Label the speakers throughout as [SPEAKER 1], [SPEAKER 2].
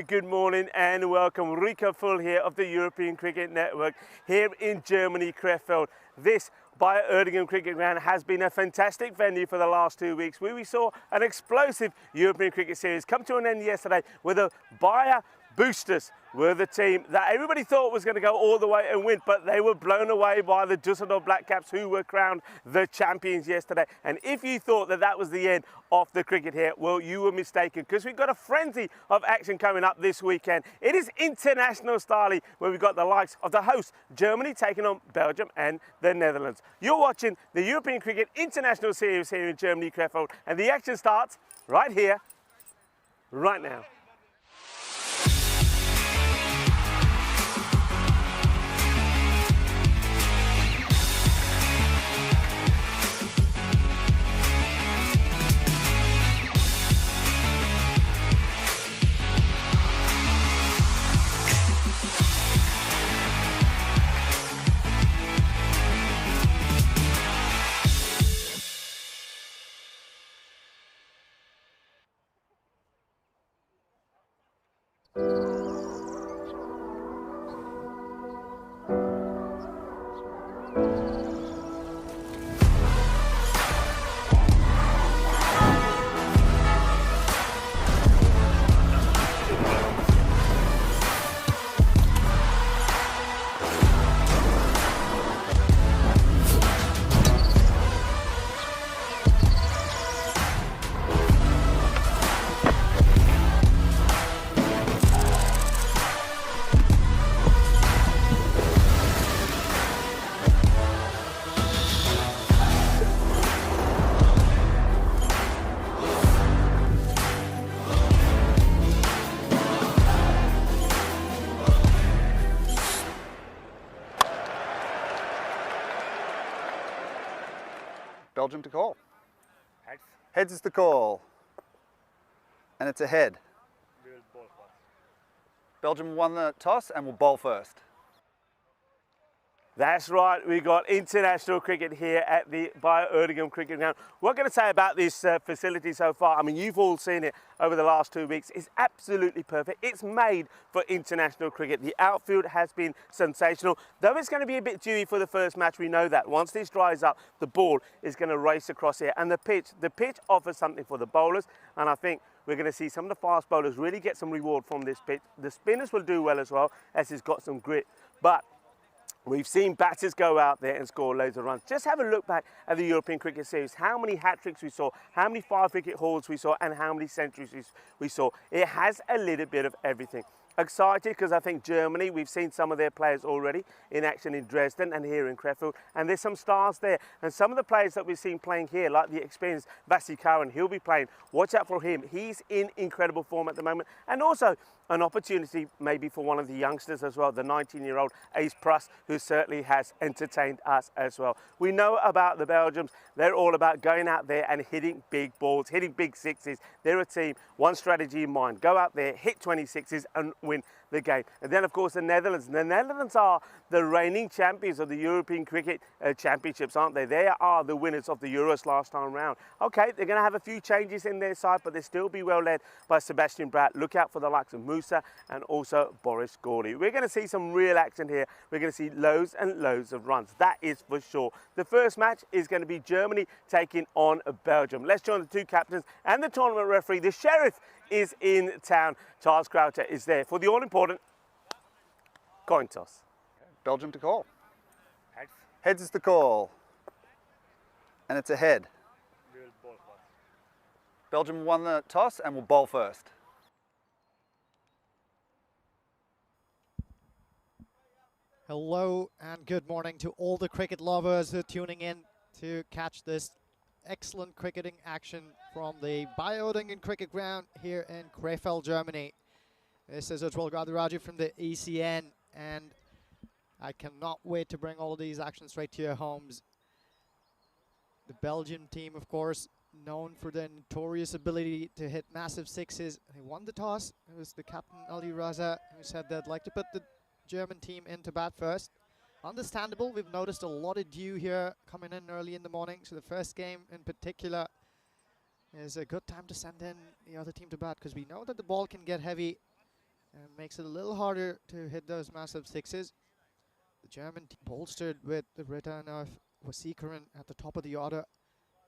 [SPEAKER 1] Good morning and welcome. Rico Full here of the European Cricket Network here in Germany, Krefeld. This Bayer Cricket Ground has been a fantastic venue for the last 2 weeks, where we saw an explosive European Cricket Series come to an end yesterday with the Bayer Boosters were the team that everybody thought was going to go all the way and win, but they were blown away by the Dusseldorf Black Caps, who were crowned the champions yesterday. And if you thought that that was the end of the cricket here, well, you were mistaken, because we've got a frenzy of action coming up this weekend. It is international style, where we've got the likes of the host Germany taking on Belgium and the Netherlands. You're watching the European Cricket International Series here in Germany, Krefeld, and the action starts right here, right now.
[SPEAKER 2] Belgium to call.
[SPEAKER 1] Heads.
[SPEAKER 2] Heads is the call. And it's a head.
[SPEAKER 1] We'll ball first.
[SPEAKER 2] Belgium won the toss and will bowl first.
[SPEAKER 1] That's right, we got international cricket here at the Bayer Cricket Ground. What can I say about this facility so far? I mean, you've all seen it over the last 2 weeks. It's absolutely perfect. It's made for international cricket. The outfield has been sensational. Though it's going to be a bit dewy for the first match, we know that. Once this dries up, the ball is going to race across here. And the pitch offers something for the bowlers, and I think we're going to see some of the fast bowlers really get some reward from this pitch. The spinners will do well as well, as it's got some grit. But we've seen batters go out there and score loads of runs. Just have a look back at the European Cricket Series, how many hat-tricks we saw, how many 5-wicket hauls we saw, and how many centuries we saw. It has a little bit of everything. Excited because I think Germany, we've seen some of their players already in action in Dresden and here in Krefeld, and there's some stars there. And some of the players that we've seen playing here, like the experienced Vasi Karan, he'll be playing. Watch out for him. He's in incredible form at the moment. And also an opportunity maybe for one of the youngsters as well, the 19-year-old Ace Pruss, who certainly has entertained us as well. We know about the Belgians. They're all about going out there and hitting big balls, hitting big sixes. They're a team, one strategy in mind: go out there, hit 26s and win the game. And then, of course, the Netherlands. The Netherlands are the reigning champions of the European Cricket Championships, aren't they? They are the winners of the Euros last time round. Okay, they're going to have a few changes in their side, but they'll still be well led by Sebastian Bratt. Look out for the likes of Musa and also Boris Gordy. We're going to see some real action here. We're going to see loads and loads of runs. That is for sure. The first match is going to be Germany taking on Belgium. Let's join the two captains and the tournament referee. The Sheriff is in town. Charles Croucher is there for the all-important coin toss.
[SPEAKER 2] Belgium to call.
[SPEAKER 1] Heads.
[SPEAKER 2] Heads is the call. And it's a head.
[SPEAKER 1] We'll ball first.
[SPEAKER 2] Belgium won the toss and will bowl first.
[SPEAKER 3] Hello and good morning to all the cricket lovers who are tuning in to catch this excellent cricketing action from the Bayer Cricket Ground here in Krefeld, Germany. This is Utwal Gadaraju from the ECN, and I cannot wait to bring all of these actions straight to your homes. The Belgian team, of course, known for their notorious ability to hit massive sixes. They won the toss. It was the captain, Ali Raza, who said they'd like to put the German team into bat first. Understandable. We've noticed a lot of dew here coming in early in the morning, so the first game in particular is a good time to send in the other team to bat, because we know that the ball can get heavy and makes it a little harder to hit those massive sixes. The German team bolstered with the return of Wasikaran at the top of the order.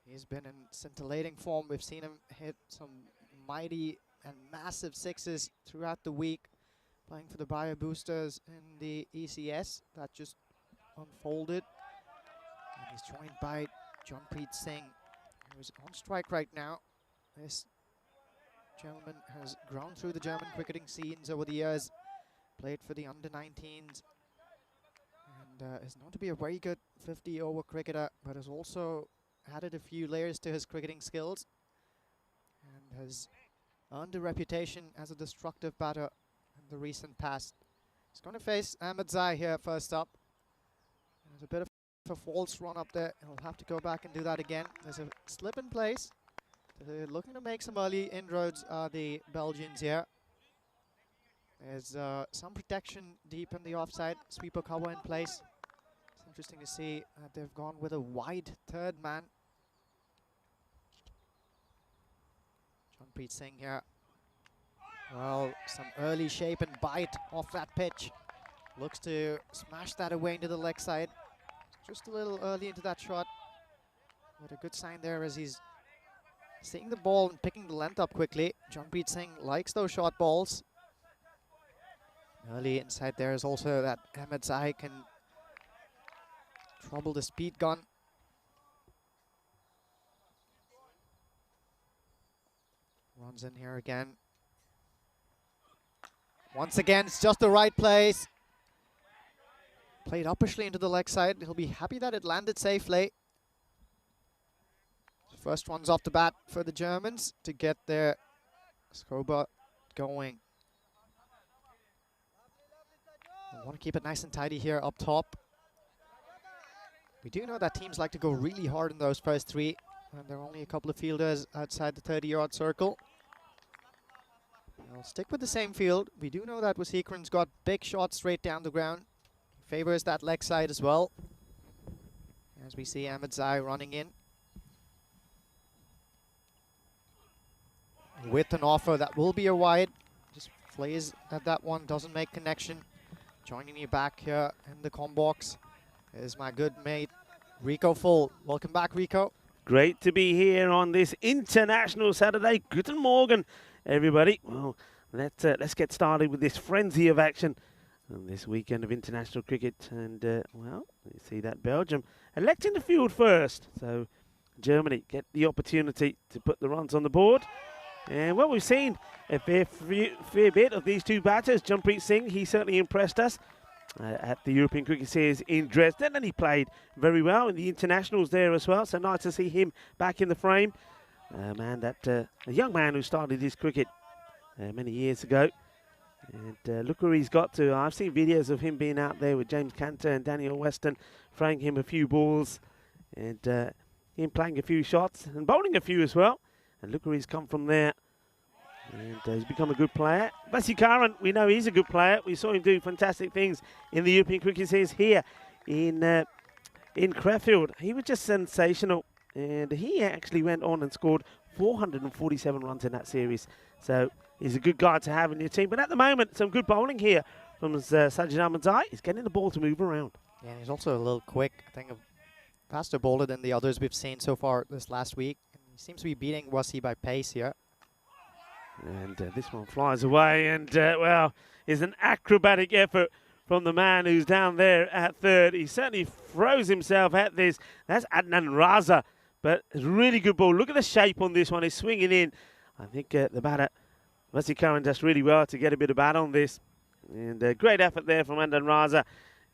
[SPEAKER 3] He's been in scintillating form. We've seen him hit some mighty and massive sixes throughout the week, playing for the Bio Boosters in the ECS that just unfolded. And he's joined by Johnpreet Singh, who's on strike right now. This gentleman has grown through the German cricketing scenes over the years, played for the under-19s, and is known to be a very good 50-over cricketer, but has also added a few layers to his cricketing skills and has earned a reputation as a destructive batter in the recent past. He's going to face Ahmed Zai here first up. There's a bit of a false run up there. He'll have to go back and do that again. There's a slip in place. They're looking to make some early inroads, the Belgians here. There's some protection deep in the offside. Sweeper cover in place. It's interesting to see that they've gone with a wide third man. Johnpreet Singh here. Well, some early shape and bite off that pitch. Looks to smash that away into the leg side. Just a little early into that shot. But a good sign there as he's seeing the ball and picking the length up quickly. Johnpreet Singh likes those short balls. Early inside there is also that Ahmed Zai can trouble the speed gun. Runs in here again. Once again, it's just the right place. Played uppishly into the leg side. He'll be happy that it landed safely. First one's off the bat for the Germans to get their scoreboard going. I want to keep it nice and tidy here up top. We do know that teams like to go really hard in those first three, and there are only a couple of fielders outside the 30-yard circle. I'll stick with the same field. We do know that Wasikaran's got big shots straight down the ground. He favors that leg side as well. As we see Ahmed Zai running in. With an offer that will be a wide. Just plays at that one, doesn't make connection. Joining me back here in the comm box is my good mate, Rico Full. Welcome back, Rico.
[SPEAKER 1] Great to be here on this international Saturday. Guten Morgen, everybody. Well, let's get started with this frenzy of action on this weekend of international cricket. And, well, you see that Belgium electing the field first. So Germany get the opportunity to put the runs on the board. And, well, we've seen a fair bit of these two batters. Johnpreet Singh, he certainly impressed us at the European Cricket Series in Dresden, and he played very well in the internationals there as well. So nice to see him back in the frame. A young man who started his cricket many years ago. And look where he's got to. I've seen videos of him being out there with James Cantor and Daniel Weston, throwing him a few balls, and him playing a few shots and bowling a few as well. And look where he's come from there. And he's become a good player. Wasikaran, we know he's a good player. We saw him do fantastic things in the European Cricket Series here in Crefeld. He was just sensational. And he actually went on and scored 447 runs in that series. So he's a good guy to have in your team. But at the moment, some good bowling here from Sajid Ahmed Zai. He's getting the ball to move around.
[SPEAKER 3] Yeah, he's also a little quick. I think a faster bowler than the others we've seen so far this last week. And he seems to be beating Wasi by pace here.
[SPEAKER 1] And this one flies away, and well, is an acrobatic effort from the man who's down there at third. He certainly throws himself at this. That's Adnan Raza, but it's a really good ball. Look at the shape on this one. He's swinging in. I think the batter, Wasikaran, does really well to get a bit of bat on this. And great effort there from Adnan Raza.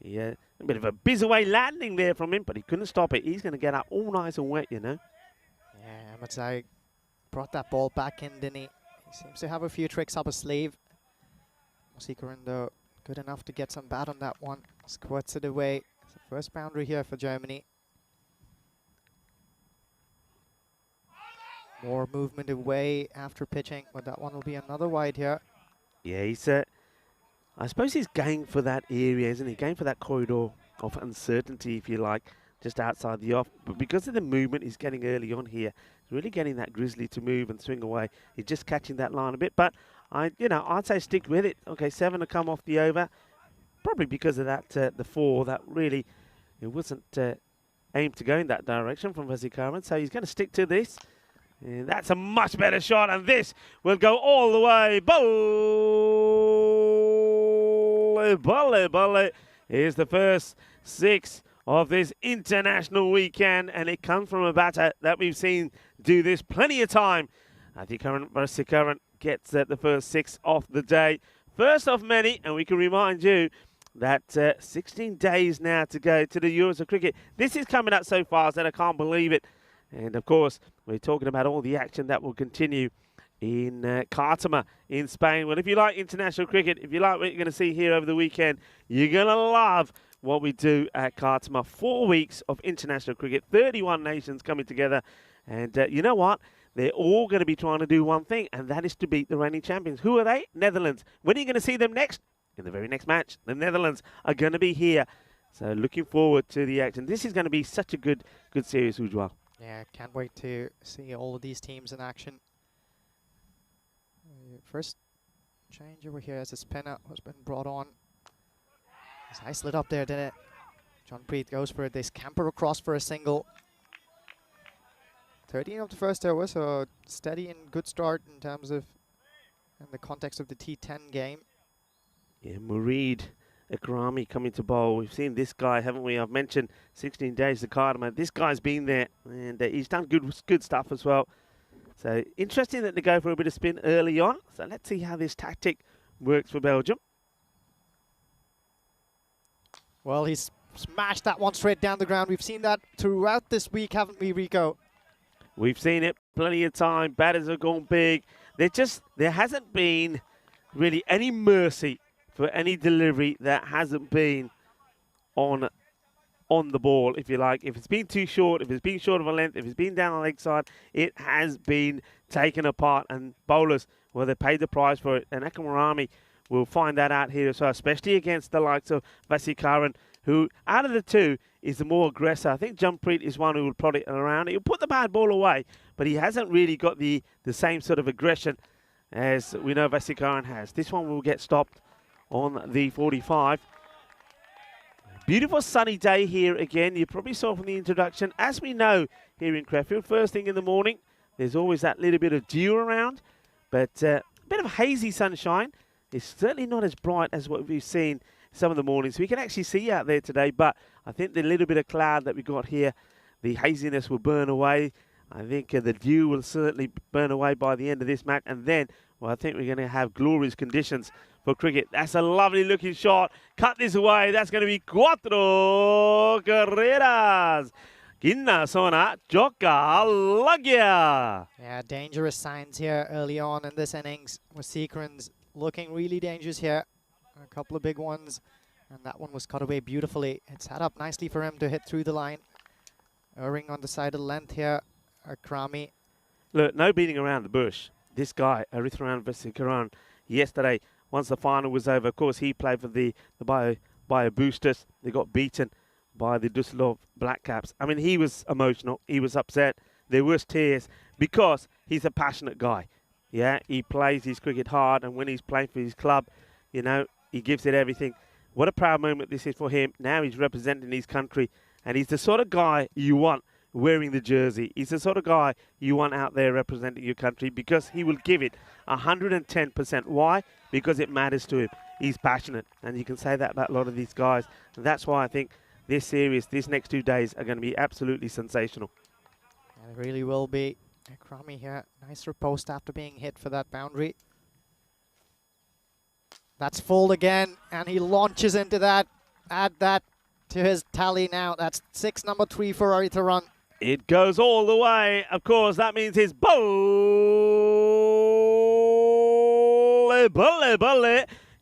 [SPEAKER 1] Yeah, a bit of a biz-away landing there from him, but he couldn't stop it. He's going to get out all nice and wet, you know.
[SPEAKER 3] Yeah, Ahmed Zai brought that ball back in, didn't he? Seems to have a few tricks up his sleeve. Wasikaran, though, good enough to get some bat on that one. Squirts it away. It's the first boundary here for Germany. More movement away after pitching, but that one will be another wide here.
[SPEAKER 1] Yeah, he's, I suppose he's going for that area, isn't he? Going for that corridor of uncertainty, if you like, just outside the off. But because of the movement he's getting early on here, he's really getting that Grizzly to move and swing away. He's just catching that line a bit. But I'd say stick with it. Okay, 7 to come off the over, probably because of that the 4 that really it wasn't aimed to go in that direction from Vasikaran. So he's going to stick to this. And that's a much better shot, and this will go all the way. Balle. Here's the first 6 of this international weekend, and it comes from a batter that we've seen do this plenty of time. Vasikaran gets the first 6 of the day. First of many, and we can remind you that 16 days now to go to the Euros of Cricket. This is coming up so fast that I can't believe it. And, of course, we're talking about all the action that will continue in Cartama in Spain. Well, if you like international cricket, if you like what you're going to see here over the weekend, you're going to love what we do at Cartama. 4 weeks of international cricket, 31 nations coming together. And you know what? They're all going to be trying to do one thing, and that is to beat the reigning champions. Who are they? Netherlands. When are you going to see them next? In the very next match. The Netherlands are going to be here. So looking forward to the action. This is going to be such a good series, Ujwal.
[SPEAKER 3] Yeah, can't wait to see all of these teams in action. First change over here as a spinner has been brought on. It's nice lit up there, didn't it? Johnpreet goes for it. They scamper across for a single. 13 of the first over, so steady and good start in terms of in the context of the T10 game.
[SPEAKER 1] Yeah, Murid Akrami coming to bowl. We've seen this guy, haven't we? I've mentioned 16 days to Cardamom. This guy's been there, and he's done good stuff as well. So interesting that they go for a bit of spin early on. So let's see how this tactic works for Belgium.
[SPEAKER 3] Well, he's smashed that one straight down the ground. We've seen that throughout this week, haven't we, Rico?
[SPEAKER 1] We've seen it plenty of time. Batters have gone big. There hasn't been really any mercy for any delivery that hasn't been on the ball, if you like. If it's been too short, if it's been short of a length, if it's been down the leg side, it has been taken apart. And bowlers, well, they paid the price for it. And Akamurami will find that out here as well, especially against the likes of Vasikaran, who, out of the two, is the more aggressive. I think Johnpreet is one who will prod it around. He'll put the bad ball away, but he hasn't really got the same sort of aggression as we know Vasikaran has. This one will get stopped on the 45. Beautiful sunny day here again. You probably saw from the introduction. As we know here in Crefeld, first thing in the morning, there's always that little bit of dew around, but a bit of hazy sunshine. It's certainly not as bright as what we've seen some of the mornings. We can actually see out there today, but I think the little bit of cloud that we got here, the haziness will burn away. I think the dew will certainly burn away by the end of this match, and then, well, I think we're going to have glorious conditions for cricket. That's a lovely looking shot. Cut this away. That's going to be 4 carreras. Ginna Sona Joka Lagya.
[SPEAKER 3] Yeah, dangerous signs here early on in this innings. Vasikaran's looking really dangerous here. A couple of big ones, and that one was cut away beautifully. It's set up nicely for him to hit through the line. Erring on the side of the length here, Akrami.
[SPEAKER 1] Look, no beating around the bush. This guy, Aritharan Vasikaran, yesterday, once the final was over, of course, he played for the Bio Boosters. They got beaten by the Düsseldorf Black Caps. I mean, he was emotional. He was upset. There was tears because he's a passionate guy. Yeah, he plays his cricket hard, and when he's playing for his club, you know, he gives it everything. What a proud moment this is for him. Now he's representing his country, and he's the sort of guy you want wearing the jersey. He's the sort of guy you want out there representing your country because he will give it 110%. Why? Because it matters to him. He's passionate, and you can say that about a lot of these guys. And that's why I think this series, these next 2 days, are going to be absolutely sensational.
[SPEAKER 3] And it really will be. Akrami here, nice riposte after being hit for that boundary. That's full again, and he launches into that. Add that to his tally now. That's 6, number 3 for Aritharan.
[SPEAKER 1] It goes all the way. Of course, that means his balle.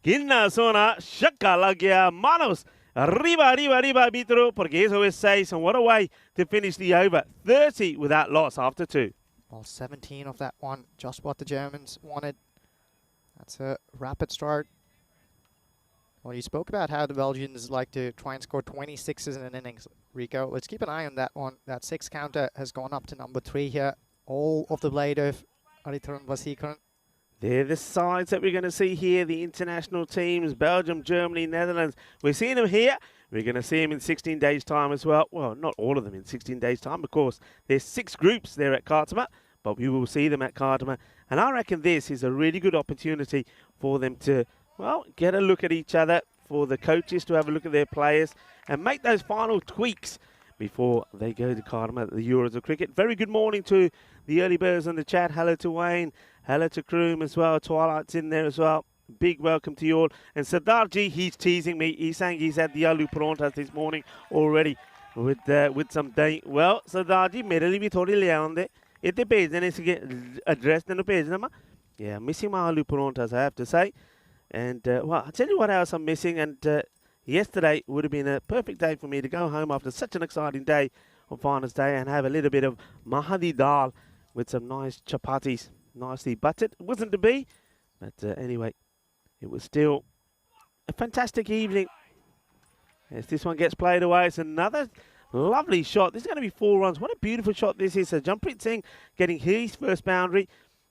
[SPEAKER 1] Ginna Sona Shakalagia Manos. Arriba, Vitro, porque eso es 6. And what a way to finish the over. 30 without loss after 2.
[SPEAKER 3] Well, 17 of that one, just what the Germans wanted. That's a rapid start. Well, you spoke about how the Belgians like to try and score 26s in an innings, Rico. Let's keep an eye on that one. That 6 counter has gone up to number 3 here. All of the blade of Aritharan Vasikaran.
[SPEAKER 1] They're the sides that we're going to see here, the international teams, Belgium, Germany, Netherlands. We're seeing them here. We're going to see them in 16 days' time as well. Well, not all of them in 16 days' time, of course. There's 6 groups there at Khartoum, but we will see them at Khartoum. And I reckon this is a really good opportunity for them to, well, get a look at each other, for the coaches to have a look at their players and make those final tweaks before they go to Khartoum at the Euros of Cricket. Very good morning to the early birds on the chat. Hello to Wayne. Hello to Kroom as well. Twilight's in there as well. Big welcome to you all. And Sardarji, he's teasing me. He's saying he's had the aloo paranthas this morning already with some date. Well, Sardarji, मेरे लिए भी थोड़ी ले आऊँगे. इतने भेजने से address देने भेजना मा. Yeah, missing my aloo paranthas, I have to say. And well, I'll tell you what else I'm missing. And yesterday would have been a perfect day for me to go home after such an exciting day on Finals Day and have a little bit of mahadi dal with some nice chapatis, nicely buttered. It wasn't to be, but anyway, it was still a fantastic evening. As this one gets played away, it's another lovely shot. This is going to be 4 runs. What a beautiful shot this is. So Jampreet Singh getting his first boundary.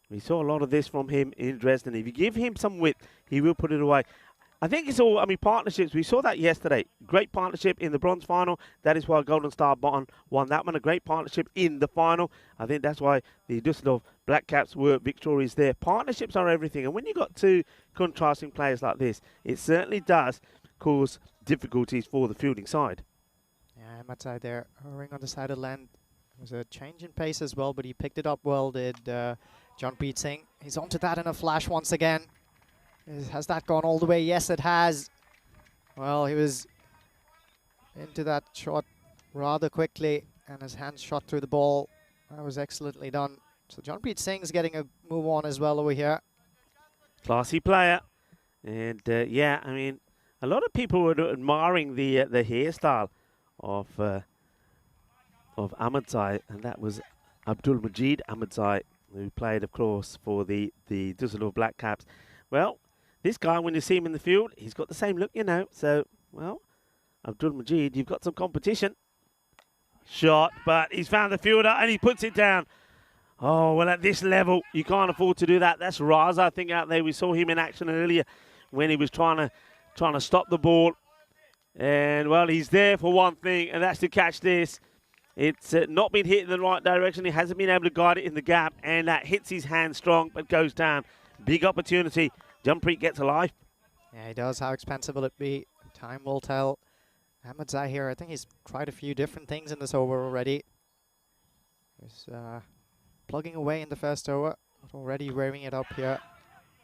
[SPEAKER 1] We saw a lot of this from him in Dresden. If you give him some width, he will put it away. I think it's all, I mean, partnerships. We saw that yesterday. Great partnership in the bronze final. That is why Golden Star won that one. A great partnership in the final. I think that's why the Düsseldorf Black Caps were victorious there. Partnerships are everything. And when you've got 2 contrasting players like this, it certainly does cause difficulties for the fielding side.
[SPEAKER 3] Yeah, Matsai there, hovering on the side of land. It was a change in pace as well, but he picked it up well, did Jampreet Singh. He's onto that in a flash once again. Has that gone all the way? Yes, it has. Well, he was into that shot rather quickly, and his hands shot through the ball. That was excellently done. So Jampreet Singh's getting a move on as well over here. Classy
[SPEAKER 1] player. And yeah, I mean, a lot of people were admiring the hairstyle of Ahmadzai, and that was Abdul Majid Ahmadzai, who played, of course, for the Düsseldorf Black Caps. Well, this guy, when you see him in the field, he's got the same look, you know. So, well, Abdul Majid, you've got some competition. Shot, but he's found the fielder and he puts it down. Oh, well, at this level, you can't afford to do that. That's Raza, I think, out there. We saw him in action earlier when he was trying to stop the ball. And, well, he's there for one thing, and that's to catch this. It's not been hit in the right direction. He hasn't been able to guide it in the gap, and that hits his hand strong, but goes down. Big opportunity. Jampreet gets a life.
[SPEAKER 3] Yeah, he does. How expensive will it be? Time will tell. Ahmadzai here, I think he's tried a few different things in this over already. He's plugging away in the first over, but already wearing it up here.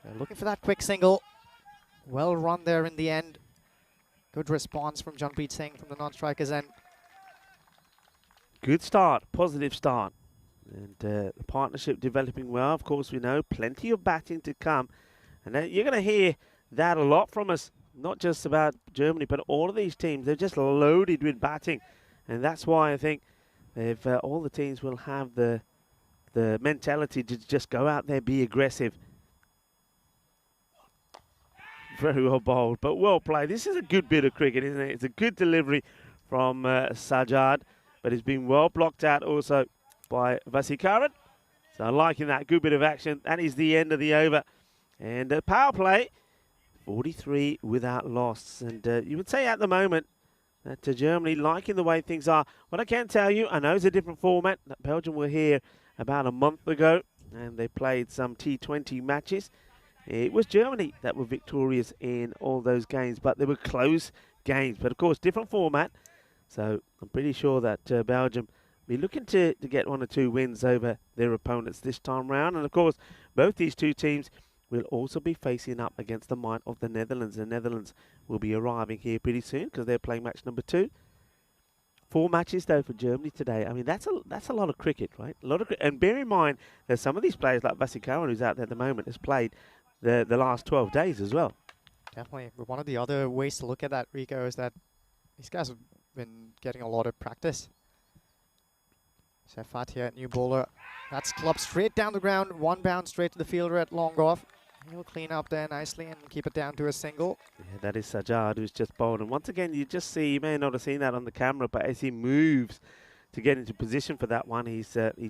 [SPEAKER 3] They're looking for that quick single. Well run there in the end. Good response from Jampreet Singh from the non-striker's end.
[SPEAKER 1] Good start, positive start. And the partnership developing well. Of course, we know plenty of batting to come. And you're going to hear that a lot from us, not just about Germany, but all of these teams. They're just loaded with batting. And that's why I think if all the teams will have the mentality to just go out there, be aggressive. Very well bowled, but well played. This is a good bit of cricket, isn't it? It's a good delivery from Sajjad, but it's been well blocked out also by Vasikaran. So I'm liking that good bit of action. That is the end of the over. And power play, 43 without loss. And you would say at the moment that Germany liking the way things are. What I can tell you, I know it's a different format. That Belgium were here about a month ago, and they played some T20 matches. It was Germany that were victorious in all those games, but they were close games. But of course, different format. So I'm pretty sure that Belgium be looking to get 1 or 2 wins over their opponents this time round. And of course, both these 2 teams will also be facing up against the might of the Netherlands. The Netherlands will be arriving here pretty soon because they're playing match number 2. 4 matches though for Germany today. I mean, that's a lot of cricket, right? A lot of and bear in mind that some of these players like Vasikaran, who's out there at the moment, has played the last 12 days as well.
[SPEAKER 3] Definitely. But one of the other ways to look at that, Rico, is that these guys have been getting a lot of practice. Sefat here, new bowler. That's clubbed straight down the ground. 1 bounce straight to the fielder at long off. He'll clean up there nicely and keep it down to a single. Yeah,
[SPEAKER 1] that is Sajjad, who's just bowled. And once again, you just see, you may not have seen that on the camera, but as he moves to get into position for that one, he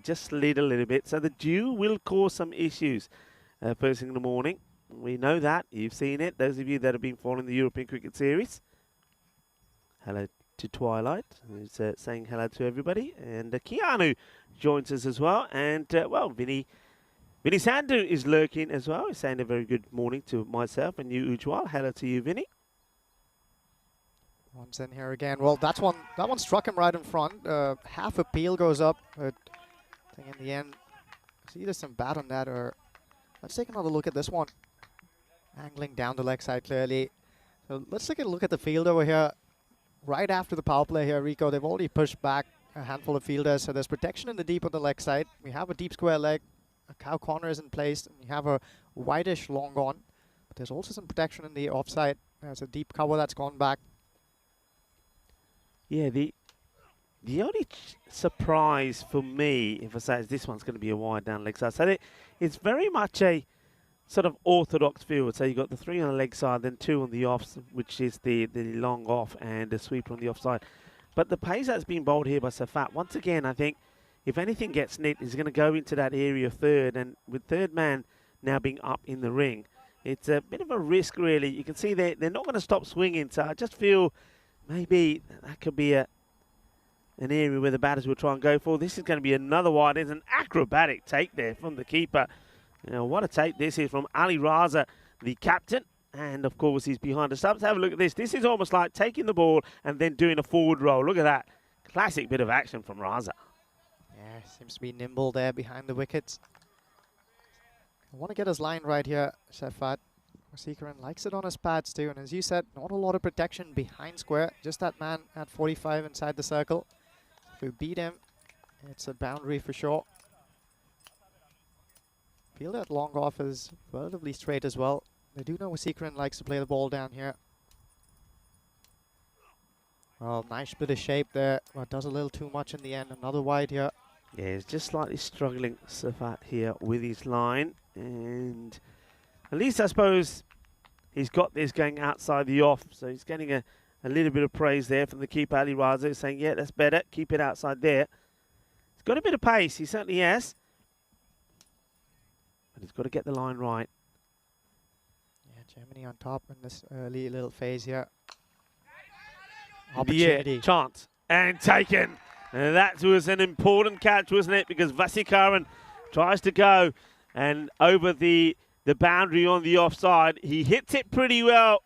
[SPEAKER 1] just slid a little bit. So the dew will cause some issues. first thing in the morning. We know that. You've seen it. Those of you that have been following the European Cricket Series. Hello to Twilight, who's saying hello to everybody. And Keanu joins us as well. And, well, Vinny Sandhu is lurking as well. He's saying a very good morning to myself and you, Ujwal. Hello to you, Vinny.
[SPEAKER 3] Runs in here again. Well, that one struck him right in front. Half a peel goes up, but I think in the end, it's either some bat on that or... Let's take another look at this one. Angling down the leg side clearly. So let's take a look at the field over here. Right after the power play here, Rico, they've already pushed back a handful of fielders. So there's protection in the deep on the leg side. We have a deep square leg. A cow corner is in place. And we have a whitish long on. But there's also some protection in the offside. There's a deep cover that's gone back.
[SPEAKER 1] Yeah, the only surprise for me, if I say, is this one's going to be a wide down leg side. So it's very much a sort of orthodox field. So you've got the 3 on the leg side, then 2 on the off, which is the long off, and the sweeper on the offside. But the pace that's been bowled here by Safat, once again, I think if anything gets nicked, he's going to go into that area of third. And with third man now being up in the ring, it's a bit of a risk, really. You can see they're not going to stop swinging. So I just feel maybe that could be an area where the batters will try and go for. This is going to be another wide. There's an acrobatic take there from the keeper. You know, what a take this is from Ali Raza, the captain. And, of course, he's behind the stumps. Have a look at this. This is almost like taking the ball and then doing a forward roll. Look at that. Classic bit of action from Raza.
[SPEAKER 3] Yeah, seems to be nimble there behind the wickets. I want to get his line right here, Safat. Seekaran likes it on his pads too, and as you said, not a lot of protection behind square, just that man at 45 inside the circle. If we beat him, it's a boundary for sure. Feel that long off is relatively straight as well. They do know Seekaran likes to play the ball down here. Well, nice bit of shape there, but does a little too much in the end. Another wide here.
[SPEAKER 1] Yeah, he's just slightly struggling, Safat, here with his line, and at least I suppose he's got this going outside the off, so he's getting a little bit of praise there from the keeper, Ali Raza, saying, yeah, that's better, keep it outside there. He's got a bit of pace, he certainly has, but he's got to get the line right.
[SPEAKER 3] Yeah, Germany on top in this early little phase here. Opportunity.
[SPEAKER 1] Yeah, chance, and taken. And that was an important catch, wasn't it? Because Vasikaran tries to go, and over the boundary on the offside. He hits it pretty well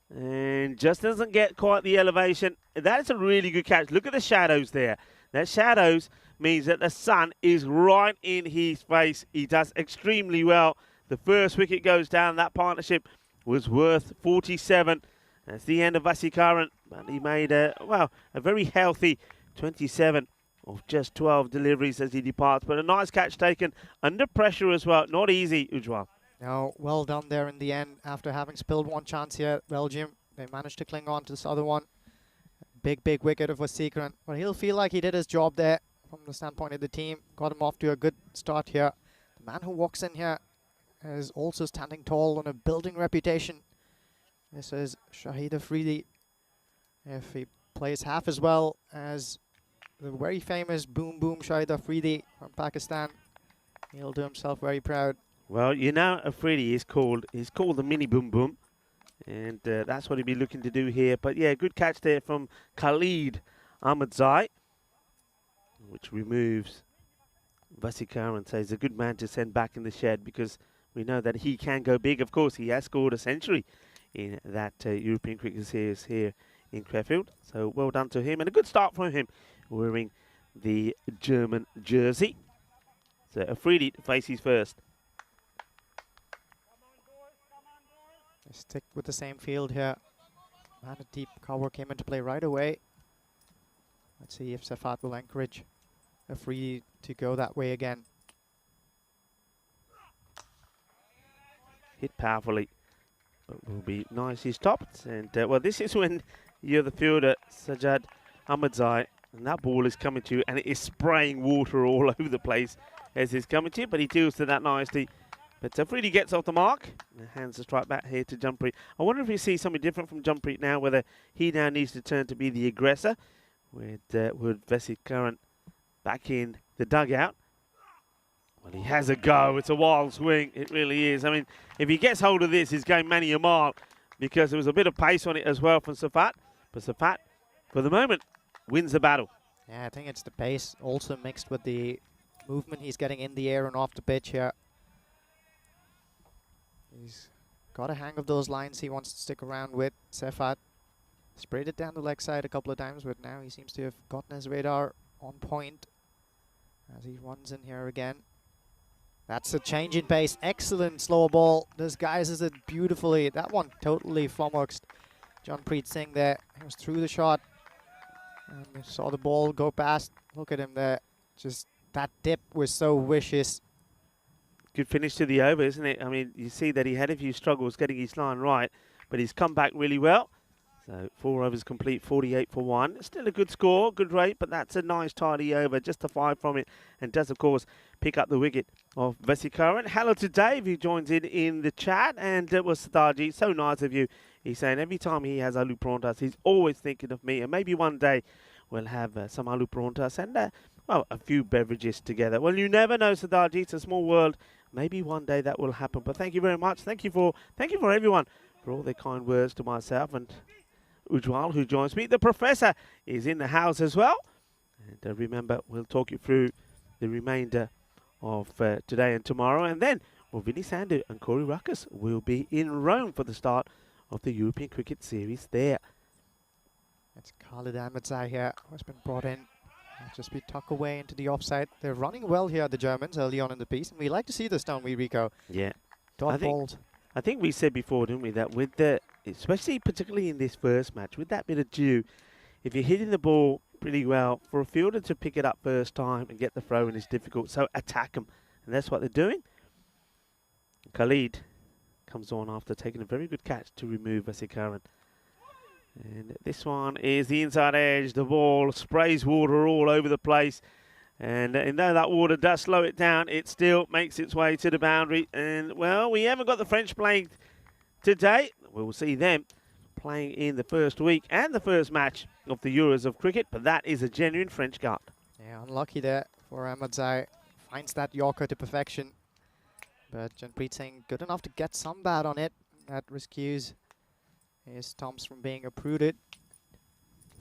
[SPEAKER 1] and just doesn't get quite the elevation. That is a really good catch. Look at the shadows there. That shadows means that the sun is right in his face. He does extremely well. The first wicket goes down. That partnership was worth 47. That's the end of Vasikaran. But he made a very healthy 27 of just 12 deliveries as he departs. But a nice catch taken under pressure as well. Not easy, Ujwal.
[SPEAKER 3] No, well done there in the end. After having spilled one chance here, Belgium, they managed to cling on to this other one. Big wicket of Vasikaran. But he'll feel like he did his job there from the standpoint of the team. Got him off to a good start here. The man who walks in here is also standing tall on a building reputation. This is Shahid Afridi. If he plays half as well as the very famous Boom Boom Shahid Afridi from Pakistan, he'll do himself very proud.
[SPEAKER 1] Well, you know, Afridi is called the Mini Boom Boom, and that's what he'll be looking to do here. But yeah, good catch there from Khalid Ahmadzai, which removes Vasikaran. So he's a good man to send back in the shed because we know that he can go big. Of course, he has scored a century in that European Cricket Series here in Crefeld. So well done to him, and a good start from him wearing the German jersey. So Afridi faces first.
[SPEAKER 3] Stick with the same field here. And a deep cover came into play right away. Let's see if Safat will encourage Afridi to go that way again.
[SPEAKER 1] Hit powerfully, but will be nicely stopped. And well, this is when you're the fielder, Sajjad Ahmadzai, and that ball is coming to you, and it is spraying water all over the place as it's coming to you, but he deals to that nicely. But Afridi gets off the mark and hands the strike back here to Jumpreet. I wonder if we see something different from Jumpreet now, whether he now needs to turn to be the aggressor with Vasikaran back in the dugout. Well, he has a go. It's a wild swing. It really is. I mean, if he gets hold of this, he's going many a mile because there was a bit of pace on it as well from Safat. But Safat, for the moment, wins the battle.
[SPEAKER 3] Yeah, I think it's the pace also mixed with the movement he's getting in the air and off the pitch here. He's got a hang of those lines he wants to stick around with. Safat sprayed it down the leg side a couple of times, but now he seems to have gotten his radar on point as he runs in here again. That's a change in pace. Excellent slow ball. Disguises it beautifully. That one totally flummoxed Janpreet Singh there. He was through the shot and saw the ball go past. Look at him there. Just that dip was so vicious.
[SPEAKER 1] Good finish to the over, isn't it? I mean, you see that he had a few struggles getting his line right, but he's come back really well. So 4 overs complete, 48 for 1. Still a good score, good rate, but that's a nice tidy over, just a 5 from it, and does, of course, pick up the wicket of Vesikaran. Hello to Dave, who joins in the chat, and it was Siddharji. So nice of you. He's saying every time he has aloo prontas, he's always thinking of me, and maybe one day we'll have some aloo prontas and, well, a few beverages together. Well, you never know, Siddharji. It's a small world. Maybe one day that will happen. But thank you very much. Thank you for everyone for all their kind words to myself and Ujwal, who joins me. The professor is in the house as well. And remember, we'll talk you through the remainder of today and tomorrow. And then, well, Vinny Sandhu and Corey Ruckus will be in Rome for the start of the European Cricket Series there.
[SPEAKER 3] It's Khalid Ahmedzai here, who's been brought in. I'll just be tucked away into the offside. They're running well here, the Germans, early on in the piece. And we like to see this, don't we, Rico?
[SPEAKER 1] Yeah.
[SPEAKER 3] Dot bowled.
[SPEAKER 1] I think we said before, didn't we, that with the, especially particularly in this first match, with that bit of dew, if you're hitting the ball pretty well, for a fielder to pick it up first time and get the throw in is difficult. So attack them. And that's what they're doing. Khalid comes on after taking a very good catch to remove Vesikaran. And this one is the inside edge. The ball sprays water all over the place. And though that water does slow it down, it still makes its way to the boundary. And, well, we haven't got the French playing today. We'll see them playing in the first week and the first match of the Euros of cricket. But that is a genuine French gut.
[SPEAKER 3] Yeah, unlucky there for Ahmedzai. Finds that Yorker to perfection. But Janpreet Singh good enough to get some bat on it. That rescues his stumps from being uprooted.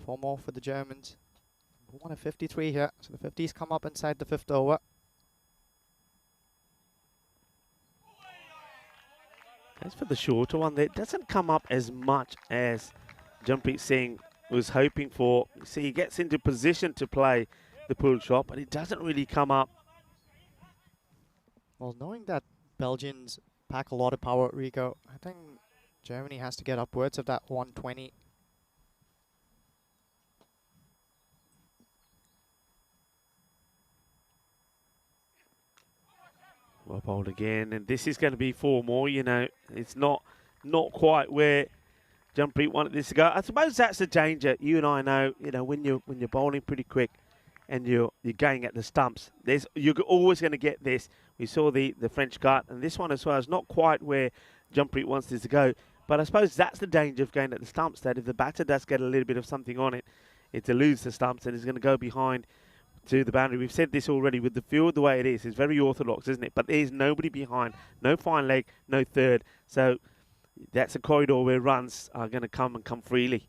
[SPEAKER 3] 4 more for the Germans. We want a 53 here, so the 50s come up inside the 5th over.
[SPEAKER 1] As for the shorter one, it doesn't come up as much as Janpreet Singh was hoping for. See, he gets into position to play the pull shot, but it doesn't really come up.
[SPEAKER 3] Well, knowing that Belgians pack a lot of power, Rico, I think Germany has to get upwards of that 120.
[SPEAKER 1] Well bowled again, and this is going to be 4 more. You know, it's not quite where Janpreet wanted this to go. I suppose that's the danger. You and I know, you know, when you're bowling pretty quick and you're going at the stumps, you're always going to get this. We saw the French cut, and this one as well is not quite where Janpreet wants this to go. But I suppose that's the danger of going at the stumps, that if the batter does get a little bit of something on it, it's to lose the stumps and it's going to go behind to the boundary. We've said this already with the field the way it is. It's very orthodox, isn't it? But there's nobody behind, no fine leg, no third. So that's a corridor where runs are going to come freely.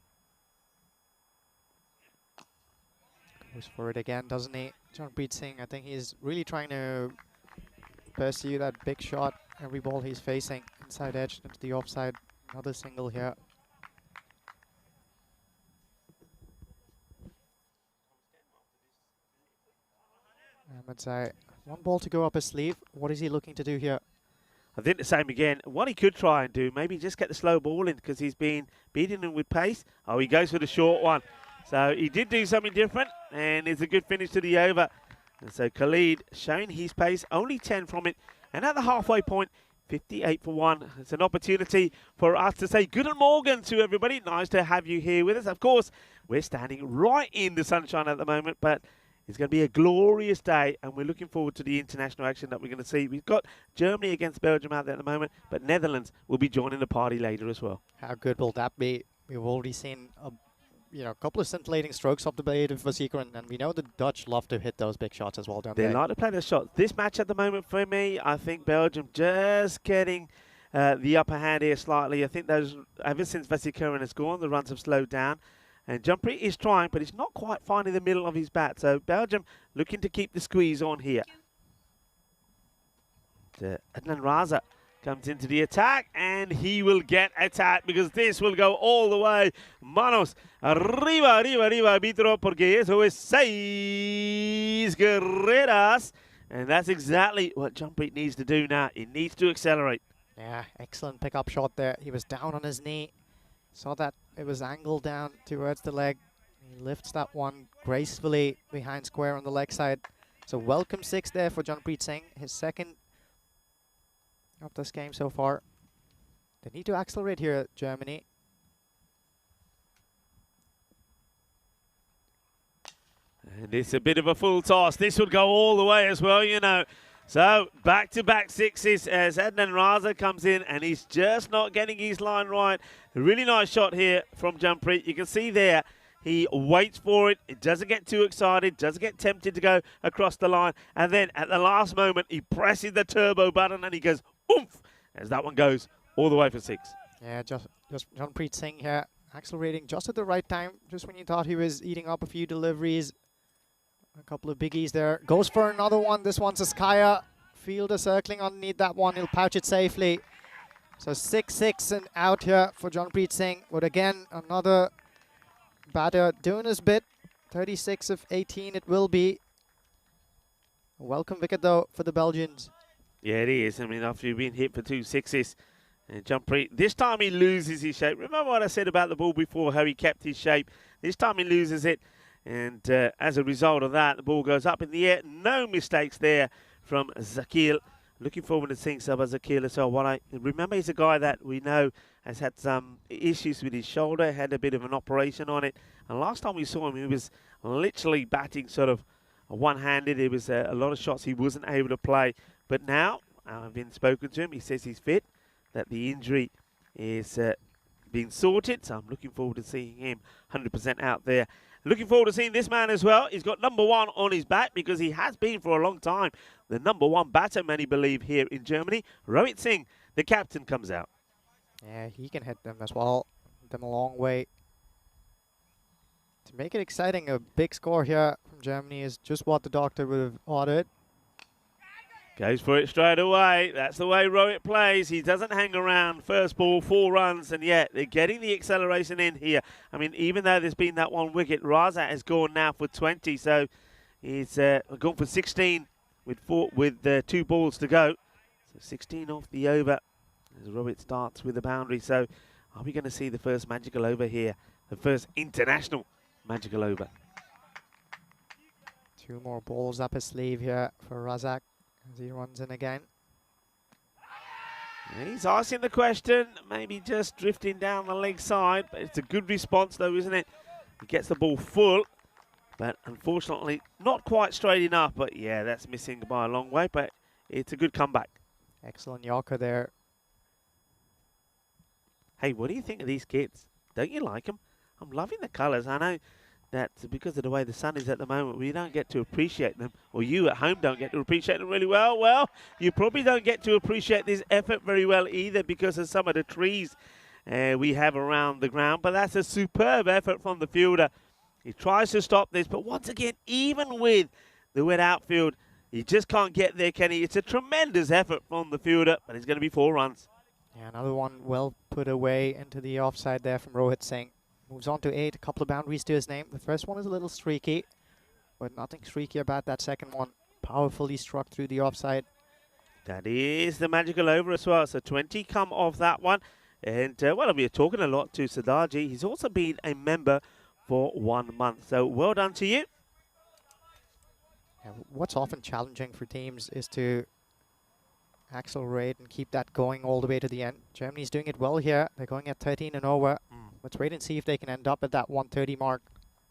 [SPEAKER 3] Goes for it again, doesn't he? Janpreet Singh, I think he's really trying to pursue that big shot. Every ball he's facing, inside edge into the offside. Another single here. Ahmedzai, 1 ball to go up his sleeve. What is he looking to do here?
[SPEAKER 1] I think the same again. What he could try and do, maybe just get the slow ball in because he's been beating him with pace. Oh, he goes for the short one. So he did do something different, and it's a good finish to the over. And so Khalid showing his pace, only 10 from it. And at the halfway point, 58 for 1. It's an opportunity for us to say good morning to everybody. Nice to have you here with us. Of course, we're standing right in the sunshine at the moment, but it's going to be a glorious day, and we're looking forward to the international action that we're going to see. We've got Germany against Belgium out there at the moment, but Netherlands will be joining the party later as well.
[SPEAKER 3] How good will that be? We've already seen a a couple of scintillating strokes off the blade of Vasika, and we know the Dutch love to hit those big shots as well, don't they?
[SPEAKER 1] They like to play the shots. This match at the moment for me, I think Belgium just getting the upper hand here slightly. I think those, ever since Vasika has gone, the runs have slowed down. And Jumpreet is trying, but he's not quite finding the middle of his bat. So Belgium looking to keep the squeeze on here. Adnan Raza comes into the attack, and he will get attacked because this will go all the way. Manos, arriba, arriba, arriba, arbitro, porque eso es 6 carreras. And that's exactly what Jumpreet needs to do now. He needs to accelerate.
[SPEAKER 3] Yeah, excellent pickup shot there. He was down on his knee. Saw that it was angled down towards the leg. He lifts that one gracefully behind square on the leg side. So welcome 6 there for Jumpreet Singh, his second of this game so far. They need to accelerate here, Germany.
[SPEAKER 1] And it's a bit of a full toss. This would go all the way as well, you know. So back-to-back 6s as Adnan Raza comes in, and he's just not getting his line right. A really nice shot here from Jumpreet. You can see there, he waits for it. It doesn't get too excited, doesn't get tempted to go across the line. And then at the last moment, he presses the turbo button and he goes, oomph, as that one goes all the way for 6.
[SPEAKER 3] Yeah, just Jumpreet Singh here, accelerating just at the right time, just when you thought he was eating up a few deliveries. A couple of biggies there. Goes for another one. This one's a Skya. Fielder circling underneath that one. He'll pouch it safely. So 6-6 and out here for Jumpreet Singh. But again, another batter doing his bit. 36 of 18 it will be. A welcome wicket though for the Belgians.
[SPEAKER 1] Yeah, it is. I mean, after you've been hit for 2 6s, and Jumpreet, this time he loses his shape. Remember what I said about the ball before, how he kept his shape? This time he loses it. And as a result of that, the ball goes up in the air. No mistakes there from Zakil. Looking forward to seeing Sabah Zakil as well. What I remember, he's a guy that we know has had some issues with his shoulder, had a bit of an operation on it. And last time we saw him, he was literally batting sort of one-handed. There was a lot of shots he wasn't able to play. But now, I've been spoken to him. He says he's fit, that the injury is being sorted. So I'm looking forward to seeing him 100% out there. Looking forward to seeing this man as well. He's got number 1 on his back because he has been for a long time the number 1 batter, many believe, here in Germany. Rohit Singh, the captain, comes out.
[SPEAKER 3] Yeah, he can hit them as well. Them a long way. To make it exciting, a big score here from Germany is just what the doctor would have ordered.
[SPEAKER 1] Goes for it straight away. That's the way Rohit plays. He doesn't hang around. First ball, 4 runs, and yet they're getting the acceleration in here. I mean, even though there's been that 1 wicket, Raza has gone now for 20, so he's gone for 16 with 2 balls to go. So 16 off the over as Rohit starts with a boundary. So are we going to see the first magical over here? The first international magical over.
[SPEAKER 3] 2 more balls up his sleeve here for Razak as he runs in again.
[SPEAKER 1] He's asking the question, maybe just drifting down the leg side, but it's a good response though, isn't it? He gets the ball full, but unfortunately not quite straight enough. But yeah, that's missing by a long way, but it's a good comeback.
[SPEAKER 3] Excellent Yorker there.
[SPEAKER 1] Hey, what do you think of these kids? Don't you like them? I'm loving the colours. I know that because of the way the sun is at the moment, we don't get to appreciate them, or you at home don't get to appreciate them really well. Well, you probably don't get to appreciate this effort very well either because of some of the trees we have around the ground. But that's a superb effort from the fielder. He tries to stop this, but once again, even with the wet outfield, he just can't get there, can he? It's a tremendous effort from the fielder, but it's going to be 4 runs.
[SPEAKER 3] Yeah, another one well put away into the offside there from Rohit Singh. Moves on to 8, a couple of boundaries to his name. The first one is a little streaky, but nothing streaky about that second one. Powerfully struck through the offside.
[SPEAKER 1] That is the magical over as well. So 20 come off that one. And, well, we're talking a lot to Sadarji. He's also been a member for 1 month. So well done to you.
[SPEAKER 3] Yeah, what's often challenging for teams is to accelerate and keep that going all the way to the end. Germany's doing it well here. They're going at 13 and over. Let's wait and see if they can end up at that 130 mark.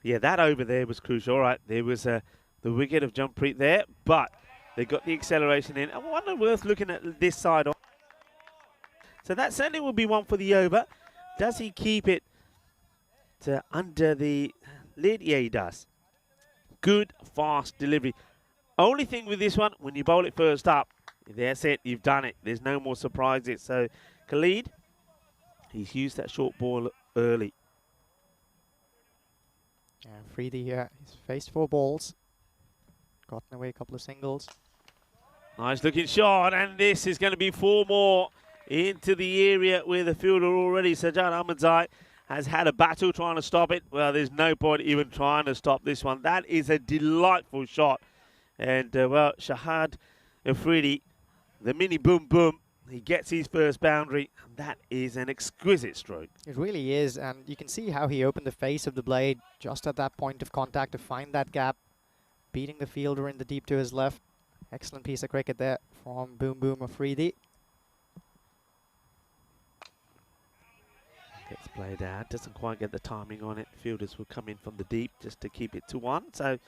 [SPEAKER 1] Yeah, that over there was crucial. All right, there was the wicket of Jumpreet there, but they got the acceleration in. I wonder, worth looking at this side on. So that certainly will be one for the over. Does he keep it under the lid? Yeah, he does. Good, fast delivery. Only thing with this one, when you bowl it first up, that's it, you've done it. There's no more surprises. So, Khalid, he's used that short ball early.
[SPEAKER 3] Yeah, Freedy here. He's faced 4 balls. Gotten away a couple of singles.
[SPEAKER 1] Nice looking shot, and this is going to be 4 more into the area where the fielder already, Sajjad Ahmadzai, has had a battle trying to stop it. Well, there's no point even trying to stop this one. That is a delightful shot. And, well, Shahad Afridi, the mini boom boom, he gets his first boundary. And that is an exquisite stroke.
[SPEAKER 3] It really is, and you can see how he opened the face of the blade just at that point of contact to find that gap, beating the fielder in the deep to his left. Excellent piece of cricket there from Boom Boom Afridi.
[SPEAKER 1] Gets played out, doesn't quite get the timing on it. Fielders will come in from the deep just to keep it to 1. So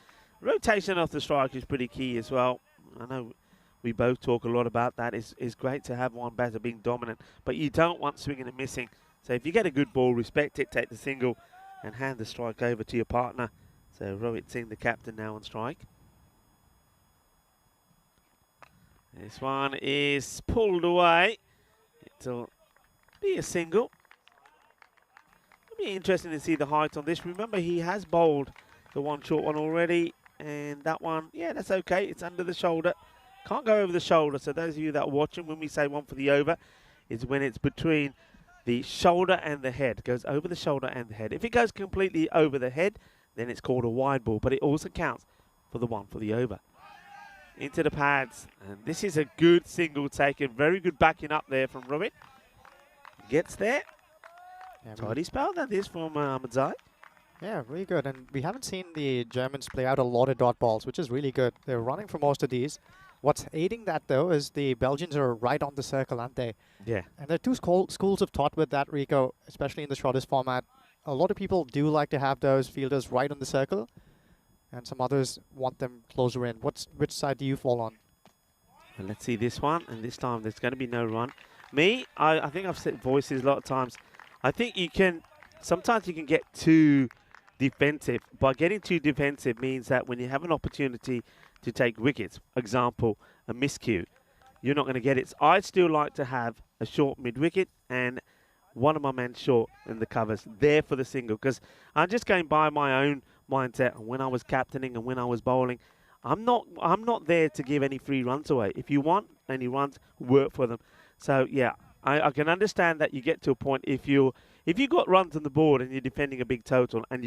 [SPEAKER 1] rotation off the strike is pretty key as well. I know we both talk a lot about that. It's great to have one batter being dominant, but you don't want swinging and missing. So if you get a good ball, respect it, take the single, and hand the strike over to your partner. So Rohit Singh, the captain, now on strike. This one is pulled away. It'll be a single. It'll be interesting to see the height on this. Remember, he has bowled the one short one already, and that one, yeah, that's okay. It's under the shoulder. Can't go over the shoulder. So those of you that are watching, when we say 1 for the over, is when it's between the shoulder and the head. It goes over the shoulder and the head. If it goes completely over the head, then it's called a wide ball, but it also counts for the 1 for the over. Into the pads, and this is a good single taken. Very good backing up there from Rohit. Gets there.
[SPEAKER 3] Yeah,
[SPEAKER 1] Tidy spell that is from Ahmadzai.
[SPEAKER 3] yeah, really good. And we haven't seen the Germans play out a lot of dot balls, which is really good. They're running for most of these. What's aiding that, though, is the Belgians are right on the circle, aren't they?
[SPEAKER 1] Yeah.
[SPEAKER 3] And there are 2 schools of thought with that, Rico, especially in the shortest format. A lot of people do like to have those fielders right on the circle, and some others want them closer in. Which side do you fall on?
[SPEAKER 1] Well, let's see this one, and this time there's going to be no run. Me, I think I've said voices a lot of times. I think sometimes you can get too defensive. By getting too defensive means that when you have an opportunity to take wickets, example, a miscue, you're not going to get it. So I'd still like to have a short mid-wicket and one of my men short in the covers there for the single, because I'm just going by my own mindset. And when I was captaining and when I was bowling, I'm not there to give any free runs away. If you want any runs, work for them. So yeah, I can understand that you get to a point if you got runs on the board and you're defending a big total and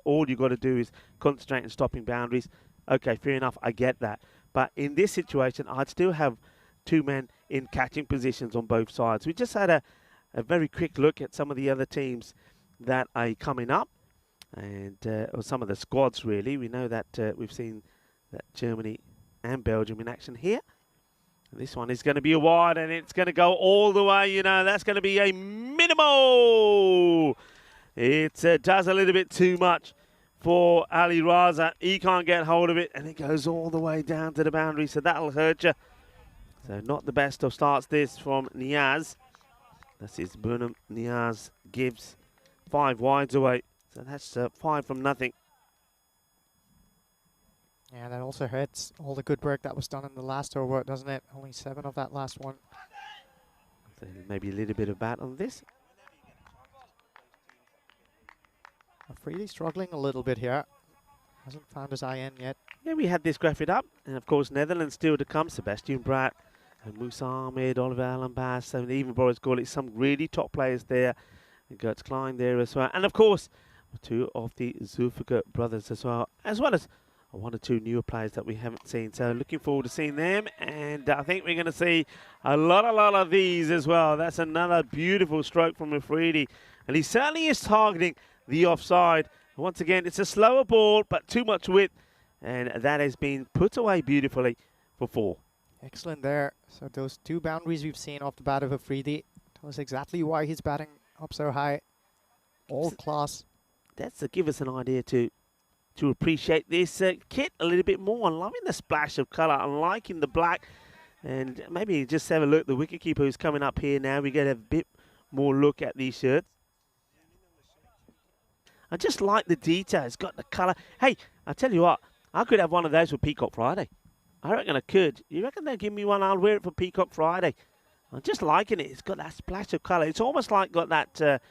[SPEAKER 1] all you've got to do is concentrate on stopping boundaries. Okay, fair enough, I get that. But in this situation, I'd still have 2 men in catching positions on both sides. We just had a very quick look at some of the other teams that are coming up, and or some of the squads really. We know that we've seen that Germany and Belgium in action here. And this one is going to be a wide, and it's going to go all the way. You know, that's going to be a minimal. It does a little bit too much for Ali Raza. He can't get hold of it, and it goes all the way down to the boundary, so that'll hurt you. So not the best of starts this from Niaz. This is Burnham. Niaz gives 5 wides away. So that's 5 from nothing.
[SPEAKER 3] Yeah, that also hurts all the good work that was done in the last over, doesn't it? Only 7 of that last one.
[SPEAKER 1] So maybe a little bit of bat on this.
[SPEAKER 3] Afridi struggling a little bit here. Hasn't found his IN yet.
[SPEAKER 1] Yeah, we had this graphic up. And of course, Netherlands still to come. Sebastian Bratt, and Musa Ahmed, Oliver Allen Bass, and even Boris Gullit, some really top players there. And Gertz Klein there as well. And of course, 2 of the Zulfikar brothers as well as 1 or 2 newer players that we haven't seen. So looking forward to seeing them. And I think we're going to see a lot of these as well. That's another beautiful stroke from Afridi. And he certainly is targeting the offside. Once again, it's a slower ball, but too much width. And that has been put away beautifully for 4.
[SPEAKER 3] Excellent there. So those 2 boundaries we've seen off the bat of Afridi tell us exactly why he's batting up so high. All class.
[SPEAKER 1] That's to give us an idea to appreciate this kit a little bit more. I'm loving the splash of colour. I'm liking the black. And maybe just have a look at the wicketkeeper who's coming up here now. We get a bit more look at these shirts. I just like the detail. It's got the colour. Hey, I tell you what, I could have one of those for Peacock Friday. I reckon I could. You reckon they'll give me one? I'll wear it for Peacock Friday. I'm just liking it. It's got that splash of colour. It's almost like got that,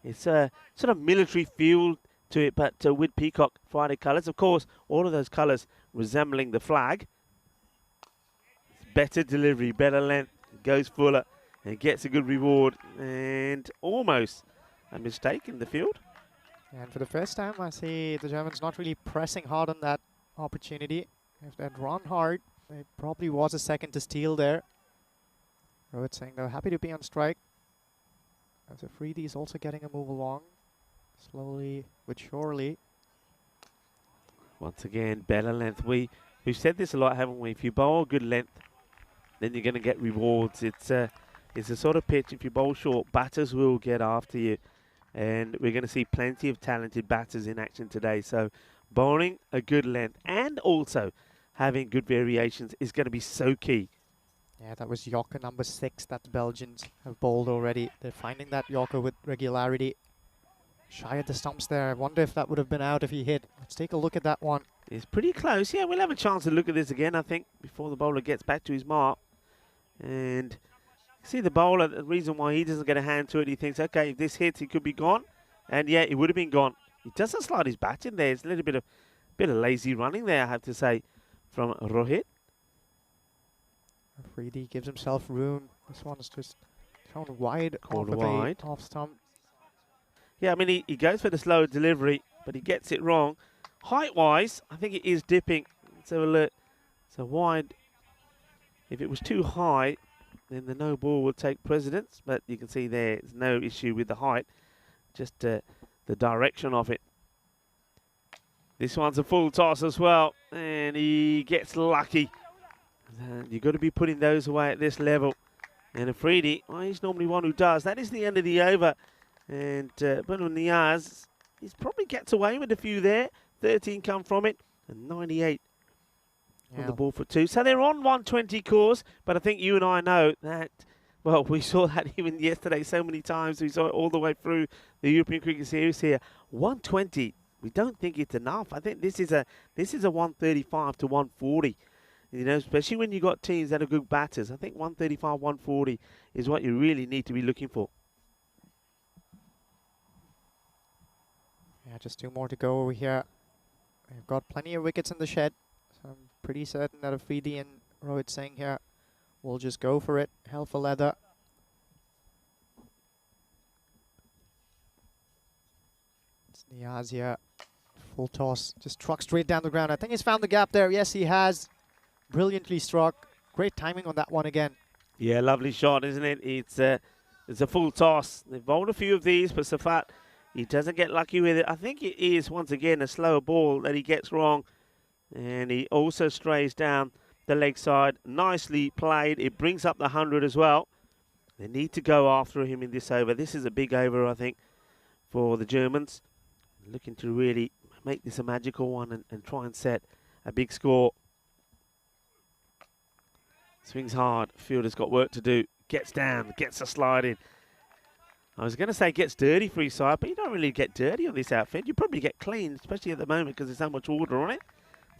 [SPEAKER 1] it's a sort of military feel to it, but with Peacock Friday colours. Of course, all of those colours resembling the flag. Better delivery, better length, goes fuller and gets a good reward, and almost a mistake in the field.
[SPEAKER 3] And for the first time, I see the Germans not really pressing hard on that opportunity. If they'd run hard, it probably was a second to steal there. Rohit saying they're happy to be on strike. As Afridi is also getting a move along, slowly but surely.
[SPEAKER 1] Once again, better length. We've said this a lot, haven't we? If you bowl a good length, then you're going to get rewards. It's a sort of pitch, if you bowl short, batters will get after you. And we're going to see plenty of talented batters in action today. So bowling a good length and also having good variations is going to be so key.
[SPEAKER 3] Yeah, that was Yorker number 6 that the Belgians have bowled already. They're finding that Yorker with regularity. Shy at the stumps there. I wonder if that would have been out if he hit. Let's take a look at that one.
[SPEAKER 1] It's pretty close. Yeah, we'll have a chance to look at this again, I think, before the bowler gets back to his mark. And see the bowler, the reason why he doesn't get a hand to it, he thinks, okay, if this hits, he could be gone. And yeah, it would have been gone. He doesn't slide his bat in there. It's a little bit of lazy running there, I have to say, from Rohit.
[SPEAKER 3] Afridi gives himself room. This one's just thrown wide
[SPEAKER 1] Called
[SPEAKER 3] off of
[SPEAKER 1] wide.
[SPEAKER 3] off stump.
[SPEAKER 1] Yeah, I mean, he goes for the slow delivery, but he gets it wrong. Height-wise, I think it is dipping. So look, so wide. If it was too high, then the no ball will take precedence. But you can see there's no issue with the height, just the direction of it. This one's a full toss as well, and he gets lucky. And you've got to be putting those away at this level. And Afridi, well, he's normally one who does. That is the end of the over. And Banu Niaz, he probably gets away with a few there. 13 come from it, and 98 on the ball for 2. So they're on 120 course, but I think you and I know that, well, we saw that even yesterday so many times. We saw it all the way through the European Cricket Series here. 120, we don't think it's enough. I think this is a 135 to 140. You know, especially when you got teams that are good batters. I think 135, 140 is what you really need to be looking for.
[SPEAKER 3] Yeah, just 2 more to go over here. They've got plenty of wickets in the shed. So I'm pretty certain that Afridi and Rohit Singh here will just go for it. Hell for leather. It's Niaz here. Full toss. Just struck straight down the ground. I think he's found the gap there. Yes, he has. Brilliantly struck. Great timing on that one again.
[SPEAKER 1] Yeah, lovely shot, isn't it? It's a full toss. They've bowled a few of these, but Safat, he doesn't get lucky with it. I think it is, once again, a slower ball that he gets wrong. And he also strays down the leg side. Nicely played. It brings up the 100 as well. They need to go after him in this over. This is a big over, I think, for the Germans. Looking to really make this a magical one and try and set a big score. Swings hard. Fielder's got work to do. Gets down. Gets a slide in. I was going to say gets dirty for his side, but you don't really get dirty on this outfit. You probably get clean, especially at the moment because there's so much water on it.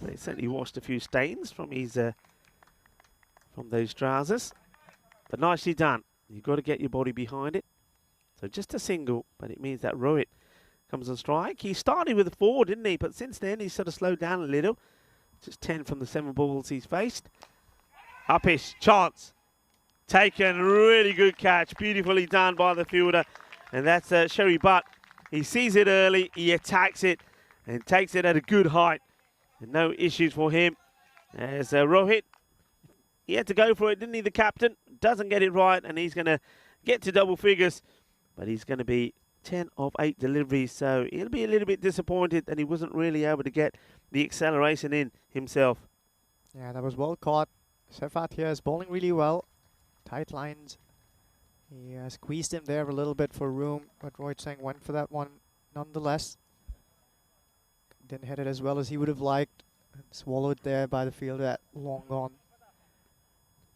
[SPEAKER 1] So he certainly washed a few stains from his from those trousers. But nicely done. You've got to get your body behind it. So just a single, but it means that Rohit comes on strike. He started with a 4, didn't he? But since then, he's sort of slowed down a little. Just 10 from the 7 balls he's faced. Uppish, chance. Taken, really good catch. Beautifully done by the fielder. And that's Sherry Butt. He sees it early, he attacks it, and takes it at a good height. And no issues for him. As Rohit, he had to go for it, didn't he, the captain? Doesn't get it right, and he's going to get to double figures. But he's going to be 10 of 8 deliveries, so he'll be a little bit disappointed that he wasn't really able to get the acceleration in himself.
[SPEAKER 3] Yeah, that was well caught. Safat here is bowling really well. Tight lines. He squeezed him there a little bit for room, but Rohit Singh went for that one nonetheless. Didn't hit it as well as he would have liked. And swallowed there by the fielder at long gone.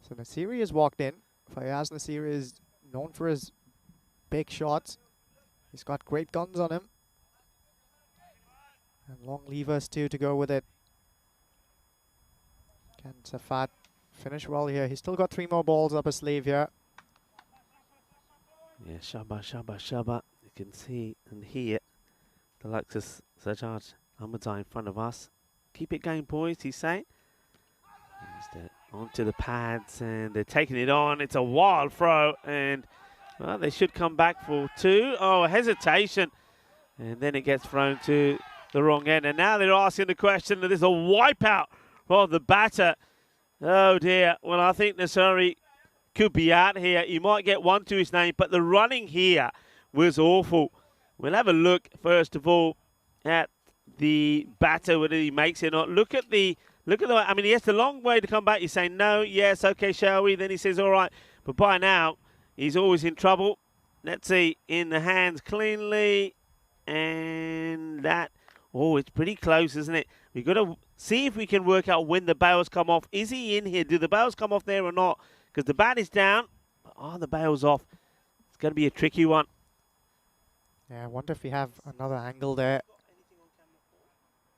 [SPEAKER 3] So Nasiri has walked in. Fayaz Nasiri is known for his big shots. He's got great guns on him. And long levers too to go with it. Can Safat finish well here? He's still got 3 more balls up his sleeve here.
[SPEAKER 1] Yeah, Shabba, Shabba, Shabba. You can see and hear the likes of Sajjad Ahmadzai in front of us. Keep it going, boys, he's saying. Onto the pads, and they're taking it on. It's a wild throw, and well, they should come back for 2. Oh, hesitation. And then it gets thrown to the wrong end. And now they're asking the question that there's a wipeout for the batter. Oh, dear. Well, I think Nasari could be out here. He might get 1 to his name, but the running here was awful. We'll have a look, first of all, at the batter, whether he makes it or not. Look at the way, I mean, he has a long way to come back. He's saying, no, yes, okay, shall we? Then he says, all right. But by now, he's always in trouble. Let's see, in the hands cleanly. And that, oh, it's pretty close, isn't it? We've got to see if we can work out when the bails come off. Is he in here? Do the bails come off there or not? Because the bat is down. Are the bails off? It's going to be a tricky one.
[SPEAKER 3] Yeah, I wonder if we have another angle there.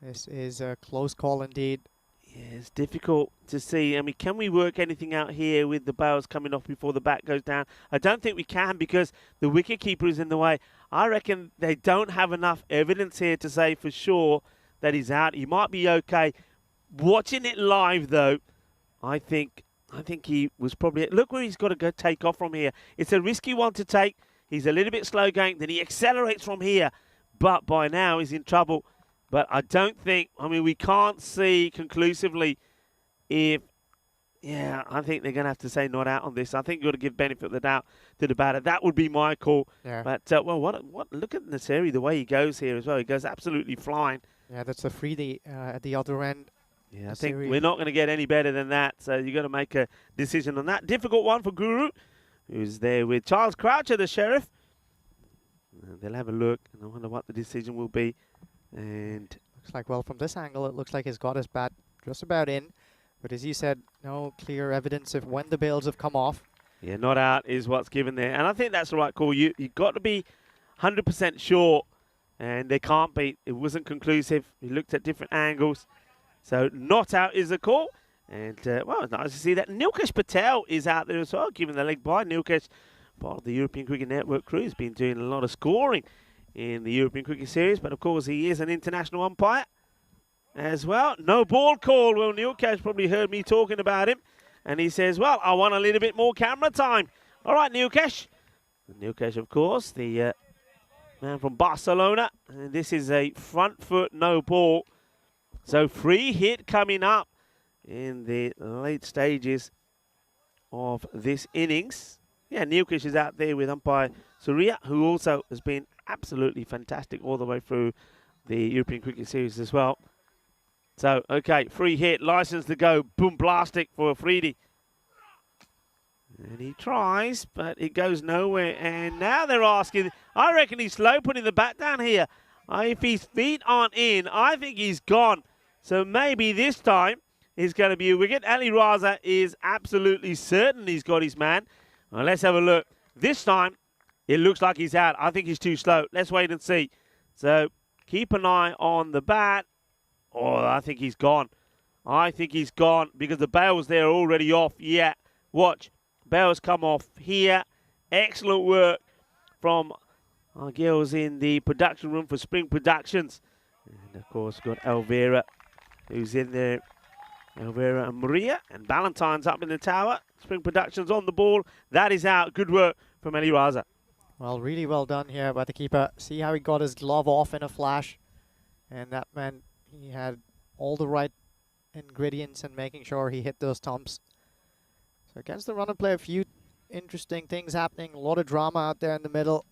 [SPEAKER 3] This is a close call indeed.
[SPEAKER 1] Yeah, it's difficult to see. I mean, can we work anything out here with the bails coming off before the bat goes down? I don't think we can because the wicketkeeper is in the way. I reckon they don't have enough evidence here to say for sure that he's out. He might be okay. Watching it live, though, I think he was probably... Look where he's got to go take off from here. It's a risky one to take. He's a little bit slow going. Then he accelerates from here. But by now, he's in trouble. But I don't think, I mean, we can't see conclusively if, yeah, I think they're going to have to say not out on this. I think you've got to give benefit of the doubt to the batter. That would be my call.
[SPEAKER 3] Yeah.
[SPEAKER 1] But, well, look at Naseri, the way he goes here as well. He goes absolutely flying.
[SPEAKER 3] Yeah, that's a freebie at the other end.
[SPEAKER 1] Yeah, I think we're not going to get any better than that. So you've got to make a decision on that. Difficult one for Guru, who's there with Charles Croucher, the sheriff. And they'll have a look, and I wonder what the decision will be. And
[SPEAKER 3] looks like, well, from this angle, it looks like he's got his bat just about in. But as you said, no clear evidence of when the bails have come off.
[SPEAKER 1] Yeah, not out is what's given there. And I think that's the right call. You've got to be 100% sure. And they can't be. It wasn't conclusive. We looked at different angles. So not out is the call. And, well, it's nice to see that. Nilkesh Patel is out there as well, given the leg by. Nilkesh, part of the European Cricket Network crew, has been doing a lot of scoring in the European Cricket Series, but of course he is an international umpire as well. No ball call. Well, Nilkesh probably heard me talking about him, and he says, well, I want a little bit more camera time. All right, Nilkesh. Nilkesh, of course, the man from Barcelona, and this is a front foot no ball. So free hit coming up in the late stages of this innings. Yeah, Nilkesh is out there with umpire Surya, who also has been absolutely fantastic all the way through the European Cricket Series as well. So, okay, free hit, license to go, boom, blastic for Afridi. And he tries, but it goes nowhere. And now they're asking, I reckon he's slow putting the bat down here. If his feet aren't in, I think he's gone. So maybe this time is going to be a wicket. Ali Raza is absolutely certain he's got his man. Well, let's have a look. This time, it looks like he's out. I think he's too slow. Let's wait and see. So keep an eye on the bat. Oh, I think he's gone. I think he's gone because the bails there are already off. Yeah, watch. Bails come off here. Excellent work from our girls in the production room for Spring Productions. And, of course, we've got Elvira, who's in there. Elvira and Maria. And Ballantyne's up in the tower. Spring Productions on the ball. That is out. Good work from Ali Raza.
[SPEAKER 3] Well, really well done here by the keeper. See how he got his glove off in a flash. And that meant he had all the right ingredients in making sure he hit those stumps. So against the run and play, a few interesting things happening. A lot of drama out there in the middle.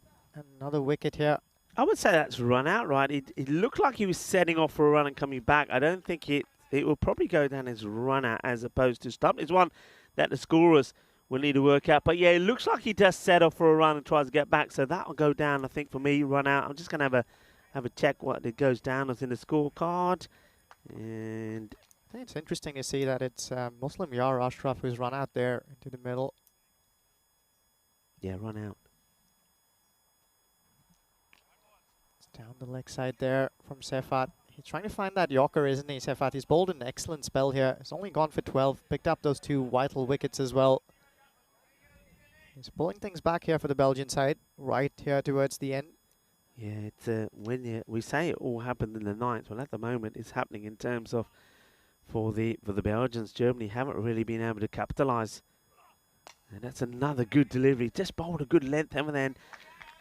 [SPEAKER 3] Another wicket here.
[SPEAKER 1] I would say that's run out, right? It looked like he was setting off for a run and coming back. I don't think it will probably go down as run out as opposed to stump. It's one that the scorers will need to work out. But yeah, it looks like he does set off for a run and tries to get back. So that will go down, I think, for me, run out. I'm just going to have a check what it goes down as in the scorecard. And
[SPEAKER 3] I think it's interesting to see that it's Muslim Yar Ashraf who's run out there into the middle.
[SPEAKER 1] Yeah, run out.
[SPEAKER 3] It's down the leg side there from Sefat. He's trying to find that Yorker, isn't he, Sefat? He's bowled an excellent spell here. He's only gone for 12. Picked up those 2 vital wickets as well. He's pulling things back here for the Belgian side, right here towards the end.
[SPEAKER 1] Yeah, it's when we say it all happened in the 9th. Well, at the moment, it's happening in terms of for the Belgians. Germany haven't really been able to capitalise, and that's another good delivery. Just bowled a good length, haven't they? And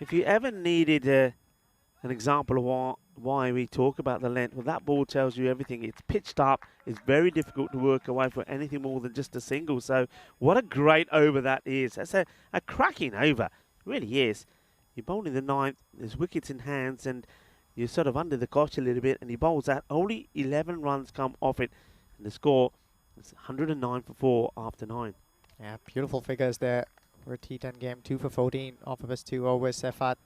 [SPEAKER 1] if you ever needed an example of why we talk about the length, well, that ball tells you everything. It's pitched up. It's very difficult to work away for anything more than just a single. So what a great over that is. That's a cracking over. It really is. You're bowling the 9th. There's wickets in hands, and you're sort of under the cosh a little bit, and he bowls that. Only 11 runs come off it, and the score is 109 for 4 after 9.
[SPEAKER 3] Yeah, beautiful figures there for a T10 game. 2 for 14 off of his 2 overs, Sefat.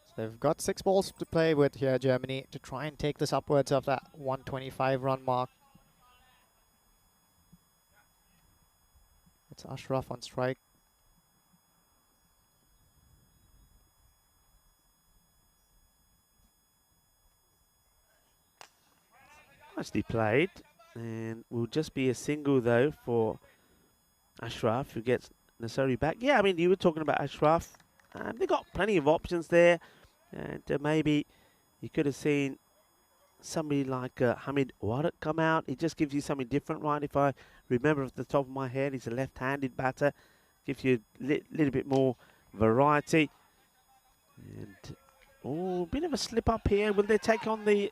[SPEAKER 3] So they've got 6 balls to play with here, Germany, to try and take this upwards of that 125 run mark. It's Ashraf on strike.
[SPEAKER 1] Nicely played, and will just be a single though for Ashraf, who gets Nasari back. Yeah, I mean, you were talking about Ashraf. They got plenty of options there, and maybe you could have seen somebody like Hamid Warat come out. He just gives you something different, right? If I remember off the top of my head, he's a left-handed batter, gives you a little bit more variety. And oh, bit of a slip up here. Will they take on the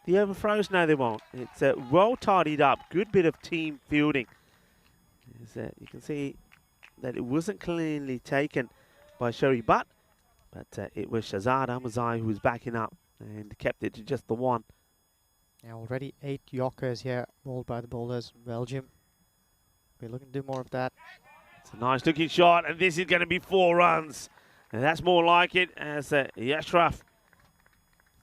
[SPEAKER 1] overthrows? No, they won't. It's well tidied up. Good bit of team fielding. You can see that it wasn't cleanly taken by Sherry, but it was Shazad Ahmadzai who was backing up and kept it to just the 1.
[SPEAKER 3] Yeah, already 8 Yorkers here, bowled by the bowlers from Belgium. We're looking to do more of that.
[SPEAKER 1] It's a nice looking shot, and this is going to be 4 runs. And that's more like it as Ashraf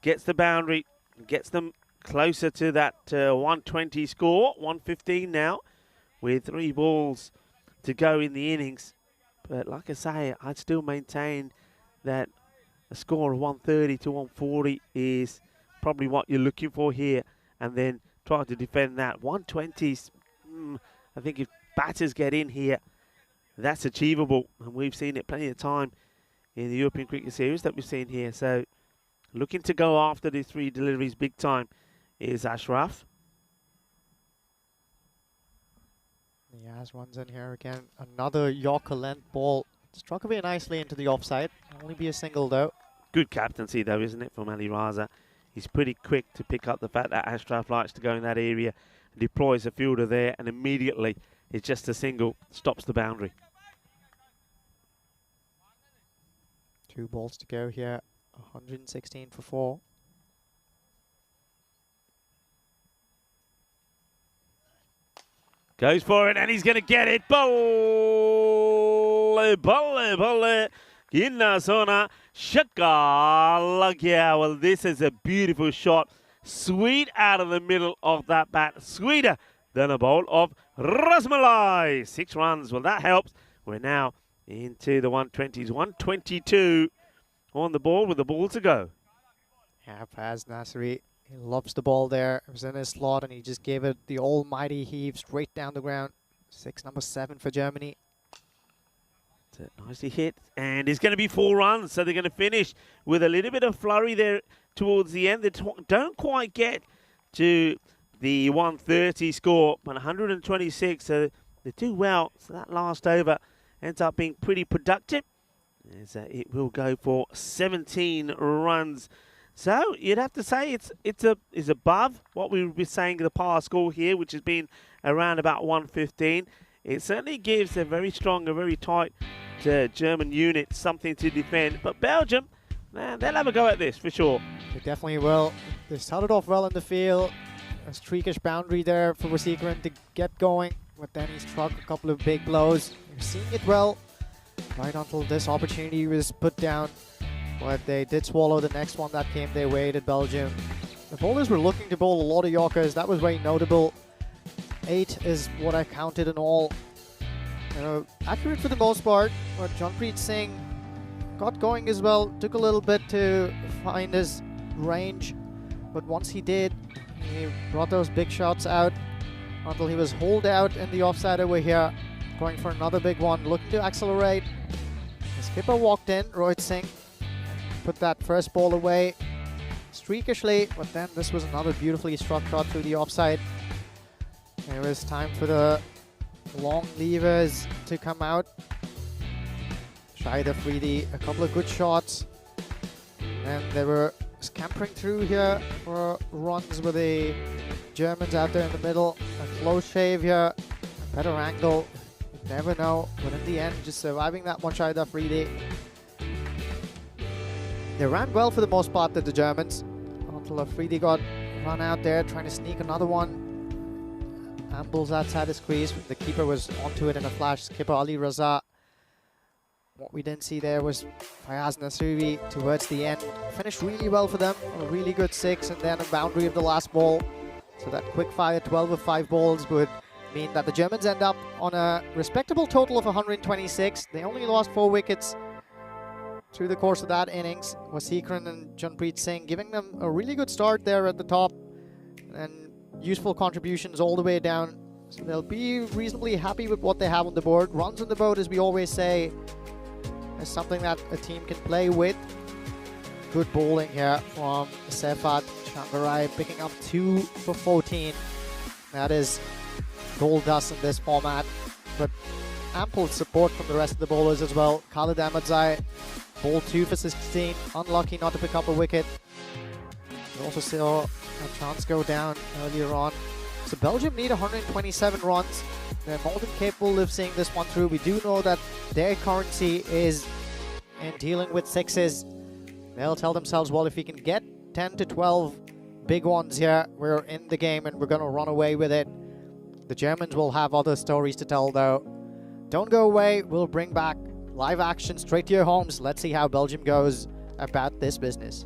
[SPEAKER 1] gets the boundary, gets them closer to that 120 score. 115 now with 3 balls to go in the innings. But like I say, I'd still maintain that a score of 130 to 140 is probably what you're looking for here. And then try to defend that. 120s, I think if batters get in here, that's achievable. And we've seen it plenty of time in the European Cricket Series that we've seen here. So looking to go after these 3 deliveries big time is Ashraf.
[SPEAKER 3] Yaz runs in here again. Another Yorker length ball. Struck away nicely into the offside. Only be a single though.
[SPEAKER 1] Good captaincy though, isn't it, from Ali Raza? He's pretty quick to pick up the fact that Ashraf likes to go in that area, deploys a fielder there, and immediately it's just a single, stops the boundary.
[SPEAKER 3] 2 balls to go here. 116 for 4.
[SPEAKER 1] Goes for it, and he's going to get it. Balle, balle, balle. Inna zona. Shakala. Well, this is a beautiful shot. Sweet out of the middle of that bat. Sweeter than a bowl of Rasmalai. 6 runs. Well, that helps. We're now into the 120s. 122 on the ball with the ball to go.
[SPEAKER 3] Yeah, Faz Nasri, he loves the ball there. It was in his slot, and he just gave it the almighty heave straight down the ground. Number 7 for Germany.
[SPEAKER 1] Nicely hit, and it's going to be 4 runs, so they're going to finish with a little bit of flurry there towards the end. They don't quite get to the 130 score, but 126, so they do well. So that last over ends up being pretty productive, as it will go for 17 runs. So you'd have to say it's above what we would be saying the par score here, which has been around about 115. It certainly gives a very strong, a very tight German unit something to defend. But Belgium, man, they'll have a go at this for sure.
[SPEAKER 3] They definitely will. They started off well in the field. A streakish boundary there for Wasikaran to get going. But then he struck a couple of big blows. You're seeing it well right until this opportunity was put down. But they did swallow the next one that came their way to Belgium. The bowlers were looking to bowl a lot of Yorkers. That was very notable. 8 is what I counted in all. Accurate for the most part, but Janpreet Singh got going as well. Took a little bit to find his range, but once he did, he brought those big shots out until he was holed out in the offside over here, going for another big one, looking to accelerate. The skipper walked in, Rohit Singh, put that first ball away streakishly, but then this was another beautifully struck shot through the offside. It was time for the long levers to come out. Shahid Afridi, a couple of good shots, and they were scampering through here for runs with the Germans out there in the middle. A close shave here, a better angle, you never know, but in the end, just surviving that one, Shahid Afridi. They ran well for the most part, the Germans, until Afridi got run out there trying to sneak another one. Ambles outside his crease, the keeper was onto it in a flash, skipper Ali Raza. What we didn't see there was Fayaz Nasiri towards the end. Finished really well for them, a really good 6, and then a boundary of the last ball. So that quick fire 12 of 5 balls would mean that the Germans end up on a respectable total of 126. They only lost 4 wickets through the course of that innings. Waseekran and Junpreet Singh giving them a really good start there at the top, and useful contributions all the way down. So they'll be reasonably happy with what they have on the board. Runs on the board, as we always say, is something that a team can play with. Good bowling here from Sefat Shangarai, picking up 2 for 14. That is gold dust in this format, but ample support from the rest of the bowlers as well. Khalid Ahmadzai, bowled 2 for 16, unlucky not to pick up a wicket. We also saw a chance go down earlier on. So Belgium need 127 runs. They're more than capable of seeing this one through. We do know that their currency is in dealing with 6s. They'll tell themselves, well, if we can get 10 to 12 big ones here, we're in the game and we're going to run away with it. The Germans will have other stories to tell, though. Don't go away. We'll bring back live action straight to your homes. Let's see how Belgium goes about this business.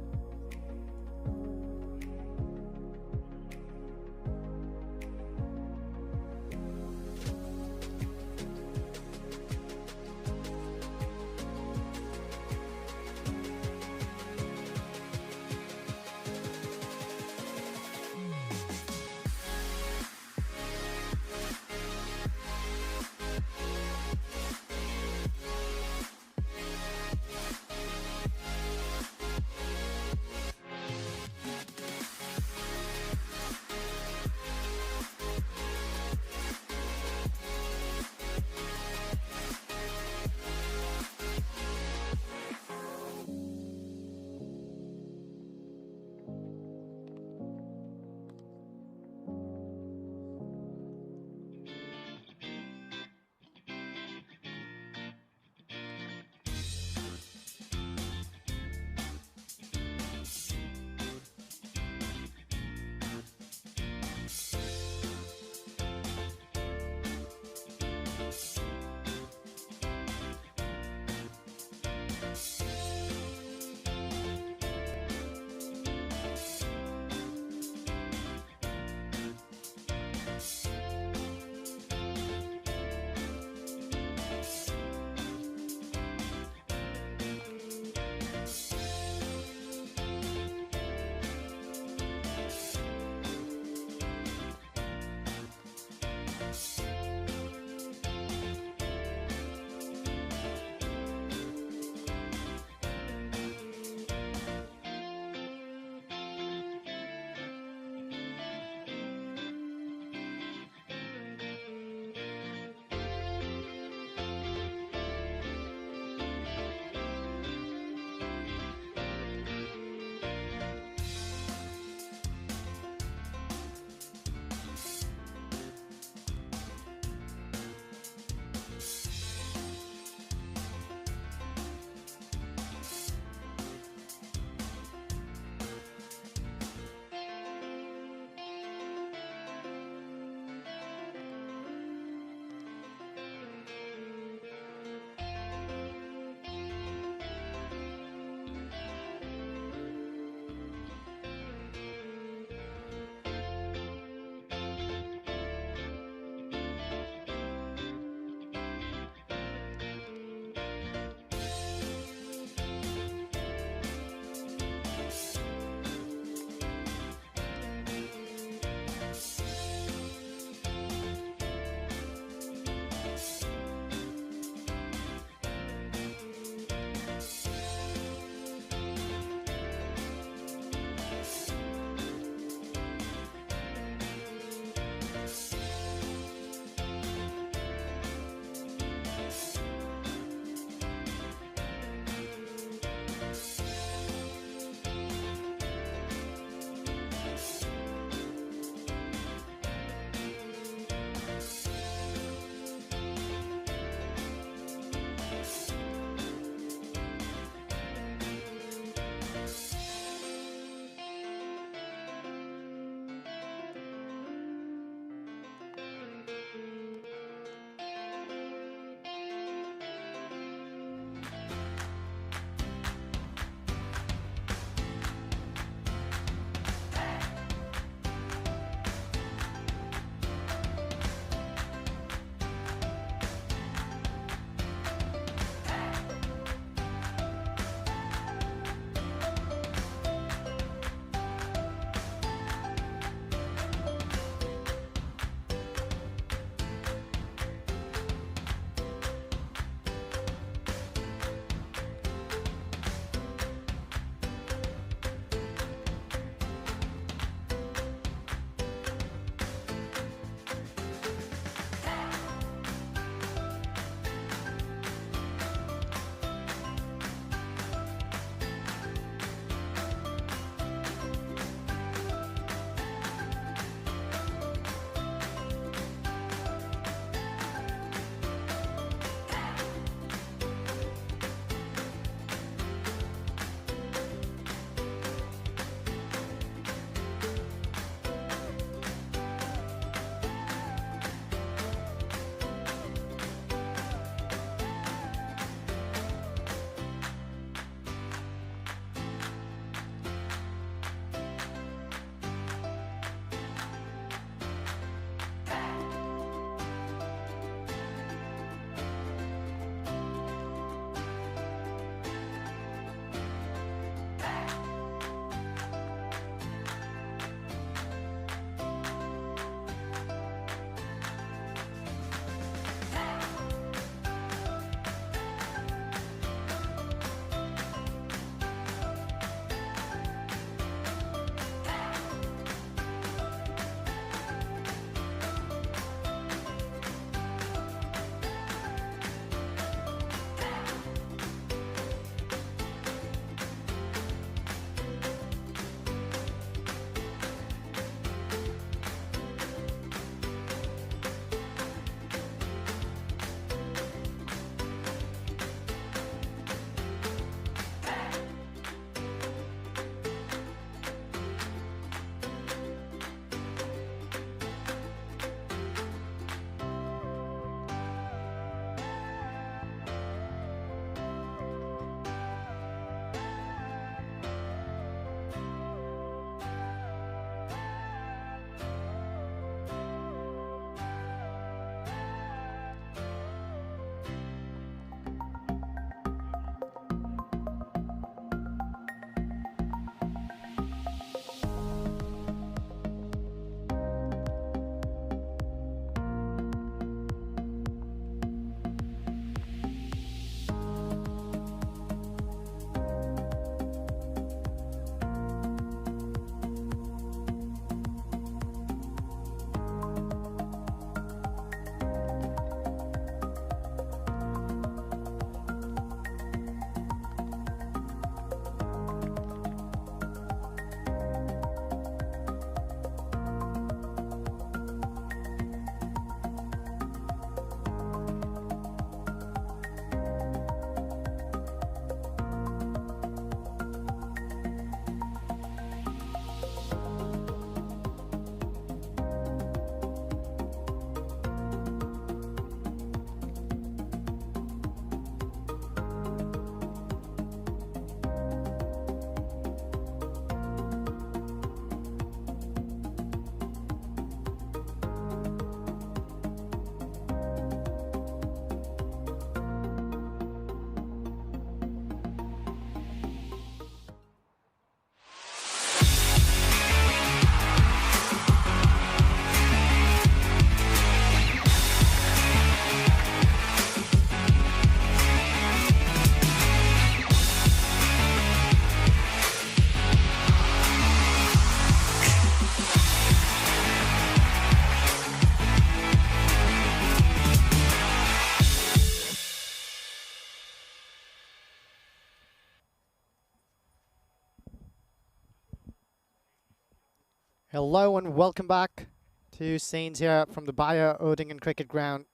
[SPEAKER 3] Hello and welcome back to scenes here from the Bayer Oerdingen Cricket Ground.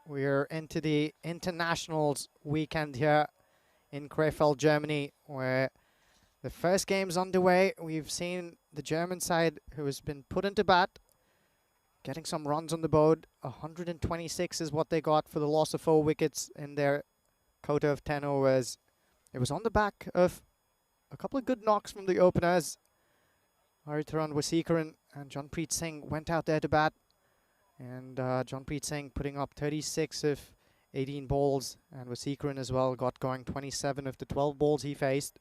[SPEAKER 3] We're into the internationals weekend here in Krefeld, Germany, where the first game's underway. We've seen the German side, who has been put into bat, getting some runs on the board. 126 is what they got for the loss of 4 wickets in their quota of 10 overs. It was on the back of a couple of good knocks from the openers. Haritharan Wasikaran and Janpreet Singh went out there to bat. And Janpreet Singh putting up 36 of 18 balls. And Wasikaran as well got going 27 of the 12 balls he faced.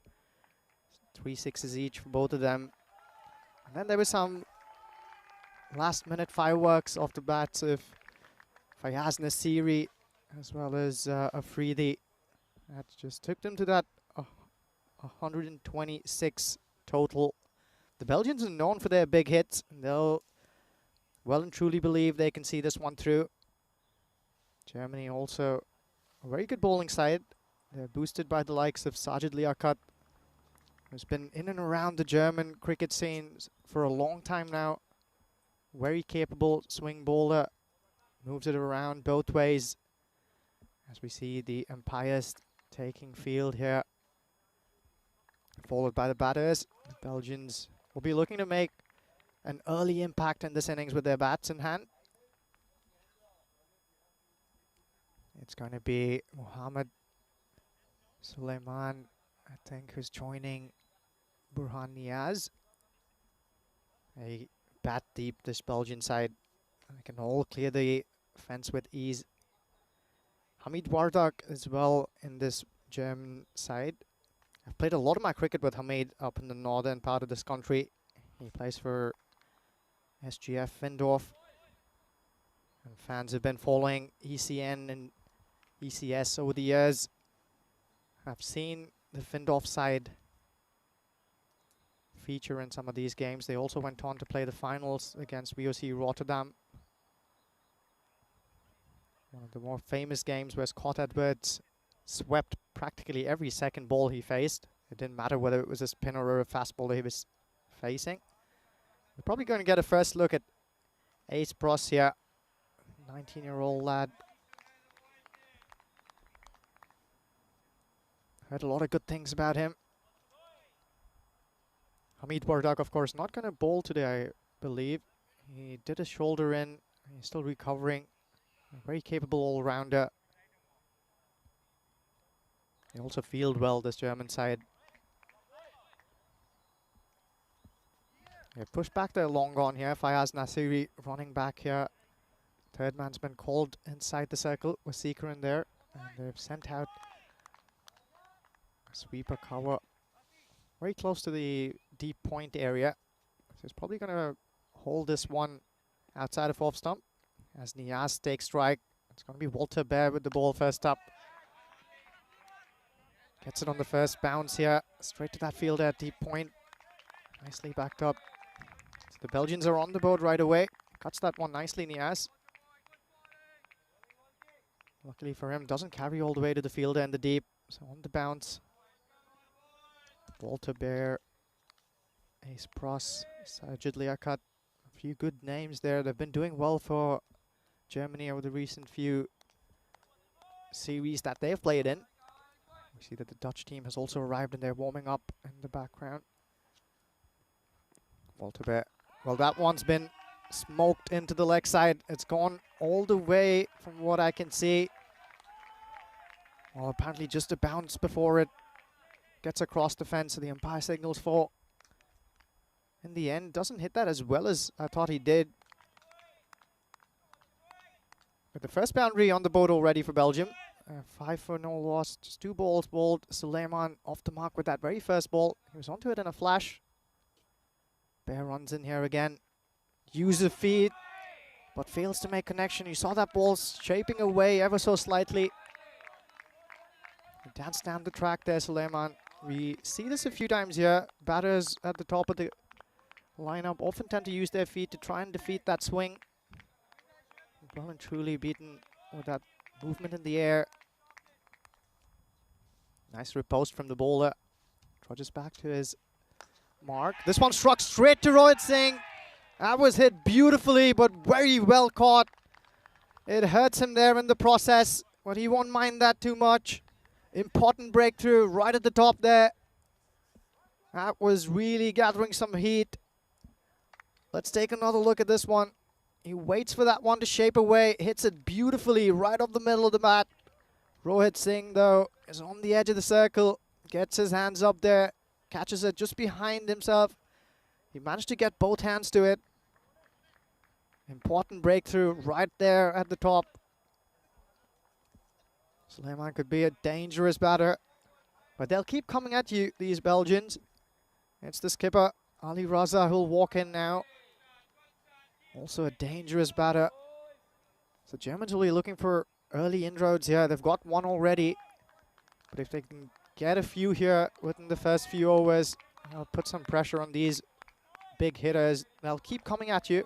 [SPEAKER 3] 3 sixes each for both of them. And then there was some last-minute fireworks off the bats of Fayaz Nasiri as well as Afridi. That just took them to that 126 total. The Belgians are known for their big hits, and they'll well and truly believe they can see this one through. Germany also a very good bowling side. They're boosted by the likes of Sajid Liaquat, who's been in and around the German cricket scene for a long time now. Very capable swing bowler, moves it around both ways. As we see the umpires taking field here, followed by the batters. The Belgians will be looking to make an early impact in this innings with their bats in hand. It's going to be Mohammad Suleiman, I think, who's joining Burhan Niaz. A bat deep, this Belgian side. They can all clear the fence with ease. Hamid Wardak as well in this German side. I've played a lot of my cricket with Hamid up in the northern part of this country. He plays for SGF Findorf. And fans have been following ECN and ECS over the years. I've seen the Findorf side feature in some of these games. They also went on to play the finals against VOC Rotterdam. One of the more famous games where Scott Edwards swept practically every second ball he faced. It didn't matter whether it was a spinner or a fast bowler he was facing. We're probably going to get a first look at Ace Bros here. 19-year-old lad. Heard a lot of good things about him. Hamid Wardak, of course, not going to bowl today, I believe. He did a shoulder in. He's still recovering. A very capable all-rounder. They also field well, this German side. They pushed back their long on here. Fayaz Nasiri running back here. Third man's been called inside the circle with Seeker in there. And they've sent out a sweeper cover very close to the deep point area. So he's probably going to hold this one outside of off stump. As Niaz takes strike, it's going to be Walter Bear with the ball first up. Gets it on the first bounce here, straight to that fielder at deep point. Nicely backed up. So the Belgians are on the board right away. Cuts that one nicely, Niaz. Luckily for him, doesn't carry all the way to the fielder in the deep. So on the bounce, Walter Bear, Ace Pros, Sajid Liaquat. A few good names there. They've been doing well for Germany over the recent few series that they've played in. We see that the Dutch team has also arrived and they're warming up in the background. Walter Bear. Well, that one's been smoked into the leg side. It's gone all the way from what I can see. Well, apparently just a bounce before it gets across the fence, so the umpire signals for. In the end, doesn't hit that as well as I thought he did. But the first boundary on the board already for Belgium. 5 for no loss, just 2 balls bowled. Suleiman off the mark with that very first ball. He was onto it in a flash. Bear runs in here again. Use of feet, but fails to make connection. You saw that ball shaping away ever so slightly. He danced down the track there, Suleiman. We see this a few times here. Batters at the top of the lineup often tend to use their feet to try and defeat that swing. Well and truly beaten with that movement in the air. Nice riposte from the bowler. Trudges back to his mark. This one struck straight to Rohit Singh. That was hit beautifully, but very well caught. It hurts him there in the process, but he won't mind that too much. Important breakthrough right at the top there. That was really gathering some heat. Let's take another look at this one. He waits for that one to shape away, hits it beautifully right off the middle of the mat. Rohit Singh, though, is on the edge of the circle, gets his hands up there, catches it just behind himself. He managed to get both hands to it. Important breakthrough right there at the top. Suleiman could be a dangerous batter, but they'll keep coming at you, these Belgians. It's the skipper, Ali Raza, who'll walk in now. Also a dangerous batter. So Germans will be looking for early inroads here. They've got one already, but if they can get a few here within the first few overs, they'll put some pressure on these big hitters. They'll keep coming at you.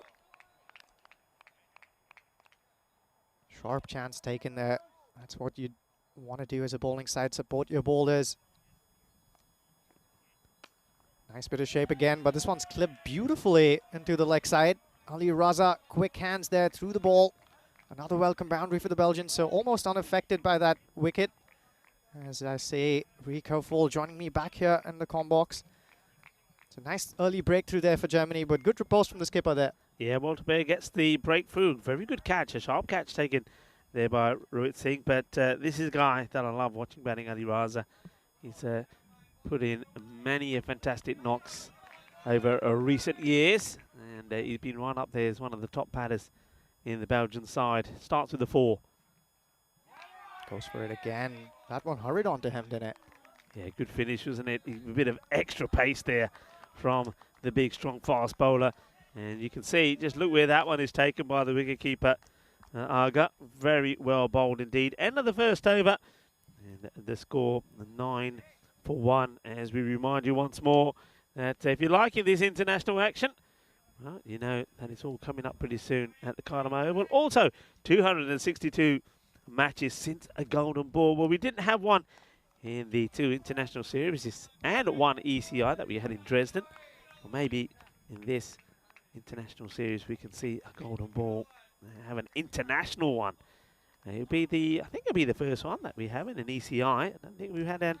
[SPEAKER 3] Sharp chance taken there. That's what you want to do as a bowling side, support your bowlers. Nice bit of shape again, but this one's clipped beautifully into the leg side. Ali Raza, quick hands there through the ball. Another welcome boundary for the Belgians, so almost unaffected by that wicket. As I say, Rico Fall joining me back here in the comm box. It's a nice early breakthrough there for Germany, but good repose from the skipper there.
[SPEAKER 1] Yeah, Walter Bear gets the breakthrough. Very good catch, a sharp catch taken there by Rohit Singh. But this is a guy that I love watching batting, Ali Raza. He's put in many fantastic knocks over recent years. And he's been right up there as one of the top batters in the Belgian side. Starts with the 4.
[SPEAKER 3] Goes for it again. That one hurried onto him, didn't it?
[SPEAKER 1] Yeah, good finish, wasn't it? A bit of extra pace there from the big, strong, fast bowler. And you can see, just look where that one is taken by the wicketkeeper, Aga. Very well bowled indeed. End of the first over. And the score, 9 for 1. As we remind you once more that if you're liking this international action, well, you know that it's all coming up pretty soon at the Karama Oval. Also, 262 matches since a golden ball. Well, we didn't have one in the 2 international series and 1 ECI that we had in Dresden. Or maybe in this international series we can see a golden ball, have an international one. It'll be I think it'll be the first one that we have in an ECI. I don't think we've had a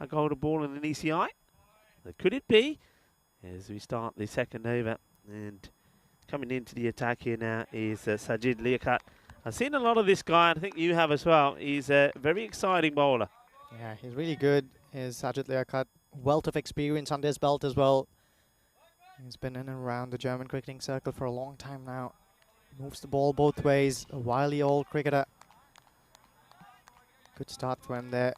[SPEAKER 1] golden ball in an ECI. Could it be? As we start the second over, and coming into the attack here now is Sajid Liaquat. I've seen a lot of this guy, and I think you have as well. He's a very exciting bowler.
[SPEAKER 3] Yeah, he's really good. Is Sajid Liaquat. Wealth of experience under his belt as well. He's been in and around the German cricketing circle for a long time now. Moves the ball both ways. A wily old cricketer. Good start for him there.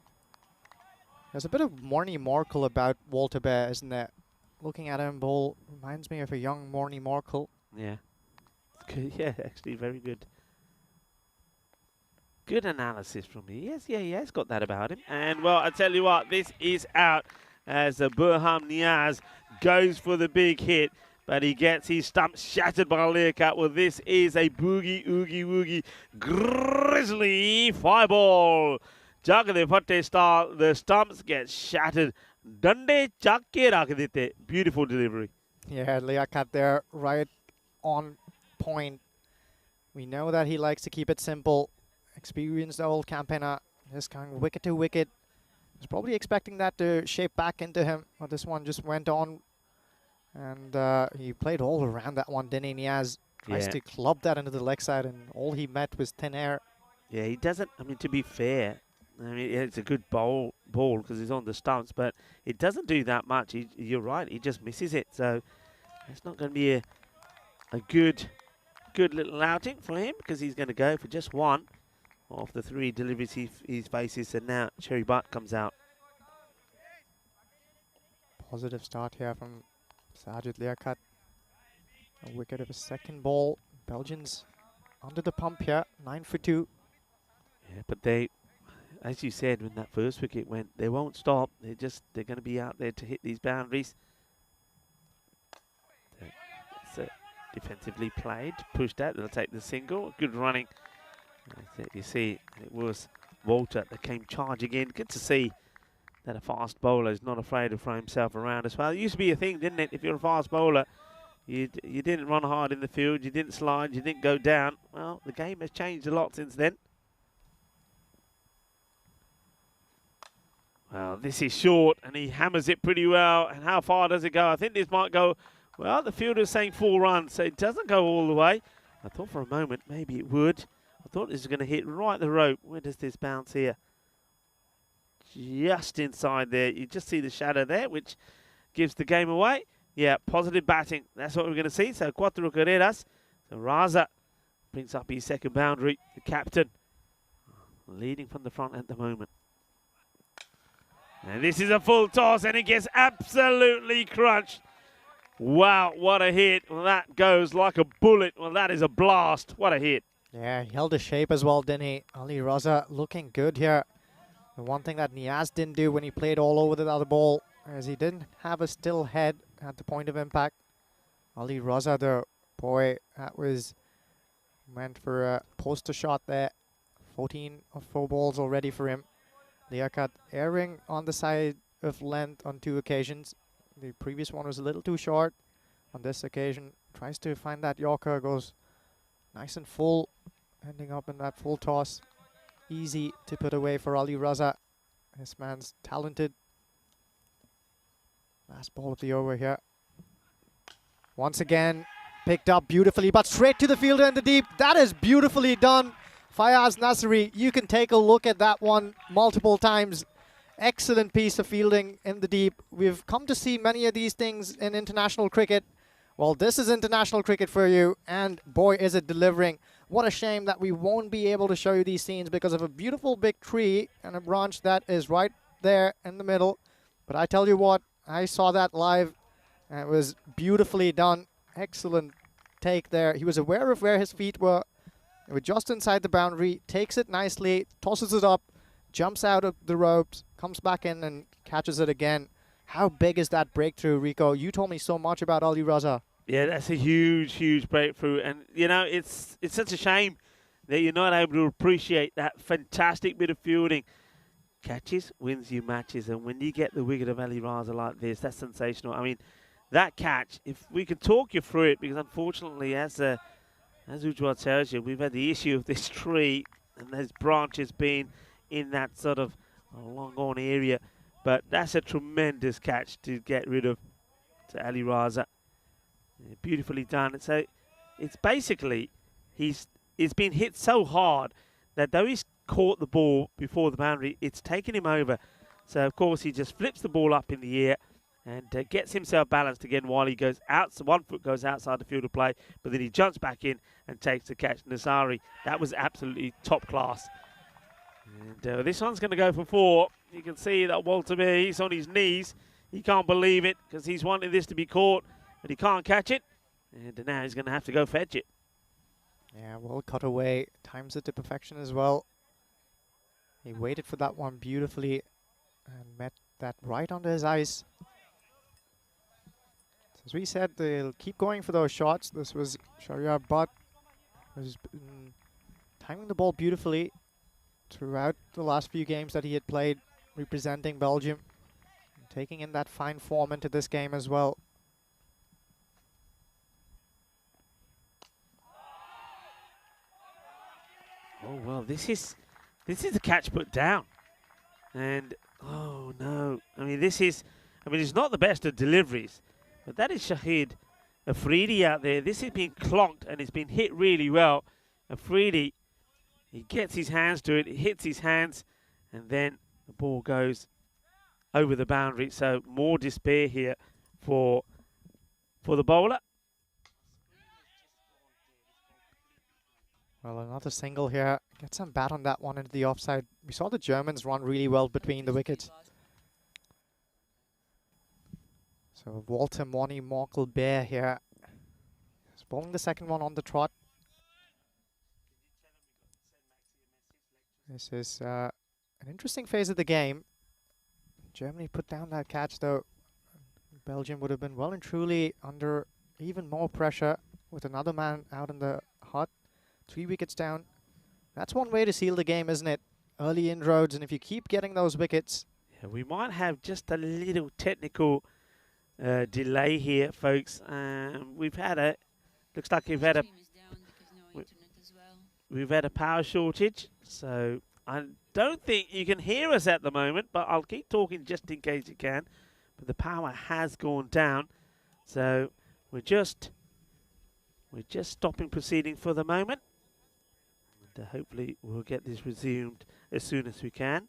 [SPEAKER 3] There's a bit of Morny Morkel about Walter Bear, isn't there? Looking at him bowl reminds me of a young Morny Morkel.
[SPEAKER 1] Yeah. Good. Yeah, actually very good. Good analysis from me. Yes, yeah, he has got that about him. And, well, I tell you what, this is out as Burham Niaz goes for the big hit, but he gets his stump shattered by Liaquat. Well, this is a boogie, oogie, woogie, grizzly 5-ball. Jagade Fatte style, the stumps get shattered. Dande chakke rakh dete. Beautiful delivery.
[SPEAKER 3] Yeah, Liaquat there, right on point. We know that he likes to keep it simple. Experienced old campaigner, just going wicket to wicket. Was probably expecting that to shape back into him, but this one just went on. And he played all around that one, didn't he? Niaz tries to club that into the leg side, and all he met was thin air.
[SPEAKER 1] Yeah, he doesn't, I mean, to be fair, I mean, it's a good ball because he's on the stumps, but it doesn't do that much. You're right, he just misses it. So it's not going to be a good little outing for him, because he's going to go for just one of the 3 deliveries he faces. And now Cherry Butt comes out.
[SPEAKER 3] Positive start here from Sajid Liaquat. A wicket of a second ball. Belgians under the pump here, 9 for 2.
[SPEAKER 1] Yeah, but they, as you said, when that first wicket went, they won't stop. They're going to be out there to hit these boundaries. So defensively played, pushed out. They'll take the single. Good running. You see, it was Walter that came charging in. Good to see that a fast bowler is not afraid to throw himself around as well. It used to be a thing, didn't it? If you're a fast bowler, You didn't run hard in the field, you didn't slide, you didn't go down. Well, the game has changed a lot since then. Well, this is short, and he hammers it pretty well. And how far does it go? I think this might go, well, the fielder's saying 4 runs, so it doesn't go all the way. I thought for a moment maybe it would. I thought this was going to hit right the rope. Where does this bounce here? Just inside there. You just see the shadow there, which gives the game away. Yeah, positive batting. That's what we're going to see. So, 4 carreras. So, Raza brings up his second boundary. The captain leading from the front at the moment. And this is a full toss, and it gets absolutely crunched. Wow, what a hit. Well, that goes like a bullet. Well, that is a blast. What a hit.
[SPEAKER 3] Yeah, he held his shape as well, didn't he? Ali Raza looking good here. The one thing that Niaz didn't do when he played all over the other ball is he didn't have a still head at the point of impact. Ali Raza, though, boy, that was meant for a poster shot there. 14 of 4 balls already for him. Liaquat erring on the side of length on 2 occasions. The previous one was a little too short. On this occasion, tries to find that Yorker, goes nice and full, ending up in that full toss. Easy to put away for Ali Raza. This man's talented. Last ball of the over here. Once again, picked up beautifully, but straight to the fielder in the deep. That is beautifully done. Fayaz Nasri, you can take a look at that one multiple times. Excellent piece of fielding in the deep. We've come to see many of these things in international cricket. Well, this is international cricket for you, and boy, is it delivering. What a shame that we won't be able to show you these scenes because of a beautiful big tree and a branch that is right there in the middle. But I tell you what, I saw that live, and it was beautifully done. Excellent take there. He was aware of where his feet were. They were just inside the boundary, takes it nicely, tosses it up, jumps out of the ropes, comes back in and catches it again. How big is that breakthrough, Rico? You told me so much about Ali Raza.
[SPEAKER 1] Yeah, that's a huge, huge breakthrough. And, you know, it's such a shame that you're not able to appreciate that fantastic bit of fielding. Catches wins you matches. And when you get the wicket of Ali Raza like this, that's sensational. I mean, that catch, if we could talk you through it, because unfortunately, as Ujjwal tells you, we've had the issue of this tree and those branches being in that sort of long-gone area. But that's a tremendous catch to get rid of to Ali Raza. Yeah, beautifully done. So it's basically, it's been hit so hard that though he's caught the ball before the boundary, it's taken him over. So, of course, he just flips the ball up in the air and gets himself balanced again while he goes out. So 1 foot goes outside the field of play, but then he jumps back in and takes the catch. Nasari, that was absolutely top class. And this one's going to go for 4. You can see that Walter Bear, he's on his knees. He can't believe it because he's wanting this to be caught, but he can't catch it. And now he's going to have to go fetch it.
[SPEAKER 3] Yeah, well cut away. Times it to perfection as well. He waited for that one beautifully and met that right under his eyes. As we said, they'll keep going for those shots. This was Shahryar Butt, who's been timing the ball beautifully throughout the last few games that he had played, representing Belgium, and taking in that fine form into this game as well.
[SPEAKER 1] Oh, well, this is the catch put down. And, oh, no. I mean, it's not the best of deliveries, but that is Shahid Afridi out there. This is being clonked, and it's been hit really well. Afridi, he gets his hands to it, it hits his hands, and then the ball goes over the boundary. So more despair here for the bowler.
[SPEAKER 3] Well, another single here. Get some bat on that one into the offside. We saw the Germans run really well between the wickets. So Walter Moni Morkel Bear here. He's bowling the second one on the trot. This is an interesting phase of the game. Germany put down that catch though. Belgium would have been well and truly under even more pressure with another man out in the hut. 3 wickets down. That's one way to seal the game, isn't it? Early inroads, and if you keep getting those wickets.
[SPEAKER 1] Yeah, we might have just a little technical delay here, folks. We've had a, looks like we've had a power shortage, so I don't think you can hear us at the moment, but I'll keep talking just in case you can. But the power has gone down, so we're just stopping proceeding for the moment. And hopefully we'll get this resumed as soon as we can.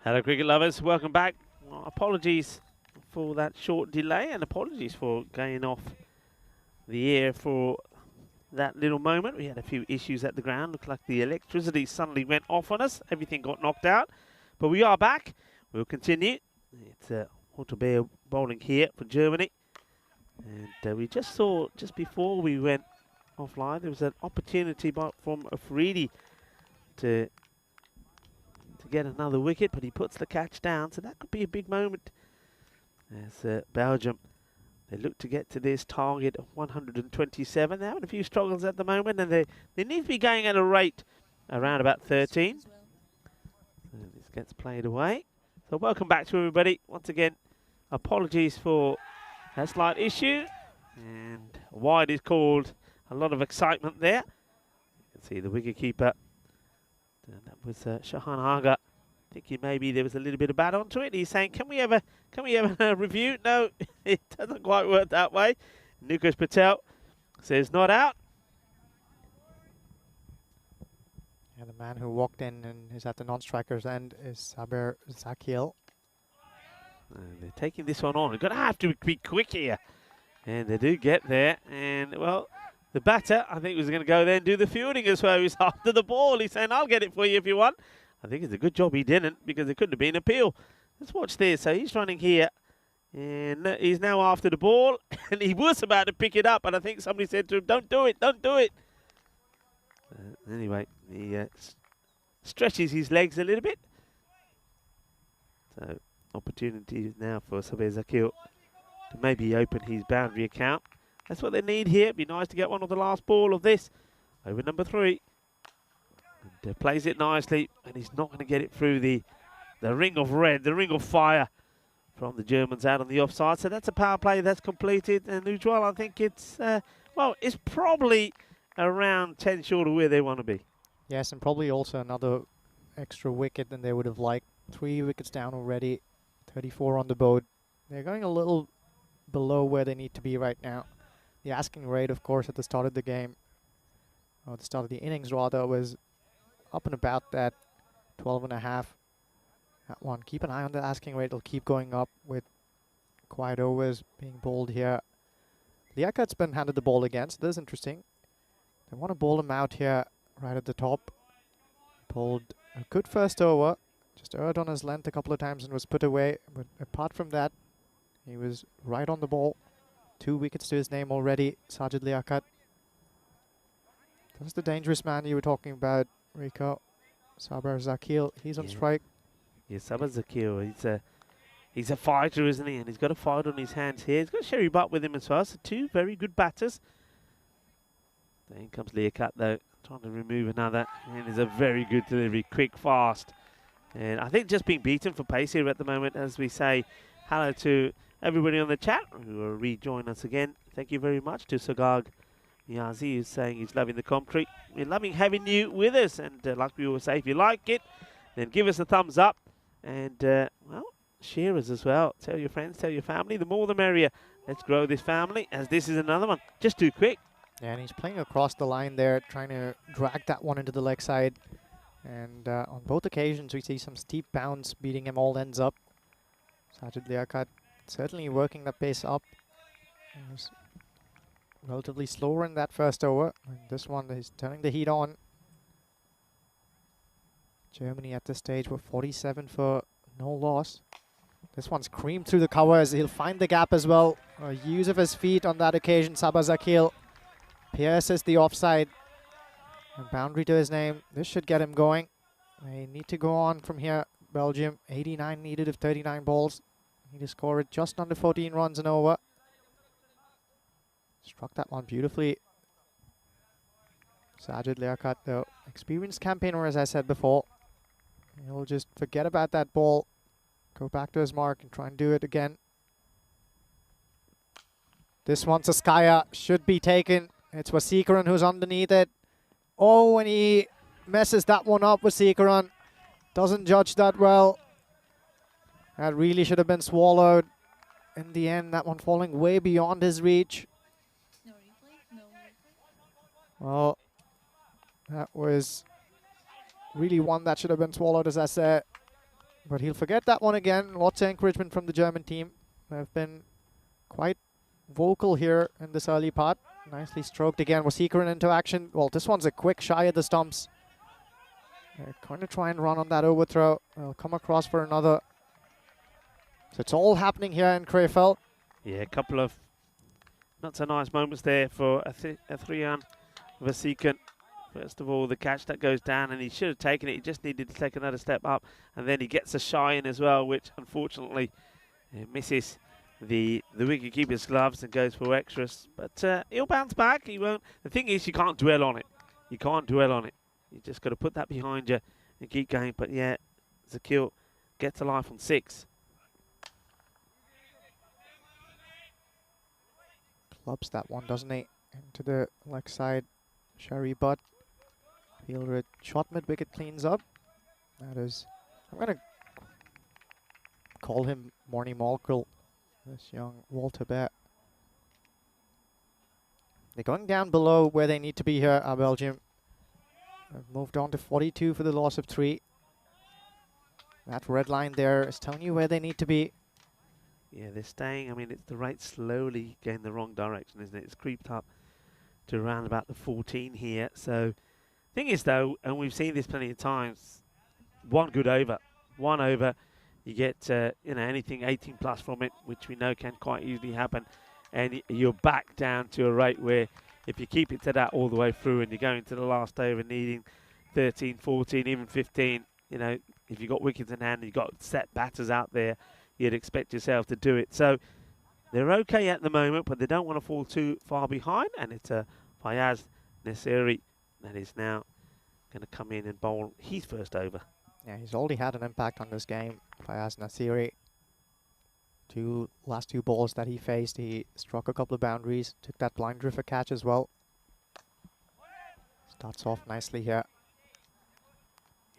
[SPEAKER 1] Hello, cricket lovers. Welcome back. Well, apologies for that short delay, and apologies for going off the air for that little moment. We had a few issues at the ground. Looked like the electricity suddenly went off on us. Everything got knocked out. But we are back. We'll continue. It's Otterbeer bowling here for Germany. And we just saw, just before we went offline, there was an opportunity from Afridi to get another wicket, but he puts the catch down, so that could be a big moment as Belgium, they look to get to this target of 127. They're having a few struggles at the moment, and they need to be going at a rate around about 13. So this gets played away. So welcome back to everybody. Once again, apologies for that slight issue, and wide is called. A lot of excitement there. You can see the wicketkeeper. And that was Shahan Aga. Thinking maybe there was a little bit of bat onto it. He's saying, can we have a review? No, it doesn't quite work that way. Nukesh Patel says not out.
[SPEAKER 3] And the man who walked in and is at the non-striker's end is Saber Zakil.
[SPEAKER 1] And they're taking this one on. We're going to have to be quick here. And they do get there. And, well, the batter, I think, was going to go there and do the fielding as well. He's after the ball. He's saying, I'll get it for you if you want. I think it's a good job he didn't, because it couldn't have been an appeal. Let's watch this. So he's running here. And he's now after the ball. And he was about to pick it up. And I think somebody said to him, don't do it, don't do it. Anyway, he stretches his legs a little bit. So opportunity now for Saber Zakil to maybe open his boundary account. That's what they need here. It'd be nice to get one on the last ball of this. Over number 3. And plays it nicely. And he's not going to get it through the ring of red, the ring of fire from the Germans out on the offside. So that's a power play that's completed. And Ujwal, I think it's, well, it's probably around 10 short of where they want to be.
[SPEAKER 3] Yes, and probably also another extra wicket than they would have liked. 3 wickets down already, 34 on the board. They're going a little below where they need to be right now. The asking rate, of course, at the start of the game, or the start of the innings rather, was up and about that 12.5. That one, keep an eye on the asking rate. It'll keep going up with quiet overs being bowled here. Liakat's been handed the ball again, so this is interesting. They want to bowl him out here right at the top. Pulled a good first over. Just erred on his length a couple of times and was put away. But apart from that, he was right on the ball. 2 wickets to his name already, Sajid Liakat. That's the dangerous man you were talking about, Rico. Saber Zakil, he's on strike.
[SPEAKER 1] Yeah, Saber Zakil, he's a fighter, isn't he? And he's got a fight on his hands here. He's got Sherry Butt with him as well. So 2 very good batters. Then comes Liakat though, trying to remove another. And it's a very good delivery, quick, fast. And I think just being beaten for pace here at the moment, as we say hello to everybody on the chat who will rejoin us again. Thank you very much to Sagag Niazi, who's saying he's loving the commentary. We're loving having you with us. And like we always say, if you like it, then give us a thumbs up. And, well, share us as well. Tell your friends, tell your family. The more the merrier. Let's grow this family, as this is another one. Just too quick.
[SPEAKER 3] Yeah, and he's playing across the line there, trying to drag that one into the leg side. And on both occasions, we see some steep bounce beating him all ends up. Sajid Liakat certainly working the pace up. He was relatively slower in that first over. And this one is turning the heat on. Germany at this stage were 47 for no loss. This one's creamed through the covers. He'll find the gap as well. A use of his feet on that occasion. Saber Zakil pierces the offside. A boundary to his name. This should get him going. They need to go on from here. Belgium, 89 needed of 39 balls. Need to score it just under 14 runs and over. Struck that one beautifully. Sajid Liakat, though, experienced campaigner, as I said before. He'll just forget about that ball, go back to his mark and try and do it again. This one's a skyer, should be taken. It's Wasikaran who's underneath it. Oh, and he messes that one up, Wasikaran. Doesn't judge that well. That really should have been swallowed. In the end, that one falling way beyond his reach.
[SPEAKER 4] No replay? No replay.
[SPEAKER 3] Well, that was really one that should have been swallowed, as I said. But he'll forget that one again. Lots of encouragement from the German team. They've been quite vocal here in this early part. Nicely stroked again. Wasikaran into action. Well, this one's a quick shy of the stumps. They're going to try and run on that overthrow. They'll come across for another. So it's all happening here in Krefeld.
[SPEAKER 1] Yeah, a couple of not so nice moments there for Athrian Vasikan. First of all, the catch that goes down, and he should have taken it. He just needed to take another step up. And then he gets a shy in as well, which unfortunately misses the wicketkeeper's gloves and goes for extras. But he'll bounce back. He won't. The thing is, you can't dwell on it. You can't dwell on it. You just got to put that behind you and keep going. But yeah, Zakil gets a life on 6.
[SPEAKER 3] Clubs that one, doesn't he? Into the leg side. Sherry Butt. Fielder shot mid-wicket, cleans up. That is, I'm going to call him Morny Malkrel, this young Walter Bear. They're going down below where they need to be here, Belgium. They've moved on to 42 for the loss of 3. That red line there is telling you where they need to be.
[SPEAKER 1] Yeah, they're staying. I mean, it's the rate slowly going the wrong direction, isn't it? It's creeped up to around about the 14 here. So, thing is though, and we've seen this plenty of times, one good over, you get you know, anything 18 plus from it, which we know can quite easily happen, and you're back down to a rate where if you keep it to that all the way through and you're going to the last over needing 13, 14, even 15, you know, if you've got wickets in hand and you've got set batters out there, you'd expect yourself to do it. So they're okay at the moment, but they don't want to fall too far behind, and it's Fayaz Nasiri that is now going to come in and bowl his first over.
[SPEAKER 3] Yeah, he's already had an impact on this game. Fayaz Nasiri. Last two balls that he faced, he struck a couple of boundaries, took that blind drifter catch as well. Starts off nicely here.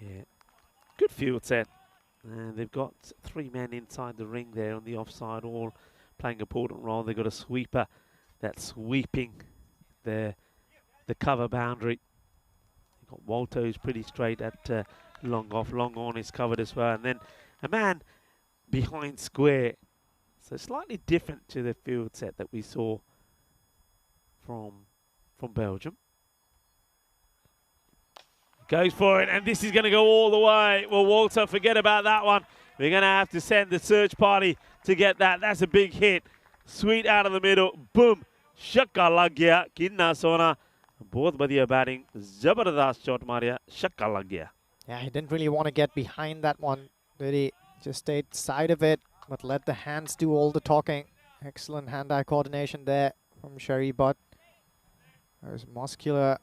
[SPEAKER 1] Yeah, good field set. And they've got 3 men inside the ring there on the offside, all playing an important role. They've got a sweeper that's sweeping the cover boundary. You've got Walter, who's pretty straight at long off. Long on is covered as well. And then a man behind square. So slightly different to the field set that we saw from Belgium. Goes for it, and this is going to go all the way. Well, Walter, forget about that one. We're going to have to send the search party to get that. That's a big hit. Sweet out of the middle. Boom. Shakka lag gaya. Kinna sona. Both badhiya batting. Zabardast shot mariya. Shakka lag gaya.
[SPEAKER 3] Yeah, he didn't really want to get behind that one, did he? Just stayed side of it, but let the hands do all the talking. Excellent hand-eye coordination there from Sherry Butt. There's muscular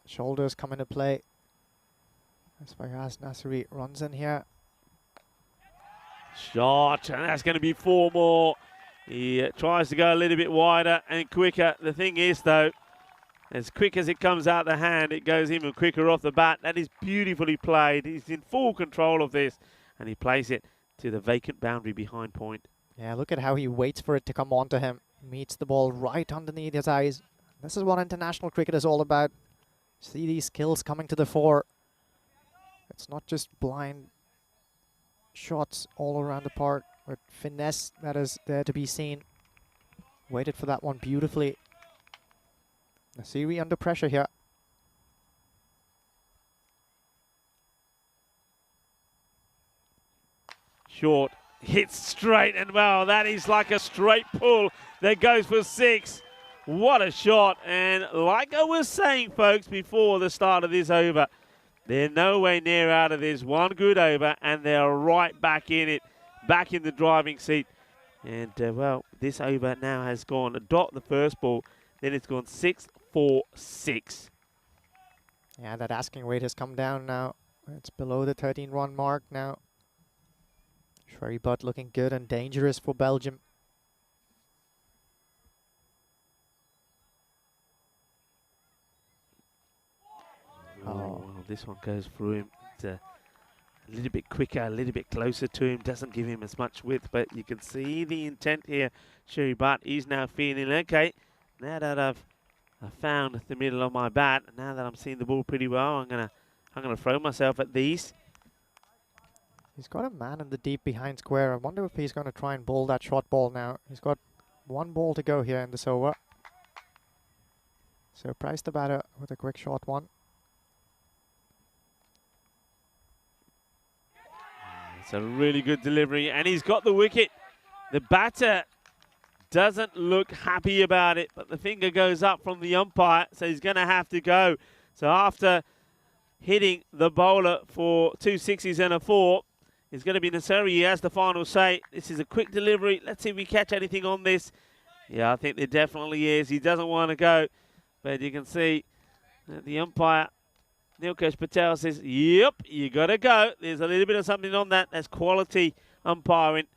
[SPEAKER 3] shoulders come into play. As Fayaz Nasiri runs in here.
[SPEAKER 1] Shot, and that's going to be 4 more. He tries to go a little bit wider and quicker. The thing is, though, as quick as it comes out the hand, it goes even quicker off the bat. That is beautifully played. He's in full control of this, and he plays it to the vacant boundary behind point.
[SPEAKER 3] Yeah, look at how he waits for it to come onto him. Meets the ball right underneath his eyes. This is what international cricket is all about. See these skills coming to the fore. It's not just blind shots all around the park, but finesse that is there to be seen. Waited for that one beautifully. Nasiri under pressure here.
[SPEAKER 1] Short, hits straight, and well, that is like a straight pull that goes for 6. What a shot. And like I was saying, folks, before the start of this over, they're nowhere near out of this. One good over, and they're right back in it, back in the driving seat. And, well, this over now has gone a dot the first ball, then it's gone 6, 4, 6.
[SPEAKER 3] Yeah, that asking rate has come down now. It's below the 13-run mark now. Sherry Butt looking good and dangerous for Belgium.
[SPEAKER 1] Oh, well, this one goes through him. It's a little bit quicker, a little bit closer to him. Doesn't give him as much width, but you can see the intent here. Sherry Butt is now feeling, okay, now that I've found the middle of my bat, now that I'm seeing the ball pretty well, I'm gonna throw myself at these.
[SPEAKER 3] He's got a man in the deep behind square. I wonder if he's going to try and bowl that short ball now. He's got 1 ball to go here in this over. Surprise the batter with a quick short one.
[SPEAKER 1] It's a really good delivery, and he's got the wicket. The batter doesn't look happy about it, but the finger goes up from the umpire, so he's going to have to go. So after hitting the bowler for 2 6s and a 4, it's going to be Nasiri. He has the final say. This is a quick delivery. Let's see if we catch anything on this. Yeah, I think there definitely is. He doesn't want to go, but you can see that the umpire, Nilkesh Patel, says, yep, you got to go. There's a little bit of something on that. That's quality umpiring.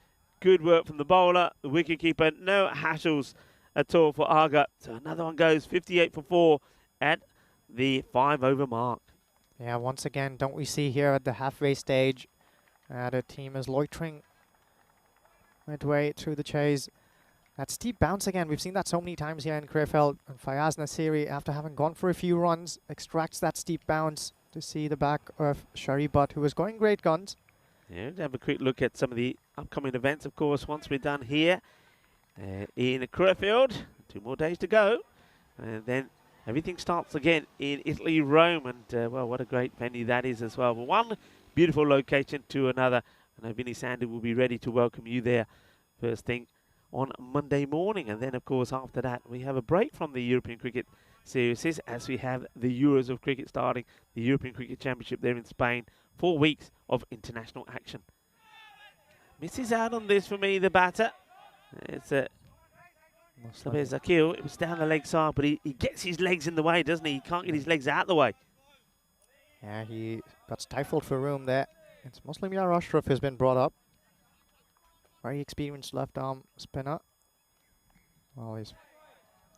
[SPEAKER 1] Good work from the bowler, the wicketkeeper. No hassles at all for Aga. So another one goes 58 for 4 at the 5 over mark.
[SPEAKER 3] Yeah, once again, don't we see here at the halfway stage, the team is loitering midway through the chase. That steep bounce again, we've seen that so many times here in Krefeld. And Fayaz Nasiri, after having gone for a few runs, extracts that steep bounce to see the back of Shari Butt, who was going great guns.
[SPEAKER 1] Yeah, to have a quick look at some of the upcoming events, of course, once we're done here in Krefeld. 2 more days to go. And then everything starts again in Italy, Rome. And, well, what a great venue that is as well. One beautiful location to another. I know Vinny Sandy will be ready to welcome you there first thing on Monday morning. And then, of course, after that, we have a break from the European Cricket Series as we have the Euros of Cricket starting, the European Cricket Championship there in Spain. 4 weeks of international action. Misses out on this for me, the batter. It's a Zakil. It was down the leg side, but he gets his legs in the way, doesn't he? He can't get his legs out the way.
[SPEAKER 3] Yeah, he got stifled for room there. It's Muslim Yar Ashraf has been brought up. Very experienced left arm spinner. Well, he's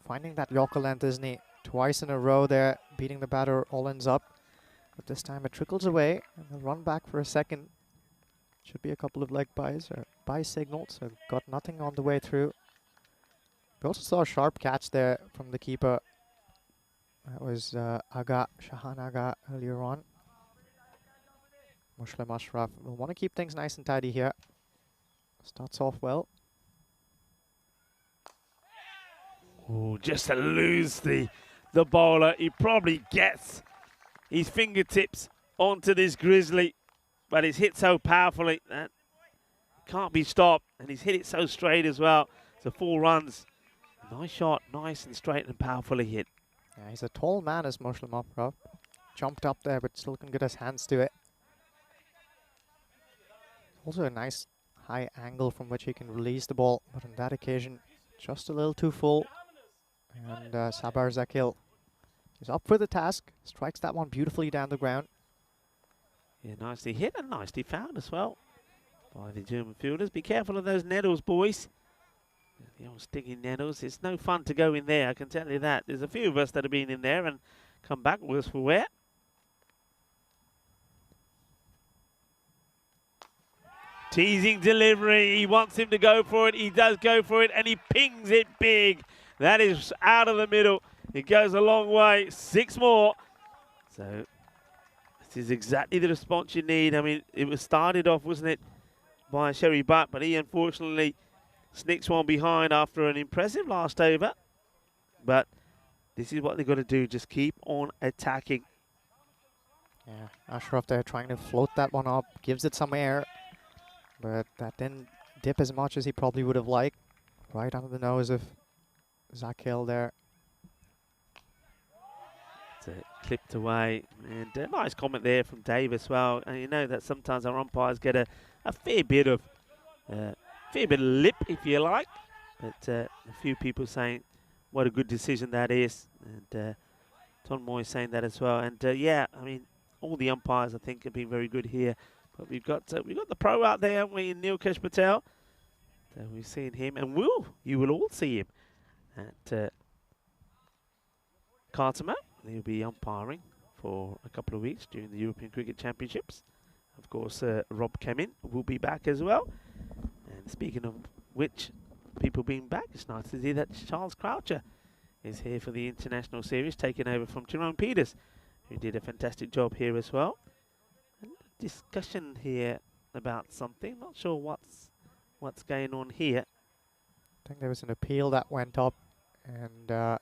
[SPEAKER 3] finding that Yorker length, isn't he? Twice in a row there, beating the batter, all ends up. But this time it trickles away, and they'll run back for a second. Should be a couple of leg byes or bye signals, so got nothing on the way through. We also saw a sharp catch there from the keeper. That was Shahan Aga earlier on. Muslim Ashraf will want to keep things nice and tidy here. Starts off well.
[SPEAKER 1] Oh, just to lose the bowler. He probably gets his fingertips onto this Grizzly, but he's hit so powerfully that can't be stopped, and he's hit it so straight as well. So 4 runs. Nice shot, nice and straight and powerfully hit.
[SPEAKER 3] Yeah, he's a tall man, as Muslim Ashraf. Jumped up there, but still can get his hands to it. Also a nice high angle from which he can release the ball, but on that occasion, just a little too full. And Sabar Zakil is up for the task, strikes that one beautifully down the ground.
[SPEAKER 1] Yeah, nicely hit and nicely found as well by the German fielders. Be careful of those nettles, boys. The old stinging nettles. It's no fun to go in there, I can tell you that. There's a few of us that have been in there and come back worse for wear. Teasing delivery. He wants him to go for it. He does go for it, and he pings it big. That is out of the middle. It goes a long way. 6 more. So this is exactly the response you need. I mean, it was started off, wasn't it, by Sherry Butt, but he unfortunately snicks one behind after an impressive last over. But this is what they've got to do. Just keep on attacking.
[SPEAKER 3] Yeah, Ashraf there trying to float that one up. Gives it some air. But that didn't dip as much as he probably would have liked. Right under the nose of Zakil there.
[SPEAKER 1] It's clipped away. And a nice comment there from Dave as well. And you know that sometimes our umpires get a fair bit of lip, if you like. But a few people saying what a good decision that is. And Tom Moy saying that as well. And yeah, I mean, all the umpires I think have been very good here. But we've got the pro out there, haven't we, in Nilkesh Patel. So we've seen him, and you will all see him at Cartama. He'll be umpiring for a couple of weeks during the European Cricket Championships. Of course, Rob Kemin will be back as well. And speaking of which, people being back, it's nice to see that Charles Croucher is here for the International Series, taking over from Jerome Peters, who did a fantastic job here as well. Discussion here about something. Not sure what's going on here.
[SPEAKER 3] I think there was an appeal that went up, and the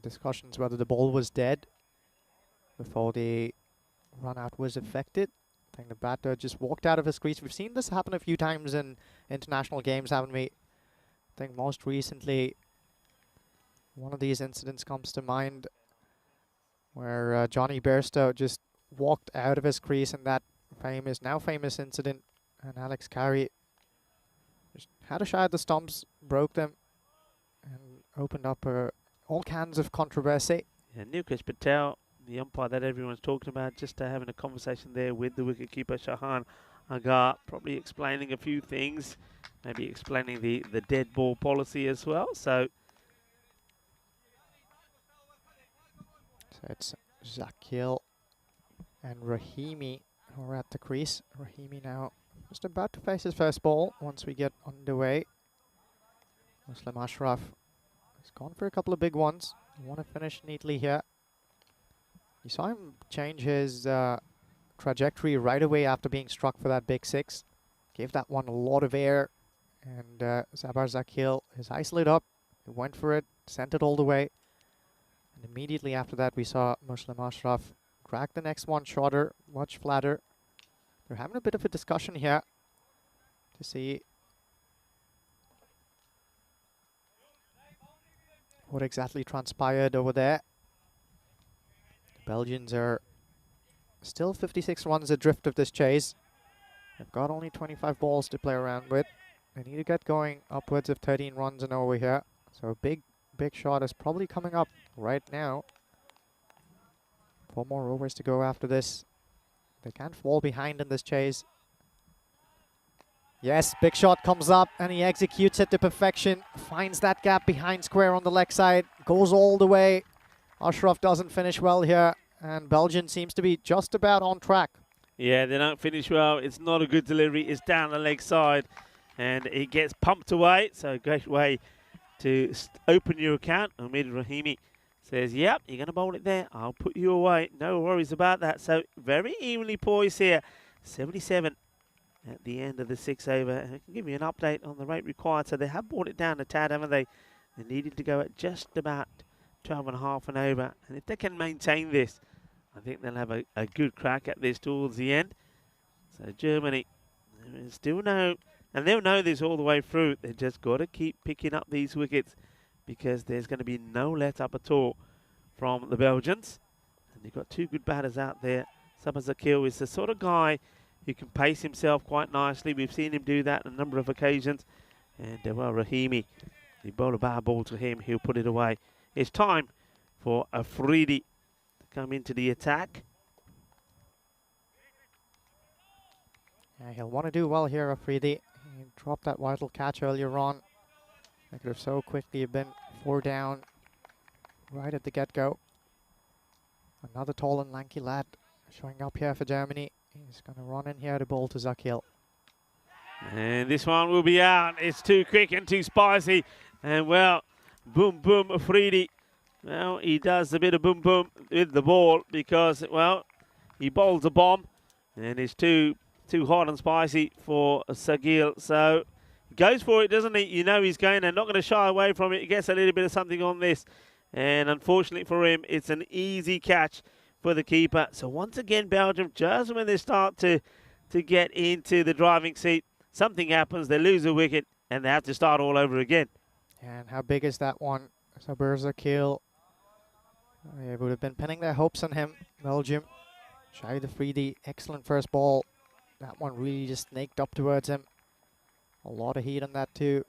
[SPEAKER 3] discussions whether the ball was dead before the run out was affected. I think the batter just walked out of his crease. We've seen this happen a few times in international games, haven't we? I think most recently one of these incidents comes to mind where Johnny Bairstow just walked out of his crease in that now famous incident, and Alex Carey just had a shot at the stumps, broke them, and opened up all kinds of controversy.
[SPEAKER 1] Yeah, Nilkesh Patel, the umpire that everyone's talking about, just having a conversation there with the wicketkeeper Shahan Aga, probably explaining a few things, maybe explaining the dead ball policy as well. So
[SPEAKER 3] it's Zakil and Rahimi who are at the crease. Rahimi now just about to face his first ball once we get underway. Muslim Ashraf has gone for a couple of big ones. You want to finish neatly here. You saw him change his trajectory right away after being struck for that big 6. Gave that one a lot of air. And Sabar Zakil, his eyes lit up. He went for it, sent it all the way. And immediately after that, we saw Muslim Ashraf crack the next one shorter, much flatter. They're having a bit of a discussion here to see what exactly transpired over there. The Belgians are still 56 runs adrift of this chase. They've got only 25 balls to play around with. They need to get going upwards of 13 runs and over here. So a big shot is probably coming up right now. 4 more overs to go after this. They can't fall behind in this chase. Yes, big shot comes up and he executes it to perfection. Finds that gap behind square on the leg side. Goes all the way. Ashraf doesn't finish well here. And Belgium seems to be just about on track.
[SPEAKER 1] Yeah, they don't finish well. It's not a good delivery. It's down the leg side. And it gets pumped away. So a great way to open your account. Omid Rahimi says, yep, you're going to bowl it there. I'll put you away. No worries about that. So very evenly poised here. 77 at the end of the 6 over. And I can give you an update on the rate required. So they have brought it down a tad, haven't they? They needed to go at just about 12.5 and over. And if they can maintain this, I think they'll have a good crack at this towards the end. So Germany still know, and they'll know this all the way through. They've just got to keep picking up these wickets because there's going to be no let up at all from the Belgians. And they've got 2 good batters out there. Sabar Zakil is the sort of guy who can pace himself quite nicely. We've seen him do that on a number of occasions. And well, Rahimi, you bowl a bad ball to him, he'll put it away. It's time for Afridi to come into the attack.
[SPEAKER 3] Yeah, he'll want to do well here, Afridi. He dropped that vital catch earlier on. They could have so quickly been 4 down right at the get-go. Another tall and lanky lad showing up here for Germany. He's going to run in here to bowl to Zakil.
[SPEAKER 1] And this one will be out. It's too quick and too spicy. And well, boom, boom, Afridi. Well, he does a bit of boom, boom with the ball because, well, he bowls a bomb. And it's too hot and spicy for Zakil. So he goes for it, doesn't he? You know he's going and not going to shy away from it. He gets a little bit of something on this. And unfortunately for him, it's an easy catch for the keeper. So once again, Belgium, just when they start to get into the driving seat, something happens, they lose a wicket, and they have to start all over again.
[SPEAKER 3] And how big is that one? Sabar Zakil. They would have been pinning their hopes on him, Belgium. Shahid Afridi, excellent first ball. That one really just snaked up towards him. A lot of heat on that too.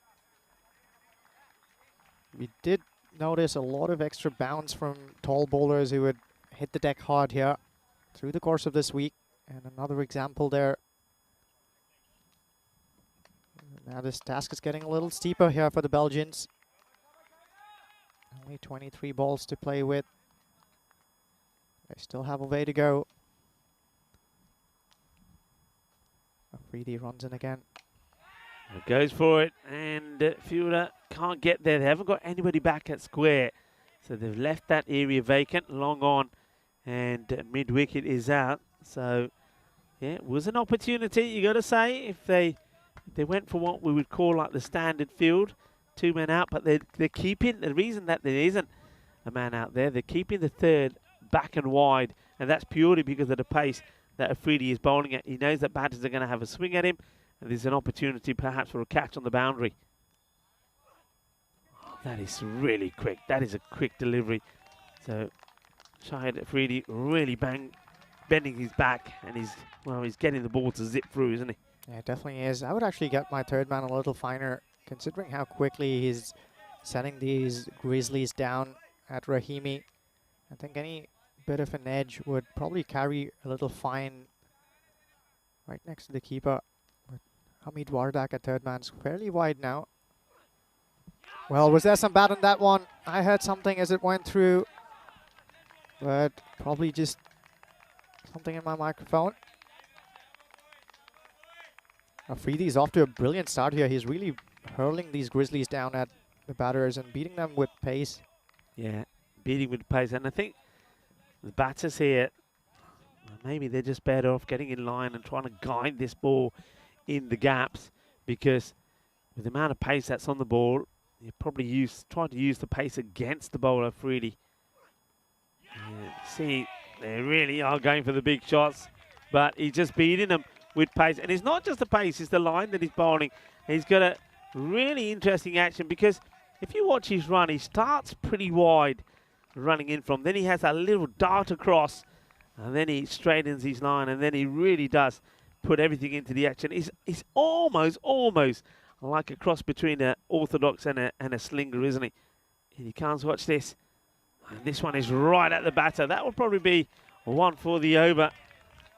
[SPEAKER 3] We did notice a lot of extra bounce from tall bowlers who would hit the deck hard here through the course of this week. And another example there. Now this task is getting a little steeper here for the Belgians. Only 23 balls to play with. They still have a way to go. Afridi runs in again.
[SPEAKER 1] Goes for it, and fielder can't get there. They haven't got anybody back at square. So they've left that area vacant, long on, and mid-wicket is out. So, yeah, it was an opportunity, you got to say, if they went for what we would call like the standard field, 2 men out, but they're keeping, the reason that there isn't a man out there, they're keeping the third back and wide, and that's purely because of the pace that Afridi is bowling at. He knows that batters are going to have a swing at him, and there's an opportunity perhaps for a catch on the boundary. Oh, that is really quick. That is a quick delivery. So Shahid Afridi really bending his back, and he's getting the ball to zip through, isn't he?
[SPEAKER 3] Yeah, it definitely is. I would actually get my third man a little finer, considering how quickly he's setting these Grizzlies down at Rahimi. I think any bit of an edge would probably carry a little fine right next to the keeper. But Hamid Wardak at third man's fairly wide now. Well, was there some bat on that one? I heard something as it went through, but probably just something in my microphone. Afridi's off to a brilliant start here. He's really hurling these Grizzlies down at the batters and beating them with pace.
[SPEAKER 1] Yeah, beating with pace. And I think the batters here, maybe they're just better off getting in line and trying to guide this ball in the gaps, because with the amount of pace that's on the ball, you probably try to use the pace against the bowler freely. And see, they really are going for the big shots, but he's just beating them with pace. And it's not just the pace, it's the line that he's bowling. He's got a really interesting action, because if you watch his run, he starts pretty wide running in from. Then he has a little dart across, and then he straightens his line, and then he really does put everything into the action. He's almost like a cross between an orthodox and a slinger, isn't he? And you can't watch this. And this one is right at the batter. That will probably be one for the over.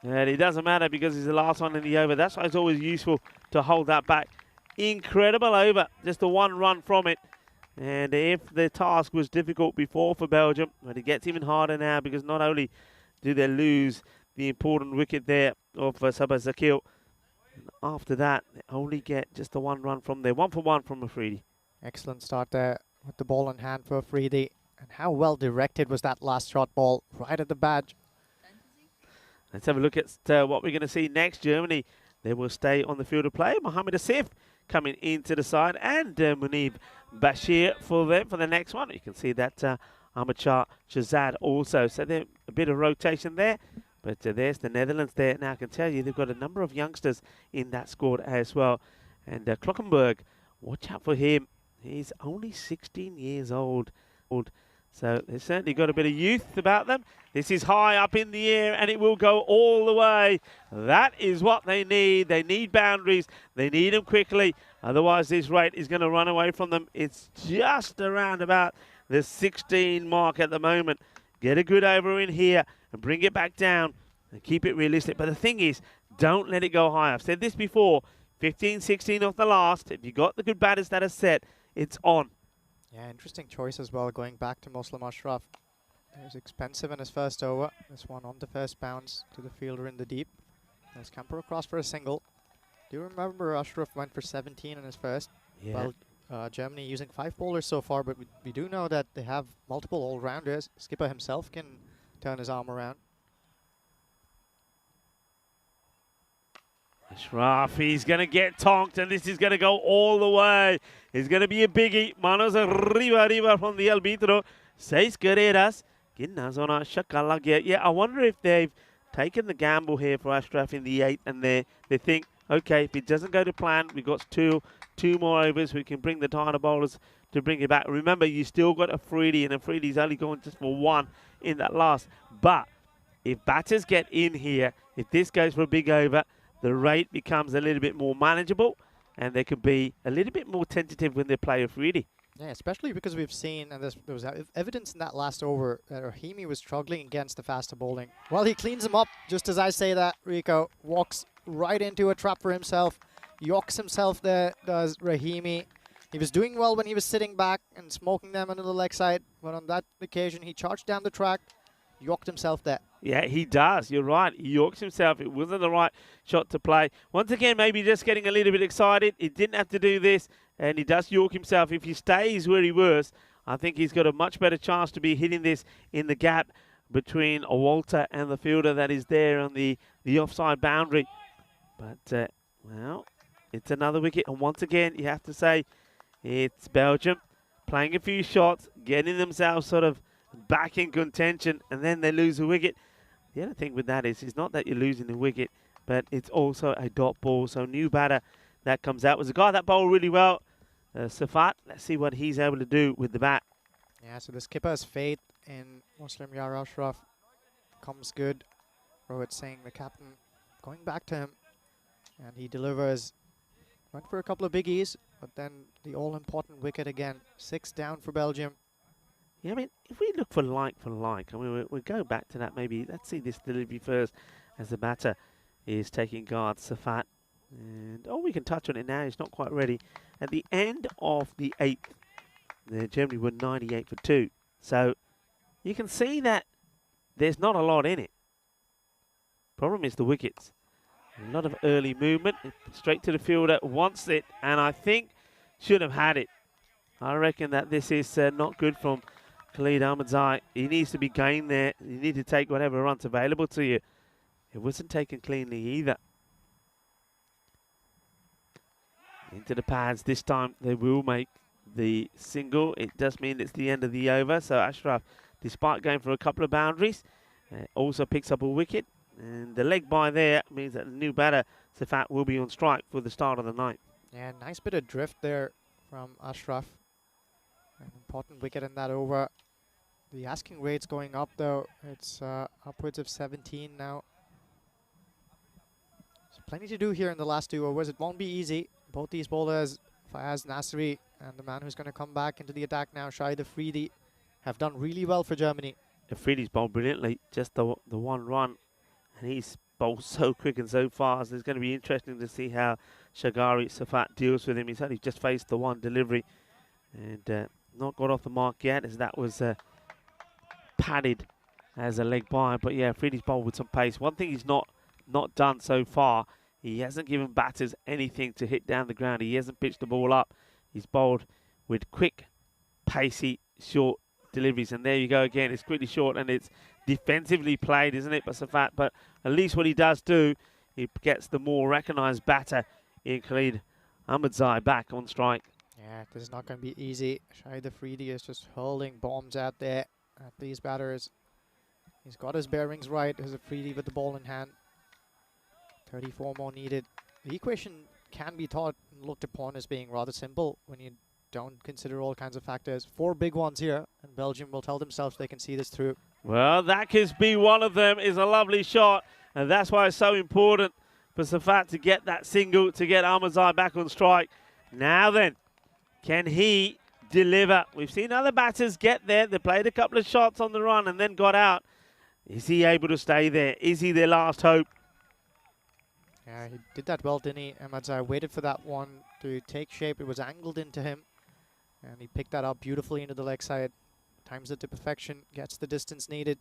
[SPEAKER 1] And it doesn't matter because it's the last one in the over. That's why it's always useful to hold that back. Incredible over. Just the one run from it. And if the task was difficult before for Belgium, but it gets even harder now, because not only do they lose the important wicket there of Sabah Zakil, after that, they only get just the one run from there. 1 for 1 from Afridi.
[SPEAKER 3] Excellent start there with the ball in hand for Afridi. And how well directed was that last shot ball right at the badge.
[SPEAKER 1] Let's have a look at what we're going to see next. Germany, they will stay on the field of play. Mohamed Asif coming into the side, and Munib Bashir for them for the next one. You can see that Ahmad Shahzad also. So there's a bit of rotation there. But there's the Netherlands there. Now I can tell you they've got a number of youngsters in that squad as well. And Klockenberg, watch out for him. He's only 16 years old. So they've certainly got a bit of youth about them. This is high up in the air, and it will go all the way. That is what they need. They need boundaries. They need them quickly. Otherwise, this rate is going to run away from them. It's just around about the 16 mark at the moment. Get a good over in here and bring it back down and keep it realistic. But the thing is, don't let it go high. I've said this before, 15, 16 off the last. If you got the good batters that are set, it's on.
[SPEAKER 3] Yeah, interesting choice as well, going back to Muslim Ashraf. It was expensive in his first over. This one on the first bounce to the fielder in the deep. There's Camper across for a single. Do you remember Ashraf went for 17 in his first?
[SPEAKER 1] Yeah.
[SPEAKER 3] Well, Germany using 5 bowlers so far, but we do know that they have multiple all-rounders. Skipper himself can turn his arm around.
[SPEAKER 1] Ashraf, he's going to get tonked, and this is going to go all the way. It's going to be a biggie. Manos arriba from the arbitro. 6 carreras. Yeah, I wonder if they've taken the gamble here for Ashraf in the 8th, and they think, okay, if it doesn't go to plan, we've got two more overs. We can bring the tighter bowlers to bring it back. Remember, you still got Afridi, and Afridi's only going just for 1 in that last. But if batters get in here, if this goes for a big over, the rate becomes a little bit more manageable, and they can be a little bit more tentative when they play Afridi.
[SPEAKER 3] Yeah, especially because we've seen, and there was evidence in that last over, that Rahimi was struggling against the faster bowling. Well, he cleans him up, just as I say that, Rico. Walks right into a trap for himself. Yokes himself there, does Rahimi. He was doing well when he was sitting back and smoking them under the leg side, but on that occasion, he charged down the track, yoked himself there.
[SPEAKER 1] Yeah, he does. You're right. He yokes himself. It wasn't the right shot to play. Once again, maybe just getting a little bit excited. He didn't have to do this, and he does york himself. If he stays where he was, I think he's got a much better chance to be hitting this in the gap between a Walter and the fielder that is there on the offside boundary. But, well, it's another wicket. And once again, you have to say it's Belgium playing a few shots, getting themselves sort of back in contention, and then they lose a wicket. The other thing with that is, it's not that you're losing the wicket, but it's also a dot ball. So new batter that comes out was a guy that bowled really well, Safat. Let's see what he's able to do with the bat.
[SPEAKER 3] Yeah, so the skipper's faith in Muslim Yar Ashraf comes good. Rohit Singh, the captain, going back to him, and he delivers. Went for a couple of biggies, but then the all-important wicket again. 6 down for Belgium.
[SPEAKER 1] Yeah, I mean, if we look for like, I mean, we'll go back to that maybe. Let's see this delivery first as the batter is taking guard, Safat. And, we can touch on it now. He's not quite ready. At the end of the 8th, Germany were 98 for 2. So you can see that there's not a lot in it. Problem is the wickets. A lot of early movement. Straight to the fielder, wants it, and I think should have had it. I reckon that this is not good from Khalid Ahmadzai. He needs to be going there. You need to take whatever runs available to you. It wasn't taken cleanly either. Into the pads. This time they will make the single. It does mean it's the end of the over. So Ashraf, despite going for a couple of boundaries, also picks up a wicket. And the leg by there means that the new batter, Safat, will be on strike for the start of the night.
[SPEAKER 3] Yeah, nice bit of drift there from Ashraf. An important wicket in that over. The asking rate's going up though. It's upwards of 17 now. So plenty to do here in the last 2 overs. It won't be easy. Both these bowlers, Fayaz Nasri and the man who's going to come back into the attack now, Shahid Afridi, have done really well for Germany.
[SPEAKER 1] Afridi's bowled brilliantly, just the one run. And he's bowled so quick and so fast. It's going to be interesting to see how Shagari Safat deals with him. He's only just faced the one delivery and not got off the mark yet, as that was padded as a leg by. But yeah, Afridi's bowled with some pace. One thing he's not done so far, he hasn't given batters anything to hit down the ground. He hasn't pitched the ball up. He's bowled with quick, pacey, short deliveries. And there you go again. It's quickly short and it's defensively played, isn't it? But Safat, but at least what he does do, he gets the more recognised batter in Khalid Ahmadzai back on strike.
[SPEAKER 3] Yeah, this is not going to be easy. Shahid Afridi is just hurling bombs out there at these batters. He's got his bearings right. There's Afridi with the ball in hand. 34 more needed. The equation can be thought and looked upon as being rather simple when you don't consider all kinds of factors. 4 big ones here, and Belgium will tell themselves they can see this through.
[SPEAKER 1] Well, that could be one of them. Is a lovely shot, and that's why it's so important for Safat to get that single, to get Ahmadzai back on strike. Now then, can he deliver? We've seen other batters get there. They played a couple of shots on the run and then got out. Is he able to stay there? Is he their last hope?
[SPEAKER 3] Yeah, he did that well, didn't he? Ahmadzai waited for that one to take shape. It was angled into him, and he picked that up beautifully into the leg side. Times it to perfection, gets the distance needed.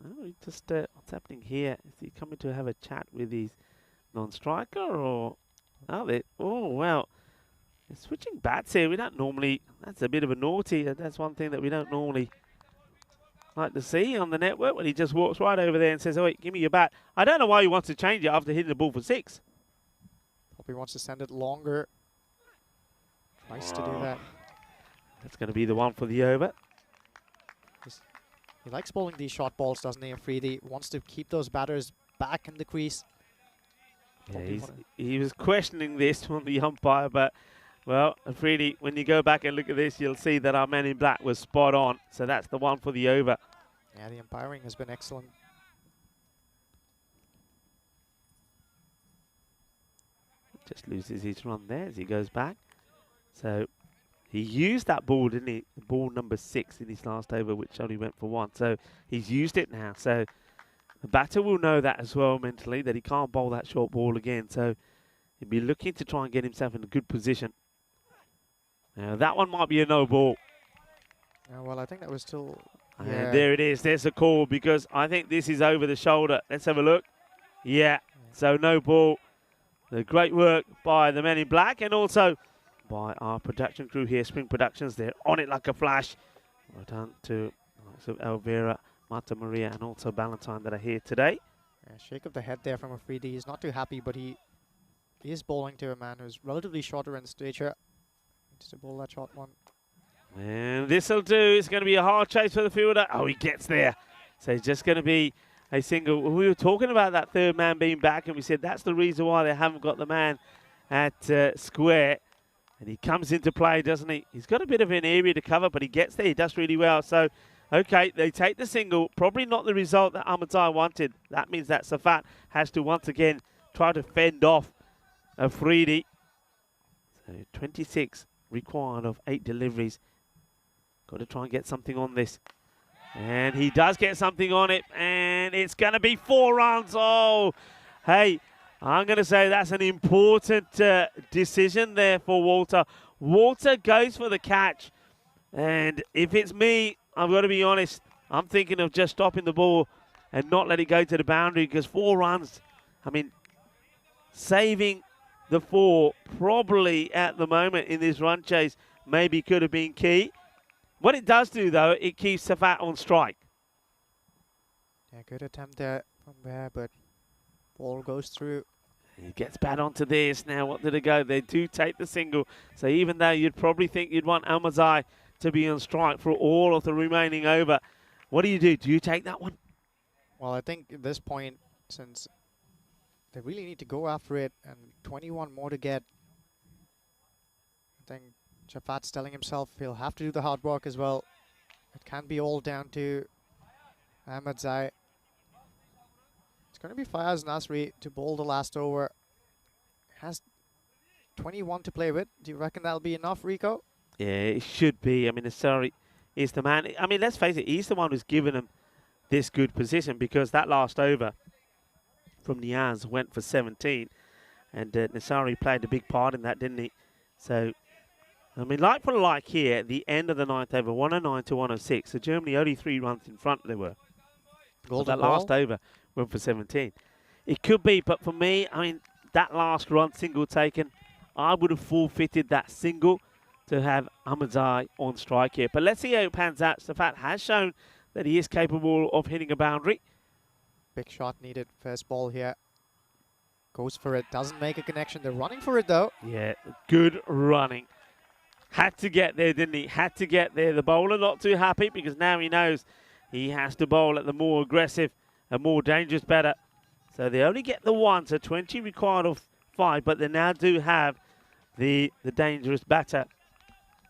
[SPEAKER 1] Oh, he just what's happening here? Is he coming to have a chat with his non-striker, or are they? Oh well, they're switching bats here. We don't normally. That's a bit of a naughty. That's one thing that we don't normally like to see on the network, when he just walks right over there and says, "Oh wait, give me your bat." I don't know why he wants to change it after hitting the ball for 6.
[SPEAKER 3] Probably wants to send it longer. Tries to do that.
[SPEAKER 1] That's going to be the one for the over.
[SPEAKER 3] He likes bowling these short balls, doesn't he, Afridi? Wants to keep those batters back in the crease.
[SPEAKER 1] Yeah, he was questioning this from the umpire, but, well, Afridi, when you go back and look at this, you'll see that our man in black was spot on. So that's the one for the over.
[SPEAKER 3] Yeah, the umpiring has been excellent.
[SPEAKER 1] Just loses his run there as he goes back. So he used that ball, didn't he? Ball number 6 in his last over, which only went for 1. So he's used it now. So the batter will know that as well mentally, that he can't bowl that short ball again. So he'll be looking to try and get himself in a good position. Now that one might be a no ball.
[SPEAKER 3] Well, I think that was still...
[SPEAKER 1] And there it is. There's a call, because I think this is over the shoulder. Let's have a look. Yeah. So no ball. The great work by the men in black, and also by our production crew here, Spring Productions. They're on it like a flash. Well done to Elvira, Marta Maria, and also Valentine that are here today.
[SPEAKER 3] Yeah, shake of the head there from Afridi. He's not too happy, but he is bowling to a man who's relatively shorter in stature. Needs to bowl that short one.
[SPEAKER 1] And this'll do. It's going to be a hard chase for the fielder. Oh, he gets there. So it's just going to be a single. We were talking about that third man being back, and we said that's the reason why they haven't got the man at square. And he comes into play, doesn't he? He's got a bit of an area to cover, but he gets there. He does really well. So, okay, they take the single. Probably not the result that Ahmadzai wanted. That means that Safat has to once again try to fend off Afridi. So 26 required of 8 deliveries. Got to try and get something on this. And he does get something on it, and it's going to be 4 runs. Oh, hey, I'm going to say that's an important decision there for Walter. Walter goes for the catch, and if it's me, I've got to be honest, I'm thinking of just stopping the ball and not let it go to the boundary, because 4 runs, I mean, saving the 4 probably at the moment in this run chase maybe could have been key. What it does do, though, it keeps Safat on strike.
[SPEAKER 3] Yeah, good attempt there from there, but ball goes through.
[SPEAKER 1] He gets back onto this. Now, what did it go? They do take the single. So even though you'd probably think you'd want Almazai to be on strike for all of the remaining over, what do? Do you take that one?
[SPEAKER 3] Well, I think at this point, since they really need to go after it and 21 more to get, I think Shafat's telling himself he'll have to do the hard work as well. It can't be all down to Ahmadzai. It's going to be Fayaz Nasri to bowl the last over. Has 21 to play with. Do you reckon that'll be enough, Rico?
[SPEAKER 1] Yeah, it should be. I mean, Nasri is the man. I mean, let's face it, he's the one who's given him this good position, because that last over from Niaz went for 17, and Nasri played a big part in that, didn't he? So, I mean, like for like here at the end of the 9th over, 109 to 106. So Germany only 3 runs in front they were.
[SPEAKER 3] Golden
[SPEAKER 1] That last over went for 17. It could be, but for me, I mean, that last run single taken, I would have forfeited that single to have Ahmadzai on strike here. But let's see how it pans out. Safat has shown that he is capable of hitting a boundary.
[SPEAKER 3] Big shot needed. First ball here. Goes for it. Doesn't make a connection. They're running for it, though.
[SPEAKER 1] Yeah, good running. Had to get there, didn't he? Had to get there. The bowler not too happy, because now he knows he has to bowl at the more aggressive and more dangerous batter. So they only get the 1, so 20 required of 5, but they now do have the dangerous batter.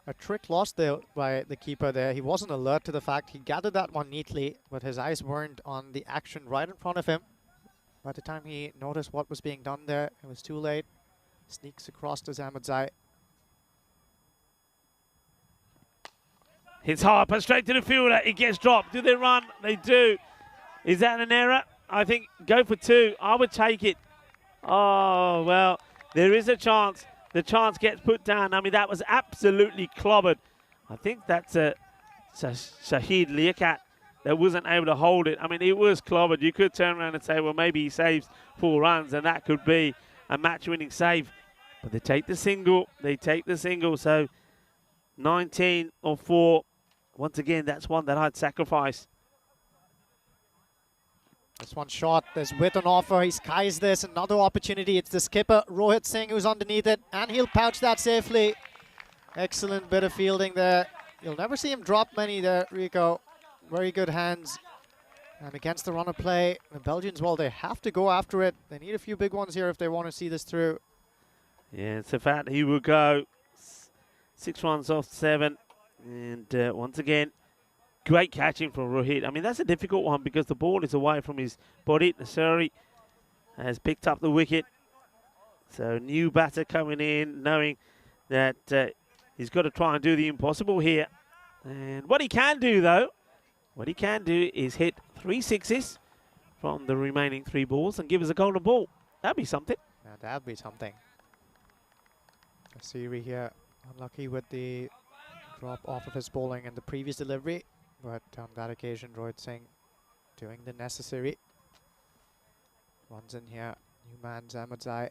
[SPEAKER 3] A trick lost there by the keeper there. He wasn't alert to the fact. He gathered that one neatly, but his eyes weren't on the action right in front of him. By the time he noticed what was being done there, it was too late. Sneaks across to Ahmadzai.
[SPEAKER 1] Hits hard, but straight to the fielder. It gets dropped. Do they run? They do. Is that an error? I think go for 2. I would take it. Oh, well, there is a chance. The chance gets put down. I mean, that was absolutely clobbered. I think that's a Shahid Liaquat that wasn't able to hold it. I mean, it was clobbered. You could turn around and say, well, maybe he saves 4 runs, and that could be a match-winning save. But they take the single. They take the single. So 19 or 4. Once again, that's one that I'd sacrifice.
[SPEAKER 3] This one shot. There's width on offer. He skies this. Another opportunity. It's the skipper, Rohit Singh, who's underneath it. And he'll pouch that safely. Excellent bit of fielding there. You'll never see him drop many there, Rico. Very good hands. And against the run of play, the Belgians, well, they have to go after it. They need a few big ones here if they want to see this through.
[SPEAKER 1] Yeah, Safat, he will go 6 runs off 7. And once again, great catching from Rohit. I mean, that's a difficult one because the ball is away from his body. Nasri has picked up the wicket. So new batter coming in, knowing that he's got to try and do the impossible here. And what he can do, though, what he can do is hit 3 sixes from the remaining 3 balls and give us a golden ball. That'd be something.
[SPEAKER 3] Yeah, that'd be something. Asiri here, unlucky with the drop off of his bowling in the previous delivery. But on that occasion, Rohit Singh doing the necessary. Runs in here. New man, Ahmadzai.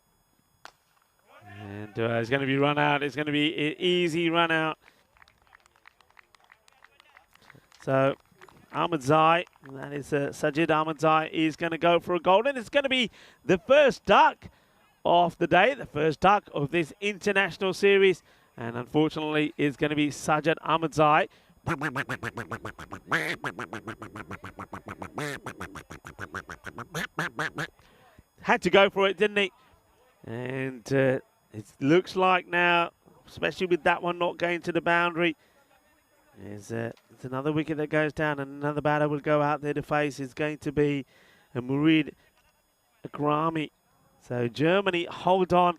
[SPEAKER 1] And it's going to be run out. It's going to be an easy run out. So Ahmadzai, that is Sajid Ahmadzai, is going to go for a golden. It's going to be the first duck of the day, the first duck of this international series. And unfortunately, it's going to be Sajid Ahmadzai. Had to go for it, didn't he? And it looks like now, especially with that one not going to the boundary, there's another wicket that goes down, and another batter will go out there to face. Is going to be Murid Agrami. So Germany, hold on.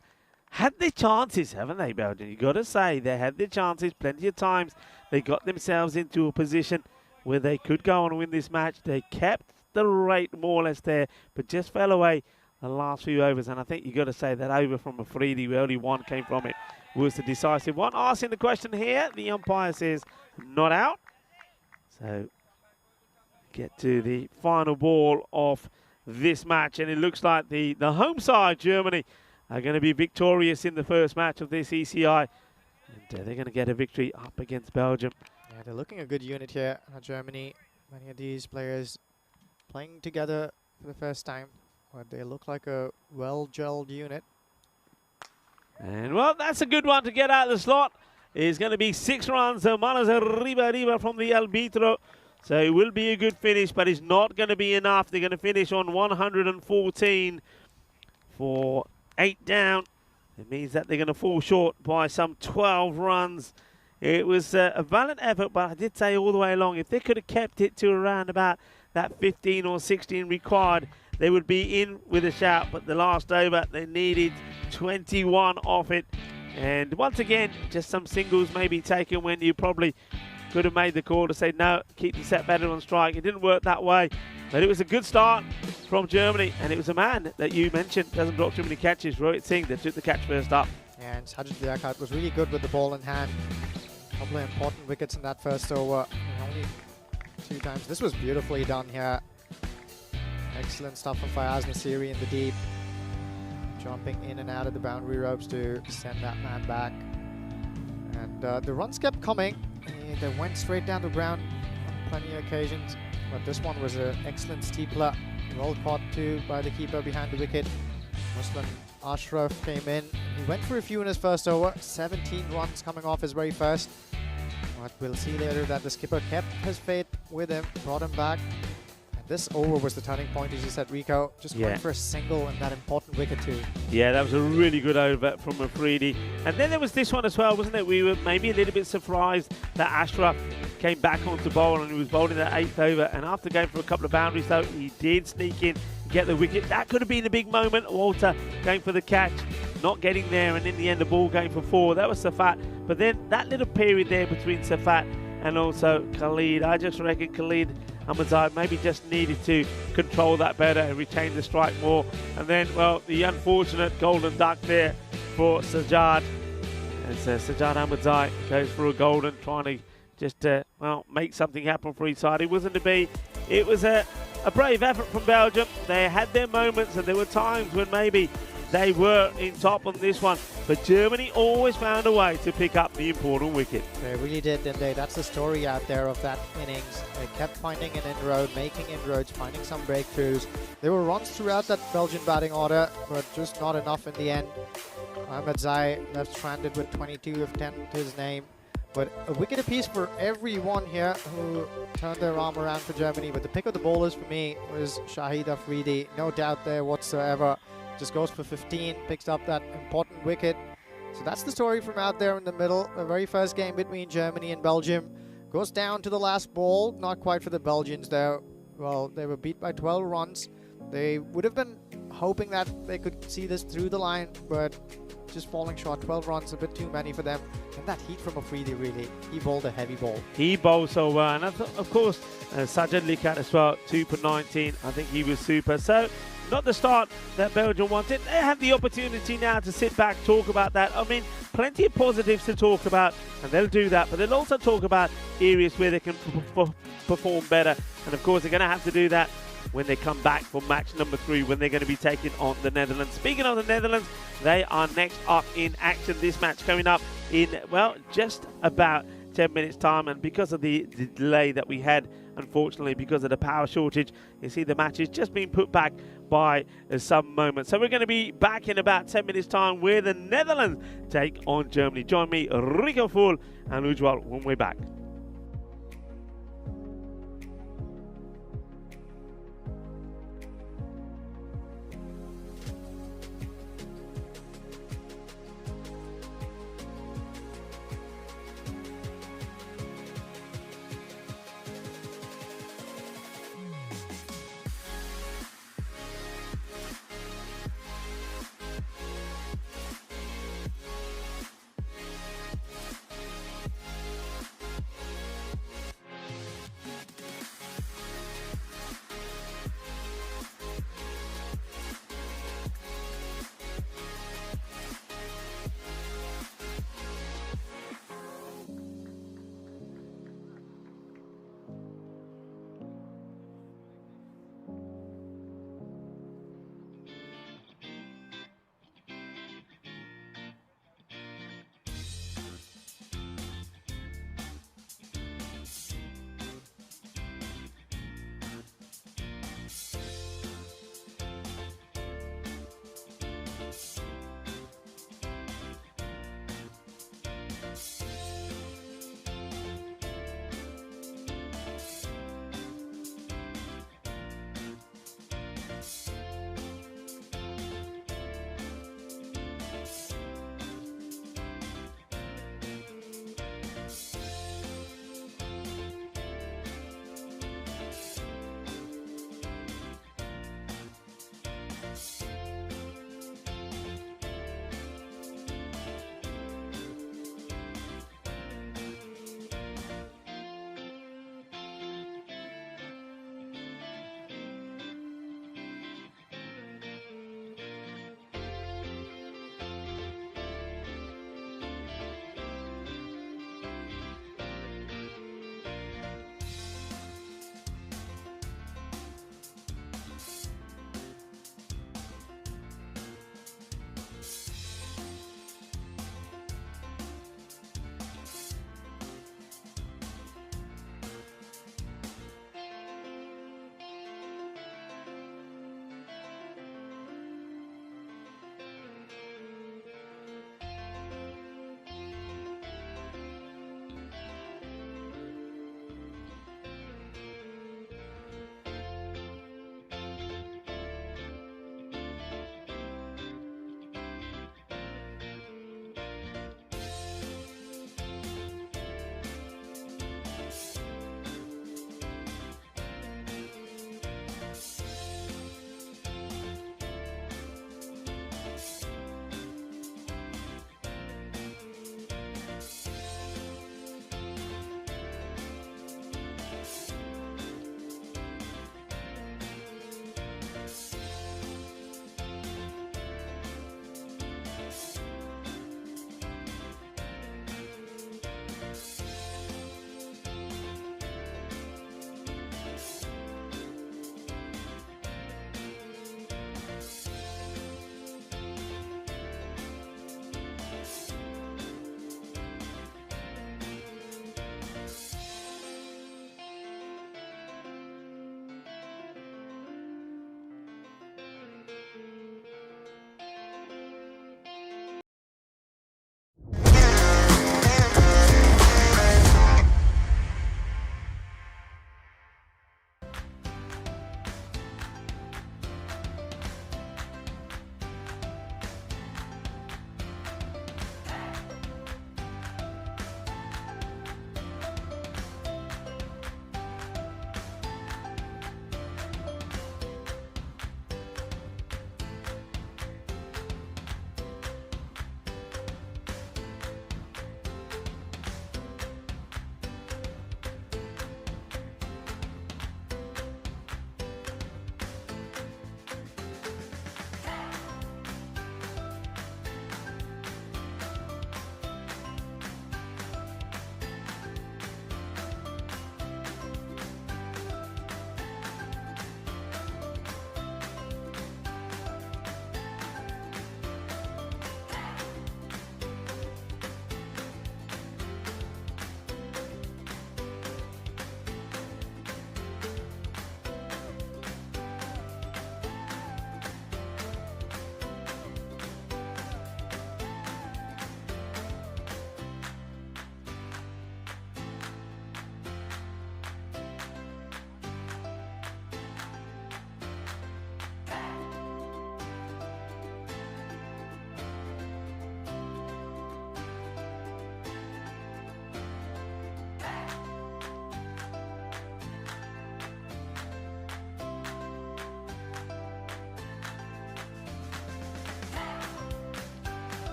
[SPEAKER 1] Had their chances, haven't they, Belgium? You've got to say, they had their chances plenty of times. They got themselves into a position where they could go on and win this match. They kept the rate more or less there, but just fell away the last few overs. And I think you've got to say that over from Afridi, where only 1 came from it, was the decisive one. Asking the question here, the umpire says not out. So get to the final ball of this match, and it looks like the home side, Germany, are going to be victorious in the first match of this ECI And they're going to get a victory up against Belgium.
[SPEAKER 3] Yeah, they're looking a good unit here. Germany, many of these players playing together for the first time. But they look like a well-gelled unit.
[SPEAKER 1] And well, that's a good one to get out of the slot. It's going to be 6 runs. Manos arriba from the Albitro. So it will be a good finish, but it's not going to be enough. They're going to finish on 114 for 8 down. It means that they're going to fall short by some 12 runs. It was a valiant effort, but I did say all the way along, if they could have kept it to around about that 15 or 16 required, they would be in with a shout. But the last over, they needed 21 off it. And once again, just some singles maybe taken when you probably could have made the call to say, no, keep the set better on strike. It didn't work that way. But it was a good start from Germany. And it was a man that you mentioned, doesn't drop too many catches, Rohit Singh, that took the catch first up.
[SPEAKER 3] Yeah, and Sajid Liaquat was really good with the ball in hand. A couple of important wickets in that first over. Only 2 times. This was beautifully done here. Excellent stuff from Fayaz Nasiri in the deep. Jumping in and out of the boundary ropes to send that man back. And the runs kept coming. They went straight down the ground on plenty of occasions. But this one was an excellent steepler. Well caught too by the keeper behind the wicket. Muslim Ashraf came in. He went for a few in his first over. 17 runs coming off his very first. But we'll see later that the skipper kept his faith with him, brought him back. And this over was the turning point, as you said, Rico. Just going for a single and that important wicket too.
[SPEAKER 1] Yeah, that was a really good over from Afridi. And then there was this one as well, wasn't it? We were maybe a little bit surprised that Ashraf came back onto bowl and he was bowling that 8th over. And after going for a couple of boundaries, though, he did sneak in, get the wicket. That could have been a big moment. Walter going for the catch, not getting there, and in the end the ball going for 4. That was Safat. But then that little period there between Safat and also Khalid, I just reckon Khalid Ahmadzai maybe just needed to control that better and retain the strike more. And then, well, the unfortunate golden duck there for Sajjad. As Sajjad Ahmadzai goes for a golden, trying to just, well, make something happen for his side. It wasn't to be. It was a brave effort from Belgium. They had their moments, and there were times when maybe they were in top on this one. But Germany always found a way to pick up the important wicket.
[SPEAKER 3] They really did, didn't they? That's the story out there of that innings. They kept finding an inroad, making inroads, finding some breakthroughs. There were runs throughout that Belgian batting order, but just not enough in the end. Ahmadzai left stranded with 22 of 10 to his name. But a wicket apiece for everyone here who turned their arm around for Germany. But the pick of the bowlers for me was Shahid Afridi. No doubt there whatsoever. Just goes for 15, picks up that important wicket. So that's the story from out there in the middle. The very first game between Germany and Belgium goes down to the last ball. Not quite for the Belgians though. Well, they were beat by 12 runs. They would have been hoping that they could see this through the line, but just falling short. 12 runs, a bit too many for them. And that heat from Afridi, really. He bowled a heavy ball.
[SPEAKER 1] He bowled so well. And of course, Sajjad Liaquat as well, 2 for 19. I think he was super. So, not the start that Belgium wanted. They have the opportunity now to sit back, talk about that. I mean, plenty of positives to talk about, and they'll do that. But they'll also talk about areas where they can perform better. And of course, they're going to have to do that when they come back for match number 3, when they're going to be taking on the Netherlands. Speaking of the Netherlands, they are next up in action. This match coming up in, well, just about 10 minutes time. And because of the delay that we had, unfortunately, because of the power shortage, you see the match is just being put back by some moments. So we're going to be back in about 10 minutes time where the Netherlands take on Germany. Join me, Rico Full and Ujwal, when we're back.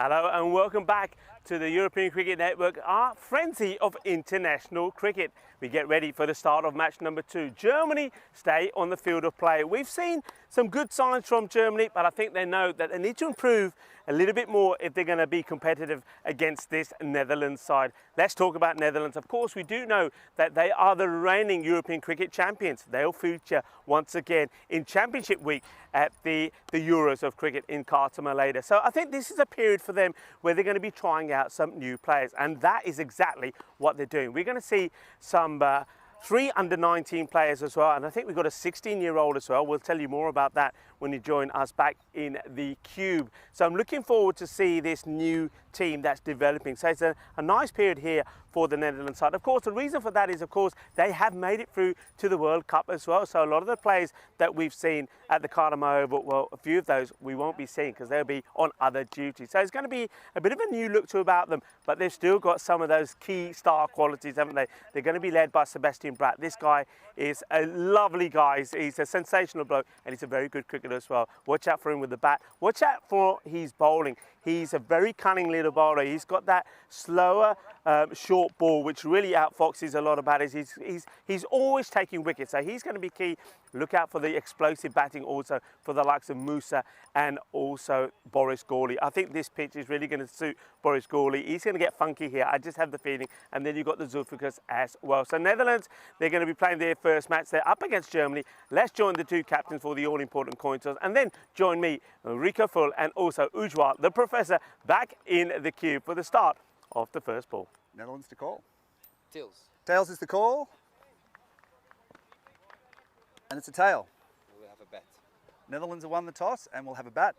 [SPEAKER 1] Hello and welcome back to the European Cricket Network, our frenzy of international cricket. We get ready for the start of match number 2. Germany stay on the field of play. We've seen some good signs from Germany, but I think they know that they need to improve a little bit more if they're going to be competitive against this Netherlands side. Let's talk about Netherlands. Of course, we do know that they are the reigning European cricket champions. They'll feature once again in Championship Week at the Euros of cricket in Khartoum later. So I think this is a period for them where they're going to be trying out some new players, and that is exactly what they're doing. We're going to see some 3 under-19 players as well, and I think we've got a 16-year-old as well. We'll tell you more about that when you join us back in the Cube. So I'm looking forward to see this new team that's developing. So it's a nice period here for the Netherlands side. Of course, the reason for that is, of course, they have made it through to the World Cup as well. So a lot of the players that we've seen at the Khartoum Oval, well, a few of those we won't be seeing because they'll be on other duties. So it's going to be a bit of a new look to about them, but they've still got some of those key star qualities, haven't they? They're going to be led by Sebastian Bratt. This guy is a lovely guy. He's a sensational bloke, and he's a very good cricketer as well. Watch out for him with the bat. Watch out for his bowling. He's a very cunning little bowler. He's got that slower, short ball, which really outfoxes a lot of batters. He's always taking wickets, so he's going to be key. Look out for the explosive batting also for the likes of Musa and also Boris Gawley. I think this pitch is really going to suit Boris Gawley. He's going to get funky here. I just have the feeling. And then you've got the Zulfiqars as well. So Netherlands, they're going to be playing their first match. They're up against Germany. Let's join the 2 captains for the all-important coin toss. And then join me, Rico Full, and also Ujwal, the professor, back in the Cube for the start of the first ball.
[SPEAKER 2] Netherlands to call.
[SPEAKER 5] Tails.
[SPEAKER 2] Tails is the call. And it's a tail.
[SPEAKER 5] We'll have a bet.
[SPEAKER 2] Netherlands have won the toss and we'll have a bat.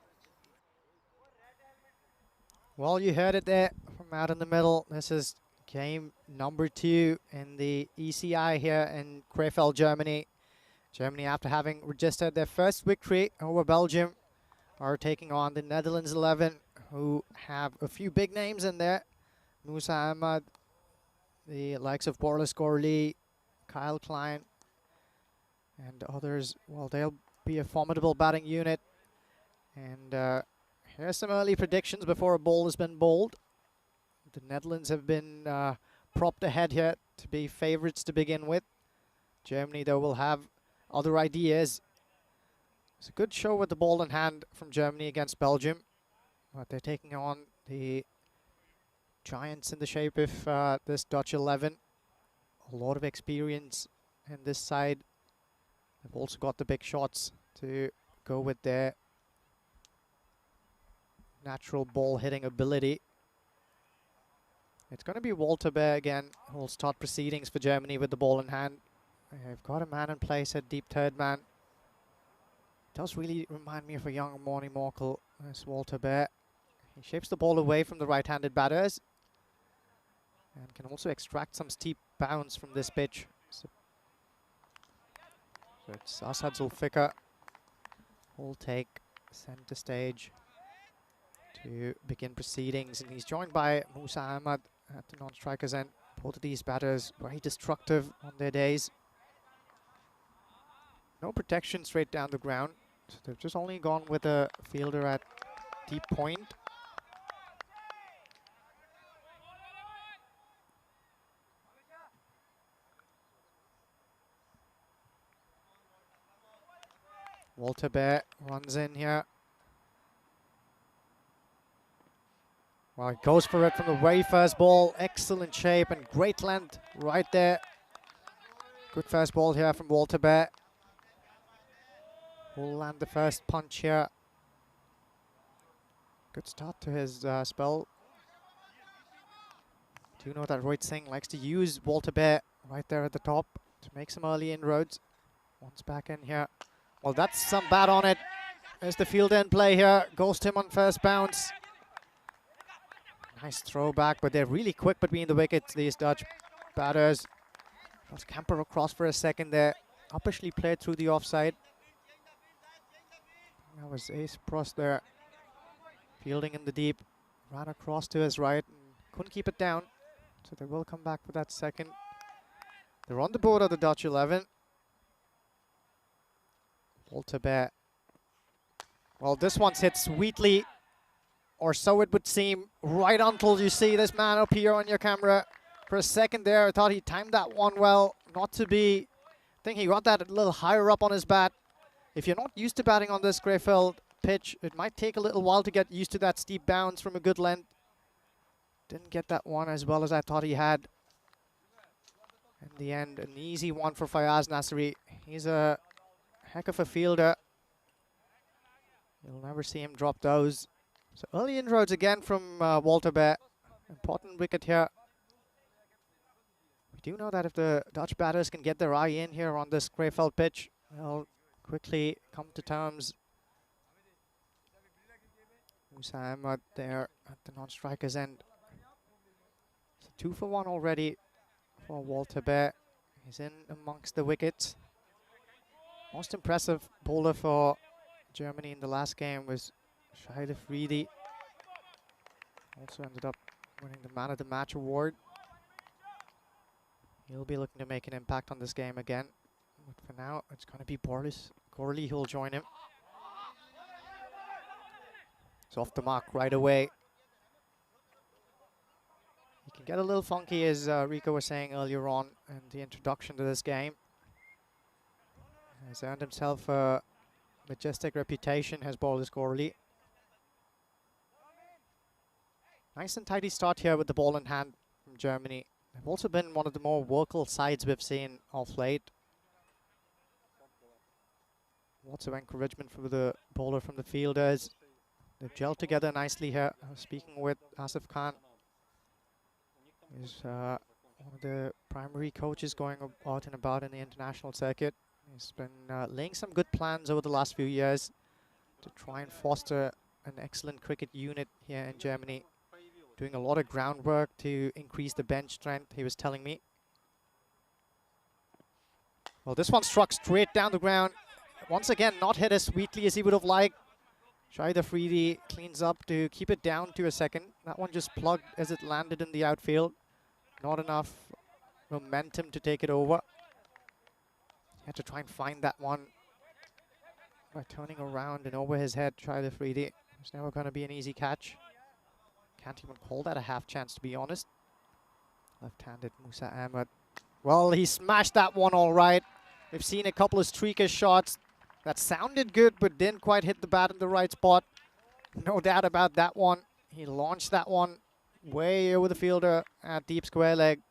[SPEAKER 3] Well, you heard it there from out in the middle. This is game number 2 in the ECI here in Krefeld, Germany. Germany, after having registered their first victory over Belgium, are taking on the Netherlands 11, who have a few big names in there. Musa Ahmad, the likes of Boris Gawley, Kyle Klein, and others. Well, they'll be a formidable batting unit. And here's some early predictions before a ball has been bowled. The Netherlands have been propped ahead here to be favorites to begin with. Germany, though, will have other ideas. It's a good show with the ball in hand from Germany against Belgium. But they're taking on the giants in the shape of this Dutch 11. A lot of experience in this side. They've also got the big shots to go with their natural ball hitting ability. It's going to be Walter Bear again who will start proceedings for Germany with the ball in hand. They've got a man in place at deep third man. Does really remind me of a young Morny Morkel, this Walter Bear. He shapes the ball away from the right-handed batters and can also extract some steep bounce from this pitch. So it's Asad Zulfiqar who'll take center stage to begin proceedings, and he's joined by Musa Ahmad at the non-strikers end. Both of these batters very destructive on their days. No protection straight down the ground, so they've just only gone with a fielder at deep point. Walter Bear runs in here. Well, he goes for it from the very first ball. Excellent shape and great length right there. Good first ball here from Walter Bear. Will land the first punch here. Good start to his spell. Do you know that Rohit Singh likes to use Walter Bear right there at the top to make some early inroads. Once back in here. Well, that's some bat on it. There's the field end play here. Goes to him on first bounce. Nice throwback, but they're really quick between the wickets, these Dutch batters. Let's camper across for a second there. Uppishly played through the offside. That was Ace Prost there. Fielding in the deep. Ran across to his right and couldn't keep it down. So they will come back for that second. They're on the board of the Dutch 11. Walter Bear. Well, this one's hit sweetly or so it would seem, right until you see this man appear on your camera. For a second there, I thought he timed that one well. Not to be, I think he got that a little higher up on his bat. If you're not used to batting on this Greyfeld pitch, it might take a little while to get used to that steep bounce from a good length. Didn't get that one as well as I thought he had. In the end, an easy one for Fayaz Nasri. He's a heck of a fielder. You'll never see him drop those. So early inroads again from Walter Bear. Important wicket here. We do know that if the Dutch batters can get their eye in here on this Greyfeld pitch, they'll quickly come to terms. Musa Ahmed there at the non-striker's end. So 2 for 1 already for Walter Bear. He's in amongst the wickets. Most impressive bowler for Germany in the last game was Shahid Afridi. Also ended up winning the Man of the Match award. He'll be looking to make an impact on this game again. But for now, it's going to be Boris Gorley who'll join him. It's off the mark right away. He can get a little funky, as Rico was saying earlier on in the introduction to this game. He's earned himself a majestic reputation, has Boris Gorley. Nice and tidy start here with the ball in hand from Germany. They've also been one of the more vocal sides we've seen of late. Lots of encouragement for the bowler from the fielders. They've gelled together nicely here. I was speaking with Asif Khan. He's one of the primary coaches going out and about in the international circuit. He's been laying some good plans over the last few years to try and foster an excellent cricket unit here in Germany. Doing a lot of groundwork to increase the bench strength, he was telling me. Well, this one struck straight down the ground. Once again, not hit as sweetly as he would have liked. Shahid Afridi cleans up to keep it down to a second. That one just plugged as it landed in the outfield. Not enough momentum to take it over. He had to try and find that one by turning around and over his head. Shahid Afridi. It's never going to be an easy catch. Can't even call that a half chance, to be honest. Left-handed Musa Ahmed. Well, he smashed that one all right. We've seen a couple of streaker shots that sounded good, but didn't quite hit the bat in the right spot. No doubt about that one. He launched that one way over the fielder at deep square leg.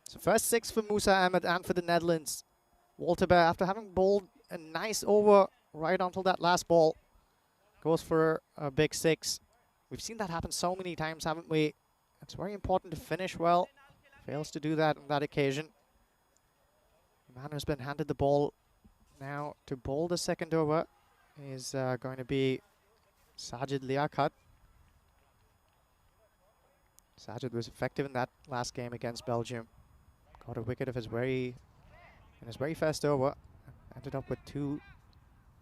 [SPEAKER 3] So first 6 for Musa Ahmed and for the Netherlands. Walter Bear, after having bowled a nice over right until that last ball, goes for a big 6. We've seen that happen so many times, haven't we? It's very important to finish well. Fails to do that on that occasion. The man who's been handed the ball now to bowl the second over is going to be Sajid Liaquat. Sajid was effective in that last game against Belgium. Got a wicket of his in his very first over. Ended up with 2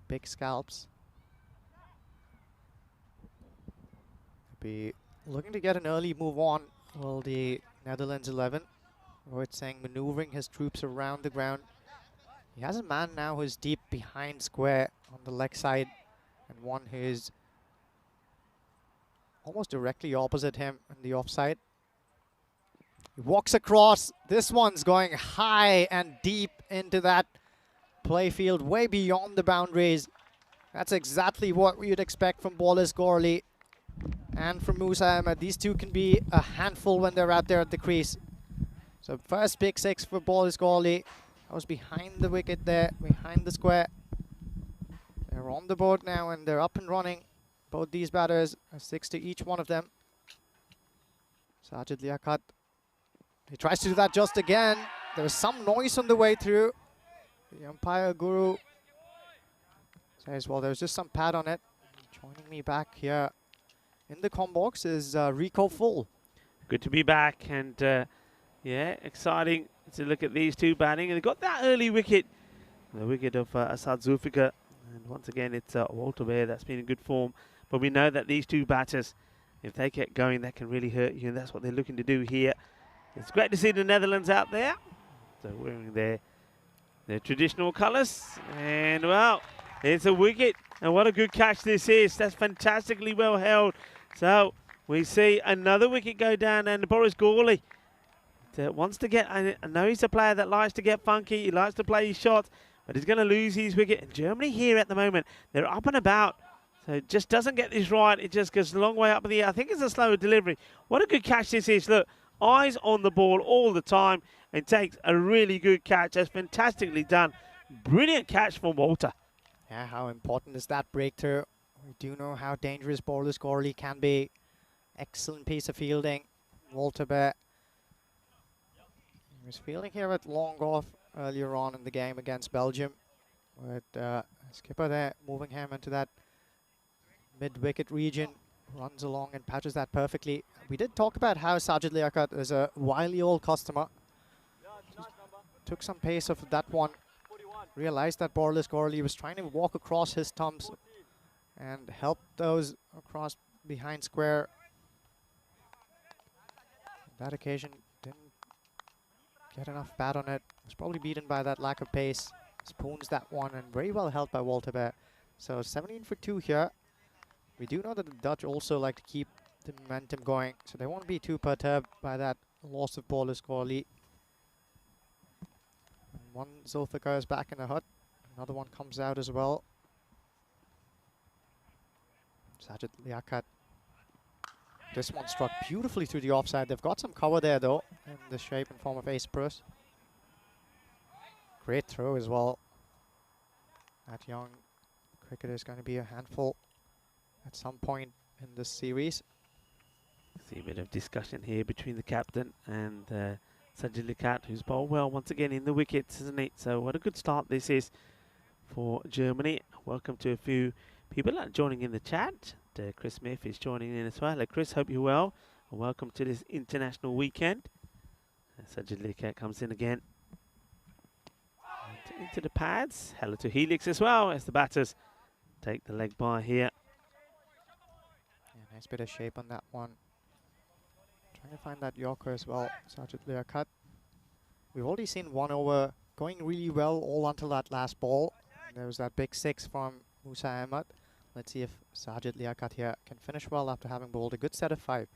[SPEAKER 3] big scalps. Be looking to get an early move on. Well, the Netherlands 11. Rohit Singh maneuvering his troops around the ground. He has a man now who's deep behind square on the leg side, and one who's almost directly opposite him in the offside. He walks across. This one's going high and deep into that play field, way beyond the boundaries. That's exactly what we would expect from Boris Gorley and from Musa Ahmed. These two can be a handful when they're out there at the crease. So first big 6 for Boris Gorley. I was behind the wicket there, behind the square. They're on the board now and they're up and running. Both these batters, a 6 to each one of them. Sajid Liaquat. He tries to do that just again. There was some noise on the way through. The umpire guru says, well, there's just some pad on it. Joining me back here in the comm box is Rico Full.
[SPEAKER 1] Good to be back, and yeah, exciting to look at these two batting. And they got that early wicket, the wicket of Asad Zulfikar. And once again, it's Walter Bear that's been in good form. But we know that these two batters, if they get going, that can really hurt you, and that's what they're looking to do here. It's great to see the Netherlands out there. So wearing their traditional colours. And, well, it's a wicket. And what a good catch this is. That's fantastically well held. So we see another wicket go down, and Boris Gawley wants to get, I know he's a player that likes to get funky, he likes to play his shots, but he's going to lose his wicket. And Germany here at the moment, they're up and about, so it just doesn't get this right. It just goes a long way up in the air. I think it's a slower delivery. What a good catch this is. Look, eyes on the ball all the time, and takes a really good catch. That's fantastically done. Brilliant catch from Walter.
[SPEAKER 3] Yeah, how important is that breakthrough? We do know how dangerous Boris Gawley can be. Excellent piece of fielding. Walter Bear. He was fielding here at long off earlier on in the game against Belgium. But skipper there moving him into that mid-wicket region. Runs along and patches that perfectly. We did talk about how Sajid Liaquat is a wily old customer. Just took some pace off that one. Realized that Boris Gawley was trying to walk across his stumps and help those across behind square. That occasion didn't get enough bat on it. Was probably beaten by that lack of pace. Spoons that one, and very well held by Walter Bear. So 17 for 2 here. We do know that the Dutch also like to keep the momentum going, so they won't be too perturbed by that loss of Boris Gawley. One Zulfikar is back in the hut. Another one comes out as well. Sajid Liaquat. This one struck beautifully through the offside. They've got some cover there though, in the shape and form of Ace Purse. Great throw as well. That young cricketer is going to be a handful at some point in this series.
[SPEAKER 1] See a bit of discussion here between the captain and Sajid Liaquat, who's bowled well once again in the wickets, isn't it? So what a good start this is for Germany. Welcome to a few people joining in the chat. Chris Smith is joining in as well. Chris, hope you're well. And welcome to this international weekend. Sajid Liaquat comes in again. And into the pads. Hello to Helix as well as the batters take the leg by here.
[SPEAKER 3] Yeah, nice bit of shape on that one. Trying to find that Yorker as well, Sajid Liaquat. We've already seen 1 over going really well all until that last ball. There was that big 6 from Musa Ahmed. Let's see if Sajid Liaquat here can finish well after having bowled a good set of 5.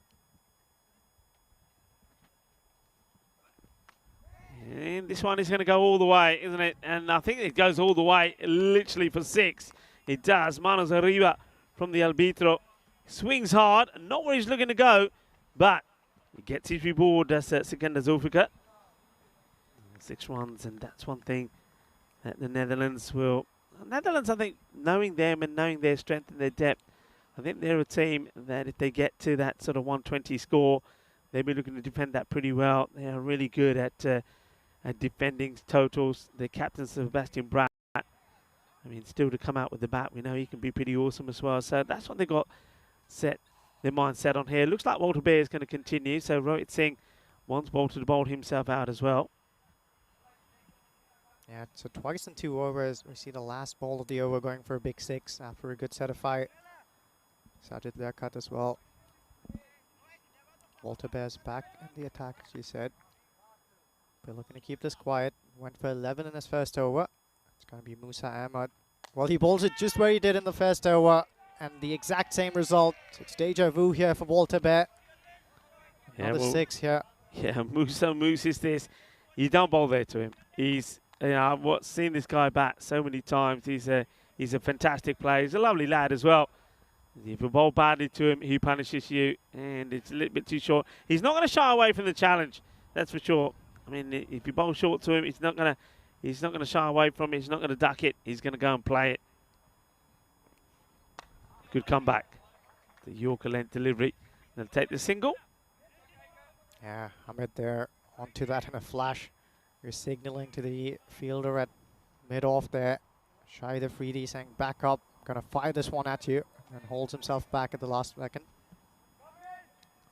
[SPEAKER 1] And this one is going to go all the way, isn't it? And I think it goes all the way, literally for 6. It does. Manos arriba from the arbitro. Swings hard, not where he's looking to go, but he gets his reward as Sikandar Zulfikar. 6 runs, and that's one thing that the Netherlands will... Netherlands, I think, knowing them and knowing their strength and their depth, I think they're a team that if they get to that sort of 120 score, they'll be looking to defend that pretty well. They are really good at defending totals. The captain, Sebastian Bratt, I mean, still to come out with the bat, we know he can be pretty awesome as well. So that's what they got set their mind set on here. Looks like Walter Bear is going to continue. So Rohit Singh wants Walter to bowl himself out as well.
[SPEAKER 3] Yeah, so twice in 2 overs. We see the last ball of the over going for a big 6 after a good set of 5. Sajid Liaquat as well. Walter Bear's back in the attack, as you said. We're looking to keep this quiet. Went for 11 in his first over. It's going to be Musa Ahmed. Well, he bowls it just where he did in the first over, and the exact same result. So it's deja vu here for Walter Bear. Another 6 here.
[SPEAKER 1] Yeah, Moose is this. You don't bowl there to him. He's, I've seen this guy bat so many times. He's a fantastic player. He's a lovely lad as well. If you bowl badly to him, he punishes you, and it's a little bit too short. He's not going to shy away from the challenge, that's for sure. I mean, if you bowl short to him, he's not going to shy away from it. He's not going to duck it. He's going to go and play it. Good comeback. The Yorker length delivery. They'll take the single.
[SPEAKER 3] Yeah, Ahmed there onto that in a flash. You're signaling to the fielder at mid-off there. Shahid Afridi saying back up. Gonna fire this one at you, and holds himself back at the last second.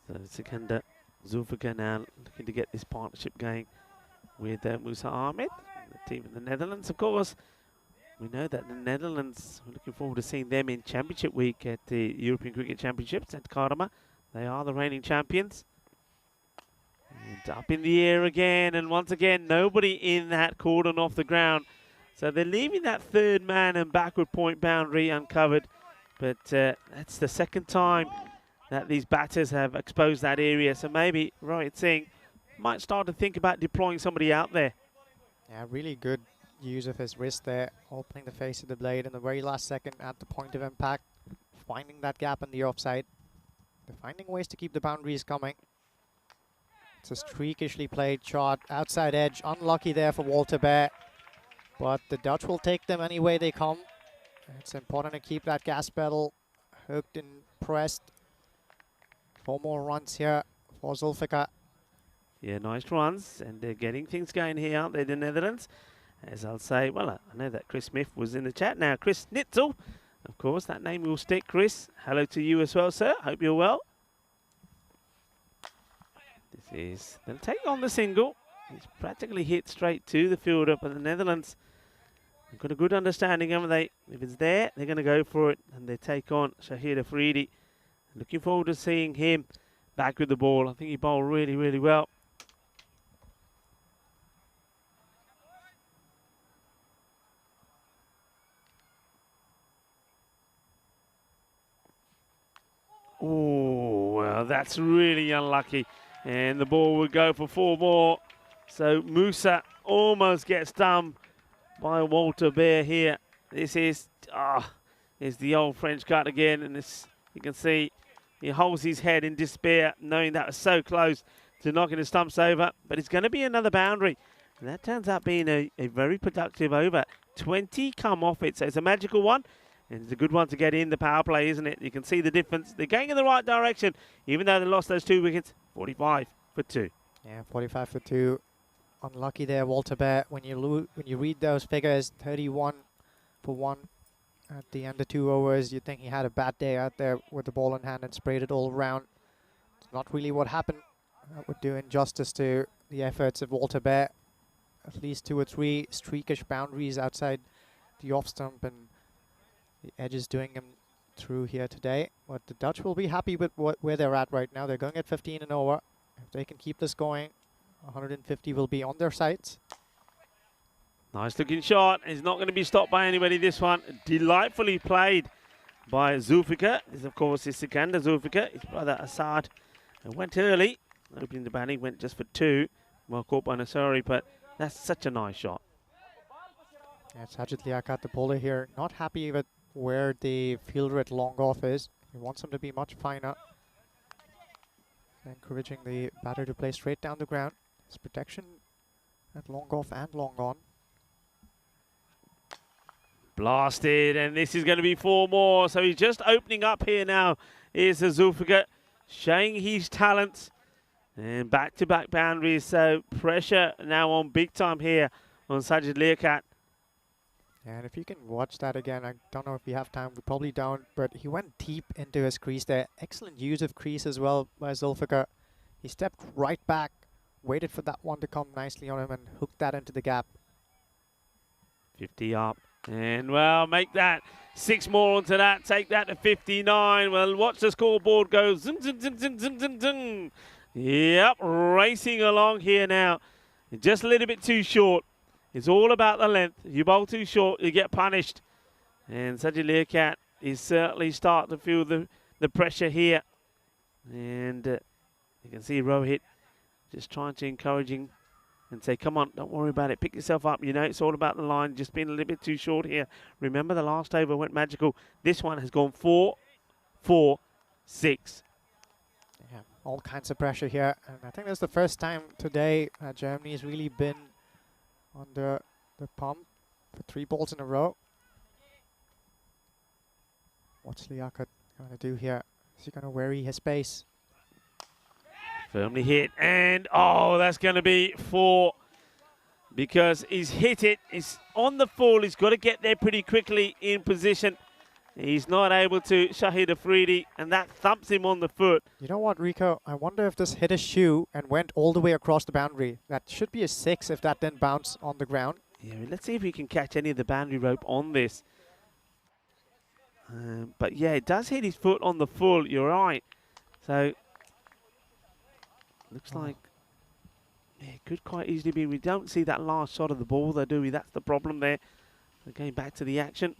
[SPEAKER 1] So Sikandar Zulfikar now looking to get this partnership going with Musa Ahmed, the team in the Netherlands, of course. We know that the Netherlands, we're looking forward to seeing them in Championship Week at the European Cricket Championships at Karama. They are the reigning champions. And up in the air again, and once again, nobody in that cordon off the ground. So they're leaving that third man and backward point boundary uncovered. But that's the second time that these batters have exposed that area. So maybe Rohit Singh might start to think about deploying somebody out there.
[SPEAKER 3] Yeah, really good use of his wrist there, opening the face of the blade in the very last second at the point of impact, finding that gap in the offside. They're finding ways to keep the boundaries coming. It's a streakishly played shot, outside edge, unlucky there for Walter Bear, but the Dutch will take them any way they come. It's important to keep that gas pedal hooked and pressed. 4 more runs here for Zulfikar.
[SPEAKER 1] Yeah, nice runs, and they're getting things going here, aren't they, the Netherlands? As I'll say, well, I know that Chris Smith was in the chat now. Chris Nitzel, of course, that name will stick. Chris, hello to you as well, sir. Hope you're well. This is, they'll take on the single. It's practically hit straight to the fielder, but the Netherlands have got a good understanding, haven't they? If it's there, they're going to go for it, and they take on Shahid Afridi. Looking forward to seeing him back with the ball. I think he bowled really, really well. Oh, well, that's really unlucky. And the ball would go for 4 more. So Musa almost gets done by Walter Bear here. This is, is the old French cut again. And this, you can see he holds his head in despair, knowing that was so close to knocking the stumps over. But it's going to be another boundary. And that turns out being a very productive over. 20 come off it, so it's a magical one. And it's a good one to get in the power play, isn't it? You can see the difference. They're going in the right direction, even though they lost those 2 wickets. 45 for 2.
[SPEAKER 3] Yeah, 45 for 2. Unlucky there, Walter Bear. When you read those figures, 31 for 1 at the end of 2 overs, you think he had a bad day out there with the ball in hand and sprayed it all around. It's not really what happened. That would do injustice to the efforts of Walter Bear. At least 2 or 3 streakish boundaries outside the off stump, and the edges doing him through here today. But the Dutch will be happy with where they're at right now. They're going at 15 and over. If they can keep this going, 150 will be on their sides.
[SPEAKER 1] Nice looking shot. It's not going to be stopped by anybody, this one. Delightfully played by Zulfikar. This, of course, is Sikandar Zulfikar. His brother Assad went early. Opening the batting, went just for 2. Well caught by Nasari, but that's such a nice shot.
[SPEAKER 3] Yeah, Sajid Liaquat, the bowler here, not happy with where the fielder at long off is. He wants him to be much finer. Encouraging the batter to play straight down the ground. His protection at long off and long on.
[SPEAKER 1] Blasted, and this is going to be 4 more. So he's just opening up here now. Here's Zulfikar showing his talents. And back-to-back boundaries, so pressure now on big time here on Sajid Liaquat.
[SPEAKER 3] And if you can watch that again, I don't know if we have time, we probably don't, but he went deep into his crease there. Excellent use of crease as well by Zulfikar. He stepped right back, waited for that one to come nicely on him and hooked that into the gap.
[SPEAKER 1] 50 up, and well, make that 6 more onto that, take that to 59. Well, watch the scoreboard go zoom, zoom, zoom, zoom, zoom, zoom, zoom. Yep, racing along here now. Just a little bit too short. It's all about the length. If you bowl too short, you get punished. And Sajid Liaquat is certainly starting to feel the pressure here. And you can see Rohit just trying to encourage him and say, come on, don't worry about it. Pick yourself up. You know, it's all about the line. Just being a little bit too short here. Remember, the last over went magical. This one has gone 4, 4, 6.
[SPEAKER 3] Yeah, all kinds of pressure here. And I think that's the first time today Germany's really been under the pump for 3 balls in a row. What's Liaquat going to do here? Is he going to weary his pace?
[SPEAKER 1] Firmly hit, and oh, that's going to be 4 because he's hit it. He's on the full. He's got to get there pretty quickly in position. He's not able to, Shahid Afridi, and that thumps him on the foot.
[SPEAKER 3] You know what, Rico? I wonder if this hit his shoe and went all the way across the boundary. That should be a 6 if that didn't bounce on the ground.
[SPEAKER 1] Yeah, let's see if we can catch any of the boundary rope on this. But yeah, it does hit his foot on the full. You're right. So looks like it could quite easily be. We don't see that last shot of the ball, though, do we? That's the problem there. So going back to the action.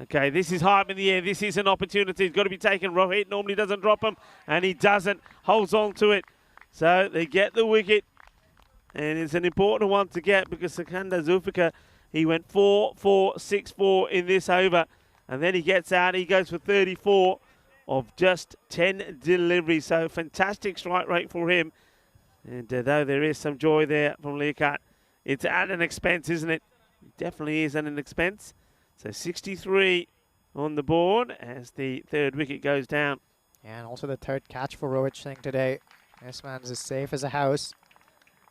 [SPEAKER 1] Okay, this is high up in the air. This is an opportunity. It's got to be taken. Rohit normally doesn't drop them, and he doesn't. Holds on to it. So they get the wicket, and it's an important one to get because Sikandar Zulfikar, he went 4-4-6-4 in this over, and then he gets out. He goes for 34 of just 10 deliveries. So fantastic strike rate for him. And though there is some joy there from Liaquat, it's at an expense, isn't it? It definitely is at an expense. So 63 on the board as the third wicket goes down.
[SPEAKER 3] And also the third catch for Rohit Singh today. This man's as safe as a house.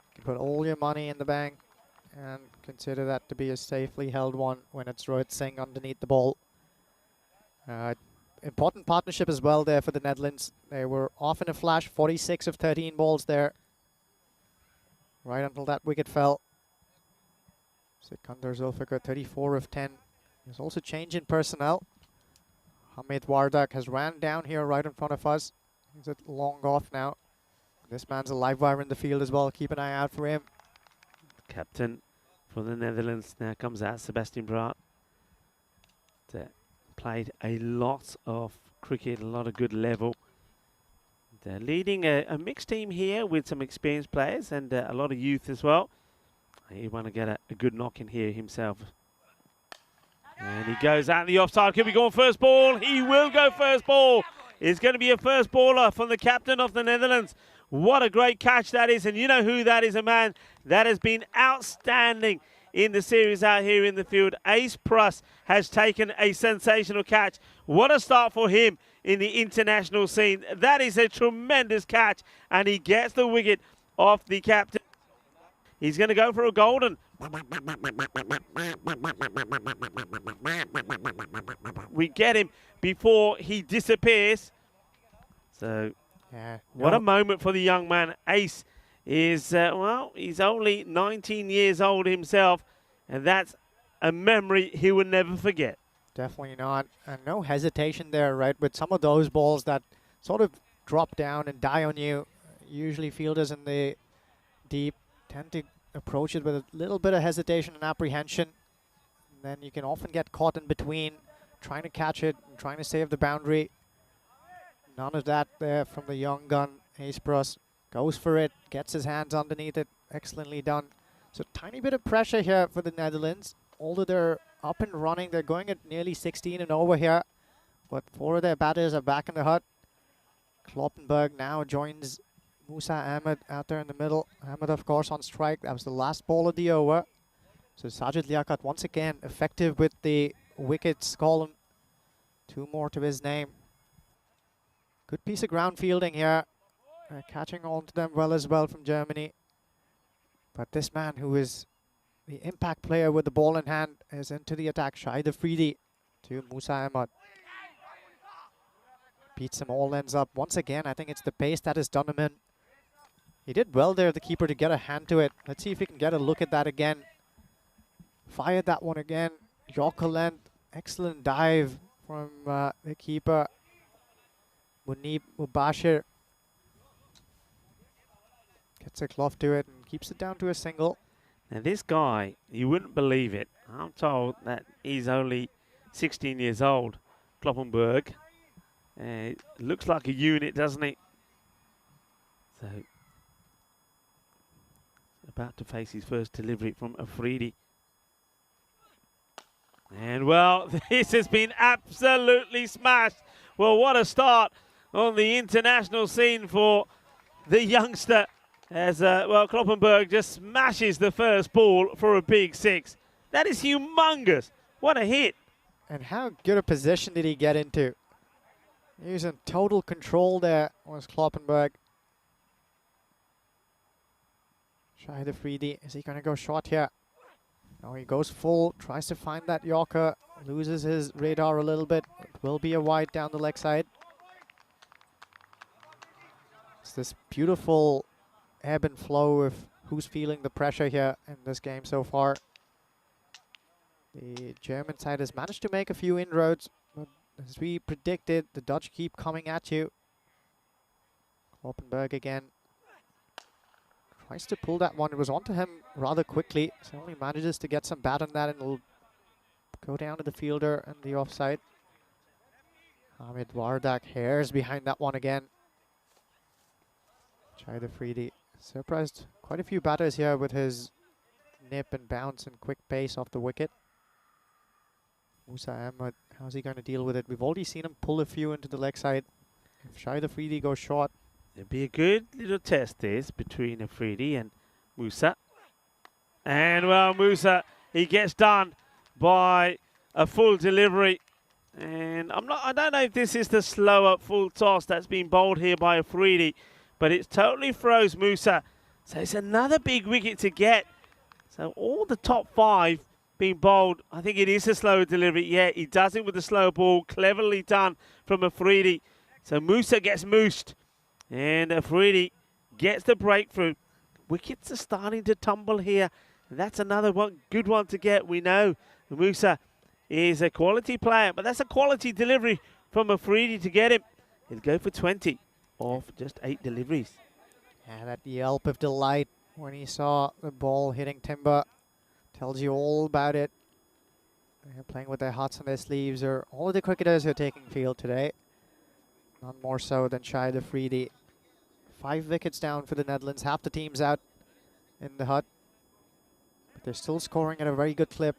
[SPEAKER 3] You can put all your money in the bank and consider that to be a safely held one when it's Rohit Singh underneath the ball. Important partnership as well there for the Netherlands. They were off in a flash, 46 of 13 balls there. Right until that wicket fell. Sikandar Zulfikar, 34 of 10. There's also change in personnel. Hamid Wardak has ran down here right in front of us. He's at long off now. This man's a live wire in the field as well. Keep an eye out for him.
[SPEAKER 1] Captain for the Netherlands now comes out, Sebastian Braat. Played a lot of cricket, a lot of good level. They're leading a mixed team here with some experienced players and a lot of youth as well. He want to get a good knock in here himself. And he goes out the offside. Could be going first ball. He will go first ball. It's going to be a first baller from the captain of the Netherlands. What a great catch that is. And you know who that is, a man that has been outstanding in the series out here in the field. Ace Pruss has taken a sensational catch. What a start for him in the international scene. That is a tremendous catch. And he gets the wicket off the captain. He's going to go for a golden. We get him before he disappears. So,
[SPEAKER 3] Yeah,
[SPEAKER 1] what a moment for the young man. Ace is, well, he's only 19 years old himself, and that's a memory he will never forget.
[SPEAKER 3] Definitely not. And no hesitation there, right? With some of those balls that sort of drop down and die on you, usually fielders in the deep tend to approach it with a little bit of hesitation and apprehension. And then you can often get caught in between, trying to catch it and trying to save the boundary. None of that there from the young gun. Ace Pruss goes for it, gets his hands underneath it. Excellently done. So tiny bit of pressure here for the Netherlands. Although they're up and running, they're going at nearly 16 and over here. But 4 of their batters are back in the hut. Kloppenberg now joins Musa Ahmed out there in the middle. Ahmed, of course, on strike. That was the last ball of the over. So Sajid Liaquat once again effective with the wickets column. 2 more to his name. Good piece of ground fielding here. Catching on to them well as well from Germany. But this man who is the impact player with the ball in hand is into the attack. Shahid Afridi to Musa Ahmed. Beats him all ends up. Once again, I think it's the pace that has done him in. He did well there, the keeper, to get a hand to it. Let's see if we can get a look at that again. Fired that one again. Yorker length. Excellent dive from the keeper. Munib Mubashir. Gets a glove to it and keeps it down to a single.
[SPEAKER 1] Now this guy, you wouldn't believe it. I'm told that he's only 16 years old. Kloppenberg. Looks like a unit, doesn't he? So, about to face his first delivery from Afridi. And well, this has been absolutely smashed. Well, what a start on the international scene for the youngster. As, well, Kloppenberg just smashes the first ball for a big 6. That is humongous. What a hit.
[SPEAKER 3] And how good a position did he get into? He was in total control there, was Kloppenberg. Shahid Afridi, is he going to go short here? No, he goes full, tries to find that Yorker, loses his radar a little bit. It will be a wide down the leg side. It's this beautiful ebb and flow of who's feeling the pressure here in this game so far. The German side has managed to make a few inroads, but as we predicted, the Dutch keep coming at you. Kloppenberg again. Tries to pull that one. It was onto him rather quickly, so only manages to get some bat on that, and it'll go down to the fielder and the offside. Hamid Wardak hairs behind that one again. Shahid Afridi surprised quite a few batters here with his nip and bounce and quick pace off the wicket. Musa Ahmed, how's he going to deal with it? We've already seen him pull a few into the leg side. If Shahid Afridi goes short,
[SPEAKER 1] it'll be a good little test this between Afridi and Musa. And well, Musa, he gets done by a full delivery. And I don't know if this is the slower full toss that's been bowled here by Afridi, but it totally throws Musa. So it's another big wicket to get. So all the top 5 being bowled, I think it is a slower delivery. Yeah, he does it with the slow ball. Cleverly done from Afridi. So Musa gets moosed. And Afridi gets the breakthrough. Wickets are starting to tumble here. And that's another good one to get. We know Musa is a quality player, but that's a quality delivery from Afridi to get him. He'll go for 20 off just 8 deliveries.
[SPEAKER 3] Yeah, that yelp of delight when he saw the ball hitting timber tells you all about it. They're playing with their hearts on their sleeves. Or all of the cricketers who are taking field today. None more so than Shahid Afridi. 5 wickets down for the Netherlands. Half the team's out in the hut. But they're still scoring at a very good clip.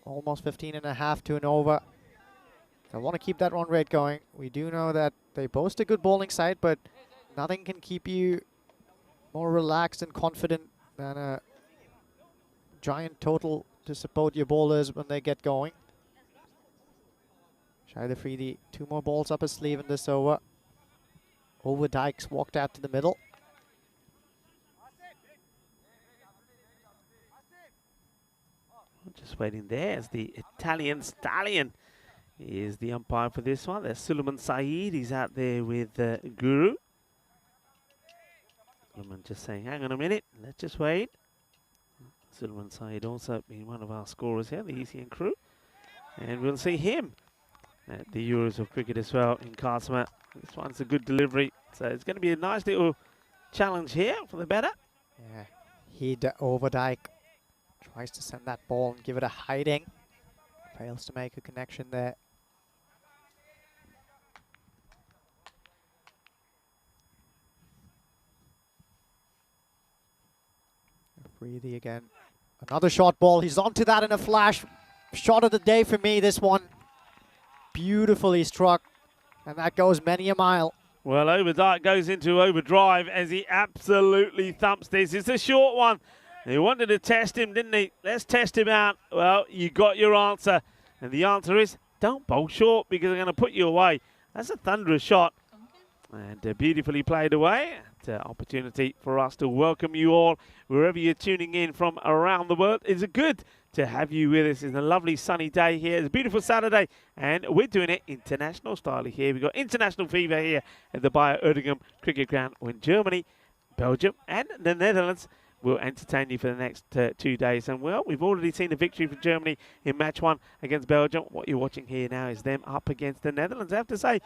[SPEAKER 3] Almost 15.5 to an over. They want to keep that run rate going. We do know that they boast a good bowling side, but nothing can keep you more relaxed and confident than a giant total to support your bowlers when they get going. Shahid Afridi, 2 more balls up his sleeve in this over. Over Dykes walked out to the middle.
[SPEAKER 1] Just waiting there as the Italian stallion is the umpire for this one. There's Suleiman Saeed. He's out there with Guru. Suleiman just saying, hang on a minute, let's just wait. Suleiman Saeed also being one of our scorers here, the ECN crew. And we'll see him at the Euros of Cricket as well in Kazma. This one's a good delivery. So it's going to be a nice little challenge here for the batter.
[SPEAKER 3] Yeah, he'd over Dyke. Tries to send that ball and give it a hiding. Fails to make a connection there. Breathy again. Another short ball. He's onto that in a flash. Shot of the day for me, this one. Beautifully struck. And that goes many a mile.
[SPEAKER 1] Well, Overdyke goes into overdrive as he absolutely thumps this. It's a short one. They wanted to test him, didn't they? Let's test him out. Well, you got your answer. And the answer is, don't bowl short because they're going to put you away. That's a thunderous shot. And beautifully played away. Opportunity for us to welcome you all wherever you're tuning in from around the world. It's good to have you with us. It's a lovely sunny day here. It's a beautiful Saturday, and we're doing it international style here. We've got international fever here at the Bayer-Oerdinghem Cricket Ground when Germany, Belgium, and the Netherlands will entertain you for the next 2 days. And well, we've already seen the victory for Germany in match 1 against Belgium. What you're watching here now is them up against the Netherlands. I have to say,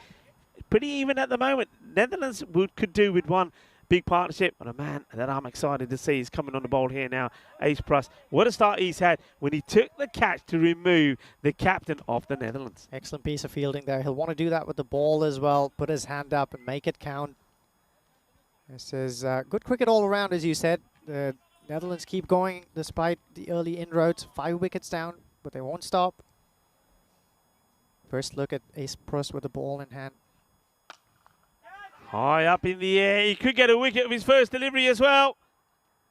[SPEAKER 1] pretty even at the moment. Netherlands could do with one big partnership, but a man that I'm excited to see is coming on the bowl here now, Ace Pruss. What a start he's had when he took the catch to remove the captain of the Netherlands.
[SPEAKER 3] Excellent piece of fielding there. He'll want to do that with the ball as well. Put his hand up and make it count. This is good cricket all around, as you said. The Netherlands keep going despite the early inroads. 5 wickets down, but they won't stop. First look at Ace Pruss with the ball in hand.
[SPEAKER 1] High up in the air. He could get a wicket of his first delivery as well.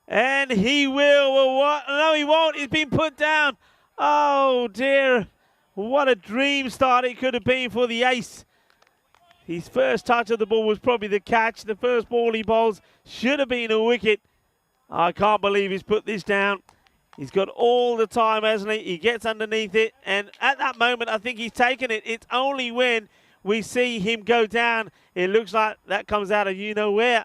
[SPEAKER 1] And he will. Well, what? No, he won't. He's been put down. Oh, dear. What a dream start it could have been for the ace. His first touch of the ball was probably the catch. The first ball he bowls should have been a wicket. I can't believe he's put this down. He's got all the time, hasn't he? He gets underneath it. And at that moment, I think he's taken it. It's only when we see him go down, it looks like that comes out of you-know-where.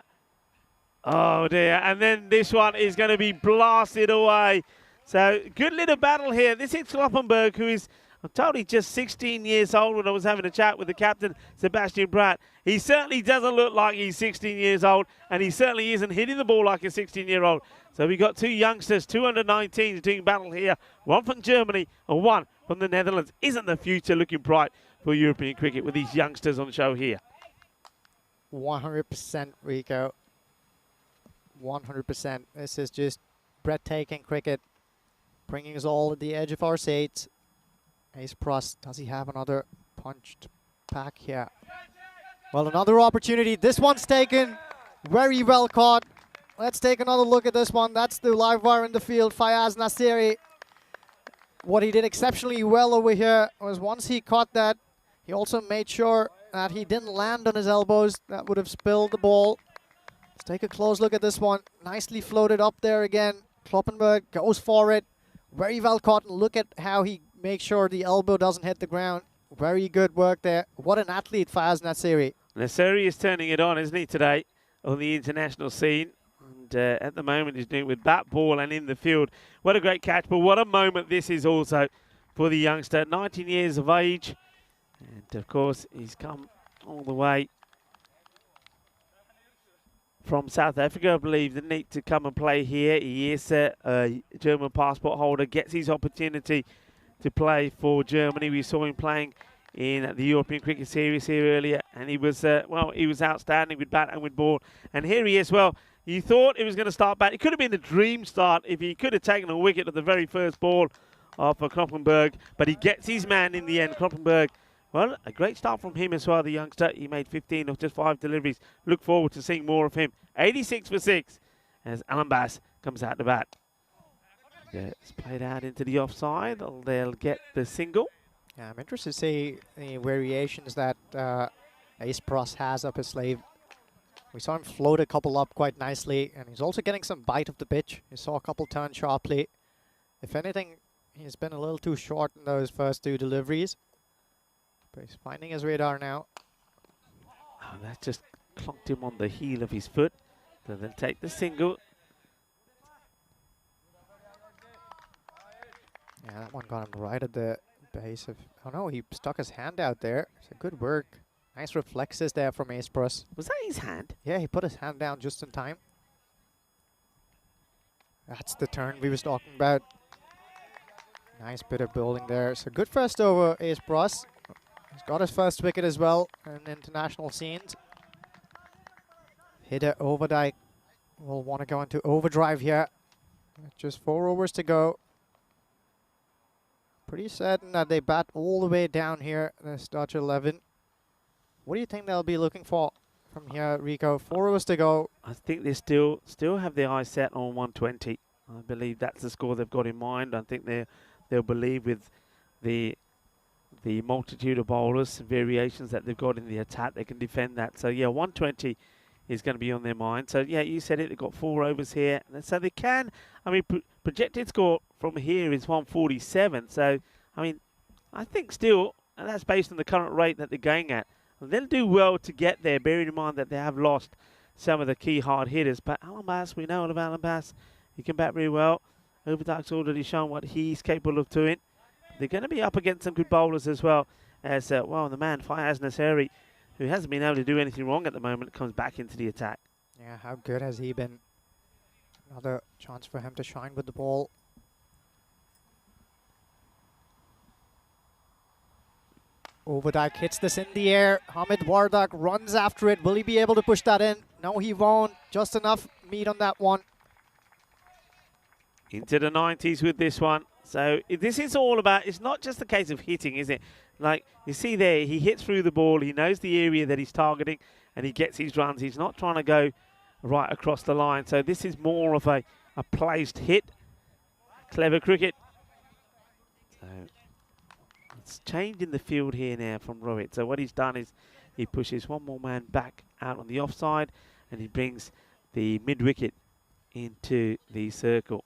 [SPEAKER 1] Oh, dear. And then this one is going to be blasted away. So, good little battle here. This is Kloppenberg, who is, I'm told he's just 16 years old when I was having a chat with the captain, Sebastian Bratt. He certainly doesn't look like he's 16 years old, and he certainly isn't hitting the ball like a 16-year-old. So, we've got 2 youngsters, 2 under-19s doing battle here. One from Germany and one from the Netherlands. Isn't the future looking bright for European cricket with these youngsters on show here?
[SPEAKER 3] 100% Rico. 100%. This is just breathtaking cricket, bringing us all to the edge of our seats. Ace Pross, does he have another punched back here? Well, another opportunity. This one's taken. Very well caught. Let's take another look at this one. That's the live wire in the field, Fayaz Nasiri. What he did exceptionally well over here was once he caught that, he also made sure that he didn't land on his elbows. That would have spilled the ball. Let's take a close look at this one. Nicely floated up there again. Kloppenberg goes for it. Very well caught. And look at how he makes sure the elbow doesn't hit the ground. Very good work there. What an athlete, Fayaz Nasiri.
[SPEAKER 1] Nasiri is turning it on, isn't he, today on the international scene? And at the moment he's doing it with bat, ball and in the field. What a great catch, but what a moment this is also for the youngster. 19 years of age. And of course he's come all the way from South Africa, I believe, the need to come and play here. He is a German passport holder, gets his opportunity to play for Germany. We saw him playing in the European Cricket Series here earlier, and he was, well, he was outstanding with bat and with ball. And here he is, well, you thought it was going to start back. It could have been a dream start if he could have taken a wicket at the very first ball of Kloppenberg, but he gets his man in the end. Kloppenberg, well, a great start from him as well, the youngster. He made 15 of just 5 deliveries. Look forward to seeing more of him. 86 for 6 as Alan Bass comes out to bat. It's played out into the offside. They'll get the single.
[SPEAKER 3] Yeah, I'm interested to see the variations that Ace Pross has up his sleeve. We saw him float a couple up quite nicely, and he's also getting some bite of the pitch. You saw a couple turn sharply. If anything, he's been a little too short in those first 2 deliveries. But he's finding his radar now.
[SPEAKER 1] Oh, that just clonked him on the heel of his foot. So they'll take the single.
[SPEAKER 3] Yeah, that one got him right at the base of... Oh no, he stuck his hand out there. So good work. Nice reflexes there from Ace Pross.
[SPEAKER 1] Was that his hand?
[SPEAKER 3] Yeah, he put his hand down just in time. That's the turn we was talking about. Nice bit of bowling there. So good first over, Ace Pross. He's got his first wicket as well in international scenes. Hitter Overdyke will want to go into overdrive here. Just 4 overs to go. Pretty certain that they bat all the way down here in this Dutch 11. What do you think they'll be looking for from here, Rico? 4 overs to go.
[SPEAKER 1] I think they still have their eyes set on 120. I believe that's the score they've got in mind. I think they'll believe with the multitude of bowlers, variations that they've got in the attack, they can defend that. So yeah, 120 is going to be on their mind. So yeah, you said it, they've got 4 overs here. So they can, I mean, projected score from here is 147. So, I mean, I think still, and that's based on the current rate that they're going at. They'll do well to get there, bearing in mind that they have lost some of the key hard hitters. But Alan Bass, we know all about Alan Bass. He can bat very well. Overdyke's already shown what he's capable of doing. They're going to be up against some good bowlers as well. As, well, the man, Fayaz Nasiri, who hasn't been able to do anything wrong at the moment, comes back into the attack.
[SPEAKER 3] Yeah, how good has he been? Another chance for him to shine with the ball. Overdyke hits this in the air. Hamid Wardak runs after it. Will he be able to push that in? No, he won't. Just enough meat on that one.
[SPEAKER 1] Into the 90s with this one. So this is all about, it's not just a case of hitting, is it? Like you see there, he hits through the ball. He knows the area that he's targeting and he gets his runs. He's not trying to go right across the line. So this is more of a placed hit. Clever cricket. So it's changing the field here now from Rohit. So what he's done is he pushes one more man back out on the offside and he brings the mid-wicket into the circle.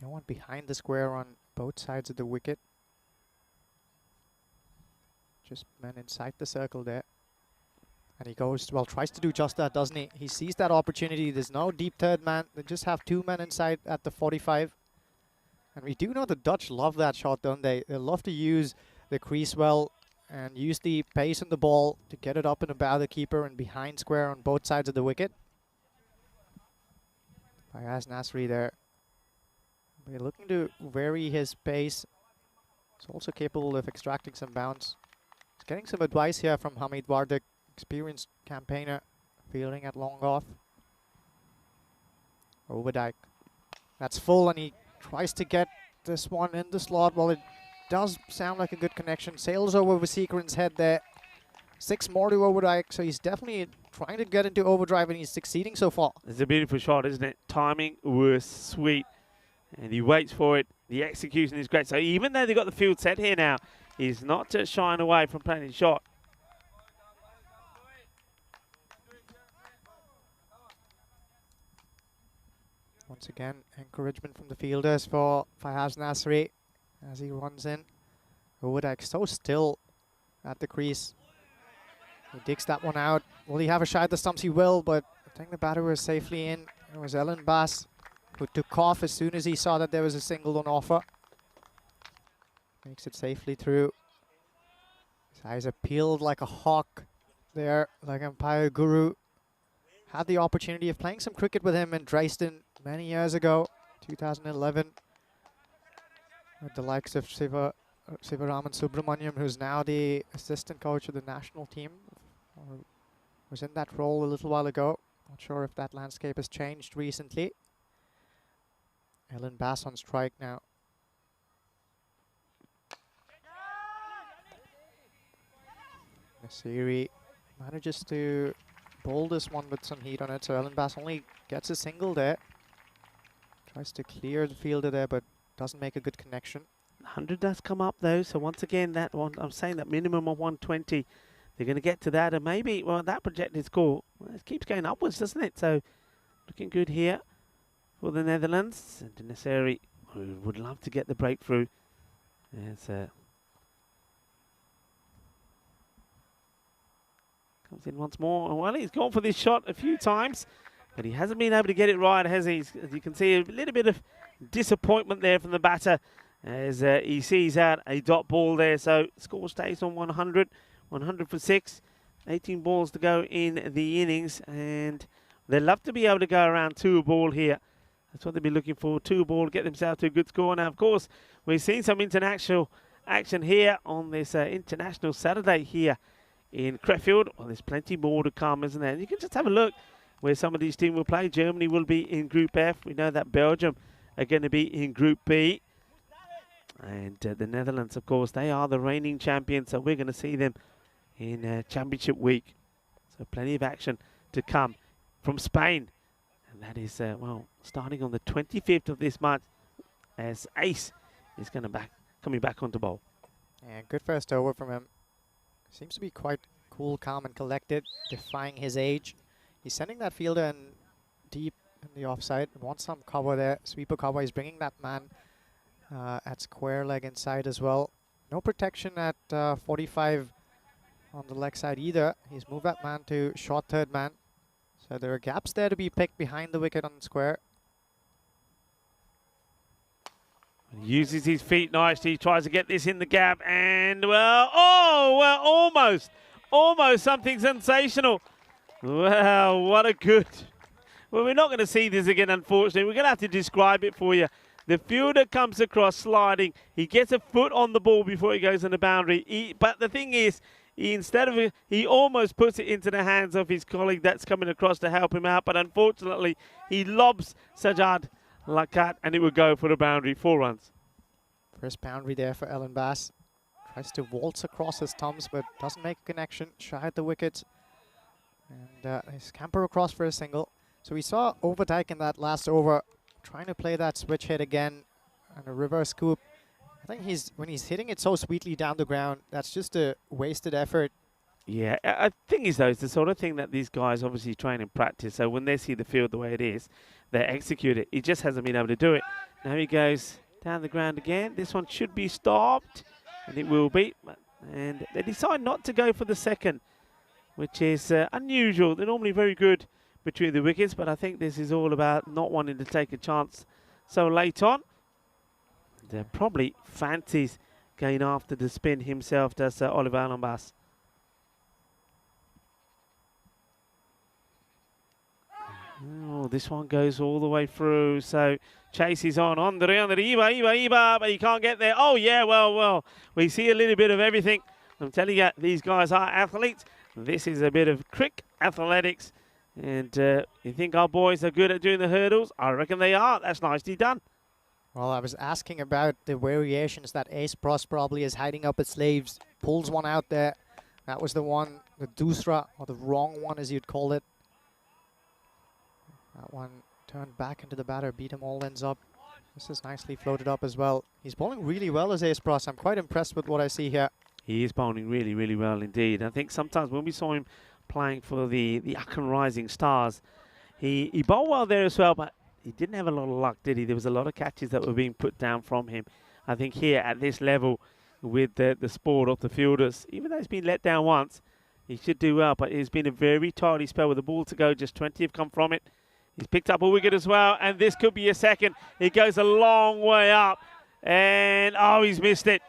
[SPEAKER 3] No one behind the square on both sides of the wicket. Just men inside the circle there. And he goes, well, tries to do just that, doesn't he? He sees that opportunity. There's no deep third man. They just have 2 men inside at the 45. And we do know the Dutch love that shot, don't they? They love to use the crease well and use the pace on the ball to get it up and about the keeper and behind square on both sides of the wicket. Fayaz Nasri there. We're looking to vary his pace He's also capable of extracting some bounce. He's getting some advice here from Hamid Wardak, experienced campaigner, fielding at long off. Overdyke. That's full, and he tries to get this one in the slot. Well, it does sound like a good connection. Sails over Vaseekran's head there. 6 more to Overdyke, so he's definitely trying to get into overdrive, and he's succeeding so far.
[SPEAKER 1] It's a beautiful shot, isn't it? Timing was sweet, and he waits for it. The execution is great. So even though they've got the field set here now, he's not just shying away from playing his shot.
[SPEAKER 3] Once again, encouragement from the fielders for Fayaz Nasri as he runs in. Overdyke so still at the crease. He digs that one out. Will he have a shot at the stumps? He will, but I think the batter was safely in. It was Ellen Bass who took off as soon as he saw that there was a single on offer. Makes it safely through. His eyes are peeled like a hawk there, like umpire Guru. Had the opportunity of playing some cricket with him in Dresden many years ago, 2011, with the likes of Sivaraman Subramaniam, who's now the assistant coach of the national team, or was in that role a little while ago. Not sure if that landscape has changed recently. Ellen Bass on strike now. Nasiri manages to bowl this one with some heat on it, so Ellen Bass only gets a single there. Tries to clear the fielder there, but doesn't make a good connection.
[SPEAKER 1] 100 does come up though, so once again that one, I'm saying that minimum of 120, they're going to get to that, and maybe, well, that projected score, well, it keeps going upwards, doesn't it? So looking good here for the Netherlands. And Nasiri, who would love to get the breakthrough. Comes in once more. Well, he's gone for this shot a few times, but he hasn't been able to get it right, has he? As you can see, a little bit of disappointment there from the batter as he sees out a dot ball there. So score stays on 100, 100 for 6, 18 balls to go in the innings, and they'd love to be able to go around 2 ball here. That's what they'll be looking for, 2 ball, get themselves to a good score. Now, of course, we've seen some international action here on this International Saturday here in Crefeld. Well, there's plenty more to come, isn't there? And you can just have a look where some of these teams will play. Germany will be in Group F. We know that Belgium are going to be in Group B. And the Netherlands, of course, they are the reigning champions, so we're going to see them in Championship Week. So plenty of action to come from Spain. And that is, well, starting on the 25th of this month, as Ace is coming back onto bowl.
[SPEAKER 3] And good first over from him. Seems to be quite cool, calm, and collected, defying his age. He's sending that fielder in deep in the offside. Wants some cover there, sweeper cover. He's bringing that man at square leg inside as well. No protection at 45 on the leg side either. He's moved that man to short third man. So there are gaps there to be picked behind the wicket on square.
[SPEAKER 1] He uses his feet nicely, tries to get this in the gap, and almost something sensational. Well, what a good. Well, we're not going to see this again, unfortunately. We're going to have to describe it for you. The fielder comes across sliding. He gets a foot on the ball before he goes on the boundary. But the thing is, he almost puts it into the hands of his colleague that's coming across to help him out. But unfortunately, he lobs Sajad Lakat, and it would go for the boundary. 4 runs.
[SPEAKER 3] First boundary there for Ellen Bass. Tries to waltz across his thumbs, but doesn't make a connection. Shy at the wicket. And they scamper across for a single. So we saw Overdyke in that last over trying to play that switch hit again and a reverse scoop. I think when he's hitting it so sweetly down the ground, that's just a wasted effort.
[SPEAKER 1] Yeah, I think is though, it's the sort of thing that these guys obviously train and practice. So when they see the field the way it is, they execute it. He just hasn't been able to do it. Now he goes down the ground again. This one should be stopped, and it will be. And they decide not to go for the second, which is unusual. They're normally very good between the wickets, but I think this is all about not wanting to take a chance so late on. They probably fancies going after the spin himself, does Oliver Allenbass. Oh, this one goes all the way through. So chase is on. Iba, but he can't get there. Oh, yeah, well. We see a little bit of everything. I'm telling you, these guys are athletes. This is a bit of crick athletics. And you think our boys are good at doing the hurdles? I reckon they are. That's nicely done.
[SPEAKER 3] Well, I was asking about the variations that Ace Pros probably is hiding up its sleeves. Pulls one out there. That was the one, the Dusra, or the wrong one as you'd call it. That one turned back into the batter, beat him all ends up. This is nicely floated up as well. He's bowling really well as Ace Pros. I'm quite impressed with what I see here.
[SPEAKER 1] He is bowling really, really well indeed. I think sometimes when we saw him playing for the Akan Rising Stars, he bowled well there as well, but he didn't have a lot of luck, did he? There was a lot of catches that were being put down from him. I think here at this level with the sport of the fielders, even though he's been let down once, he should do well, but it's been a very tidy spell with the ball to go. Just 20 have come from it. He's picked up a wicket as well, and this could be a second. It goes a long way up, and oh, he's missed it.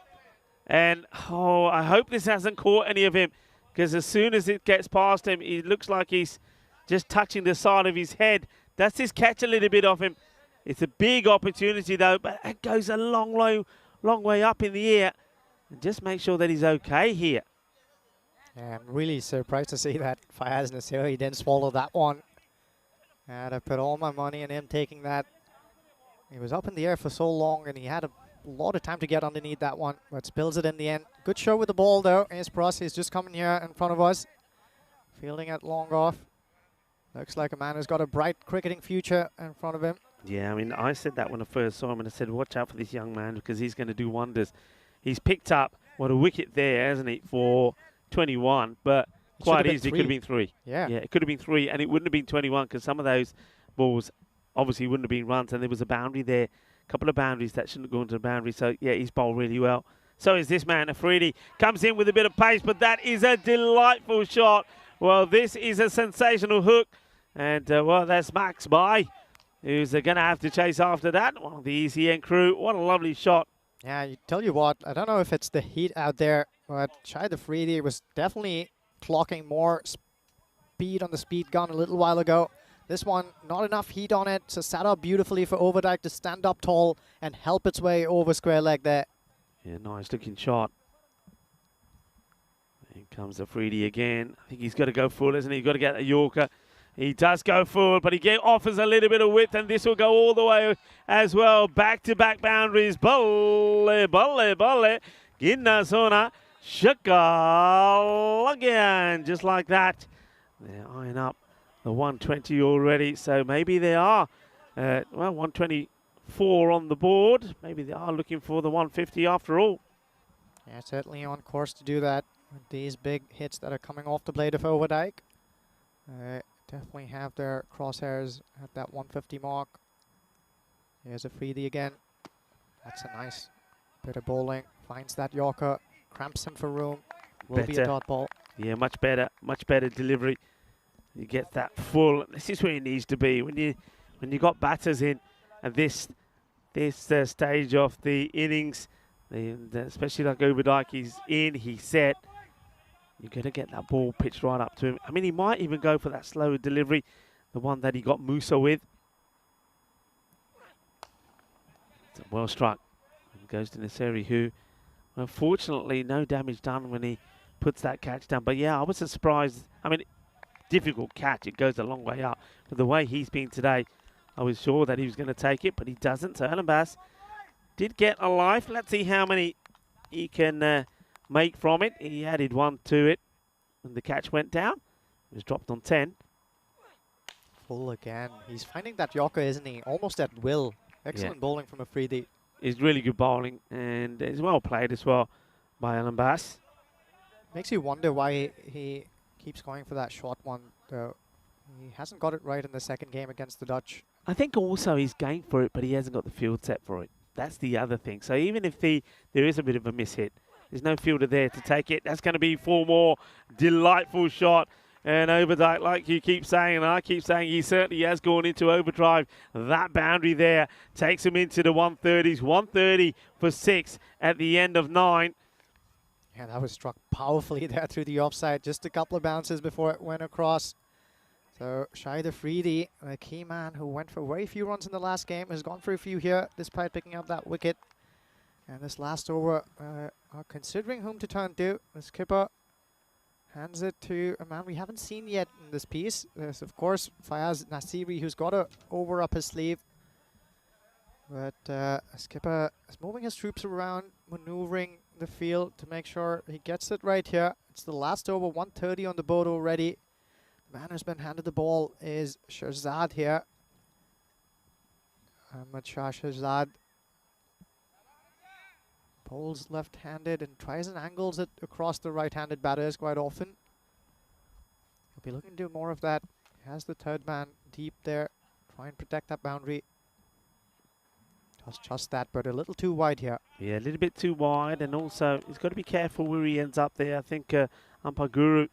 [SPEAKER 1] And oh, I hope this hasn't caught any of him, because as soon as it gets past him, it looks like he's just touching the side of his head. That's his catch a little bit off him. It's a big opportunity though, but it goes a long way up in the air. And just make sure that he's okay here.
[SPEAKER 3] Yeah, I'm really surprised to see that Fayaz Nasiri didn't swallow that one. And I put all my money in him taking that. He was up in the air for so long, and he had a lot of time to get underneath that one, but spills it in the end. Good show with the ball though. Ace Pros is just coming here in front of us, fielding it long off. Looks like a man who's got a bright cricketing future in front of him.
[SPEAKER 1] Yeah, I mean, I said that when I first saw him, and I said, watch out for this young man because he's going to do wonders. He's picked up, a wicket there, hasn't he, for 21, but quite easily it could have been 3.
[SPEAKER 3] Yeah,
[SPEAKER 1] it could have been 3, and it wouldn't have been 21 because some of those balls obviously wouldn't have been runs, and there was a boundary there, a couple of boundaries that shouldn't have gone to the boundary. So, yeah, he's bowled really well. So is this man, Afridi. Comes in with a bit of pace, but that is a delightful shot. Well, this is a sensational hook. And, well, that's Max By, who's going to have to chase after that. One of the ECN crew. What a lovely shot.
[SPEAKER 3] Yeah, you tell you what, I don't know if it's the heat out there, but Shahid Afridi was definitely clocking more speed on the speed gun a little while ago. This one, not enough heat on it, so sat up beautifully for Overdyke to stand up tall and help its way over square leg there.
[SPEAKER 1] Yeah, nice looking shot. Here comes Afridi again. I think he's got to go full, isn't he? He's got to get a Yorker. He does go full, but he offers a little bit of width, and this will go all the way as well. Back-to-back boundaries. Balle. Ginna Sona. Shakal again. Just like that. They're eyeing up the 120 already, so maybe they are, well, 124 on the board. Maybe they are looking for the 150 after all.
[SPEAKER 3] Yeah, certainly on course to do that with these big hits that are coming off the blade of Overdyke. Definitely have their crosshairs at that 150 mark. Here's Afridi again. That's a nice bit of bowling. Finds that Yorker, cramps him for room. Will be a dot ball.
[SPEAKER 1] Yeah, much better delivery. You get that full. This is where it needs to be when you got batters in at this stage of the innings, especially like Overdyke. He's in, he's set. You're going to get that ball pitched right up to him. I mean, he might even go for that slow delivery, the one that he got Musa with. It's well struck. And goes to Nasiri, who, unfortunately, no damage done when he puts that catch down. But yeah, I was surprised. I mean, difficult catch. It goes a long way up. But the way he's been today, I was sure that he was going to take it, but he doesn't. So Alan Bass did get a life. Let's see how many he can make from it. He added 1 to it when the catch went down. It was dropped on 10.
[SPEAKER 3] Full again. He's finding that Yorker, isn't he? Almost at will. Excellent bowling from Afridi.
[SPEAKER 1] It's really good bowling, and it's well played as well by Alan Bass.
[SPEAKER 3] Makes you wonder why he keeps going for that short one, though. He hasn't got it right in the second game against the Dutch.
[SPEAKER 1] I think also he's going for it, but he hasn't got the field set for it. That's the other thing. So even if there is a bit of a mishit, there's no fielder there to take it. That's going to be 4 more. Delightful shot. And Overdyke, like you keep saying, and I keep saying, he certainly has gone into overdrive. That boundary there takes him into the 130s. 130 for 6 at the end of 9.
[SPEAKER 3] Yeah, that was struck powerfully there through the offside. Just a couple of bounces before it went across. So Shahid Afridi, a key man who went for very few runs in the last game, has gone for a few here despite picking up that wicket. And this last over are considering whom to turn to. The skipper hands it to a man we haven't seen yet in this piece. There's of course Fayaz Nasiri, who's got a over up his sleeve. But skipper is moving his troops around, maneuvering the field to make sure he gets it right here. It's the last over, 130 on the board already. The man who's been handed the ball is Shahzad here. Ahmad Shah Shahzad bowls left-handed and tries and angles it across the right-handed batters quite often. He'll be looking to do more of that. He has the third man deep there. Try and protect that boundary. Just that, but a little too wide here.
[SPEAKER 1] Yeah, a little bit too wide, and also he's got to be careful where he ends up there. I think umpire Guru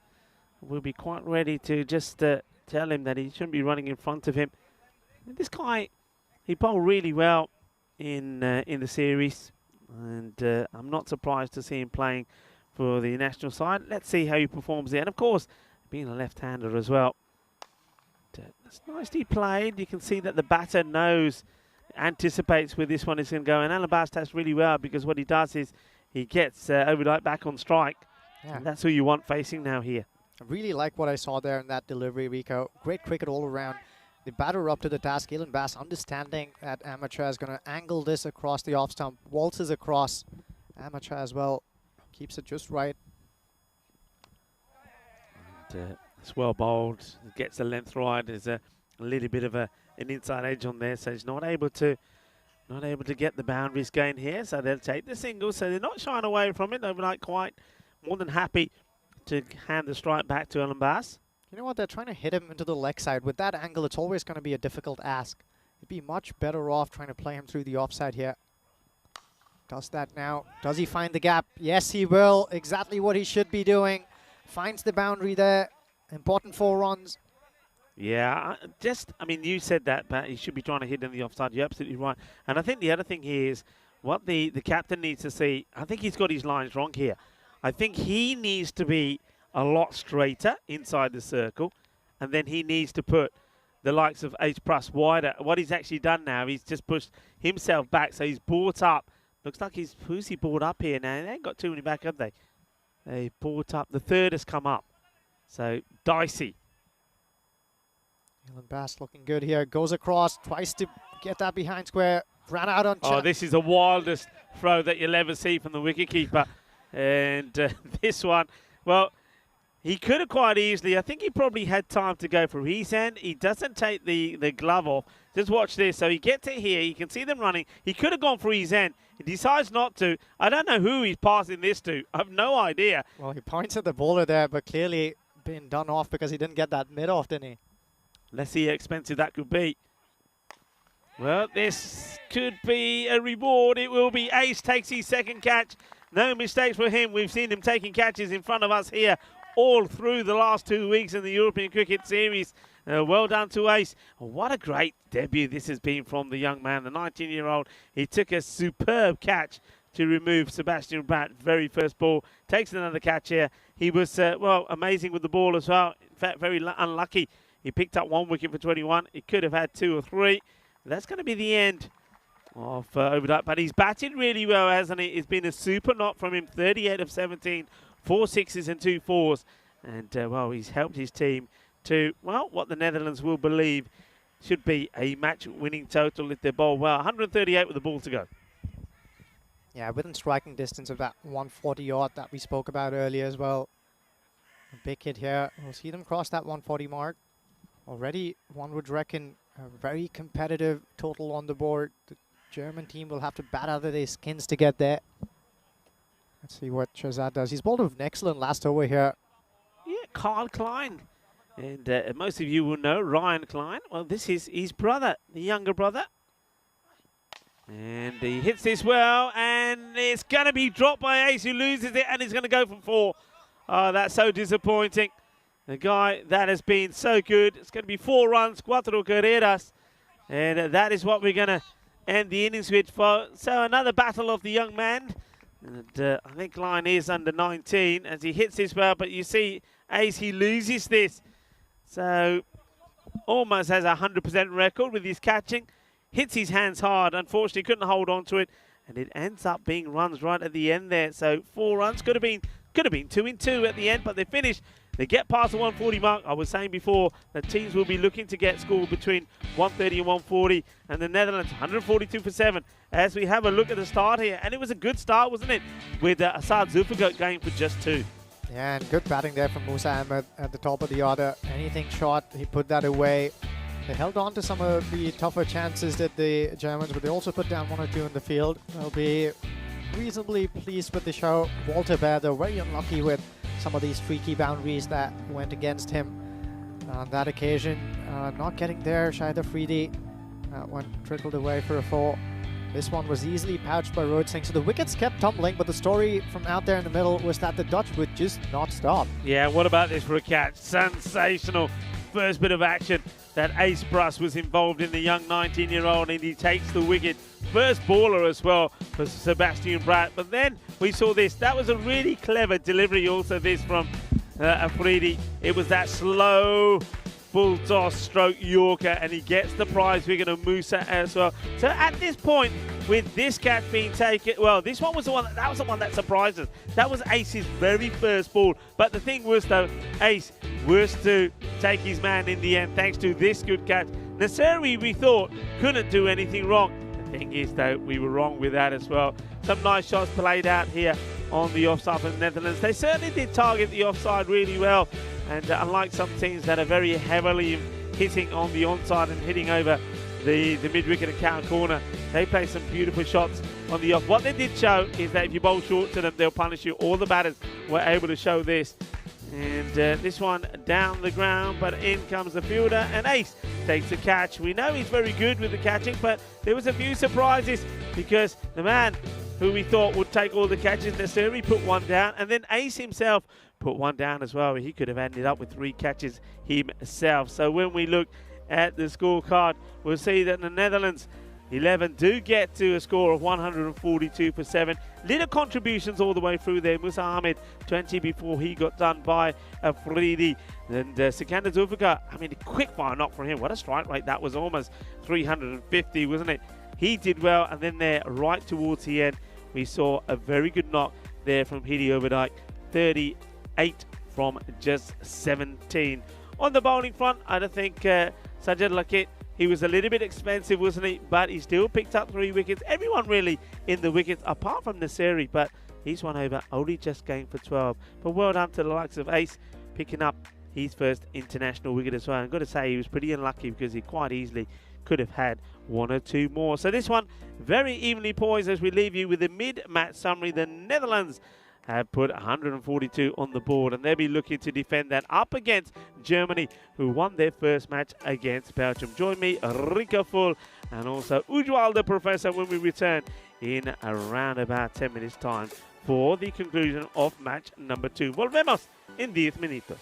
[SPEAKER 1] will be quite ready to just tell him that he shouldn't be running in front of him. This guy, he bowled really well in the series, and I'm not surprised to see him playing for the national side. Let's see how he performs there. And of course, being a left-hander as well. It's nicely played. You can see that the batter anticipates where this one is going to go. And Alan Bass does really well, because what he does is he gets Overnight back on strike. Yeah. And that's who you want facing now here.
[SPEAKER 3] I really like what I saw there in that delivery, Rico. Great cricket all around. The batter up to the task. Alan Bass understanding that Amateur is going to angle this across the off stump. Waltzes across. Amateur as well. Keeps it just right.
[SPEAKER 1] And, it's well bowled. Gets the length right. There's a little bit of an inside edge on there, so he's not able to get the boundaries going here. So they'll take the single. So they're not shying away from it. Overnight quite more than happy to hand the strike back to Alan Bass.
[SPEAKER 3] You know what? They're trying to hit him into the leg side. With that angle, it's always going to be a difficult ask. He'd be much better off trying to play him through the offside here. Does that now. Does he find the gap? Yes, he will. Exactly what he should be doing. Finds the boundary there. Important 4 runs.
[SPEAKER 1] Yeah, I mean, you said that, but he should be trying to hit in the offside. You're absolutely right. And I think the other thing here is what the captain needs to see. I think he's got his lines wrong here. I think he needs to be a lot straighter inside the circle, and then he needs to put the likes of H+ wider. What he's actually done now, he's just pushed himself back, so he's brought up. Looks like who's he brought up here now? They ain't got too many back, have they? They brought up. The third has come up. So, dicey.
[SPEAKER 3] Alan Bass looking good here. Goes across, tries to get that behind square. Ran out on.
[SPEAKER 1] Oh, this is the wildest throw that you'll ever see from the wicketkeeper. And this one, well, he could have quite easily. I think he probably had time to go for his end. He doesn't take the glove off. Just watch this. So he gets it here. You can see them running. He could have gone for his end. He decides not to. I don't know who he's passing this to. I have no idea.
[SPEAKER 3] Well, he points at the bowler there, but clearly been done off because he didn't get that mid off, didn't he?
[SPEAKER 1] Let's see how expensive that could be. Well, this could be a reward. It will be. Ace takes his second catch. No mistakes for him. We've seen him taking catches in front of us here all through the last 2 weeks in the European Cricket Series. Well done to Ace. What a great debut this has been from the young man, the 19-year-old. He took a superb catch to remove Sebastian Bratt. Very first ball. Takes another catch here. He was, well, amazing with the ball as well. In fact, very unlucky. He picked up 1 wicket for 21. He could have had 2 or 3. That's going to be the end of Overnight. But he's batted really well, hasn't he? It's been a super knock from him. 38 of 17. 4 sixes and 2 fours. And, well, he's helped his team to, well, what the Netherlands will believe should be a match-winning total if they bowl well. 138 with the ball to go.
[SPEAKER 3] Yeah, within striking distance of that 140 odd that we spoke about earlier as well. A big hit here. We'll see them cross that 140 mark. Already, one would reckon, a very competitive total on the board. The German team will have to bat out of their skins to get there. Let's see what Shahzad does. He's bowled an excellent last over here.
[SPEAKER 1] Yeah, Carl Klein. And most of you will know Ryan Klein. Well, this is his brother, the younger brother. And he hits this well, and it's going to be dropped by Ace, who loses it, and he's going to go for 4. Oh, that's so disappointing. The guy that has been so good. It's going to be 4 runs, 4 carreras. And that is what we're going to end the innings with. So another battle of the young man. And I think Klein is under 19 as he hits this well. But you see, Ace, he loses this. So almost has a 100% record with his catching. Hits his hands hard. Unfortunately, couldn't hold on to it. And it ends up being runs right at the end there. So 4 runs. Could have been 2 in 2 at the end, but they finish. They get past the 140 mark. I was saying before that teams will be looking to get score between 130 and 140. And the Netherlands, 142 for 7. As we have a look at the start here. And it was a good start, wasn't it? With Asad Zulfikar going for just 2.
[SPEAKER 3] Yeah, and good batting there from Musa Ahmed at the top of the order. Anything short, he put that away. They held on to some of the tougher chances that the Germans, but they also put down 1 or 2 in the field. They'll be reasonably pleased with the show. Walter Bear, though, very unlucky with some of these freaky boundaries that went against him on that occasion. Not getting there, Shahid Afridi went trickled away for a 4. This one was easily pouched by Rohit Singh. So the wickets kept tumbling, but the story from out there in the middle was that the Dutch would just not stop.
[SPEAKER 1] Yeah, what about this for a catch? Sensational first bit of action that Ace Bruss was involved in, the young 19-year-old, and he takes the wicket. First baller as well for Sebastian Bratt. But then we saw this. That was a really clever delivery also, this from Afridi. It was that slow full toss stroke Yorker, and he gets the prize wicket of Musa as well. So at this point, with this catch being taken, well, this one was the one that was the one that surprised us. That was Ace's very first ball. But the thing was, though, Ace was to take his man in the end thanks to this good catch. Naseri, we thought, couldn't do anything wrong. The thing is, though, we were wrong with that as well. Some nice shots played out here on the offside for the Netherlands. They certainly did target the offside really well. And unlike some teams that are very heavily hitting on the onside and hitting over the mid-wicket and counter corner, they play some beautiful shots on the off. What they did show is that if you bowl short to them, they'll punish you. All the batters were able to show this. And this one down the ground, but in comes the fielder, and Ace takes the catch. We know he's very good with the catching, but there was a few surprises because the man who we thought would take all the catches necessarily put one down, and then Ace himself put one down as well. He could have ended up with 3 catches himself. So when we look at the scorecard, we'll see that the Netherlands 11 do get to a score of 142 for 7. Little contributions all the way through there. Musa Ahmed 20 before he got done by Afridi. And Sikander Zulfikar, I mean, a quick fire knock from him. What a strike rate. That was almost 350, wasn't it? He did well, and then there right towards the end, we saw a very good knock there from Hidi Overdijk. 38 from just 17. On the bowling front, I don't think Sajid Lakit, he was a little bit expensive, wasn't he? But he still picked up 3 wickets. Everyone really in the wickets, apart from Naseri, but he's one over, only just going for 12. But well done to the likes of Ace, picking up his first international wicket as well. I've got to say, he was pretty unlucky because he quite easily could have had 1 or 2 more. So this one, very evenly poised as we leave you with the mid-match summary. The Netherlands have put 142 on the board, and they'll be looking to defend that up against Germany, who won their first match against Belgium. Join me, Rika Full, and also Ujwal the Professor, when we return in around about 10 minutes' time for the conclusion of match number 2. Volvemos en 10 minutos.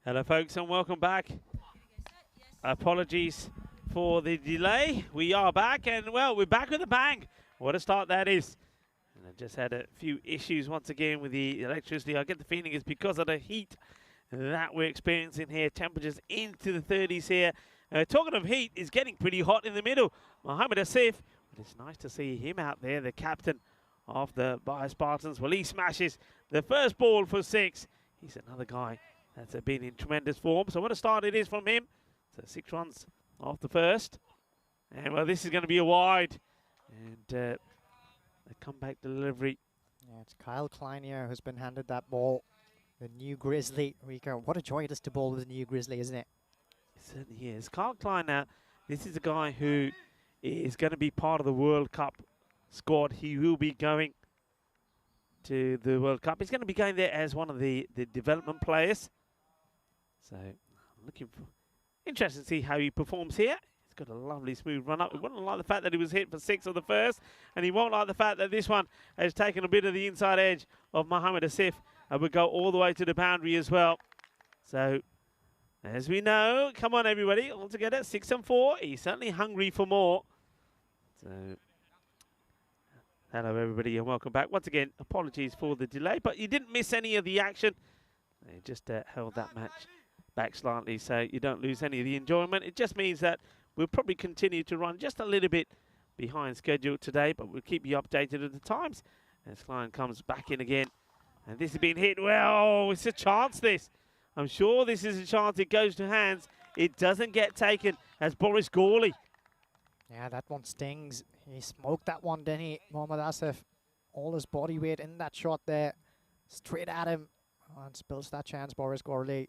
[SPEAKER 1] Hello folks and welcome back. Apologies for the delay. We are back and well, we're back with a bang. What a start that is. And I just had a few issues once again with the electricity. I get the feeling it's because of the heat that we're experiencing here. Temperatures into the 30s here. Talking of heat, it's getting pretty hot in the middle. Mohammed Asif, but it's nice to see him out there, the captain of the Bayer Spartans. Well, he smashes the first ball for 6. He's another guy that's been in tremendous form. So what a start it is from him. So 6 runs off the first. And well, this is going to be a wide. And a comeback delivery.
[SPEAKER 3] Yeah, it's Kyle Klein here who's been handed that ball. The new Grizzly. Rico, what a joy it is to bowl with the new Grizzly, isn't it?
[SPEAKER 1] It certainly is. Kyle Klein now, this is a guy who is going to be part of the World Cup squad. He will be going to the World Cup. He's going to be going there as one of the development players. So, looking for interesting to see how he performs here. He's got a lovely smooth run up. He wouldn't like the fact that he was hit for 6 on the first, and he won't like the fact that this one has taken a bit of the inside edge of Mohammed Asif and would go all the way to the boundary as well. So, as we know, come on everybody, all together, 6 and 4. He's certainly hungry for more. So, hello everybody and welcome back. Once again, apologies for the delay, but you didn't miss any of the action. They just held that match back slightly so you don't lose any of the enjoyment. It just means that we'll probably continue to run just a little bit behind schedule today, but we'll keep you updated at the times as Klein comes back in again. And this has been hit well. It's a chance, this. I'm sure this is a chance. It goes to hands. It doesn't get taken as Boris Gawley.
[SPEAKER 3] Yeah, that one stings. He smoked that one, didn't he? Mohammad Asif, all his body weight in that shot there. Straight at him. And spills that chance, Boris Gawley.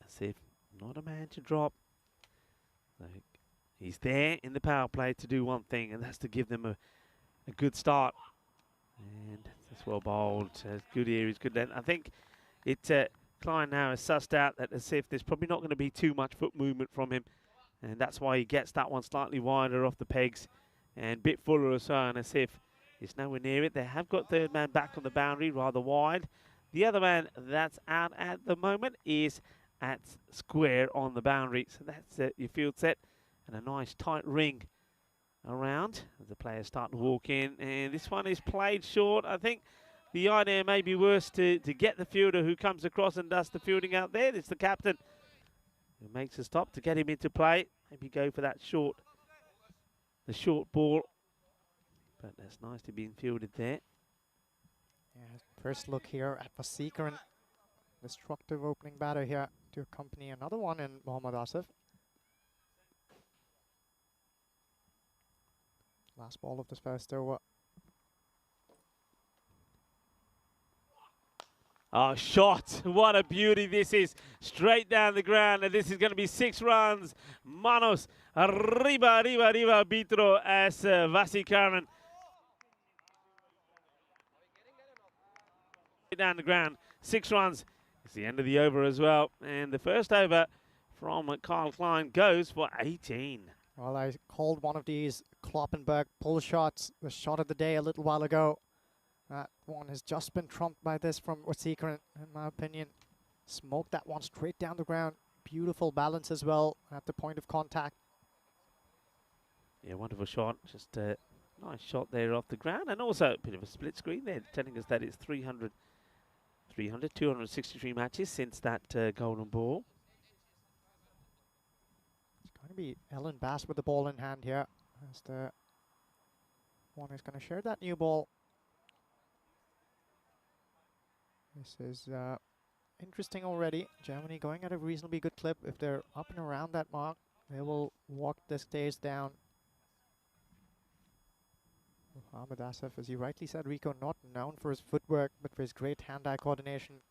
[SPEAKER 1] Asif, not a man to drop. Like, he's there in the power play to do one thing, and that's to give them a good start. And that's well bowled. Good areas, good length. I think Klein now has sussed out that Asif, there's probably not going to be too much foot movement from him. And that's why he gets that one slightly wider off the pegs and a bit fuller as well. And Asif is nowhere near it. They have got third man back on the boundary, rather wide. The other man that's out at the moment is at square on the boundary. So that's your field set. And a nice tight ring around as the players start to walk in. And this one is played short. I think the idea may be worse to get the fielder who comes across and does the fielding out there. It's the captain who makes a stop to get him into play. Maybe go for that the short ball. But that's nicely being fielded there.
[SPEAKER 3] Yeah, first look here at Vasikaran. Destructive opening batter here to accompany another one in Mohammad Asif. Last ball of this first over.
[SPEAKER 1] Oh, shot. What a beauty this is. Straight down the ground. And this is going to be 6 runs. Manos. Arriba, arriba, arriba, Bitro as Vasikaran. Down the ground. 6 runs. It's the end of the over as well. And the first over from Kyle Klein goes for 18.
[SPEAKER 3] Well, I called one of these Kloppenberg pull shots, the shot of the day a little while ago. That one has just been trumped by this from Vasikaran, in my opinion. Smoked that one straight down the ground. Beautiful balance as well at the point of contact.
[SPEAKER 1] Yeah, wonderful shot. Just a nice shot there off the ground. And also a bit of a split screen there, telling us that it's 263 matches since that golden ball.
[SPEAKER 3] It's going to be Ellen Bass with the ball in hand here. As the one who's going to share that new ball. This is interesting already. Germany going at a reasonably good clip. If they're up and around that mark, they will walk the stairs down. Mohammad Asif, as you rightly said, Rico, not known for his footwork, but for his great hand-eye coordination.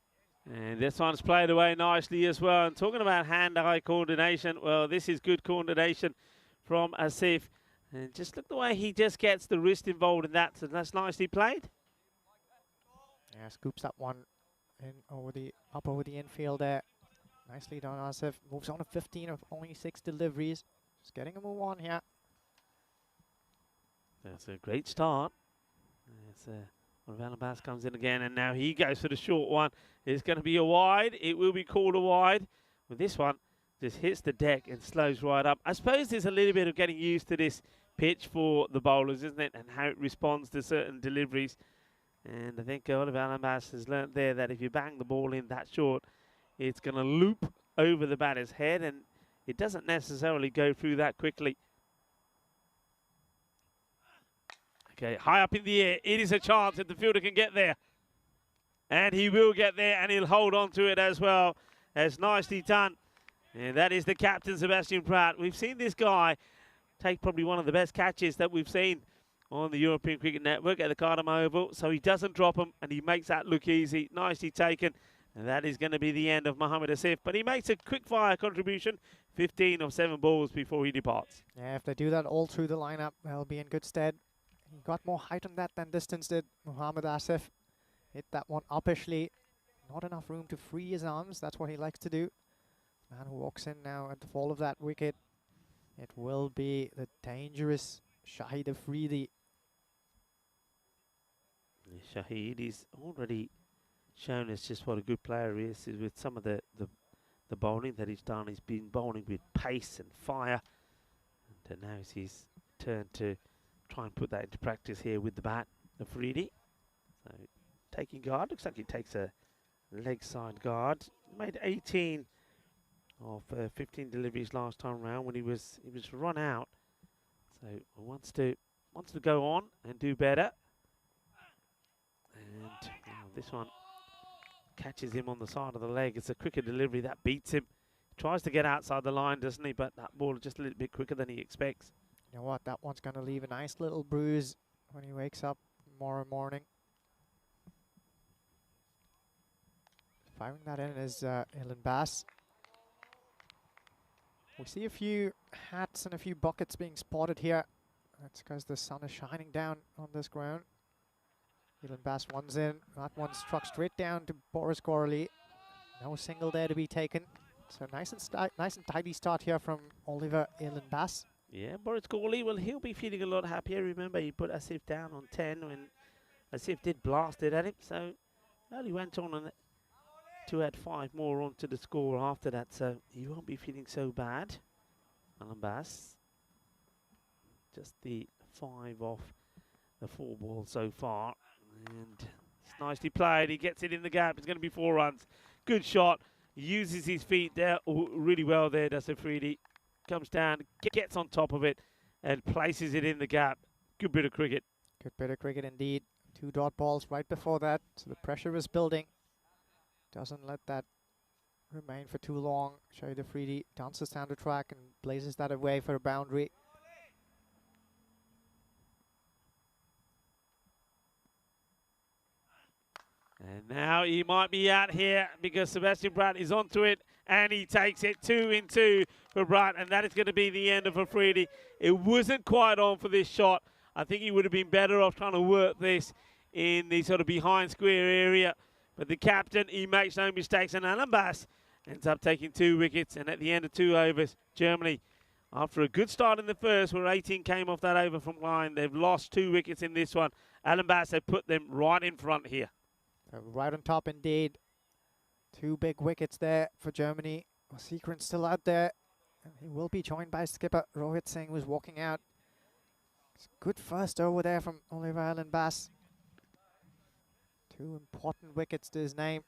[SPEAKER 1] And this one's played away nicely as well. And talking about hand-eye coordination, well, this is good coordination from Asif. And just look the way he just gets the wrist involved in that. So that's nicely played.
[SPEAKER 3] Yeah, scoops that one in up over the infield there. Nicely done, Asif. Moves on to 15 of only 6 deliveries. Just getting a move on here.
[SPEAKER 1] That's a great start. It's Oliver Bass comes in again, and now he goes for the short one. It's going to be a wide. It will be called a wide. With this one, just hits the deck and slows right up. I suppose there's a little bit of getting used to this pitch for the bowlers, isn't it? And how it responds to certain deliveries. And I think Oliver Bass has learnt there that if you bang the ball in that short, it's going to loop over the batter's head, and it doesn't necessarily go through that quickly. Okay, high up in the air. It is a chance if the fielder can get there. And he will get there, and he'll hold on to it as well. That's nicely done. And that is the captain, Sebastian Pratt. We've seen this guy take probably one of the best catches that we've seen on the European Cricket Network at the Cardiff Oval. So he doesn't drop them, and he makes that look easy. Nicely taken. And that is going to be the end of Mohammad Asif. But he makes a quick-fire contribution, 15 of 7 balls before he departs.
[SPEAKER 3] Yeah, if they do that all through the lineup, they'll be in good stead. He got more height on that than distance did. Mohammad Asif hit that one uppishly. Not enough room to free his arms. That's what he likes to do. Man who walks in now at the fall of that wicket. It will be the dangerous Shahid Afridi.
[SPEAKER 1] Shahid is already shown us just what a good player he is with some of the bowling that he's done. He's been bowling with pace and fire. And now it's his turn to try and put that into practice here with the bat, Afridi. So taking guard, looks like he takes a leg side guard. Made 18 of 15 deliveries last time round when he was run out. So wants to go on and do better. And this one catches him on the side of the leg. It's a quicker delivery that beats him. Tries to get outside the line, doesn't he? But that ball is just a little bit quicker than he expects.
[SPEAKER 3] You know what? That one's going to leave a nice little bruise when he wakes up tomorrow morning. Firing that in is Ilan Bass. We see a few hats and a few buckets being spotted here. That's because the sun is shining down on this ground. Ilan Bass one's in. That one struck straight down to Boris Gorley. No single there to be taken. So nice and tidy start here from Oliver Ilan Bass.
[SPEAKER 1] Yeah, Boris Gorley, well, he'll be feeling a lot happier. Remember, he put Asif down on 10 when Asif did blast it at him. So, well, he went on to add 5 more onto the score after that. So, he won't be feeling so bad. Ilan Bass, just the 5 off the 4 balls so far. And it's nicely played. He gets it in the gap. It's going to be 4 runs. Good shot. Uses his feet there really well there, does Afridi. Comes down, gets on top of it, and places it in the gap. Good bit of cricket.
[SPEAKER 3] Good bit of cricket indeed. 2 dot balls right before that, so the pressure is building. Doesn't let that remain for too long. Shahid Afridi dances down the track and blazes that away for a boundary.
[SPEAKER 1] And now he might be out here because Sebastian Pratt is onto it, and he takes it 2 in 2 for Pratt, and that is going to be the end of Afridi. It wasn't quite on for this shot. I think he would have been better off trying to work this in the sort of behind square area. But the captain, he makes no mistakes, and Ilan Bass ends up taking 2 wickets. And at the end of 2 overs, Germany, after a good start in the first, where 18 came off that over from line, they've lost 2 wickets in this one. Ilan Bass have put them right in front here.
[SPEAKER 3] Right on top indeed. 2 big wickets there for Germany. Sequence still out there, and he will be joined by skipper Rohit Singh, who's walking out. It's good first over there from Oliver Ilan Bass. 2 important wickets to his name.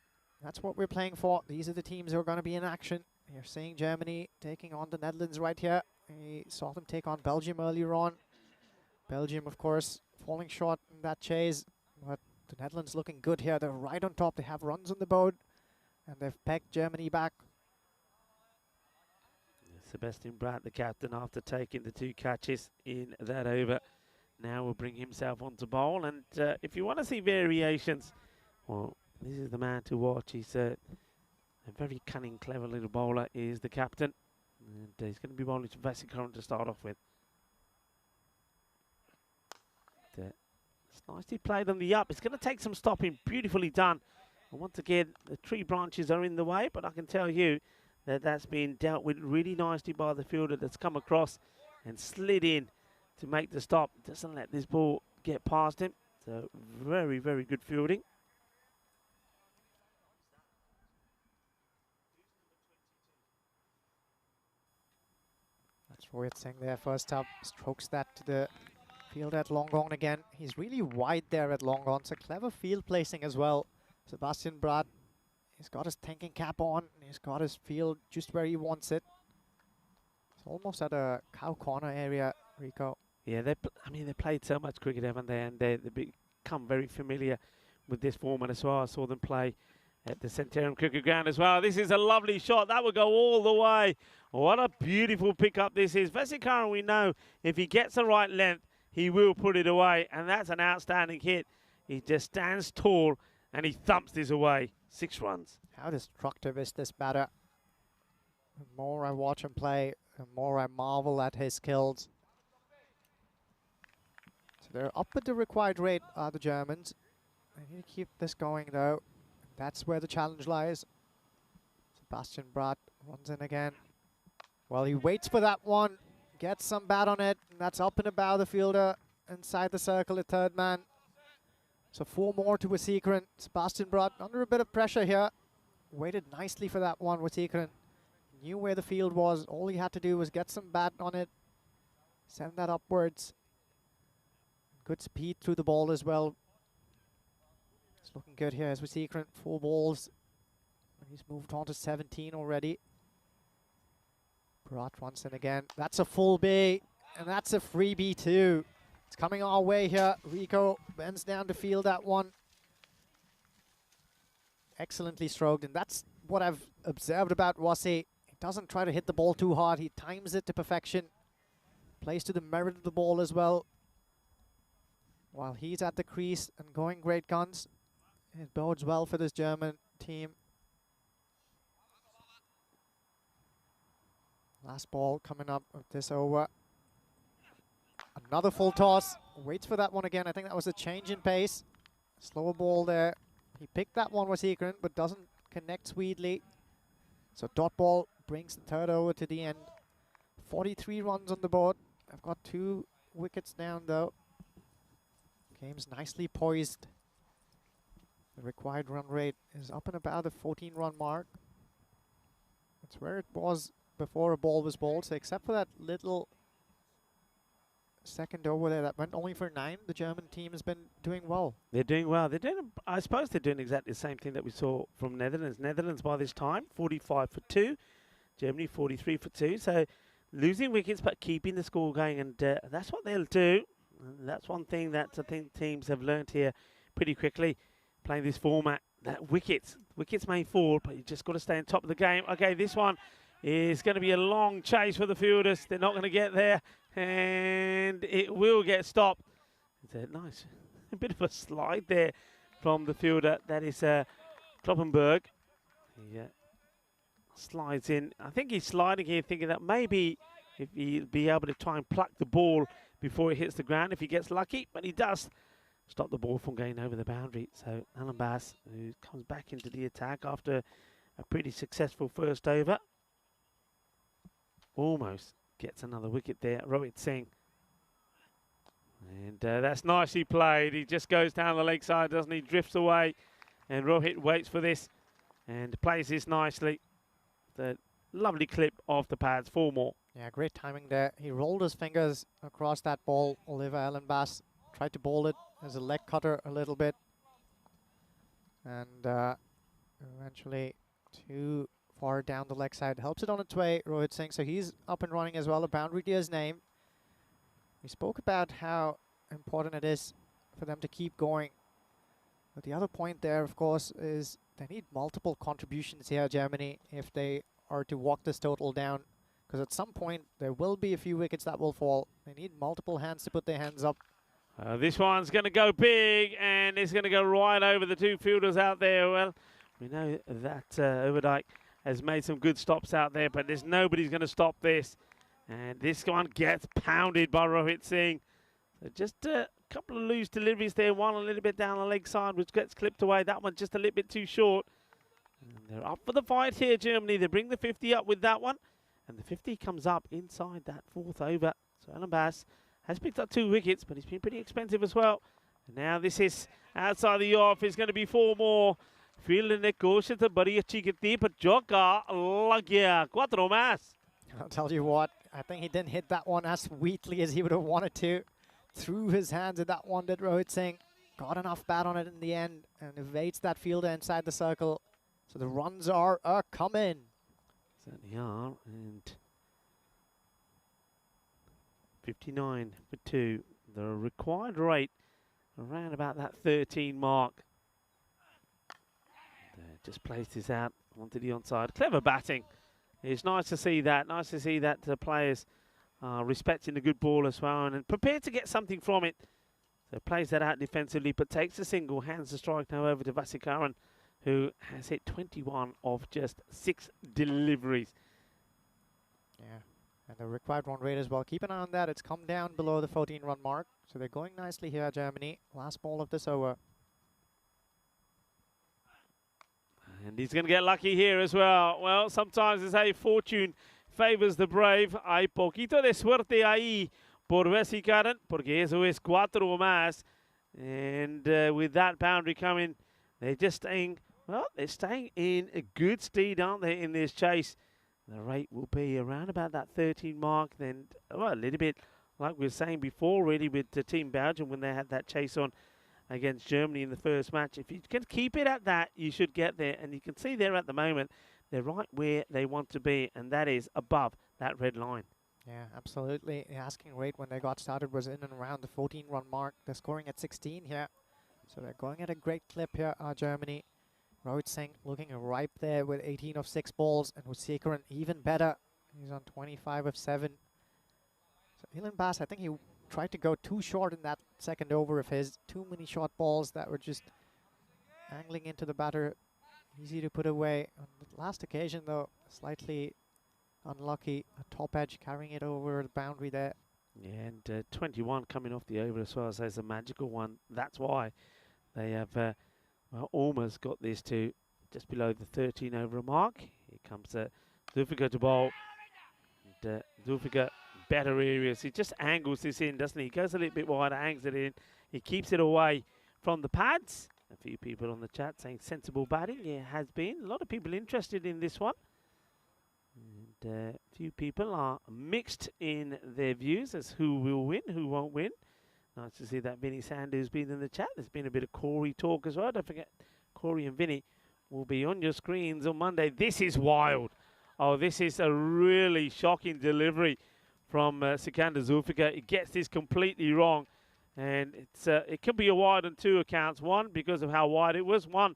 [SPEAKER 3] That's what we're playing for. These are the teams who are going to be in action. You're seeing Germany taking on the Netherlands right here. We saw them take on Belgium earlier on. Belgium, of course, falling short in that chase, but the Netherlands looking good here. They're right on top. They have runs on the board, and they've pegged Germany back.
[SPEAKER 1] Sebastian Pratt, the captain, after taking the 2 catches in that over, now will bring himself on to bowl. And if you want to see variations, well, this is the man to watch. He's a very cunning, clever little bowler, is the captain. And he's going to be bowling to Vassie Curran to start off with. It's nicely played on the up. It's going to take some stopping. Beautifully done. And once again, the tree branches are in the way, but I can tell you that that's been dealt with really nicely by the fielder that's come across and slid in to make the stop. Doesn't let this ball get past him. So very, very good fielding.
[SPEAKER 3] That's Rohit Singh there first up. Strokes that to the field at long on again. He's really wide there at long on. It's a clever field placing as well. Sebastian Brad, he's got his thinking cap on. He's got his field just where he wants it. It's almost at a cow corner area, Rico.
[SPEAKER 1] Yeah, I mean, they played so much cricket, haven't they? And they've become very familiar with this format as well. I saw them play at the Centurion Cricket Ground as well. This is a lovely shot. That will go all the way. What a beautiful pickup this is. Vesikaran, we know if he gets the right length, he will put it away. And that's an outstanding hit. He just stands tall and he thumps this away. 6 runs.
[SPEAKER 3] How destructive is this batter? The more I watch him play, the more I marvel at his skills. So they're up at the required rate, are the Germans. They need to keep this going though. That's where the challenge lies. Sebastian Brad runs in again. Well, he waits for that one, gets some bat on it, and that's up and about the fielder inside the circle at third man. So 4 more to Waseekaran. Sebastian Brad under a bit of pressure here. Waited nicely for that one, Waseekaran. Knew where the field was. All he had to do was get some bat on it, send that upwards. Good speed through the ball as well. It's looking good here as Waseekaran, 4 balls. And he's moved on to 17 already. Bharat runs in again. That's a full B, and that's a freebie too. It's coming our way here. Rico bends down to field that one. Excellently stroked, and that's what I've observed about Wasi. He doesn't try to hit the ball too hard. He times it to perfection. Plays to the merit of the ball as well. While he's at the crease and going great guns, it bodes well for this German team. Last ball coming up of this over. Another full toss. Waits for that one again. I think that was a change in pace. Slower ball there. He picked that one, Waseekaran, but doesn't connect sweetly. So dot ball brings the third over to the end. 43 runs on the board. I've got 2 wickets down though. Game's nicely poised. The required run rate is up and about the 14-run mark. It's where it was before a ball was bowled. So except for that little second over there that went only for 9, the German team has been doing well.
[SPEAKER 1] They're doing well. They're doing, I suppose they're doing exactly the same thing that we saw from Netherlands. Netherlands by this time, 45 for 2. Germany, 43 for 2. So losing wickets but keeping the score going. And that's what they'll do. And that's one thing that I think teams have learned here pretty quickly, playing this format, that wickets may fall, but you just got to stay on top of the game. Okay, this one is going to be a long chase for the fielders. They're not going to get there, and it will get stopped. It's a nice, a bit of a slide there from the fielder. That is Kloppenberg. He slides in. I think he's sliding here, thinking that maybe if he'll be able to try and pluck the ball before it hits the ground, if he gets lucky, but he does stop the ball from going over the boundary. So Alan Bass, who comes back into the attack after a pretty successful first over, almost gets another wicket there. Rohit Singh. And that's nicely played. He just goes down the leg side, doesn't he? Drifts away. And Rohit waits for this and plays this nicely. The lovely clip off the pads. 4 more.
[SPEAKER 3] Yeah, great timing there. He rolled his fingers across that ball. Oliver Allen Bass tried to bowl it as a leg cutter a little bit. And eventually too far down the leg side. Helps it on its way, Rohit Singh. So he's up and running as well. A boundary to his name. We spoke about how important it is for them to keep going. But the other point there, of course, is they need multiple contributions here, Germany, if they are to walk this total down. Because at some point, there will be a few wickets that will fall. They need multiple hands to put their hands up.
[SPEAKER 1] This one's going to go big, and it's going to go right over the 2 fielders out there. Well, we know that Overdijk has made some good stops out there, but there's nobody's going to stop this. And this one gets pounded by Rohit Singh. So just a couple of loose deliveries there. One a little bit down the leg side, which gets clipped away. That one just a little bit too short. And they're up for the fight here, Germany. They bring the 50 up with that one. And the 50 comes up inside that 4th over. So Alan Bass has picked up 2 wickets, but he's been pretty expensive as well. Now this is outside the off. It's going to be 4 more. Fielding ने कोशिश तो बड़ी अच्छी की थी पर चौका लग गया. 4 más.
[SPEAKER 3] I'll tell you what, I think he didn't hit that one as sweetly as he would have wanted to. Threw his hands at that one, did Rohit Singh. Got enough bat on it in the end and evades that fielder inside the circle. So the runs are coming.
[SPEAKER 1] Certainly are. And 59 for 2. The required rate around about that 13 mark. Just placed this out onto the onside. Clever batting. It's nice to see that. Nice to see that the players are respecting the good ball as well and prepared to get something from it. So plays that out defensively, but takes a single, hands the strike now over to Vasikaran, who has hit 21 of just 6 deliveries.
[SPEAKER 3] Yeah, and the required run rate as well. Keep an eye on that. It's come down below the 14-run mark. So they're going nicely here, Germany. Last ball of this over.
[SPEAKER 1] And he's going to get lucky here as well. Well, sometimes they say fortune favors the brave. Hay poquito de suerte ahí por Vasikaran, porque eso es 4 más. And with that boundary coming, they're just staying, well, they're staying in a good stead, aren't they, in this chase. The rate will be around about that 13 mark. Then, well, a little bit like we were saying before, really, with the Team Belgium when they had that chase on against Germany in the first match. If you can keep it at that, you should get there. And you can see there at the moment, they're right where they want to be, and that is above that red line.
[SPEAKER 3] Yeah, absolutely. The asking rate when they got started was in and around the 14-run mark. They're scoring at 16 here. So they're going at a great clip here, Germany. Rohit Singh looking ripe there with 18 of 6 balls, and with Vasikaran even better. He's on 25 of 7. So Ilan Bass, I think he tried to go too short in that second over of his. Too many short balls that were just angling into the batter. Easy to put away. On the last occasion, though, slightly unlucky. A top edge carrying it over the boundary there.
[SPEAKER 1] Yeah, and 21 coming off the over as well. So it's a magical one. That's why they have well, almost got this to just below the 13 over mark. Here comes Zulfikar to bowl. And Zulfikar, better areas. He just angles this in, doesn't he? He goes a little bit wider, angles it in. He keeps it away from the pads. A few people on the chat saying sensible batting. Yeah, has been. A lot of people interested in this one. And a few people are mixed in their views as who will win, who won't win. Nice to see that Vinny Sandhu's been in the chat. There's been a bit of Corey talk as well. Don't forget, Corey and Vinny will be on your screens on Monday. This is wild. Oh, this is a really shocking delivery from Sikander Zulfikar. He gets this completely wrong. And it's it could be a wide on 2 accounts. One, because of how wide it was. One,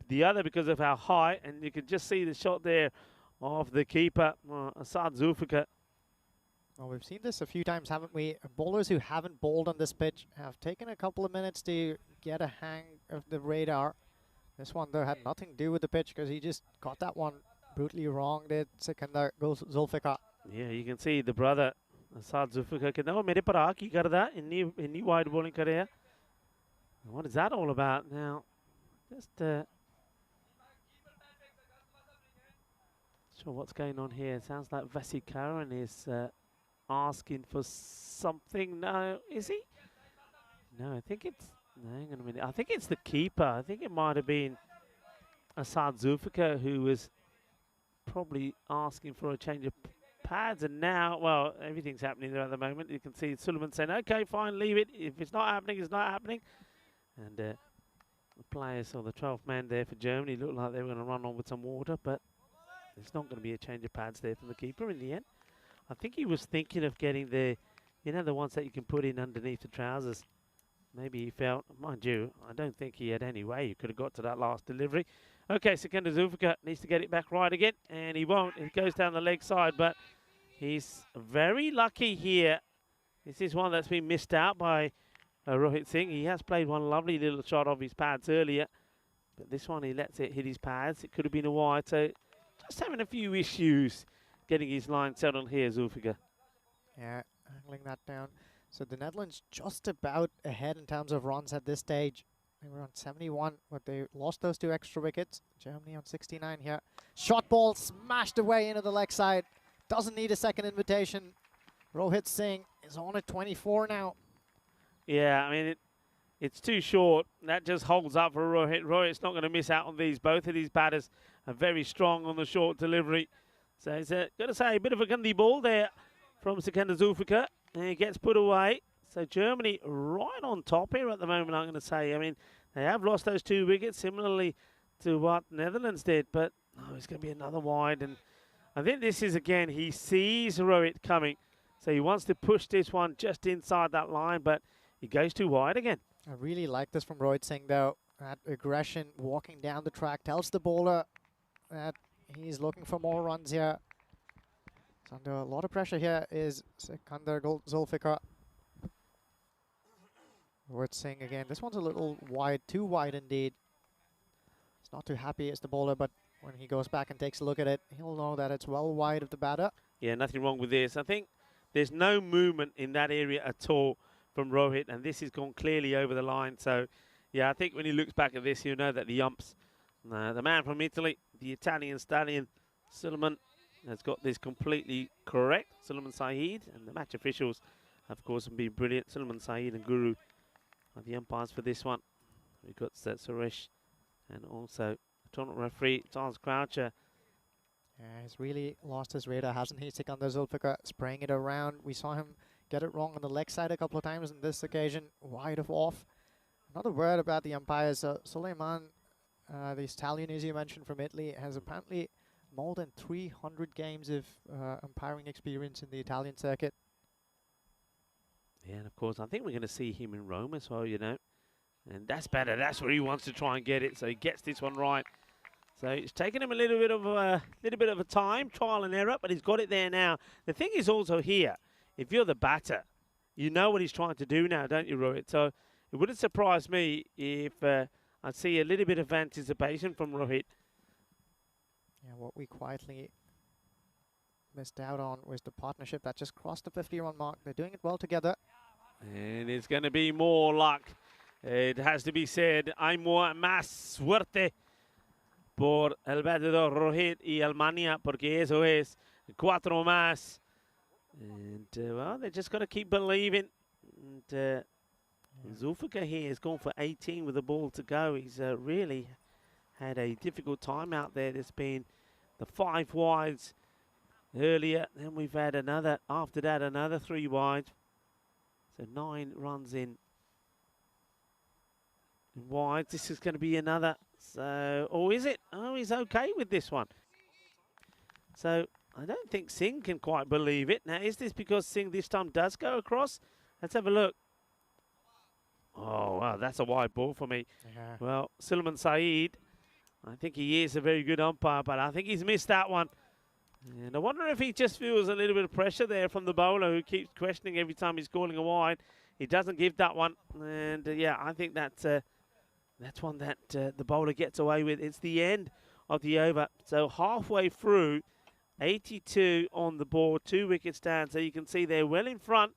[SPEAKER 1] the other, because of how high. And you can just see the shot there of the keeper, Asad Zulfikar.
[SPEAKER 3] Well, we've seen this a few times, haven't we? Bowlers who haven't bowled on this pitch have taken a couple of minutes to get a hang of the radar. This one, though, had nothing to do with the pitch because he just got that one brutally wrong, did Sikander Zulfikar.
[SPEAKER 1] Yeah, you can see the brother, Asad Zulfikar, कहता है मेरे पर आके कर रहा इन्नी wide bowling करे. What is that all about now? Just sure what's going on here. Sounds like Vasikaran is asking for something. No, is he? No, I think it's. No, hang on a minute. I think it's the keeper. I think it might have been Asad Zulfikar who was probably asking for a change of pads. And now, well, everything's happening there at the moment. You can see Suleiman saying, "Okay, fine, leave it. If it's not happening, it's not happening." And the players, or the 12th man there for Germany, looked like they were going to run on with some water, but there's not going to be a change of pads there from the keeper in the end. I think he was thinking of getting the, you know, the ones that you can put in underneath the trousers. Maybe he felt, mind you, I don't think he had any way he could have got to that last delivery. Okay, Sikander Zulfikar needs to get it back right again, and he won't. He goes down the leg side, but he's very lucky here. This is one that's been missed out by Rohit Singh. He has played one lovely little shot off his pads earlier, but this one he lets it hit his pads. It could have been a wide, so just having a few issues getting his line settled here, Zulfikar.
[SPEAKER 3] Yeah, angling that down. So the Netherlands just about ahead in terms of runs at this stage. They were on 71, but they lost those 2 extra wickets. Germany on 69 here. Shot ball smashed away into the leg side. Doesn't need a second invitation. Rohit Singh is on at 24 now.
[SPEAKER 1] Yeah, I mean, It's too short. That just holds up for Rohit. Rohit's not going to miss out on these. Both of these batters are very strong on the short delivery. So it's got to say, a bit of a gundy ball there from Sikander Zulfikar. And he gets put away. So Germany right on top here at the moment, I'm going to say. I mean, they have lost those 2 wickets, similarly to what Netherlands did. But it's going to be another wide. And I think this is, again, he sees Rohit coming. So he wants to push this one just inside that line, but he goes too wide again.
[SPEAKER 3] I really like this from Rohit Singh, though. That aggression, walking down the track, tells the bowler that he's looking for more runs here. He's under a lot of pressure here is Sikander Zulfikar. Rohit Singh again. This one's a little wide, too wide indeed. He's not too happy as the bowler, but when he goes back and takes a look at it, he'll know that it's well wide of the batter.
[SPEAKER 1] Yeah, nothing wrong with this. I think there's no movement in that area at all from Rohit, and this has gone clearly over the line. So, yeah, I think when he looks back at this, he'll know that the umps, the man from Italy, the Italian stallion, Suleiman, has got this completely correct. Suleiman Saeed, and the match officials, of course, have been brilliant. Suleiman Saeed and Guru are the umpires for this one. We've got Suresh and also the tournament referee, Charles Croucher.
[SPEAKER 3] Yeah, he's really lost his radar, hasn't he? Sikander Zulfikar spraying it around. We saw him get it wrong on the leg side a couple of times on this occasion, wide of off. Another word about the umpires. Suleiman, the Italian, as you mentioned, from Italy, has apparently more than 300 games of umpiring experience in the Italian circuit.
[SPEAKER 1] Yeah, and of course, I think we're going to see him in Rome as well, you know. And that's better. That's where he wants to try and get it. So he gets this one right. So it's taken him a little bit of a time, trial and error, but he's got it there now. The thing is also here, if you're the batter, you know what he's trying to do now, don't you, Rohit? So it wouldn't surprise me if I see a little bit of anticipation from Rohit.
[SPEAKER 3] Yeah, what we quietly missed out on was the partnership that just crossed the 50-run mark. They're doing it well together.
[SPEAKER 1] And it's going to be more luck. It has to be said, hay más suerte por el batedor Rohit y Almania, porque eso es 4 más. And, well, they just got to keep believing. And Zulfikar here has gone for 18 with the ball to go. He's really had a difficult time out there. There's been the 5 wides earlier. Then we've had another, after that, another 3 wide. So 9 runs in wide. This is going to be another. So, or is it? Oh, he's okay with this one. So I don't think Singh can quite believe it. Now, is this because Singh this time does go across? Let's have a look. Oh, wow, that's a wide ball for me.
[SPEAKER 3] Yeah.
[SPEAKER 1] Well, Suleiman Saeed, I think he is a very good umpire, but I think he's missed that one. And I wonder if he just feels a little bit of pressure there from the bowler who keeps questioning every time he's calling a wide. He doesn't give that one. And, yeah, I think that's one that the bowler gets away with. It's the end of the over. So halfway through, 82 on the board, 2 wickets down. So you can see they're well in front.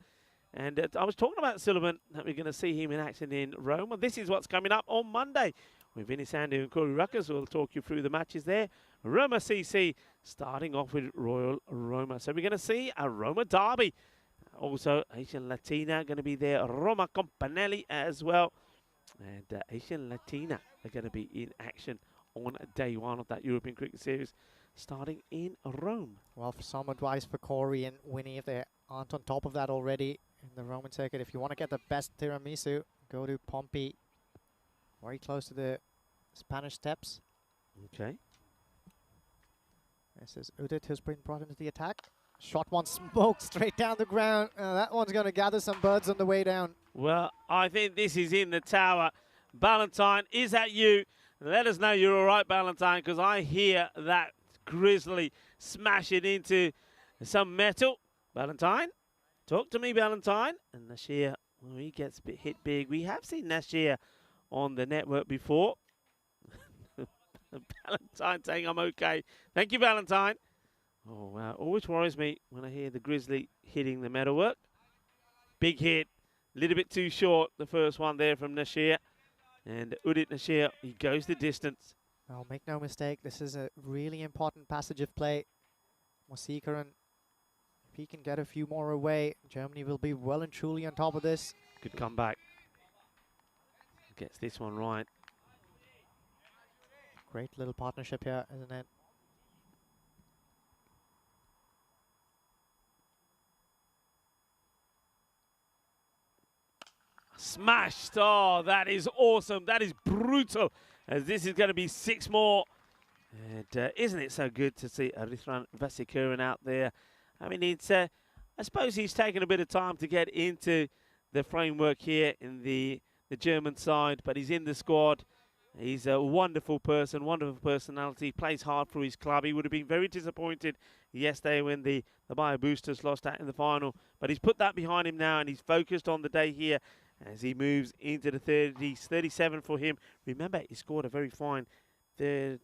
[SPEAKER 1] And I was talking about Suleiman, that we're going to see him in action in Rome. Well, this is what's coming up on Monday. With Vinny Sandhu and Corey Ruckers, we'll talk you through the matches there. Roma CC starting off with Royal Roma. So we're going to see a Roma derby. Also, Asian Latina going to be there. Roma Campanelli as well. And Asian Latina are going to be in action on day 1 of that European Cricket Series starting in Rome.
[SPEAKER 3] Well, for some advice for Corey and Winnie, if they aren't on top of that already in the Roman circuit, if you want to get the best tiramisu, go to Pompey, very close to the Spanish Steps.
[SPEAKER 1] Okay.
[SPEAKER 3] This is Udit who's been brought into the attack. Shot one smoked straight down the ground. That one's going to gather some birds on the way down.
[SPEAKER 1] Well, I think this is in the tower. Ballantyne, is that you? Let us know you're all right, Ballantyne, because I hear that grizzly smash it into some metal. Ballantyne, talk to me, Ballantyne. And Nasir, well, he gets hit big. We have seen Nasir on the network before. Ballantyne saying I'm okay. Thank you, Ballantyne. Oh, wow. Always worries me when I hear the grizzly hitting the metalwork. Big hit. A little bit too short, the first one there from Nasir. And Udit Nasir, he goes the distance.
[SPEAKER 3] Well, make no mistake, this is a really important passage of play. Wasikaran, if he can get a few more away, Germany will be well and truly on top of this.
[SPEAKER 1] Good comeback. Gets this one right.
[SPEAKER 3] Great little partnership here, isn't it?
[SPEAKER 1] Smashed. Oh, that is awesome. That is brutal. As this is going to be 6 more. And isn't it so good to see Arithran Vasikurin out there? I mean, it's I suppose he's taken a bit of time to get into the framework here in the German side, but he's in the squad. He's a wonderful person, wonderful personality, plays hard for his club. He would have been very disappointed yesterday when the Bio Boosters lost out in the final, but he's put that behind him now and he's focused on the day here as he moves into the 30s. 37 for him. Remember, he scored a very fine turned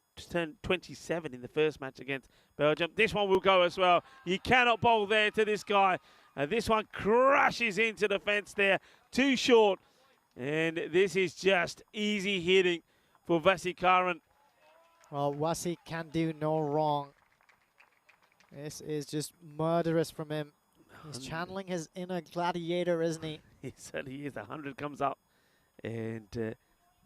[SPEAKER 1] 27 in the first match against Belgium. This one will go as well. You cannot bowl there to this guy. This one crashes into the fence there. Too short. And this is just easy hitting for Vasikurin.
[SPEAKER 3] Well, Wasi can do no wrong. This is just murderous from him. He's channeling his inner gladiator, isn't he?
[SPEAKER 1] He certainly is. 100 comes up. And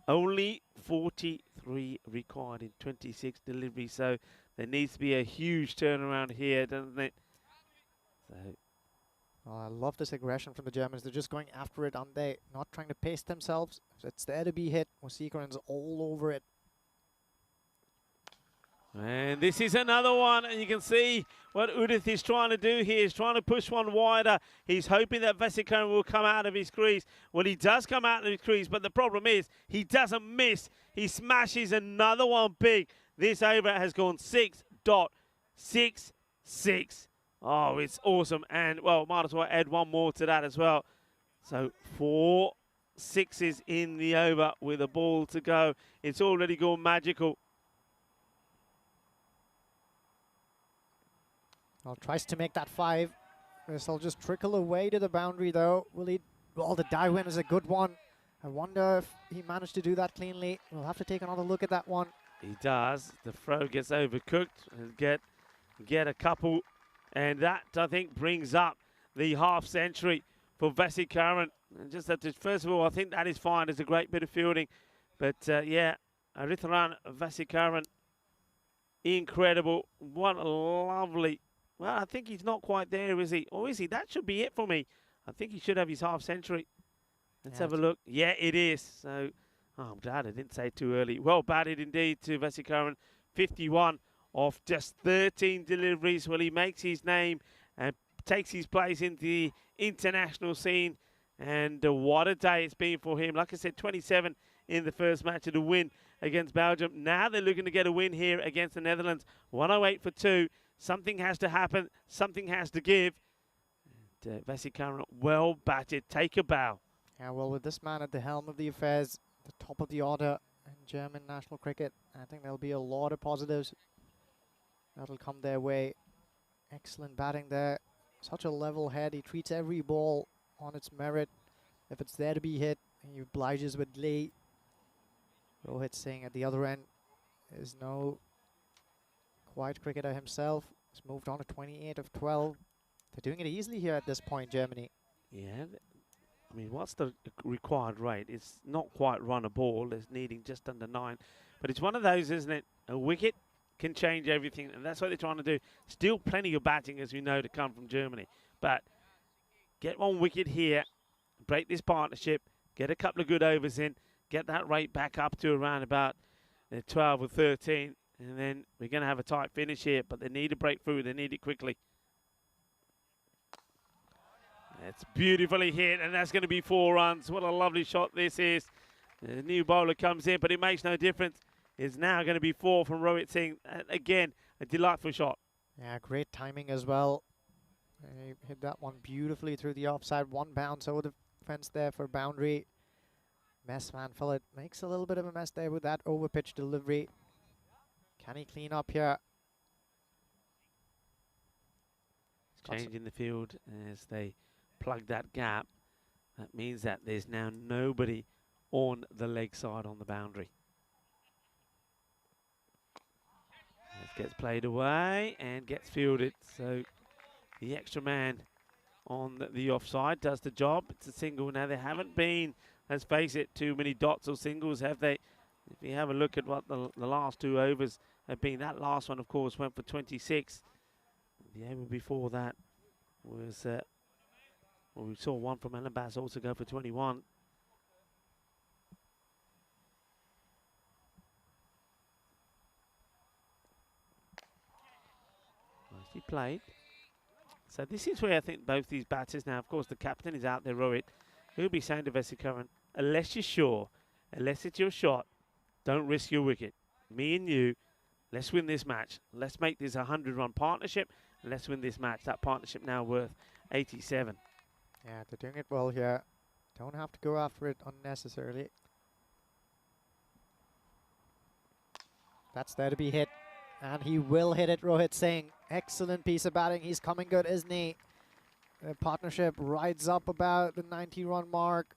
[SPEAKER 1] only 43 required in 26 deliveries. So there needs to be a huge turnaround here, doesn't it? So.
[SPEAKER 3] Oh, I love this aggression from the Germans. They're just going after it, aren't they? Not trying to pace themselves. If it's there to be hit, Vasikurin's all over it.
[SPEAKER 1] And this is another one, and you can see what Udith is trying to do here. He's trying to push one wider. He's hoping that Vasikurin will come out of his crease. Well, he does come out of his crease, but the problem is he doesn't miss. He smashes another one big. This over has gone 6.66. Oh, it's awesome. And, well, might as well add one more to that as well. So 4 6s in the over with a ball to go. It's already gone magical.
[SPEAKER 3] Well, tries to make that 5. This will just trickle away to the boundary, though. Will he? Well, the die win is a good one. I wonder if he managed to do that cleanly. We'll have to take another look at that one.
[SPEAKER 1] He does. The throw gets overcooked and get a couple. And that, I think, brings up the half century for Vasikurin. And just that, first of all, I think that is fine. It's a great bit of fielding. But, yeah, Arithran Vasikurin, incredible. What a lovely... Well, I think he's not quite there, is he? Or is he? That should be it for me. I think he should have his half century. Let's have a look. Yeah, it is. So, oh, I'm glad I didn't say it too early. Well batted indeed to Vasikurin. 51 off just 13 deliveries. Well, he makes his name and takes his place in the international scene. And what a day it's been for him. Like I said, 27 in the first match of the win against Belgium. Now they're looking to get a win here against the Netherlands. 108 for 2. Something has to happen. Something has to give. And Vasikurin, well batted. Take a bow.
[SPEAKER 3] Yeah, well, with this man at the helm of the affairs, the top of the order in German national cricket, I think there'll be a lot of positives that'll come their way. Excellent batting there. Such a level head. He treats every ball on its merit. If it's there to be hit, he obliges with glee. Rohit Singh at the other end is no quiet cricketer himself. He's moved on to 28 of 12. They're doing it easily here at this point, Germany.
[SPEAKER 1] Yeah, I mean, what's the required rate? It's not quite run a ball. It's needing just under 9. But it's one of those, isn't it? A wicket can change everything, and that's what they're trying to do. Still plenty of batting, as we know, to come from Germany. But get one wicket here, break this partnership, get a couple of good overs in, get that rate back up to around about 12 or 13, and then we're going to have a tight finish here. But they need to break through. They need it quickly. It's beautifully hit, and that's going to be 4 runs. What a lovely shot this is. The new bowler comes in, but it makes no difference. It's now going to be 4 from Rohit Singh. Again, a delightful shot.
[SPEAKER 3] Yeah, great timing as well. He hit that one beautifully through the offside. One bounce over the fence there for boundary. Messman Phillip makes a little bit of a mess there with that over-pitch delivery. Can he clean up here?
[SPEAKER 1] Changing the field as they plug that gap. That means that there's now nobody on the leg side on the boundary. This gets played away and gets fielded. So the extra man on the offside does the job. It's a single. Now, there haven't been let's face it, too many dots or singles, have they? If you have a look at what the last 2 overs have been, that last one, of course, went for 26. The over before that was, well, we saw one from Ellen Bass also go for 21. Nicely played. So this is where I think both these batters now, of course, the captain is out there, Rohit. He'll be saying to Vesikaran, unless you're sure, unless it's your shot, don't risk your wicket. Me and you, let's win this match. Let's make this a 100-run partnership, and let's win this match. That partnership now worth 87.
[SPEAKER 3] Yeah, they're doing it well here. Don't have to go after it unnecessarily. That's there to be hit. And he will hit it, Rohit Singh. Excellent piece of batting. He's coming good, isn't he? The partnership rides up about the 90-run mark.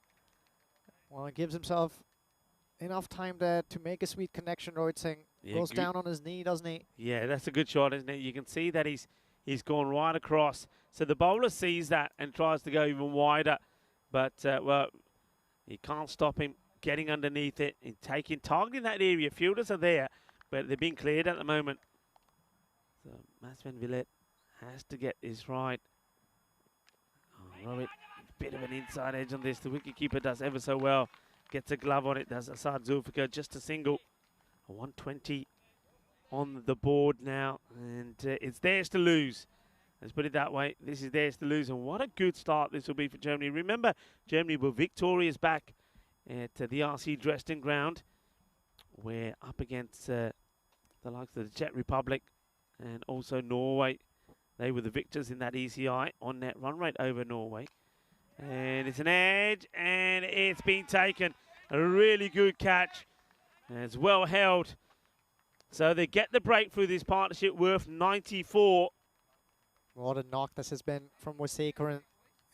[SPEAKER 3] Well, he gives himself enough time there to make a sweet connection, Rohit Singh.
[SPEAKER 1] Yeah,
[SPEAKER 3] goes down on his knee, doesn't he?
[SPEAKER 1] Yeah, that's a good shot, isn't it? You can see that he's gone right across. So the bowler sees that and tries to go even wider. But, well, you can't stop him getting underneath it and targeting that area. Fielders are there, but they're being cleared at the moment. So Mats van Vliet has to get this right. Oh, Rohit, bit of an inside edge on this. The wicketkeeper does ever so well. Gets a glove on it, does Asad Zulfikar, just a single. A 120 on the board now, and it's theirs to lose. Let's put it that way. This is theirs to lose, and what a good start this will be for Germany. Remember, Germany were victorious back at the RC Dresden ground. We're up against the likes of the Czech Republic and also Norway. They were the victors in that ECI on net run rate over Norway. And it's an edge, and it's been taken. A really good catch. And it's well held. So they get the breakthrough, this partnership worth 94.
[SPEAKER 3] What a knock this has been from Wasekaran.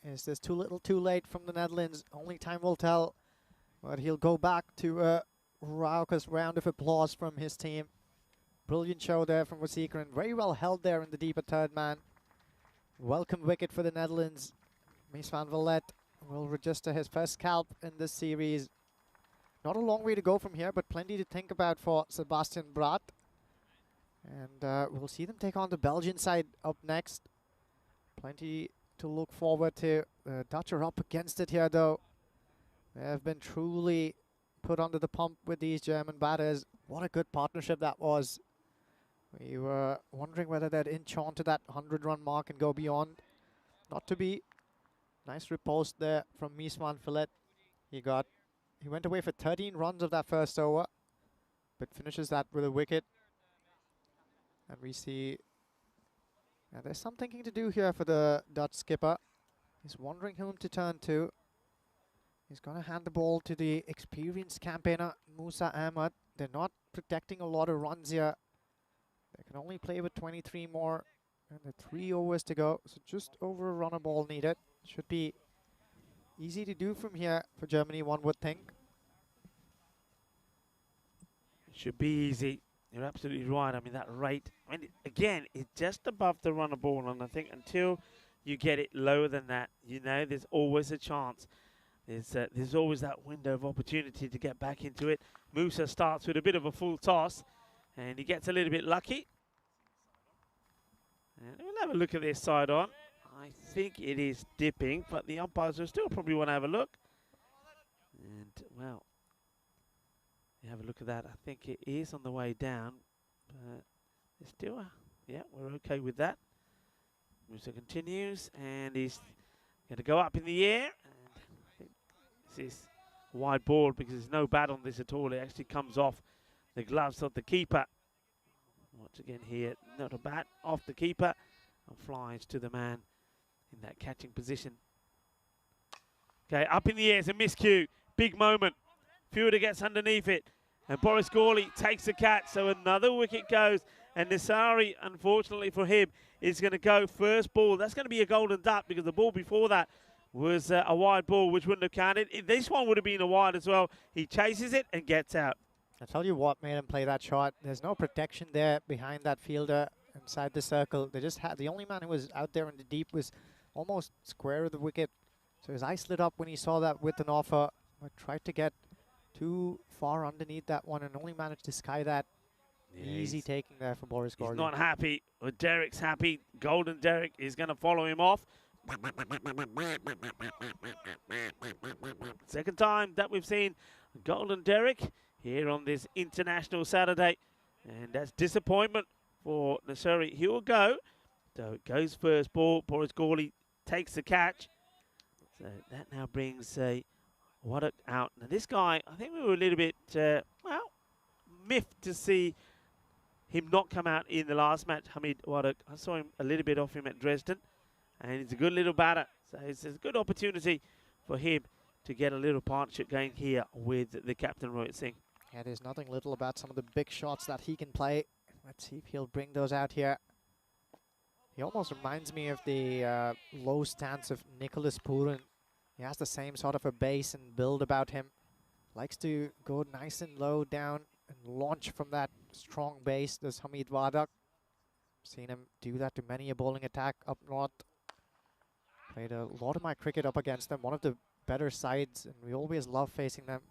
[SPEAKER 3] Is this too little too late from the Netherlands? Only time will tell. But he'll go back to a raucous round of applause from his team. Brilliant show there from Wasekaran. Very well held there in the deeper third man. Welcome wicket for the Netherlands. Mies van Vliet will register his first scalp in this series. Not a long way to go from here, but plenty to think about for Sebastian Braat. And we'll see them take on the Belgian side up next. Plenty to look forward to. The Dutch are up against it here, though. They have been truly put under the pump with these German batters. What a good partnership that was. We were wondering whether they'd inch on to that 100-run mark and go beyond. Not to be. Nice riposte there from Mies van Vliet. He went away for 13 runs of that first over, but finishes that with a wicket. And we see there's some thinking to do here for the Dutch skipper. He's wondering whom to turn to. He's going to hand the ball to the experienced campaigner, Musa Ahmed. They're not protecting a lot of runs here. They can only play with 23 more, and the 3 overs to go. So just over a runner ball needed. Should be easy to do from here for Germany, one would think.
[SPEAKER 1] It should be easy. You're absolutely right. I mean, that rate, again, it's just above the runner ball, and I think until you get it lower than that, there's always a chance. There's always that window of opportunity to get back into it. Musa starts with a bit of a full toss, and he gets a little bit lucky. And we'll have a look at this side on. I think it is dipping, but the umpires will still probably want to have a look. And, well, you have a look at that. I think it is on the way down, but it's still, yeah, we're okay with that. Musa continues, and he's going to go up in the air. And I think this is a wide ball because there's no bat on this at all. It actually comes off the gloves of the keeper. Once again here, not a bat, off the keeper, and flies to the man in that catching position. Okay, up in the air is a miscue. Big moment. Fielder gets underneath it. And Boris Gawley takes the catch. So another wicket goes. And Nisari, unfortunately for him, is going to go first ball. That's going to be a golden duck because the ball before that was a wide ball, which wouldn't have counted. This one would have been a wide as well. He chases it and gets out.
[SPEAKER 3] I tell you what made him play that shot. There's no protection there behind that fielder inside the circle. They just had the only man who was out there in the deep was almost square of the wicket. So his eyes lit up when he saw that with an offer. but tried to get too far underneath that one and only managed to sky that. Easy taking there for Boris Gorgi.
[SPEAKER 1] He's not happy, but Derek's happy. Golden Derek is going to follow him off. Second time that we've seen Golden Derek here on this international Saturday. And that's disappointment for Nasuri. He will go. So it goes first ball. Boris Gorgi takes the catch. So that now brings Waddock out. Now this guy, I think we were a little bit, well, miffed to see him not come out in the last match. Hamid Waddock, I saw him a little bit off him at Dresden, and he's a good little batter. So it's a good opportunity for him to get a little partnership going here with the captain, Rohit Singh.
[SPEAKER 3] Yeah, there's nothing little about some of the big shots that he can play. Let's see if he'll bring those out here. He almost reminds me of the low stance of Nicholas Purin. He has the same sort of a base and build about him. Likes to go nice and low down and launch from that strong base. There's Hamid Waddock. Seen him do that to many a bowling attack up north. Played a lot of my cricket up against them. One of the better sides, and we always love facing them.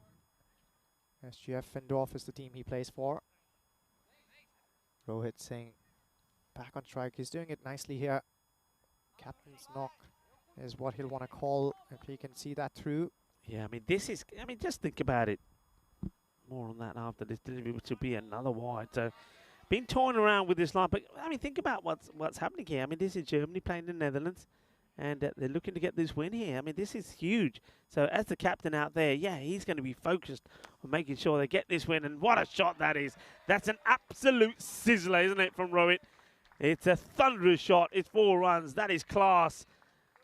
[SPEAKER 3] SGF Findorf is the team he plays for. Rohit Singh back on strike. He's doing it nicely here. Captain's knock is what he'll want to call if he can see that through.
[SPEAKER 1] Yeah, I mean, this is, I mean, just think about it. More on that after this delivery, which will be another wide. So, been toying around with this line, but I mean, think about what's happening here. I mean, this is Germany playing the Netherlands, and they're looking to get this win here. I mean, this is huge. So, as the captain out there, yeah, he's going to be focused on making sure they get this win. And what a shot that is! That's an absolute sizzler, isn't it, from Rohit? It's a thunderous shot. It's 4 runs. That is class.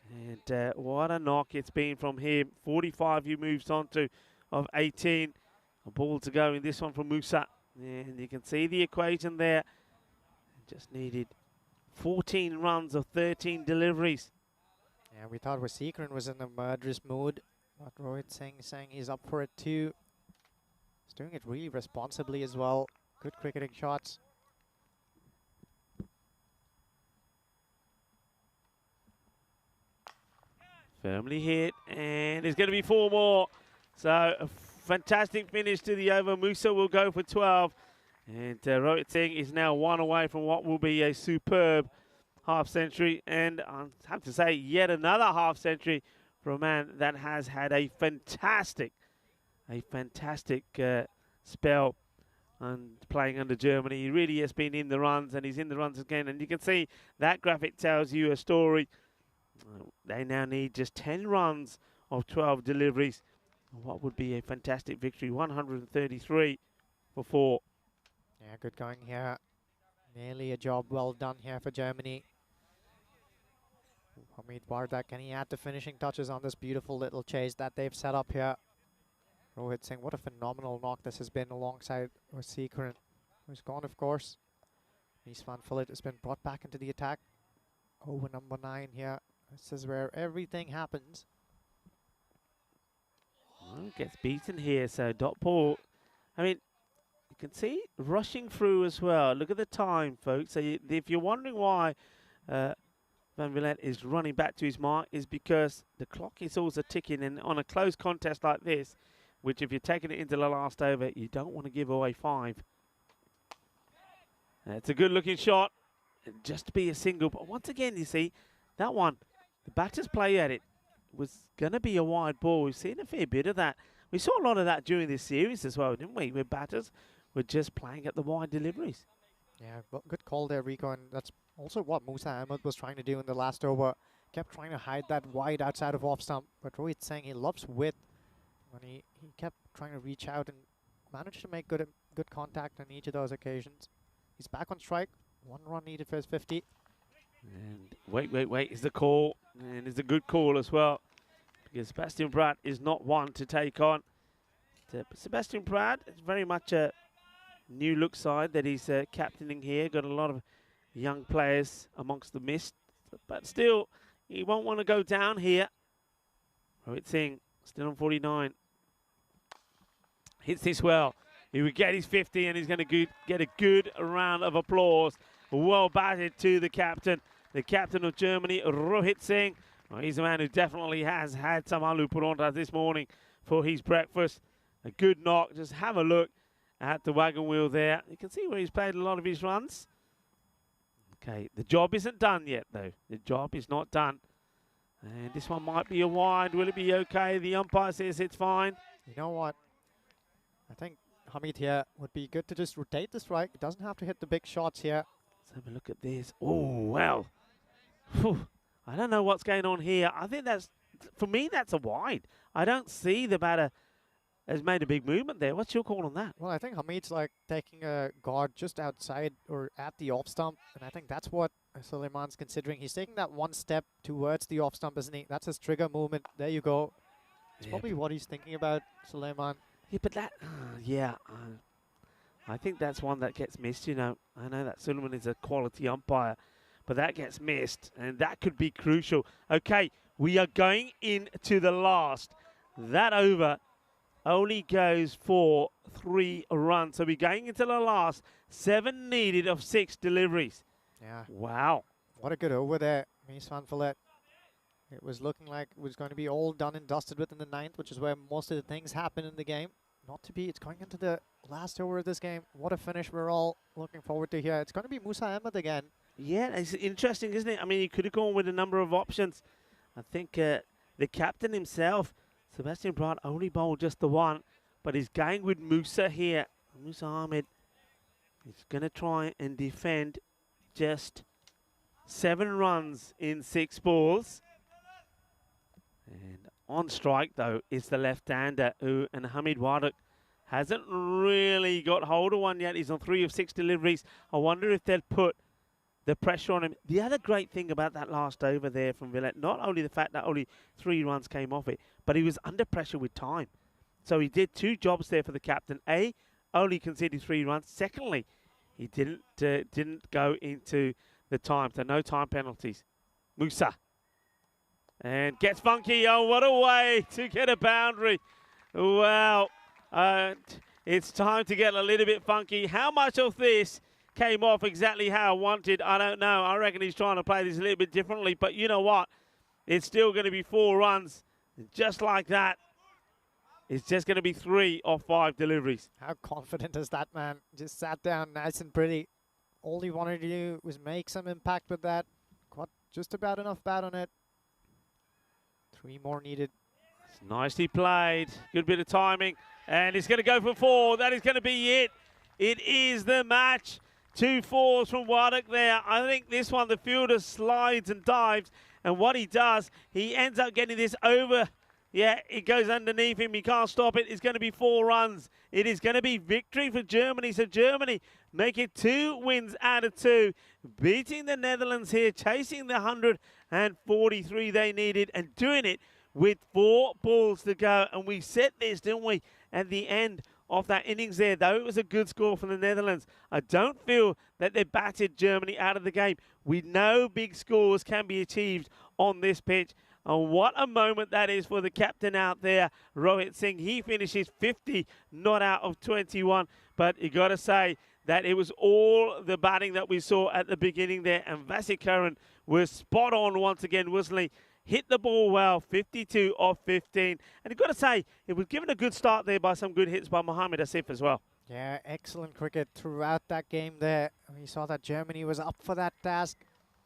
[SPEAKER 1] And what a knock it's been from him. 45 he moves on to of 18. A ball to go in this one from Musa. And you can see the equation there. Just needed 14 runs of 13 deliveries.
[SPEAKER 3] Yeah, we thought Waseekran was in a murderous mood. But Rohit Singh saying he's up for it too. He's doing it really responsibly as well. Good cricketing shots.
[SPEAKER 1] Firmly hit, and there's going to be 4 more. So a fantastic finish to the over. Musa will go for 12. And Rohit Singh is now 1 away from what will be a superb half century. And I have to say, yet another half century for a man that has had a fantastic spell and playing under Germany. He really has been in the runs, and he's in the runs again. And you can see that graphic tells you a story. They now need just 10 runs of 12 deliveries. What would be a fantastic victory? 133 for 4.
[SPEAKER 3] Yeah, good going here. Nearly a job well done here for Germany. Hamid Waddock, can he add the finishing touches on this beautiful little chase that they've set up here? Rohit Singh, what a phenomenal knock this has been alongside Waseekran, who's gone, of course. Mies van Vliet has been brought back into the attack. Over number 9 here. This is where everything happens.
[SPEAKER 1] Well, gets beaten here, so dot ball. I mean, you can see rushing through as well. Look at the time, folks. So if you're wondering why Van Vliet is running back to his mark, is because the clock is also ticking, and on a close contest like this, which if you're taking it into the last over, you don't want to give away 5. It's a good looking shot, just to be a single. But once again, you see, that one, the batters play at it, was going to be a wide ball. We've seen a fair bit of that. We saw a lot of that during this series as well, didn't we? Where batters were just playing at the wide deliveries.
[SPEAKER 3] Yeah, well, good call there, Rico. And that's also what Musa Ahmed was trying to do in the last over. Kept trying to hide that wide outside of off stump. But Rohit saying he loves width. When he kept trying to reach out and managed to make good contact on each of those occasions. He's back on strike. 1 run needed for his 50.
[SPEAKER 1] And wait is the call. And it's a good call as well. Because Sebastian Pratt is not one to take on. Sebastian Pratt is very much a new look side that he's captaining here. Got a lot of young players amongst the mist. But still, he won't want to go down here. Rohit Singh still on 49. Hits this well. He would get his 50 and he's going to get a good round of applause. Well batted to the captain of Germany, Rohit Singh. Well, he's a man who definitely has had some aloo paranthas this morning for his breakfast. A good knock. Just have a look at the wagon wheel there. You can see where he's played a lot of his runs. Okay, the job isn't done yet, though. The job is not done. And this one might be a wide. Will it be okay? The umpire says it's fine.
[SPEAKER 3] You know what? I think Hamid here would be good to just rotate the strike. It doesn't have to hit the big shots here.
[SPEAKER 1] Let's have a look at this. Oh, well. Whew. I don't know what's going on here. I think that's, for me, that's a wide. I don't see the batter has made a big movement there. What's your call on that?
[SPEAKER 3] Well, I think Hamid's like taking a guard just outside or at the off stump, and I think that's what Suleiman's considering. He's taking that one step towards the off stump, isn't he? That's his trigger movement. There you go. It's probably what he's thinking about, Suleiman.
[SPEAKER 1] Yeah, but that, I think that's one that gets missed, you know. I know that Suleiman is a quality umpire, but that gets missed, and that could be crucial. Okay, we are going into the last. That over only goes for 3 runs. So we're going into the last. 7 needed of 6 deliveries.
[SPEAKER 3] Yeah.
[SPEAKER 1] Wow.
[SPEAKER 3] What a good over there, Mies van Vliet. It was looking like it was going to be all done and dusted within the 9th, which is where most of the things happen in the game. Not to be. It's going into the last over of this game. What a finish we're all looking forward to here. It's going to be Musa Ahmed again.
[SPEAKER 1] Yeah, it's interesting, isn't it? I mean, he could have gone with a number of options. I think the captain himself, Sebastian Brandt, only bowled just the one, but he's going with Musa here. Musa Ahmed is going to try and defend just 7 runs in 6 balls. And on strike, though, is the left-hander, and Hamid Wardak hasn't really got hold of one yet. He's on 3 of 6 deliveries. I wonder if they'll put the pressure on him. The other great thing about that last over there from Villette, not only the fact that only 3 runs came off it, but he was under pressure with time. So he did 2 jobs there for the captain. A, only conceded 3 runs. Secondly, he didn't go into the time, so no time penalties. Musa. And gets funky. Oh, what a way to get a boundary. Wow. It's time to get a little bit funky. How much of this came off exactly how I wanted, I don't know. I reckon he's trying to play this a little bit differently. But you know what? It's still going to be 4 runs. Just like that. It's just going to be 3 of 5 deliveries.
[SPEAKER 3] How confident is that man? Just sat down nice and pretty. All he wanted to do was make some impact with that. Got just about enough bat on it. 3 more needed.
[SPEAKER 1] It's nicely played. Good bit of timing. And he's going to go for 4. That is going to be it. It is the match. 2 4s from Wardak there. I think this one, the fielder slides and dives. And what he does, he ends up getting this over. Yeah, it goes underneath him. He can't stop it. It's going to be 4 runs. It is going to be victory for Germany. So Germany make it 2 wins out of 2. Beating the Netherlands here, chasing the 143 they needed and doing it with 4 balls to go. And we said this, didn't we, at the end of that innings there, though it was a good score for the Netherlands. I don't feel that they battered Germany out of the game. We know big scores can be achieved on this pitch. And what a moment that is for the captain out there, Rohit Singh. He finishes 50, not out of 21. But you got to say that it was all the batting that we saw at the beginning there. And Vasikaran was spot on once again, wasn't he? Hit the ball well, 52 of 15. And you've got to say, it was given a good start there by some good hits by Mohamed Asif as well.
[SPEAKER 3] Yeah, excellent cricket throughout that game there. We saw that Germany was up for that task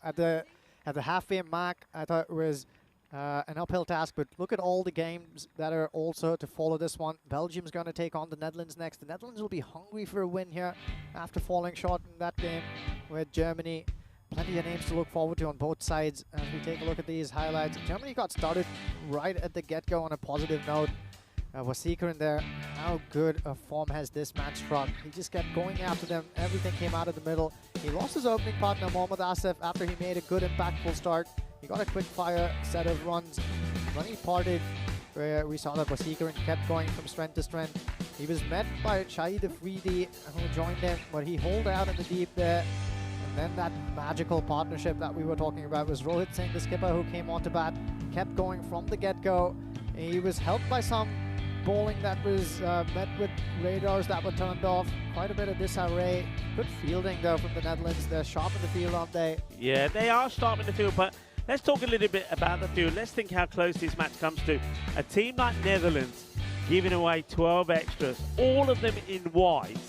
[SPEAKER 3] at the halfway mark. I thought it was an uphill task, but look at all the games that are also to follow this one. Belgium's going to take on the Netherlands next. The Netherlands will be hungry for a win here after falling short in that game with Germany. Plenty of names to look forward to on both sides as we take a look at these highlights. Germany got started right at the get-go on a positive note. Wasika in there. How good a form has this man struck? He just kept going after them. Everything came out of the middle. He lost his opening partner, Mohammad Asif, after he made a good, impactful start. He got a quick-fire set of runs. When he parted, where we saw that Wasika kept going from strength to strength. He was met by Shahid Afridi, who joined him, but he holed out in the deep there. And then that magical partnership that we were talking about was Rohit Singh, the skipper, who came on to bat, kept going from the get-go. He was helped by some bowling that was met with radars that were turned off. Quite a bit of disarray. Good fielding, though, from the Netherlands. They're sharp in the field, aren't they?
[SPEAKER 1] Yeah, they are sharp in the field, but let's talk a little bit about the field. Let's think how close this match comes to. A team like Netherlands giving away 12 extras, all of them in wides.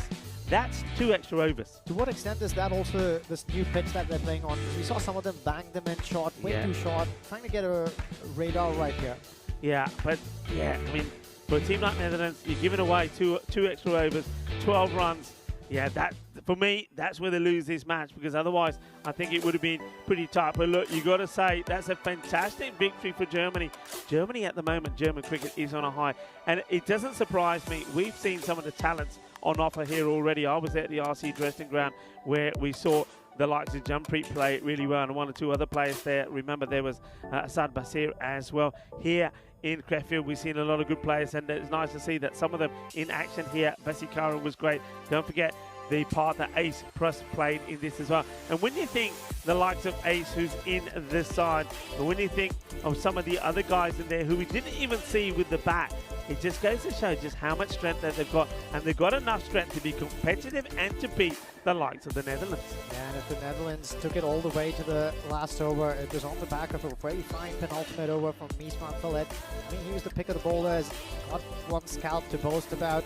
[SPEAKER 1] That's 2 extra overs.
[SPEAKER 3] To what extent is that also this new pitch that they're playing on? We saw some of them bang them in short, way too short, trying to get a radar right here.
[SPEAKER 1] Yeah, but I mean, for a team like Netherlands, you're giving away two extra overs, 12 runs. Yeah, that for me, that's where they lose this match, because otherwise I think it would have been pretty tight. But look, you got to say that's a fantastic victory for Germany. Germany at the moment, German cricket is on a high, and it doesn't surprise me. We've seen some of the talents on offer here already. I was at the RC dressing ground where we saw the likes of Jumpreet play it really well, and 1 or 2 other players there. Remember, there was Asad Basir as well. Here in Crefeld, we've seen a lot of good players, and it's nice to see that some of them in action here. Vesikara was great. Don't forget the part that Ace Prus played in this as well. And when you think the likes of Ace, who's in this side, and when you think of some of the other guys in there who we didn't even see with the bat, it just goes to show just how much strength that they've got. And they've got enough strength to be competitive and to beat the likes of the Netherlands.
[SPEAKER 3] Yeah, and if the Netherlands took it all the way to the last over, it was on the back of a very fine penultimate over from Miesman Fillet. I mean, he was the pick of the bowlers, got one scalp to boast about.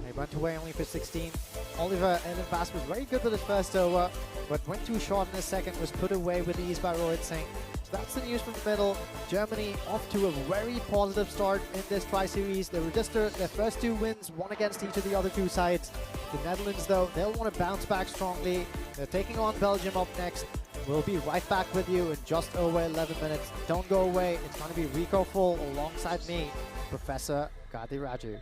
[SPEAKER 3] He went away only for 16. Oliver Ellenbass was very good with his first over, but went too short in his second, was put away with ease by Rohit Singh. So that's the news from the middle. Germany off to a very positive start in this tri-series. They registered their first 2 wins, one against each of the other 2 sides. The Netherlands, though, they'll want to bounce back strongly. They're taking on Belgium up next. We'll be right back with you in just over 11 minutes. Don't go away. It's going to be Rico Full alongside me, Professor Gadi Raju.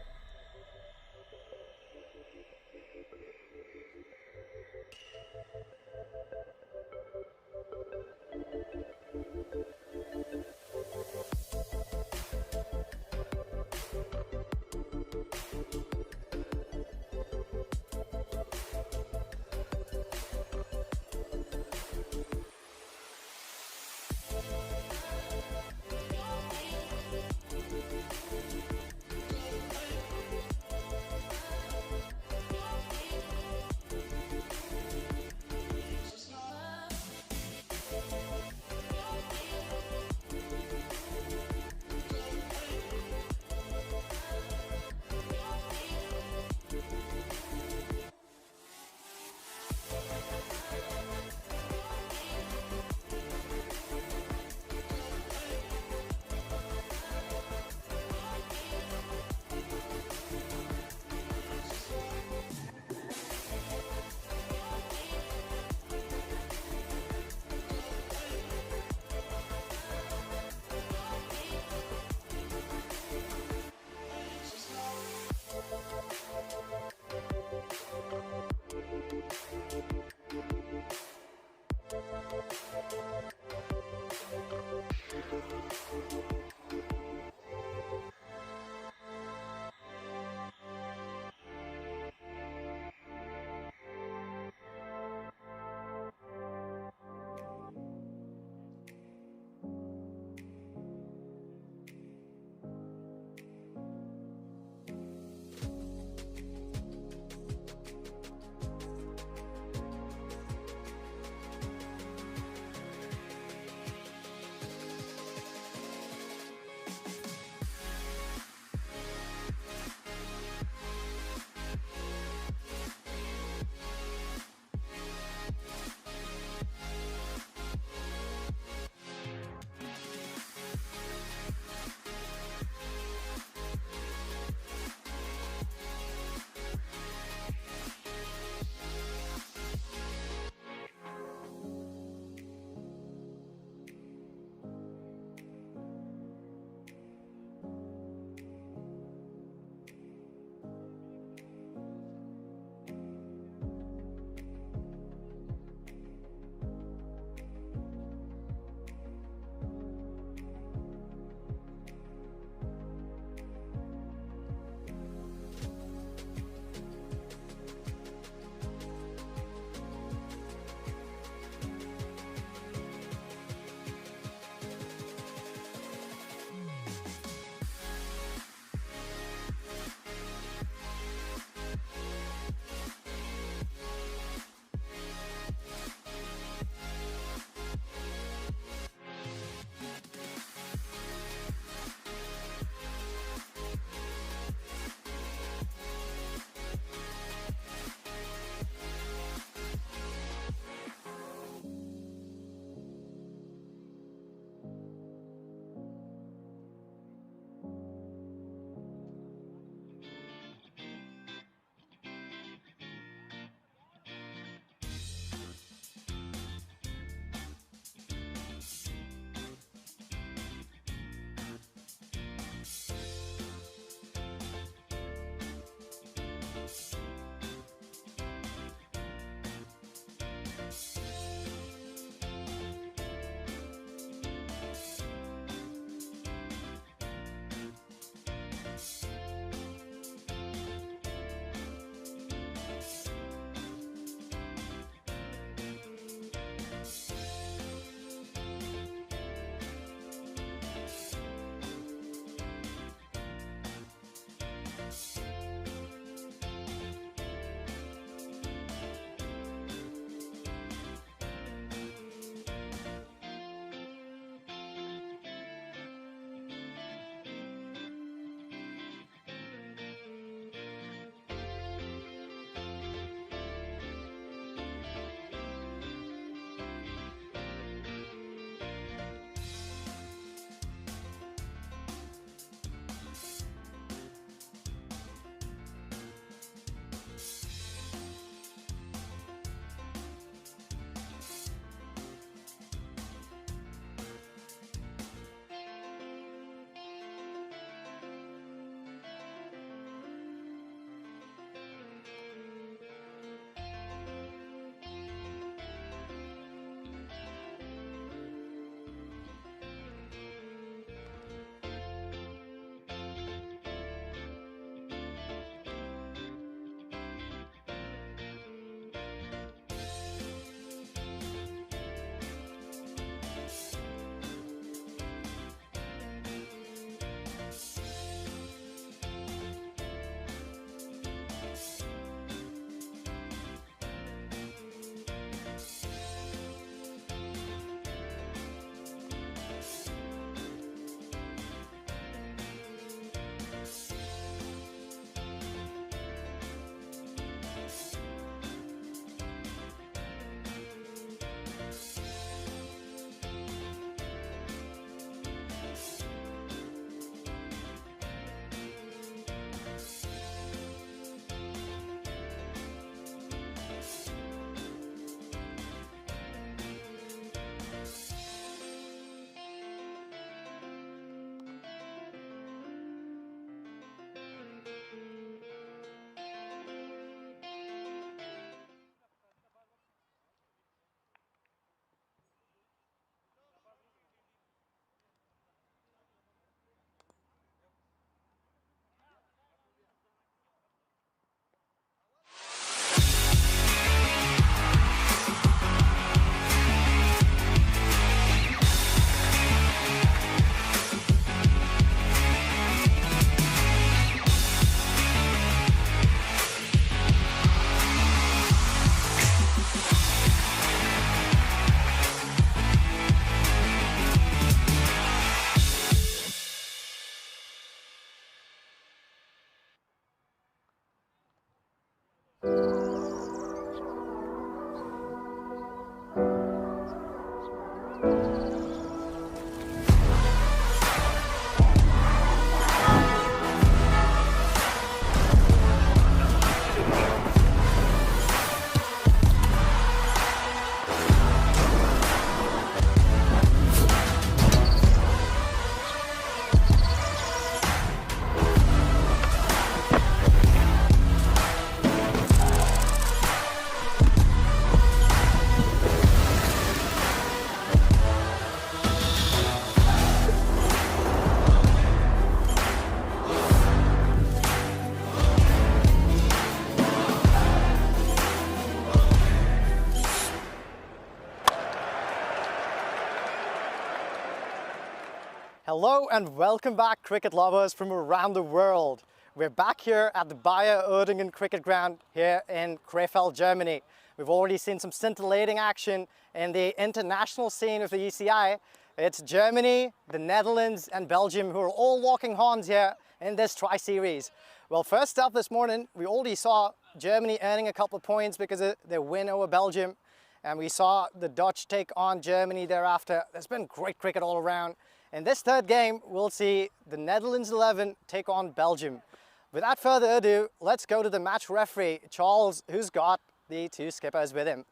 [SPEAKER 3] Hello and welcome back, cricket lovers from around the world. We're back here at the Bayer Oerdingen cricket ground here in Krefeld, Germany. We've already seen some scintillating action in the international scene of the ECI. It's Germany, the Netherlands and Belgium who are all locking horns here in this tri-series. Well, first up this morning, we already saw Germany earning a couple of points because of their win over Belgium. And we saw the Dutch take on Germany thereafter. There's been great cricket all around. In this third game, we'll see the Netherlands 11 take on Belgium. Without further ado, let's go to the match referee, Charles, who's got the two skippers with him.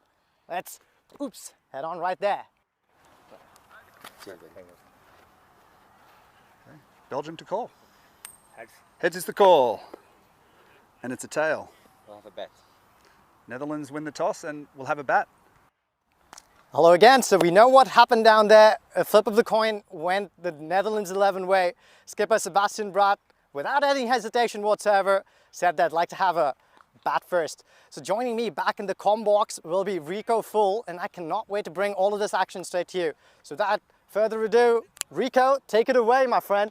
[SPEAKER 3] Let's, head on right there.
[SPEAKER 2] Okay. Belgium to call.
[SPEAKER 5] Heads.
[SPEAKER 2] Heads is the call. And it's a tail.
[SPEAKER 5] We'll have a bet.
[SPEAKER 2] Netherlands win the toss and we'll have a bat.
[SPEAKER 3] Hello again. So we know what happened down there. A flip of the coin went the Netherlands 11 way. Skipper Sebastian Braat, without any hesitation whatsoever, said they'd like to have a bat first. So joining me back in the comm box will be Rico Full, and I cannot wait to bring all of this action straight to you. So without further ado, Rico, take it away, my friend.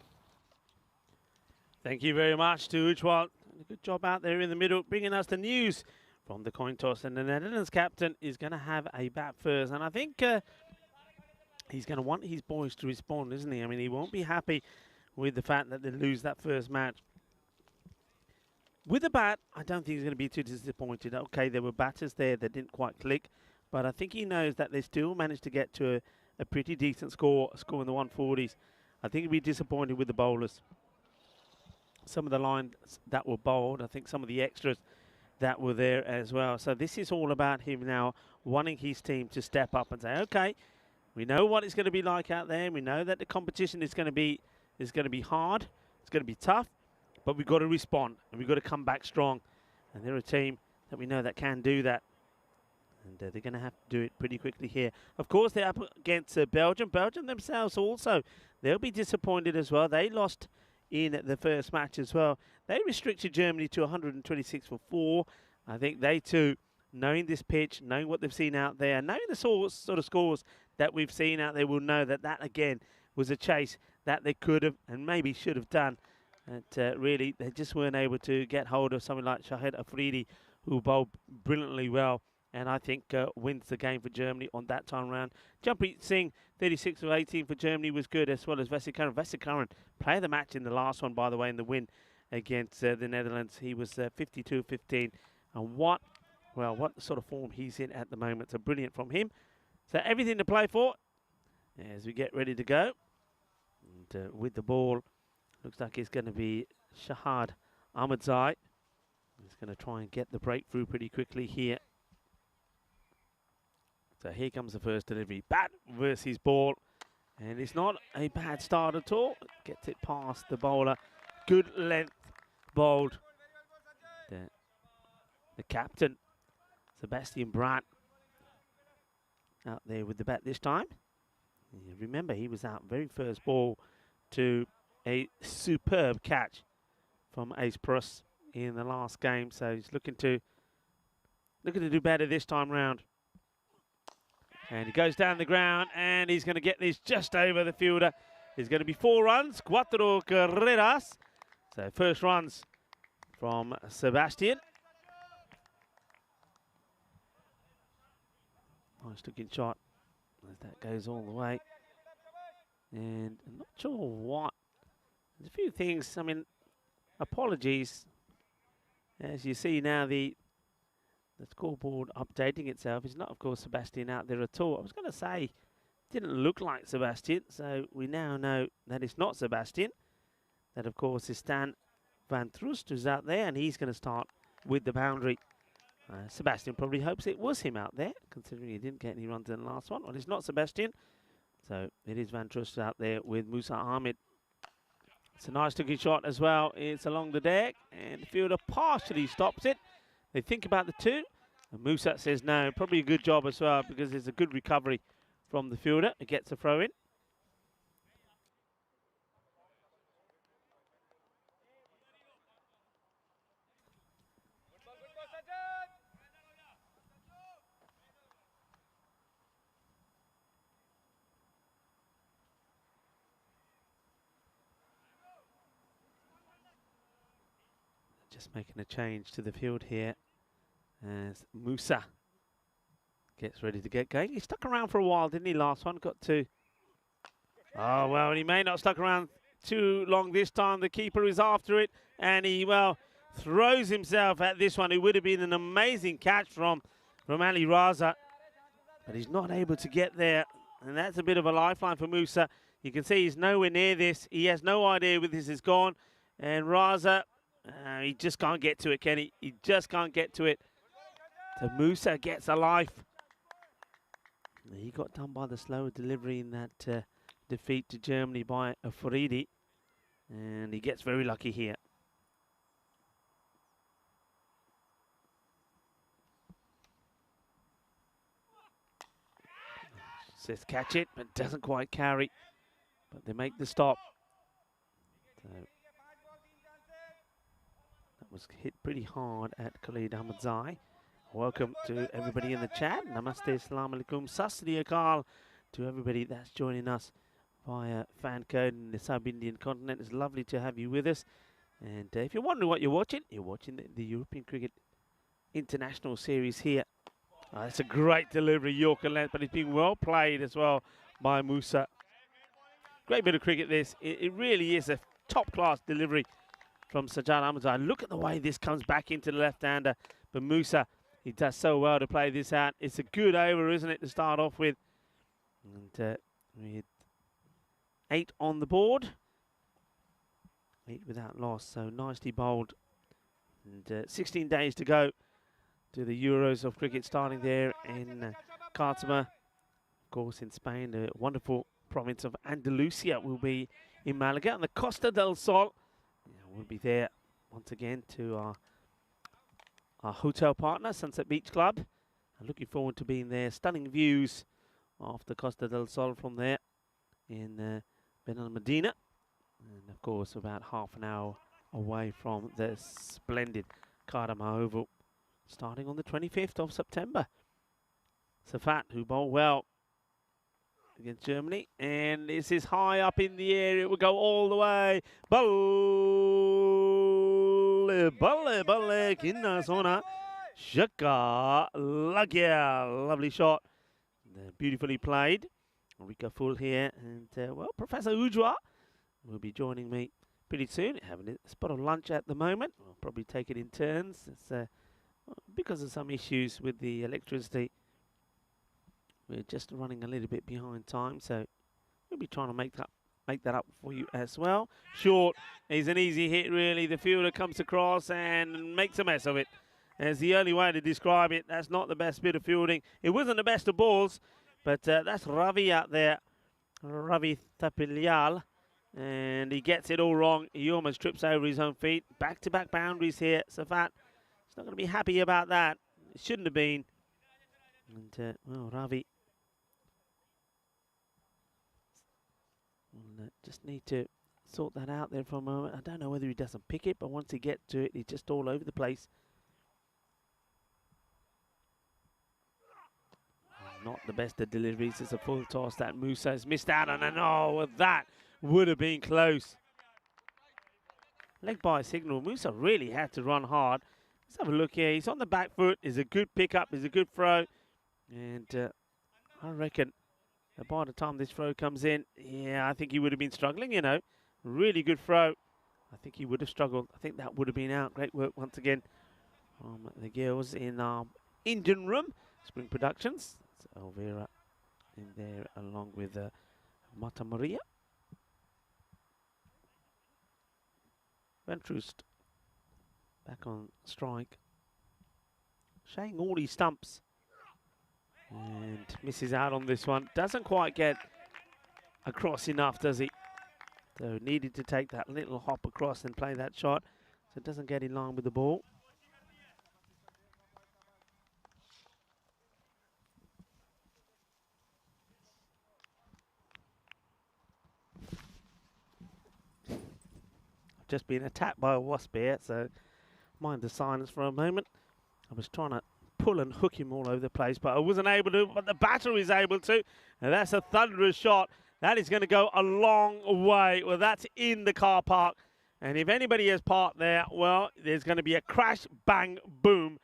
[SPEAKER 1] Thank you very much to Ujwal. Good job out there in the middle, bringing us the news from the coin toss. And the Netherlands captain is going to have a bat first. And I think he's going to want his boys to respond, isn't he? I mean, he won't be happy with the fact that they lose that first match. With the bat, I don't think he's going to be too disappointed. Okay, there were batters there that didn't quite click. But I think he knows that they still managed to get to a pretty decent score in the 140s. I think he'll be disappointed with the bowlers. Some of the lines that were bowled, I think some of the extras that were there as well. So this is all about him now wanting his team to step up and say, okay, we know what it's going to be like out there. We know that the competition is going to be hard. It's going to be tough, but we've got to respond and we've got to come back strong. And they're a team that we know that can do that. And they're going to have to do it pretty quickly here. Of course, they're up against Belgium. Belgium themselves also, they'll be disappointed as well. They lost in the first match as well. They restricted Germany to 126 for 4. I think they too, knowing this pitch, knowing what they've seen out there, knowing the sort of scores that we've seen out there, will know that that again was a chase that they could have and maybe should have done. And really, they just weren't able to get hold of someone like Shahid Afridi, who bowled brilliantly well. And I think wins the game for Germany on that time round. Jampreet Singh, 36 of 18 for Germany was good, as well as Vesikaran. Vesikaran, player of the match in the last one, by the way, in the win against the Netherlands. He was 52 of 15. And what sort of form he's in at the moment. So brilliant from him. So everything to play for as we get ready to go. And with the ball, looks like it's going to be Shahad Ahmadzai. He's going to try and get the breakthrough pretty quickly here. So here comes the first delivery. Bat versus ball. And it's not a bad start at all. Gets it past the bowler. Good length bowled. The captain, Sebastian Braat, out there with the bat this time. You remember, he was out very first ball to a superb catch from Ace Pruss in the last game. So he's looking to do better this time round. And he goes down the ground, and he's going to get this just over the fielder. There's going to be 4 runs, cuatro carreras. So first runs from Sebastian. Nice looking shot as that goes all the way. And I'm not sure what. There's a few things. I mean, apologies. As you see now, the scoreboard updating itself is not, of course, Sebastian out there at all. I was going to say, didn't look like Sebastian, so we now know that it's not Sebastian. That, of course, is Stan van Troost who's out there, and he's going to start with the boundary. Sebastian probably hopes it was him out there, considering he didn't get any runs in the last one. Well, it's not Sebastian, so it is Van Troost out there with Musa Ahmed. It's a nice looking shot as well. It's along the deck, and the fielder partially stops it. They think about the 2, and Musa says no. Probably a good job as well, because there's a good recovery from the fielder. It gets a throw in. Just making a change to the field here as Musa gets ready to get going. He stuck around for a while, didn't he, last one? Got to... Oh, well, he may not stuck around too long this time. The keeper is after it, and he, well, throws himself at this one. It would have been an amazing catch from Ali Raza, but he's not able to get there, and that's a bit of a lifeline for Musa. You can see he's nowhere near this. He has no idea where this is gone, and Raza, he just can't get to it, can he? He just can't get to it. So Musa gets a life. He got done by the slower delivery in that defeat to Germany by Faridi, and he gets very lucky here. Says catch it, but doesn't quite carry. But they make the stop. So that was hit pretty hard at Khalid Ahmadzai. Welcome to everybody in the chat. Namaste, Assalamu alaikum, Sat Sri Akal to everybody that's joining us via fan code in the sub-Indian continent. It's lovely to have you with us. And if you're wondering what you're watching the European Cricket International Series here. That's a great delivery, Yorker length, but it's been well played as well by Musa. Great bit of cricket this. It really is a top-class delivery from Sajjad Ahmadzai. Look at the way this comes back into the left-hander. But Musa, he does so well to play this out. It's a good over, isn't it, to start off with. And we had 8 on the board. 8 without loss, so nicely bowled. And 16 days to go to the Euros of cricket, starting there in Cartagena, of course, in Spain. The wonderful province of Andalusia will be in Malaga, and the Costa del Sol will be there once again to our hotel partner, Sunset Beach Club. I'm looking forward to being there. Stunning views of the Costa del Sol from there in Ben Al Medina, and of course about half an hour away from the splendid Cartagena Oval, starting on the 25th of September. Safat, who bowled well against Germany, and this is high up in the air. It will go all the way. Balle, balle, balle, kinna sona, shaka, lagya. Lovely shot. Beautifully played. Rika Full here, and well, Professor Ujwa will be joining me pretty soon. Having a spot of lunch at the moment. We'll probably take it in turns. It's because of some issues with the electricity, we're just running a little bit behind time, so we'll be trying to make that up for you as well. Short is an easy hit, really. The fielder comes across and makes a mess of it. That's the only way to describe it. That's not the best bit of fielding. It wasn't the best of balls, but that's Ravi out there, Ravi Tapilyal, and he gets it all wrong. He almost trips over his own feet. Back-to-back boundaries here. Safat, he's not going to be happy about that. It shouldn't have been. And, well, Ravi will just need to sort that out there for a moment. I don't know whether he doesn't pick it, but once he gets to it, he's just all over the place. Not the best of deliveries. It's a full toss that Musa has missed out on. And oh, that would have been close. Leg by signal. Musa really had to run hard. Let's have a look here. He's on the back foot. Is a good pickup. Is a good throw. And I reckon that by the time this throw comes in, yeah, I think he would have been struggling, you know. Really good throw. I think he would have struggled. I think that would have been out. Great work once again from the girls in our Indian room. Spring Productions. It's Elvira in there along with Mata Maria. Ventrust back on strike. Showing all his stumps. And misses out on this one. Doesn't quite get across enough, does he? So needed to take that little hop across and play that shot. So it doesn't get in line with the ball. I've just been attacked by a wasp here, so mind the silence for a moment. I was trying to pull and hook him all over the place, but I wasn't able to, but the batter is able to. And that's a thunderous shot. That is going to go a long way. Well, that's in the car park. And if anybody has part there, well, there's going to be a crash, bang, boom,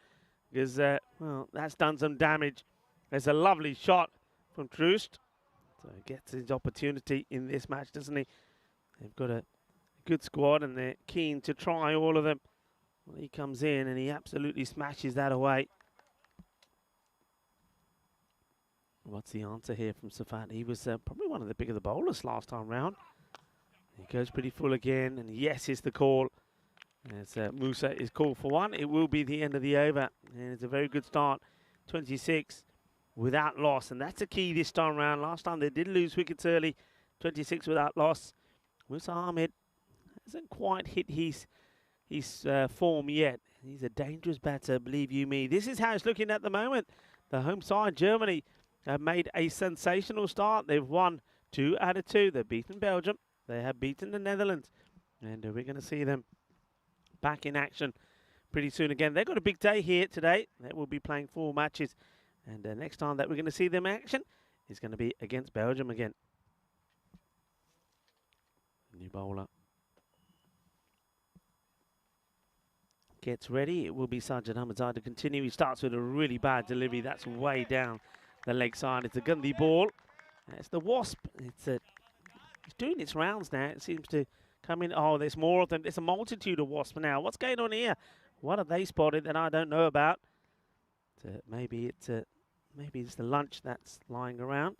[SPEAKER 1] because, well, that's done some damage. There's a lovely shot from Troost. So he gets his opportunity in this match, doesn't he? They've got a good squad and they're keen to try all of them. Well, he comes in and he absolutely smashes that away. What's the answer here from Safat? He was probably one of the bigger bowlers last time round. He goes pretty full again, and yes is the call. As Musa is called for one, it will be the end of the over. And it's a very good start, 26 without loss. And that's a key this time round. Last time they did lose wickets early, 26 without loss. Musa Ahmed hasn't quite hit his form yet. He's a dangerous batter, believe you me. This is how it's looking at the moment. The home side, Germany, have made a sensational start. They've won 2 out of 2. They've beaten Belgium. They have beaten the Netherlands. And we're going to see them back in action pretty soon again. They've got a big day here today. They will be playing 4 matches. And next time that we're going to see them in action is going to be against Belgium again. New bowler gets ready. It will be Sajid Ahmedzai to continue. He starts with a really bad delivery. That's way down the leg side. It's a Gandhi ball. It's the Wasp. It's doing its rounds now. It seems to come in. Oh, there's more of them. There's a multitude of Wasps now. What's going on here? What have they spotted that I don't know about? Maybe it's the lunch that's lying around.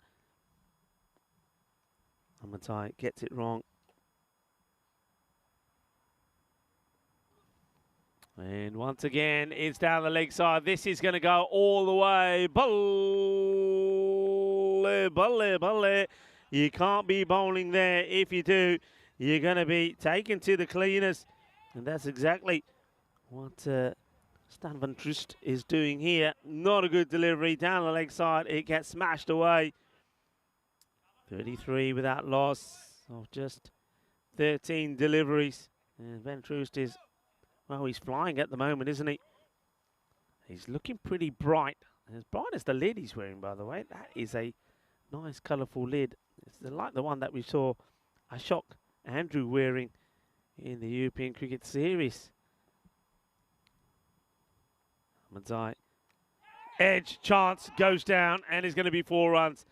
[SPEAKER 1] Ahmedzai gets it wrong. And once again, it's down the leg side. This is going to go all the way. Balle, balle, balle. You can't be bowling there. If you do, you're going to be taken to the cleaners. And that's exactly what Stan van Troost is doing here. Not a good delivery. Down the leg side, it gets smashed away. 33 without loss of just 13 deliveries. And Van Troost is, well, he's flying at the moment, isn't he? He's looking pretty bright. As bright as the lid he's wearing, by the way. That is a nice, colourful lid. It's like the one that we saw Ashok Andrew wearing in the European Cricket Series. Ahmedzai. Edge, chance, goes down, and it's going to be 4 runs.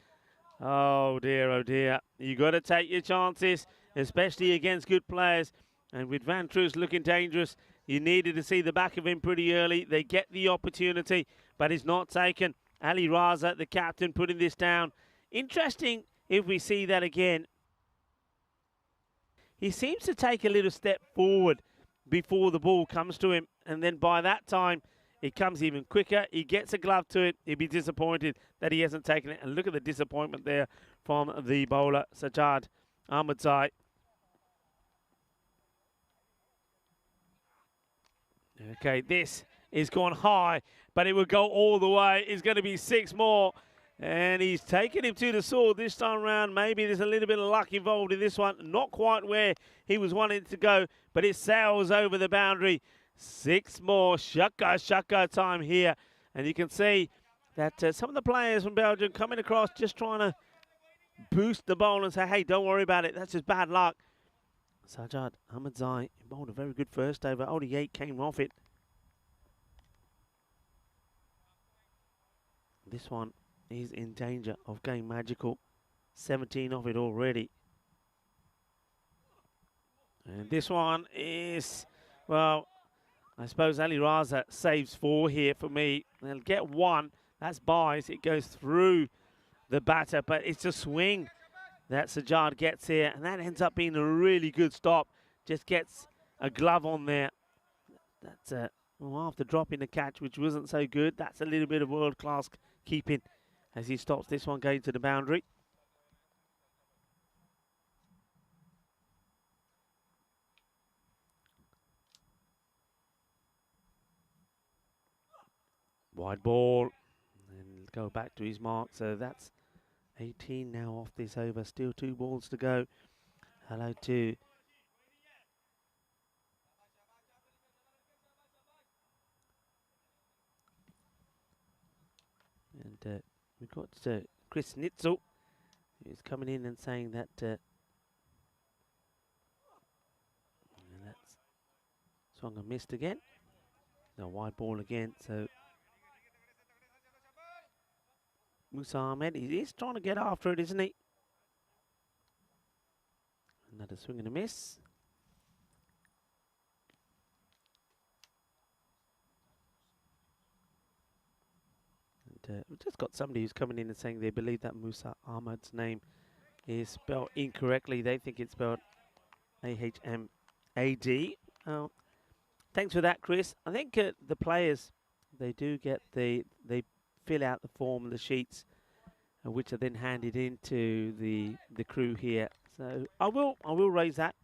[SPEAKER 1] Oh dear, oh dear. You got to take your chances, especially against good players. And with Van Troost looking dangerous, you needed to see the back of him pretty early. They get the opportunity, but it's not taken. Ali Raza, the captain, putting this down. Interesting if we see that again. He seems to take a little step forward before the ball comes to him. And then by that time, it comes even quicker. He gets a glove to it. He'd be disappointed that he hasn't taken it. And look at the disappointment there from the bowler, Sajid Ahmedzai. Okay, this is gone high, but it will go all the way. It's going to be 6 more. And he's taken him to the sword this time around. Maybe there's a little bit of luck involved in this one. Not quite where he was wanting to go, but it sails over the boundary. 6 more. Shaka, shaka time here. And you can see that some of the players from Belgium coming across just trying to boost the bowl and say, hey, don't worry about it. That's just bad luck. Sajid Ahmedzai bowled a very good first over. Only 8 came off it. This one is in danger of going magical. 17 of it already. And this one is, well, I suppose Ali Raza saves 4 here for me. They'll get 1. That's buys. It goes through the batter, but it's a swing that Sajid gets here, and that ends up being a really good stop. Just gets a glove on there. That's well, after dropping the catch, which wasn't so good. That's a little bit of world-class keeping as he stops this one going to the boundary. Wide ball, and go back to his mark. So that's 18 now off this over. Still 2 balls to go. Hello to and we've got Chris Nitzel, who's coming in and saying that swung and missed again. No wide ball again, so Musa Ahmed, he is trying to get after it, isn't he? Another swing and a miss. And we've just got somebody who's coming in and saying they believe that Musa Ahmed's name is spelled incorrectly. They think it's spelled A-H-M-A-D. Oh, thanks for that, Chris. I think the players, they do get they fill out the form, the sheets, which are then handed into the crew here. So I will raise that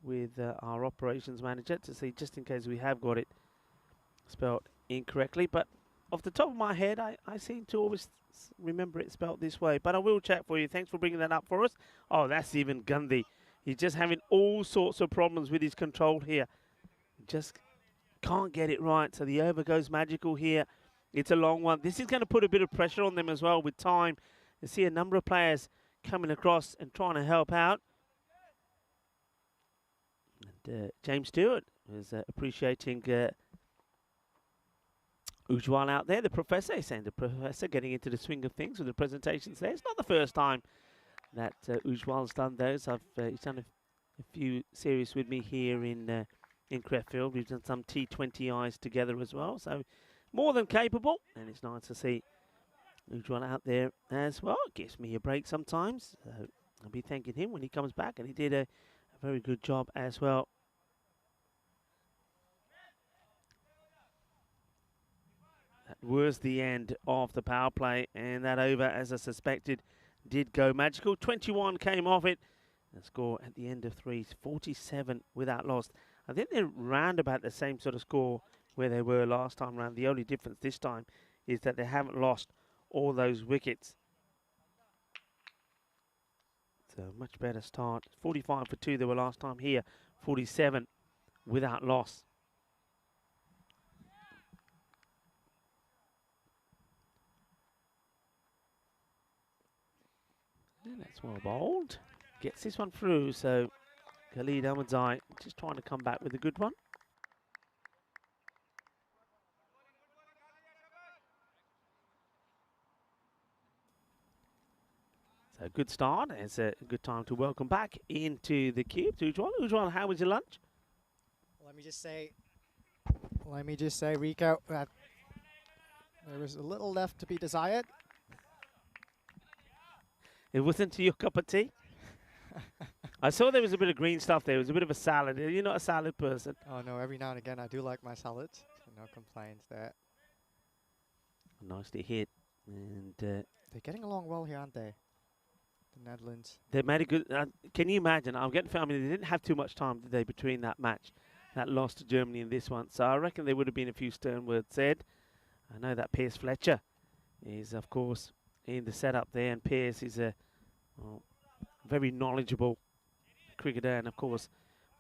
[SPEAKER 1] with our operations manager to see, just in case we have got it spelled incorrectly. But off the top of my head, I seem to always remember it spelled this way. But I will check for you. Thanks for bringing that up for us. Oh, that's even Gandhi. He's just having all sorts of problems with his control here. Just can't get it right. So the over goes magical here. It's a long one. This is going to put a bit of pressure on them as well with time. You see a number of players coming across and trying to help out. And James Stewart is appreciating Ujwal out there, the professor. He's saying the professor getting into the swing of things with the presentations there. It's not the first time that Ujwal's done those. He's done a few series with me here in Crefeld. We've done some T20Is together as well. So more than capable, and it's nice to see Ujwal out there as well. It gives me a break sometimes. I'll be thanking him when he comes back, and he did a very good job as well. That was the end of the power play, and that over, as I suspected, did go magical. 21 came off it. The score at the end of 3 is 47 without loss. I think they're round about the same sort of score where they were last time round. The only difference this time is that they haven't lost all those wickets. So much better start. 45 for 2 they were last time here. 47 without loss. And that's well bowled. Gets this one through, so Khalid Ahmadzai just trying to come back with a good one. So good start. It's a good time to welcome back into the cube to Ujwal. Ujwal, how was your lunch?
[SPEAKER 3] Let me just say, Rico, that there was a little left to be desired.
[SPEAKER 1] It wasn't your cup of tea? I saw there was a bit of green stuff there. It was a bit of a salad. You're not a salad person.
[SPEAKER 3] Oh no, every now and again I do like my salads. So no complaints there.
[SPEAKER 1] Nicely hit. And
[SPEAKER 3] they're getting along well here, aren't they? The Netherlands.
[SPEAKER 1] They made a good... can you imagine? I'm getting... I mean, they didn't have too much time, did they, between that match, that loss to Germany and this one. So I reckon there would have been a few stern words said. I know that Piers Fletcher is, of course, in the setup there. And Piers is a very knowledgeable cricketer. And, of course,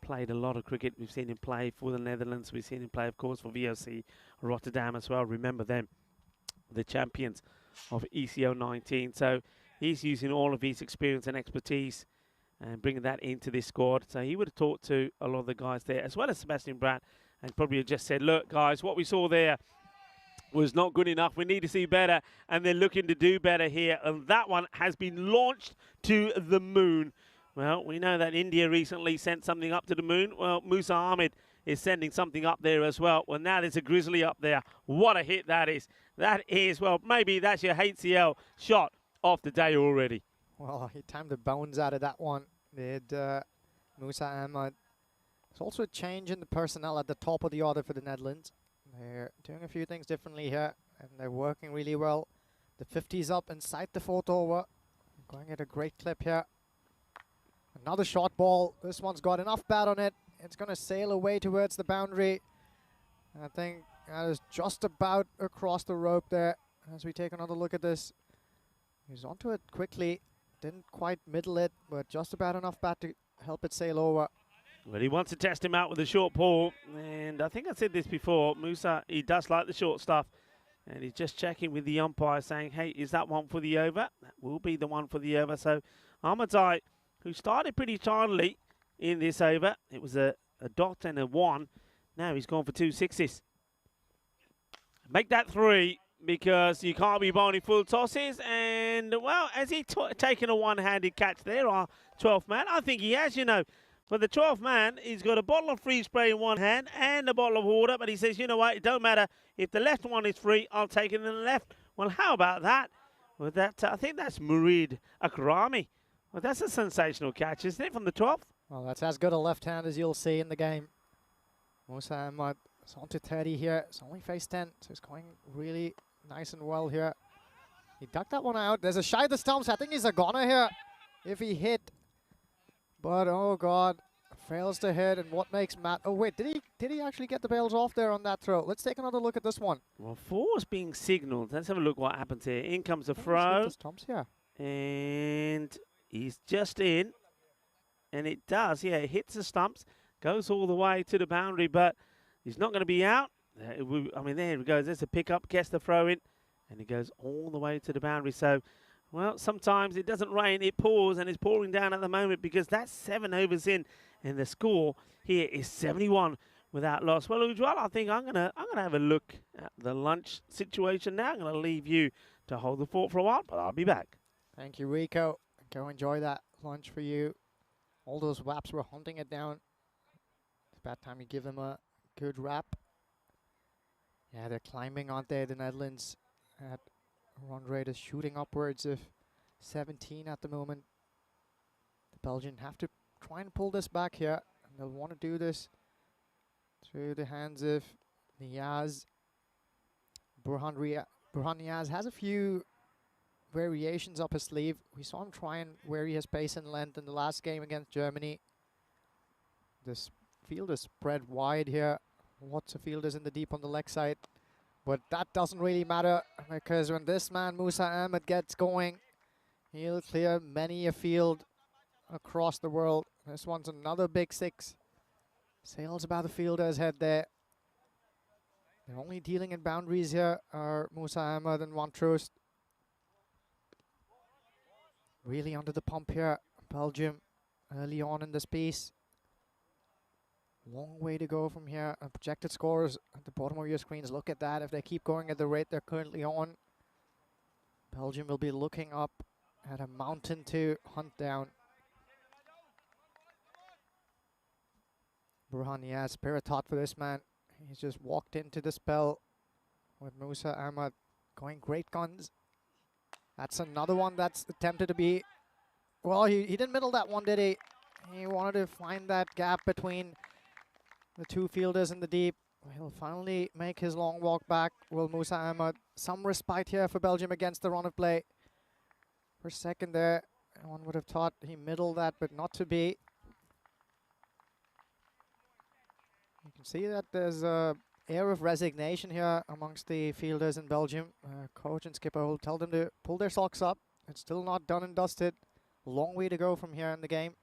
[SPEAKER 1] played a lot of cricket. We've seen him play for the Netherlands. We've seen him play, of course, for VOC Rotterdam as well. Remember them, the champions of ECO 19. So he's using all of his experience and expertise and bringing that into this squad. So he would have talked to a lot of the guys there, as well as Sebastian Brandt, and probably have just said, look, guys, what we saw there was not good enough. We need to see better, and they're looking to do better here. And that one has been launched to the moon. Well, we know that India recently sent something up to the moon. Well, Musa Ahmed is sending something up there as well. Well, now there's a grizzly up there. What a hit that is. That is, well, maybe that's your HCL shot of the day already.
[SPEAKER 3] Well, he timed the bones out of that one, did Musa Ahmed. There's also a change in the personnel at the top of the order for the Netherlands. They're doing a few things differently here, and they're working really well. The 50's up inside the fourth over. Going at a great clip here. Another short ball. This one's got enough bat on it. It's going to sail away towards the boundary. I think that is just about across the rope there. As we take another look at this. He's onto it quickly. Didn't quite middle it, but just about enough bat to help it sail over.
[SPEAKER 1] Well, he wants to test him out with a short ball. And I think I said this before. Musa, he does like the short stuff. And he's just checking with the umpire saying, hey, is that one for the over? That will be the one for the over. So Ahmadzai, who started pretty tidily in this over. It was a dot and a 1. Now he's gone for 2 sixes. Make that 3 because you can't be bowling full tosses. And, well, has he taken a one-handed catch there, our 12th man? I think he has, you know. But the 12th man, he's got a bottle of freeze spray in one hand and a bottle of water. But he says, you know what, it don't matter. If the left one is free, I'll take it in the left. Well, how about that? Well, that I think that's Murid Akrami. Well, that's a sensational catch, isn't it, from the 12th?
[SPEAKER 3] Well, that's as good a left hand as you'll see in the game. Musa Ahmad is on to 30 here. It's only face 10, so it's going really nice and well here. He ducked that one out. There's a shy of the stumps. I think he's a goner here if he hit. But, oh, God, fails to hit. And what makes Matt... Oh, wait, did he actually get the bails off there on that throw? Let's take another look at this one.
[SPEAKER 1] Well, 4 is being signalled. Let's have a look what happens here. In comes the
[SPEAKER 3] Hit
[SPEAKER 1] throw.
[SPEAKER 3] the stumps here.
[SPEAKER 1] And he's just in. And it does, yeah, it hits the stumps, goes all the way to the boundary, but he's not going to be out. I mean, there he goes. There's a pickup, gets the throw in, and he goes all the way to the boundary. So, well, sometimes it doesn't rain, it pours, and it's pouring down at the moment because that's 7 overs in, and the score here is 71 without loss. Well, Ujwal, I think I'm gonna have a look at the lunch situation now. I'm gonna leave you to hold the fort for a while, but I'll be back.
[SPEAKER 3] Thank you, Rico. Go enjoy that lunch for you. All those waps were hunting it down. It's about time you give them a good wrap. Yeah, they're climbing, aren't they, the Netherlands? At a run rate is shooting upwards of 17 at the moment. The Belgians have to try and pull this back here. And they'll want to do this through the hands of Niaz. Burhan Niaz has a few variations up his sleeve. We saw him try and vary his pace and length in the last game against Germany. This field is spread wide here. Lots of fielders in the deep on the leg side. But that doesn't really matter because when this man, Musa Ahmed, gets going, he'll clear many a field across the world. This one's another big 6. Sails about the fielder's head there. They're only dealing in boundaries here are Musa Ahmed and Van Troost. Really under the pump here, Belgium, early on in this piece. Long way to go from here. Projected scores at the bottom of your screens. Look at that. If they keep going at the rate they're currently on, Belgium will be looking up at a mountain to hunt down. Burhan Niaz, spirit hot for this man. He's just walked into the spell with Musa Ahmad going great guns. That's another one that's attempted to be... Well, he didn't middle that one, did he? He wanted to find that gap between the two fielders in the deep. He'll finally make his long walk back. Will Musa Ahmad. Some respite here for Belgium against the run of play. For a second there, one would have thought he middled that, but not to be. You can see that there's a air of resignation here amongst the fielders in Belgium. Coach and skipper will tell them to pull their socks up. It's still not done and dusted. A long way to go from here in the game.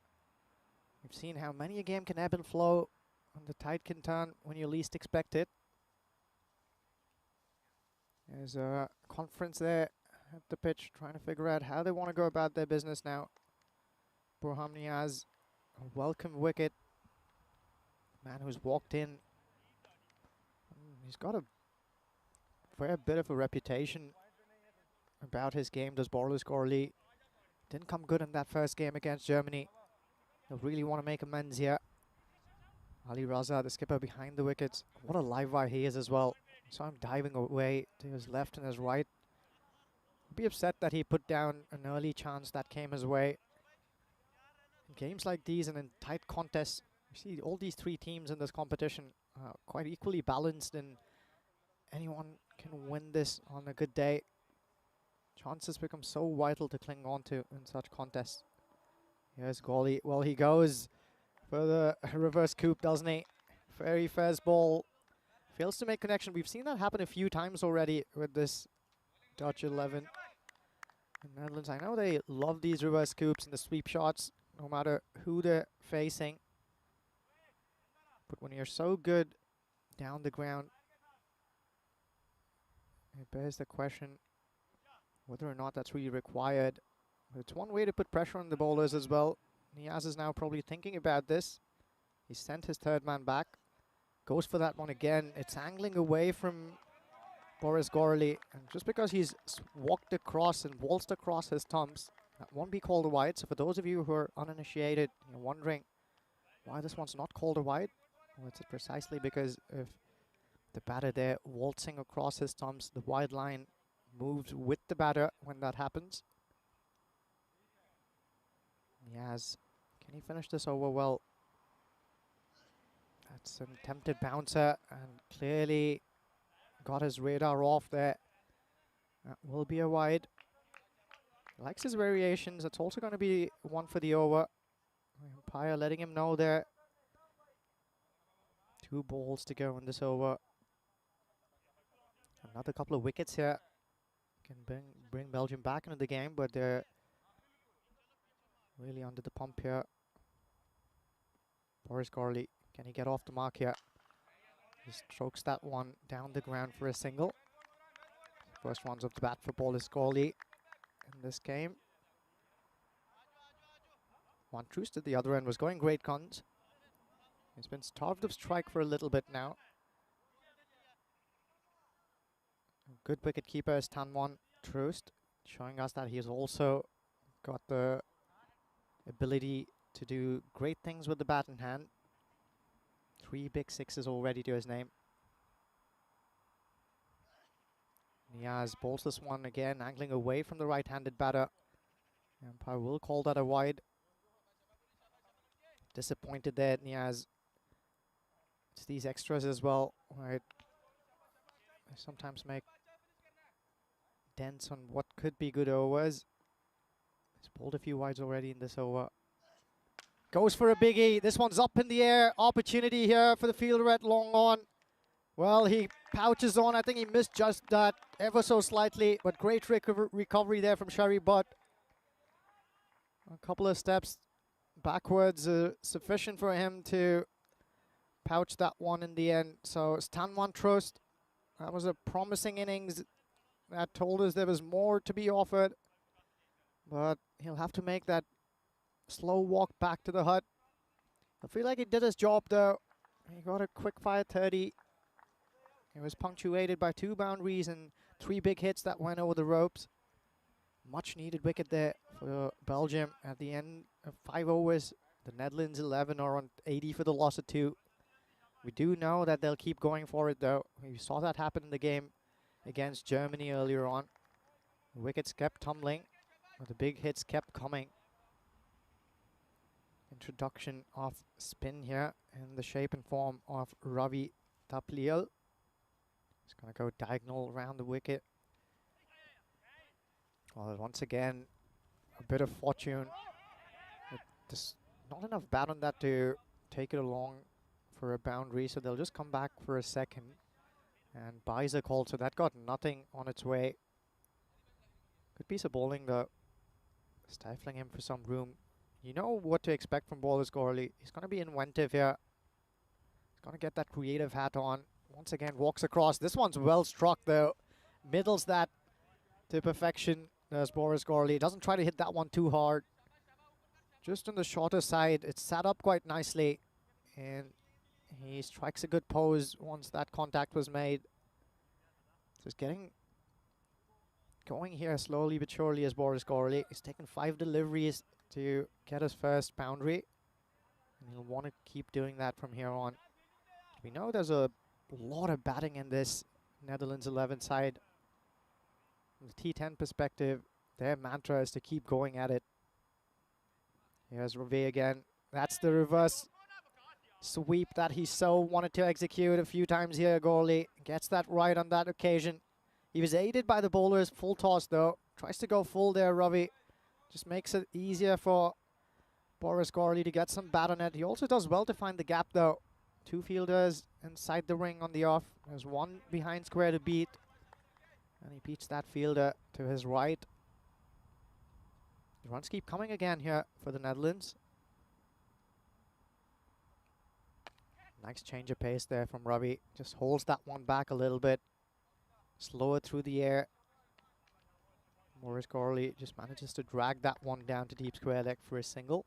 [SPEAKER 3] We've seen how many a game can ebb and flow, and the tide can turn when you least expect it. There's a conference there at the pitch trying to figure out how they want to go about their business now. Burhan Niaz, a welcome wicket. Man who's walked in. He's got a fair bit of a reputation about his game, does Borlus Gorley. Didn't come good in that first game against Germany. He'll really want to make amends here. Ali Raza, the skipper behind the wickets. What a live wire he is as well. Saw him diving away to his left and his right. He'd be upset that he put down an early chance that came his way. In games like these and in tight contests, you see all these 3 teams in this competition quite equally balanced, and anyone can win this on a good day. Chances become so vital to cling on to in such contests. Here's Goli. Well, he goes for the reverse coup, doesn't he? Very first ball. Fails to make connection. We've seen that happen a few times already with this Dutch 11. The Netherlands, I know they love these reverse coups and the sweep shots, no matter who they're facing. But when you're so good down the ground, it bears the question whether or not that's really required. But it's one way to put pressure on the bowlers as well. Niaz is now probably thinking about this. He sent his 3rd man back. Goes for that one again. It's angling away from Boris Gorley. And just because he's walked across and waltzed across his stumps, that won't be called a wide. So for those of you who are uninitiated, you're wondering why this one's not called a wide, well, it's precisely because of the batter there waltzing across his stumps. The wide line moves with the batter when that happens. Yes. Can he finish this over well? That's an attempted bouncer and clearly got his radar off there. That will be a wide. Likes his variations. It's also going to be one for the over. Umpire letting him know there. 2 balls to go in this over. Another couple of wickets here can bring Belgium back into the game, but they're really under the pump here. Boris Gorley, can he get off the mark here? He strokes that one down the ground for a single. First one's up the bat for Boris Gorley in this game. One Truce at the other end was going great guns. He's been starved of strike for a little bit now. Good wicket keeper is Tanwan Troost, showing us that he's also got the ability to do great things with the bat in hand. 3 big sixes already to his name. Niaz bowls this one again, angling away from the right-handed batter. The umpire will call that a wide. Disappointed there, Niaz. It's these extras as well, right? They sometimes make dents on what could be good overs. He's bowled a few wides already in this over. Goes for a biggie. This one's up in the air. Opportunity here for the fielder at long on. Well, he pouches on. I think he misjudged that ever so slightly, but great recovery there from Shari Butt. A couple of steps backwards, sufficient for him to pouch that one in the end. So Stanwan Trust, that was a promising innings that told us there was more to be offered, but he'll have to make that slow walk back to the hut. I feel like he did his job though. He got a quick fire 30. It was punctuated by 2 boundaries and 3 big hits that went over the ropes. Much needed wicket there for Belgium at the end of 5 overs. The Netherlands 11 are on 80 for the loss of 2. We do know that they'll keep going for it though. We saw that happen in the game against Germany earlier on. The wickets kept tumbling, but the big hits kept coming. Introduction of spin here in the shape and form of Ravi Tapliel. He's going to go diagonal around the wicket. Well, once again, a bit of fortune. There's not enough bat on that to take it along for a boundary, so they'll just come back for a second. And buys a call, so that got nothing on its way. Good piece of bowling though. Stifling him for some room. You know what to expect from Boris Gorley. He's going to be inventive here. He's going to get that creative hat on. Once again, walks across. This one's well struck though. Middles that to perfection. There's Boris Gorley. Doesn't try to hit that one too hard. Just on the shorter side. It's sat up quite nicely. And he strikes a good pose once that contact was made. Just going here slowly but surely as Boris Gorley. He's taken 5 deliveries to get his first boundary. And he'll want to keep doing that from here on. We know there's a lot of batting in this Netherlands 11 side. From the T10 perspective, their mantra is to keep going at it. Here's Reve again. That's the reverse sweep that he so wanted to execute a few times here. Gorley gets that right on that occasion. He was aided by the bowlers. Full toss though. Tries to go full there, Ravi. Just makes it easier for Boris Gorley to get some bat on it. He also does well to find the gap though. 2 fielders inside the ring on the off. There's 1 behind square to beat. And he beats that fielder to his right. The runs keep coming again here for the Netherlands. Nice change of pace there from Ravi. Just holds that one back a little bit. Slower through the air. Boris Gorley just manages to drag that one down to deep square leg for a single.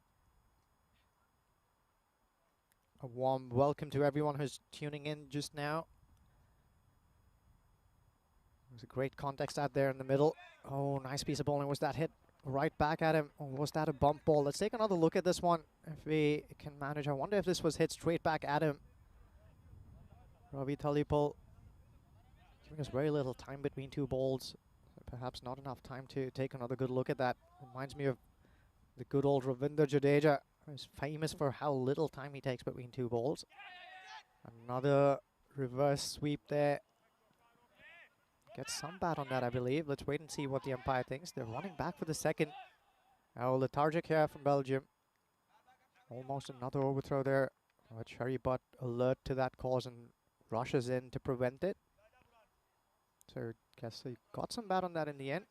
[SPEAKER 3] A warm welcome to everyone who's tuning in just now. There's a great context out there in the middle. Oh, nice piece of bowling. Was that hit right back at him, or was that a bump ball? Let's take another look at this one if we can manage. I wonder if this was hit straight back at him. Ravi Talipal giving us very little time between two balls. Perhaps not enough time to take another good look at that. Reminds me of the good old Ravinder Jadeja, who's famous for how little time he takes between two balls. Another reverse sweep there. Gets some bat on that, I believe. Let's wait and see what the umpire thinks. They're running back for the second. Oh, lethargic here from Belgium. Almost another overthrow there. But Cherry Butt alert to that cause and rushes in to prevent it. So guess he got some bat on that in the end.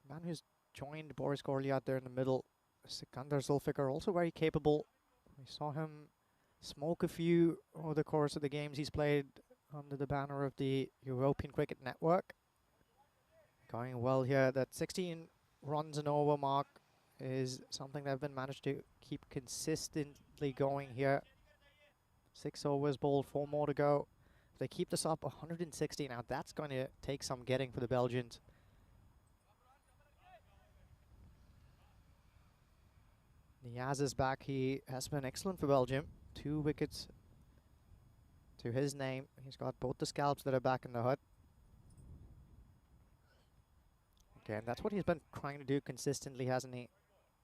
[SPEAKER 3] Man who's joined Boris Gorley out there in the middle, Sikandar Zulfikar, also very capable. We saw him smoke a few over the course of the games he's played under the banner of the European Cricket Network. Going well here. That 16 runs and over mark is something they've been managed to keep consistently going here. 6 overs bowled, 4 more to go. If they keep this up, 160 now, that's going to take some getting for the Belgians. Niaz is back. He has been excellent for Belgium. 2 wickets to his name. He's got both the scalps that are back in the hut. Again, that's what he's been trying to do consistently, hasn't he?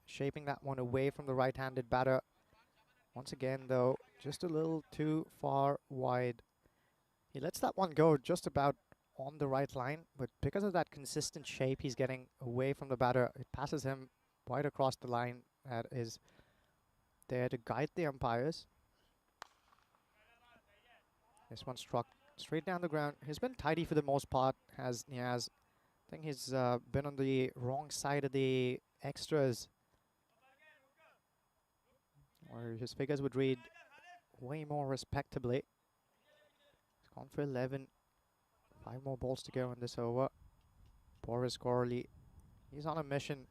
[SPEAKER 3] Shaping that one away from the right-handed batter. Once again, though, just a little too far wide. He lets that one go just about on the right line, but because of that consistent shape he's getting away from the batter, it passes him right across the line. That is there to guide the umpires. This one struck straight down the ground. He's been tidy for the most part, has Niaz. I think he's been on the wrong side of the extras, or his figures would read way more respectably. He's gone for 11. 5 more balls to go in this over. Boris Gorley, he's on a mission.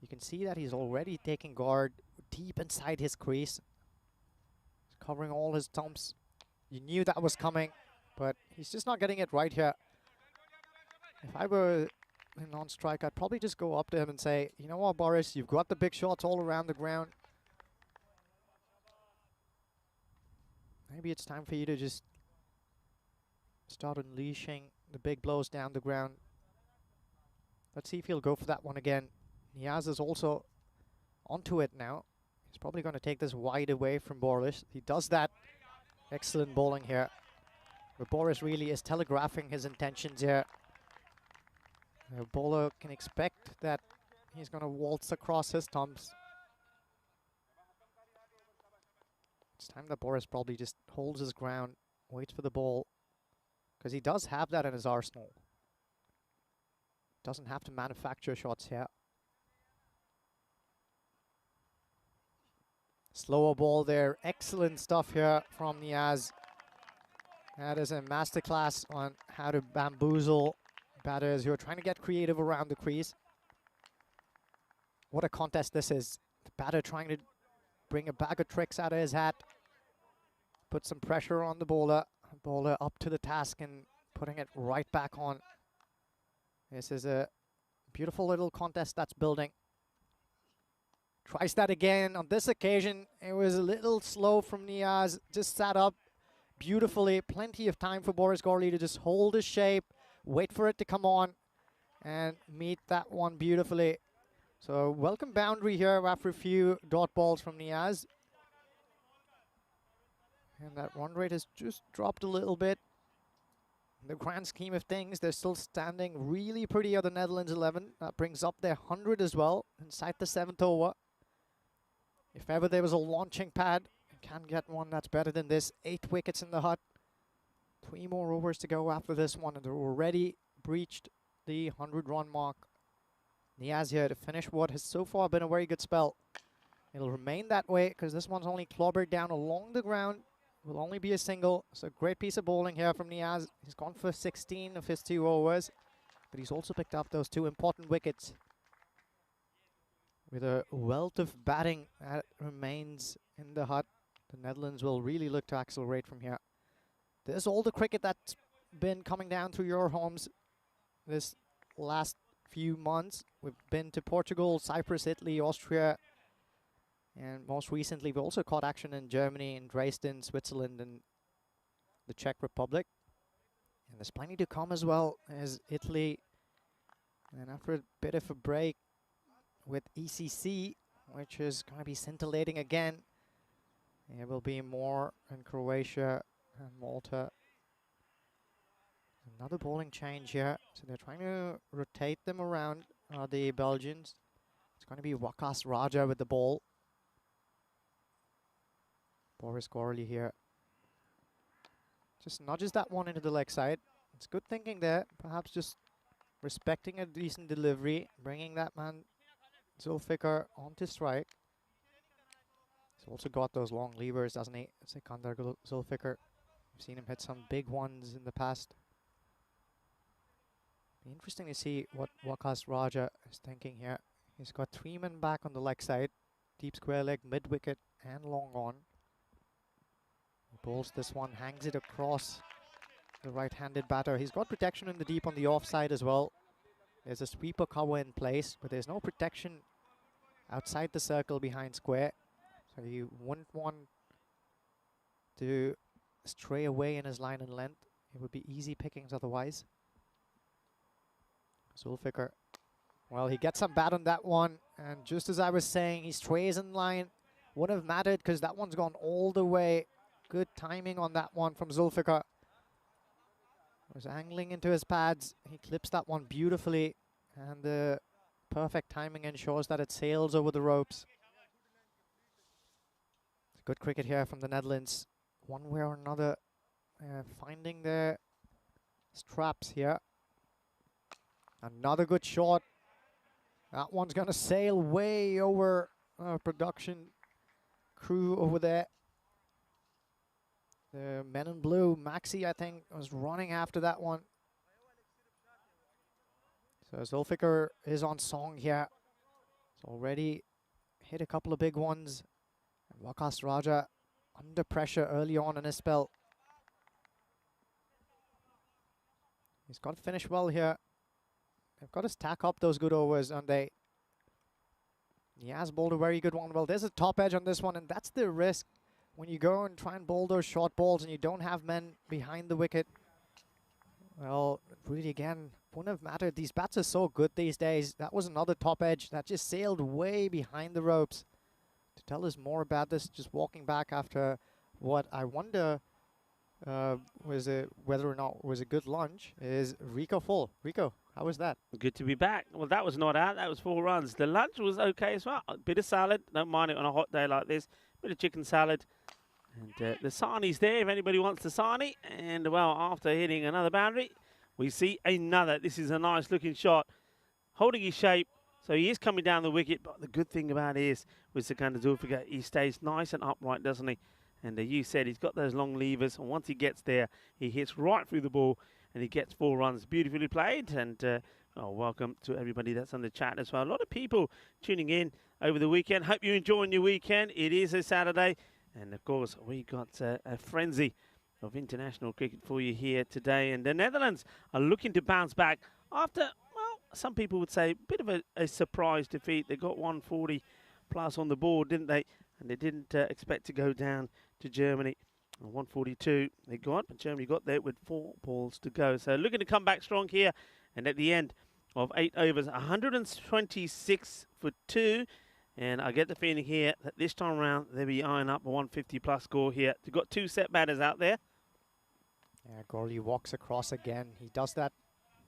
[SPEAKER 3] You can see that he's already taking guard deep inside his crease. He's covering all his stumps. You knew that was coming, but he's just not getting it right here. If I were on strike, I'd probably just go up to him and say, you know what, Boris, you've got the big shots all around the ground. Maybe it's time for you to just start unleashing the big blows down the ground. Let's see if he'll go for that one again. Niaz is also onto it now. He's probably going to take this wide away from Boris. He does that. Excellent bowling here. But Boris really is telegraphing his intentions here. The bowler can expect that he's going to waltz across his stumps. It's time that Boris probably just holds his ground, waits for the ball, because he does have that in his arsenal. Doesn't have to manufacture shots here. Slower ball there. Excellent stuff here from Niaz. That is a masterclass on how to bamboozle batters who are trying to get creative around the crease. What a contest this is. The batter trying to bring a bag of tricks out of his hat. Put some pressure on the bowler. Bowler up to the task and putting it right back on. This is a beautiful little contest that's building. Tries that again. On this occasion, it was a little slow from Niaz. Just sat up beautifully. Plenty of time for Boris Gorley to just hold his shape, wait for it to come on, and meet that one beautifully. So welcome boundary here after a few dot balls from Niaz. And that run rate has just dropped a little bit. In the grand scheme of things, they're still standing really pretty at the Netherlands 11. That brings up their 100 as well inside the 7th over. If ever there was a launching pad, you can get one that's better than this. 8 wickets in the hut. 3 more overs to go after this one, and they're already breached the 100-run mark. Niaz here to finish what has so far been a very good spell. It'll remain that way because this one's only clobbered down along the ground. Will only be a single. So great piece of bowling here from Niaz. He's gone for 16 of his 2 overs, but he's also picked up those 2 important wickets. With a wealth of batting that remains in the hut, the Netherlands will really look to accelerate from here. There's all the cricket that's been coming down through your homes this last few months. We've been to Portugal, Cyprus, Italy, Austria, and most recently we also caught action in Germany, in Dresden, Switzerland, and the Czech Republic. And there's plenty to come as well as Italy. And after a bit of a break with ECC, which is going to be scintillating again, there will be more in Croatia and Malta. Another bowling change here, so they're trying to rotate them around, the Belgians. It's going to be Wakas Raja with the ball. Boris Gorley here just nudges that one into the leg side. It's good thinking there, perhaps just respecting a decent delivery, bringing that man Zulfikar onto strike. He's also got those long levers, doesn't he? Sikandar Zulfikar. We've seen him hit some big ones in the past. Be interesting to see what Wakas Raja is thinking here. He's got 3 men back on the leg side. Deep square leg, mid wicket and long on. He bowls this one, hangs it across the right-handed batter. He's got protection in the deep on the offside as well. There's a sweeper cover in place, but there's no protection outside the circle behind square. So you wouldn't want to stray away in his line and length. It would be easy pickings otherwise. Zulfikar, well, he gets some bat on that one, and just as I was saying, he strays in line. Wouldn't have mattered because that one's gone all the way. Good timing on that one from Zulfikar. Was angling into his pads. He clips that one beautifully, and the perfect timing ensures that it sails over the ropes. Good cricket here from the Netherlands. One way or another, finding their straps here. Another good shot. That one's going to sail way over production crew over there. The men in blue, Maxi, I think, was running after that one. So Zulfikar is on song here. He's already hit a couple of big ones. And Wakas Raja under pressure early on in his spell. He's got to finish well here. They've got to stack up those good overs, and he has bowled a very good one. Well, there's a top edge on this one, and that's the risk when you go and try and bowl those short balls and you don't have men behind the wicket. Well, really, again, wouldn't have mattered. These bats are so good these days. That was another top edge that just sailed way behind the ropes. To tell us more about this, just walking back after what I wonder whether or not was a good lunch, is Rico Full. Rico, how was that?
[SPEAKER 1] Good to be back. Well, that was not out. That was 4 runs. The lunch was okay as well. A bit of salad. Don't mind it on a hot day like this. Bit of chicken salad. And the sarni's there if anybody wants the sarni. And, well, after hitting another boundary, we see another. This is a nice looking shot. Holding his shape. So he is coming down the wicket. But the good thing about it is, with Sikandar Zulfikar, he stays nice and upright, doesn't he? And you said he's got those long levers. And once he gets there, he hits right through the ball. And he gets 4 runs. Beautifully played. And welcome to everybody that's on the chat as well. A lot of people tuning in over the weekend. Hope you're enjoying your weekend. It is a Saturday. And, of course, we got a frenzy of international cricket for you here today. And the Netherlands are looking to bounce back after, well, some people would say, a bit of a surprise defeat. They got 140 plus on the board, didn't they? And they didn't expect to go down to Germany. 142 they got, but Germany got there with 4 balls to go. So looking to come back strong here. And at the end of 8 overs, 126 for 2. And I get the feeling here that this time around they'll be eyeing up a 150 plus score here. They've got 2 set batters out there.
[SPEAKER 3] Yeah, Gorley walks across again. He does that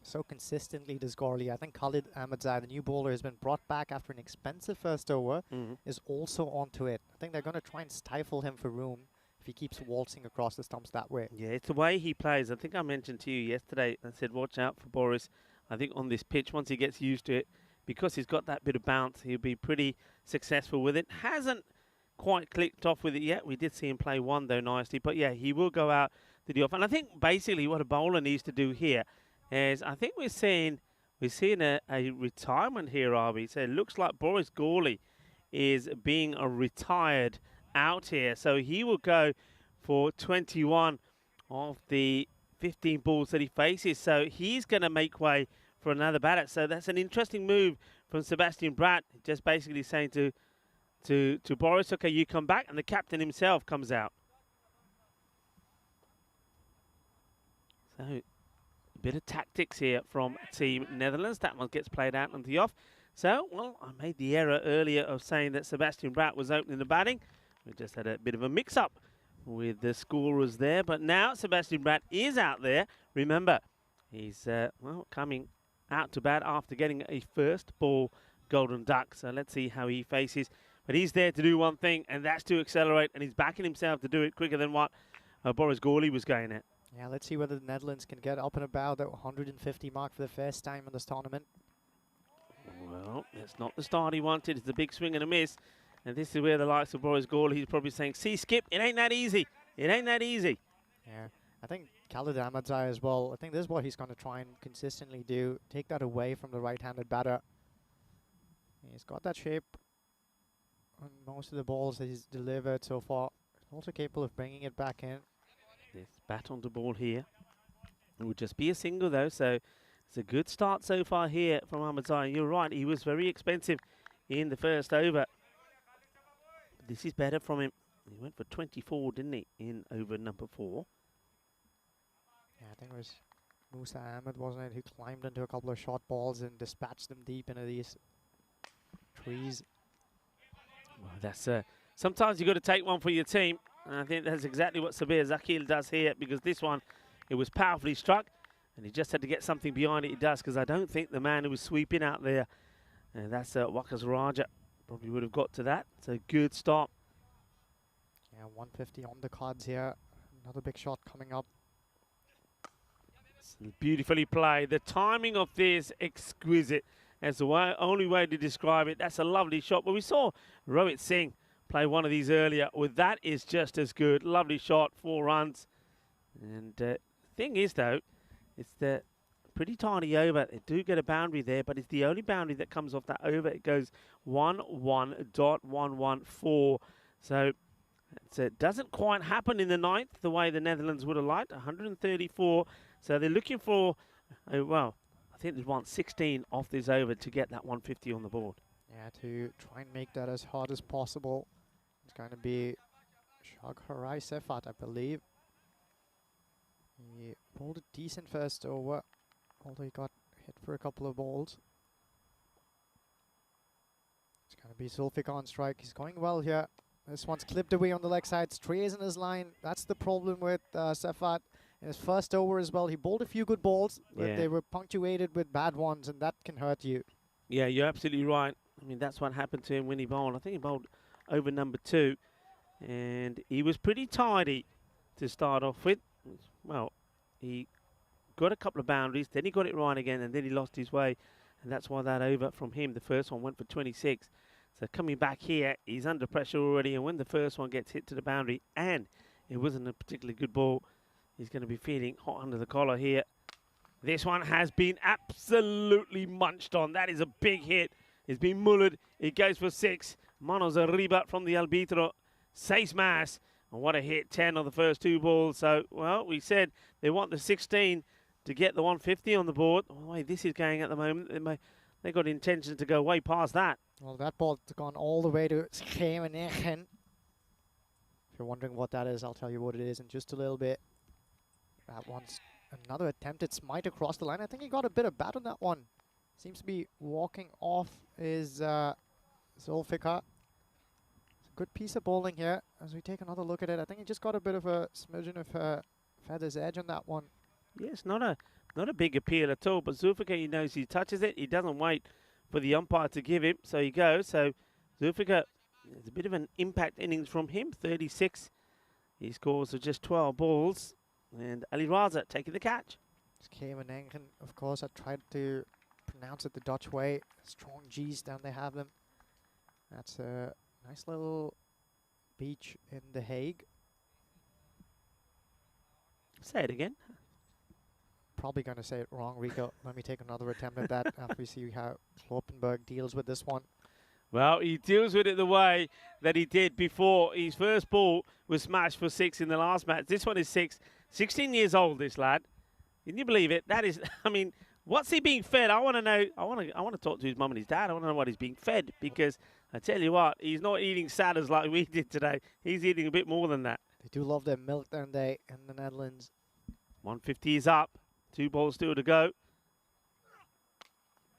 [SPEAKER 3] so consistently, does Gorley. I think Khalid Ahmedzai, the new bowler, has been brought back after an expensive first over, is also onto it. I think they're going to try and stifle him for room if he keeps waltzing across the stumps that way.
[SPEAKER 1] Yeah, it's the way he plays. I think I mentioned to you yesterday, I said watch out for Boris. I think on this pitch, once he gets used to it, because he's got that bit of bounce, he'll be pretty successful with it. Hasn't quite clicked off with it yet. We did see him play one, though, nicely. But, yeah, he will go out to the off. And I think basically what a bowler needs to do here is I think we're seeing we're seeing a retirement here, are we? So it looks like Boris Gawley is being retired out here. So he will go for 21 of the 15 balls that he faces. So he's going to make way for another batter. So that's an interesting move from Sebastian Bratt, just basically saying to Boris, okay, you come back, and the captain himself comes out. So a bit of tactics here from Team Netherlands. That one gets played out on the off. So, well, I made the error earlier of saying that Sebastian Bratt was opening the batting. We just had a bit of a mix-up with the scorers there. But now Sebastian Bratt is out there. Remember, he's, well, coming out to bat after getting a first ball golden duck. So let's see how he faces. But he's there to do one thing, and that's to accelerate. And he's backing himself to do it quicker than what Boris Gawley was going at.
[SPEAKER 3] Yeah, let's see whether the Netherlands can get up and about the 150 mark for the first time in this tournament.
[SPEAKER 1] Well, that's not the start he wanted. It's a big swing and a miss. And this is where the likes of Boris Gawley, he's probably saying, see, Skip, it ain't that easy. It ain't that easy.
[SPEAKER 3] Yeah, I think Khalid Ahmadzai as well. I think this is what he's going to try and consistently do. Take that away from the right-handed batter. He's got that shape on most of the balls that he's delivered so far. He's also capable of bringing it back in.
[SPEAKER 1] This bat on the ball here. It would just be a single, though, so it's a good start so far here from Ahmadzai. You're right, he was very expensive in the first over. This is better from him. He went for 24, didn't he, in over number 4.
[SPEAKER 3] Yeah, I think it was Musa Ahmed, wasn't it, who climbed into a couple of short balls and dispatched them deep into these trees.
[SPEAKER 1] Well, that's sometimes you've got to take one for your team. And I think that's exactly what Sabir Zakil does here, because this one, it was powerfully struck, and he just had to get something behind it. He does, because I don't think the man who was sweeping out there, and that's Wakas Raja, probably would have got to that. It's a good stop.
[SPEAKER 3] Yeah, 150 on the cards here. Another big shot coming up.
[SPEAKER 1] It's beautifully played. The timing of this, exquisite. That's the only way to describe it. That's a lovely shot. But we saw Rohit Singh play one of these earlier. With that is just as good. Lovely shot, 4 runs. And thing is, though, it's the pretty tiny over. They do get a boundary there, but it's the only boundary that comes off that over. It goes 1-1.114. So it doesn't quite happen in the 9th the way the Netherlands would have liked. 134. So they're looking for, well, I think they want 16 off this over to get that 150 on the board.
[SPEAKER 3] Yeah, to try and make that as hard as possible. It's going to be Shagharai Sefat, I believe. He bowled a decent first over, although he got hit for a couple of balls. It's going to be Zulfikar on strike. He's going well here. This one's clipped away on the leg side. Strays in his line. That's the problem with Sefat. In his first over as well, he bowled a few good balls, but they were punctuated with bad ones, and that can hurt you. Yeah,
[SPEAKER 1] you're absolutely right. I mean, that's what happened to him when he bowled. I think he bowled over number 2, and he was pretty tidy to start off with. Well, he got a couple of boundaries, then he got it right again, and then he lost his way, and that's why that over from him, the first one, went for 26. So coming back here, he's under pressure already, and when the first one gets hit to the boundary, and it wasn't a particularly good ball, he's going to be feeling hot under the collar here. This one has been absolutely munched on. That is a big hit. It's been mullered. It goes for 6. Manos Arriba from the Albitro. 6 más. And what a hit. 10 on the first 2 balls. So, well, we said they want the 16 to get the 150 on the board. Oh, the way this is going at the moment, they got intention to go way past that.
[SPEAKER 3] Well, that ball's gone all the way to Schemenegen. If you're wondering what that is, I'll tell you what it is in just a little bit. That one's another attempted smite across the line. I think he got a bit of bat on that one. Seems to be walking off his Zulfikar. It's a good piece of bowling here. As we take another look at it, I think he just got a bit of a smidgen of feather's edge on that one.
[SPEAKER 1] Yes, not a big appeal at all. But Zulfikar, he knows he touches it. He doesn't wait for the umpire to give him. So he goes. So Zulfikar, there's a bit of an impact innings from him. 36. He scores with just 12 balls. And Ali Raza taking the catch.
[SPEAKER 3] It's Schemenegen, of course. I tried to pronounce it the Dutch way. Strong G's down they have them. That's a nice little beach in The Hague.
[SPEAKER 1] Say it again.
[SPEAKER 3] probably going to say it wrong, Rico. Let me take another attempt at that after we see how Kloppenberg deals with this one.
[SPEAKER 1] Well, he deals with it the way that he did before. His first ball was smashed for 6 in the last match. This one is 6. 16 years old, this lad. Can you believe it? That is, I mean, what's he being fed? I want to know. I want to talk to his mum and his dad. I want to know what he's being fed, because I tell you what, he's not eating salads like we did today. He's eating a bit more than that.
[SPEAKER 3] They do love their milk, don't they, in the Netherlands?
[SPEAKER 1] 150 is up. 2 balls still to go.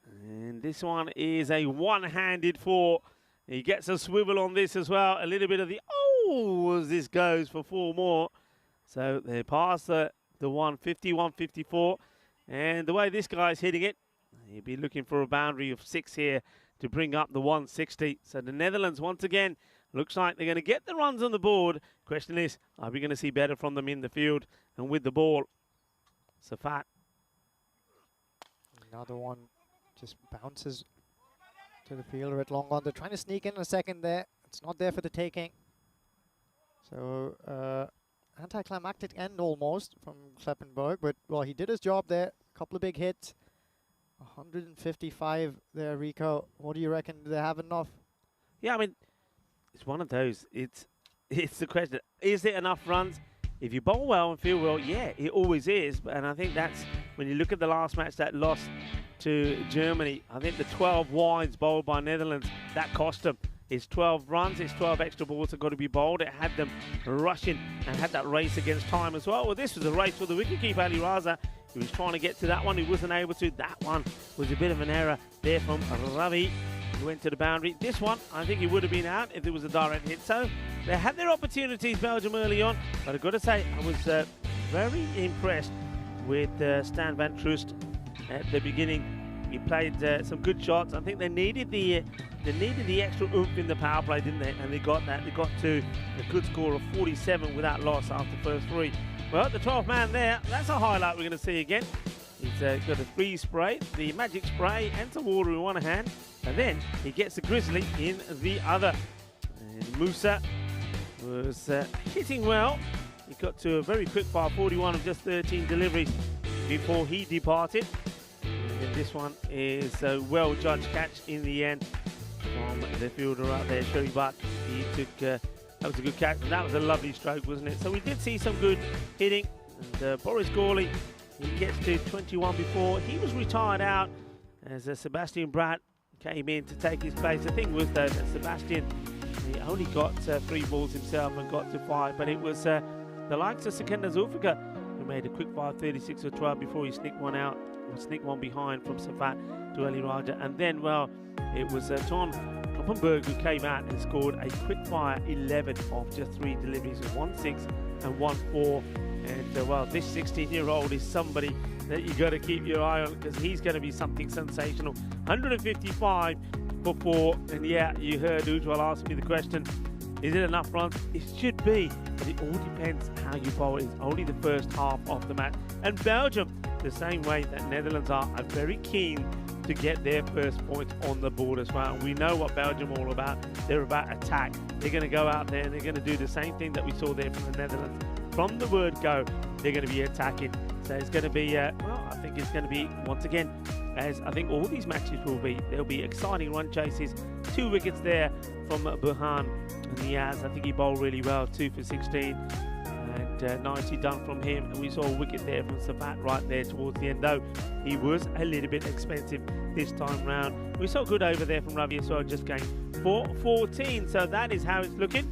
[SPEAKER 1] And this one is a one-handed 4. He gets a swivel on this as well. A little bit of the, oh, as this goes for 4 more. So they pass the 150, 154. And the way this guy's hitting it, he'll be looking for a boundary of 6 here to bring up the 160. So the Netherlands, once again, looks like they're going to get the runs on the board. Question is, are we going to see better from them in the field and with the ball? Safat.
[SPEAKER 3] Another one just bounces to the fielder at long on. They're trying to sneak in a second there. It's not there for the taking. So anticlimactic end almost from Kloppenberg, but well, he did his job there. A couple of big hits. 155 there, Rico. What do you reckon? Do they have enough?
[SPEAKER 1] Yeah, I mean, it's one of those. It's the question. Is it enough runs? If you bowl well and feel well, yeah, it always is. And I think that's when you look at the last match that lost to Germany. I think the 12 wides bowled by Netherlands, that cost them. It's 12 runs, it's 12 extra balls that got to be bowled. It had them rushing and had that race against time as well. Well, this was a race for the wicketkeeper, Ali Raza. He was trying to get to that one. He wasn't able to. That one was a bit of an error there from Ravi. He went to the boundary. This one, I think he would have been out if there was a direct hit. So they had their opportunities, Belgium, early on. But I've got to say, I was very impressed with Stan van Troost at the beginning. He played some good shots. I think they needed the extra oomph in the power play, didn't they? And they got that. They got to a good score of 47 without loss after the first 3. Well, the 12th man there, that's a highlight we're going to see again. He's got a 3 spray, the magic spray, and some water in one hand. And then he gets the grizzly in the other. And Musa was hitting well. He got to a very quick fire, 41 of just 13 deliveries before he departed. And this one is a well-judged catch in the end from the fielder out there, Sherry Butt. He took, that was a good catch, and that was a lovely stroke, wasn't it? So we did see some good hitting. And Boris Gawley, he gets to 21 before. He was retired out as Sebastian Bratt came in to take his place. The thing was, though, that Sebastian, he only got 3 balls himself and got to 5, but it was the likes of Sikandar Zulfikar who made a quick fire 36 or 12 before he sneaked one out, or sneaked one behind from Safat to Ali Raja. And then, well, it was Ton Kloppenberg who came out and scored a quick fire 11 of just 3 deliveries of 1-6 and 1-4. And well, this 16-year-old is somebody that you got to keep your eye on, because he's going to be something sensational. 155 for 4, and yeah, you heard Ujwal ask me the question, is it enough runs? It should be, but it all depends how you bowl. It's only the first half of the match. And Belgium, the same way that Netherlands are very keen to get their first point on the board as well. And we know what Belgium are all about. They're about attack. They're going to go out there and they're going to do the same thing that we saw there from the Netherlands. From the word go, they're going to be attacking. So it's going to be, well, I think it's going to be, once again, as I think all these matches will be, there'll be exciting run chases. 2 wickets there from Burhan and Niaz. I think he bowled really well, 2 for 16. And nicely done from him. And we saw a wicket there from Safat right there towards the end, though he was a little bit expensive this time round. We saw good over there from Ravi as well, just going for 14. So that is how it's looking.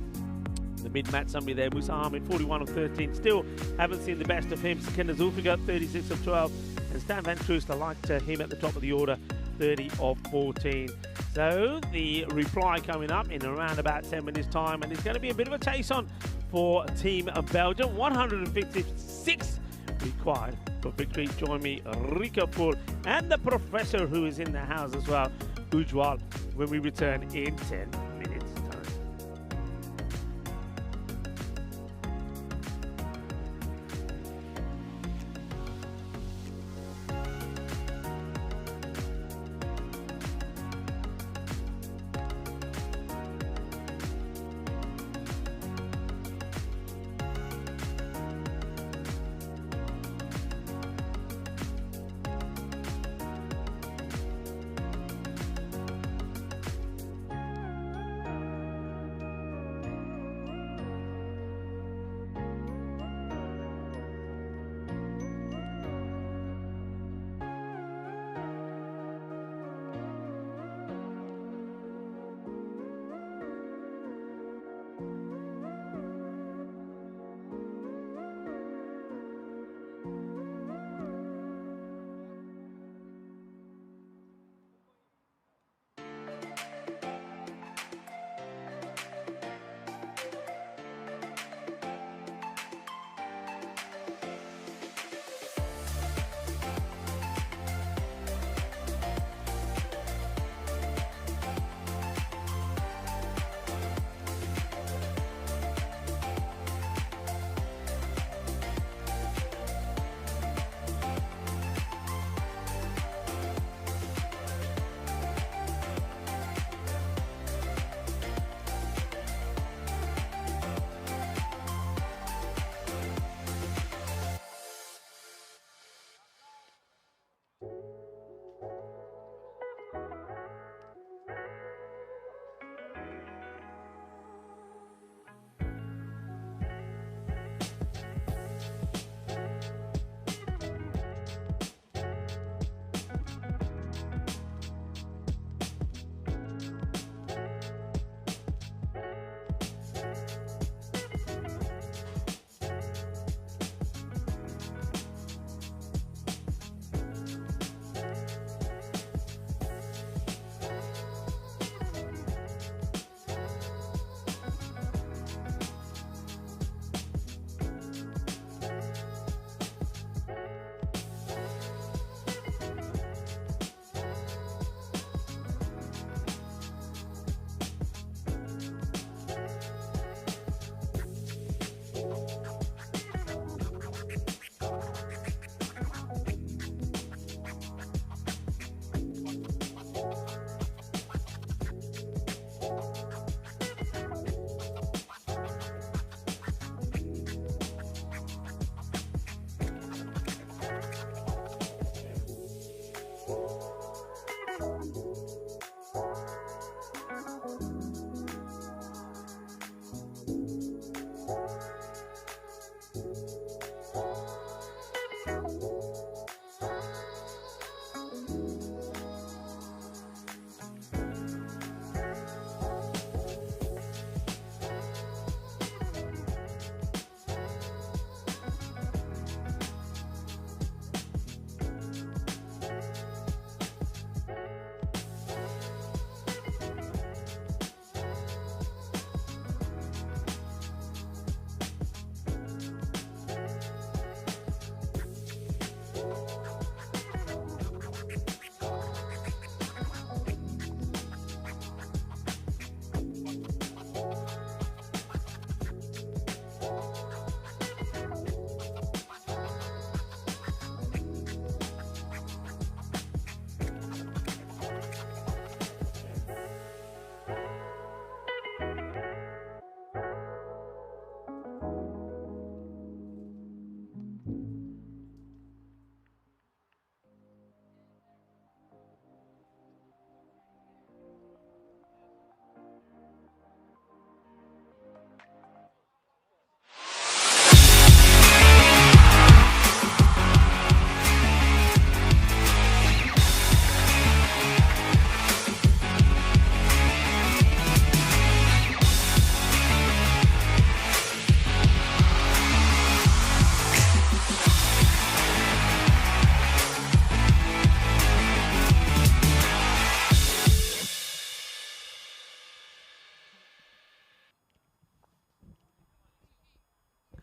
[SPEAKER 1] The mid-match summary there, Musa Ahmed, 41 of 13. Still haven't seen the best of him. Sikandar Zulfikar, 36 of 12. And Stan van Troost, I liked him at the top of the order, 30 of 14. So the reply coming up in around about 10 minutes time, and it's going to be a bit of a chase on for Team Belgium. 156 required for victory. Join me, Rika Pool, and the professor who is in the house as well, Ujwal, when we return in 10 minutes.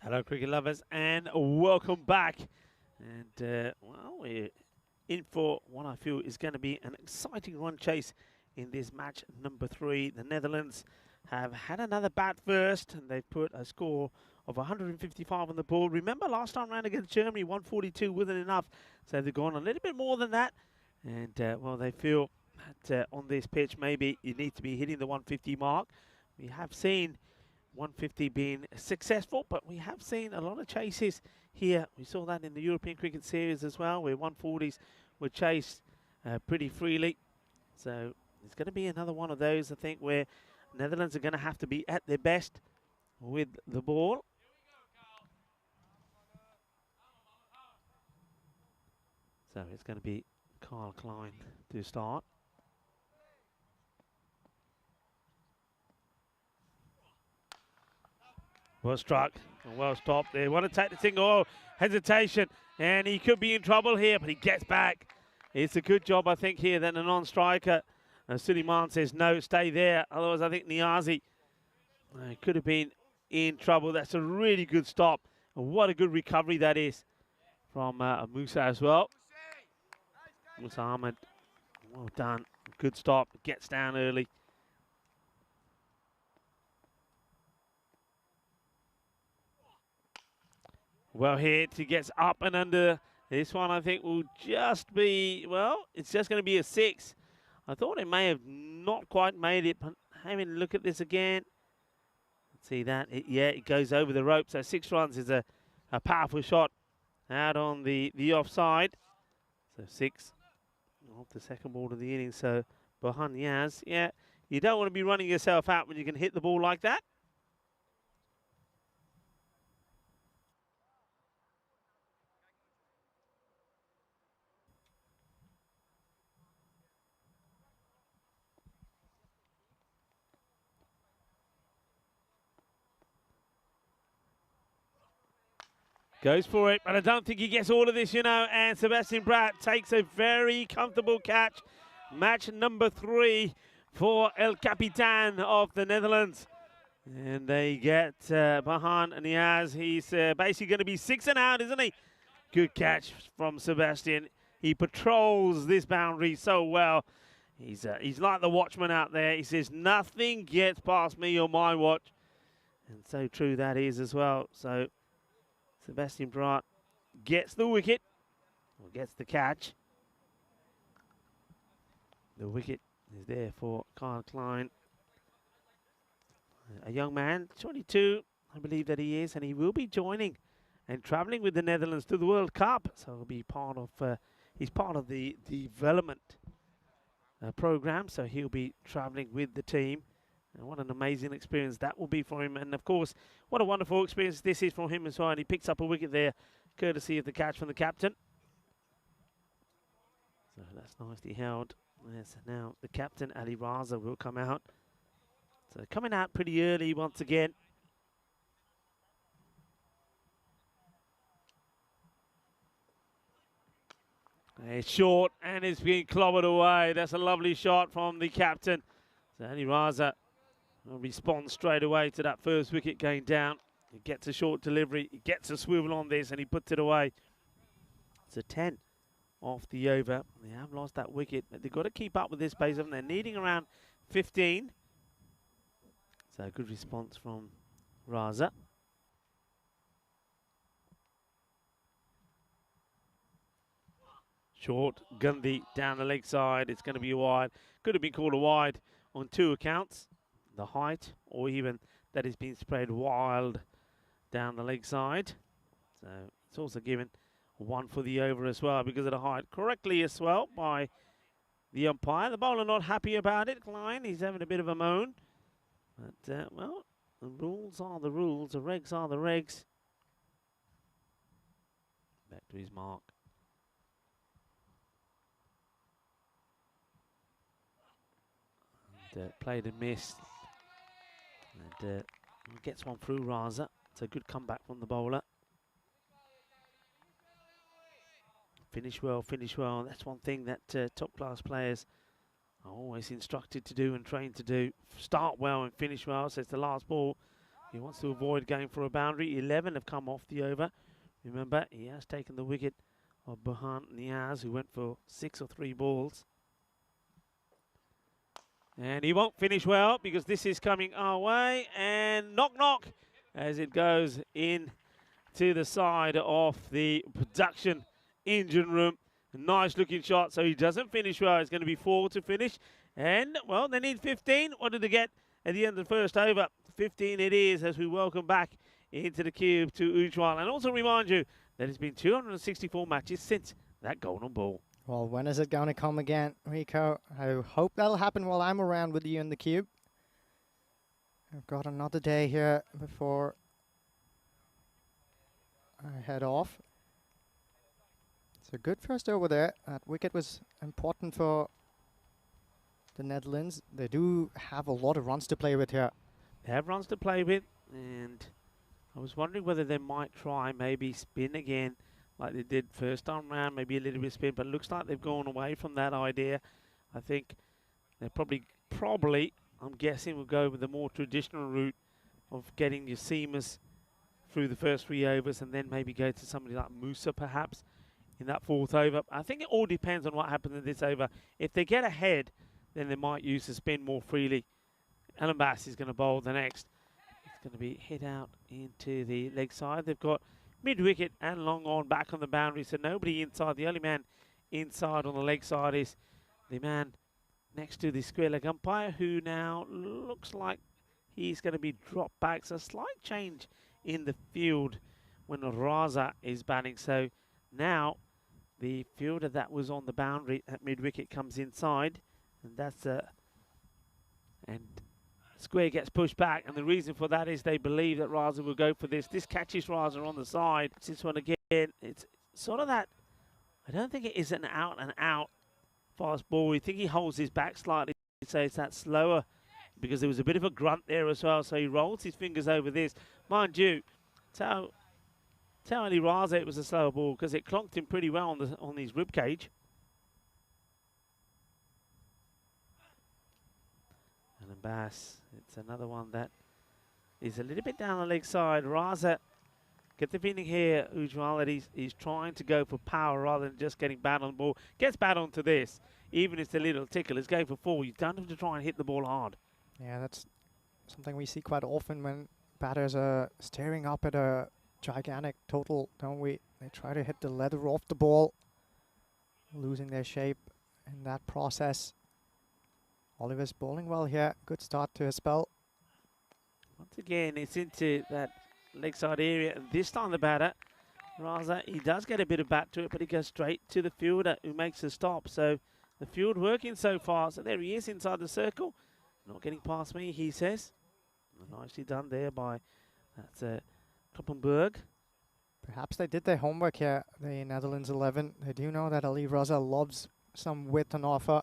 [SPEAKER 1] Hello, cricket lovers, and welcome back. And, well, we're in for what I feel is going to be an exciting run chase in this match number 3. The Netherlands have had another bat first, and they've put a score of 155 on the board. Remember, last time round against Germany, 142 wasn't enough, so they've gone a little bit more than that. And, well, they feel that on this pitch, maybe you need to be hitting the 150 mark. We have seen 150 being successful, but we have seen a lot of chases here. We saw that in the European Cricket Series as well, where 140s were chased pretty freely. So it's going to be another one of those, I think, where Netherlands are going to have to be at their best with the ball. So it's going to be Kyle Klein to start. Well struck, and well stopped. They want to take the single. Oh, hesitation, and he could be in trouble here, but he gets back. It's a good job, I think, here that the non-striker, Suleiman, says no, stay there. Otherwise, I think Niazi could have been in trouble. That's a really good stop, and what a good recovery that is from Musa as well. Musa Ahmed, well done. Good stop, gets down early. Well hit, he gets up and under. This one I think will just be, well, it's just going to be a 6. I thought it may have not quite made it, but having a look at this again. See that? Yeah, it goes over the rope. So 6 runs is a powerful shot out on the offside. So 6 off the second ball of the innings. So Bohan Yaz, yeah, you don't want to be running yourself out when you can hit the ball like that. Goes for it, but I don't think he gets all of this, you know, and Sebastian Bratt takes a very comfortable catch. Match number 3 for El Capitan of the Netherlands. And they get Bahan Niaz. He's basically going to be 6 and out, isn't he? Good catch from Sebastian. He patrols this boundary so well. He's like the watchman out there. He says, nothing gets past me on my watch. And so true that is as well. So Sebastian Bratt gets the wicket, or gets the catch. The wicket is there for Kyle Klein. A young man, 22, I believe that he is, and he will be joining and travelling with the Netherlands to the World Cup. So he'll be part of, he's part of the development program, so he'll be travelling with the team. And what an amazing experience that will be for him. And, of course, what a wonderful experience this is for him as well. And he picks up a wicket there, courtesy of the catch from the captain. So that's nicely held. Yes, now the captain, Ali Raza, will come out. So coming out pretty early once again. It's short, and it's being clobbered away. That's a lovely shot from the captain. So Ali Raza will respond straight away to that first wicket going down. He gets a short delivery, he gets a swivel on this, and he puts it away. It's a 10 off the over. They have lost that wicket, but they've got to keep up with this pace, haven't they? They're needing around 15. So a good response from Raza. Short, Gandhi down the leg side. It's going to be a wide. Could have been called a wide on 2 accounts. The height, or even that has been spread wild down the leg side. So it's also given 1 for the over as well because of the height. Correctly as well by the umpire. The bowler not happy about it. Klein, he's having a bit of a moan. But, well, the rules are the rules. The regs are the regs. Back to his mark. And, played and missed. And gets one through Raza. It's a good comeback from the bowler. Finish well, finish well. That's one thing that top-class players are always instructed to do and trained to do. Start well and finish well. So it's the last ball He wants to avoid going for a boundary. 11 have come off the over. Remember, he has taken the wicket of Burhan Niaz, who went for 6 or 3 balls. And he won't finish well because this is coming our way. And knock, knock, as it goes in to the side of the production engine room. A nice looking shot, so he doesn't finish well. It's going to be 4 to finish. And, well, they need 15. What did they get at the end of the first over? 15 it is, as we welcome back into the cube to Ujwal. And also remind you that it's been 264 matches since that golden ball.
[SPEAKER 3] Well, when is it going to come again, Rico? I hope that'll happen while I'm around with you in the cube. I've got another day here before I head off. So good first over there. That wicket was important for the Netherlands. They do have a lot of runs to play with here.
[SPEAKER 1] They have runs to play with, and I was wondering whether they might try maybe spin again like they did first time round, maybe a little bit of spin, but it looks like they've gone away from that idea. I think they're probably, I'm guessing, will go with the more traditional route of getting your seamers through the first 3 overs and then maybe go to somebody like Musa perhaps in that 4th over. I think it all depends on what happens in this over. If they get ahead, then they might use the spin more freely. Alan Bass is going to bowl the next. It's going to be hit out into the leg side. They've got mid-wicket and long on back on the boundary, so nobody inside. The only man inside on the leg side is the man next to the square leg umpire, who now looks like he's going to be dropped back. So a slight change in the field when Raza is batting. So now the fielder that was on the boundary at mid-wicket comes inside, and that's and square gets pushed back, and the reason for that is they believe that Raza will go for this. This catches Raza on the side. This one again, it's sort of that, I don't think it is an out and out fast ball. We think he holds his back slightly, so it's that slower, because there was a bit of a grunt there as well, so he rolls his fingers over this. Mind you, tell Ali Raza it was a slower ball because it clonked him pretty well on his rib cage. And Bass, it's another one that is a little bit down the leg side. Raza, get the feeling here, Ujwal, that he's trying to go for power rather than just getting bad on the ball. Gets bad onto this, even if it's a little tickle. It's going for 4. You don't have to try and hit the ball hard.
[SPEAKER 3] Yeah, that's something we see quite often when batters are staring up at a gigantic total, don't we? They try to hit the leather off the ball, losing their shape in that process. Oliver's bowling well here. Good start to his spell.
[SPEAKER 1] Once again, it's into that leg side area, and this time the batter, Raza, he does get a bit of bat to it, but he goes straight to the fielder who makes the stop. So the field working so far. So there he is inside the circle. Not getting past me, he says. Nicely done there by Kloppenberg.
[SPEAKER 3] Perhaps they did their homework here, the Netherlands 11. They do know that Ali Raza loves some width on offer.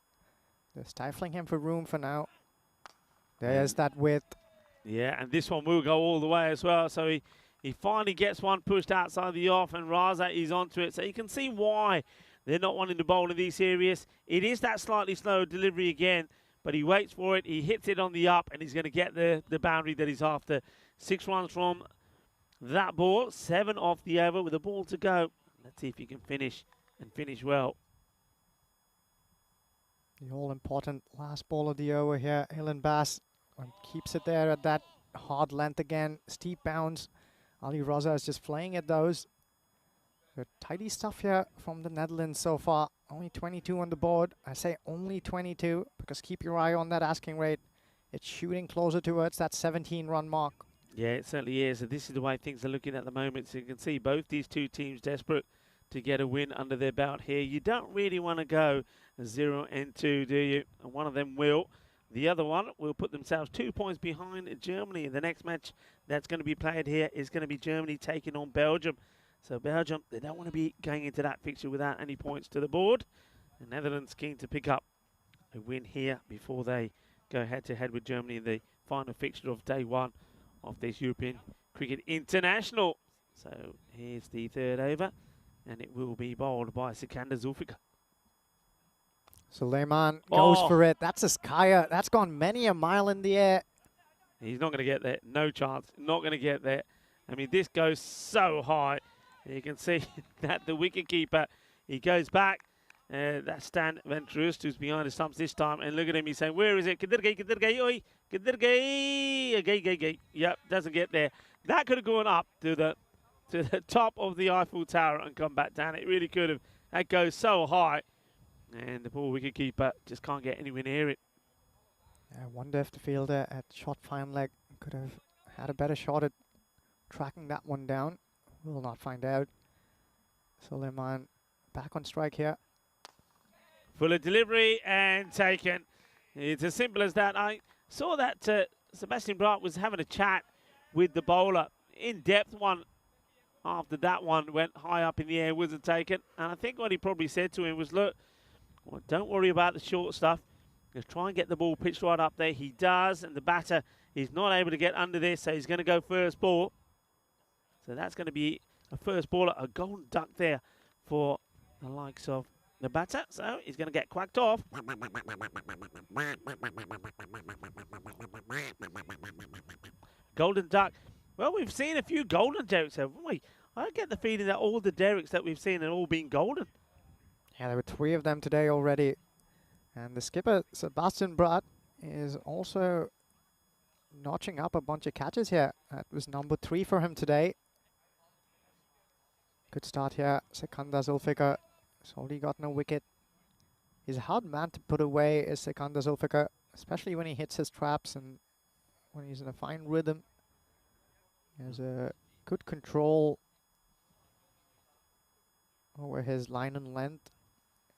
[SPEAKER 3] They're stifling him for room for now. There's that width.
[SPEAKER 1] Yeah, and this one will go all the way as well. So he finally gets one pushed outside the off, and Raza is onto it. So you can see why they're not wanting to bowl in these areas. It is that slightly slow delivery again, but he waits for it. He hits it on the up, and he's going to get the boundary that he's after. 6 runs from that ball. 7 off the over with a ball to go. Let's see if he can finish and finish well.
[SPEAKER 3] The all-important last ball of the over here. Alan Bass keeps it there at that hard length again. Steep bounce. Ali Raza is just playing at those. Good tidy stuff here from the Netherlands so far. Only 22 on the board. I say only 22 because keep your eye on that asking rate. It's shooting closer towards that 17-run mark.
[SPEAKER 1] Yeah, it certainly is. And this is the way things are looking at the moment. So you can see both these two teams desperate to get a win under their belt here. You don't really want to go 0-2, do you? And one of them will. The other one will put themselves 2 points behind Germany. The next match that's going to be played here is going to be Germany taking on Belgium. So Belgium, they don't want to be going into that fixture without any points to the board. The Netherlands keen to pick up a win here before they go head-to-head with Germany in the final fixture of day 1 of this European Cricket International. So here's the 3rd over, and it will be bowled by Sikander Zulfikar.
[SPEAKER 3] Suleiman goes for it. That's a skyer. That's gone many a mile in the air.
[SPEAKER 1] He's not going to get there. No chance. Not going to get there. I mean, this goes so high. You can see that the wicketkeeper, he goes back. That's Stan Ventrust, who's behind the stumps this time. And look at him. He's saying, where is it? Kadirgay, oi. Kadirgay. Yep, doesn't get there. That could have gone up to the top of the Eiffel Tower and come back down. It really could have. That goes so high. And the poor wicketkeeper just can't get anywhere near it.
[SPEAKER 3] I wonder if the fielder at shot fine leg could have had a better shot at tracking that one down. We'll not find out. Suleiman back on strike here.
[SPEAKER 1] Fuller delivery and taken. It's as simple as that. I saw that Sebastian Bright was having a chat with the bowler. In-depth one after that one went high up in the air, wasn't taken. And I think what he probably said to him was, look, well, don't worry about the short stuff. Just try and get the ball pitched right up there. He does, and the batter is not able to get under this, so he's going to go first ball. So that's going to be a first baller, a golden duck there for the likes of the batter. So he's going to get quacked off. Golden duck. Well, we've seen a few golden derricks, haven't we? I get the feeling that all the derricks that we've seen have all been golden.
[SPEAKER 3] Yeah, there were 3 of them today already. And the skipper, Sebastian Bright, is also notching up a bunch of catches here. That was number 3 for him today. Good start here. Sikandar Zulfikar has already got no wicket. He's a hard man to put away, is Sikandar Zulfikar, especially when he hits his traps and when he's in a fine rhythm. He has a good control over his line and length.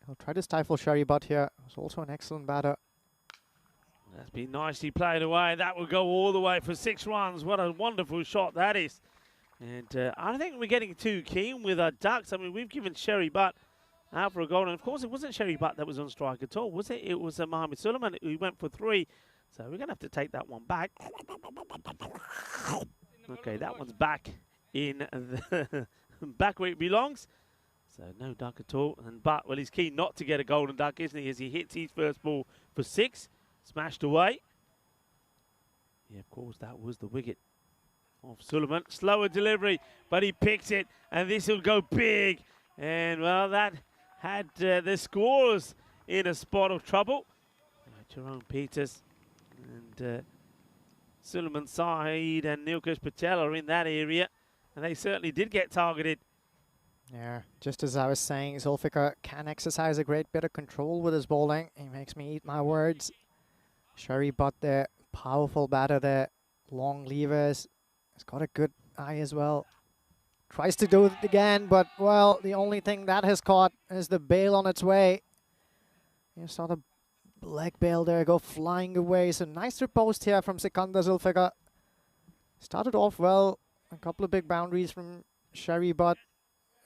[SPEAKER 3] He'll try to stifle Sherry Butt here. He's also an excellent batter.
[SPEAKER 1] That's been nicely played away. That will go all the way for 6 runs. What a wonderful shot that is. And I don't think we're getting too keen with our ducks. I mean, we've given Sherry Butt out for a goal. And, of course, it wasn't Sherry Butt that was on strike at all, was it? It was Mohammed Suleiman who went for 3. So we're going to have to take that one back. Okay, that one's back in the back where it belongs. So no duck at all. And Butt, well, he's keen not to get a golden duck, isn't he, as he hits his first ball for 6. Smashed away. Yeah, of course, that was the wicket of Suleiman. Slower delivery, but he picks it, and this will go big. And, well, that had the scorers in a spot of trouble. Jerome Peters and Suleiman Saeed and Nilkesh Patel are in that area, and they certainly did get targeted.
[SPEAKER 3] Yeah, just as I was saying, Zulfikar can exercise a great bit of control with his bowling. He makes me eat my words. Sherry Butt there, powerful batter there, long levers. He's got a good eye as well. Tries to do it again, but, well, the only thing that has caught is the bail on its way. You saw the leg bail there go flying away. So nice riposte here from Sikandar Zulfikar. Started off well, a couple of big boundaries from Sherry Butt.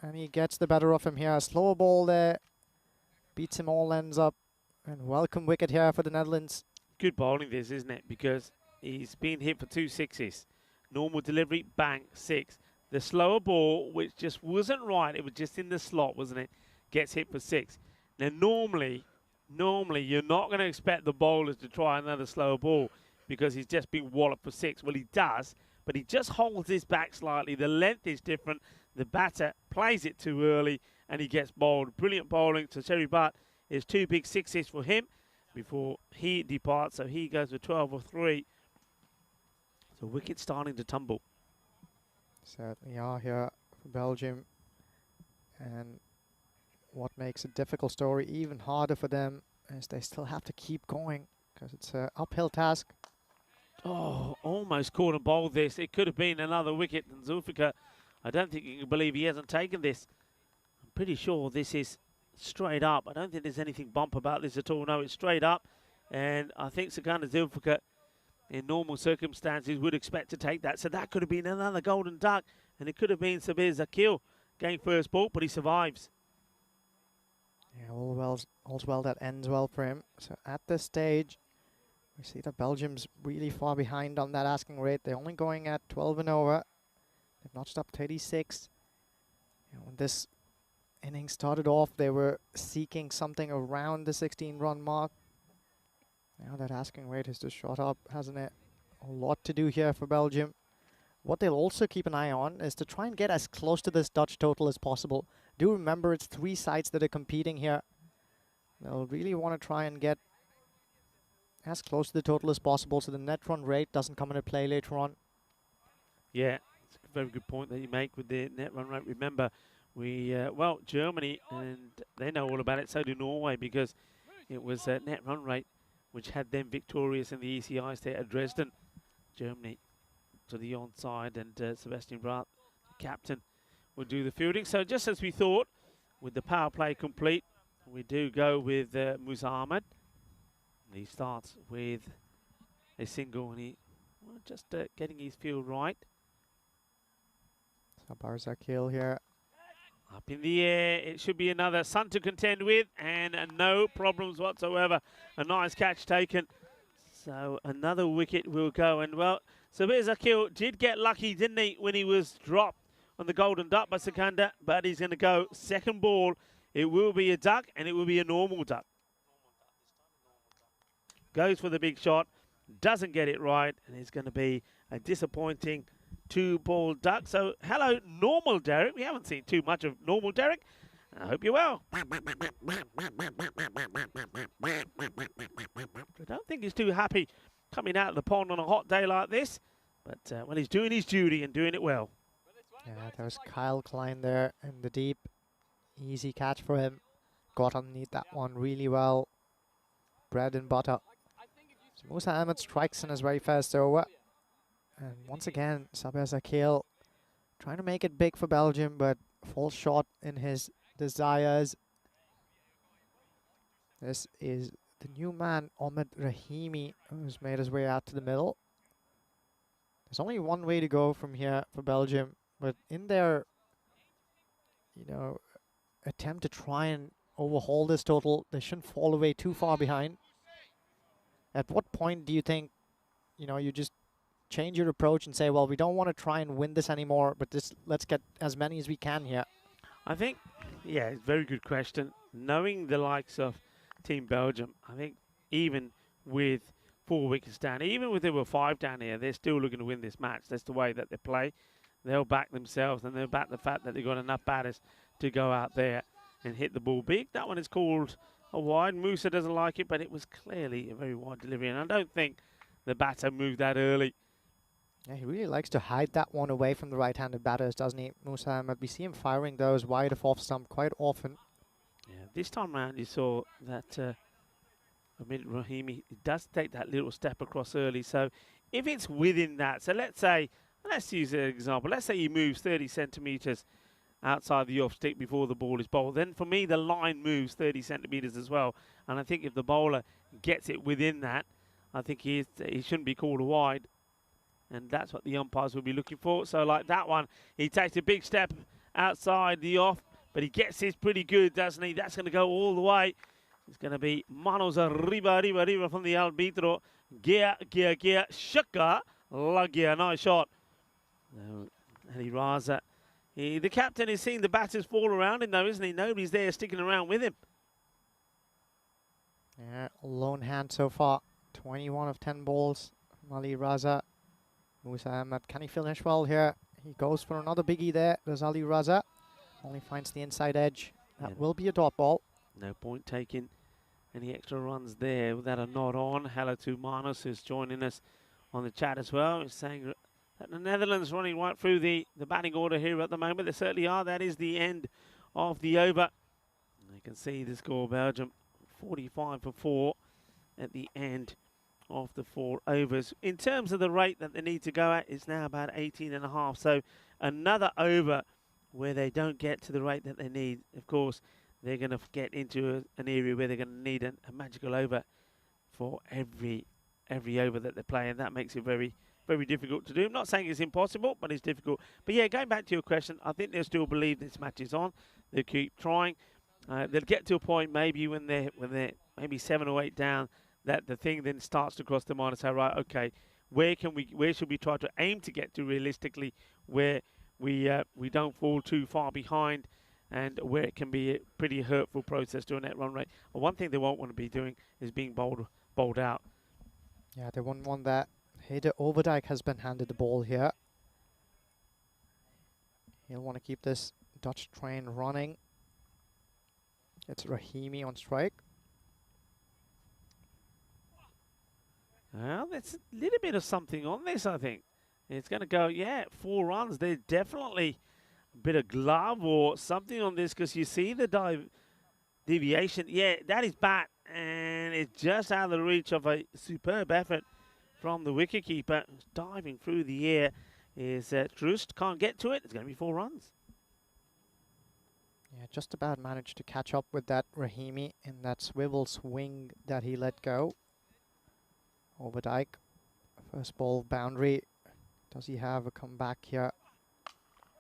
[SPEAKER 3] And he gets the better of him here. Slow ball there. Beats him all ends up. And welcome wicket here for the Netherlands.
[SPEAKER 1] Good bowling this, isn't it? Because he's been hit for 2 sixes. Normal delivery, bang, 6. The slower ball, which just wasn't right, it was just in the slot, wasn't it? Gets hit for 6. Now, normally, you're not going to expect the bowlers to try another slower ball because he's just been walloped for 6. Well, he does, but he just holds his back slightly. The length is different. The batter plays it too early, and he gets bowled. Brilliant bowling. So Sherry Butt is 2 big 6s for him before he departs. So he goes for 12 or 3. So wicket starting to tumble.
[SPEAKER 3] Certainly are here for Belgium. And what makes a difficult story even harder for them is they still have to keep going because it's an uphill task.
[SPEAKER 1] Oh, almost caught and bowled this. It could have been another wicket. And Zulfikar, I don't think you can believe he hasn't taken this. I'm pretty sure this is straight up. I don't think there's anything bump about this at all. No, it's straight up. And I think Sikandar Zulfikar, in normal circumstances, would expect to take that. So that could have been another golden duck. And it could have been Sabir Zakil getting first ball, but he survives.
[SPEAKER 3] Yeah, all's well that ends well for him. So at this stage, we see that Belgium's really far behind on that asking rate. They're only going at 12 and over. They've notched up 36. When this inning started off, they were seeking something around the 16-run mark. Now that asking rate has just shot up, hasn't it? A lot to do here for Belgium. What they'll also keep an eye on is to try and get as close to this Dutch total as possible. Do remember it's 3 sides that are competing here. They'll really want to try and get as close to the total as possible so the net run rate doesn't come into play later on.
[SPEAKER 6] Yeah, it's a very good point that you make with the net run rate. Remember, well, Germany, and they know all about it, so do Norway, because it was net run rate which had them victorious in the ECI state at Dresden. Germany to the onside, and Sebastian Brandt, the captain, will do the fielding. So just as we thought, with the power play complete, we do go with Musa Ahmed. He starts with a single, and he just getting his field right.
[SPEAKER 3] So Barzakil here.
[SPEAKER 6] Up in the air, it should be another Sun to contend with, and no problems whatsoever. A nice catch taken. So another wicket will go, and well, Sabir Zakil did get lucky, didn't he, when he was dropped on the golden duck by Sikandar, but he's going to go second ball. It will be a duck, and it will be a normal duck. Goes for the big shot, doesn't get it right, and it's going to be a disappointing 2-ball duck. So hello, normal Derek. We haven't seen too much of normal Derek. I hope you're well. I don't think he's too happy coming out of the pond on a hot day like this, but well, he's doing his duty and doing it well.
[SPEAKER 3] Yeah, there's Kyle Klein there in the deep. Easy catch for him. Got underneath that one really well. Bread and butter. So Musa Ahmed strikes in his very first over. And once again, Sabir Zakil trying to make it big for Belgium, but falls short in his desires. This is the new man, Ahmed Rahimi, who's made his way out to the middle. There's only one way to go from here for Belgium, but in their, attempt to try and overhaul this total, they shouldn't fall away too far behind. At what point do you think, you just change your approach and say, well, we don't want to try and win this anymore, but let's get as many as we can here?
[SPEAKER 6] I think, yeah, it's a very good question. Knowing the likes of Team Belgium, I think even with 4 wickets down, even if there were 5 down here, they're still looking to win this match. That's the way that they play. They'll back themselves, and they'll back the fact that they've got enough batters to go out there and hit the ball big. That one is called a wide. Musa doesn't like it, but it was clearly a very wide delivery, and I don't think the batter moved that early.
[SPEAKER 3] Yeah, he really likes to hide that one away from the right-handed batters, doesn't he, Musa Ahmed? We see him firing those wide of off stump quite often.
[SPEAKER 6] Yeah, this time round you saw that Ahmed Rahimi does take that little step across early. So if it's within that, so let's use an example. Let's say he moves 30 centimetres outside the off stick before the ball is bowled. Then for me, the line moves 30 centimetres as well. And I think if the bowler gets it within that, I think he shouldn't be called a wide. And that's what the umpires will be looking for. So like that one, he takes a big step outside the off, but he gets his pretty good, doesn't he? That's going to go all the way. It's going to be manos arriba from the arbitro. Gia, shaka, la gia. Nice shot. Ali Raza. The captain is seeing the batters fall around him, though, isn't he? Nobody's there sticking around with him.
[SPEAKER 3] Yeah, lone hand so far. 21 of 10 balls from Ali Raza. Musa Ahmed, can he finish well here? He goes for another biggie there. There's Ali Raza. Only finds the inside edge. That will be a dot ball.
[SPEAKER 6] No point taking any extra runs there without a nod on. Hello to Manos, who's joining us on the chat as well. He's saying that the Netherlands running right through the batting order here at the moment. They certainly are. That is the end of the over. You can see the score, Belgium 45 for 4 at the end of the 4 overs. In terms of the rate that they need to go at, it's now about 18.5. So another over where they don't get to the rate that they need. Of course, they're going to get into an area where they're going to need a magical over for every over that they play, and that makes it very, very difficult to do. I'm not saying it's impossible, but it's difficult. But yeah, going back to your question, I think they'll still believe this match is on. They'll keep trying. They'll get to a point maybe when they're maybe 7 or 8 down, that the thing then starts to cross the mind and say, right, okay, where should we try to aim to get to realistically, where we don't fall too far behind, and where it can be a pretty hurtful process to a net run rate. Well, one thing they won't want to be doing is being bowled out.
[SPEAKER 3] Yeah, they wouldn't want that. Hede Overdijk has been handed the ball here. He'll want to keep this Dutch train running. It's Rahimi on strike.
[SPEAKER 6] Well, there's a little bit of something on this, I think. It's going to go, yeah, 4 runs. There's definitely a bit of glove or something on this because you see the deviation. Yeah, that is bat, and it's just out of the reach of a superb effort from the wicketkeeper. Diving through the air is Troost. Can't get to it. It's going to be 4 runs.
[SPEAKER 3] Yeah, just about managed to catch up with that Rahimi in that swivel swing that he let go. Overdijk, first ball boundary. Does he have a comeback here?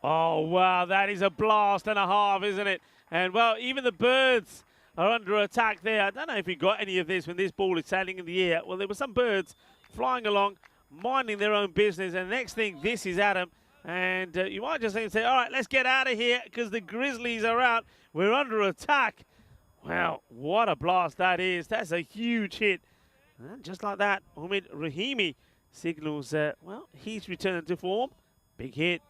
[SPEAKER 6] Oh, wow, that is a blast and a half, isn't it? And, well, even the birds are under attack there. I don't know if you got any of this when this ball is sailing in the air. Well, there were some birds flying along, minding their own business, and next thing, this is at them. And you might just think, say, all right, let's get out of here because the Grizzlies are out. We're under attack. Wow, what a blast that is. That's a huge hit. And just like that, Omid Rahimi signals, well, he's returned to form. Big hit.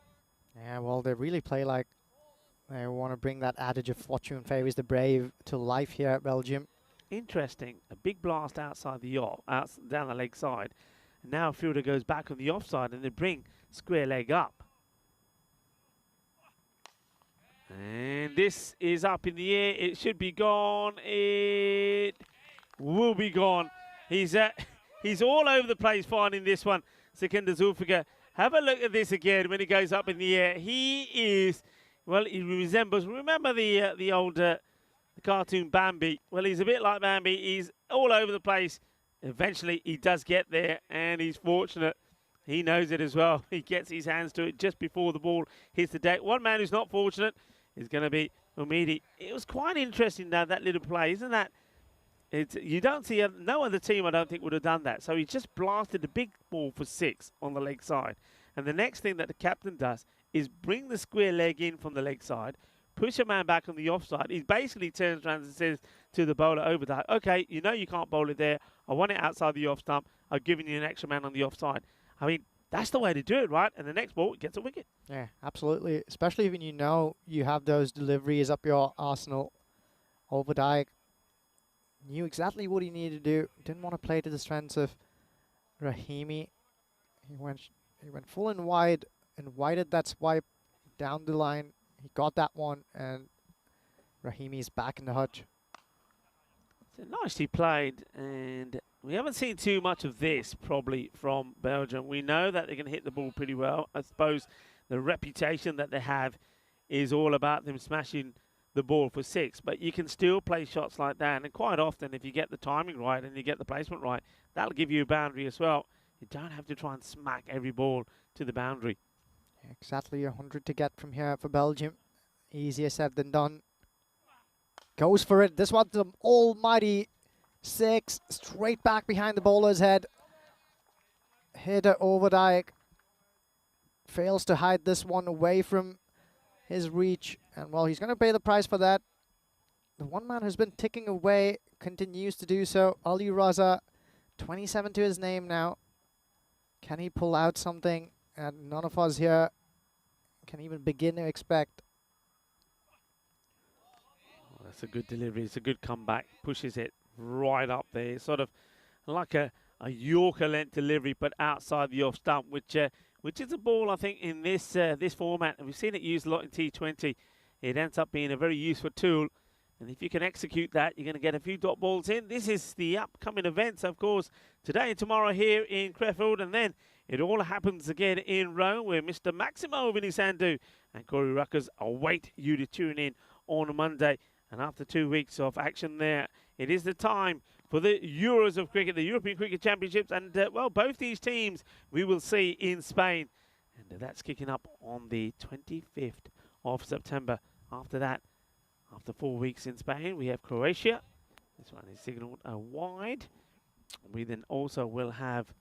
[SPEAKER 3] Yeah, well, they really play like they want to bring that adage of fortune favours the brave to life here at Belgium.
[SPEAKER 6] Interesting. A big blast outside the off, down the leg side. And now a fielder goes back on the offside and they bring square leg up. And this is up in the air. It should be gone. It will be gone. He's all over the place finding this one. Sikander Zulfikar. Have a look at this again when he goes up in the air. He is, well, he resembles, remember the old the cartoon Bambi? Well, he's a bit like Bambi. He's all over the place. Eventually, he does get there, and he's fortunate. He knows it as well. He gets his hands to it just before the ball hits the deck. One man who's not fortunate is going to be Umidi. It was quite interesting, that little play, isn't that? You don't see, no other team I don't think would have done that. So he just blasted the big ball for 6 on the leg side. And the next thing that the captain does is bring the square leg in from the leg side, push a man back on the offside. He basically turns around and says to the bowler Overdijk, okay, you know you can't bowl it there. I want it outside the off stump. I've given you an extra man on the offside. I mean, that's the way to do it, right? And the next ball gets a wicket.
[SPEAKER 3] Yeah, absolutely. Especially when you know you have those deliveries up your arsenal. Overdijk knew exactly what he needed to do. Didn't want to play to the strengths of Rahimi. He went full and wide and widened that swipe down the line. He got that one, and Rahimi's back in the hutch.
[SPEAKER 6] So nicely played, and we haven't seen too much of this probably from Belgium. We know that they can hit the ball pretty well. I suppose the reputation that they have is all about them smashing the ball for 6, but you can still play shots like that, and quite often if you get the timing right and you get the placement right, that'll give you a boundary as well. You don't have to try and smack every ball to the boundary.
[SPEAKER 3] Exactly 100 to get from here for Belgium. Easier said than done. Goes for it. This one's the almighty 6. Straight back behind the bowler's head. Hede Overdijk fails to hide this one away from his reach. And, well, he's going to pay the price for that. The one man who's been ticking away continues to do so. Ali Raza, 27 to his name now. Can he pull out something? And none of us here can even begin to expect.
[SPEAKER 6] Oh, that's a good delivery. It's a good comeback. Pushes it right up there. Sort of like a Yorker length delivery, but outside the off stump, which is a ball I think in this this format, and we've seen it used a lot in T20. It ends up being a very useful tool, and if you can execute that, you're going to get a few dot balls in. This is the upcoming events, of course, today and tomorrow here in Crefeld, and then it all happens again in Rome, where Mr. Maximo Vinisandu and Corey Ruckers await you to tune in on Monday. And after 2 weeks of action there, it is the time for the Euros of cricket, the European Cricket Championships. And, well, both these teams we will see in Spain. And that's kicking up on the 25th of September. After that, after 4 weeks in Spain, we have Croatia. This one is signalled a wide. We then also will have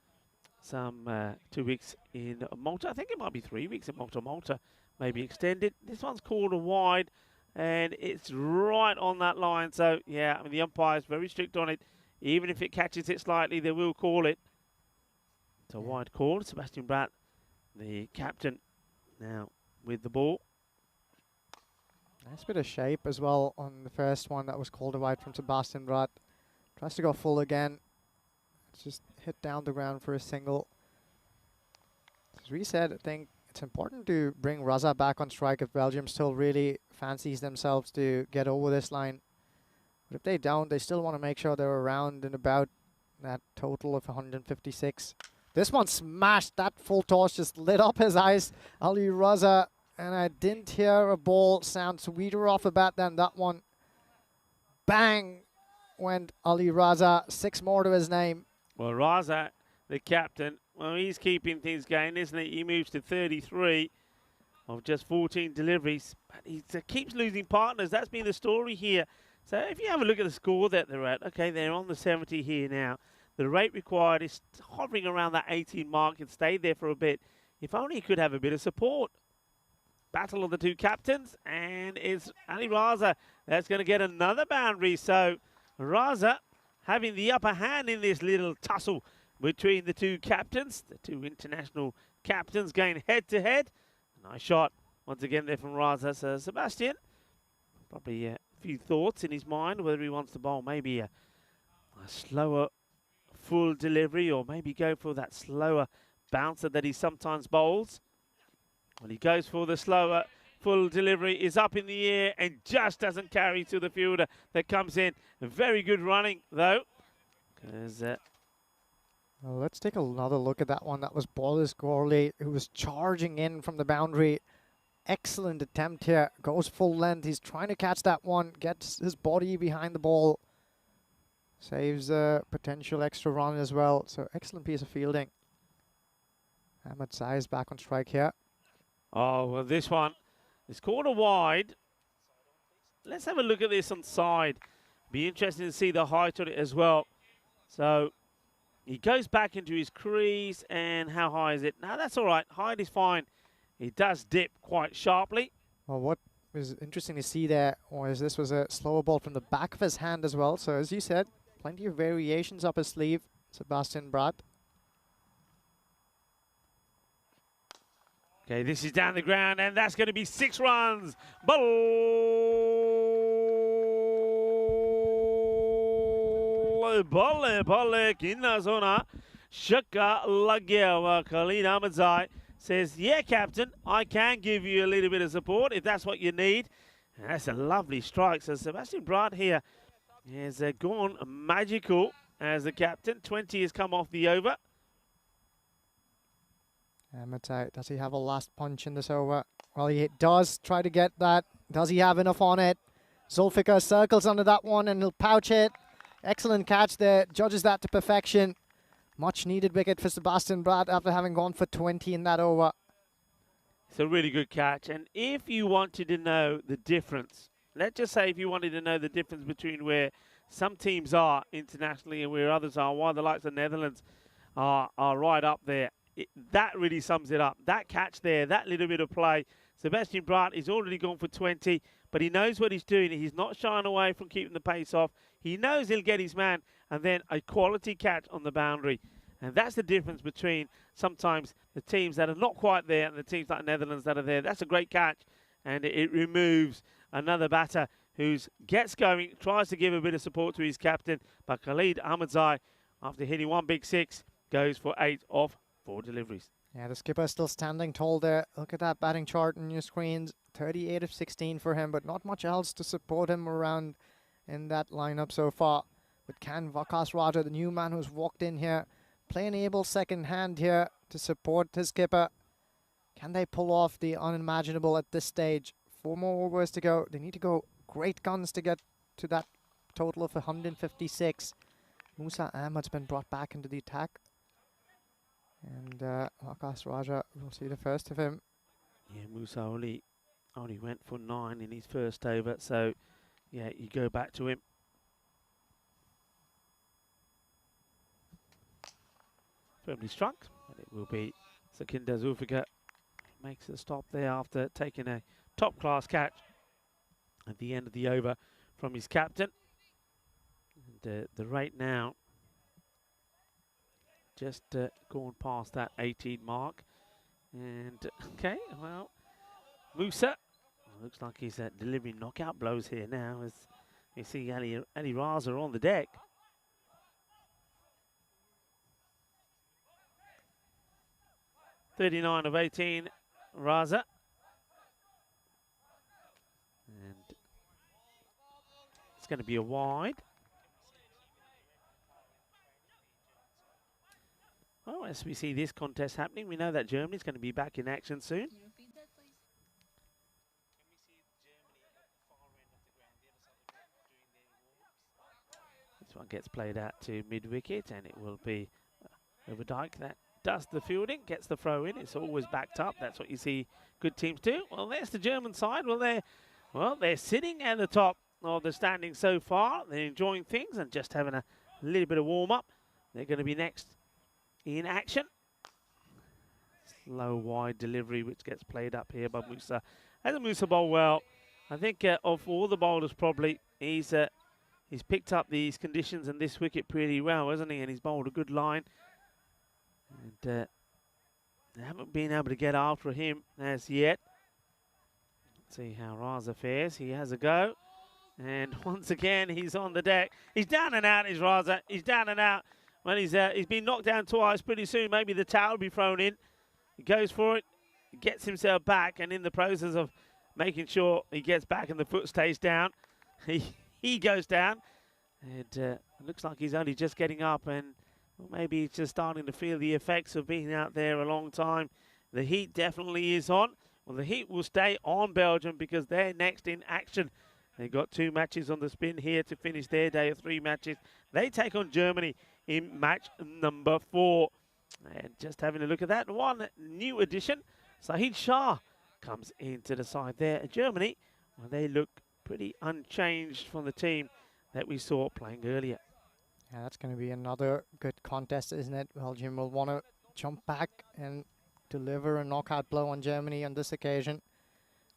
[SPEAKER 6] some 2 weeks in Malta. I think it might be 3 weeks in Malta. Malta may be extended. This one's called a wide, and it's right on that line. So, yeah, I mean, the umpire's very strict on it. Even if it catches it slightly, they will call it. It's a wide call. Sebastian Bratt, the captain, now with the ball.
[SPEAKER 3] Nice bit of shape as well on the first one. That was called a wide from Sebastian Bratt. Tries to go full again. It's just hit down the ground for a single. As we said, I think it's important to bring Raza back on strike if Belgium still really fancies themselves to get over this line. But if they don't, they still want to make sure they're around and about that total of 156. This one smashed. That full toss just lit up his eyes. Ali Raza, and I didn't hear a ball sound sweeter off a bat than that one. Bang went Ali Raza. 6 more to his name.
[SPEAKER 6] Well, Raza, the captain, well, he's keeping things going, isn't he? He moves to 33 of just 14 deliveries. But he keeps losing partners. That's been the story here. So if you have a look at the score that they're at, okay, they're on the 70 here now. The rate required is hovering around that 18 mark. It stayed there for a bit. If only he could have a bit of support. Battle of the 2 captains, and it's Ali Raza that's going to get another boundary. So Raza having the upper hand in this little tussle between the 2 captains, the 2 international captains going head to head. Nice shot once again there from Raza. So Sebastian, probably a few thoughts in his mind whether he wants to bowl maybe a slower full delivery or maybe go for that slower bouncer that he sometimes bowls. When he goes for the slower full delivery, is up in the air and just doesn't carry to the fielder that comes in. Very good running though.
[SPEAKER 3] Well, let's take another look at that one. That was Boris Gorley, who was charging in from the boundary. Excellent attempt here. Goes full length. He's trying to catch that one. Gets his body behind the ball. Saves a potential extra run as well. So excellent piece of fielding. Ahmed Sai is back on strike here.
[SPEAKER 6] Oh, well, this one is called a wide. Let's have a look at this on side. Be interesting to see the height on it as well. So he goes back into his crease, and how high is it? Now that's all right. Height is fine. He does dip quite sharply.
[SPEAKER 3] Well, what was interesting to see there was this was a slower ball from the back of his hand as well. So as you said, plenty of variations up his sleeve, Sebastian Bratt.
[SPEAKER 6] Okay, this is down the ground, and that's going to be 6 runs. Bolle kinna zona. Shaka lagya. Khalid Ahmedzai says, yeah, captain, I can give you a little bit of support if that's what you need. And that's a lovely strike. So Sebastian Bratt here has gone magical as the captain. 20 has come off the over.
[SPEAKER 3] Does he have a last punch in this over? Well, he does try to get that. Does he have enough on it? Zulfikar circles under that one and he'll pouch it. Excellent catch there. Judges that to perfection. Much needed wicket for Sebastian Bratt after having gone for 20 in that over.
[SPEAKER 6] It's a really good catch. And if you wanted to know the difference, let's just say if you wanted to know the difference between where some teams are internationally and where others are, why the likes of Netherlands are right up there. That really sums it up. That catch there, that little bit of play. Sebastian Bratt is already gone for 20, but he knows what he's doing. He's not shying away from keeping the pace off. He knows he'll get his man, and then a quality catch on the boundary. And that's the difference between sometimes the teams that are not quite there and the teams like Netherlands that are there. That's a great catch, and it removes another batter who gets going, tries to give a bit of support to his captain. But Khalid Ahmedzai, after hitting 1 big 6, goes for 8 off 4 deliveries.
[SPEAKER 3] Yeah, the skipper still standing tall there. Look at that batting chart on your screens. 38 of 16 for him, but not much else to support him around in that lineup so far. But can Vakas Raja, the new man who's walked in here, play an able second hand here to support his skipper? Can they pull off the unimaginable at this stage? 4 more overs to go. They need to go great guns to get to that total of 156. Musa Ahmed's been brought back into the attack. And Vakas Raja, we'll see the first of him.
[SPEAKER 6] Yeah, Musa only went for 9 in his first over, so yeah, you go back to him. Firmly struck, but it will be Sakinder Zulfikar. Makes a stop there after taking a top-class catch at the end of the over from his captain. And the rate now just gone past that 18 mark. And, okay, well, Musa looks like he's delivering knockout blows here now as you see Ali Raza on the deck. .39 of 18, Raza. And it's going to be a wide. Well, as we see this contest happening, we know that Germany's going to be back in action soon.
[SPEAKER 4] Can you repeat that, please?
[SPEAKER 6] This one gets played out to mid-wicket, and it will be Overdijk that does the fielding, gets the throw in. It's always backed up. That's what you see good teams do. Well, there's the German side. They're sitting at the top of the standing so far. They're enjoying things and just having a little bit of warm-up. They're going to be next in action. Slow wide delivery which gets played up here by Musa. As a Musa bowl well, I think of all the bowlers probably he's picked up these conditions and this wicket pretty well, hasn't he? And he's bowled a good line. And they haven't been able to get after him as yet. Let's see how Raza fares. He has a go. And once again, he's on the deck. He's down and out, is Raza. He's down and out. Well, he's been knocked down twice. Pretty soon, maybe the towel will be thrown in. He goes for it, gets himself back, and in the process of making sure he gets back and the foot stays down, he goes down. And it looks like he's only just getting up, and well, maybe he's just starting to feel the effects of being out there a long time. The heat definitely is on. Well, the heat will stay on Belgium because they're next in action. They've got 2 matches on the spin here to finish their day of 3 matches. They take on Germany in match number 4. And just having a look at that, one new addition, Sahid Shah comes into the side there. Germany, well, they look pretty unchanged from the team that we saw playing earlier.
[SPEAKER 3] Yeah, that's going to be another good contest, isn't it? Belgium will want to jump back and deliver a knockout blow on Germany on this occasion.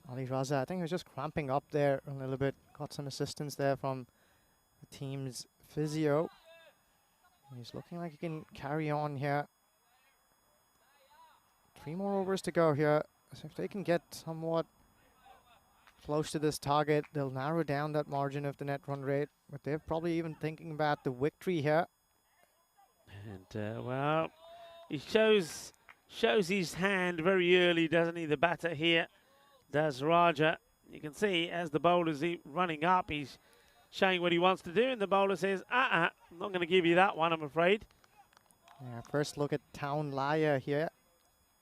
[SPEAKER 3] Ali Raza, I think, was just cramping up there a little bit. Got some assistance there from the team's physio. He's looking like he can carry on here. 3 more overs to go here. So if they can get somewhat close to this target, they'll narrow down that margin of the net run rate. But they're probably even thinking about the victory here.
[SPEAKER 6] And, well, he shows his hand very early, doesn't he, the batter here, does Raja. You can see as the bowler's running up, he's showing what he wants to do, and the bowler says, I'm not going to give you that one, I'm afraid.
[SPEAKER 3] Yeah, first look at Town Laya here.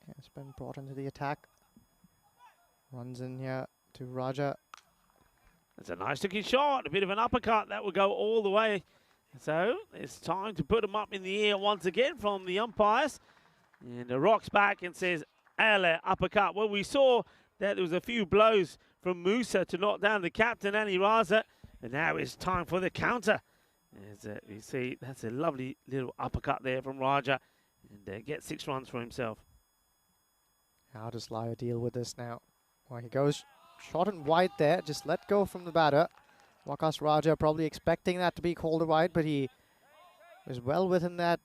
[SPEAKER 3] Yeah, it's been brought into the attack. Runs in here to Raja.
[SPEAKER 6] That's a nice looking shot, a bit of an uppercut that will go all the way. So it's time to put him up in the air once again from the umpires. And rocks back and says, Ale, uppercut. Well, we saw that there was a few blows from Musa to knock down the captain, Ali Raza. And now it's time for the counter. As you see, that's a lovely little uppercut there from Raja. And gets 6 runs for himself.
[SPEAKER 3] How does Laya deal with this now? Well, he goes short and wide there. Just let go from the batter. Waqas Raja probably expecting that to be called a wide, but he was well within that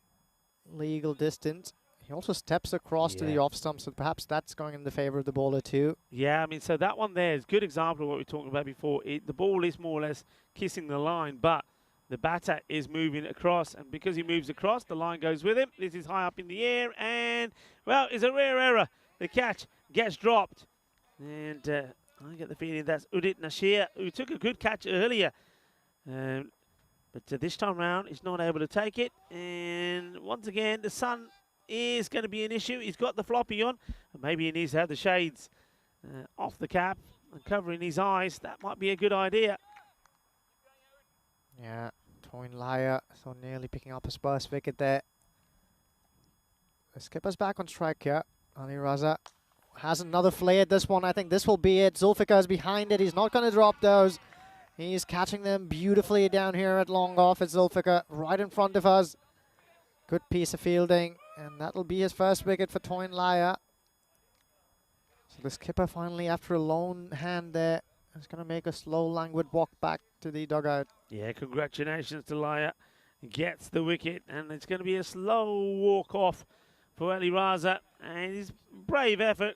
[SPEAKER 3] legal distance. He also steps across to the off stump, so perhaps that's going in the favor of the bowler too. Yeah,
[SPEAKER 6] I mean, so that one there is a good example of what we were talking about before. The ball is more or less kissing the line, but the batter is moving across, and because he moves across, the line goes with him. This is high up in the air, and, well, it's a rare error. The catch gets dropped, and I get the feeling that's Udit Nasir, who took a good catch earlier. But this time round, he's not able to take it, and once again, the sun is going to be an issue. He's got the floppy on, and maybe he needs to have the shades off the cap and covering his eyes. That might be a good idea.
[SPEAKER 3] Yeah, Toin Laya, so nearly picking up his first wicket there. The skipper's back on strike here. Ali Raza has another flare at this one. I think this will be it. Zulfikar is behind it. He's not going to drop those. He's catching them beautifully down here at long off. It's Zulfikar right in front of us. Good piece of fielding. And that'll be his first wicket for Toin Laya. So the skipper finally, after a lone hand there, is going to make a slow, languid walk back to the dugout.
[SPEAKER 6] Yeah, congratulations to Laya. gets the wicket, and it's going to be a slow walk off for Ali Raza, and his brave effort.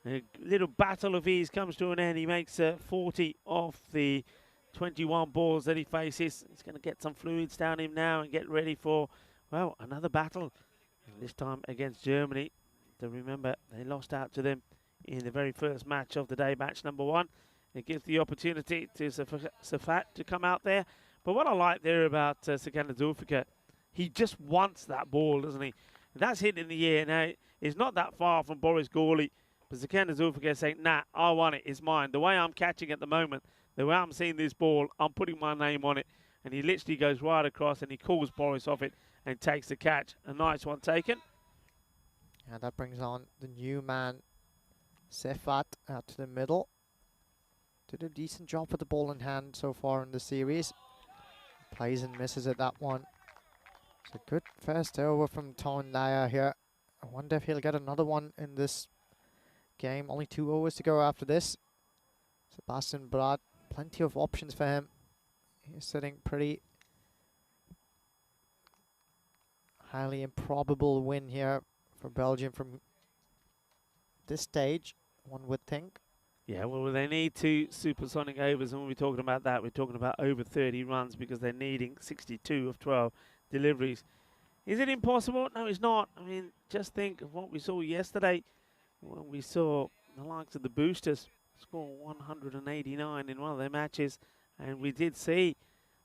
[SPEAKER 6] A little battle of his comes to an end. He makes 40 of the 21 balls that he faces. He's going to get some fluids down him now and get ready for, well, another battle. And this time against Germany. To remember, they lost out to them in the very first match of the day, match number 1. It gives the opportunity to Safat to come out there. But what I like there about Sikandar Zulfikar, he just wants that ball, doesn't he? And that's hit in the air. Now, it's not that far from Boris Gawley. But Sikandar Zulfikar saying, nah, I want it, it's mine. The way I'm catching at the moment, the way I'm seeing this ball, I'm putting my name on it. And he literally goes right across and he calls Boris off it and takes the catch. A nice one taken.
[SPEAKER 3] And that brings on the new man, Sefat, out to the middle. Did a decent job with the ball in hand so far in the series. Plays and misses at that one. It's a good first over from Ton Laya here. I wonder if he'll get another one in this game. Only 2 overs to go after this. Sebastian Brad, plenty of options for him. He's sitting pretty highly improbable win here for Belgium from this stage, one would think.
[SPEAKER 6] Yeah, well, they need 2 supersonic overs, and when we're talking about that, we're talking about over 30 runs because they're needing 62 of 12 deliveries. Is it impossible? No, it's not. I mean, just think of what we saw yesterday when we saw the likes of the Boosters score 189 in one of their matches, and we did see,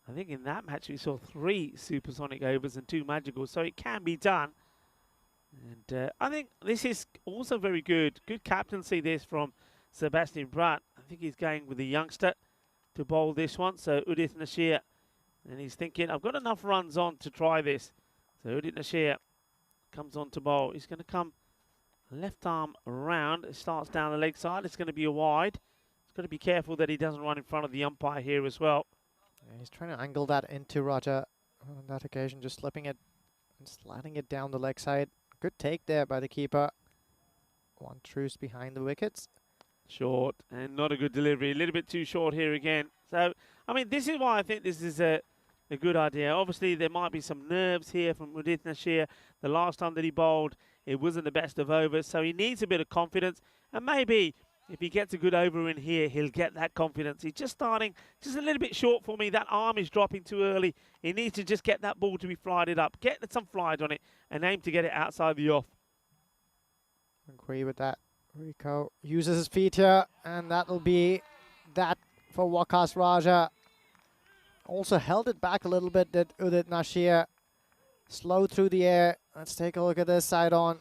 [SPEAKER 6] I think in that match we saw 3 supersonic overs and 2 magicals, so it can be done. And I think this is also very good captaincy this from Sebastian Bratt. I think he's going with the youngster to bowl this one, so Udit Nashir, and he's thinking, I've got enough runs on to try this. So Udit Nashir comes on to bowl. He's going to come left arm around. It starts down the leg side. It's going to be a wide. He's got to be careful that he doesn't run in front of the umpire here as well.
[SPEAKER 3] Yeah, he's trying to angle that into Raja on that occasion, just slipping it and sliding it down the leg side. Good take there by the keeper. One truce behind the wickets.
[SPEAKER 6] Short and not a good delivery. A little bit too short here again. So, I mean, this is why I think this is a good idea. Obviously, there might be some nerves here from Udit Nashir. The last time that he bowled, it wasn't the best of overs, so he needs a bit of confidence. And maybe if he gets a good over in here, he'll get that confidence. He's just starting just a little bit short for me. That arm is dropping too early. He needs to just get that ball to be flighted up, get some flight on it, and aim to get it outside the off.
[SPEAKER 3] Agree with that. Rico uses his feet here, and that'll be that for Waqas Raja. Also held it back a little bit, did Udit Nashir. Slow through the air. Let's take a look at this side on.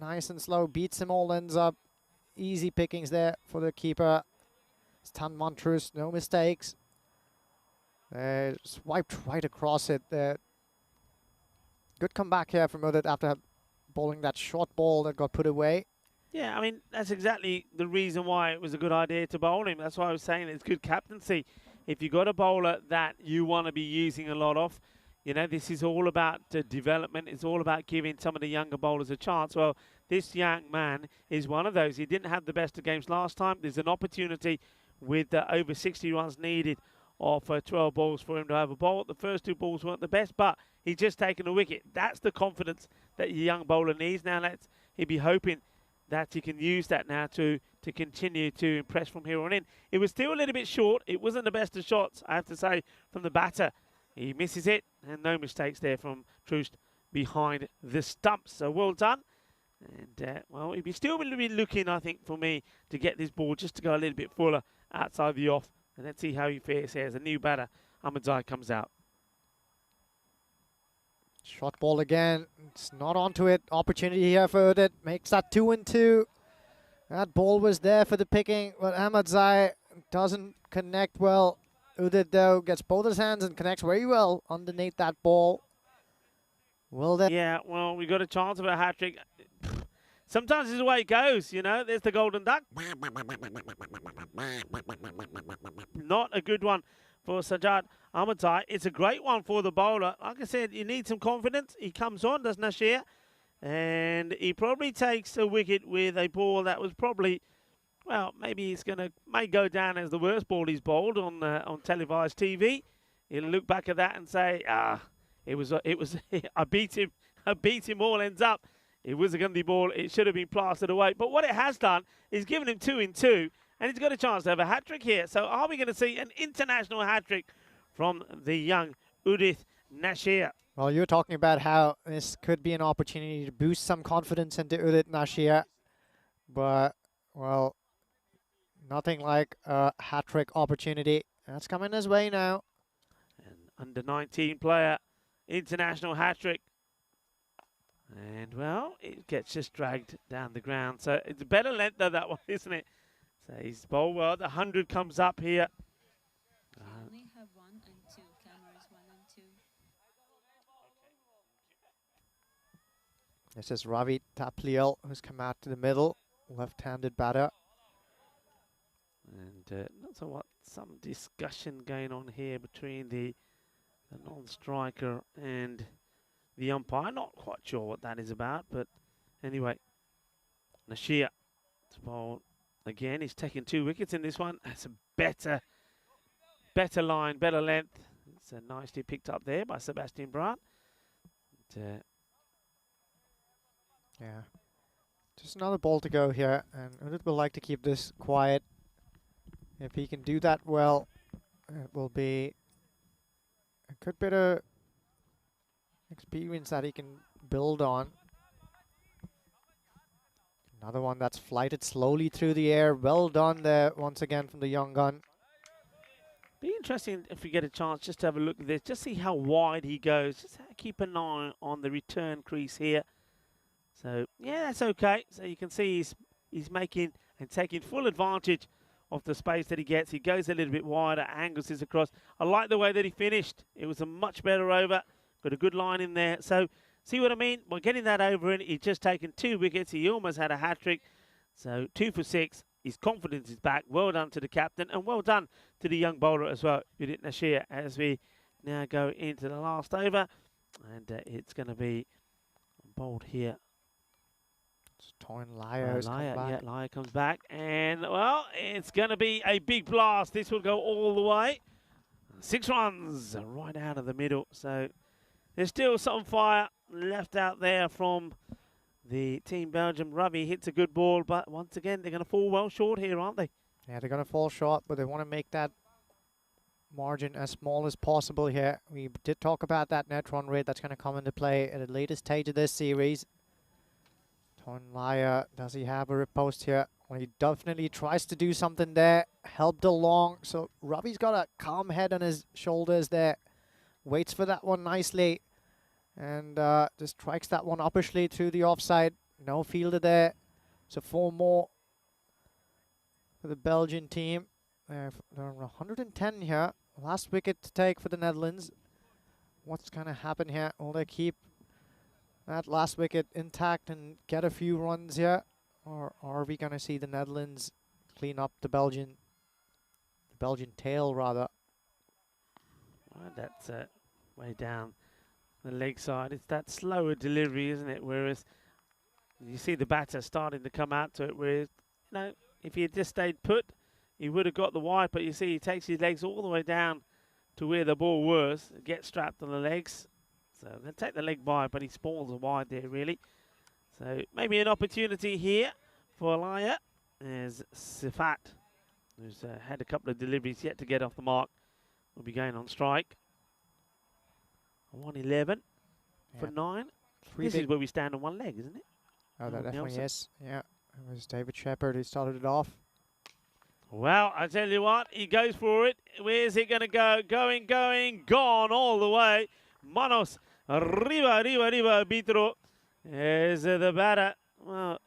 [SPEAKER 3] Nice and slow. Beats him all, ends up. Easy pickings there for the keeper. Stan Montrose, no mistakes. Swiped right across it there. Good comeback here from Udit after bowling that short ball that got put away.
[SPEAKER 6] Yeah, I mean, that's exactly the reason why it was a good idea to bowl him. That's why I was saying it's good captaincy. If you've got a bowler that you want to be using a lot of, you know, this is all about development. It's all about giving some of the younger bowlers a chance. Well, this young man is one of those. He didn't have the best of games last time. There's an opportunity with over 60 runs needed of 12 balls for him to have a bowl. The first 2 balls weren't the best, but he's just taken a wicket. That's the confidence that your young bowler needs. Now, he'd be hoping that he can use that now to continue to impress from here on in. It was still a little bit short. It wasn't the best of shots, I have to say, from the batter. He misses it, and no mistakes there from Troost behind the stumps. So well done. And, well, he'd be still be looking, I think, for me to get this ball just to go a little bit fuller outside the off. And let's see how he fares here as a new batter, Ahmadzai, comes out.
[SPEAKER 3] Short ball again. It's not onto it. Opportunity here for Udit. Makes that 2-2. That ball was there for the picking, but Ahmadzai doesn't connect well. Udit, though, gets both his hands and connects very well underneath that ball. Will they?
[SPEAKER 6] Yeah, well, we got a chance of a hat-trick. Sometimes this is the way it goes, you know. There's the golden duck. Not a good one for Sajjad Ahmadzai. It's a great one for the bowler. Like I said, you need some confidence. He comes on, does Nashir, and he probably takes a wicket with a ball that was probably, well, maybe it's may go down as the worst ball he's bowled on televised TV. He'll look back at that and say, It was I beat him. I beat him all ends up. It was a Gundy ball. It should have been plastered away. But what it has done is given him 2 in 2, and he's got a chance to have a hat-trick here. So are we going to see an international hat-trick from the young Udith Nashir?
[SPEAKER 3] Well, you're talking about how this could be an opportunity to boost some confidence into Udit Nashia, but, well, nothing like a hat-trick opportunity. That's coming his way now.
[SPEAKER 6] An under-19 player, international hat-trick. And, well, it gets just dragged down the ground. So it's a better length, though, that one, isn't it? So he's bowled well. The 100 comes up here.
[SPEAKER 4] We only have 1 and 2. Cameras 1 and 2.
[SPEAKER 3] This is Ravi Tapliel, who's come out to the middle, left-handed batter.
[SPEAKER 6] And not so what, some discussion going on here between the non-striker and the umpire. Not quite sure what that is about, but anyway, Nashir to bowl again. He's taken 2 wickets in this one. That's a better line, better length. It's nicely picked up there by Sebastian Brandt.
[SPEAKER 3] Yeah, just another ball to go here, and Udit will like to keep this quiet. If he can do that well, it will be a good bit of experience that he can build on. Another one that's flighted slowly through the air. Well done there once again from the young gun.
[SPEAKER 6] Be interesting if we get a chance just to have a look at this, just see how wide he goes. Just keep an eye on the return crease here. So yeah, that's okay. So you can see he's making and taking full advantage of the space that he gets. He goes a little bit wider, angles this across. I like the way that he finished. It was a much better over. Got a good line in there. So see what I mean? By getting that over in, he's just taken 2 wickets. He almost had a hat-trick. So 2 for 6. His confidence is back. Well done to the captain, and well done to the young bowler as well, Udit Nashir, as we now go into the last over. And it's going to be bowled here.
[SPEAKER 3] Toyn Lyer's come back.
[SPEAKER 6] Yeah, Lyer comes back. And, well, it's going to be a big blast. This will go all the way. 6 runs right out of the middle. So there's still some fire left out there from the Team Belgium. Ravi hits a good ball, but once again, they're going to fall well short here, aren't they?
[SPEAKER 3] Yeah, they're going to fall short, but they want to make that margin as small as possible here. We did talk about that net run rate that's going to come into play at a later stage of this series. Toyn Lyer, does he have a riposte here? Well, he definitely tries to do something there, helped along. So Ravi's got a calm head on his shoulders there. Waits for that one nicely. And just strikes that one uppishly through the offside. No fielder there. So 4 more for the Belgian team. They're 110 here. Last wicket to take for the Netherlands. What's going to happen here? Will they keep that last wicket intact and get a few runs here? Or are we going to see the Netherlands clean up the Belgian tail, rather?
[SPEAKER 6] Well, that's way down the leg side. It's that slower delivery, isn't it? Whereas you see the batter starting to come out to it. Whereas, you know, if he had just stayed put, he would have got the wide. But you see, he takes his legs all the way down to where the ball was, gets strapped on the legs. So they'll take the leg by, but he spalls a wide there, really. So maybe an opportunity here for Lyer. There's Sifat, who's had a couple of deliveries yet to get off the mark. Will be going on strike. 111 for 9. This is where we stand on one leg, isn't it?
[SPEAKER 3] Oh, that definitely is. Yeah, it was David Shepherd who started it off.
[SPEAKER 6] Well, I tell you what, he goes for it. Where's it going to go? Going, gone all the way. Manos, arriba, arbitro. Is the batter. Well,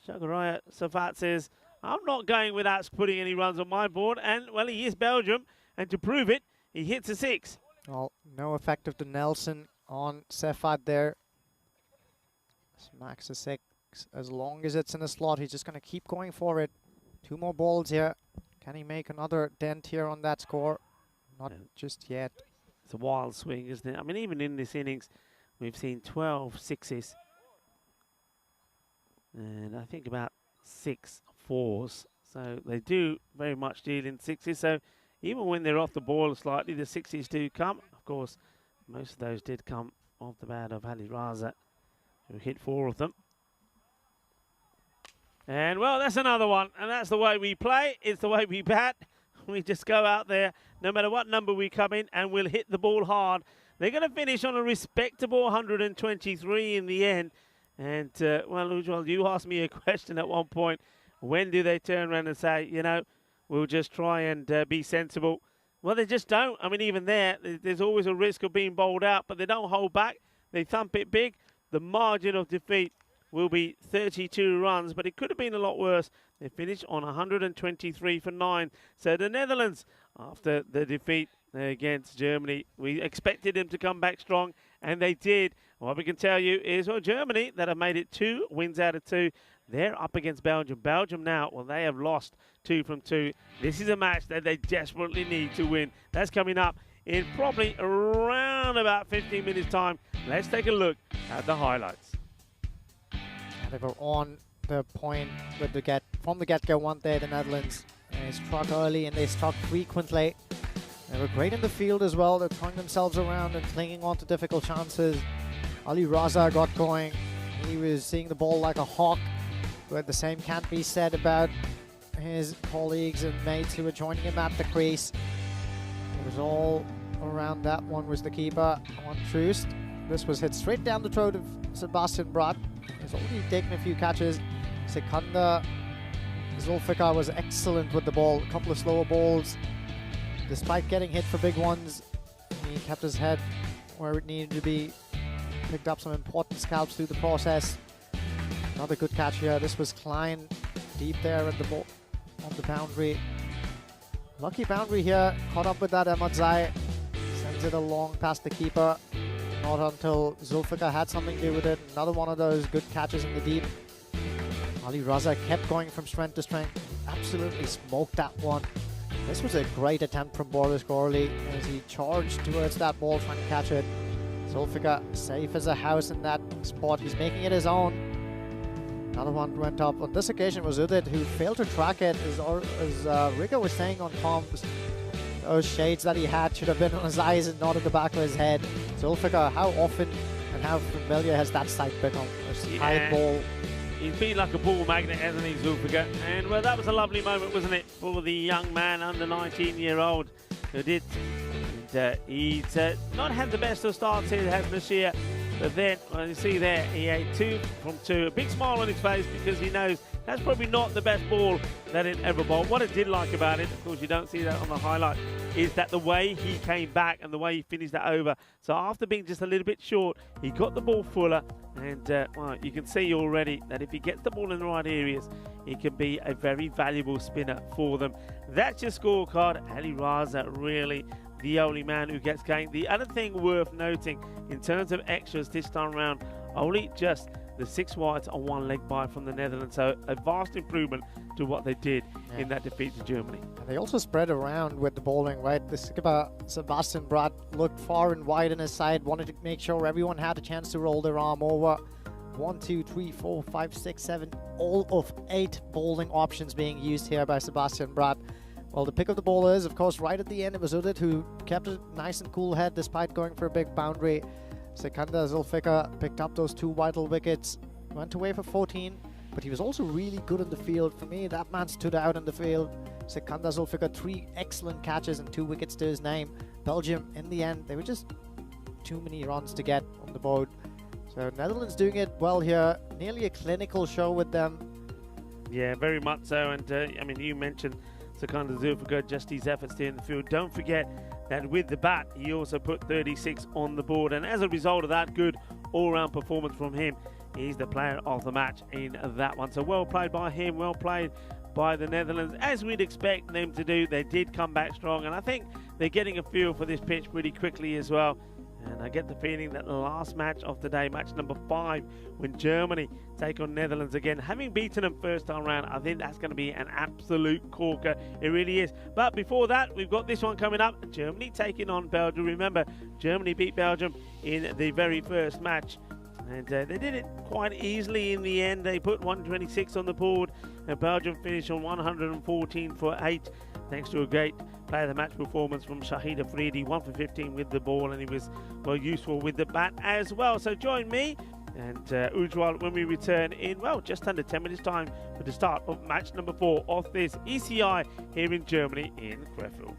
[SPEAKER 6] Shagaraya Safat says, I'm not going without putting any runs on my board. And, well, he is Belgium. And to prove it, he hits a 6.
[SPEAKER 3] Well, no effect of the Nelson on Sefat there. Smacks a 6. As long as it's in the slot, he's just going to keep going for it. 2 more balls here. Can he make another dent here on that score? Not just yet.
[SPEAKER 6] It's a wild swing, isn't it? I mean, even in this innings, we've seen 12 sixes. And I think about 6 4s. So they do very much deal in 6s. So even when they're off the ball slightly, the 6s do come. Of course, most of those did come off the bat of Ali Raza, who hit 4 of them. And, well, that's another one. And that's the way we play. It's the way we bat. We just go out there, no matter what number we come in, and we'll hit the ball hard. They're going to finish on a respectable 123 in the end. And, well, Ujwal, you asked me a question at one point. When do they turn around and say, you know, we'll just try and be sensible? Well, they just don't. I mean, even there's always a risk of being bowled out, but they don't hold back. They thump it big. The margin of defeat will be 32 runs, but it could have been a lot worse. They finished on 123 for 9. So the Netherlands, after the defeat against Germany, we expected them to come back strong, and they did. What we can tell you is, well, Germany, that have made it 2 wins out of 2, they're up against Belgium. Belgium now, well, they have lost 2 from 2. This is a match that they desperately need to win. That's coming up in probably around about 15 minutes' time. Let's take a look at the highlights.
[SPEAKER 3] They were on the point with from the get-go, weren't they, the Netherlands? And they struck early and they struck frequently. They were great in the field as well. They're throwing themselves around and clinging on to difficult chances. Ali Raza got going. He was seeing the ball like a hawk, but the same can't be said about his colleagues and mates who were joining him at the crease. It was all around. That one was the keeper on Troost. This was hit straight down the throat of Sebastian Brad. He's already taken a few catches. Sikander Zulfikar was excellent with the ball. A couple of slower balls. Despite getting hit for big ones, he kept his head where it needed to be. Picked up some important scalps through the process. Another good catch here. This was Klein deep there at the ball on the boundary. Lucky boundary here. Caught up with that Ahmadzai. Sends it along past the keeper. Not until Zulfikar had something to do with it. Another one of those good catches in the deep. Ali Raza kept going from strength to strength. Absolutely smoked that one. This was a great attempt from Boris Gorley as he charged towards that ball trying to catch it. Zulfikar safe as a house in that spot. He's making it his own. Another one went up. On this occasion was Udit, who failed to track it. As Riga was saying on comms, those shades that he had should have been on his eyes and not at the back of his head. Zulfikar, how often and how familiar has that sight become? A high ball.
[SPEAKER 6] He's been like a ball magnet, hasn't he, Zulfikar? And, well, that was a lovely moment, wasn't it, for the young man, under 19-year-old, who did. And, he's not had the best of starts here, has Nasir. But then, well, you see there, he ate 2 from 2. A big smile on his face because he knows that's probably not the best ball that it ever bowled. What I did like about it, of course you don't see that on the highlight, is that the way he came back and the way he finished that over. So after being just a little bit short, he got the ball fuller. And well, you can see already that if he gets the ball in the right areas, he can be a very valuable spinner for them. That's your scorecard. Ali Raza really the only man who gets going. The other thing worth noting in terms of extras this time around, only just the 6 wides on 1 leg by from the Netherlands. So a vast improvement to what they did in that defeat to Germany.
[SPEAKER 3] And they also spread around with the bowling, right? The skipper, Sebastian Brad, looked far and wide on his side, wanted to make sure everyone had a chance to roll their arm over. 1, 2, 3, 4, 5, 6, 7, all of 8 bowling options being used here by Sebastian Brad. Well, the pick of the bowlers, of course, right at the end, it was Udit who kept a nice and cool head despite going for a big boundary. Sikander Zulfikar picked up those 2 vital wickets, went away for 14, but he was also really good in the field. For me, that man stood out in the field. Sikander Zulfikar, 3 excellent catches and 2 wickets to his name. Belgium, in the end, they were just too many runs to get on the board. So Netherlands doing it well here, nearly a clinical show with them.
[SPEAKER 6] Yeah, very much so. And I mean, you mentioned Sikander Zulfikar, just his efforts there in the field. Don't forget that with the bat, he also put 36 on the board. And as a result of that good all-round performance from him, he's the player of the match in that one. So well played by him, well played by the Netherlands. As we'd expect them to do, they did come back strong. And I think they're getting a feel for this pitch pretty quickly as well. And I get the feeling that the last match of the day, match number 5, when Germany take on Netherlands again, having beaten them first time round, I think that's going to be an absolute corker. It really is. But before that, we've got this one coming up. Germany taking on Belgium. Remember, Germany beat Belgium in the very first match. And they did it quite easily in the end. They put 126 on the board. And Belgium finished on 114 for 8. thanks to a great player of the match performance from Shahid Afridi, 1 for 15 with the ball, and he was well useful with the bat as well. So join me and Ujwal when we return in, well, just under 10 minutes time for the start of match number 4 of this ECI here in Germany in Krefeld.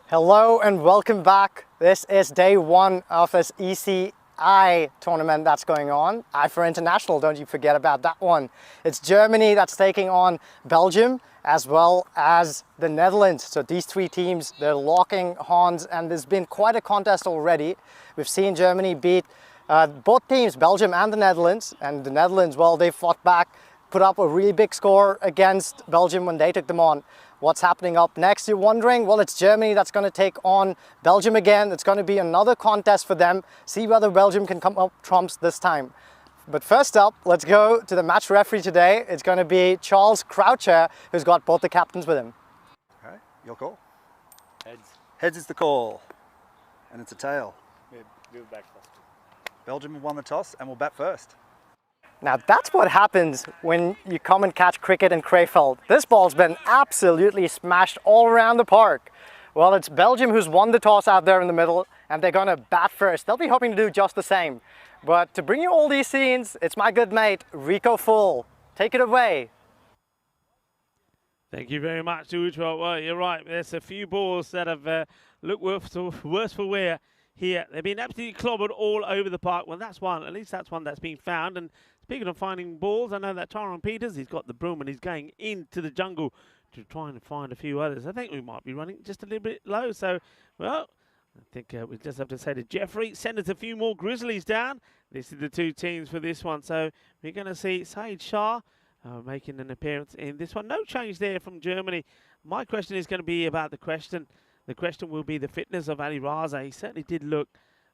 [SPEAKER 3] Hello and welcome back. This is day one of this ECI tournament that's going on. I for International, don't you forget about that one. It's Germany that's taking on Belgium as well as the Netherlands. So these three teams, they're locking horns and there's been quite a contest already. We've seen Germany beat both teams, Belgium and the Netherlands. And the Netherlands, well, they fought back, put up a really big score against Belgium when they took them on. What's happening up next, you're wondering? Well, it's Germany that's going to take on Belgium again. It's going to be another contest for them. See whether Belgium can come up trumps this time. But first up, let's go to the match referee today. It's going to be Charles Croucher, who's got both the captains with him.
[SPEAKER 2] Okay, your call.
[SPEAKER 5] Heads.
[SPEAKER 2] Heads is the call, and it's a tail.
[SPEAKER 1] We'll back first.
[SPEAKER 2] Belgium have won the toss and will bat first.
[SPEAKER 3] Now that's what happens when you come and catch cricket in Krefeld. This ball's been absolutely smashed all around the park. Well, it's Belgium who's won the toss out there in the middle, and they're gonna bat first. They'll be hoping to do just the same. But to bring you all these scenes, it's my good mate, Rico Full. Take it away.
[SPEAKER 6] Thank you very much, Ujwal. Well, you're right. There's a few balls that have looked worse for wear here. They've been absolutely clobbered all over the park. Well, that's one. At least that's one that's been found. And speaking of finding balls, I know that Tyrone Peters, he's got the broom and he's going into the jungle to try and find a few others. I think we might be running just a little bit low. So, well, I think we just have to say to Jeffrey, send us a few more Grizzlies down. This is the two teams for this one. So we're going to see Saeed Shah making an appearance in this one. No change there from Germany. My question is going to be about the question. The question will be the fitness of Ali Raza. He certainly did look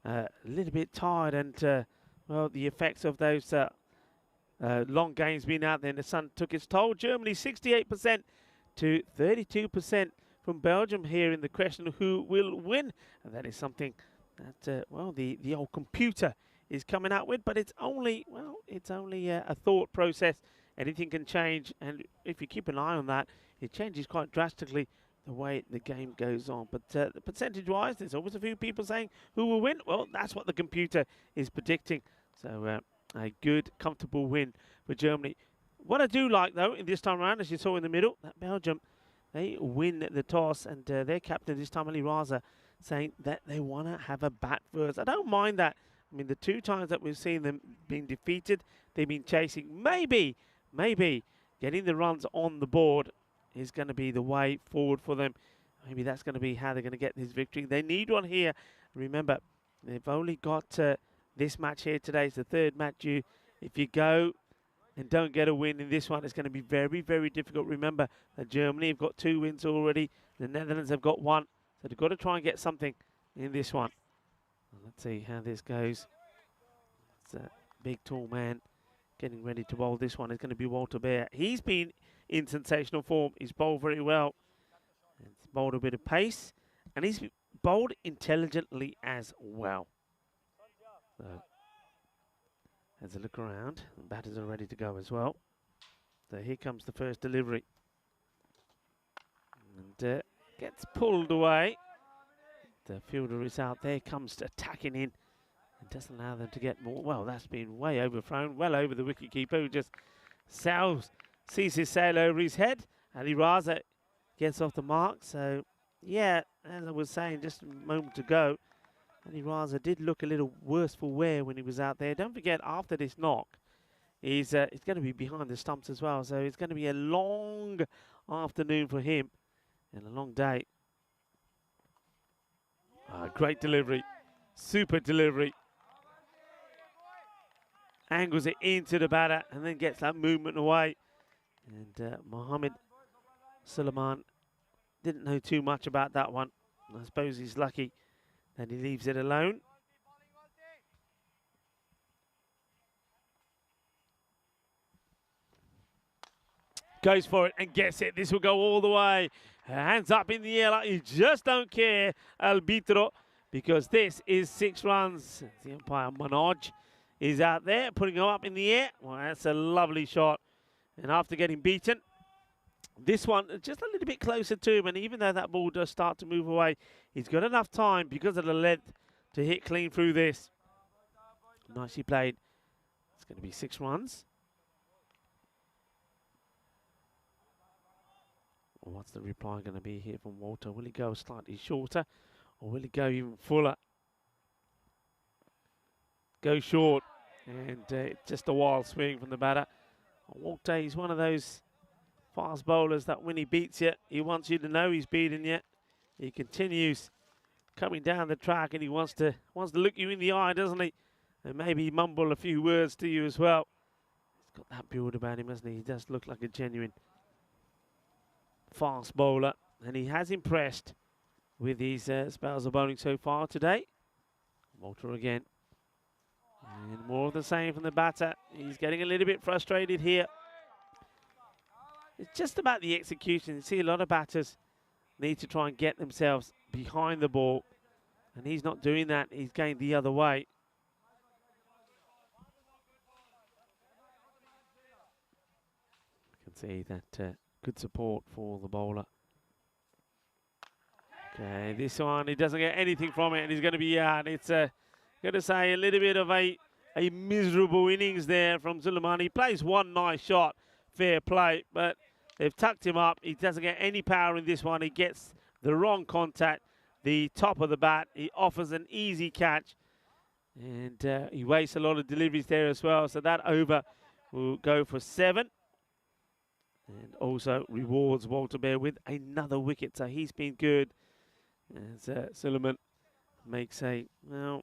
[SPEAKER 6] a little bit tired and, well, the effects of those long games being out there in the sun took its toll. Germany 68% to 32% from Belgium here in the question of who will win. And that is something that, well, the old computer is coming out with, but it's only, well, it's only a thought process. Anything can change, and if you keep an eye on that, it changes quite drastically the way the game goes on. But percentage-wise, there's always a few people saying who will win. Well, that's what the computer is predicting. So a good, comfortable win for Germany. What I do like, though, in this time around, as you saw in the middle, that Belgium, they win the toss, and their captain this time, Ali Raza, saying that they want to have a bat first. I don't mind that. I mean, the two times that we've seen them being defeated, they've been chasing. Maybe getting the runs on the board is going to be the way forward for them. Maybe that's going to be how they're going to get this victory. They need one here. Remember, they've only got this match here today. It's the third match due. If you go and don't get a win in this one, it's going to be very, very difficult. Remember that Germany have got 2 wins already. The Netherlands have got 1. So they've got to try and get something in this one. Let's see how this goes. It's a big, tall man getting ready to bowl this one. Is going to be Walter Bear. He's been in sensational form. He's bowled very well. He's bowled a bit of pace. And he's bowled intelligently as well. So, as a look around, the batters are ready to go as well. So here comes the first delivery. And gets pulled away. The fielder is out there, comes attacking in. It doesn't allow them to get more. Well, that's been way overthrown, well over the wicketkeeper, who just sees his sail over his head. Ali Raza gets off the mark. So, yeah, as I was saying just a moment ago, Ali Raza did look a little worse for wear when he was out there. Don't forget, after this knock, he's going to be behind the stumps as well. So it's going to be a long afternoon for him and a long day. Great delivery. Super delivery. Angles it into the batter and then gets that movement away. And Mohammed Suleiman didn't know too much about that one. I suppose he's lucky that he leaves it alone. Goes for it and gets it. This will go all the way. Hands up in the air like you just don't care, Albitro, because this is 6 runs. The umpire Manoj is out there putting him up in the air. Well, that's a lovely shot. And after getting beaten, this one just a little bit closer to him. And even though that ball does start to move away, he's got enough time because of the length to hit clean through this. Nicely played. It's going to be 6 runs. what's the reply going to be here from Walter? Will he go slightly shorter, or will he go even fuller? Go short, and just a wild swing from the batter. Walter, he's one of those fast bowlers that when he beats you, he wants you to know he's beaten you. He continues coming down the track, and he wants to look you in the eye, doesn't he? And maybe mumble a few words to you as well. He's got that build about him, hasn't he? He does look like a genuine fast bowler, and he has impressed with his spells of bowling so far today. Walter again. And more of the same from the batter. He's getting a little bit frustrated here. It's just about the execution. You see a lot of batters need to try and get themselves behind the ball, and he's not doing that. He's going the other way. You can see that good support for the bowler. Okay, this one, he doesn't get anything from it, and he's going to be out. It's going to say a little bit of a miserable innings there from Suleiman. He plays one nice shot, fair play, but they've tucked him up. He doesn't get any power in this one. He gets the wrong contact, the top of the bat. He offers an easy catch, and he wastes a lot of deliveries there as well. So that over will go for 7. And also rewards Walter Bear with another wicket. So he's been good. As Suleiman makes a, well,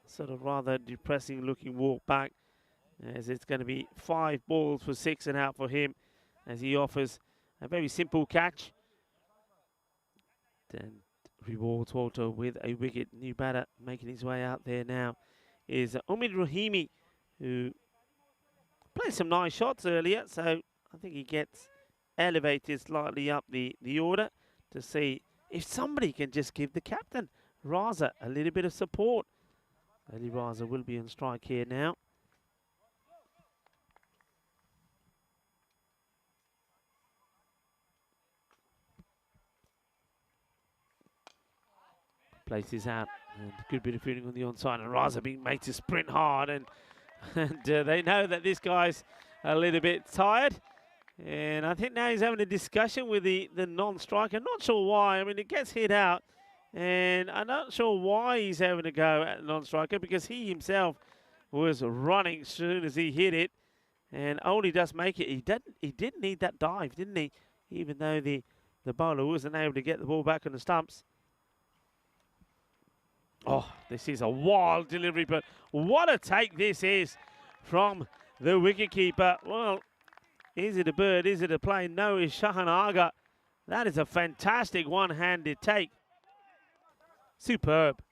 [SPEAKER 6] sort of rather depressing looking walk back, as it's going to be 5 balls for 6 and out for him, as he offers a very simple catch. Then rewards Walter with a wicket. New batter making his way out there now is Omid Rahimi, who played some nice shots earlier, so I think he gets elevated slightly up the order to see if somebody can just give the captain, Raza, a little bit of support. Ali Raza will be on strike here now. Places out, and a good bit of fielding on the onside, and Raza being made to sprint hard, and they know that this guy's a little bit tired. And I think now he's having a discussion with the non-striker. Not sure why. I mean, it gets hit out. And I'm not sure why he's having a go at the non-striker, because he himself was running as soon as he hit it. And only does make it. He did need that dive, didn't he? Even though the bowler wasn't able to get the ball back on the stumps. Oh, this is a wild delivery, but what a take this is from the wicketkeeper. Well, is it a bird? Is it a plane? No, it's Shahan Aga. That is a fantastic one-handed take. Superb.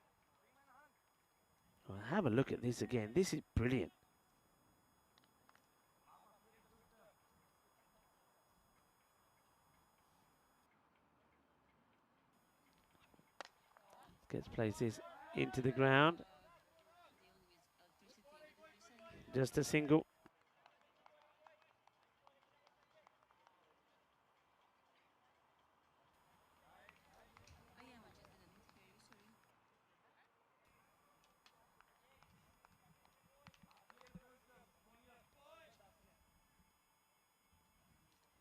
[SPEAKER 6] Well, have a look at this again. This is brilliant. Gets places into the ground. Just a single.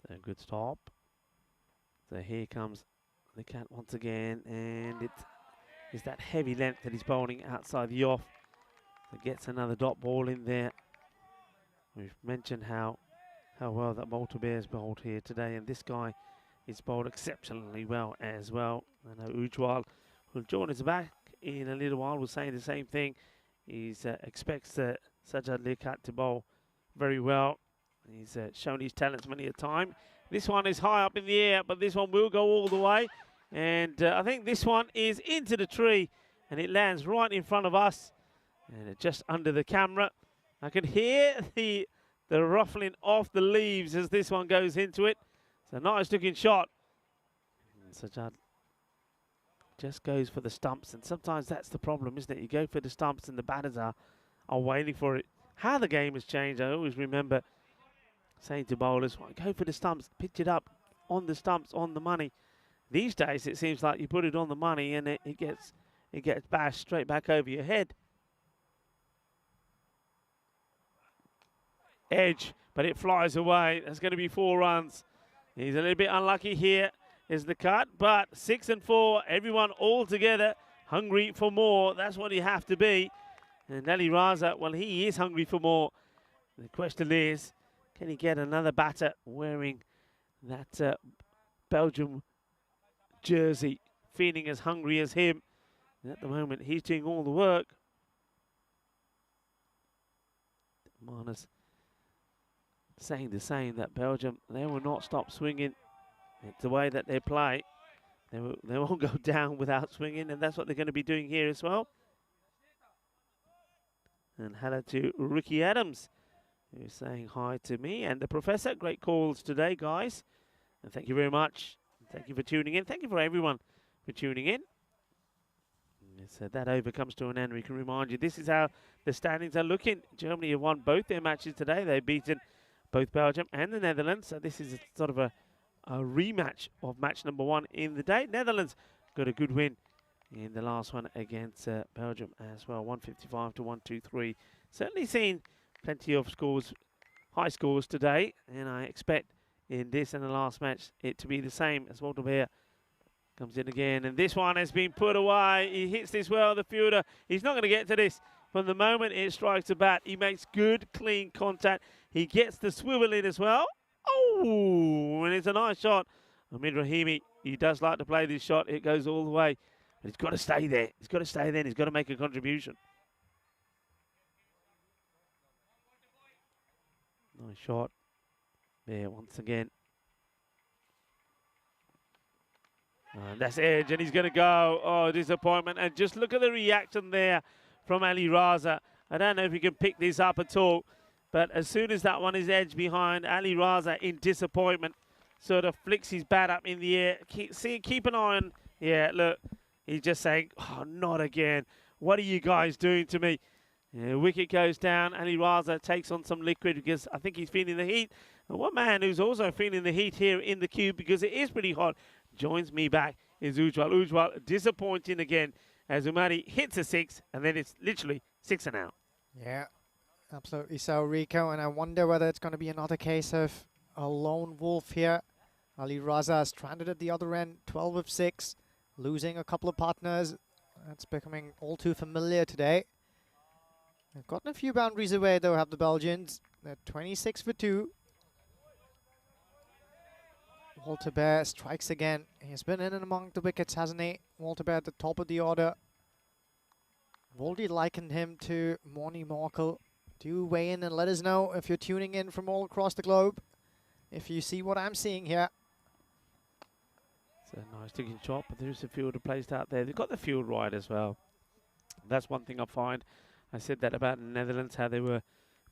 [SPEAKER 6] A good stop. So here comes the cat once again, and it's that heavy length that he's bowling outside the off that gets another dot ball in there. We've mentioned how well that Walter Bear's bowled here today, and this guy is bowled exceptionally well as well. I know Ujwal will join us back in a little while. We're saying the same thing. He expects Sajjad Liaquat to bowl very well. He's shown his talents many a time. This one is high up in the air, but this one will go all the way. And I think this one is into the tree, and it lands right in front of us, and just under the camera. I can hear the ruffling off the leaves as this one goes into it. It's a nice looking shot. And Sajjad just goes for the stumps, and sometimes that's the problem, isn't it? You go for the stumps and the batters are waiting for it. How the game has changed, I always remember saying to bowlers, well, go for the stumps, pitch it up on the stumps, on the money. These days, it seems like you put it on the money and it gets bashed straight back over your head. Edge, but it flies away. That's going to be 4 runs. He's a little bit unlucky here. is the cut. But 6 and 4, everyone all together, hungry for more. That's what you have to be. And Ali Raza, well, he is hungry for more. The question is, can he get another batter wearing that Belgium jersey, feeling as hungry as him? And at the moment, he's doing all the work. Marnus saying the same, that Belgium, they will not stop swinging. It's the way that they play. They won't go down without swinging, and that's what they're going to be doing here as well. And hello to Ricky Adams, who's saying hi to me and the professor. Great calls today, guys. And thank you very much. Thank you for tuning in. Thank you for everyone for tuning in. So that over comes to an end. We can remind you, this is how the standings are looking. Germany have won both their matches today. They've beaten both Belgium and the Netherlands. So this is a sort of a rematch of match number 1 in the day. Netherlands got a good win in the last one against Belgium as well, 155 to 123. Certainly seen plenty of scores, high scores today, and I expect in this and the last match it to be the same as Walter Bear comes in again. And this one has been put away. He hits this well, the fielder. He's not going to get to this. From the moment it strikes the bat, he makes good, clean contact. He gets the swivel in as well. Oh, and it's a nice shot. Amid Rahimi, he does like to play this shot. It goes all the way. But he's got to stay there. He's got to stay there. He's got to make a contribution. Nice shot there once again. And that's edge, and he's going to go. Oh, disappointment. And just look at the reaction there from Ali Raza. I don't know if he can pick this up at all, but as soon as that one is edge behind, Ali Raza in disappointment sort of flicks his bat up in the air. Keep an eye on. Yeah, look, he's just saying, oh, not again. What are you guys doing to me? Yeah, wicket goes down. Ali Raza takes on some liquid because I think he's feeling the heat. And one man who's also feeling the heat here in the cube, because it is pretty hot, joins me back is Ujwal. Ujwal disappointing again as Umari hits a 6, and then it's literally 6 and out.
[SPEAKER 3] Yeah, absolutely so, Rico. And I wonder whether it's going to be another case of a lone wolf here. Ali Raza stranded at the other end, 12 of 6, losing a couple of partners. That's becoming all too familiar today. They've gotten a few boundaries away, though, have the Belgians. They're 26 for 2. Walter Bear strikes again. He's been in and among the wickets, hasn't he? Walter Bear at the top of the order. Voldy likened him to Morny Markle. Do weigh in and let us know if you're tuning in from all across the globe, if you see what I'm seeing here.
[SPEAKER 6] It's a nice digging shot, but there's a fielder placed out there. They've got the field right as well. That's one thing I find. I said that about the Netherlands, how they were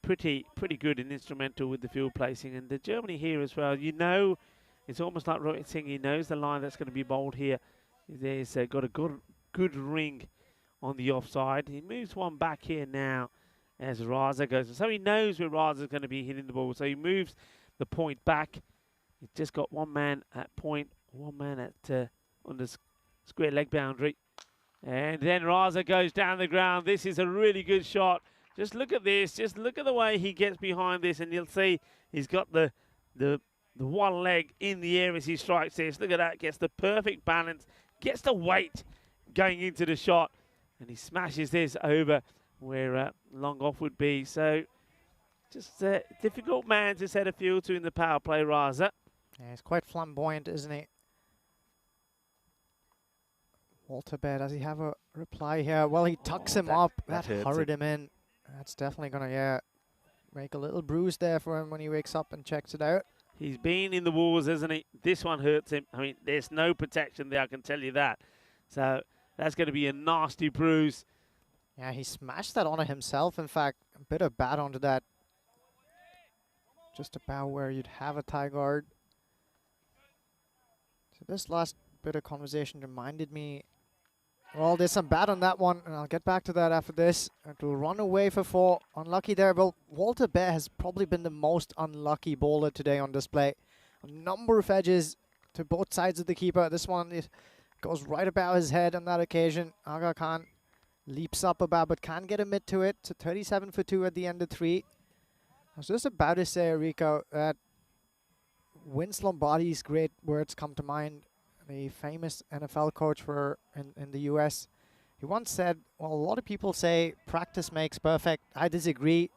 [SPEAKER 6] pretty good and instrumental with the field placing. And the Germany here as well, you know, it's almost like Rohit Singh. He knows the line that's going to be bowled here. There's got a good ring on the offside. He moves one back here now as Raza goes. So he knows where Raza's going to be hitting the ball. So he moves the point back. He's just got one man at point, one man at on the square leg boundary. And then Raza goes down the ground. This is a really good shot. Just look at this. Just look at the way he gets behind this, and you'll see he's got the one leg in the air as he strikes this. Look at that. Gets the perfect balance. Gets the weight going into the shot. And he smashes this over where long off would be. So just a difficult man to set a field to in the power play, Raza.
[SPEAKER 3] Yeah, he's quite flamboyant, isn't he? Walter Bear, does he have a reply here? Well, he tucks him up. That hurried him in. That's definitely going to, yeah, make a little bruise there for him when he wakes up and checks it out.
[SPEAKER 6] He's been in the wars, hasn't he? This one hurts him. I mean, there's no protection there, I can tell you that. So that's going to be a nasty bruise.
[SPEAKER 3] Yeah, he smashed that onto himself. In fact, a bit of bat onto that. Just about where you'd have a tie guard. So this last bit of conversation reminded me, well, there's some bat on that one, and I'll get back to that after this. It will run away for 4. Unlucky there. Well, Walter Bear has probably been the most unlucky bowler today on display. A number of edges to both sides of the keeper. This one, it goes right about his head on that occasion. Aga Khan leaps up about, but can't get a mid to it. So 37 for 2 at the end of 3. I was just about to say, Rico, that Vince Lombardi's great words come to mind. the famous NFL coach in the US, he once said, well, a lot of people say practice makes perfect. I disagree.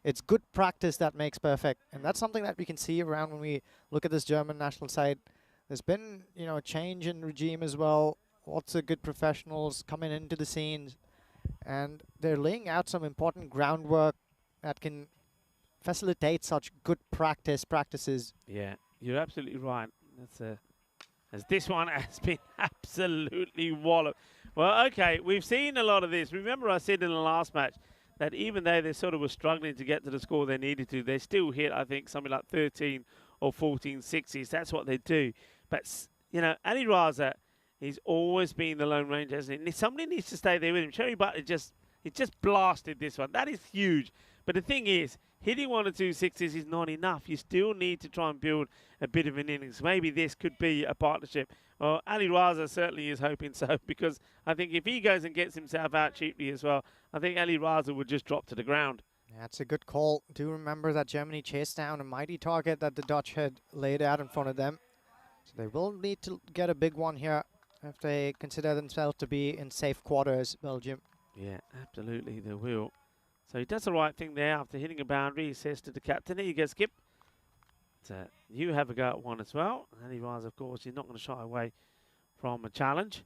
[SPEAKER 3] It's good practice that makes perfect. And that's something that we can see around when we look at this German national side. There's been, a change in regime as well. Lots of good professionals coming into the scenes. And they're laying out some important groundwork that can facilitate such good practices.
[SPEAKER 6] Yeah, you're absolutely right. That's as this one has been absolutely walloped. Well, okay, we've seen a lot of this. Remember I said in the last match that even though they sort of were struggling to get to the score they needed to, they still hit, I think, something like 13 or 14 sixes. That's what they do. But, Ali Raza, he's always been the Lone Ranger, hasn't he? Somebody needs to stay there with him. Sherry Butler just blasted this one. That is huge. But the thing is, hitting 1 or 2 sixes is not enough. You still need to try and build a bit of an innings. Maybe this could be a partnership. Well, Ali Raza certainly is hoping so, because I think if he goes and gets himself out cheaply as well, I think Ali Raza would just drop to the ground.
[SPEAKER 3] That's a good call. Do remember that Germany chased down a mighty target that the Dutch had laid out in front of them. So they will need to get a big one here if they consider themselves to be in safe quarters, Belgium.
[SPEAKER 6] Yeah, absolutely, they will. So he does the right thing there after hitting a boundary. He says to the captain, there you go, Skip. So you have a go at one as well. And he Raza, of course, he's not going to shy away from a challenge.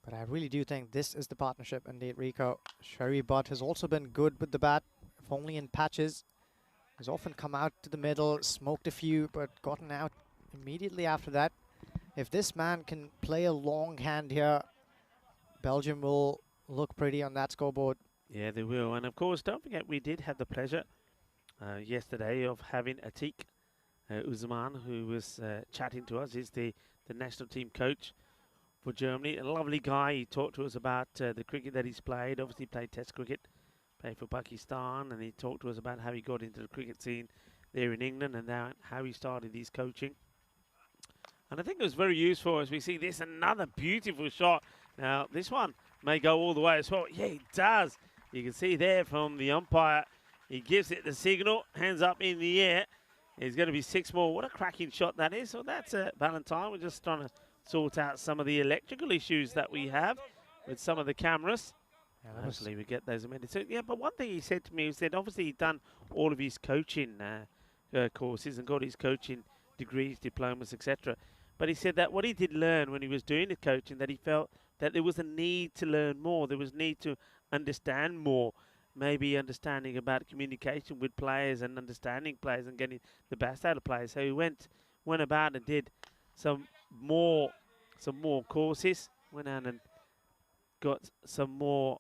[SPEAKER 3] But I really do think this is the partnership indeed, Rico. Sherry Butt has also been good with the bat, if only in patches. He's often come out to the middle, smoked a few, but gotten out immediately after that. If this man can play a long hand here, Belgium will look pretty on that scoreboard.
[SPEAKER 6] Yeah, they will. And of course, don't forget, we did have the pleasure yesterday of having Atik Uzman, who was chatting to us. He's the national team coach for Germany. A lovely guy. He talked to us about the cricket that he's played. Obviously played Test cricket, played for Pakistan, and he talked to us about how he got into the cricket scene there in England and how he started his coaching. And I think it was very useful as we see this, another beautiful shot. Now, this one may go all the way as well. Yeah, it does. You can see there from the umpire, he gives it the signal, hands up in the air. It's going to be 6 more. What a cracking shot that is. So that's Valentine. We're just trying to sort out some of the electrical issues that we have with some of the cameras. Yeah, hopefully we get those amended. So, yeah, but one thing he said to me, he said obviously he'd done all of his coaching courses and got his coaching degrees, diplomas, etc. But he said that what he did learn when he was doing the coaching, that he felt that there was a need to learn more. There was need to understand more. Maybe understanding about communication with players and understanding players and getting the best out of players. So he went about and did some more courses. Went out and got some more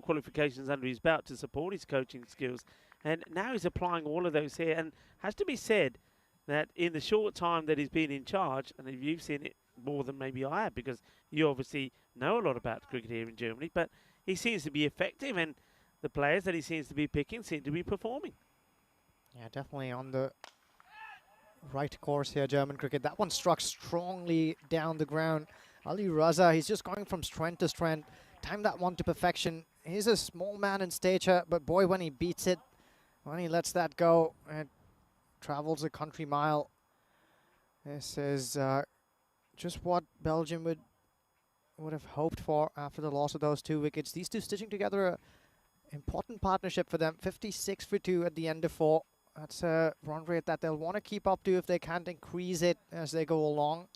[SPEAKER 6] qualifications under his belt to support his coaching skills. And now he's applying all of those here. And has to be said that in the short time that he's been in charge, and if you've seen it more than maybe I have, because you obviously know a lot about cricket here in Germany, but he seems to be effective, and the players that he seems to be picking seem to be performing.
[SPEAKER 3] Yeah, definitely on the right course here, German cricket. That one struck strongly down the ground. Ali Raza, he's just going from strength to strength. Timed that one to perfection. He's a small man in stature, but boy, when he beats it, when he lets that go, it travels a country mile. This is just what Belgium would have hoped for after the loss of those 2 wickets. These two stitching together an important partnership for them. 56 for 2 at the end of 4. That's a run rate that they'll want to keep up to if they can't increase it as they go along.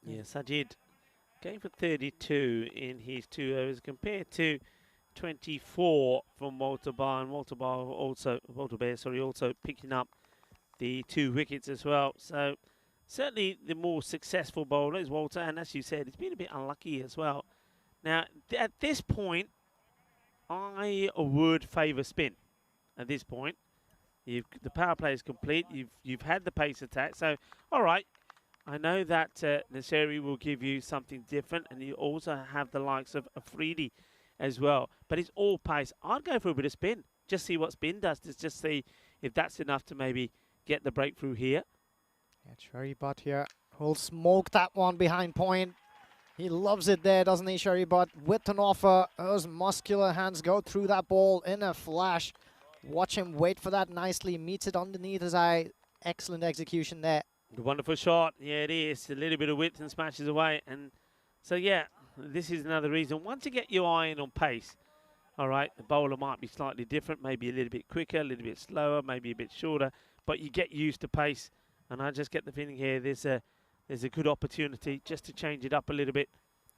[SPEAKER 6] Yeah, Sajid going for 32 in his 2 overs compared to 24 from Walter Bear, and Walter Bear also picking up the 2 wickets as well. So certainly the more successful bowler is Walter, and as you said, he's been a bit unlucky as well. Now, at this point, I would favour spin. At this point, the power play is complete. You've had the pace attack. So, all right, I know that Naseri will give you something different, and you also have the likes of Afridi as well. But it's all pace. I'd go for a bit of spin. Just see what spin does. Just see if that's enough to maybe get the breakthrough here.
[SPEAKER 3] Yeah, Sherry Butt here will smoke that one behind point. He loves it there, doesn't he, Sherry Butt? With an offer, those muscular hands go through that ball in a flash. Watch him wait for that nicely. Meets it underneath his eye. Excellent execution there.
[SPEAKER 6] The wonderful shot. Yeah, it is. A little bit of width and smashes away. And so, yeah, this is another reason. Once you get your eye in on pace, all right, the bowler might be slightly different, maybe a little bit quicker, a little bit slower, maybe a bit shorter, but you get used to pace. And I just get the feeling here there's a good opportunity just to change it up a little bit.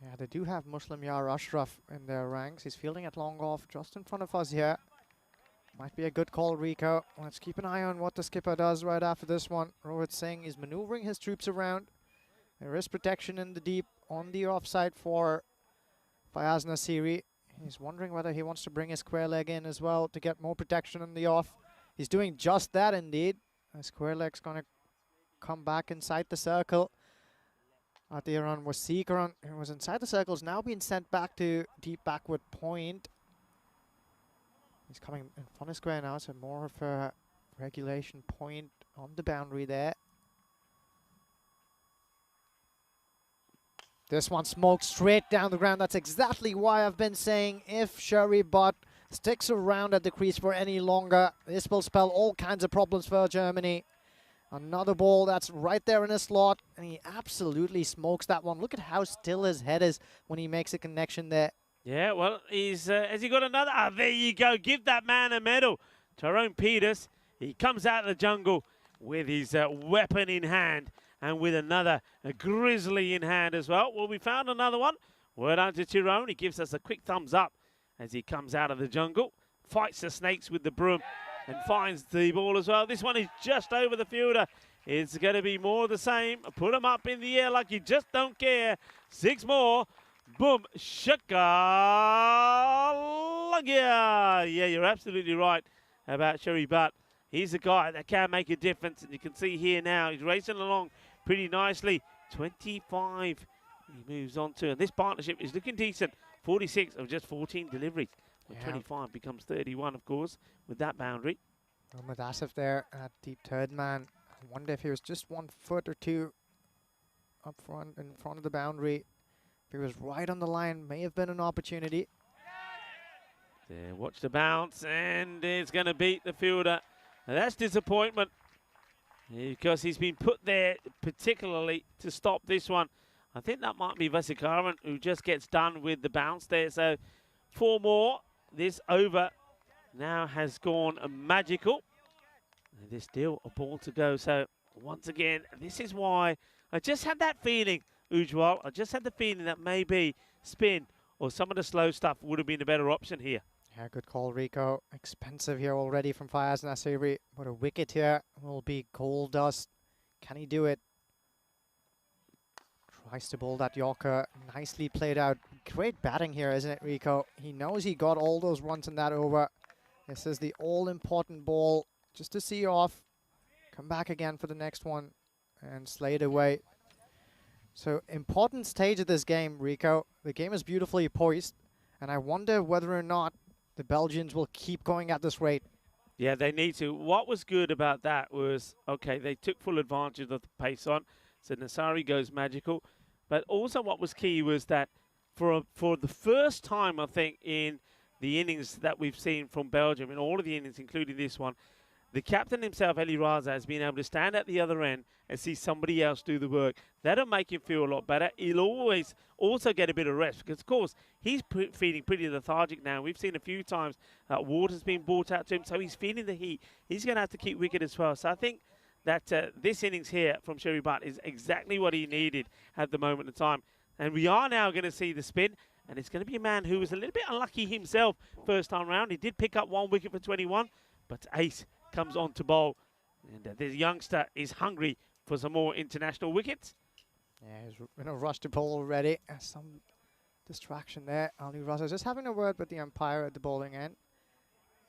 [SPEAKER 3] Yeah, they do have Muslim Yar Ashraf in their ranks. He's fielding at long off, just in front of us here. Might be a good call, Rico. Let's keep an eye on what the skipper does right after this one. Rohit Singh is maneuvering his troops around. There is protection in the deep on the offside for Fayaz Nasiri. He's wondering whether he wants to bring his square leg in as well to get more protection in the off. He's doing just that indeed. The square leg's going to come back inside the circle. Adiran Wasikaran, who was inside the circle, is now being sent back to deep backward point. He's coming in front of square now, so more of a regulation point on the boundary there. This one smoked straight down the ground. That's exactly why I've been saying if Sherry Butt sticks around at the crease for any longer, this will spell all kinds of problems for Germany. Another ball that's right there in his slot, and he absolutely smokes that one. Look at how still his head is when he makes a connection there.
[SPEAKER 6] Yeah, well, has he got another? Ah, there you go. Give that man a medal. Tyrone Peters, he comes out of the jungle with his weapon in hand and with another grizzly in hand as well. Well, we found another one. Well done to Tyrone. He gives us a quick thumbs up as he comes out of the jungle, fights the snakes with the broom and finds the ball as well. This one is just over the fielder. It's going to be more of the same. Put him up in the air like you just don't care. 6 more. Boom, shaka, yeah, you're absolutely right about Sherry Butt. He's a guy that can make a difference, and you can see here now he's racing along pretty nicely. 25 he moves on to, and this partnership is looking decent. 46 of just 14 deliveries. Well, yeah. 25 becomes 31, of course, with that boundary.
[SPEAKER 3] Mohammad Asif there at deep third man. I wonder if he was just 1 foot or 2 up front, in front of the boundary. If he was right on the line, may have been an opportunity.
[SPEAKER 6] There, watch the bounce, and it's going to beat the fielder. Now that's disappointment because he's been put there particularly to stop this one. I think that might be Vasikaran who just gets done with the bounce there. So 4 more. This over now has gone magical. And there's still a ball to go. So once again, this is why I just had that feeling, Ujwal. I just had the feeling that maybe spin or some of the slow stuff would have been a better option here.
[SPEAKER 3] Yeah, good call, Rico. Expensive here already from Fayaz Nasiri. But a wicket here will be gold dust. Can he do it? Tries to bowl that Yorker. Nicely played out. Great batting here, isn't it, Rico? He knows he got all those runs in that over. This is the all-important ball just to see off. Come back again for the next one and slay it away. So, important stage of this game, Rico. The game is beautifully poised, and I wonder whether or not the Belgians will keep going at this rate.
[SPEAKER 6] Yeah, they need to. What was good about that was, okay, they took full advantage of the pace on, so Nasiri goes magical. But also what was key was that for the first time, I think, in the innings that we've seen from Belgium, in all of the innings, including this one, the captain himself, Eli Raza, has been able to stand at the other end and see somebody else do the work. That'll make him feel a lot better. He'll always also get a bit of rest because, of course, he's feeling pretty lethargic now. We've seen a few times that water's been brought out to him, so he's feeling the heat. He's going to have to keep wicket as well. So I think that this innings here from Sherry Butt is exactly what he needed at the moment in time. And we are now going to see the spin, and it's going to be a man who was a little bit unlucky himself first time round. He did pick up 1 wicket for 21, but ace comes on to bowl. And this youngster is hungry for some more international wickets.
[SPEAKER 3] Yeah, he's in a rush to bowl already. Some distraction there. Ali Raza just having a word with the umpire at the bowling end.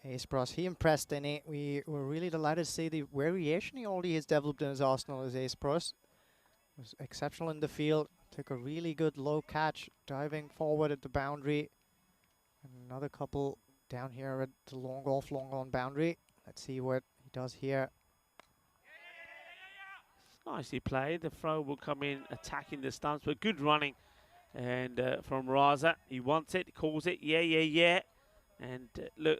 [SPEAKER 3] Ace Bros, he impressed, didn't he? We were really delighted to see the variation he already has developed in his arsenal as Ace Bros. Was exceptional in the field. Took a really good low catch, diving forward at the boundary. And another couple down here at the long off, long on boundary. Let's see what he does here.
[SPEAKER 6] Nicely played. The throw will come in attacking the stumps, but good running. And from Raza, he wants it, calls it, yeah. And look,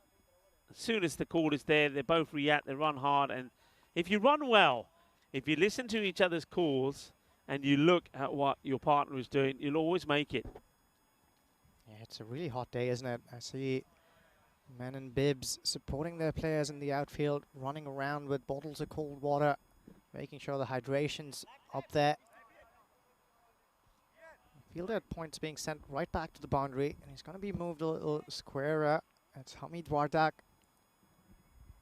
[SPEAKER 6] as soon as the call is there, they both react, they run hard. And if you run well, if you listen to each other's calls and you look at what your partner is doing, you'll always make it.
[SPEAKER 3] Yeah, it's a really hot day, isn't it? I see men in bibs supporting their players in the outfield, running around with bottles of cold water, making sure the hydration's up there. Fielder at points being sent right back to the boundary, and he's going to be moved a little squarer. It's Hamid Wardak.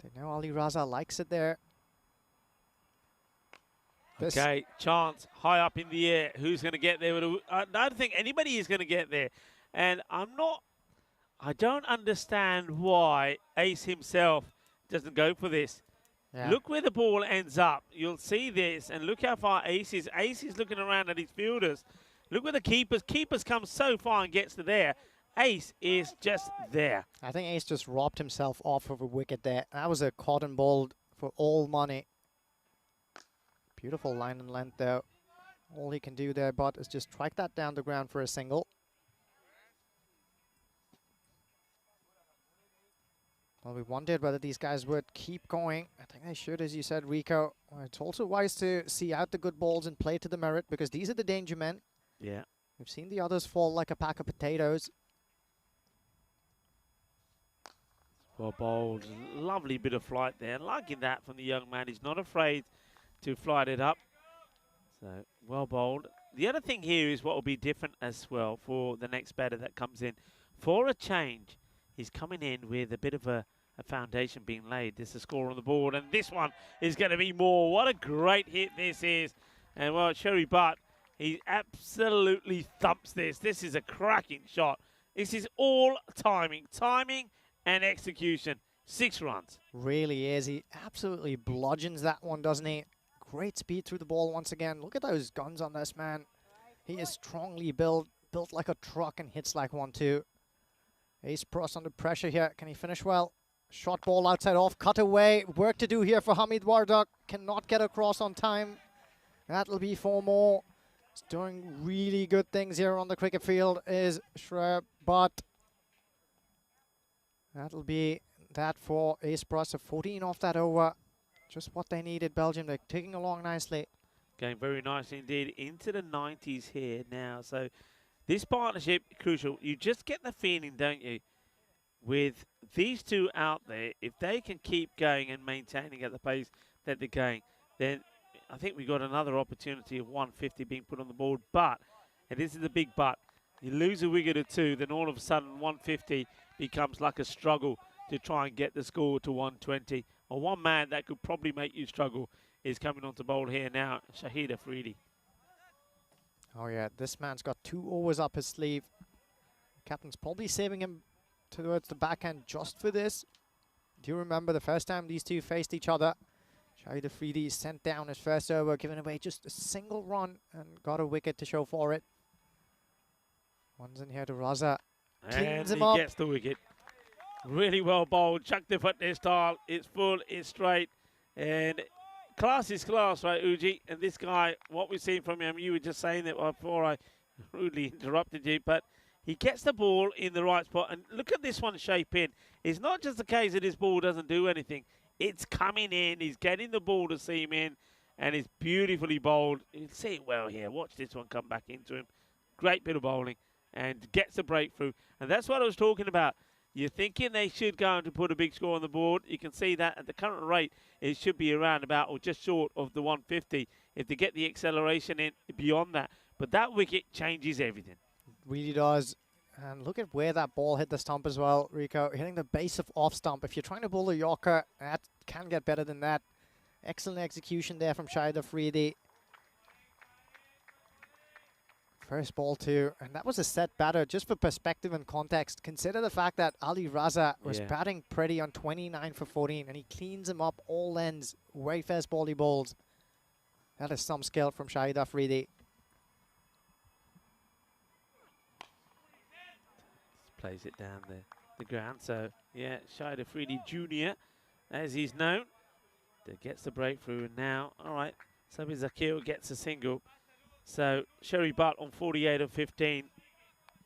[SPEAKER 3] They know Ali Raza likes it there.
[SPEAKER 6] Okay, chance high up in the air. Who's going to get there? I don't think anybody is going to get there. And I don't understand why Ace himself doesn't go for this.
[SPEAKER 3] Yeah.
[SPEAKER 6] Look where the ball ends up. You'll see this, and look how far Ace is. Ace is looking around at his fielders. Look where the keepers. Keepers come so far and gets to there. Ace is just there.
[SPEAKER 3] I think Ace just robbed himself off of a wicket there. That was a cotton ball for all money. Beautiful line and length though. All he can do there, but is just strike that down the ground for a single. Well, we wondered whether these guys would keep going. I think they should, as you said, Rico. It's also wise to see out the good balls and play to the merit, because these are the danger men.
[SPEAKER 6] Yeah.
[SPEAKER 3] We've seen the others fall like a pack of potatoes.
[SPEAKER 6] Well bowled. Lovely bit of flight there. Liking that from the young man. He's not afraid to flight it up. So, well bowled. The other thing here is what will be different as well for the next batter that comes in. For a change, he's coming in with a bit of a foundation being laid. There's a score on the board, and this one is going to be more. What a great hit this is. And, well, Sherry Butt, he absolutely thumps this. This is a cracking shot. This is all timing. Timing and execution. 6 runs.
[SPEAKER 3] Really is. He absolutely bludgeons that one, doesn't he? Great speed through the ball once again. Look at those guns on this man. He is strongly built like a truck, and hits like one too. Ace Pross under pressure here. Can he finish well? Shot ball outside off, cut away. Work to do here for Hamid Wardak. Cannot get across on time. That'll be 4 more. He's doing really good things here on the cricket field is Shreb, but that'll be that for Ace Pross. 14 off that over. Just what they needed, Belgium. They're taking along nicely.
[SPEAKER 6] Going very nicely indeed into the 90s here now. So this partnership, crucial. You just get the feeling, don't you, with these two out there, if they can keep going and maintaining at the pace that they're going, then I think we got another opportunity of 150 being put on the board. But, and this is the big but, you lose a wicket or two, then all of a sudden 150 becomes like a struggle to try and get the score to 120. Or one man that could probably make you struggle is coming on to bowl here now, Shahid Afridi.
[SPEAKER 3] Oh yeah, this man's got 2 overs up his sleeve. Captain's probably saving him towards the backhand just for this. Do you remember the first time these two faced each other? Shahid Afridi sent down his first over, giving away just a single run and got a wicket to show for it. One's in here to Raza. Cleans him up.
[SPEAKER 6] Gets the wicket. Really well bowled. Chuck the foot this style. It's full, it's straight. And class is class, right, Uji? And this guy, what we've seen from him, you were just saying that before I rudely interrupted you, but he gets the ball in the right spot. And look at this one shape in. It's not just the case that his ball doesn't do anything. It's coming in. He's getting the ball to seam in, and it's beautifully bowled. You can see it well here. Watch this one come back into him. Great bit of bowling, and gets the breakthrough. And that's what I was talking about. You're thinking they should go on to put a big score on the board. You can see that at the current rate, it should be around about or just short of the 150 if they get the acceleration in beyond that. But that wicket changes everything.
[SPEAKER 3] Really does. And look at where that ball hit the stump as well, Rico. Hitting the base of off stump. If you're trying to bowl a Yorker, that can get better than that. Excellent execution there from Shahid Afridi. First ball too, and that was a set batter. Just for perspective and context, consider the fact that Ali Raza was batting pretty on 29 for 14, and he cleans him up all ends. Very fast ball he bowls. That is some skill from Shahid Afridi.
[SPEAKER 6] Plays it down the ground. So, yeah, Shahid Afridi Jr., as he's known, that gets the breakthrough. And now, all right, Sabi Zakir gets a single. So, Sherry Butt on 48 of 15.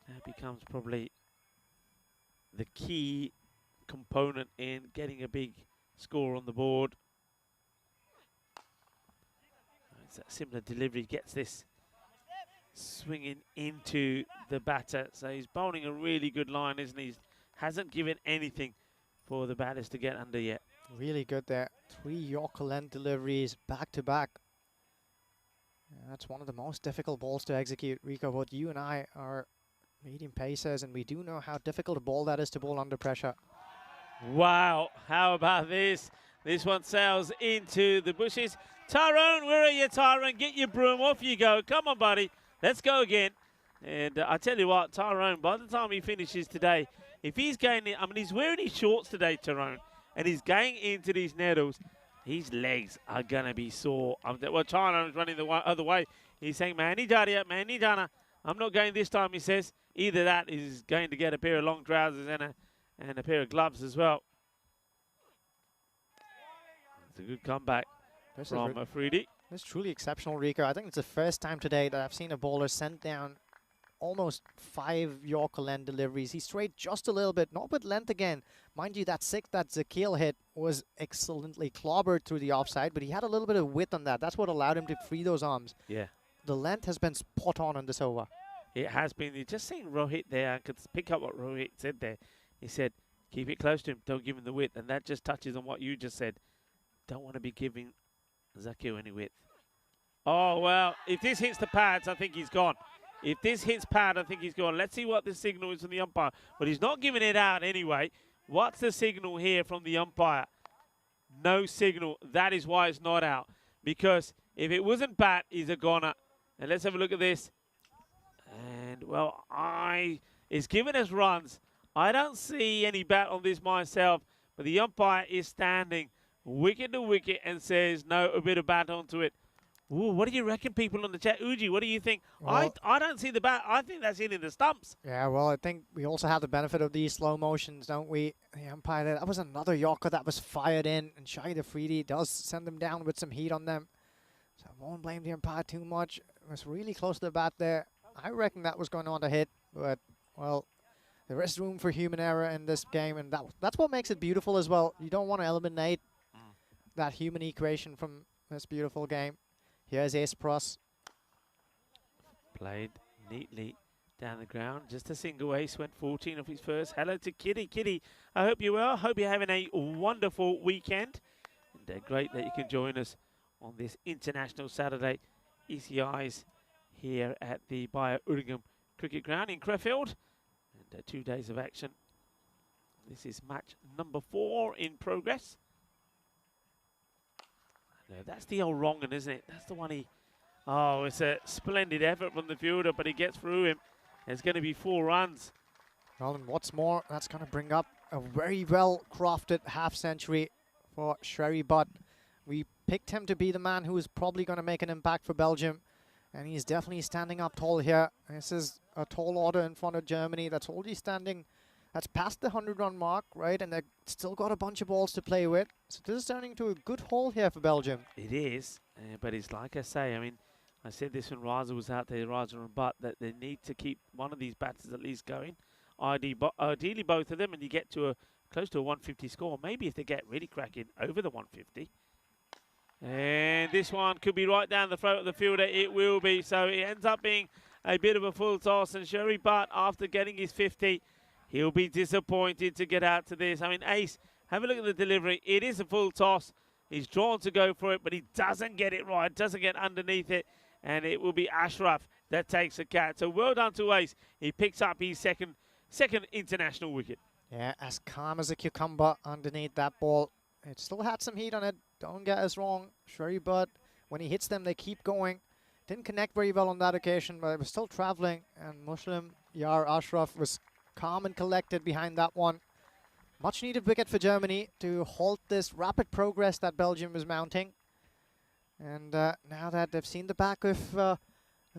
[SPEAKER 6] That becomes probably the key component in getting a big score on the board. It's a similar delivery, gets this swinging into the batter. So he's bowling a really good line, isn't he? Hasn't given anything for the batters to get under yet.
[SPEAKER 3] Really good there. 3 Yorker length deliveries back to back. That's one of the most difficult balls to execute, Rico. But you and I are medium pacers, and we do know how difficult a ball that is to bowl under pressure.
[SPEAKER 6] Wow, how about this? This one sails into the bushes. Tyrone, where are you, Tyrone? Get your broom, off you go. Come on, buddy. Let's go again. And I tell you what, Tyrone, by the time he finishes today, if he's going, I mean, he's wearing his shorts today, Tyrone, and he's going into these nettles, his legs are going to be sore. Well, Tyrone's running the other way. He's saying, Mani Dana, I'm not going this time, he says. Either that is going to get a pair of long trousers and a pair of gloves as well. It's a good comeback from Afridi.
[SPEAKER 3] It's truly exceptional, Rico. I think it's the first time today that I've seen a bowler send down almost 5 Yorker length deliveries. He strayed just a little bit, not with length again. Mind you, that 6 that Zakil hit was excellently clobbered through the offside, but he had a little bit of width on that. That's what allowed him to free those arms.
[SPEAKER 6] Yeah.
[SPEAKER 3] The length has been spot on this over.
[SPEAKER 6] It has been. You just seen Rohit there. I could pick up what Rohit said there. He said, keep it close to him. Don't give him the width. And that just touches on what you just said. Don't want to be giving Zakil any width. Oh, well, if this hits the pads, I think he's gone. If this hits pad, I think he's gone. Let's see what the signal is from the umpire. But he's not giving it out anyway. What's the signal here from the umpire? No signal. That is why it's not out. Because if it wasn't bat, he's a goner. And let's have a look at this. And, well, it's given us runs. I don't see any bat on this myself. But the umpire is standing wicket to wicket and says, no, a bit of bat onto it. Ooh, what do you reckon, people on the chat? Uji, what do you think? Well, I don't see the bat. I think that's hitting the stumps.
[SPEAKER 3] Yeah, well, I think we also have the benefit of these slow motions, don't we? The umpire, that was another Yorker that was fired in, and Shahid Afridi does send them down with some heat on them. So I won't blame the umpire too much. It was really close to the bat there. I reckon that was going on to hit, but, well, there is room for human error in this game, and that's what makes it beautiful as well. You don't want to eliminate that human equation from this beautiful game. Here's Ace Pross.
[SPEAKER 6] Played neatly down the ground. Just a single ace. Went 14 off his first. Hello to Kitty. Kitty, I hope you're well. Hope you're having a wonderful weekend. And great that you can join us on this International Saturday. ECIs here at the Bio-Uruguay Cricket Ground in Crefeld. And 2 days of action. This is match number 4 in progress. No, that's the old wrong one, isn't it? That's the one he... Oh, it's a splendid effort from the fielder, but he gets through him. It's going to be 4 runs.
[SPEAKER 3] Well, and what's more, that's going to bring up a very well-crafted half-century for Sherry Butt. We picked him to be the man who is probably going to make an impact for Belgium, and he's definitely standing up tall here. This is a tall order in front of Germany that's already standing... That's past the 100-run mark, right? And they've still got a bunch of balls to play with. So this is turning into a good haul here for Belgium.
[SPEAKER 6] It is, but it's like I say, I mean, I said this when Raza was out there, Raza and Butt, that they need to keep one of these batters at least going. Ideally both of them, and you get to close to a 150 score. Maybe if they get really cracking over the 150. And this one could be right down the throat of the fielder. It will be. So it ends up being a bit of a full toss. And Sherry Butt, after getting his 50, he'll be disappointed to get out to this. I mean, Ace, have a look at the delivery. It is a full toss. He's drawn to go for it, but he doesn't get it right, doesn't get underneath it, and it will be Ashraf that takes the catch. So well done to Ace. He picks up his second international wicket.
[SPEAKER 3] Yeah, as calm as a cucumber underneath that ball. It still had some heat on it. Don't get us wrong. Sherry Butt, when he hits them, they keep going. Didn't connect very well on that occasion, but it was still traveling, and Muslim Yar Ashraf was calm and collected behind that one. Much needed wicket for Germany to halt this rapid progress that Belgium is mounting. And now that they've seen the back of the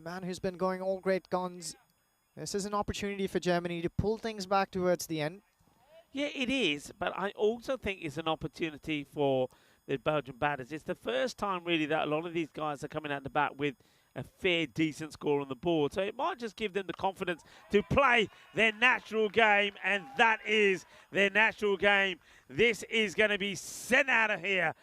[SPEAKER 3] man who's been going all great guns, this is an opportunity for Germany to pull things back towards the end.
[SPEAKER 6] Yeah, it is, but I also think it's an opportunity for the Belgian batters. It's the first time really that a lot of these guys are coming out the bat with a fair, decent score on the board. So it might just give them the confidence to play their natural game, and that is their natural game. This is going to be sent out of here.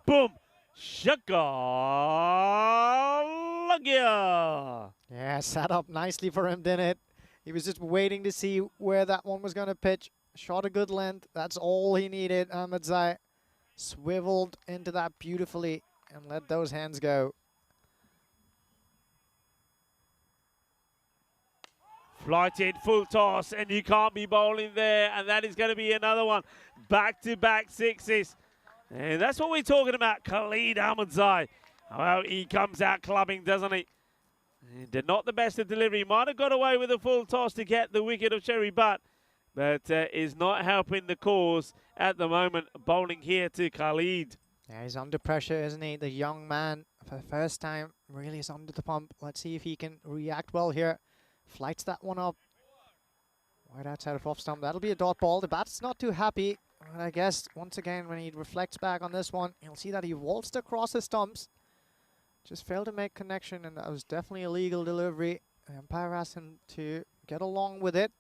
[SPEAKER 6] Boom. Shakalagia.
[SPEAKER 3] Yeah, set up nicely for him, didn't it? He was just waiting to see where that one was going to pitch. Shot a good length. That's all he needed. Ahmedzai swiveled into that beautifully and let those hands go.
[SPEAKER 6] Flighted, full toss, and you can't be bowling there. And that is going to be another one. Back-to-back sixes. And that's what we're talking about, Khalid Ahmedzai. Well, he comes out clubbing, doesn't he? And not the best of delivery. Might have got away with a full toss to get the wicket of Cherry Butt, but is not helping the cause at the moment. Bowling here to Khalid.
[SPEAKER 3] Yeah, he's under pressure, isn't he? The young man, for the first time, really is under the pump. Let's see if he can react well here. Flights that one up. Right outside of off stump. That'll be a dot ball. The bat's not too happy. But I guess, once again, when he reflects back on this one, you'll see that he waltzed across the stumps. Just failed to make connection, and that was definitely a legal delivery. The umpire asked him to get along with it.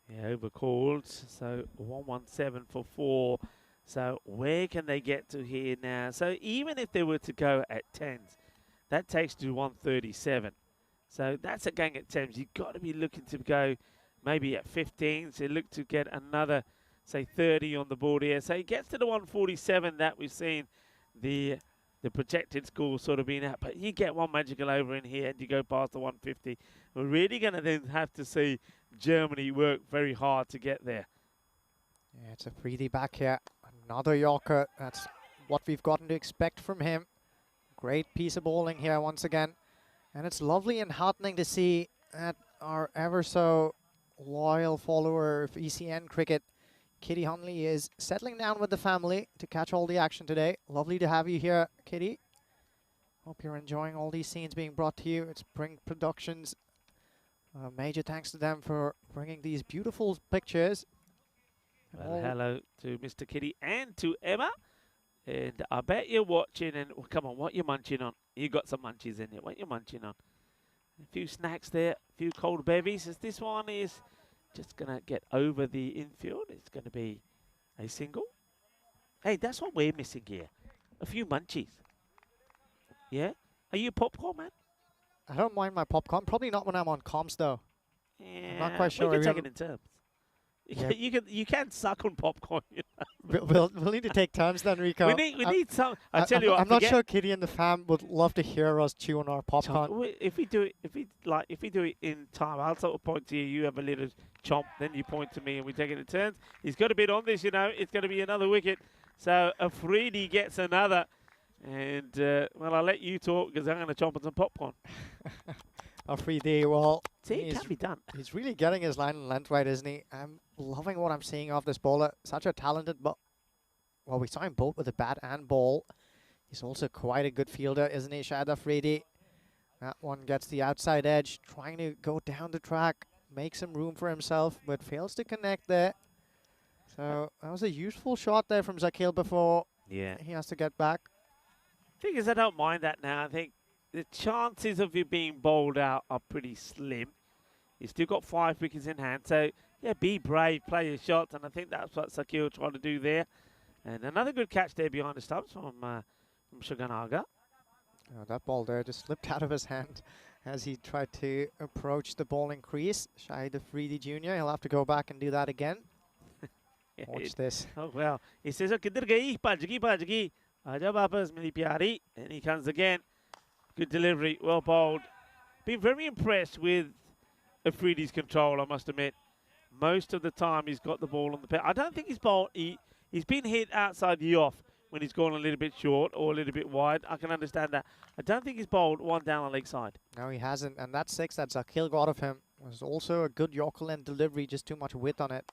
[SPEAKER 6] Yeah, overcalled. So 117 for 4. So where can they get to here now? So even if they were to go at 10s, that takes to 137. So that's a gang at 10s. You've got to be looking to go maybe at 15s. So look to get another, say, 30 on the board here. So he gets to the 147 that we've seen the projected score sort of being at. But you get one magical over in here and you go past the 150. We're really going to then have to see Germany work very hard to get there.
[SPEAKER 3] Yeah, it's a freebie back here. Another Yorker. That's what we've gotten to expect from him. Great piece of bowling here once again. And it's lovely and heartening to see that our ever so loyal follower of ECN cricket, Kitty Hunley, is settling down with the family to catch all the action today. Lovely to have you here, Kitty. Hope you're enjoying all these scenes being brought to you. It's Spring Productions. Major thanks to them for bringing these beautiful pictures.
[SPEAKER 6] Well, hello to Mr. Kitty and to Emma. And I bet you're watching and, well, come on, what you munching on? You got some munchies in it. What you munching on? A few snacks there, a few cold bevies. As this one is just going to get over the infield. It's going to be a single. Hey, that's what we're missing here. A few munchies. Yeah? Are you a popcorn man?
[SPEAKER 3] I don't mind my popcorn. Probably not when I'm on comms, though.
[SPEAKER 6] Yeah,
[SPEAKER 3] I'm not quite sure.
[SPEAKER 6] We can take it in turns. You can suck on popcorn. You know?
[SPEAKER 3] We'll need to take turns then, Rico.
[SPEAKER 6] We need some. I tell you what.
[SPEAKER 3] I'm not sure Kitty and the fam would love to hear us chew on our popcorn.
[SPEAKER 6] If we do it, if we do it in time, I'll sort of point to you. You have a little chomp, then you point to me, and we take it in turns. He's got a bit on this, you know. It's going to be another wicket, so Afridi gets another. And well, I'll let you talk because I'm going to chomp on some popcorn.
[SPEAKER 3] Afridi, well,
[SPEAKER 6] see, it can be done.
[SPEAKER 3] He's really getting his line and length right, isn't he? I'm loving what I'm seeing off this bowler. Such a talented, well, we saw him both with the bat and ball. He's also quite a good fielder, isn't he, Shahid Afridi? That one gets the outside edge, trying to go down the track, make some room for himself, but fails to connect there. So that was a useful shot there from Zakil before.
[SPEAKER 6] Yeah.
[SPEAKER 3] He has to get back.
[SPEAKER 6] Thing is, I don't mind that now. I think the chances of you being bowled out are pretty slim. You've still got 5 wickets in hand. So, yeah, be brave, play your shots. And I think that's what Zakil tried to do there. And another good catch there behind the stumps from Shuganaga.
[SPEAKER 3] Oh, that ball there just slipped out of his hand as he tried to approach the bowling crease. Shahid Afridi Jr. He'll have to go back and do that again.
[SPEAKER 6] Yeah,
[SPEAKER 3] Watch this.
[SPEAKER 6] Oh, well. He says, oh, kidhar gayi? Bhaj gayi. Aaja wapas, meri pyari. And he comes again. Good delivery. Well bowled. Been very impressed with Afridi's control, I must admit. Most of the time he's got the ball on the pad. I don't think he's bowled. He's been hit outside the off when he's gone a little bit short or a little bit wide. I can understand that. I don't think he's bowled one down the leg side.
[SPEAKER 3] No, he hasn't. And that 6 that Zakil got of him was also a good Yorker end delivery, just too much width on it.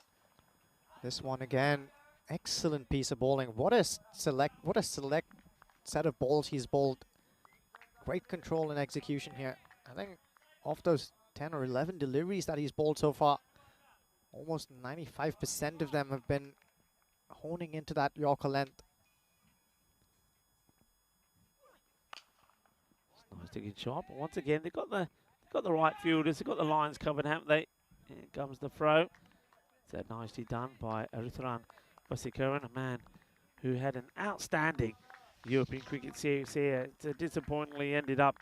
[SPEAKER 3] This one again, excellent piece of bowling. What a select set of balls he's bowled. Great control and execution here. I think of those 10 or 11 deliveries that he's bowled so far, almost 95% of them have been honing into that Yorker length.
[SPEAKER 6] Nice digging shot, but once again they've got the right fielders, they've got the lines covered, haven't they? Here comes the throw. It's nicely done by Arithran Vasikaran, a man who had an outstanding European Cricket Series here. It disappointingly ended up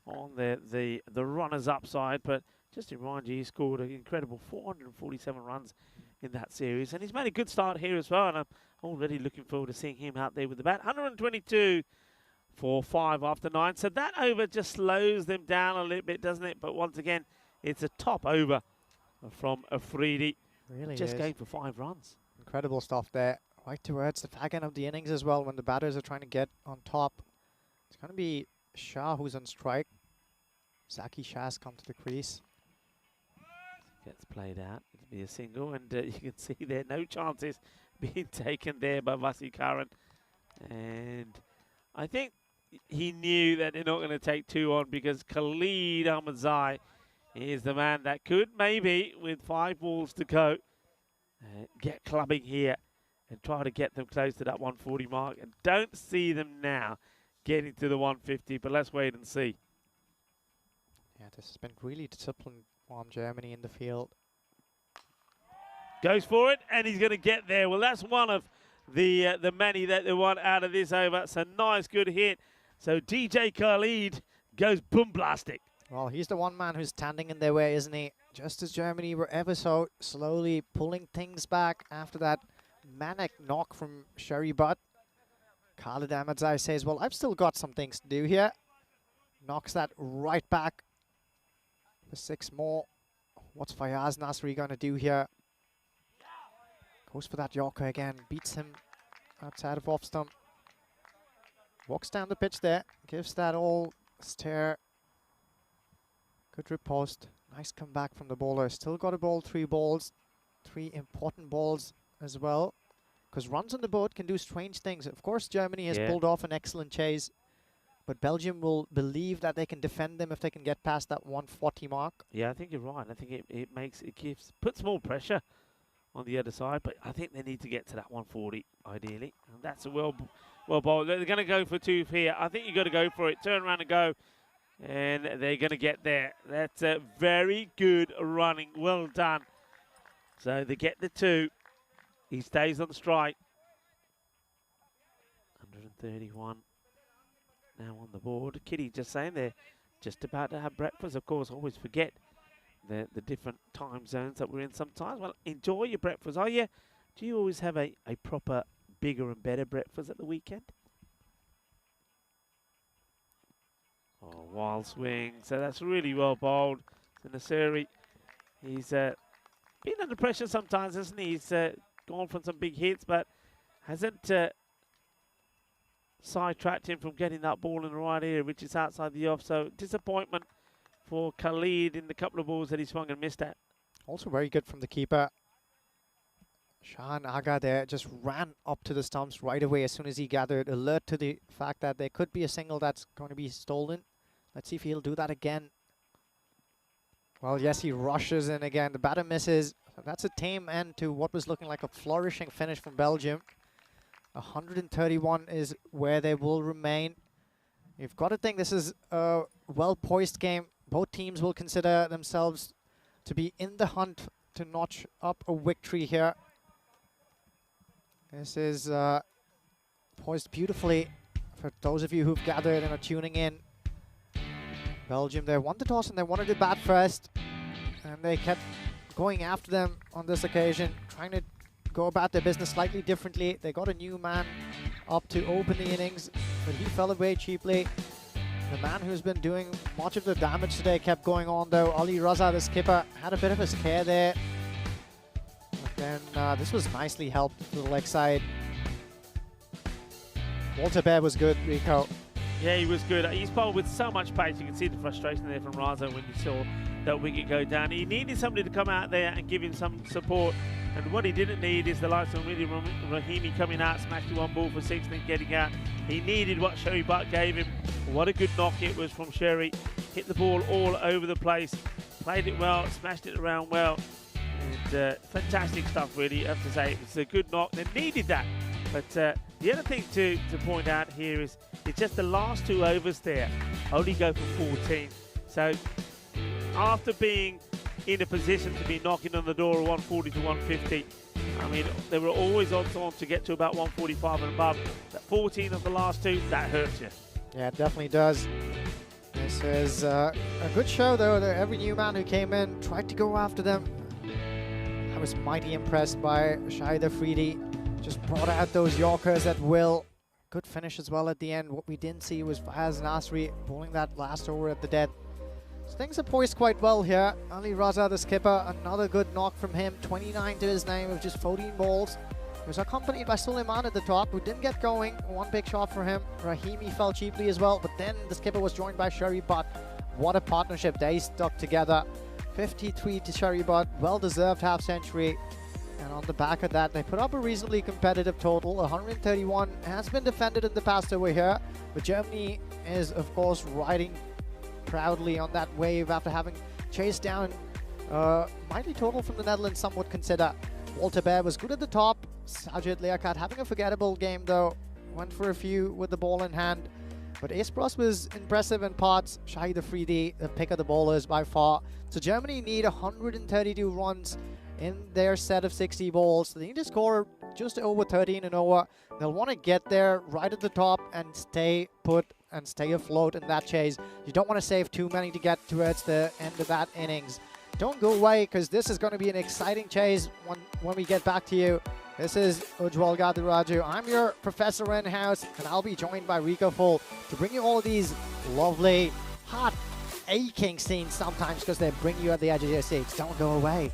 [SPEAKER 6] on the runners-up side, but just to remind you, he scored an incredible 447 runs in that series, and he's made a good start here as well, and I'm already looking forward to seeing him out there with the bat. 122 for 5 after 9, so that over just slows them down a little bit, doesn't it? But once again, it's a top over from Afridi,
[SPEAKER 3] Really
[SPEAKER 6] just
[SPEAKER 3] is.
[SPEAKER 6] going for 5 runs.
[SPEAKER 3] Incredible stuff there. Right towards the fag end of the innings as well, when the batters are trying to get on top. It's going to be Shah who's on strike. Zaki Shah's come to the crease.
[SPEAKER 6] Gets played out. It'll be a single, and you can see there no chances being taken there by Vasi Karan. And I think he knew that they're not going to take 2 on, because Khalid Ahmadzai is the man that could maybe, with 5 balls to go, get clubbing here and try to get them close to that 140 mark. And don't see them now getting to the 150, but let's wait and see.
[SPEAKER 3] Yeah, this has been really disciplined from Germany in the field.
[SPEAKER 6] Goes for it, and he's going to get there. Well, that's one of the many that they want out of this over. It's a nice, good hit. So DJ Khalid goes boom blastic.
[SPEAKER 3] Well, he's the one man who's standing in their way, isn't he? Just as Germany were ever so slowly pulling things back after that manic knock from Sherry Butt. Khalid Ahmadzai says, well, I've still got some things to do here. Knocks that right back for 6 more. What's Fayaz Nasri going to do here? Goes for that Yorker again. Beats him outside of off stump. Walks down the pitch there. Gives that all stare. Good riposte. Nice comeback from the bowler. Still got to bowl 3 balls. 3 important balls as well. Because runs on the board can do strange things. Of course, Germany has pulled off an excellent chase. But Belgium will believe that they can defend them if they can get past that 140 mark.
[SPEAKER 6] Yeah, I think you're right. I think puts more pressure on the other side. But I think they need to get to that 140, ideally. And that's a well bowled. They're going to go for 2 here. I think you've got to go for it. Turn around and go. And they're going to get there. That's a very good running. Well done. So they get the 2. He stays on strike. 131 now on the board. Kitty just saying they're just about to have breakfast. Of course, always forget the different time zones that we're in sometimes. Well, enjoy your breakfast. Do you always have a proper, bigger and better breakfast at the weekend? Oh, wild swing. So that's really well bowled. So Nasiri, he's been under pressure sometimes, hasn't he? He's gone for some big hits, but hasn't sidetracked him from getting that ball in the right area, which is outside the off. So disappointment for Khalid in the couple of balls that he swung and missed at.
[SPEAKER 3] Also very good from the keeper. Shahan Agha there just ran up to the stumps right away as soon as he gathered alert to the fact that there could be a single that's going to be stolen. Let's see if he'll do that again. Well, yes, he rushes in again. The batter misses. That's a tame end to what was looking like a flourishing finish from Belgium. 131 is where they will remain. You've got to think this is a well-poised game. Both teams will consider themselves to be in the hunt to notch up a victory here. This is poised beautifully for those of you who've gathered and are tuning in. Belgium, they won the toss and they wanted to bat first. And they kept going after them on this occasion, trying to go about their business slightly differently. They got a new man up to open the innings, but he fell away cheaply. The man who's been doing much of the damage today kept going on though. Ali Raza, the skipper, had a bit of a scare there. But then this was nicely helped to the leg side. Walter Bear was good, Rico.
[SPEAKER 6] Yeah, he was good. He's bowled with so much pace. You can see the frustration there from Raza when he saw that wicket go down. He needed somebody to come out there and give him some support. And what he didn't need is the likes of really Rahimi coming out, smashed 1 ball for 6, then getting out. He needed what Sherry Butt gave him. What a good knock it was from Sherry. Hit the ball all over the place. Played it well, smashed it around well. And fantastic stuff, really, I have to say. It was a good knock. They needed that. But the other thing to point out here is it's just the last 2 overs there only go for 14. So after being in a position to be knocking on the door of 140 to 150, I mean, they were always odds on to get to about 145 and above. That 14 of the last two, that hurts you.
[SPEAKER 3] Yeah, it definitely does. This is a good show, though. Every new man who came in tried to go after them. I was mighty impressed by Shahid Afridi. Just brought out those Yorkers at will. Good finish as well at the end. What we didn't see was Faz Nasri bowling that last over at the dead. So things are poised quite well here. Ali Raza, the skipper, another good knock from him. 29 to his name with just 14 balls. He was accompanied by Suleiman at the top, who didn't get going. One big shot for him. Rahimi fell cheaply as well, but then the skipper was joined by Sherry Butt. What a partnership. They stuck together. 53 to Sherry Butt. Well-deserved half-century. And on the back of that, they put up a reasonably competitive total. 131 has been defended in the past over here. But Germany is, of course, riding proudly on that wave after having chased down mighty total from the Netherlands, some would consider. Walter Bear was good at the top. Sajid Liaquat having a forgettable game, though. Went for a few with the ball in hand. But Ace-Bros was impressive in parts. Shahid Afridi, the pick of the bowlers by far. So Germany need 132 runs in their set of 60 balls. So they need to score just over 13 and over. They'll want to get there right at the top and stay put and stay afloat in that chase. You don't want to save too many to get towards the end of that innings. Don't go away, because this is going to be an exciting chase when we get back to you. This is Ujwal Gadiraju. I'm your professor in-house, and I'll be joined by Rico Full to bring you all of these lovely, hot, aching scenes sometimes, because they bring you at the edge of your seats. Don't go away.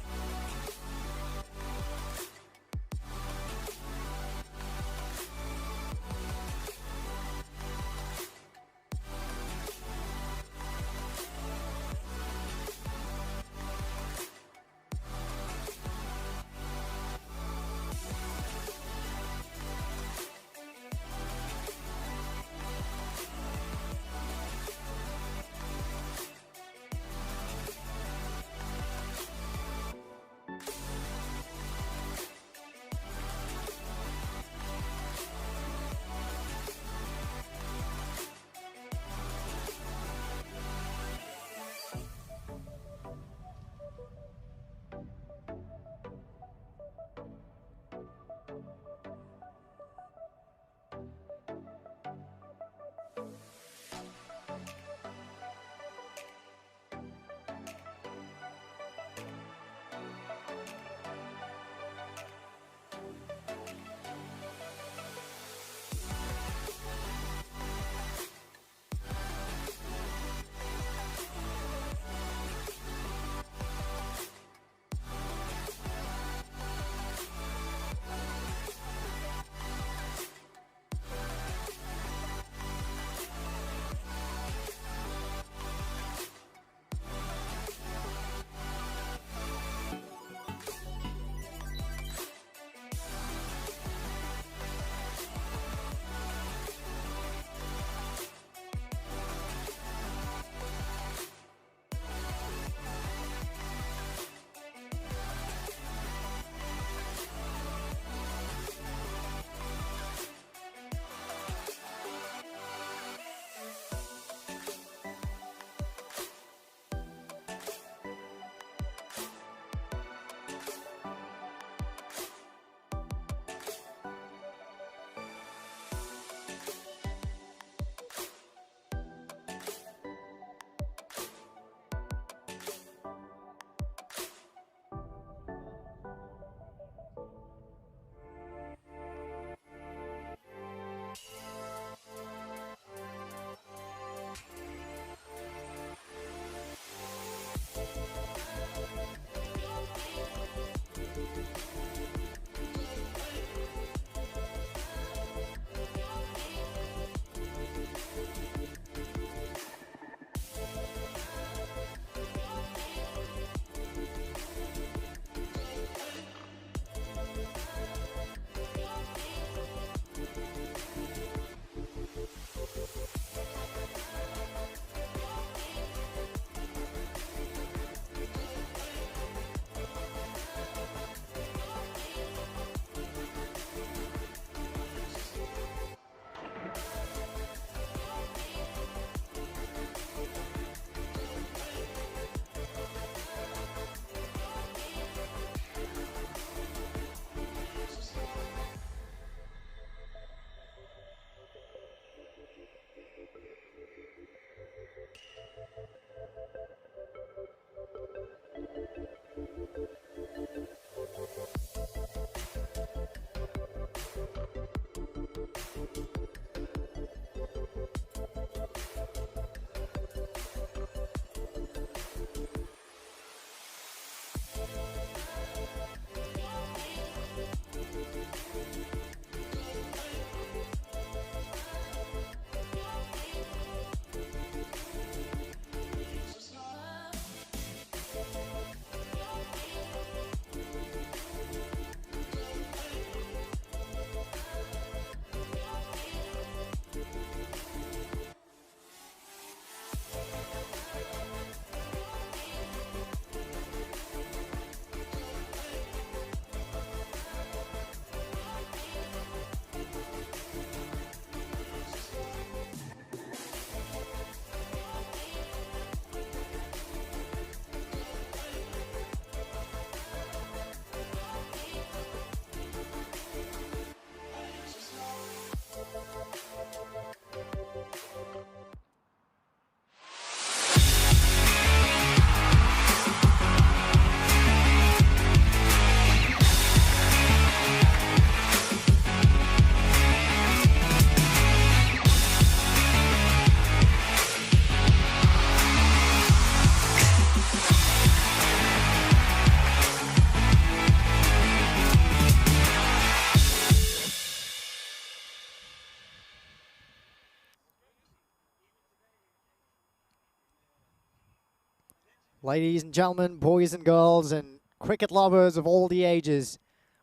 [SPEAKER 3] Ladies and gentlemen, boys and girls, and cricket lovers of all the ages,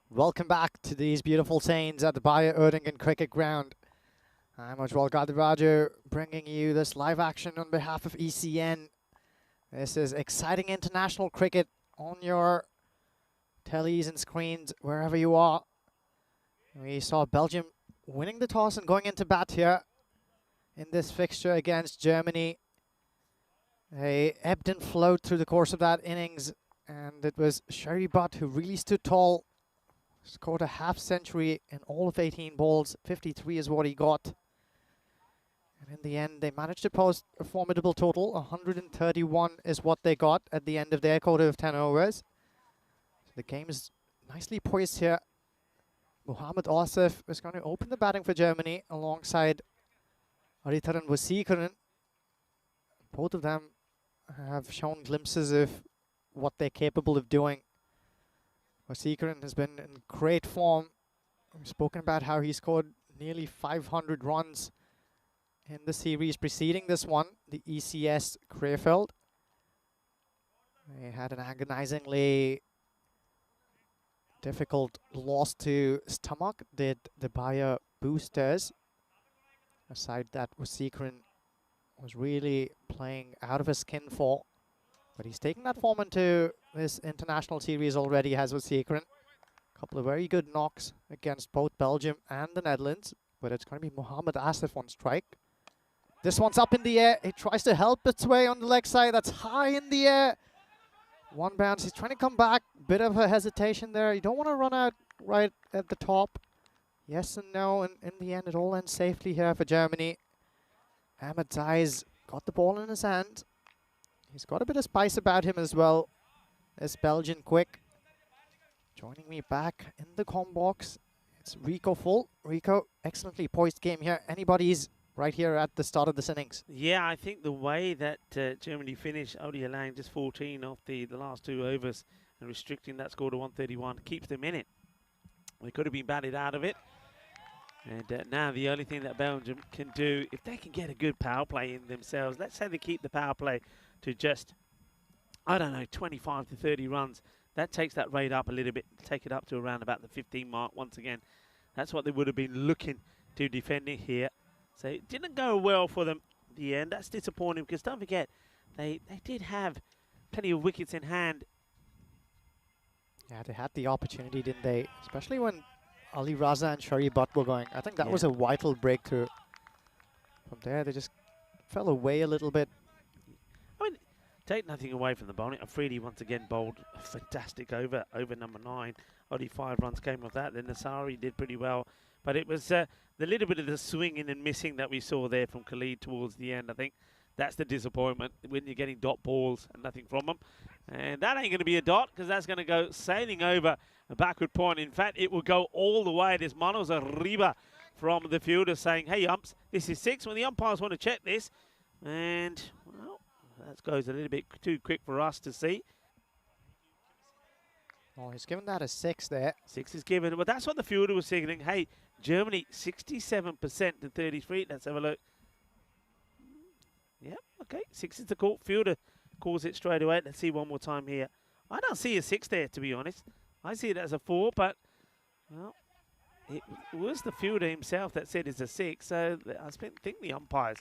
[SPEAKER 3] welcome back to these beautiful scenes at the Bayer-Oettingen Cricket Ground. I'm Ujwal Gadiraja, bringing you this live action on behalf of ECN. This is exciting international cricket on your tellies and screens, wherever you are. We saw Belgium winning the toss and going into bat here in this fixture against Germany. They ebbed and flowed through the course of that innings, and it was Sherry Butt who really stood tall, scored a half century in all of 18 balls. 53 is what he got. And in the end, they managed to post a formidable total. 131 is what they got at the end of their quarter of 10 overs. So the game is nicely poised here. Mohammad Asif is going to open the batting for Germany alongside Aritaran Waseekaran. Both of them have shown glimpses of what they're capable of doing. Waseekaran has been in great form. We've spoken about how he scored nearly 500 runs in the series preceding this one, the ECS Krefeld. They had an agonizingly difficult loss to Stomach, did the Bayer boosters. Aside that, Waseekaran was really playing out of his skin for. But he's taken that form into this international series already, has Waseekaran. A couple of very good knocks against both Belgium and the Netherlands. But it's going to be Mohammad Asif on strike. This one's up in the air. He tries to help its way on the leg side. That's high in the air. One bounce. He's trying to come back. Bit of a hesitation there. You don't want to run out right at the top. Yes and no. And in the end, it all ends safely here for Germany. Ahmed Zai's got the ball in his hand. He's got a bit of spice about him as well. This Belgian quick. Joining me back in the comm box, it's Rico Full. Rico, excellently poised game here. Anybody's right here at the start of this innings.
[SPEAKER 6] Yeah, I think the way that Germany finished, Odi allowing just 14 off the last 2 overs and restricting that score to 131 keeps them in it. They could have been batted out of it. And now the only thing that Belgium can do, if they can get a good power play in themselves, let's say they keep the power play to just, I don't know, 25 to 30 runs. That takes that rate up a little bit, take it up to around about the 15 mark once again. That's what they would have been looking to defend it here. So it didn't go well for them in the end. That's disappointing because don't forget, they did have plenty of wickets in hand.
[SPEAKER 3] Yeah, they had the opportunity, didn't they? Especially when Ali Raza and Shari Butt were going. I think that was a vital breakthrough. From there, they just fell away a little bit.
[SPEAKER 6] I mean, take nothing away from the bowling. Afridi once again bowled a fantastic over number 9. Only 5 runs came off that. Then Nasari did pretty well. But it was the little bit of the swinging and missing that we saw there from Khalid towards the end. I think that's the disappointment when you're getting dot balls and nothing from them. And that ain't going to be a dot because that's going to go sailing over a backward point. In fact, it will go all the way. There's Manos Arriba from the fielder saying, hey, umps, this is 6. When the umpires want to check this. And, well, that goes a little bit too quick for us to see.
[SPEAKER 3] Oh, he's given that a 6 there.
[SPEAKER 6] 6 is given. But that's what the fielder was signaling. Hey, Germany, 67% to 33. Let's have a look. Yep, okay. 6 is the call. Fielder calls it straight away. Let's see one more time here. I don't see a 6 there, to be honest. I see it as a 4, but, well, it was the fielder himself that said it's a 6. So I think the umpires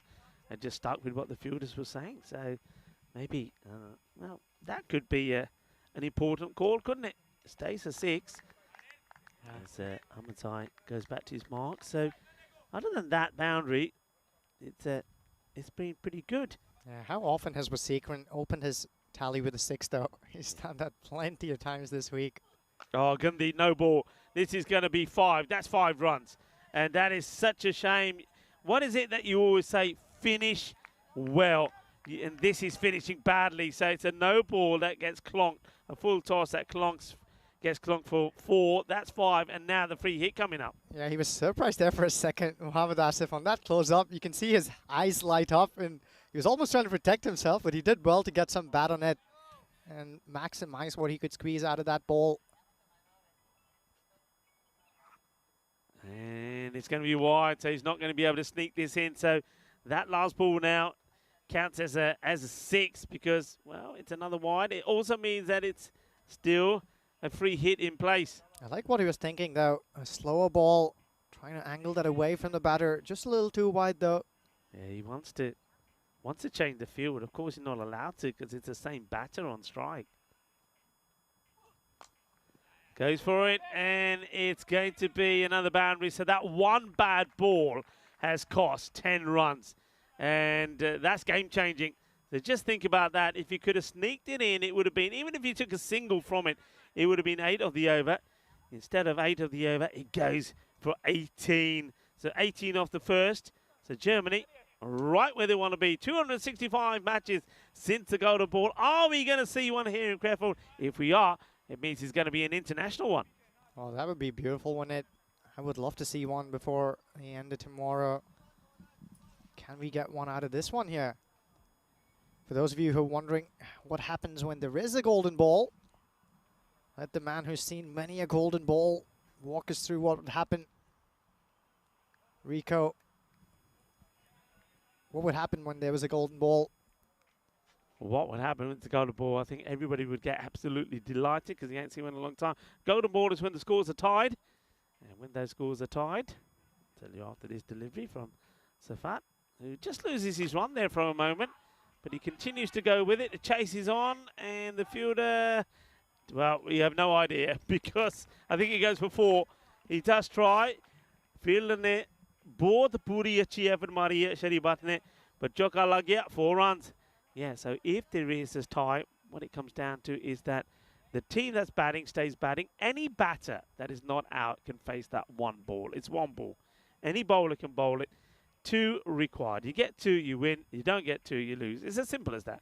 [SPEAKER 6] had just stuck with what the fielders were saying. So maybe, well, that could be an important call, couldn't it? Stays a 6. As Ahmedzai goes back to his mark. So other than that boundary, it's been pretty good.
[SPEAKER 3] Yeah, how often has Waseekaran opened his tally with a 6 though? He's done that plenty of times this week.
[SPEAKER 6] Oh, Gandhi, no ball. This is going to be 5. That's 5 runs. And that is such a shame. What is it that you always say? Finish well. And this is finishing badly. So it's a no ball that gets clonked. A full toss that gets clonked for 4. That's 5. And now the free hit coming up.
[SPEAKER 3] Yeah, he was surprised there for a second. Mohammad Asif on that close up. You can see his eyes light up. And he was almost trying to protect himself. But he did well to get some bat on it and maximize what he could squeeze out of that ball.
[SPEAKER 6] And it's going to be wide, so he's not going to be able to sneak this in. So that last ball now counts as a 6 because, well, it's another wide. It also means that it's still a free hit in place.
[SPEAKER 3] I like what he was thinking, though. A slower ball, trying to angle that away from the batter. Just a little too wide, though.
[SPEAKER 6] Yeah, he wants to change the field. Of course, he's not allowed to because it's the same batter on strike. Goes for it, and it's going to be another boundary. So that one bad ball has cost 10 runs. And that's game-changing. So just think about that. If you could have sneaked it in, it would have been, even if you took a single from it, it would have been 8 of the over. Instead of 8 of the over, it goes for 18. So 18 off the first. So Germany, right where they want to be. 265 matches since the golden ball. Are we going to see one here in Crefeld? If we are, it means it's going to be an international one.
[SPEAKER 3] Oh, that would be beautiful, wouldn't it? I would love to see one before the end of tomorrow. Can we get one out of this one here? For those of you who are wondering what happens when there is a golden ball, let the man who's seen many a golden ball walk us through what would happen. Rico, what would happen when there was a golden ball?
[SPEAKER 6] What would happen with the golden ball? I think everybody would get absolutely delighted because he ain't seen one in a long time. Golden ball is when the scores are tied. And when those scores are tied, I'll tell you after this delivery from Safat, who just loses his run there for a moment. But he continues to go with it. The chase is on. And the fielder, well, we have no idea because I think he goes for 4. He does try. Fielder ne both puri achhi effort mari hai Sharibat ne. But choka lag gaya, 4 runs. Yeah, so if there is a tie, what it comes down to is that the team that's batting stays batting. Any batter that is not out can face that one ball. It's one ball. Any bowler can bowl it. 2 required. You get 2, you win. You don't get 2, you lose. It's as simple as that.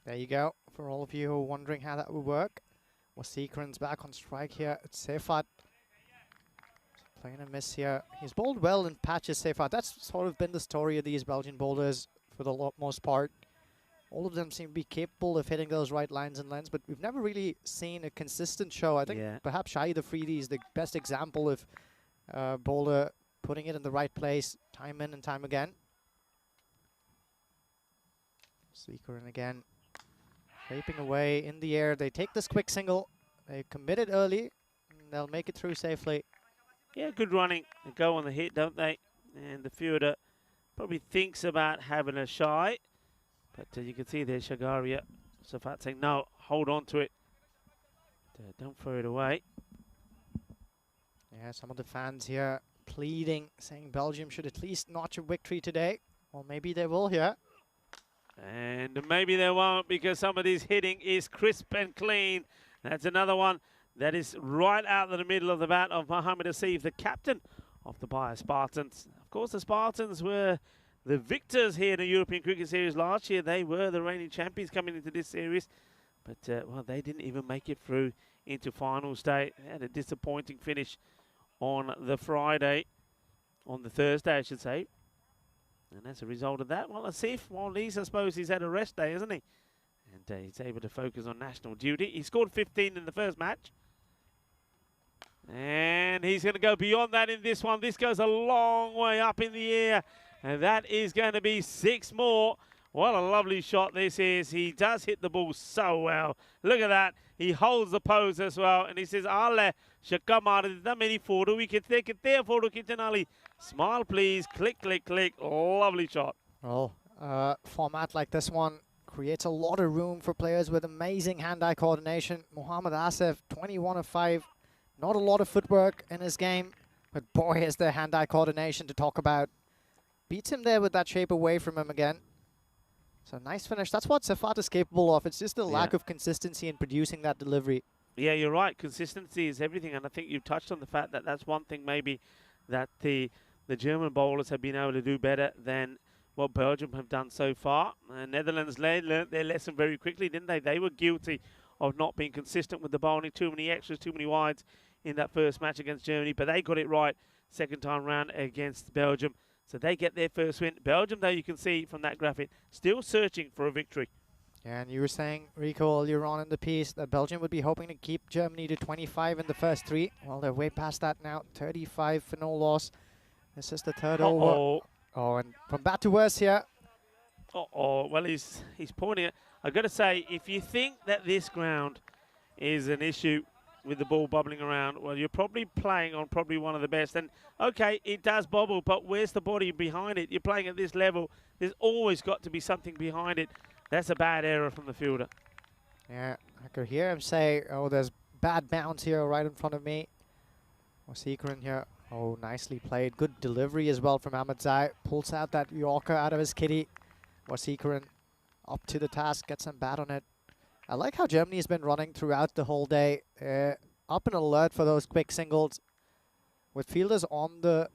[SPEAKER 3] There you go. For all of you who are wondering how that would work, Wasikran's back on strike here. It's Sefat playing a miss here. He's bowled well in patches, Sefat. That's sort of been the story of these Belgian bowlers for the most part. All of them seem to be capable of hitting those right lines and lengths, but we've never really seen a consistent show. I think perhaps Shahid Afridi is the best example of bowler putting it in the right place time in and time again. Seeker in again, shaping away in the air. They take this quick single. They commit it early, and they'll make it through safely.
[SPEAKER 6] Yeah, good running. They go on the hit, don't they? And the fielder probably thinks about having a shy. But you can see there, Shagaria, Safat saying, no, hold on to it. Don't throw it away.
[SPEAKER 3] Yeah, some of the fans here pleading, saying Belgium should at least notch a victory today. Well, maybe they will here.
[SPEAKER 6] And maybe they won't because some of this hitting is crisp and clean. That's another one that is right out of the middle of the bat of Mohamed Asif, the captain of the Bayer Spartans. Of course, the Spartans were the victors here in the European Cricket Series last year. They were the reigning champions coming into this series. But, well, they didn't even make it through into finals day. They had a disappointing finish on the Friday, on the Thursday, I should say. And as a result of that, well, Asif, well, at least I suppose he's had a rest day, hasn't he? And he's able to focus on national duty. He scored 15 in the first match. And he's going to go beyond that in this one. This goes a long way up in the air. And that is going to be 6 more. What a lovely shot this is. He does hit the ball so well. Look at that. He holds the pose as well. And he says, Ale, shakkamara many photo wicket take it there photo kitchen. Smile, please. Click, click, click. Lovely shot.
[SPEAKER 3] Well, format like this one creates a lot of room for players with amazing hand-eye coordination. Mohamed Asif, 21 of 5. Not a lot of footwork in his game, but boy, is there hand-eye coordination to talk about. Beats him there with that shape away from him again. So nice finish. That's what Safat is capable of. It's just the lack of consistency in producing that delivery.
[SPEAKER 6] Yeah, you're right. Consistency is everything, and I think you touched on the fact that that's one thing maybe that the German bowlers have been able to do better than what Belgium have done so far. Netherlands learned their lesson very quickly, didn't they? They were guilty of not being consistent with the bowling. Too many extras, too many wides in that first match against Germany, but they got it right second time round against Belgium. So they get their first win. Belgium, though, you can see from that graphic, still searching for a victory.
[SPEAKER 3] Yeah, and you were saying, Rico, earlier on in the piece, that Belgium would be hoping to keep Germany to 25 in the first 3. Well, they're way past that now. 35 for no loss. This is the third over. Oh, and from bad to worse here.
[SPEAKER 6] Oh, well, he's pointing it. I've got to say, if you think that this ground is an issue with the ball bubbling around, well, you're probably playing on probably one of the best. And, okay, it does bobble, but where's the body behind it? You're playing at this level. There's always got to be something behind it. That's a bad error from the fielder.
[SPEAKER 3] Yeah, I could hear him say, oh, there's bad bounce here right in front of me. Wasikran here. Oh, nicely played. Good delivery as well from Ahmadzai. Pulls out that Yorker out of his kitty. Wasikran up to the task, gets some bat on it. I like how Germany's been running throughout the whole day. Up and alert for those quick singles. With fielders on the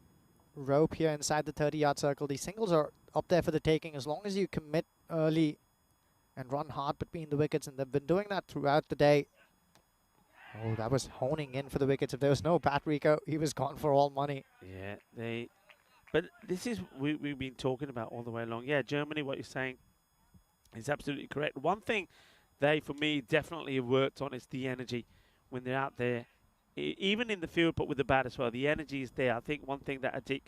[SPEAKER 3] rope here inside the 30-yard circle, these singles are up there for the taking as long as you commit early and run hard between the wickets, and they've been doing that throughout the day. Oh, that was honing in for the wickets. If there was no bat, Rico, he was gone for all money.
[SPEAKER 6] Yeah, but this is we've been talking about all the way along. Yeah, Germany, what you're saying is absolutely correct. One thing they, for me, definitely have worked on is the energy when they're out there, even in the field, but with the bat as well. The energy is there. I think one thing that Atik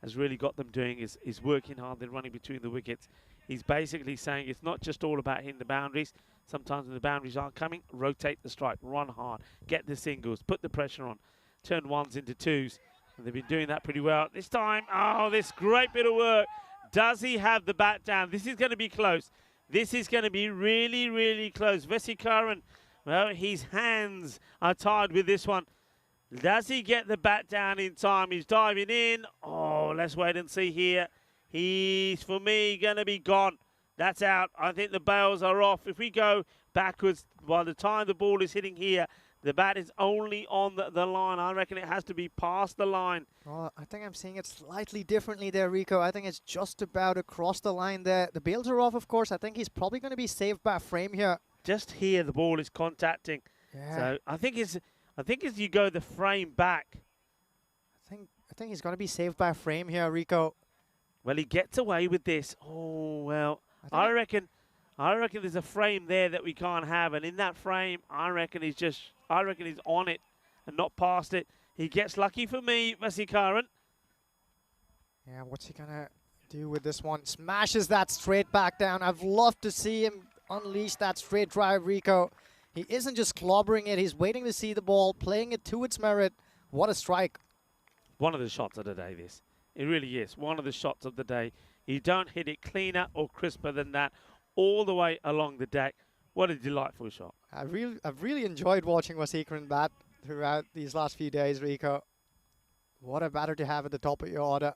[SPEAKER 6] has really got them doing is working hard. They're running between the wickets. He's basically saying it's not just all about hitting the boundaries. Sometimes when the boundaries aren't coming, rotate the strike, run hard, get the singles, put the pressure on, turn ones into twos. And they've been doing that pretty well. This time, oh, this great bit of work. Does he have the bat down? This is going to be close. This is going to be really, really close. Vesikaran, well, his hands are tied with this one. Does he get the bat down in time? He's diving in. Oh, let's wait and see here. He's, for me, going to be gone. That's out. I think the bails are off. If we go backwards, by the time the ball is hitting here, the bat is only on the line. I reckon it has to be past the line.
[SPEAKER 3] Oh, I think I'm seeing it slightly differently there, Rico. I think it's just about across the line there. The bails are off, of course. I think he's probably going to be saved by a frame here.
[SPEAKER 6] Just here, the ball is contacting.
[SPEAKER 3] Yeah.
[SPEAKER 6] So I think as you go the frame back.
[SPEAKER 3] I think he's going to be saved by a frame here, Rico.
[SPEAKER 6] Well, he gets away with this. Oh, well, I reckon there's a frame there that we can't have, and in that frame, I reckon he's on it and not past it. He gets lucky for me, Vesikaran.
[SPEAKER 3] Yeah, what's he gonna do with this one? Smashes that straight back down. I've loved to see him unleash that straight drive, Rico. He isn't just clobbering it. He's waiting to see the ball, playing it to its merit. What a strike. One
[SPEAKER 6] of the shots of the day, this. It really is. One of the shots of the day. You don't hit it cleaner or crisper than that all the way along the deck. What a delightful shot. I've really enjoyed watching Wasikran bat throughout these last few days, Rico. What a batter to have at the top of your order.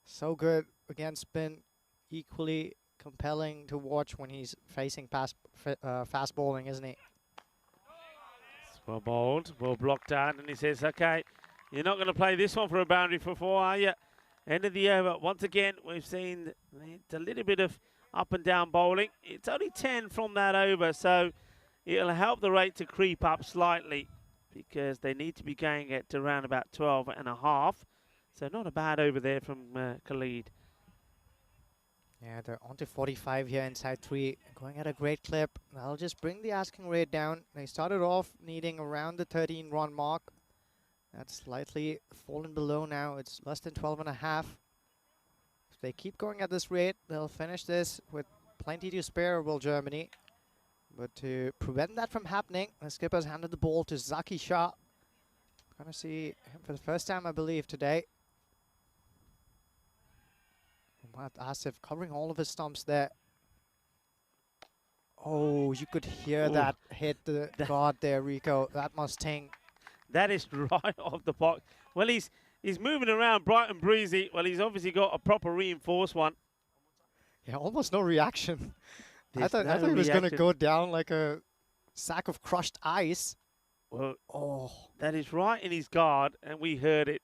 [SPEAKER 6] So good against spin. Equally compelling to watch when he's facing fast bowling, isn't he? Well bowled, well blocked out, and he says, okay, you're not going to play this one for a boundary for 4, are you? End of the over. Once again, we've seen a little bit of up and down bowling. It's only 10 from that over, so it'll help the rate to creep up slightly because they need to be going at around about 12.5. So not a bad over there from Khalid. Yeah, they're on to 45 here inside 3, going at a great clip. That'll just bring the asking rate down. They started off needing around the 13-run mark. That's slightly fallen below now. It's less than 12.5. If they keep going at this rate, they'll finish this with plenty to spare, will Germany. But to prevent that from happening, the skipper's handed the ball to Zaki Shah. Gonna see him for the first time, I believe, today. Asif covering all of his stumps there. Oh, you could hear that hit the guard there, Rico. That must sting. That is right off the box. Well, he's moving around bright and breezy. Well, he's obviously got a proper reinforced one. Yeah, almost no reaction. I thought he was going to go down like a sack of crushed ice. Well, that is right in his guard, and we heard it.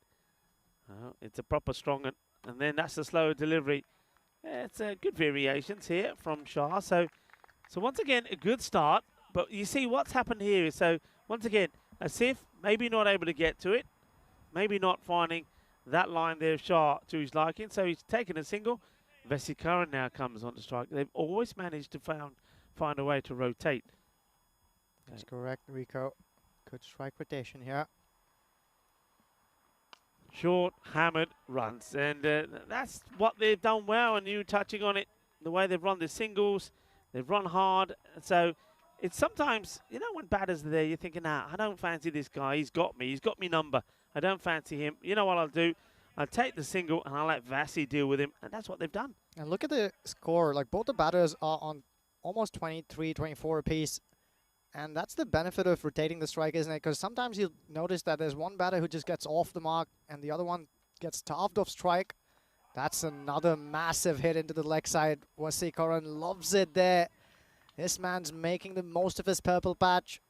[SPEAKER 6] Oh, it's a proper strong one. And then that's a slower delivery. Yeah, it's good variations here from Shah. So once again, a good start. But you see what's happened here is, so once again, Asif maybe not able to get to it. Maybe not finding that line there of Shah to his liking. So he's taken a single. Vesikaran now comes on to strike. They've always managed to find a way to rotate. That's correct, Rico. Good strike rotation here. Short, hammered runs. And that's what they've done well. And you touching on it, the way they've run their singles, they've run hard. So it's sometimes, you know, when batters are there, you're thinking, nah, I don't fancy this guy. He's got me number. I don't fancy him. You know what I'll do? I'll take the single and I'll let Vasi deal with him. And that's what they've done.
[SPEAKER 3] And look at the score. Like, both the batters are on almost 23, 24 apiece. And that's the benefit of rotating the strike, isn't it? Because sometimes you'll notice that there's one batter who just gets off the mark and the other one gets starved off strike. That's another massive hit into the leg side. Wasikaran loves it there. This man's making the most of his purple patch.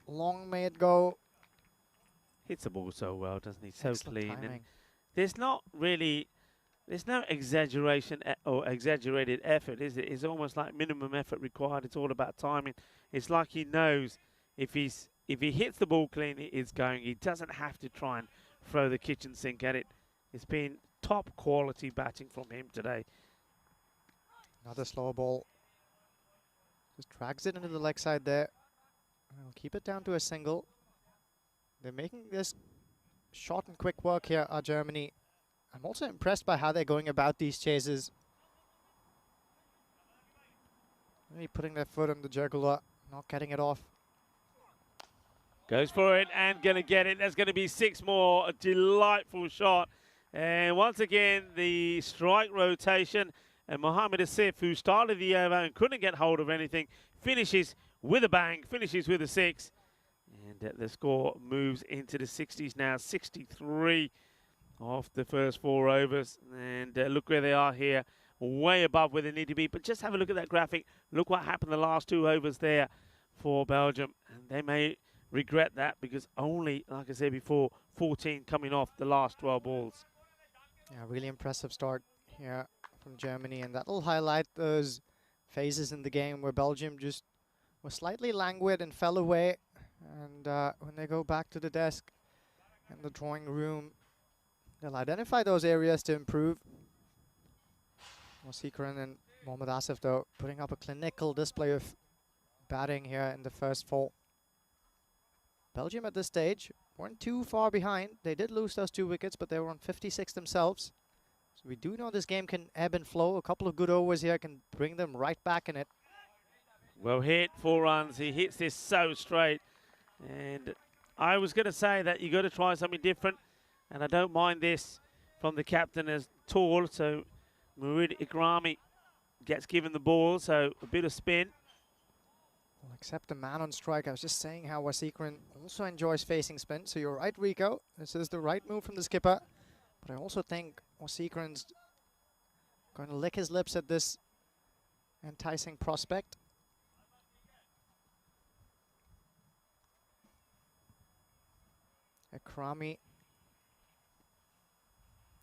[SPEAKER 3] Long may it go.
[SPEAKER 6] Hits the ball so well, doesn't he? So
[SPEAKER 3] Excellent
[SPEAKER 6] clean.
[SPEAKER 3] timing.
[SPEAKER 6] And there's not really, there's no exaggeration or exaggerated effort, is it? It's almost like minimum effort required. It's all about timing. It's like he knows if he hits the ball clean, it's going. He doesn't have to try and throw the kitchen sink at it. It's been top quality batting from him today.
[SPEAKER 3] Another slow ball. Just drags it into the leg side there. I'll keep it down to a single. They're making this short and quick work here, Germany. I'm also impressed by how they're going about these chases. Maybe putting their foot on the jugular, not getting it off.
[SPEAKER 6] Goes for it and going to get it. There's going to be 6 more. A delightful shot. And once again, the strike rotation. And Mohamed Asif, who started the over and couldn't get hold of anything, finishes with a bang, finishes with a 6. And the score moves into the 60s now, 63 off the first 4 overs. And look where they are here, way above where they need to be. But just have a look at that graphic. Look what happened the last 2 overs there for Belgium. And they may regret that because only, like I said before, 14 coming off the last 12 balls.
[SPEAKER 3] Yeah, really impressive start here from Germany. And that'll highlight those phases in the game where Belgium just was slightly languid and fell away. And when they go back to the desk and the drawing room, they'll identify those areas to improve. Wasikaran and Mohamed Asif, though, putting up a clinical display of batting here in the first 4. Belgium at this stage weren't too far behind. They did lose those 2 wickets, but they were on 56 themselves. So we do know this game can ebb and flow. A couple of good overs here can bring them right back in it.
[SPEAKER 6] Well hit, 4 runs. He hits this so straight. And I was going to say that you got to try something different. And I don't mind this from the captain as tall. So Murid Ikrami gets given the ball. So a bit of spin.
[SPEAKER 3] Well, except the man on strike. I was just saying how Wasikaran also enjoys facing spin. So you're right, Rico. This is the right move from the skipper. But I also think Wasikaran's going to lick his lips at this enticing prospect. Ikrami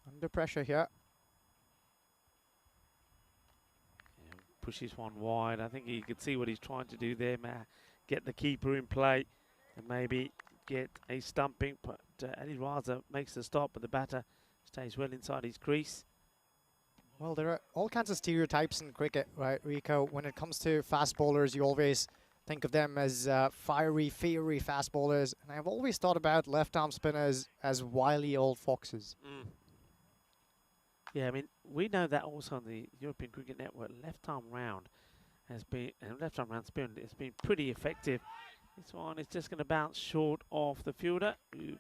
[SPEAKER 3] under pressure here.
[SPEAKER 6] Yeah, pushes one wide. I think you could see what he's trying to do there, get the keeper in play and maybe get a stumping. But Ali Raza makes the stop, but the batter stays well inside his crease.
[SPEAKER 3] Well, there are all kinds of stereotypes in cricket, right, Rico? When it comes to fast bowlers, you always think of them as fiery fast bowlers. And I've always thought about left-arm spinners as wily old foxes.
[SPEAKER 6] Mm. Yeah, I mean, we know that also on the European Cricket Network, left-arm round has been, and left-arm round spin has been pretty effective. This one is just going to bounce short of the fielder, who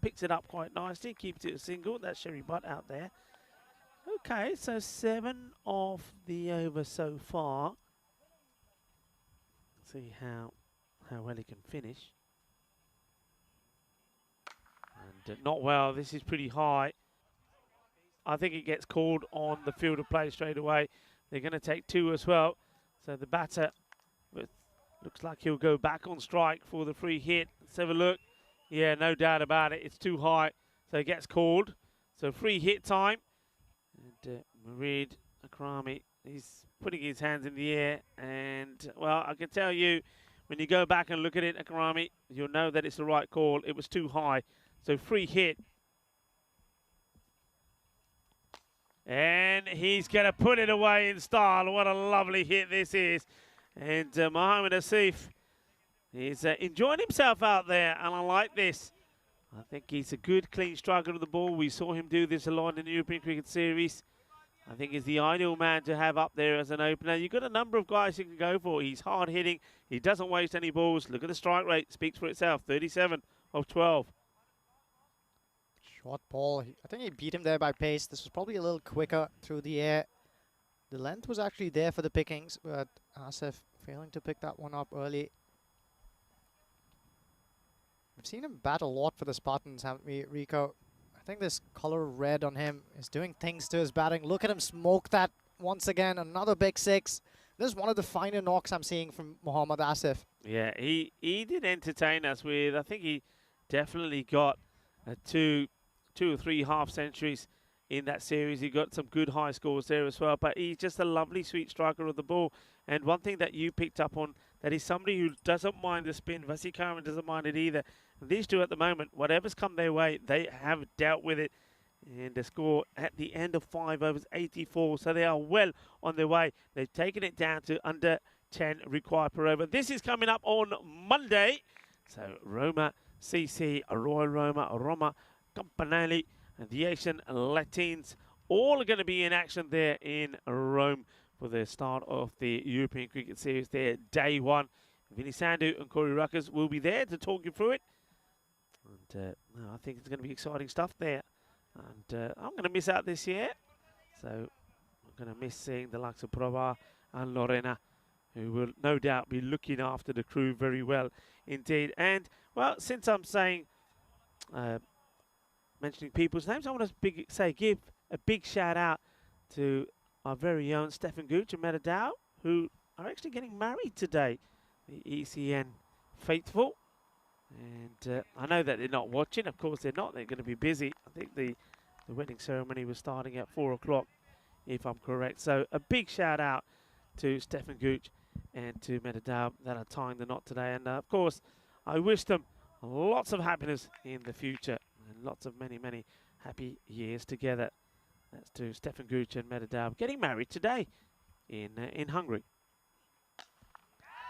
[SPEAKER 6] picks it up quite nicely, keeps it a single. That's Sherry Butt out there. Okay, so 7 of the over so far. See how well he can finish. And not well. This is pretty high. I think it gets called on the field of play straight away. They're going to take 2 as well. So the batter looks like he'll go back on strike for the free hit. Let's have a look. Yeah, no doubt about it. It's too high. So it gets called. So free hit time. And Murid Ikrami, he's putting his hands in the air. And, well, I can tell you, when you go back and look at it, Ikrami, you'll know that it's the right call. It was too high. So free hit. And he's going to put it away in style. What a lovely hit this is. And Mohamed Asif is enjoying himself out there. And I like this. I think he's a good, clean striker of the ball. We saw him do this a lot in the European Cricket Series. I think is the ideal man to have up there as an opener. You've got a number of guys you can go for. He's hard hitting. He doesn't waste any balls. Look at the strike rate. Speaks for itself. 37 of 12.
[SPEAKER 3] Short ball. I think he beat him there by pace. This was probably a little quicker through the air. The length was actually there for the pickings, but Asif failing to pick that one up early. We've seen him bat a lot for the Spartans, haven't we, Rico? I think this color red on him is doing things to his batting. Look at him smoke that once again. Another big six. This is one of the finer knocks I'm seeing from Mohammad Asif.
[SPEAKER 6] Yeah, he did entertain us with, I think he definitely got two or three half centuries in that series. He got some good high scores there as well, but he's just a lovely sweet striker of the ball. And one thing that you picked up on, that he's somebody who doesn't mind the spin. Vasikaran doesn't mind it either. These two at the moment, whatever's come their way, they have dealt with it. And the score at the end of 5 overs, 84. So they are well on their way. They've taken it down to under 10 required per over. This is coming up on Monday. So Roma, CC, Royal Roma, Campanelli, and the Asian Latins, all are going to be in action there in Rome for the start of the European Cricket Series there, day one. Vinny Sandhu and Corey Ruckers will be there to talk you through it. And I think it's going to be exciting stuff there. And I'm going to miss out this year. So I'm going to miss seeing the likes of Prabha and Lorena, who will no doubt be looking after the crew very well indeed. And, well, since I'm saying, mentioning people's names, I want to give a big shout out to our very own Stefan Gooch and Metadao, who are actually getting married today. The ECN faithful. And I know that they're not watching. Of course they're not. They're going to be busy. I think the wedding ceremony was starting at 4 o'clock, if I'm correct. So a big shout out to Stefan Gooch and to Metadao that are tying the knot today. And of course, I wish them lots of happiness in the future and lots of many, many happy years together. That's to Stefan Gooch and Metadao getting married today in Hungary.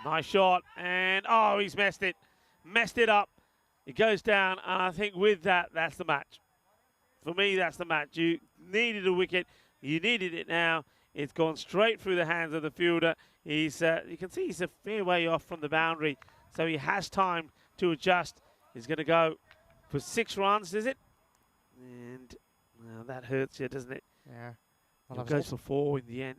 [SPEAKER 6] Nice shot, and oh, he's messed it up. It goes down, and I think with that, that's the match. For me, that's the match. You needed a wicket. You needed it now. It's gone straight through the hands of the fielder. He's, you can see he's a fair way off from the boundary, so he has time to adjust. He's going to go for 6 runs, is it? And well, that hurts you, doesn't it?
[SPEAKER 3] Yeah.
[SPEAKER 6] Well, it goes for 4 in the end.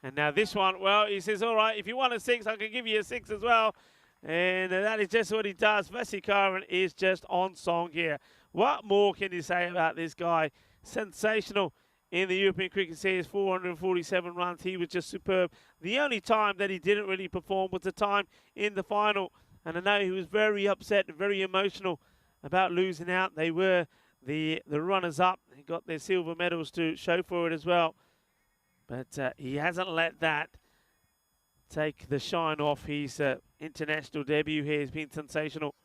[SPEAKER 6] And now this one, well, he says, all right, if you want a 6, I can give you a 6 as well. And that is just what he does. Vasikaran is just on song here. What more can you say about this guy? Sensational in the European Cricket Series, 447 runs. He was just superb. The only time that he didn't really perform was the time in the final. And I know he was very upset and very emotional about losing out. They were the runners-up. They got their silver medals to show for it as well. But he hasn't let that take the shine off. His international debut here has been sensational.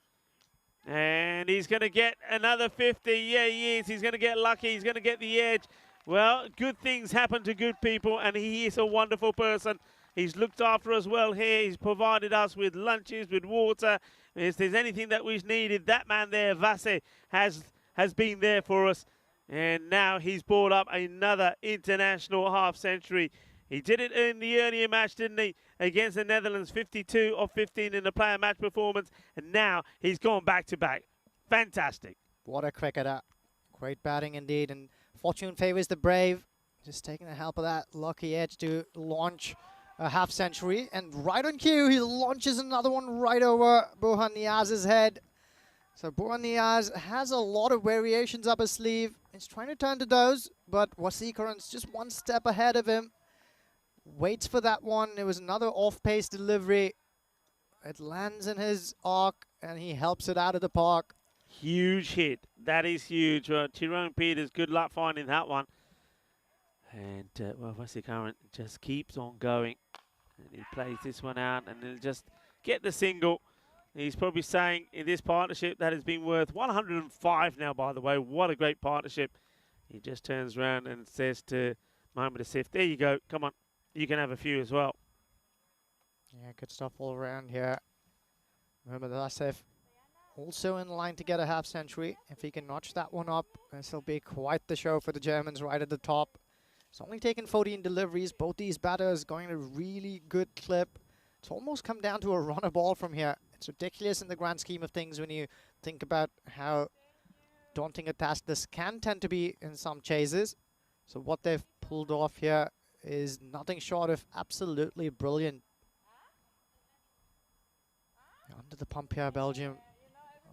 [SPEAKER 6] And he's going to get another 50. Yeah, he is. He's going to get lucky. He's going to get the edge. Well, good things happen to good people, and he is a wonderful person. He's looked after us well here. He's provided us with lunches, with water. If there's anything that we've needed, that man there, Vase, has been there for us. And now he's brought up another international half century. He did it in the earlier match, didn't he? Against the Netherlands, 52 of 15 in the player match performance. And now he's gone back to back. Fantastic.
[SPEAKER 3] What a cricketer. Great batting indeed. And fortune favors the brave. Just taking the help of that lucky edge to launch a half century. And right on cue, he launches another one right over Burhan Niaz's head. So Burhan Niaz has a lot of variations up his sleeve. He's trying to turn to those, but Vasikaran's just one step ahead of him. Waits for that one. It was another off-pace delivery. It lands in his arc, and he helps it out of the park.
[SPEAKER 6] Huge hit. That is huge. Tyrone Peters, good luck finding that one. And, well, Vasikaran just keeps on going. And he plays this one out, and he'll just get the single. He's probably saying in this partnership that has been worth 105 now, by the way. What a great partnership. He just turns around and says to Mohammad Asif, there you go. Come on. You can have a few as well.
[SPEAKER 3] Yeah, good stuff all around here. Mohammad Asif also in line to get a half century. If he can notch that one up, this will be quite the show for the Germans right at the top. It's only taken 14 deliveries. Both these batters going at a really good clip. It's almost come down to a runner ball from here. It's ridiculous in the grand scheme of things when you think about how daunting a task this can tend to be in some chases. So what they've pulled off here is nothing short of absolutely brilliant. Under the pump here, Belgium.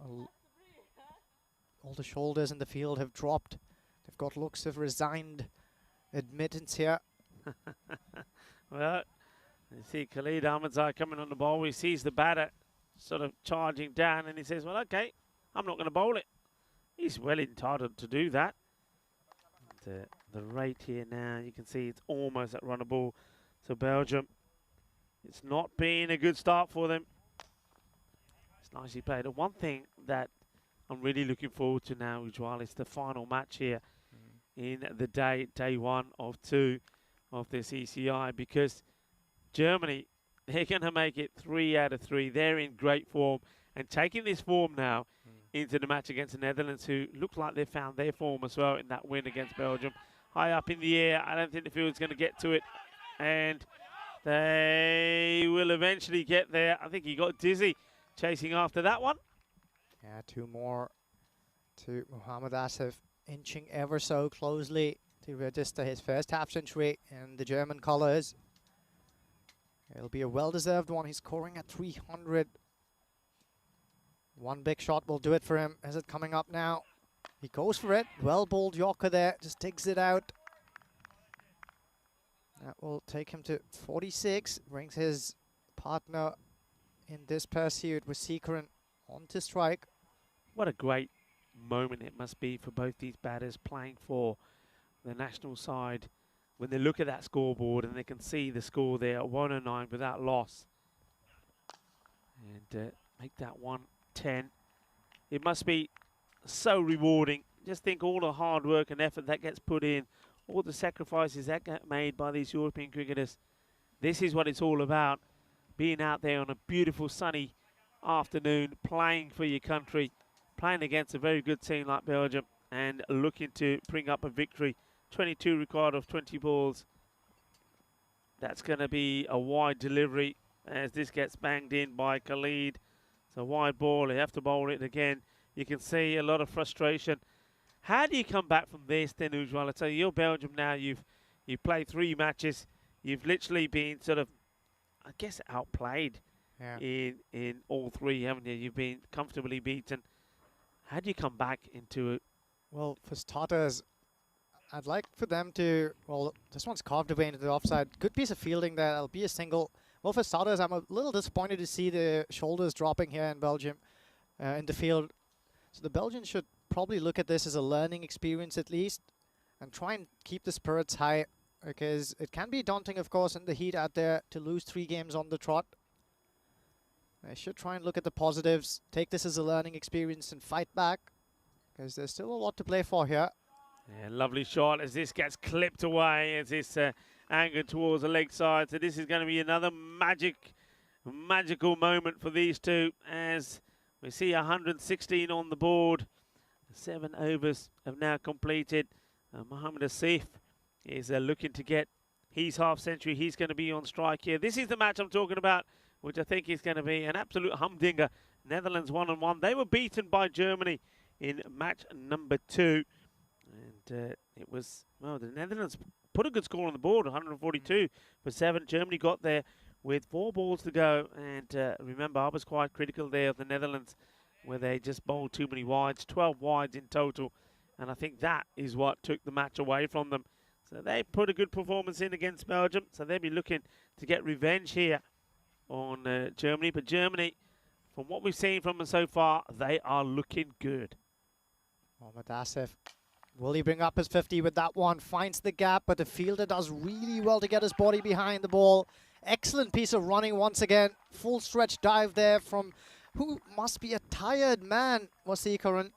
[SPEAKER 3] All the shoulders in the field have dropped. They've got looks of resigned admittance here.
[SPEAKER 6] Well, you see Khalid Ahmedzai coming on the ball. He sees the batter sort of charging down, and he says, well, okay, I'm not going to bowl it. He's well entitled to do that. And, the rate here now, you can see it's almost at runner ball. So Belgium, it's not been a good start for them. It's nicely played. The one thing that I'm really looking forward to now, Ujwal, is the final match here in the day one of 2 of this ECI, because Germany, they're going to make it 3 out of 3. They're in great form, and taking this form now into the match against the Netherlands, who look like they've found their form as well in that win against Belgium. High up in the air, I don't think the field's going to get to it, and they will eventually get there. I think he got dizzy chasing after that one.
[SPEAKER 3] Yeah, 2 more to Mohammad Asif, inching ever so closely to register his first half-century in the German colours. It'll be a well-deserved one. He's scoring at 300. One big shot will do it for him. Is it coming up now? He goes for it. Well-bowled Yorker there. Just digs it out. That will take him to 46. Brings his partner in this pursuit with Seekeren on to strike.
[SPEAKER 6] What a great moment it must be for both these batters playing for the national side when they look at that scoreboard and they can see the score there at 109 without loss. And make that 110. It must be so rewarding. Just think all the hard work and effort that gets put in, all the sacrifices that get made by these European cricketers. This is what it's all about, being out there on a beautiful sunny afternoon, playing for your country, playing against a very good team like Belgium and looking to bring up a victory. 22 required of 20 balls. That's going to be a wide delivery as this gets banged in by Khalid. It's a wide ball. They have to bowl it again. You can see a lot of frustration. How do you come back from this then, Ujwal? I tell you, you're Belgium now. You've played 3 matches. You've literally been sort of, I guess, outplayed in all 3, haven't you? You've been comfortably beaten. How do you come back into it?
[SPEAKER 3] Well, for starters, I'd like for them to, well, this one's carved away into the offside. Good piece of fielding there. It'll be a single. Well, for starters, I'm a little disappointed to see the shoulders dropping here in Belgium in the field. So the Belgians should probably look at this as a learning experience at least and try and keep the spirits high, because it can be daunting, of course, in the heat out there to lose 3 games on the trot. They should try and look at the positives, take this as a learning experience and fight back, because there's still a lot to play for here.
[SPEAKER 6] Yeah, lovely shot as this gets clipped away as this angled towards the leg side. So this is going to be another magical moment for these two as we see 116 on the board. 7 overs have now completed. Mohammad Asif is looking to get his half-century. He's going to be on strike here. This is the match I'm talking about, which I think is going to be an absolute humdinger. Netherlands 1-1. They were beaten by Germany in match number 2. And it was, well, the Netherlands put a good score on the board, 142 for 7. Germany got there with 4 balls to go. And remember, I was quite critical there of the Netherlands, where they just bowled too many wides, 12 wides in total. And I think that is what took the match away from them. So they put a good performance in against Belgium. So they'll be looking to get revenge here on Germany. But Germany, from what we've seen from them so far, they are looking good.
[SPEAKER 3] Mohammad Asif, will he bring up his 50 with that one? Finds the gap, but the fielder does really well to get his body behind the ball. Excellent piece of running once again. Full stretch dive there from who must be a tired man, Seekeren.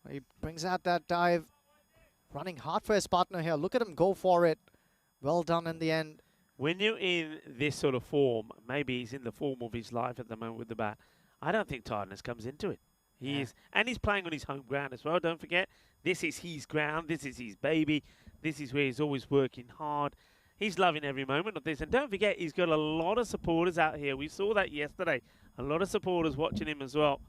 [SPEAKER 3] He brings out that dive. Running hard for his partner here. Look at him go for it. Well done in the end.
[SPEAKER 6] When you're in this sort of form, maybe he's in the form of his life at the moment with the bat, I don't think tiredness comes into it. He is, and he's playing on his home ground as well. Don't forget, this is his ground. This is his baby. This is where he's always working hard. He's loving every moment of this. And don't forget, he's got a lot of supporters out here. We saw that yesterday. A lot of supporters watching him as well.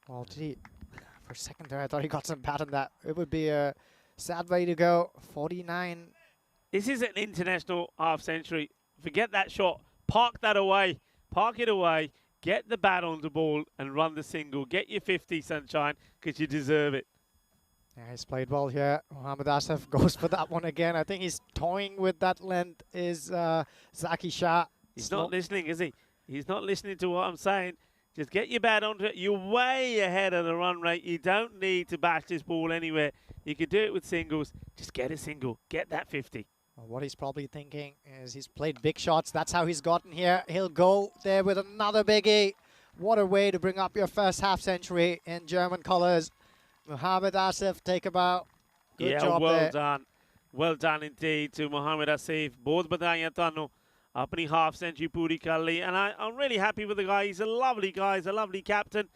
[SPEAKER 3] Well, for a second there, I thought he got some bat on that. It would be a sad way to go. 49.
[SPEAKER 6] This is an international half century. Forget that shot. Park that away. Park it away. Get the bat on the ball and run the single. Get your 50, Sunshine, because you deserve it.
[SPEAKER 3] Yeah, he's played well here. Mohammad Asif goes for that one again. I think he's toying with that length is Zaki Shah.
[SPEAKER 6] He's not listening, is he? He's not listening to what I'm saying. Just get your bat onto it. You're way ahead of the run rate. You don't need to bash this ball anywhere. You can do it with singles. Just get a single. Get that 50.
[SPEAKER 3] Well, what he's probably thinking is he's played big shots. That's how he's gotten here. He'll go there with another biggie. What a way to bring up your first half century in German colours. Mohammad Asif, take a bow. Good job
[SPEAKER 6] well
[SPEAKER 3] there.
[SPEAKER 6] done. Well done indeed to Mohammad Asif. Both badaiyan tanu. Apni half century puri kar li. And I'm really happy with the guy. He's a lovely guy. He's a lovely captain.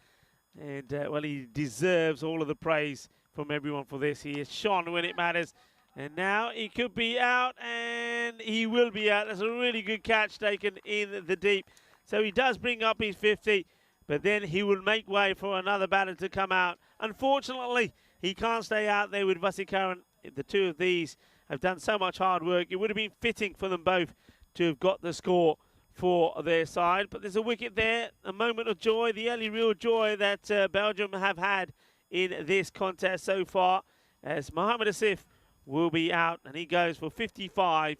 [SPEAKER 6] And, well, he deserves all of the praise from everyone for this. He has shone when it matters. And now he could be out, and he will be out. That's a really good catch taken in the deep. So he does bring up his 50, but then he will make way for another batter to come out. Unfortunately, he can't stay out there with Vasikaran. The two of these have done so much hard work. It would have been fitting for them both to have got the score for their side. But there's a wicket there, a moment of joy, the only real joy that Belgium have had in this contest so far, as Mohammad Asif will be out, and he goes for 55.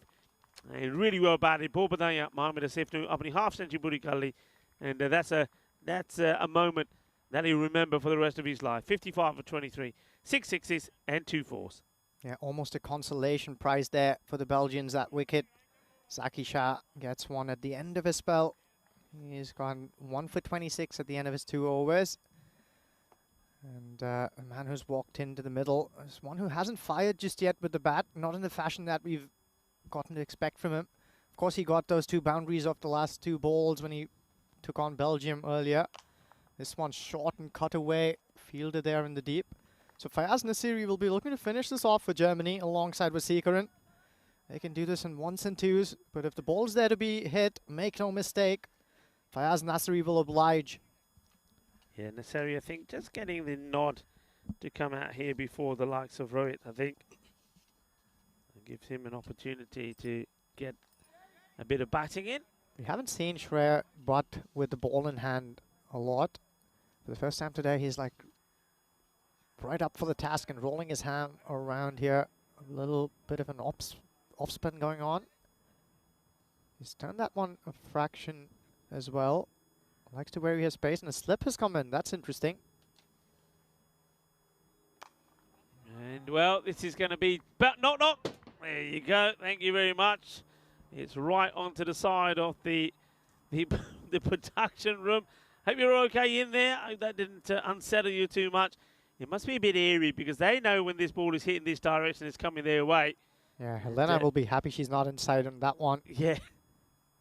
[SPEAKER 6] And really well batted. Ball badaiyan Mohammad Asif nu apni half century puri kar li. And that's a moment that he'll remember for the rest of his life. 55 for 23, 6 sixes and 2 fours.
[SPEAKER 3] Yeah, almost a consolation prize there for the Belgians, that wicket. Zaki Shah gets one at the end of his spell. He's gone 1 for 26 at the end of his 2 overs. And a man who's walked into the middle is one who hasn't fired just yet with the bat, not in the fashion that we've gotten to expect from him. Of course, he got those 2 boundaries off the last 2 balls when he took on Belgium earlier. This one's short and cut away, fielded there in the deep. So Fayaz Nasiri will be looking to finish this off for Germany alongside Vasikaran. They can do this in 1s and 2s, but if the ball's there to be hit, make no mistake, Fayaz Nasiri will oblige.
[SPEAKER 6] Yeah, Nasiri, I think, just getting the nod to come out here before the likes of Rohit, I think. It gives him an opportunity to get a bit of batting in.
[SPEAKER 3] We haven't seen Shreya butt with the ball in hand a lot. For the first time today, he's like right up for the task and rolling his hand around here. A little bit of an off spin going on. He's turned that one a fraction as well. Likes to where he has space, and a slip has come in. That's interesting.
[SPEAKER 6] And, well, this is going to be... Knock. There you go. Thank you very much. It's right onto the side of the production room. Hope you're okay in there. Hope that didn't unsettle you too much. It must be a bit eerie because they know when this ball is hitting this direction, it's coming their way.
[SPEAKER 3] Yeah, Helena will be happy she's not inside on that one.
[SPEAKER 6] Yeah.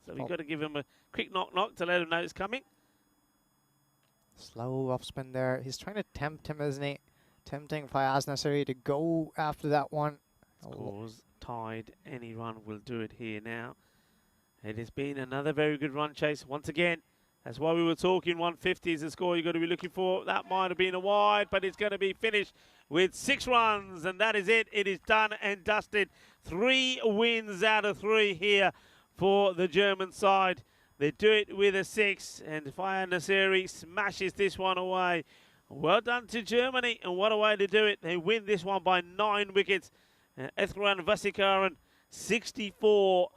[SPEAKER 6] So we've got to give him a quick knock to let him know it's coming.
[SPEAKER 3] Slow off spin there. He's trying to tempt him, isn't he? Tempting Fayaz Nasiri to go after that one.
[SPEAKER 6] Scores tied. Any run will do it here now. It has been another very good run chase. Once again, that's why we were talking 150 is the score you've got to be looking for. That might have been a wide, but it's going to be finished with 6 runs, and that is it. It is done and dusted. 3 wins out of 3 here for the German side. They do it with a 6, and Fayaz Nasiri smashes this one away. Well done to Germany, and what a way to do it. They win this one by 9 wickets. Ethran Vasikaran, 64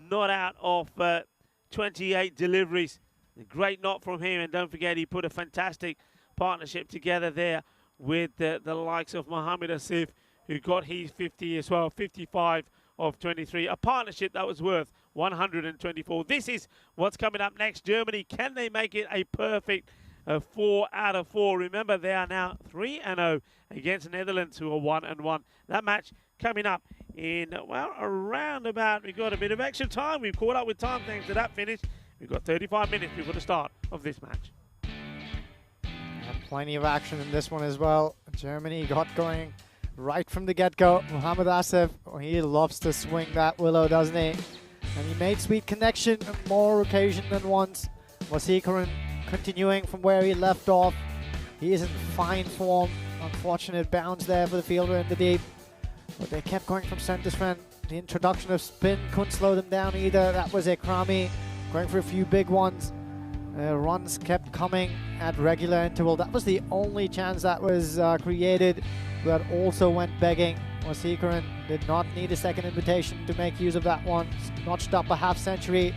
[SPEAKER 6] not out of 28 deliveries. A great knock from him, and don't forget he put a fantastic partnership together there with the likes of Mohammad Asif, who got his 50 as well, 55 of 23. A partnership that was worth 124. This is what's coming up next. Germany, can they make it a perfect 4 out of 4? Remember, they are now 3-0 against Netherlands, who are 1-1. That match coming up in, well, around about, we've got a bit of extra time. We've caught up with time thanks to that finish. We've got 35 minutes before the start of this match.
[SPEAKER 3] And plenty of action in this one as well. Germany got going right from the get-go. Mohammad Asif, he loves to swing that willow, doesn't he? And he made sweet connection on more occasion than once. Wasikaran continuing from where he left off. He is in fine form. Unfortunate bounce there for the fielder in the deep. But they kept going from centre strength. The introduction of spin couldn't slow them down either. That was Ekrami going for a few big ones. Runs kept coming at regular interval. That was the only chance that was created, but also went begging. Wasikaran did not need a second invitation to make use of that one. Notched up a half century.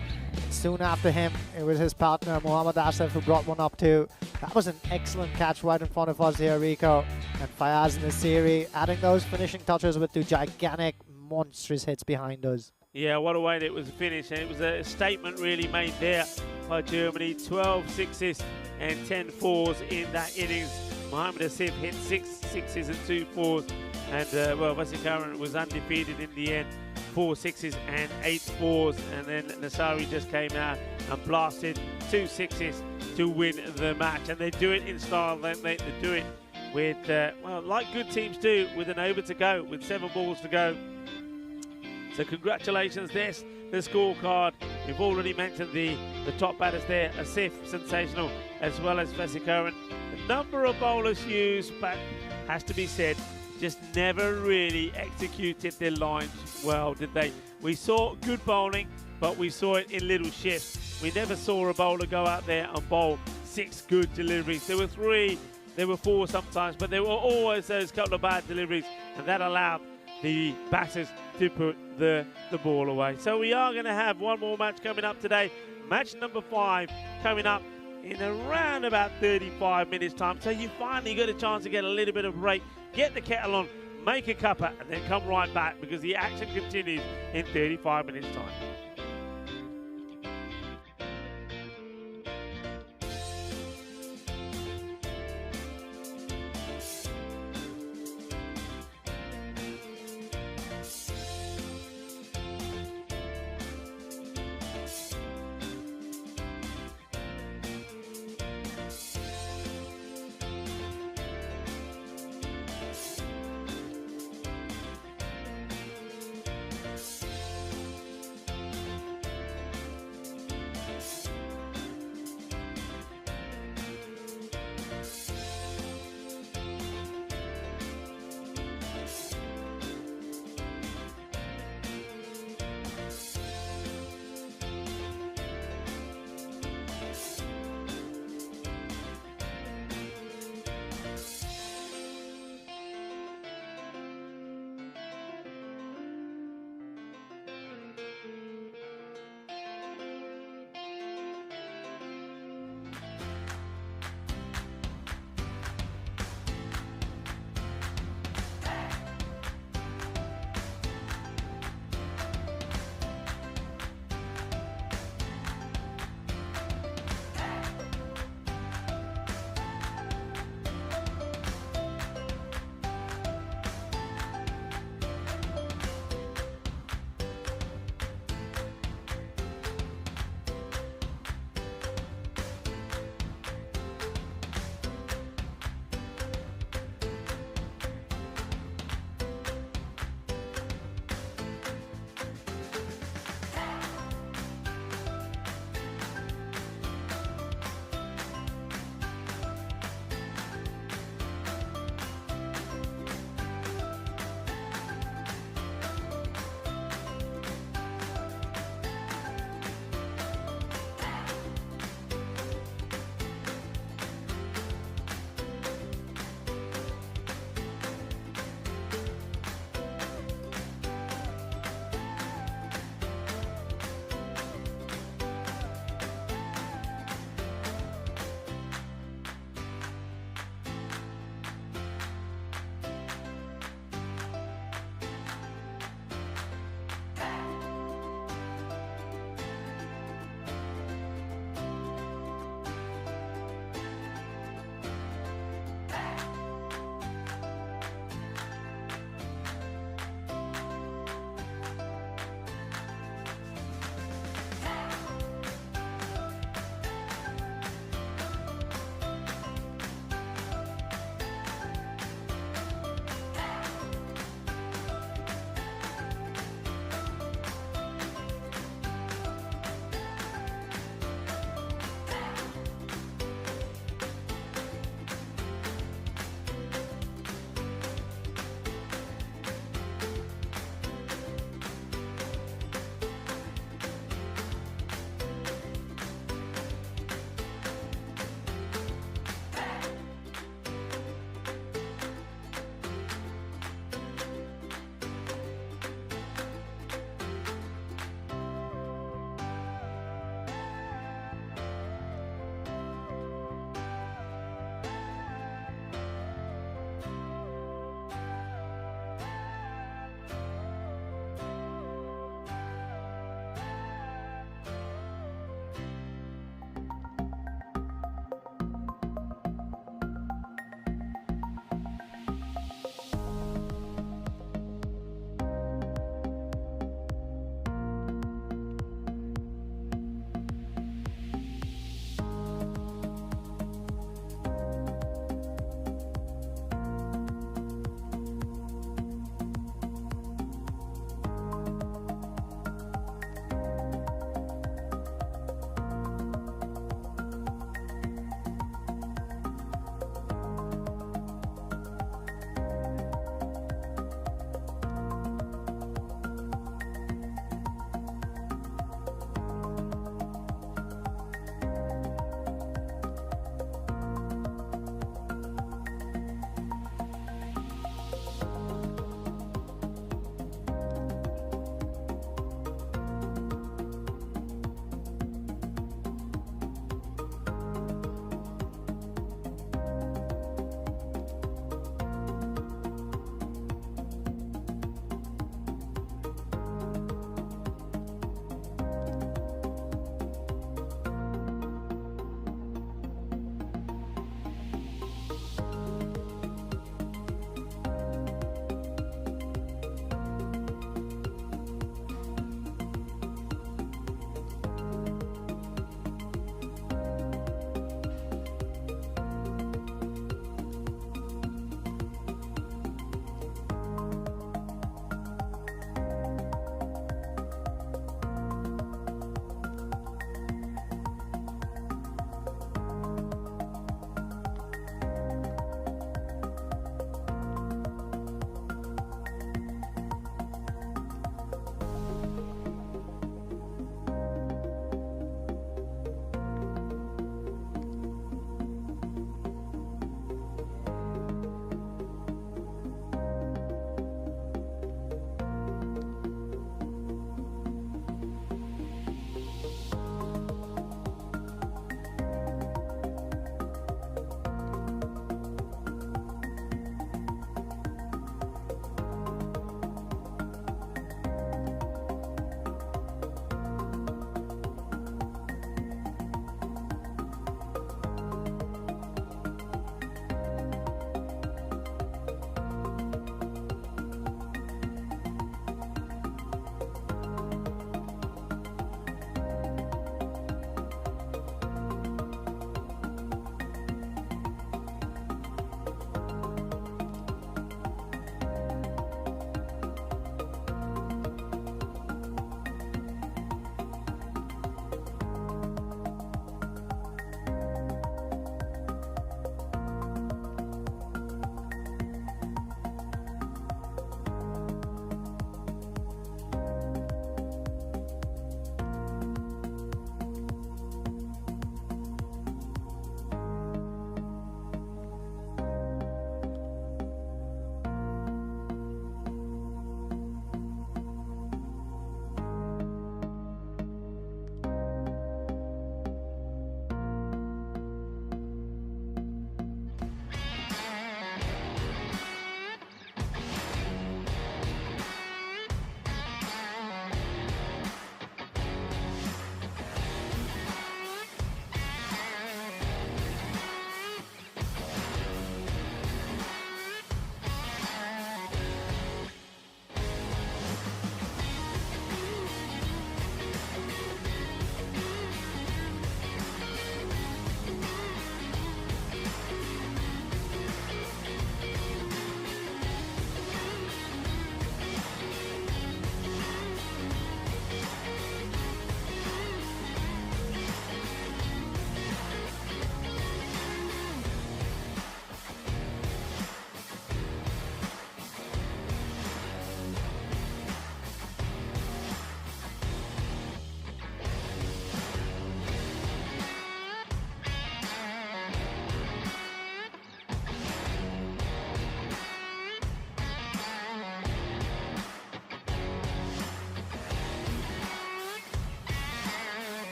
[SPEAKER 3] Soon after him, it was his partner, Mohammad Asif, who brought one up too. That was an excellent catch right in front of us here, Rico. And Fayaz Nasiri adding those finishing touches with two gigantic, monstrous hits behind us.
[SPEAKER 6] Yeah, what a way that was finished. And it was a statement really made there by Germany. 12 sixes and 10 fours in that innings. Mohammad Asif hit 6 sixes and 2 fours. And, well, Wasikaran was undefeated in the end. 4 sixes and 8 fours. And then Nasari just came out and blasted 2 sixes to win the match. And they do it in style. They do it with, well, like good teams do, with an over to go, with 7 balls to go. So congratulations, there's the scorecard. We've already mentioned the top batters there, Asif, sensational, as well as Wasikaran. The number of bowlers used, but has to be said, just never really executed their lines well, did they? We saw good bowling, but we saw it in little shifts. We never saw a bowler go out there and bowl 6 good deliveries. There were 3, there were 4 sometimes, but there were always those couple of bad deliveries, and that allowed the batters to put the ball away. So we are going to have one more match coming up today. Match number 5 coming up in around about 35 minutes time. So you finally got a chance to get a little bit of break, get the kettle on, make a cuppa, and then come right back because the action continues in 35 minutes time.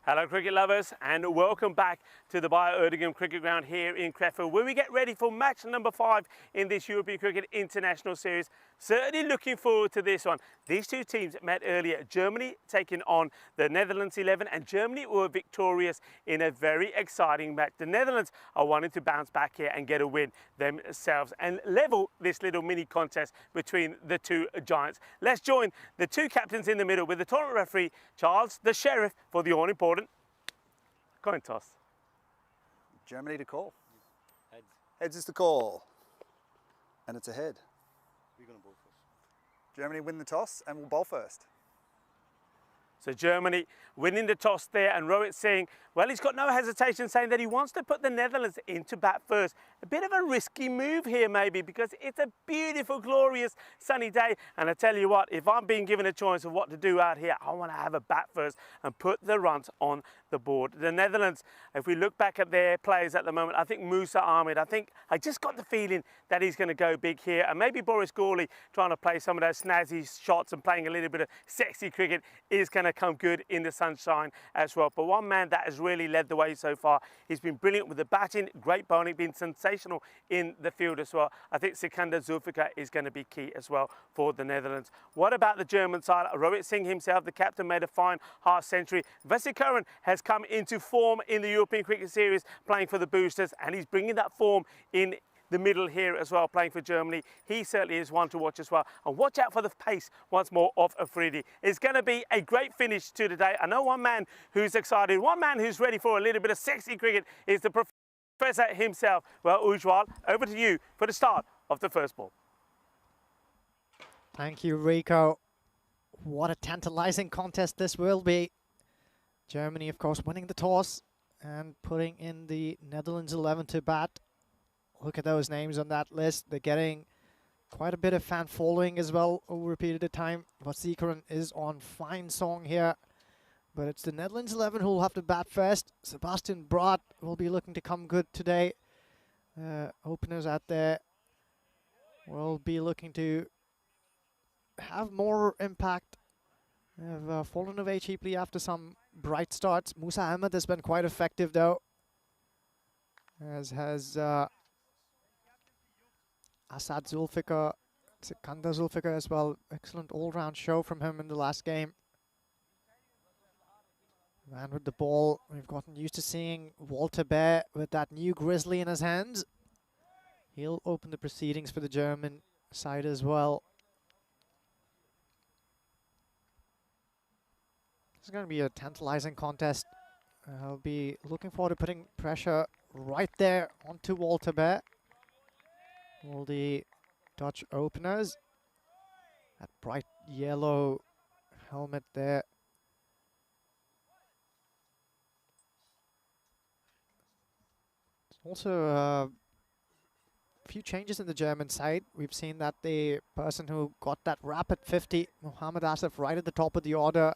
[SPEAKER 1] Hello cricket lovers and welcome back to the Bio Cricket Ground here in Crefeld, where we get ready for match number 5 in this European Cricket International Series. Certainly looking forward to this one. These two teams met earlier, Germany taking on the Netherlands 11, and Germany were victorious in a very exciting match. The Netherlands are wanting to bounce back here and get a win themselves and level this little mini contest between the two giants. Let's join the two captains in the middle with the tournament referee, Charles the Sheriff, for the all-important coin toss.
[SPEAKER 2] Germany to call.
[SPEAKER 5] Heads.
[SPEAKER 2] Heads is the call. And it's a head.
[SPEAKER 5] We're going to bowl first.
[SPEAKER 2] Germany win the toss and will bowl first.
[SPEAKER 1] So Germany winning the toss there, and Rohit Singh, well, he's got no hesitation saying that he wants to put the Netherlands into bat first. A bit of a risky move here maybe, because it's a beautiful, glorious sunny day. And I tell you what, if I'm being given a choice of what to do out here, I want to have a bat first and put the runs on the board. The Netherlands, if we look back at their players at the moment, I think Musa Ahmed, I just got the feeling that he's going to go big here. And maybe Boris Gawley trying to play some of those snazzy shots and playing a little bit of sexy cricket is going to come good in the sunshine as well. But one man that has really led the way so far, he's been brilliant with the batting, great bowling, been sensational in the field as well. I think Sikander Zulfikar is going to be key as well for the Netherlands. What about the German side? Rohit Singh himself, the captain, made a fine half century. Vesikaran has come into form in the European Cricket Series, playing for the Boosters, and he's bringing that form in the middle here as well, playing for Germany. He certainly is one to watch as well. And watch out for the pace once more of Afridi. It's going to be a great finish to the day. I know one man who's excited, one man who's ready for a little bit of sexy cricket is the professor himself. Well, Ujwal, over to you for the start of the first ball.
[SPEAKER 3] Thank you, Rico. What a tantalizing contest this will be. Germany, of course, winning the toss and putting in the Netherlands 11 to bat. Look at those names on that list. They're getting quite a bit of fan following as well over a period of time. Vasikaran is on fine song here. But it's the Netherlands 11 who will have to bat first. Sebastian Braat will be looking to come good today. Openers out there will be looking to have more impact. Have fallen away cheaply after some bright starts. Musa Ahmed has been quite effective though, as has Asad Zulfikar, Sikander Zulfikar as well. Excellent all-round show from him in the last game. Man with the ball, we've gotten used to seeing Walter Bear with that new Grizzly in his hands. He'll open the proceedings for the German side as well. This is going to be a tantalizing contest. I'll be looking forward to putting pressure right there onto Walter Bear. All the Dutch openers. That bright yellow helmet there. Also a few changes in the German side. We've seen that the person who got that rapid 50, Mohammad Asif, right at the top of the order,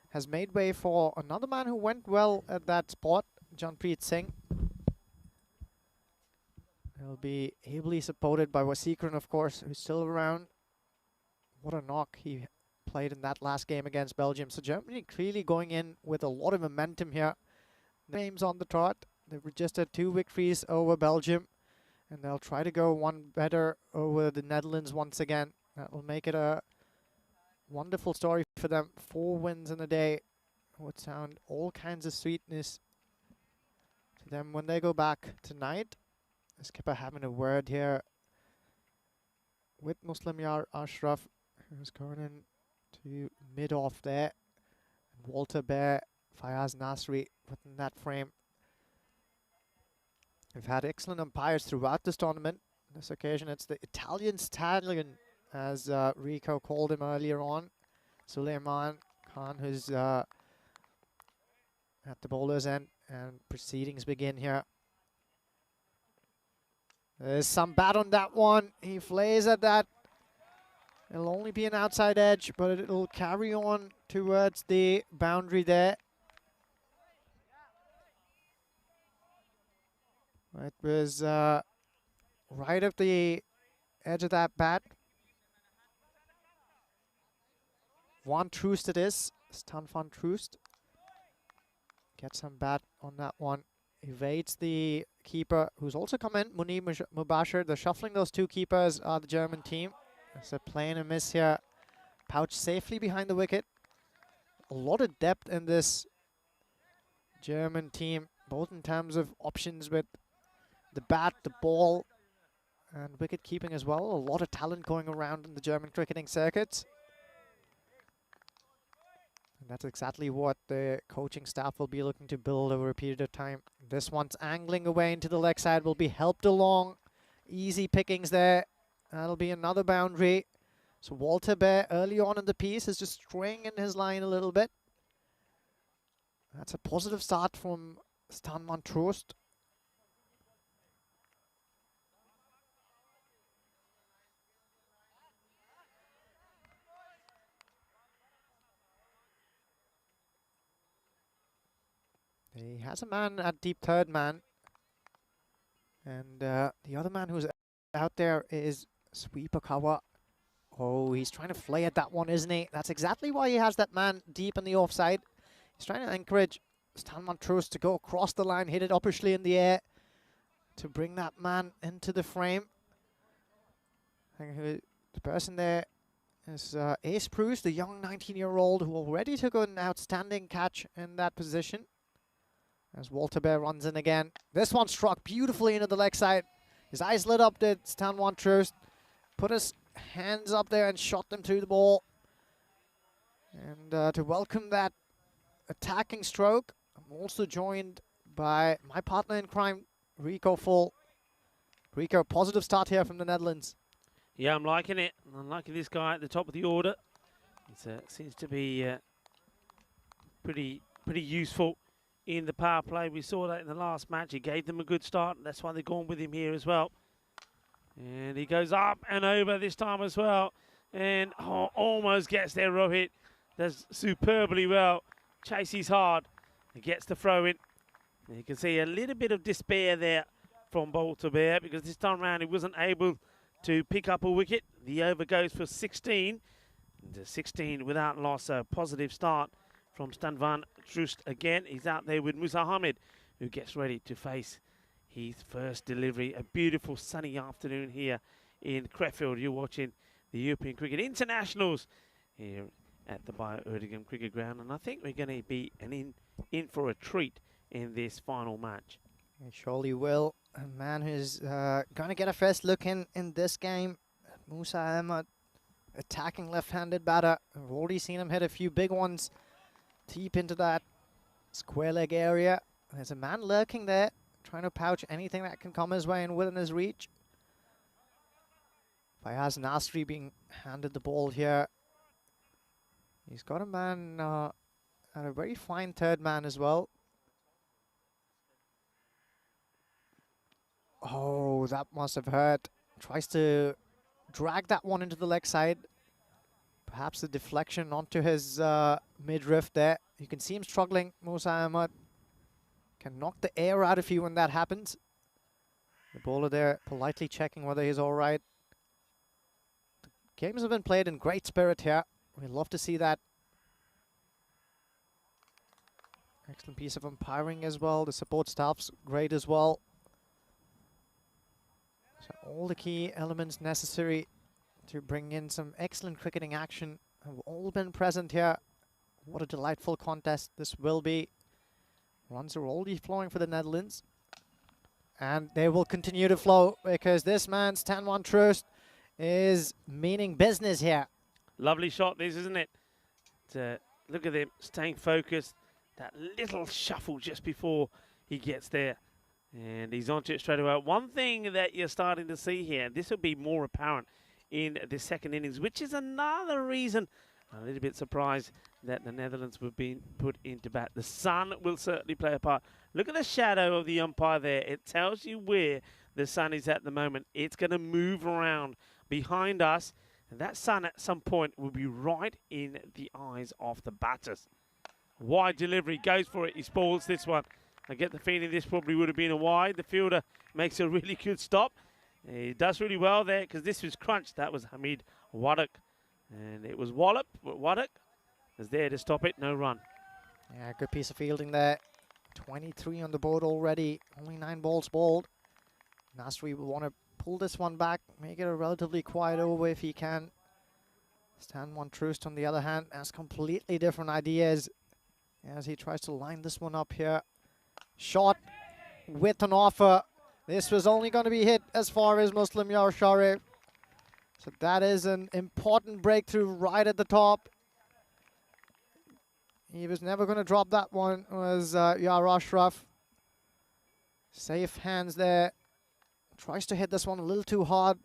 [SPEAKER 3] has made way for another man who went well at that spot, Janpreet Singh. He'll be ably supported by Vasikaran, of course, who's still around. What a knock he played in that last game against Belgium. So Germany clearly going in with a lot of momentum here. Names on the trot. They've registered 2 victories over Belgium, and they'll try to go one better over the Netherlands once again. That will make it a wonderful story for them. 4 wins in a day would sound all kinds of sweetness to them when they go back tonight. The skipper having a word here with Muslim Yar Ashraf, who's going in to mid-off there. And Walter Bear, Fayaz Nasri within that frame. We've had excellent umpires throughout this tournament. On this occasion, it's the Italian stallion, as Rico called him earlier on. Suleiman Khan, who's at the bowler's end, and proceedings begin here. There's some bat on that one. He flays at that. It'll only be an outside edge, but it'll carry on towards the boundary there. It was right at the edge of that bat. Van Troost it is. Stan van Troost. Gets some bat on that one. Evades the keeper, who's also come in, Munir Mubashir. They're shuffling those two keepers, the German team. It's a play and a miss here. Pouch safely behind the wicket. A lot of depth in this German team, both in terms of options with the bat, the ball, and wicket keeping as well. A lot of talent going around in the German cricketing circuits. And that's exactly what the coaching staff will be looking to build over a period of time. This one's angling away into the leg side, will be helped along. Easy pickings there. That'll be another boundary. So Walter Bear early on in the piece is just straying in his line a little bit. That's a positive start from Stan van Troost. He has a man at deep third man. And the other man who's out there is Sweeper Kawa. Oh, he's trying to flay at that one, isn't he? That's exactly why he has that man deep in the offside. He's trying to encourage Stan van Troost to go across the line, hit it upishly in the air to bring that man into the frame. I think the person there is Ace Bruce, the young 19-year-old who already took an outstanding catch in that position. As Walter Bear runs in again. This one struck beautifully into the leg side. His eyes lit up, did Stan van Troost. Put his hands up there and shot them through the ball. And to welcome that attacking stroke, I'm also joined by my partner in crime, Rico Full. Rico, positive start here from the Netherlands.
[SPEAKER 6] Yeah, I'm liking it. I'm liking this guy at the top of the order. It seems to be pretty useful in the power play. We saw that in the last match. He gave them a good start. That's why they're going with him here as well. And he goes up and over this time as well. And almost gets there, Rohit. Does superbly well. Chases hard and gets the throw in. And you can see a little bit of despair there from Walter Bear, because this time around he wasn't able to pick up a wicket. The over goes for 16. And 16 without loss. A positive start from Stan van Troost again. He's out there with Musa Hamid, who gets ready to face his first delivery. A beautiful sunny afternoon here in Crefeld. You're watching the European Cricket Internationals here at the Bio-Erdigem Cricket Ground, and I think we're going to be in for a treat in this final match.
[SPEAKER 3] It surely will. A man who's going to get a first look in this game, Musa Ahmed, attacking left-handed batter. I've already seen him hit a few big ones deep into that square leg area. There's a man lurking there, trying to pouch anything that can come his way and within his reach. Fayaz Nasri being handed the ball here. He's got a man at a very fine third man as well. Oh, that must have hurt. Tries to drag that one into the leg side. Perhaps the deflection onto his midriff there. You can see him struggling. Musa Ahmed can knock the air out of you when that happens. The bowler there politely checking whether he's all right. The games have been played in great spirit here. We'd love to see that. Excellent piece of umpiring as well. The support staff's great as well. So all the key elements necessary to bring in some excellent cricketing action have all been present here. What a delightful contest this will be. Runs are already flowing for the Netherlands. And they will continue to flow because this man, Stan van Troost, is meaning business here.
[SPEAKER 6] Lovely shot this, isn't it? Look at him staying focused. That little shuffle just before he gets there. And he's onto it straight away. One thing that you're starting to see here, this will be more apparent in the second innings, which is another reason I'm a little bit surprised that the Netherlands were being put into bat. The sun will certainly play a part. Look at the shadow of the umpire there. It tells you where the sun is at the moment. It's going to move around behind us, and that sun at some point will be right in the eyes of the batters. Wide delivery, goes for it. He spoils this one. I get the feeling this probably would have been a wide. The fielder makes a really good stop. He does really well there because this was crunched. That was Hamid Waddock. And it was Wallop, but Waddock is there to stop it. No run.
[SPEAKER 3] Yeah, good piece of fielding there. 23 on the board already. Only 9 balls bowled. Nasri will want to pull this one back, make it a relatively quiet over if he can. Stan Van Troost, on the other hand, has completely different ideas as he tries to line this one up here. Shot with an offer. This was only going to be hit as far as Muslim Yar Sharif. So that is an important breakthrough right at the top. He was never going to drop that one, was Yar Ashraf. Safe hands there. Tries to hit this one a little too hard.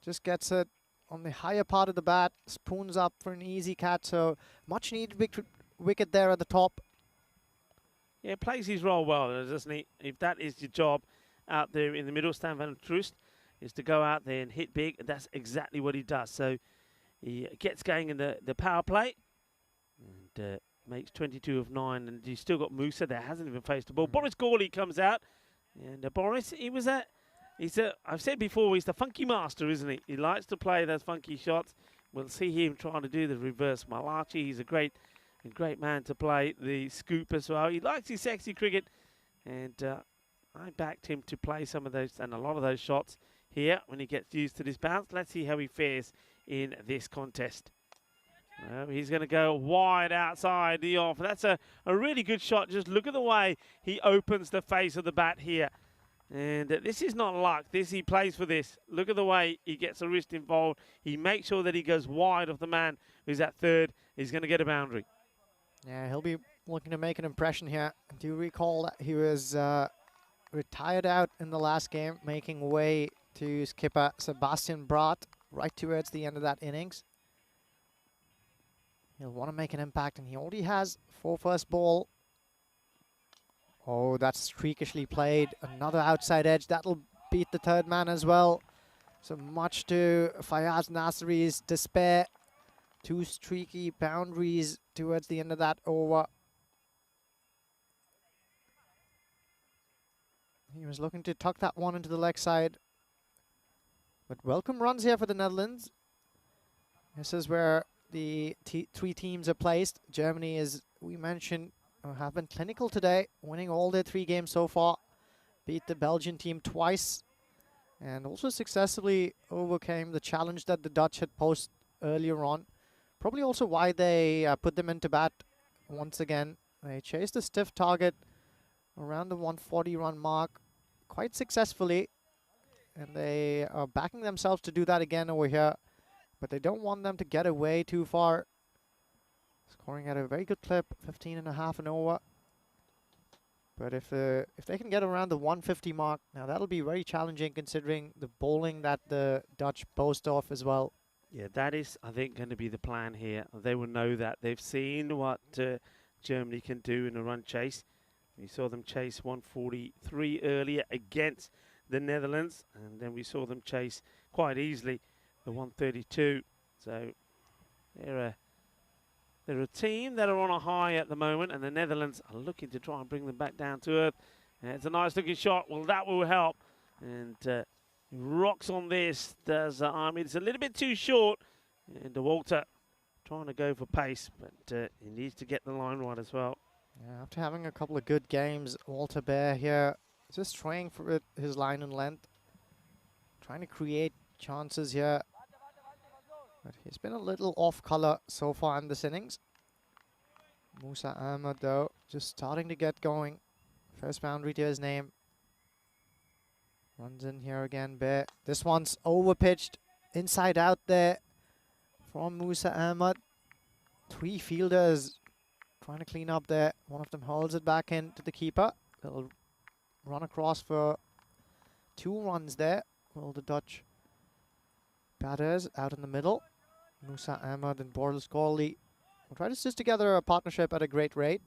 [SPEAKER 3] Just gets it on the higher part of the bat. Spoons up for an easy catch. So much needed wicket there at the top.
[SPEAKER 6] Yeah, plays his role well, doesn't he? If that is your job out there in the middle, Stan Van Troost, is to go out there and hit big. And that's exactly what he does. So he gets going in the power play and makes 22 of 9. And he's still got Musa there, hasn't even faced the ball. Boris Gawley comes out. And Boris, I've said before, he's the funky master, isn't he? He likes to play those funky shots. We'll see him trying to do the reverse Malachi. He's a great man to play the scoop as well. He likes his sexy cricket. And I backed him to play some of those and a lot of those shots here when he gets used to this bounce. Let's see how he fares in this contest. Well, he's going to go wide outside the off. That's a really good shot. Just look at the way he opens the face of the bat here. And this is not luck. He plays for this. Look at the way he gets a wrist involved. He makes sure that he goes wide of the man who's at third. He's going to get a boundary.
[SPEAKER 3] Yeah, he'll be looking to make an impression here. Do you recall that he was retired out in the last game, making way to skipper Sebastian Braat right towards the end of that innings? He'll want to make an impact, and he already has 4 first ball. Oh, that's streakishly played. Another outside edge. That'll beat the third man as well. So much to Fayaz Nasri's despair. 2 streaky boundaries towards the end of that over. He was looking to tuck that one into the leg side. But welcome runs here for the Netherlands. This is where the 3 teams are placed. Germany, as we mentioned, have been clinical today, winning all their 3 games so far. Beat the Belgian team twice. And also successfully overcame the challenge that the Dutch had posed earlier on. Probably also why they put them into bat once again. They chased a stiff target around the 140 run mark quite successfully. And they are backing themselves to do that again over here. But they don't want them to get away too far. Scoring at a very good clip, 15.5 and over. But if they can get around the 150 mark, now that'll be very challenging considering the bowling that the Dutch boast off as well.
[SPEAKER 6] Yeah, that is, I think, going to be the plan here. They will know that. They've seen what Germany can do in a run chase. We saw them chase 143 earlier against the Netherlands, and then we saw them chase quite easily the 132. So they're a team that are on a high at the moment, and the Netherlands are looking to try and bring them back down to earth. And it's a nice looking shot. Well, that will help. And rocks on this. Does it's a little bit too short. And Walter trying to go for pace, but he needs to get the line right as well.
[SPEAKER 3] Yeah, after having a couple of good games, Walter Bear here just trying for his line and length, trying to create chances here. But he's been a little off color so far in this innings. Musa Ahmed, though, just starting to get going. First boundary to his name. Runs in here again, Bear. This one's overpitched, inside out there from Musa Ahmed. 3 fielders trying to clean up there. One of them holds it back in to the keeper. They'll run across for 2 runs there. Well, the Dutch batters out in the middle. Musa Ahmed and Boris Gawley will try to stitch together a partnership at a great rate.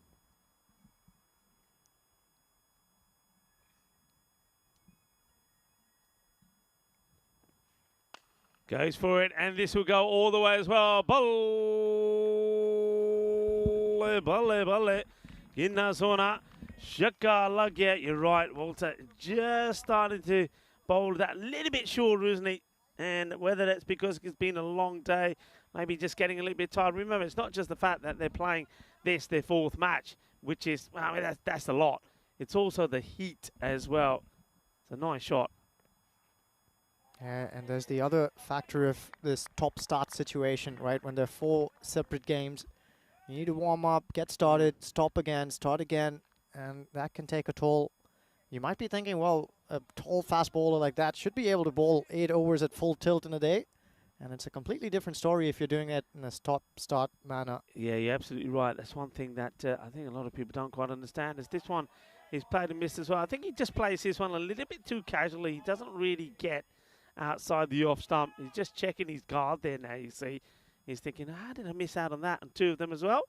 [SPEAKER 6] Goes for it, and this will go all the way as well. Balle. Inna zona. Shaka lagya. You're right, Walter. Just starting to bowl that little bit shorter, isn't he? And whether that's because it's been a long day, maybe just getting a little bit tired. Remember, it's not just the fact that they're playing this their 4th match, which is, I mean, that's a lot. It's also the heat as well. It's a nice shot.
[SPEAKER 3] And there's the other factor of this top start situation, right? When there are 4 separate games, you need to warm up, get started, stop again, start again, and that can take a toll. You might be thinking, well, a tall fast bowler like that should be able to bowl 8 overs at full tilt in a day. And it's a completely different story if you're doing it in a stop-start manner.
[SPEAKER 6] Yeah, you're absolutely right. That's one thing that I think a lot of people don't quite understand, is this one is played and missed as well. I think he just plays this one a little bit too casually. He doesn't really get outside the off stump. He's just checking his guard there now, you see. He's thinking, how did I miss out on that? And 2 of them as well.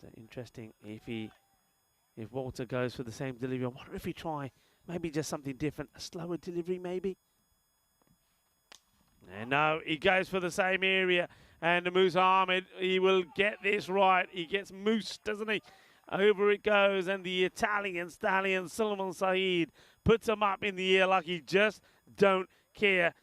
[SPEAKER 6] So interesting if Walter goes for the same delivery. I wonder if he try maybe just something different, a slower delivery maybe. And no, he goes for the same area. And Musa Ahmed, he will get this right. He gets moose, doesn't he? Over it goes, and the Italian stallion, Sulaiman Saeed, puts him up in the air like he just don't care.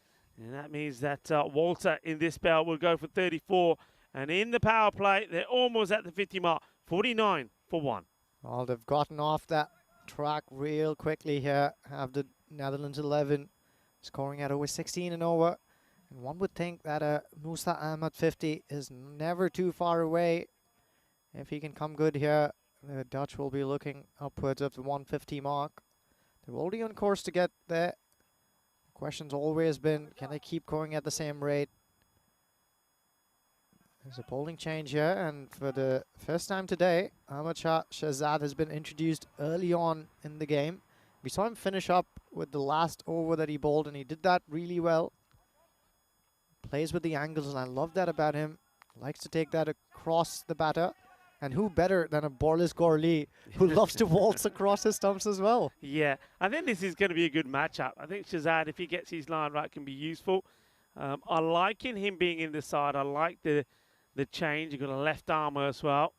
[SPEAKER 6] And that means that Walter in this spell will go for 34. And in the power play, they're almost at the 50 mark. 49 for 1.
[SPEAKER 3] Well, they've gotten off that track real quickly here. Have the Netherlands 11 scoring at over 16 and over. And one would think that Musa Ahmed 50 is never too far away. If he can come good here, the Dutch will be looking upwards of the 150 mark. They're already on course to get there. The question's always been, can they keep going at the same rate? There's a bowling change here, and for the first time today, Ahmad Shah Shahzad has been introduced early on in the game. We saw him finish up with the last over that he bowled, and he did that really well. Plays with the angles, and I love that about him. Likes to take that across the batter. And who better than a Boris Gorley, who loves to waltz across his stumps as well.
[SPEAKER 6] Yeah, I think this is going to be a good matchup. I think Shahzad, if he gets his line right, can be useful. I like him being in the side. I like the change. You've got a left armer as well.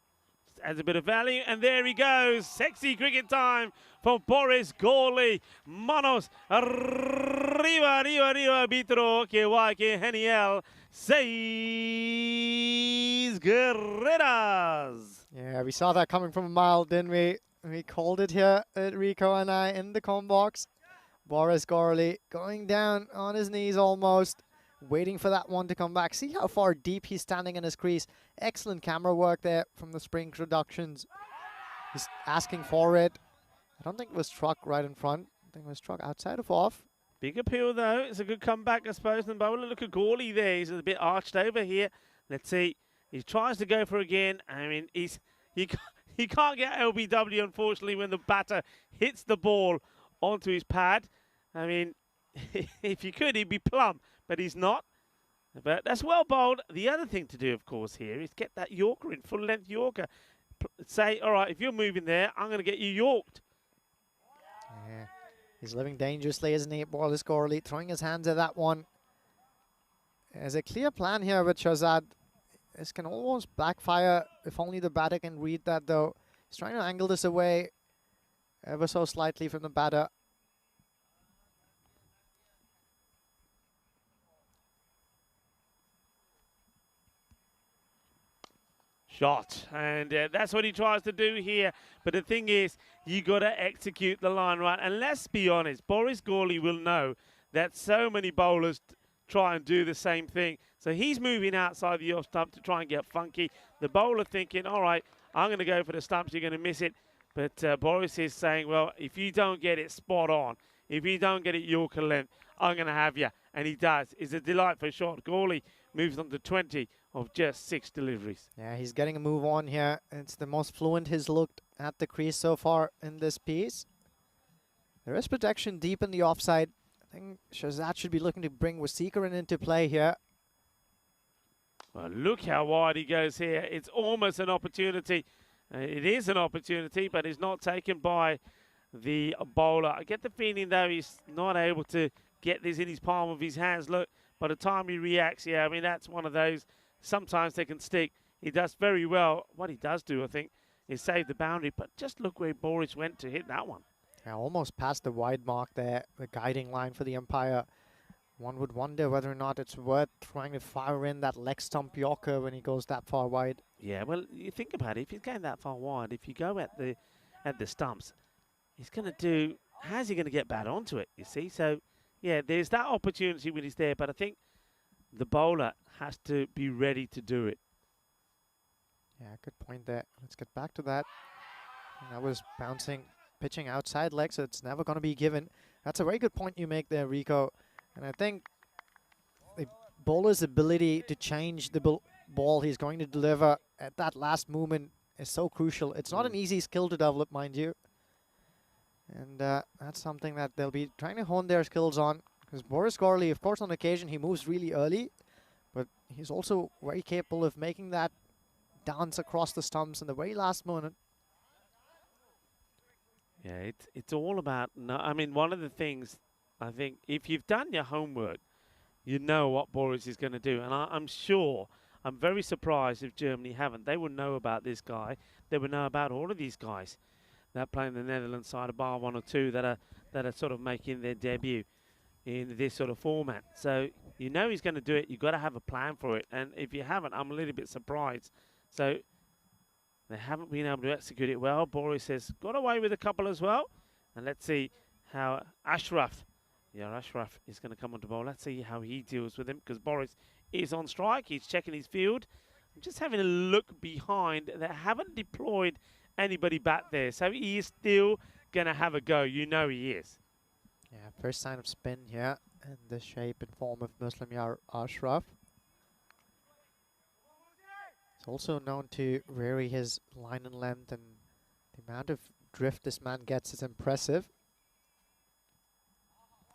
[SPEAKER 6] Just adds a bit of value, and there he goes. Sexy cricket time for Boris Gorley. Manos arriba, arriba, arriba, arbitro, que guay, que genial. 6 carreras.
[SPEAKER 3] Yeah, we saw that coming from a mile, didn't we? We called it here at Rico and I in the com box. Boris Gorley going down on his knees almost, waiting for that one to come back. See how far deep he's standing in his crease. Excellent camera work there from the spring productions. He's asking for it. I don't think it was struck right in front. I think it was struck outside of off.
[SPEAKER 6] Big appeal, though. It's a good comeback, I suppose. And bowler, look at Gorley there. He's a bit arched over here. Let's see. He tries to go for again. I mean, he can't get LBW, unfortunately, when the batter hits the ball onto his pad. I mean, if he could, he'd be plumb, but he's not. But that's well bowled. The other thing to do, of course, here is get that Yorker in, full-length Yorker. Say, all right, if you're moving there, I'm going to get you Yorked.
[SPEAKER 3] Yeah. He's living dangerously, isn't he, Boris Gorley? Throwing his hands at that one. There's a clear plan here with Shahzad. This can almost backfire if only the batter can read that, though. He's trying to angle this away ever so slightly from the batter.
[SPEAKER 6] Shot, and that's what he tries to do here. But the thing is, you got to execute the line right. And let's be honest, Boris Gorley will know that so many bowlers try and do the same thing. So he's moving outside the off stump to try and get funky. The bowler thinking, all right, I'm going to go for the stumps, you're going to miss it. But Boris is saying, well, if you don't get it spot on, if you don't get it Yorker length, I'm going to have you. And he does. It's a delightful shot. Gorley moves on to 20 of just 6 deliveries.
[SPEAKER 3] Yeah, he's getting a move on here. It's the most fluent he's looked at the crease so far in this piece. There is protection deep in the offside. I think Shahzad should be looking to bring Wasikaran into play here.
[SPEAKER 6] Well, look how wide he goes here. It's almost an opportunity. It is an opportunity, but it's not taken by the bowler. I get the feeling, though, he's not able to get this in his palm of his hands. Look, by the time he reacts, yeah, I mean, that's one of those. Sometimes they can stick. He does very well. What he does do, I think, is save the boundary. But just look where Boris went to hit that one.
[SPEAKER 3] Yeah, almost past the wide mark there, the guiding line for the umpire. One would wonder whether or not it's worth trying to fire in that leg stump Yorker when he goes that far wide.
[SPEAKER 6] Yeah, well, you think about it. If he's going that far wide, if you go at the stumps, he's going to do. How's he going to get back onto it? You see, so yeah, there's that opportunity when he's there, but I think the bowler has to be ready to do it.
[SPEAKER 3] Yeah, good point there. Let's get back to that. And that was bouncing, pitching outside leg, so it's never going to be given. That's a very good point you make there, Rico. And I think the bowler's ability to change the ball he's going to deliver at that last movement is so crucial. It's not an easy skill to develop, mind you. And that's something that they'll be trying to hone their skills on. Because Boris Gorley, of course, on occasion, he moves really early. But he's also very capable of making that dance across the stumps in the very last moment.
[SPEAKER 6] Yeah, it's all about. No, I mean, one of the things I think, if you've done your homework, you know what Boris is going to do, and I'm sure. I'm very surprised if Germany haven't. They will know about this guy. They will know about all of these guys that play in the Netherlands side, bar one or two that are sort of making their debut in this sort of format. So you know he's going to do it. You've got to have a plan for it, and if you haven't, I'm a little bit surprised. So they haven't been able to execute it well. Boris has got away with a couple as well. And let's see how Ashraf is going to come on to bowl. Let's see how he deals with him, because Boris is on strike. He's checking his field. I'm just having a look behind. They haven't deployed anybody back there. So he is still going to have a go. You know he is.
[SPEAKER 3] Yeah, first sign of spin here in the shape and form of Muslim Yar Ashraf. He's also known to vary his line and length, and the amount of drift this man gets is impressive.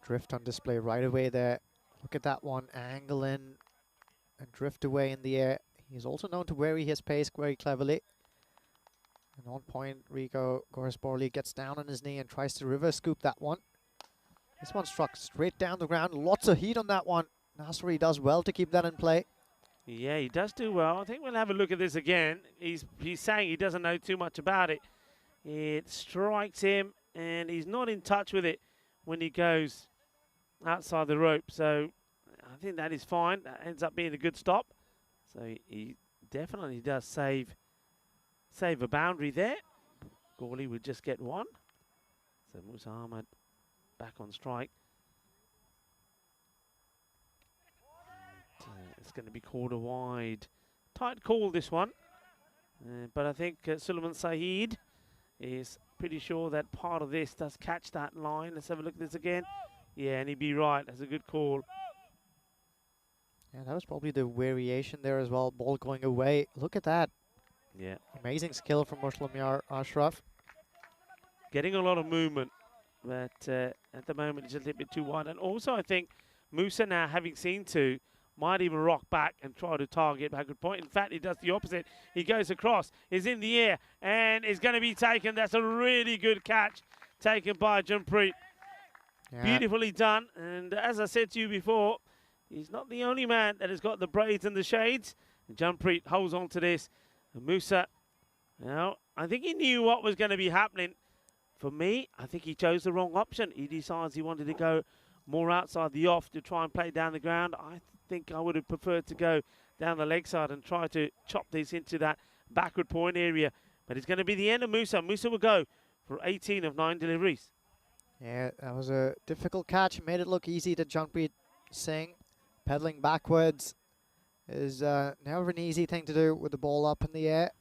[SPEAKER 3] Drift on display right away there. Look at that one, angle in and drift away in the air. He's also known to vary his pace very cleverly. And on point, Rico Gorsborley gets down on his knee and tries to reverse scoop that one. This one struck straight down the ground. Lots of heat on that one. Nasri does well to keep that in play.
[SPEAKER 6] Yeah, he does do well. I think we'll have a look at this again. He's saying he doesn't know too much about it. It strikes him, and he's not in touch with it when he goes outside the rope. So I think that is fine. That ends up being a good stop. So he definitely does save a boundary there. Gorley would just get one. So Musa Ahmed back on strike. It's going to be called a wide. Tight call, this one. But I think Suleiman Saeed is pretty sure that part of this does catch that line. Let's have a look at this again. Yeah, and he'd be right. That's a good call.
[SPEAKER 3] Yeah, that was probably the variation there as well. Ball going away. Look at that.
[SPEAKER 6] Yeah.
[SPEAKER 3] Amazing skill from Muslim Yar Ashraf.
[SPEAKER 6] Getting a lot of movement, but at the moment it's just a little bit too wide. And also I think Musa, now having seen two, might even rock back and try to target backward point. In fact, he does the opposite. He goes across, is in the air, and is going to be taken. That's a really good catch taken by Jampreet.
[SPEAKER 3] Yeah.
[SPEAKER 6] Beautifully done. And as I said to you before, he's not the only man that has got the braids and the shades. And Jampreet holds on to this. And Musa, now, I think he knew what was going to be happening. For me, I think he chose the wrong option. He decides he wanted to go more outside the off to try and play down the ground. I think I would have preferred to go down the leg side and try to chop this into that backward point area. But it's going to be the end of Musa. Musa will go for 18 of 9 deliveries.
[SPEAKER 3] Yeah, that was a difficult catch. Made it look easy to Jampreet Singh. Pedaling backwards is never an easy thing to do with the ball up in the air.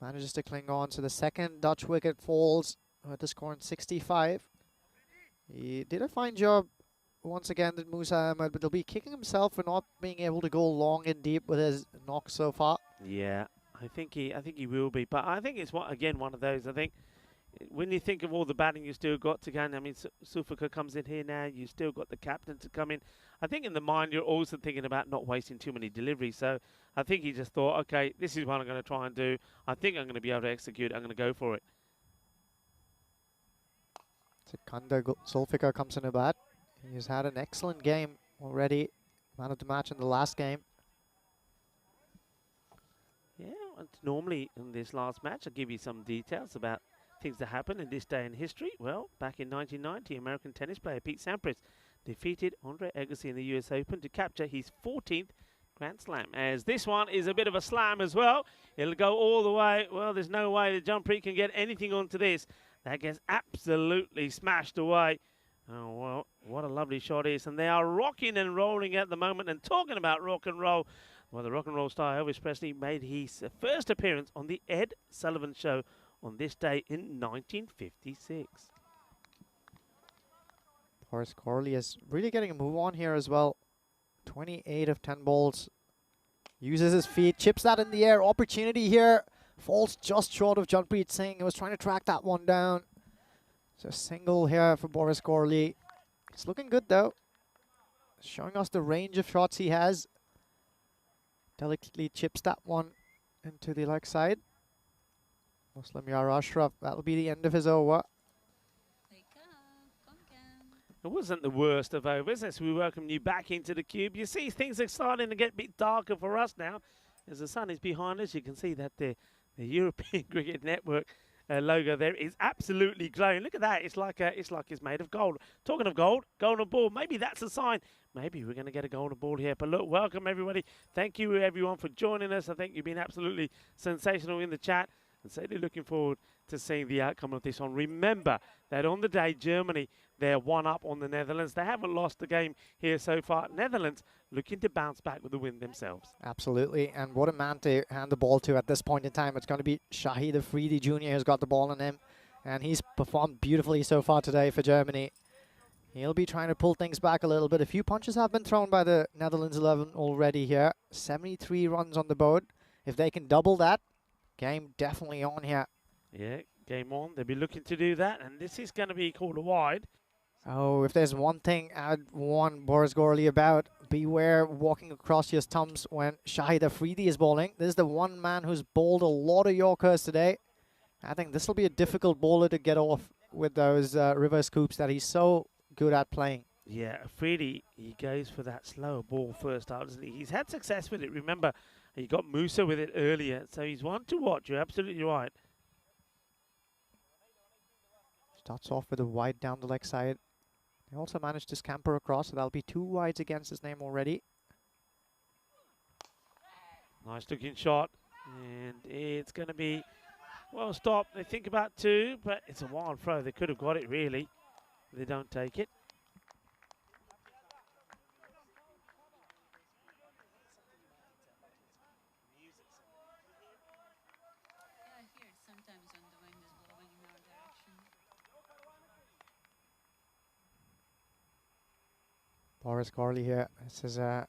[SPEAKER 3] Manages to cling on. So the second Dutch wicket falls with the score in 65. He did a fine job once again, did Musa Ahmed, but he'll be kicking himself for not being able to go long and deep with his knock so far.
[SPEAKER 6] Yeah, I think he will be. But I think it's one of those. I think when you think of all the batting you still got to go, I mean, Sufaka comes in here now. You still got the captain to come in. I think in the mind you're also thinking about not wasting too many deliveries. So I think he just thought, okay, this is what I'm going to try and do. I think I'm going to be able to execute. I'm going to go for it.
[SPEAKER 3] Sikandar Zulfikar comes in a bat. He's had an excellent game already. Man of the match in the last game.
[SPEAKER 6] Yeah, and normally in this last match, I'll give you some details about things that happened in this day in history. Well, back in 1990, American tennis player Pete Sampras defeated Andre Agassi in the US Open to capture his 14th Grand Slam. As this one is a bit of a slam as well. It'll go all the way. Well, there's no way the Jumpreet can get anything onto this. That gets absolutely smashed away. Oh, well, what a lovely shot is. And they are rocking and rolling at the moment. And talking about rock and roll, well, the rock and roll star Elvis Presley made his first appearance on the Ed Sullivan Show on this day in 1956.
[SPEAKER 3] Boris Corley is really getting a move on here as well. 28 of 10 balls. Uses his feet, chips that in the air. Opportunity here. Falls just short of Jagpreet Singh. He was trying to track that one down. So single here for Boris Corley. It's looking good though. Showing us the range of shots he has. Delicately chips that one into the leg side. Muslim Yar Ashraf, that'll be the end of his over.
[SPEAKER 6] It wasn't the worst of overs as we welcome you back into the cube. You see things are starting to get a bit darker for us now. As the sun is behind us, you can see that the European Cricket Network logo there is absolutely glowing. Look at that. It's like it's made of gold. Talking of gold, golden ball. Maybe that's a sign. Maybe we're going to get a golden ball here. But look, welcome everybody. Thank you everyone for joining us. I think you've been absolutely sensational in the chat. And certainly looking forward to seeing the outcome of this one. Remember that on the day, Germany, they're 1-up on the Netherlands. They haven't lost the game here so far. Netherlands looking to bounce back with the win themselves.
[SPEAKER 3] Absolutely, and what a man to hand the ball to at this point in time. It's going to be Shahid Afridi Jr. who's got the ball in him, and he's performed beautifully so far today for Germany. He'll be trying to pull things back a little bit. A few punches have been thrown by the Netherlands 11 already here. 73 runs on the board. If they can double that, game definitely on here.
[SPEAKER 6] Yeah, game on. They'll be looking to do that, and this is going to be called a wide.
[SPEAKER 3] Oh, if there's one thing I'd warn Boris Corley about, beware walking across your stumps when Shahid Afridi is bowling. This is the one man who's bowled a lot of Yorkers today. I think this will be a difficult bowler to get off with those reverse scoops that he's so good at playing.
[SPEAKER 6] Yeah, Afridi, he goes for that slower ball first out, doesn't he? He's had success with it. Remember, he got Musa with it earlier, so he's one to watch. You're absolutely right.
[SPEAKER 3] Starts off with a wide down the leg side. He also managed to scamper across, so that'll be 2 wides against his name already.
[SPEAKER 6] Nice looking shot, and it's going to be, well, stop. They think about 2, but it's a wild throw. They could have got it, really. They don't take it.
[SPEAKER 4] Yeah, I hear it sometimes when the wind is blowing in our direction.
[SPEAKER 3] Boris Corley here. This is a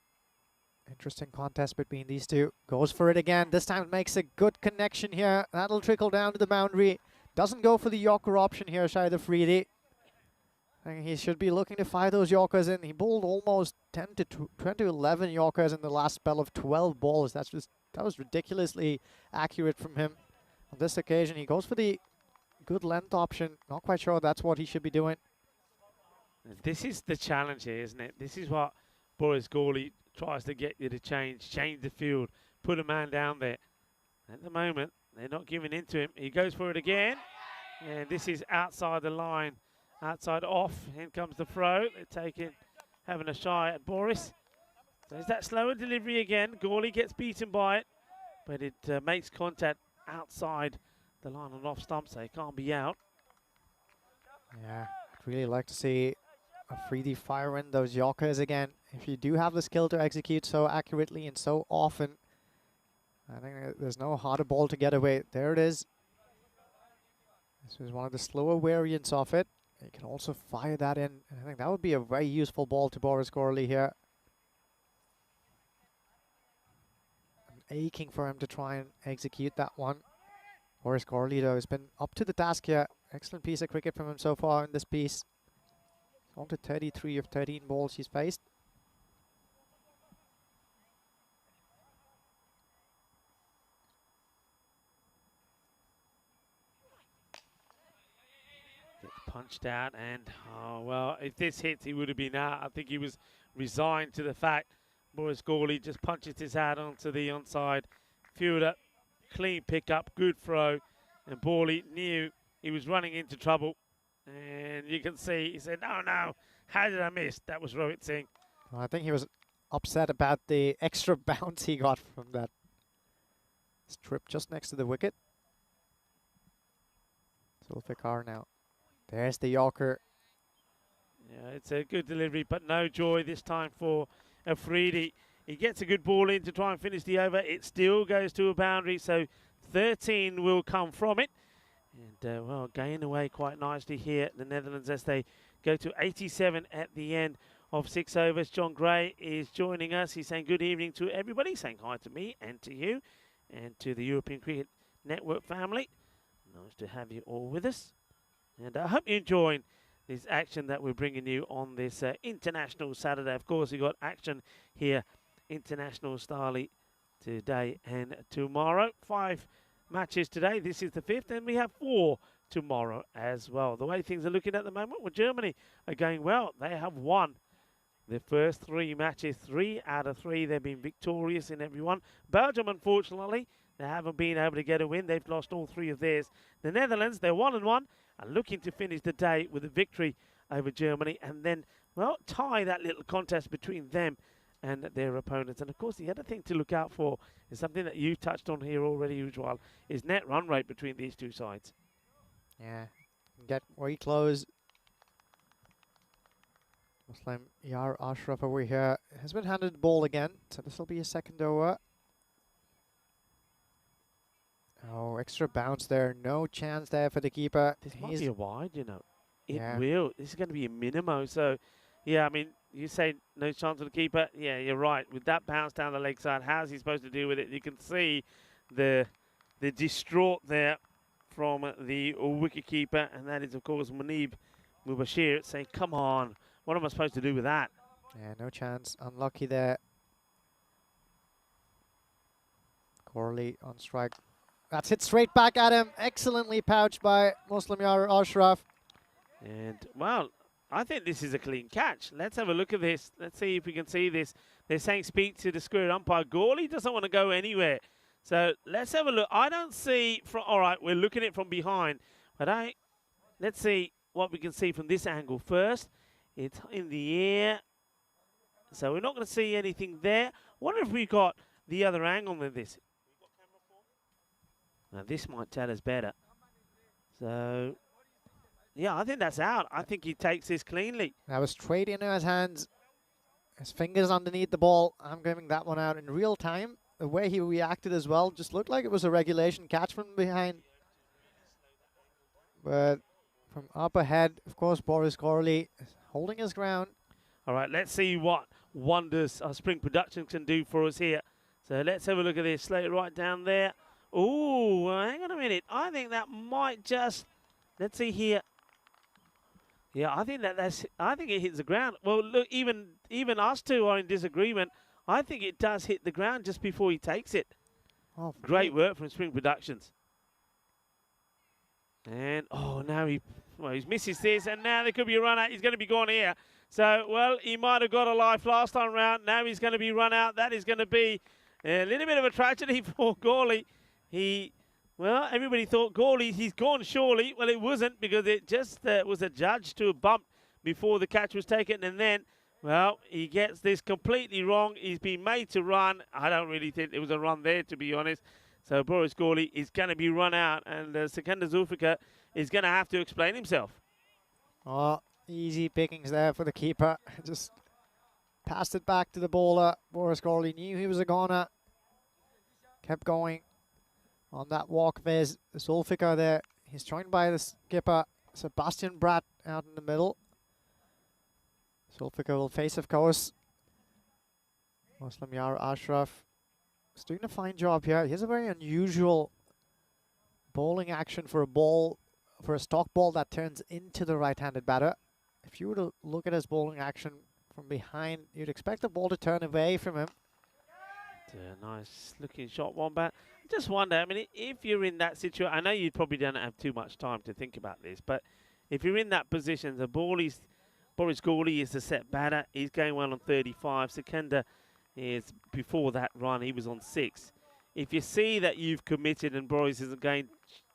[SPEAKER 3] interesting contest between these two. Goes for it again. This time makes a good connection here. That'll trickle down to the boundary. Doesn't go for the Yorker option here, Shahid Afridi. I think he should be looking to fire those Yorkers in. He bowled almost 10 to 11 Yorkers in the last spell of 12 balls. That was ridiculously accurate from him. On this occasion, he goes for the good length option. Not quite sure that's what he should be doing.
[SPEAKER 6] This is the challenge here, isn't it? This is what Boris Corley tries to get you to change the field, put a man down there. At the moment, they're not giving in to him. He goes for it again, and this is outside the line, outside off. In comes the throw. They're having a shy at Boris. There's that slower delivery again. Corley gets beaten by it, but it makes contact outside the line and off stump, so he can't be out.
[SPEAKER 3] Yeah, I'd really like to see Afridi fire in those Yorkers again. If you do have the skill to execute so accurately and so often, I think there's no harder ball to get away. There it is. This is one of the slower variants of it. You can also fire that in. And I think that would be a very useful ball to Boris Corley here. I'm aching for him to try and execute that one. Boris Corley, though, has been up to the task here. Excellent piece of cricket from him so far in this piece. On to 33 of 13 balls he's faced.
[SPEAKER 6] Gets punched out, and oh well, if this hits, he would have been out. I think he was resigned to the fact Boris Corley just punches his hat onto the onside fielder. Clean pickup, good throw, and Corley knew he was running into trouble. And you can see, he said, no, How did I miss? That was Rohit Singh.
[SPEAKER 3] Well, I think he was upset about the extra bounce he got from that strip just next to the wicket. Zulfikar now. There's the Yorker.
[SPEAKER 6] Yeah, it's a good delivery, but no joy this time for Afridi. He gets a good ball in to try and finish the over. It still goes to a boundary, so 13 will come from it. And, well, going away quite nicely here, the Netherlands, as they go to 87 at the end of 6 overs. John Gray is joining us. He's saying good evening to everybody, saying hi to me and to you and to the European Cricket Network family. Nice to have you all with us. And I hope you're enjoying this action that we're bringing you on this international Saturday. Of course, we've got action here, international style, today and tomorrow. 5 matches today. This is the 5th, and we have 4 tomorrow as well. The way things are looking at the moment, well, Germany are going well. They have won the first 3 matches, 3 out of 3. They've been victorious in every one. Belgium, unfortunately, they haven't been able to get a win. They've lost all 3 of theirs. The Netherlands, they're 1-1 and looking to finish the day with a victory over Germany and then, well, tie that little contest between them and their opponents. And, of course, the other thing to look out for is something that you touched on here already, Ujwal, is net run rate between these two sides.
[SPEAKER 3] Yeah, get way close. Muslim Yar Ashraf over here has been handed the ball again, so this will be a second over. Oh, extra bounce there. No chance there for the keeper.
[SPEAKER 6] This might be a wide, you know. It
[SPEAKER 3] Yeah.
[SPEAKER 6] will. This is going to be a minimo. So, yeah, I mean, you say no chance for the keeper. Yeah, you're right. With that bounce down the leg side, how's he supposed to deal with it? You can see the distraught there from the wicket keeper, and that is, of course, Munib Mubashir saying, come on, what am I supposed to do with that?
[SPEAKER 3] Yeah, no chance. Unlucky there. Corley on strike. That's hit straight back at him. Excellently pouched by Muslim Yar Ashraf.
[SPEAKER 6] And, well, I think this is a clean catch. Let's have a look at this. Let's see if we can see this. They're saying speak to the square umpire. Gawley doesn't want to go anywhere. So let's have a look. I don't see from, all right, we're looking at it from behind. But let's see what we can see from this angle first. It's in the air. So we're not going to see anything there. Wonder if we've got the other angle than this. Now this might tell us better. So, yeah, I think that's out. I think he takes this cleanly.
[SPEAKER 3] That was straight into his hands. His fingers underneath the ball. I'm giving that one out in real time. The way he reacted as well just looked like it was a regulation catch from behind. But from up ahead, of course, Boris Corley is holding his ground.
[SPEAKER 6] All right, let's see what wonders our Spring Productions can do for us here. So let's have a look at this. Slow it right down there. Oh, hang on a minute. I think that might just, let's see here. Yeah, I think I think it hits the ground. Well, look, even us two are in disagreement. I think it does hit the ground just before he takes it.
[SPEAKER 3] Oh,
[SPEAKER 6] great work from Spring Productions. And, oh, now he misses this, and now there could be a run out. He's going to be gone here. So, well, he might have got a life last time round. Now he's going to be run out. That is going to be a little bit of a tragedy for Gawley. Well, everybody thought Gawley, he's gone surely. Well, it wasn't, because it just was adjudged to a bump before the catch was taken. And then, well, he gets this completely wrong. He's been made to run. I don't really think there was a run there, to be honest. So Boris Gawley is going to be run out, and Sikandar Zulfikar is going to have to explain himself.
[SPEAKER 3] Oh, easy pickings there for the keeper. Just passed it back to the bowler. Boris Gawley knew he was a goner. Kept going on that walk. There's Zulfikar there. He's joined by the skipper, Sebastian Bratt, out in the middle. Zulfikar will face, of course, Muslim Yar Ashraf. He's doing a fine job here. He has a very unusual bowling action for a stock ball that turns into the right-handed batter. If you were to look at his bowling action from behind, you'd expect the ball to turn away from him.
[SPEAKER 6] Nice looking shot, Wombat. I just wonder, I mean, if you're in that situation, I know you probably don't have too much time to think about this, but if you're in that position, the ball is, Boris Gawley is the set batter. He's going well on 35. Sikandar is, before that run, he was on 6. If you see that you've committed and Boris isn't going,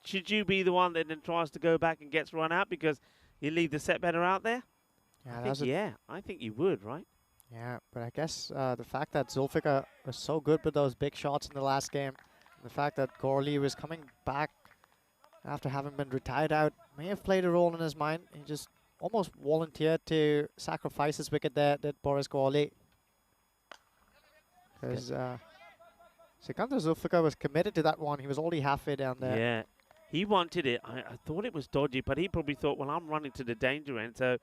[SPEAKER 6] should you be the one that then tries to go back and gets run out because you leave the set batter out there? I think you would, right?
[SPEAKER 3] Yeah, but I guess the fact that Zulfikar was so good with those big shots in the last game, the fact that Gorley was coming back after having been retired out, may have played a role in his mind. He just almost volunteered to sacrifice his wicket there, did Boris Gorley. Because Sikandar Zulfikar was committed to that one. He was already halfway down there.
[SPEAKER 6] Yeah, he wanted it. I thought it was dodgy, but he probably thought, well, I'm running to the danger end, so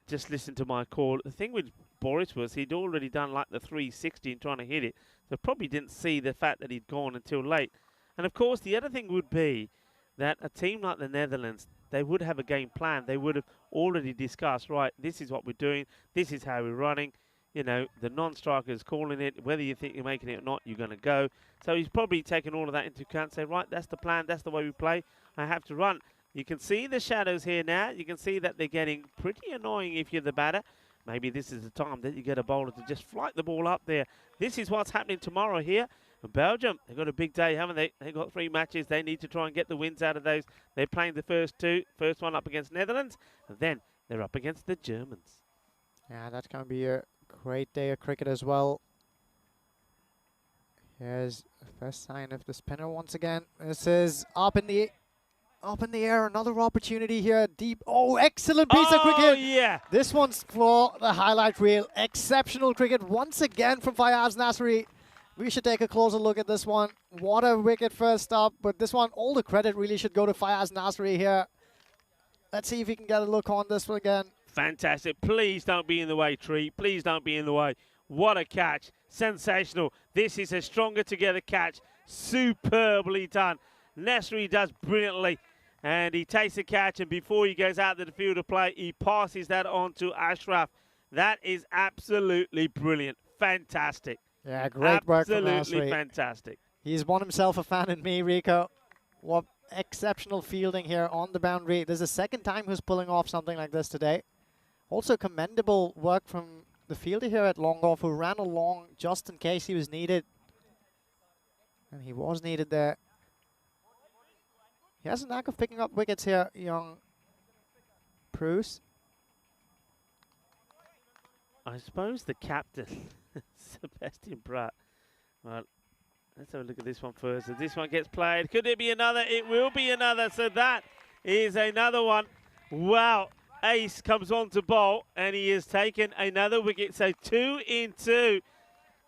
[SPEAKER 6] just listen to my call. The thing with Boris was he'd already done like the 360 and trying to hit it, so probably didn't see the fact that he'd gone until late. And of course, the other thing would be that a team like the Netherlands, they would have a game plan. They would have already discussed, right, this is what we're doing, this is how we're running. You know, the non-striker's calling it. Whether you think you're making it or not, you're going to go. So he's probably taken all of that into account. Say, right, that's the plan. That's the way we play. I have to run. You can see the shadows here now. You can see that they're getting pretty annoying if you're the batter. Maybe this is the time that you get a bowler to just flight the ball up there. This is what's happening tomorrow here. In Belgium, they've got a big day, haven't they? They've got 3 matches. They need to try and get the wins out of those. They're playing the first 2. First one up against Netherlands. And then they're up against the Germans.
[SPEAKER 3] Yeah, that's going to be a great day of cricket as well. Here's the first sign of the spinner once again. This is up in the air. Another opportunity here. Deep. Oh, excellent piece of cricket.
[SPEAKER 6] Oh, yeah.
[SPEAKER 3] This one's for the highlight reel. Exceptional cricket once again from Fayaz Nasri. We should take a closer look at this one. What a wicket first up. But this one, all the credit really should go to Fayaz Nasri here. Let's see if we can get a look on this one again.
[SPEAKER 6] Fantastic. Please don't be in the way, Tree. Please don't be in the way. What a catch. Sensational. This is a stronger together catch. Superbly done. Nasri does brilliantly. And he takes the catch, and before he goes out to the field of play, he passes that on to Ashraf. That is absolutely brilliant. Fantastic.
[SPEAKER 3] Yeah, great work from Nasri.
[SPEAKER 6] Absolutely fantastic.
[SPEAKER 3] He's won himself a fan in me, Rico. What exceptional fielding here on the boundary. This is the second time who's pulling off something like this today. Also commendable work from the fielder here at long off, who ran along just in case he was needed. And he was needed there. He has a knack of picking up wickets here, young Bruce.
[SPEAKER 6] I suppose the captain, Sebastian Bratt. Well, let's have a look at this one first. If this one gets played, could it be another? It will be another. So that is another one. Wow. Ace comes on to bowl, and he has taken another wicket. So 2 in 2.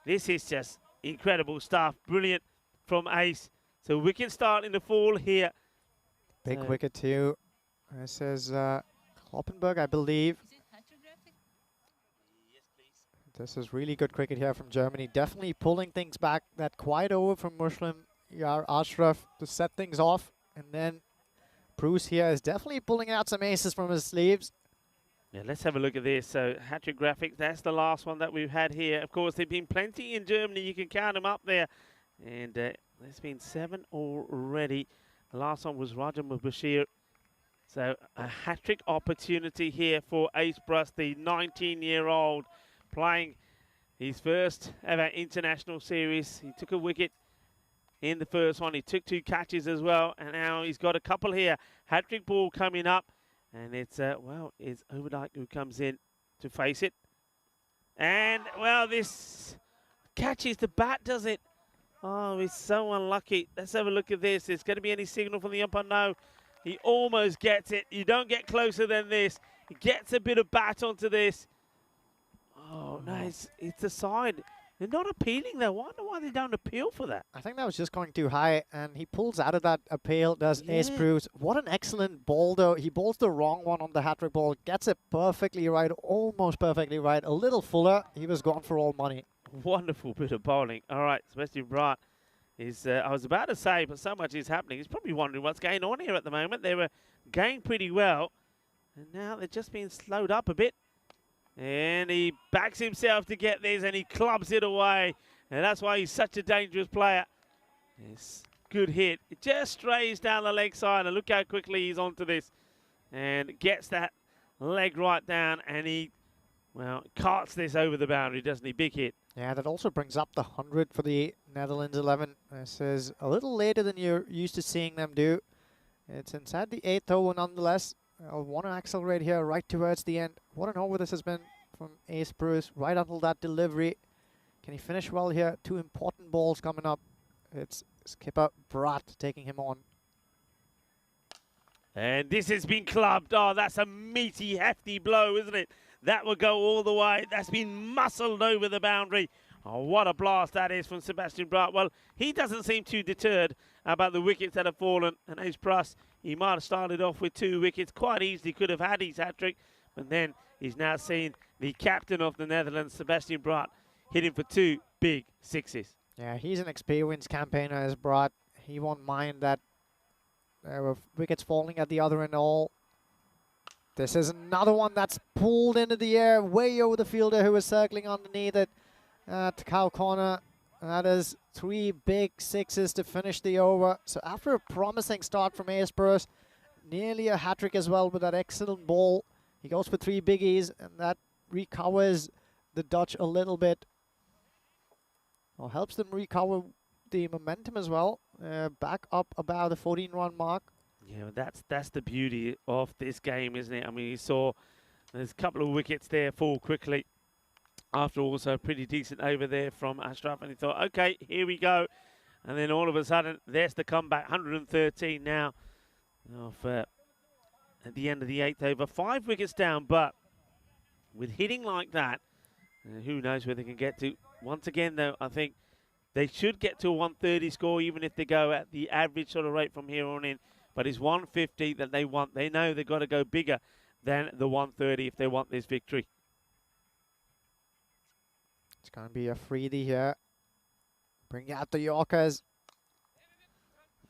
[SPEAKER 6] This is just incredible stuff. Brilliant from Ace. So wicket starting to fall here.
[SPEAKER 3] Big wicket too. This is Kloppenberg, I believe.
[SPEAKER 4] Is it hydrographic?
[SPEAKER 6] Yes, please.
[SPEAKER 3] This is really good cricket here from Germany. Definitely pulling things back. That quiet over from Muslim Yar Ashraf to set things off. And then Bruce here is definitely pulling out some aces from his sleeves.
[SPEAKER 6] Yeah, let's have a look at this. So hat-trick graphics, that's the last one that we've had here. Of course, there've been plenty in Germany. You can count them up there. And there's been 7 already. The last one was Raja Mubashir. So a hat-trick opportunity here for Ace Bruss, the 19-year-old, playing his first ever international series. He took a wicket in the first one. He took 2 catches as well, and now he's got a couple here. Hat-trick ball coming up, and it's, well, it's Overdyke who comes in to face it. And, well, this catches the bat, does it? Oh, he's so unlucky. Let's have a look at this. Is going to be any signal from the umpire? No. He almost gets it. You don't get closer than this. He gets a bit of bat onto this. Oh, no, it's a side. They're not appealing there. I wonder why they don't appeal for that.
[SPEAKER 3] I think that was just going too high, and he pulls out of that appeal, does Ace Bruce. What an excellent ball, though. He bowls the wrong one on the hat-trick ball, gets it perfectly right, almost perfectly right. A little fuller, he was gone for all money.
[SPEAKER 6] Wonderful bit of bowling. All right, Sebastian Bratt is, I was about to say, but so much is happening. He's probably wondering what's going on here at the moment. They were going pretty well, and now they're just being slowed up a bit. And he backs himself to get this, and he clubs it away. And that's why he's such a dangerous player. Yes, good hit. It just strays down the leg side, and look how quickly he's onto this. And gets that leg right down, and he, well, carts this over the boundary, doesn't he? Big hit.
[SPEAKER 3] Yeah, that also brings up the 100 for the Netherlands 11. This is a little later than you're used to seeing them do. It's inside the 8th over nonetheless. I want to accelerate here right towards the end. What an over this has been from Ace Bruce right until that delivery. Can he finish well here? 2 important balls coming up. It's skipper Brat taking him on.
[SPEAKER 6] And this has been clubbed. Oh, that's a meaty, hefty blow, isn't it? That will go all the way. That's been muscled over the boundary. Oh, what a blast that is from Sebastian Brat. Well, he doesn't seem too deterred about the wickets that have fallen. And Ace Bruce, he might have started off with 2 wickets. Quite easily could have had his hat-trick. But then he's now seen the captain of the Netherlands, Sebastian Brat, hitting for 2 big sixes.
[SPEAKER 3] Yeah, he's an experienced campaigner as Brat. He won't mind that there were wickets falling at the other end all. This is another one that's pulled into the air way over the fielder who was circling underneath it at cow corner. That is 3 big sixes to finish the over. So after a promising start from Ace Bruce, nearly a hat-trick as well with that excellent ball. He goes for 3 biggies, and that recovers the Dutch a little bit. Well, helps them recover the momentum as well. Back up about the 14-run mark.
[SPEAKER 6] Yeah, that's the beauty of this game, isn't it? I mean, you saw there's a couple of wickets there fall quickly after also a pretty decent over there from Ashraf, and he thought, okay, here we go. And then all of a sudden, there's the comeback, 113 now at the end of the 8th over. 5 wickets down, but with hitting like that, who knows where they can get to. Once again, though, I think they should get to a 130 score, even if they go at the average sort of rate from here on in. But it's 150 that they want. They know they've got to go bigger than the 130 if they want this victory.
[SPEAKER 3] It's going to be a freebie here. Bring out the Yorkers.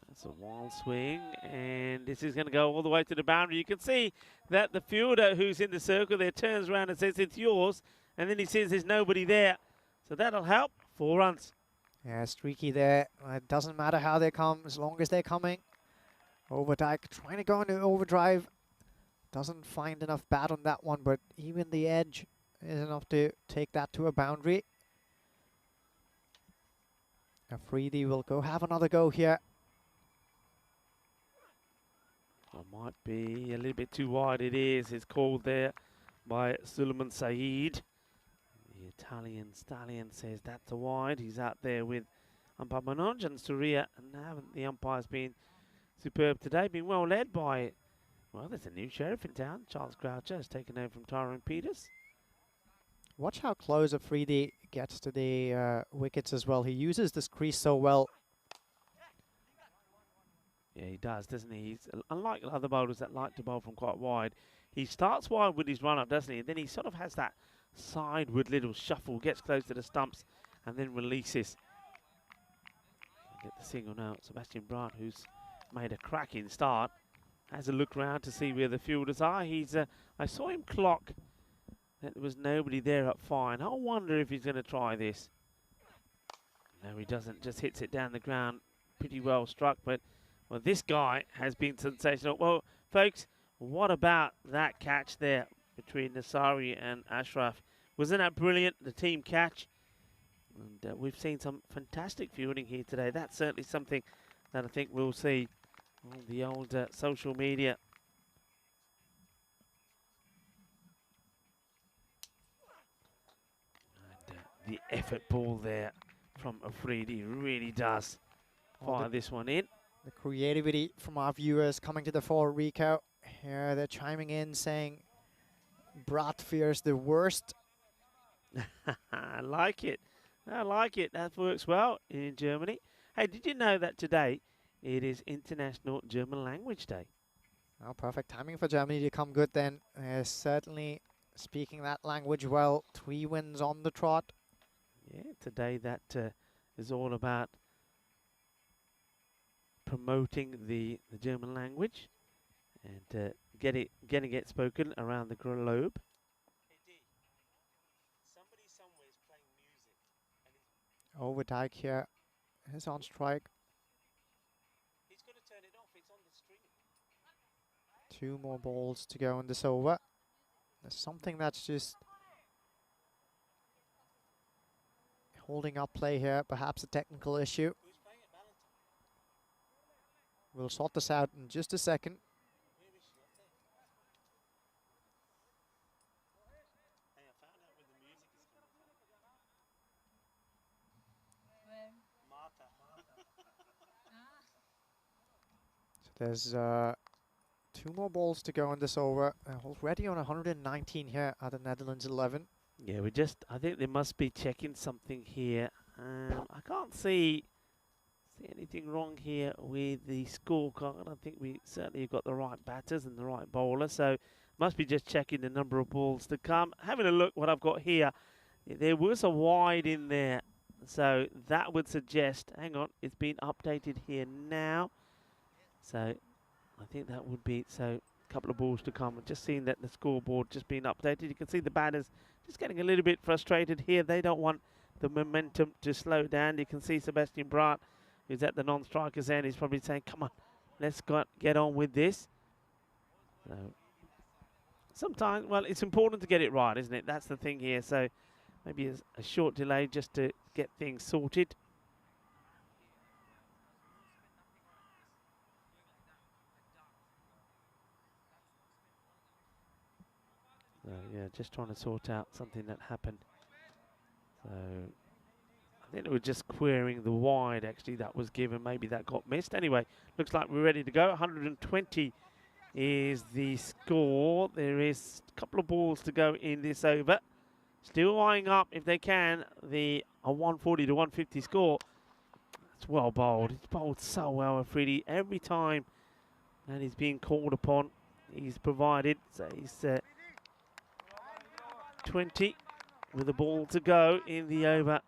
[SPEAKER 6] That's a wild swing, and this is going to go all the way to the boundary. You can see that the fielder who's in the circle there turns around and says, it's yours. And then he says there's nobody there. So that'll help. 4 runs.
[SPEAKER 3] Yeah, streaky there. It doesn't matter how they come, as long as they're coming. Overdijk trying to go into overdrive. Doesn't find enough bat on that one, but even the edge is enough to take that to a boundary. Afridi will go have another go here.
[SPEAKER 6] It might be a little bit too wide. It is. It's called there by Suleiman Saeed. The Italian stallion says that's a wide. He's out there with umpire Manoj and Surya, and haven't the umpires been superb today? Been well led by, well, there's a new sheriff in town. Charles Croucher has taken over from Tyrone Peters.
[SPEAKER 3] Watch how close Afridi gets to the wickets as well. He uses this crease so well.
[SPEAKER 6] Yeah, he does, doesn't he? He's unlike other bowlers that like to bowl from quite wide. He starts wide with his run-up, doesn't he? And then he sort of has that sideward little shuffle, gets close to the stumps, and then releases. Get the single now. Sebastian Brat, who's made a cracking start, has a look round to see where the fielders are. He's I saw him clock that there was nobody there at fine. I wonder if he's going to try this. No, he doesn't. Just hits it down the ground. Pretty well struck, but well, this guy has been sensational. Well, folks, what about that catch there between Nasari and Ashraf? Wasn't that brilliant, the team catch? And we've seen some fantastic fielding here today. That's certainly something that I think we'll see on the old social media. And the effort ball there from Afridi really does fire this one in.
[SPEAKER 3] The creativity from our viewers coming to the fore, Rico. Here they're chiming in saying Brat fears the worst.
[SPEAKER 6] I like it. I like it. That works well in Germany. Hey, did you know that today it is International German Language Day?
[SPEAKER 3] Oh, perfect timing for Germany to come good then. Certainly speaking that language well. 3 wins on the trot.
[SPEAKER 6] Yeah, today that is all about promoting the German language and getting it spoken around the globe.
[SPEAKER 3] Overdijk here is on strike.
[SPEAKER 6] He's going to turn it off. It's on the stream.
[SPEAKER 3] 2 more balls to go in this over. There's something that's just holding up play here. Perhaps a technical issue. We'll sort this out in just a second. There's 2 more balls to go in this over. Already on 119 here at the Netherlands 11.
[SPEAKER 6] Yeah, I think they must be checking something here. I can't see anything wrong here with the scorecard. I think we certainly have got the right batters and the right bowler, so must be just checking the number of balls to come. Having a look what I've got here, there was a wide in there, so that would suggest, hang on, it's been updated here now. So I think that would be, so a couple of balls to come. I've just seen that the scoreboard just being updated. You can see the batters just getting a little bit frustrated here. They don't want the momentum to slow down. You can see Sebastian Brandt, who's at the non-strikers end, he's probably saying, come on, let's get on with this. So sometimes, well, it's important to get it right, isn't it? That's the thing here. So maybe a short delay just to get things sorted. So yeah, just trying to sort out something that happened. So I think it was just querying the wide, actually, that was given. Maybe that got missed. Anyway, looks like we're ready to go. 120 is the score. There is a couple of balls to go in this over. Still eyeing up, if they can, a 140 to 150 score. It's well bowled. It's bowled so well, Afridi. Every time that he's being called upon, he's provided. So he's 20 with a ball to go in the over.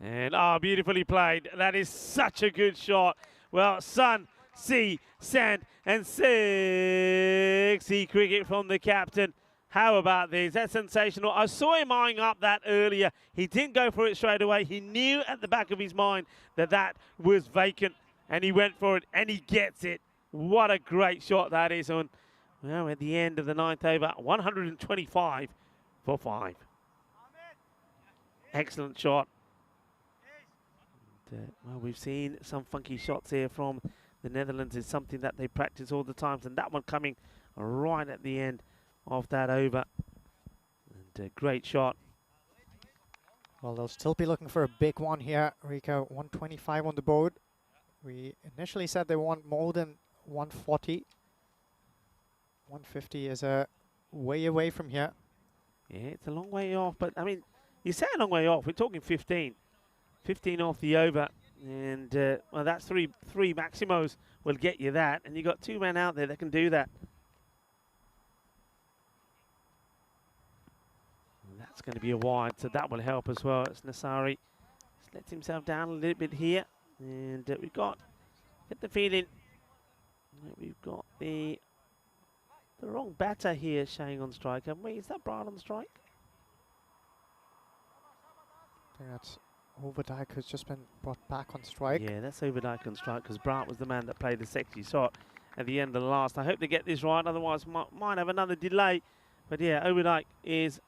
[SPEAKER 6] And beautifully played. That is such a good shot. Well, sun, sea, sand, and sexy cricket from the captain. How about this? That's sensational. I saw him eyeing up that earlier. He didn't go for it straight away. He knew at the back of his mind that that was vacant, and he went for it, and he gets it. What a great shot that is on, well, at the end of the 9th over, 125 for 5. Excellent shot. Well, we've seen some funky shots here from the Netherlands. It's something that they practice all the time, and that one coming right at the end of that over. And a great shot.
[SPEAKER 3] Well, they'll still be looking for a big one here, Rico. 125 on the board. We initially said they want more than 140. 150 is a way away from here.
[SPEAKER 6] Yeah, it's a long way off, but I mean, you say a long way off. We're talking 15. 15 off the over, and well, that's three maximos will get you that, and you got 2 men out there that can do that. And that's going to be a wide, so that will help as well. It's Nasari. Just lets himself down a little bit here, and we've got, get the feeling that we've got the wrong batter here showing on strike, haven't we? Is that Brian on strike?
[SPEAKER 3] I think that's Overdijk, who's just been brought back on strike.
[SPEAKER 6] Yeah, that's Overdijk on strike, because Brandt was the man that played the sexy shot at the end of the last. I hope they get this right, otherwise might have another delay. But yeah, Overdijk is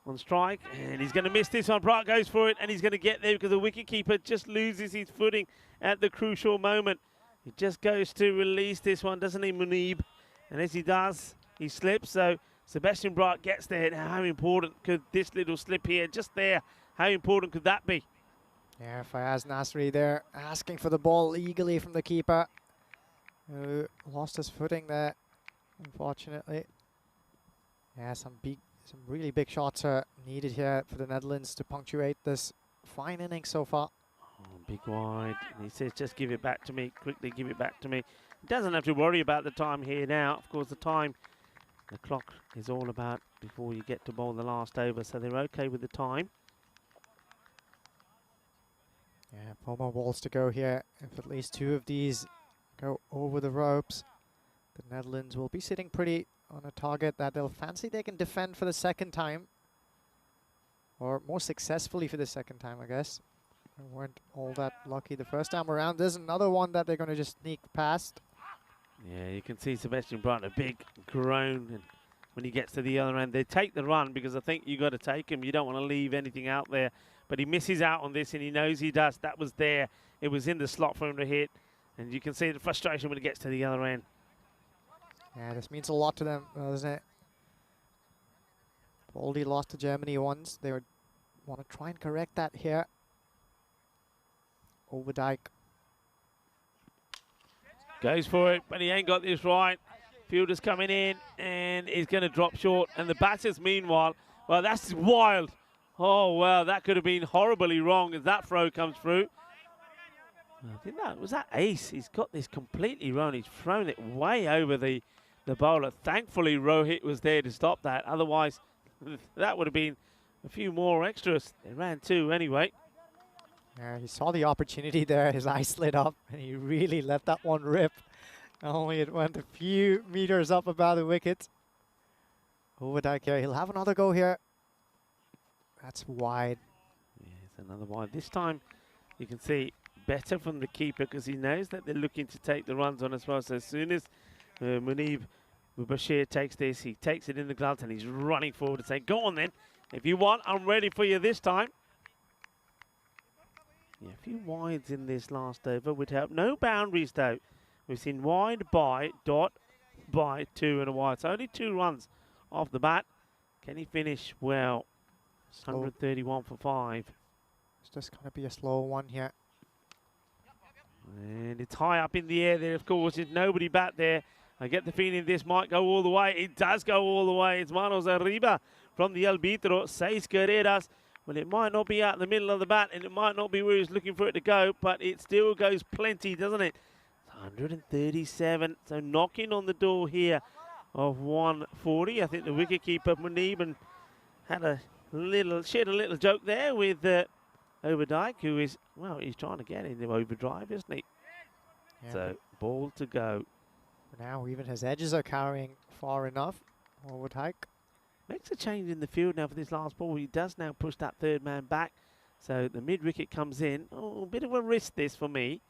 [SPEAKER 6] on strike, and he's going to miss this one. Brandt goes for it, and he's going to get there because the wicketkeeper just loses his footing at the crucial moment. He just goes to release this one, doesn't he, Munib? And as he does, he slips. So Sebastian Brandt gets there. Now, how important could this little slip here, just there, how important could that be?
[SPEAKER 3] Yeah, Fayaz Nasri there asking for the ball eagerly from the keeper, who lost his footing there, unfortunately. Yeah, some really big shots are needed here for the Netherlands to punctuate this fine inning so far.
[SPEAKER 6] Oh, big wide. And he says, just give it back to me, quickly give it back to me. He doesn't have to worry about the time here now. Of course, the clock is all about before you get to bowl the last over, so they're okay with the time.
[SPEAKER 3] Yeah, 4 more balls to go here. If at least 2 of these go over the ropes, the Netherlands will be sitting pretty on a target that they'll fancy they can defend for the second time. Or more successfully for the second time, I guess. They weren't all that lucky the first time around. There's another one that they're going to just sneak past.
[SPEAKER 6] Yeah, you can see Sebastian Brandt, a big groan, and when he gets to the other end, they take the run because I think you got to take him. You don't want to leave anything out there. But he misses out on this, and he knows he does. That was there. It was in the slot for him to hit. And you can see the frustration when he gets to the other end.
[SPEAKER 3] Yeah, this means a lot to them, doesn't it? Already lost to Germany once. They want to try and correct that here. Overdijk.
[SPEAKER 6] Goes for it, but he ain't got this right. Fielder's coming in, and he's going to drop short. And the batters, meanwhile, well, that's wild. Oh, well, that could have been horribly wrong as that throw comes through. I think that was that ace. He's got this completely wrong. He's thrown it way over the bowler. Thankfully, Rohit was there to stop that. Otherwise, that would have been a few more extras. They ran 2 anyway.
[SPEAKER 3] Yeah, he saw the opportunity there. His eyes lit up, and he really let that one rip. Only it went a few meters up above the wicket. Overdijk here. He'll have another go here. That's wide.
[SPEAKER 6] Yeah, it's another wide. This time, you can see better from the keeper because he knows that they're looking to take the runs on as well. So as soon as Munib Bashir takes this, he takes it in the gloves and he's running forward and saying, go on then. If you want, I'm ready for you this time. Yeah, a few wides in this last over would help. No boundaries though. We've seen wide by, dot, by, 2 and a wide. So only 2 runs off the bat. Can he finish well? 131 for 5.
[SPEAKER 3] It's just going to be a slow one here.
[SPEAKER 6] And it's high up in the air there, of course. There's nobody back there. I get the feeling this might go all the way. It does go all the way. It's manos arriba from the arbitro. 6 carreras. Well, it might not be out in the middle of the bat, and it might not be where he's looking for it to go, but it still goes plenty, doesn't it? 137. So knocking on the door here of 140. I think the wicketkeeper Munib had a little joke there with Overdijk, who is, well, he's trying to get into overdrive, isn't he?
[SPEAKER 3] Yeah,
[SPEAKER 6] so ball to go.
[SPEAKER 3] now even his edges are carrying far enough. Overdijk.
[SPEAKER 6] Makes a change in the field now for this last ball. He does now push that third man back. So the mid-wicket comes in. Oh, a bit of a risk this for me.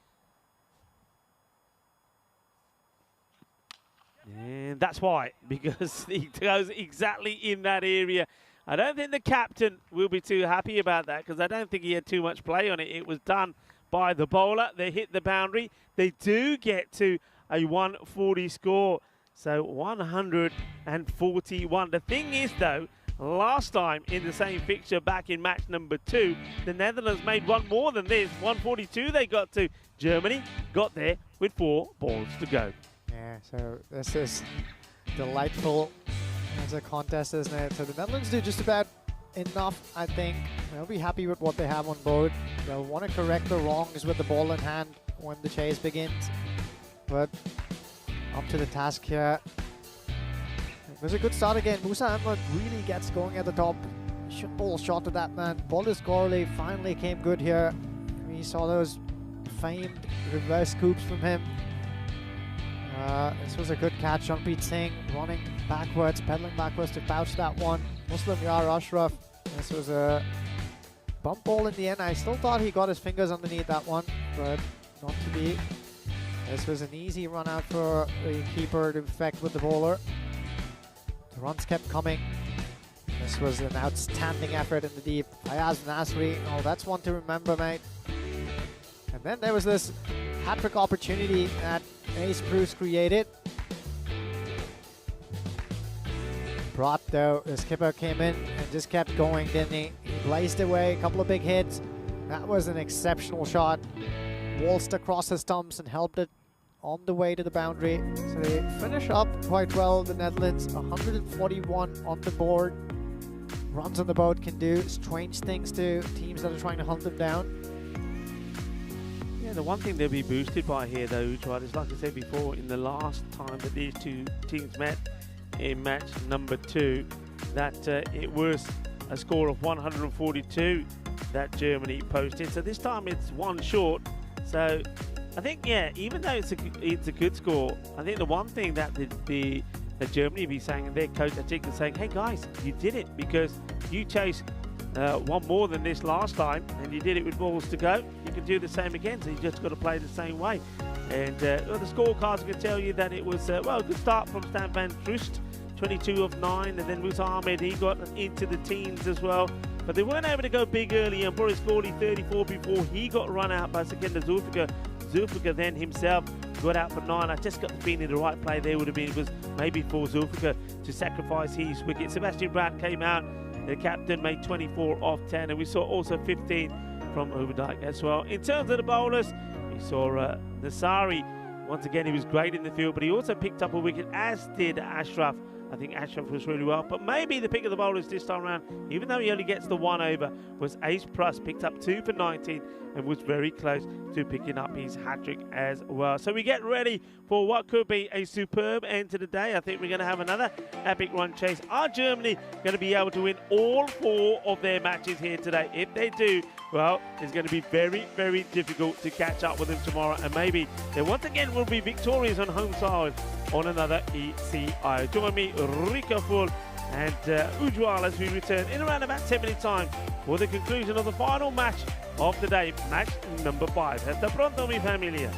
[SPEAKER 6] And that's why, because he goes exactly in that area. I don't think the captain will be too happy about that because I don't think he had too much play on it. It was done by the bowler. They hit the boundary. They do get to a 140 score. So 141. The thing is, though, last time in the same fixture back in match number 2, the Netherlands made one more than this. 142 they got to. Germany got there with 4 balls to go.
[SPEAKER 3] Yeah, so this is delightful as a contest, isn't it? So the Netherlands do just about enough, I think. They'll be happy with what they have on board. They'll want to correct the wrongs with the ball in hand when the chase begins. But up to the task here. It was a good start again. Musa Ahmed really gets going at the top. Ball shot to that man. Bolis Corley finally came good here. We saw those famed reverse scoops from him. This was a good catch. Janpreet Singh running backwards, pedaling backwards to pouch that one. Muslim Yar Ashraf. This was a bump ball in the end. I still thought he got his fingers underneath that one, but not to be. This was an easy run out for the keeper to effect with the bowler. The runs kept coming. This was an outstanding effort in the deep. Ayaz Nasri, oh, that's one to remember, mate. And then there was this hat-trick opportunity that Ace Bruce created. Brought, though, the skipper came in and just kept going, didn't he? He blazed away, a couple of big hits. That was an exceptional shot. Waltzed across his stumps and helped it on the way to the boundary. So they finish up quite well, the Netherlands. 141 on the board. Runs on the boat can do strange things to teams that are trying to hunt them down.
[SPEAKER 6] Yeah, the one thing they'll be boosted by here, though, Uchrad, is like I said before, in the last time that these two teams met in match number 2, that it was a score of 142 that Germany posted. So this time it's 1 short. So I think, yeah, even though it's a good score, I think the one thing that that Germany be saying, and their coach Atik is saying, hey guys, you did it because you chased one more than this last time, and you did it with balls to go. You can do the same again, so you just got to play the same way. And well, the scorecards can tell you that it was well, a good start from Stan van Troost, 22 of 9, and then Musa Ahmed, he got into the teens as well. But they weren't able to go big early, and Boris Corley 34 before he got run out by Sekender Zulfikar. Zulfikar then himself got out for 9. I just got the feeling the right play there would have been was maybe for Zulfikar to sacrifice his wicket. Sebastian Brown came out, the captain made 24 off 10, and we saw also 15 from Overdyke as well. In terms of the bowlers, we saw Nasari. Once again, he was great in the field, but he also picked up a wicket, as did Ashraf. I think Ashraf was really well, but maybe the pick of the bowlers this time around, even though he only gets the 1 over, was Ace Plus, picked up 2 for 19 and was very close to picking up his hat-trick as well. So we get ready for what could be a superb end to the day. I think we're going to have another epic run chase. Are Germany going to be able to win all 4 of their matches here today? If they do, well, it's going to be very, very difficult to catch up with them tomorrow, and maybe they once again will be victorious on home side on another ECI. Join me, Rika Full and Ujwal, as we return in around about 10 minutes time for the conclusion of the final match of the day, match number 5. Hasta pronto, mi familia.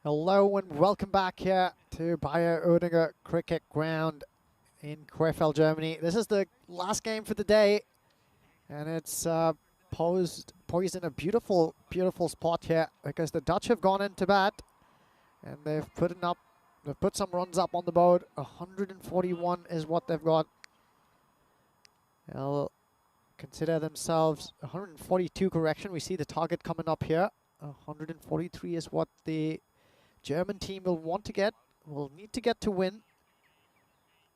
[SPEAKER 3] Hello and welcome back here to Bayer Oedinger Cricket Ground in Krefeld, Germany. This is the last game for the day, and it's poised in a beautiful, beautiful spot here because the Dutch have gone into bat and they've put some runs up on the board. 141 is what they've got. They'll consider themselves 142 correction. We see the target coming up here. 143 is what the German team will need to get to win.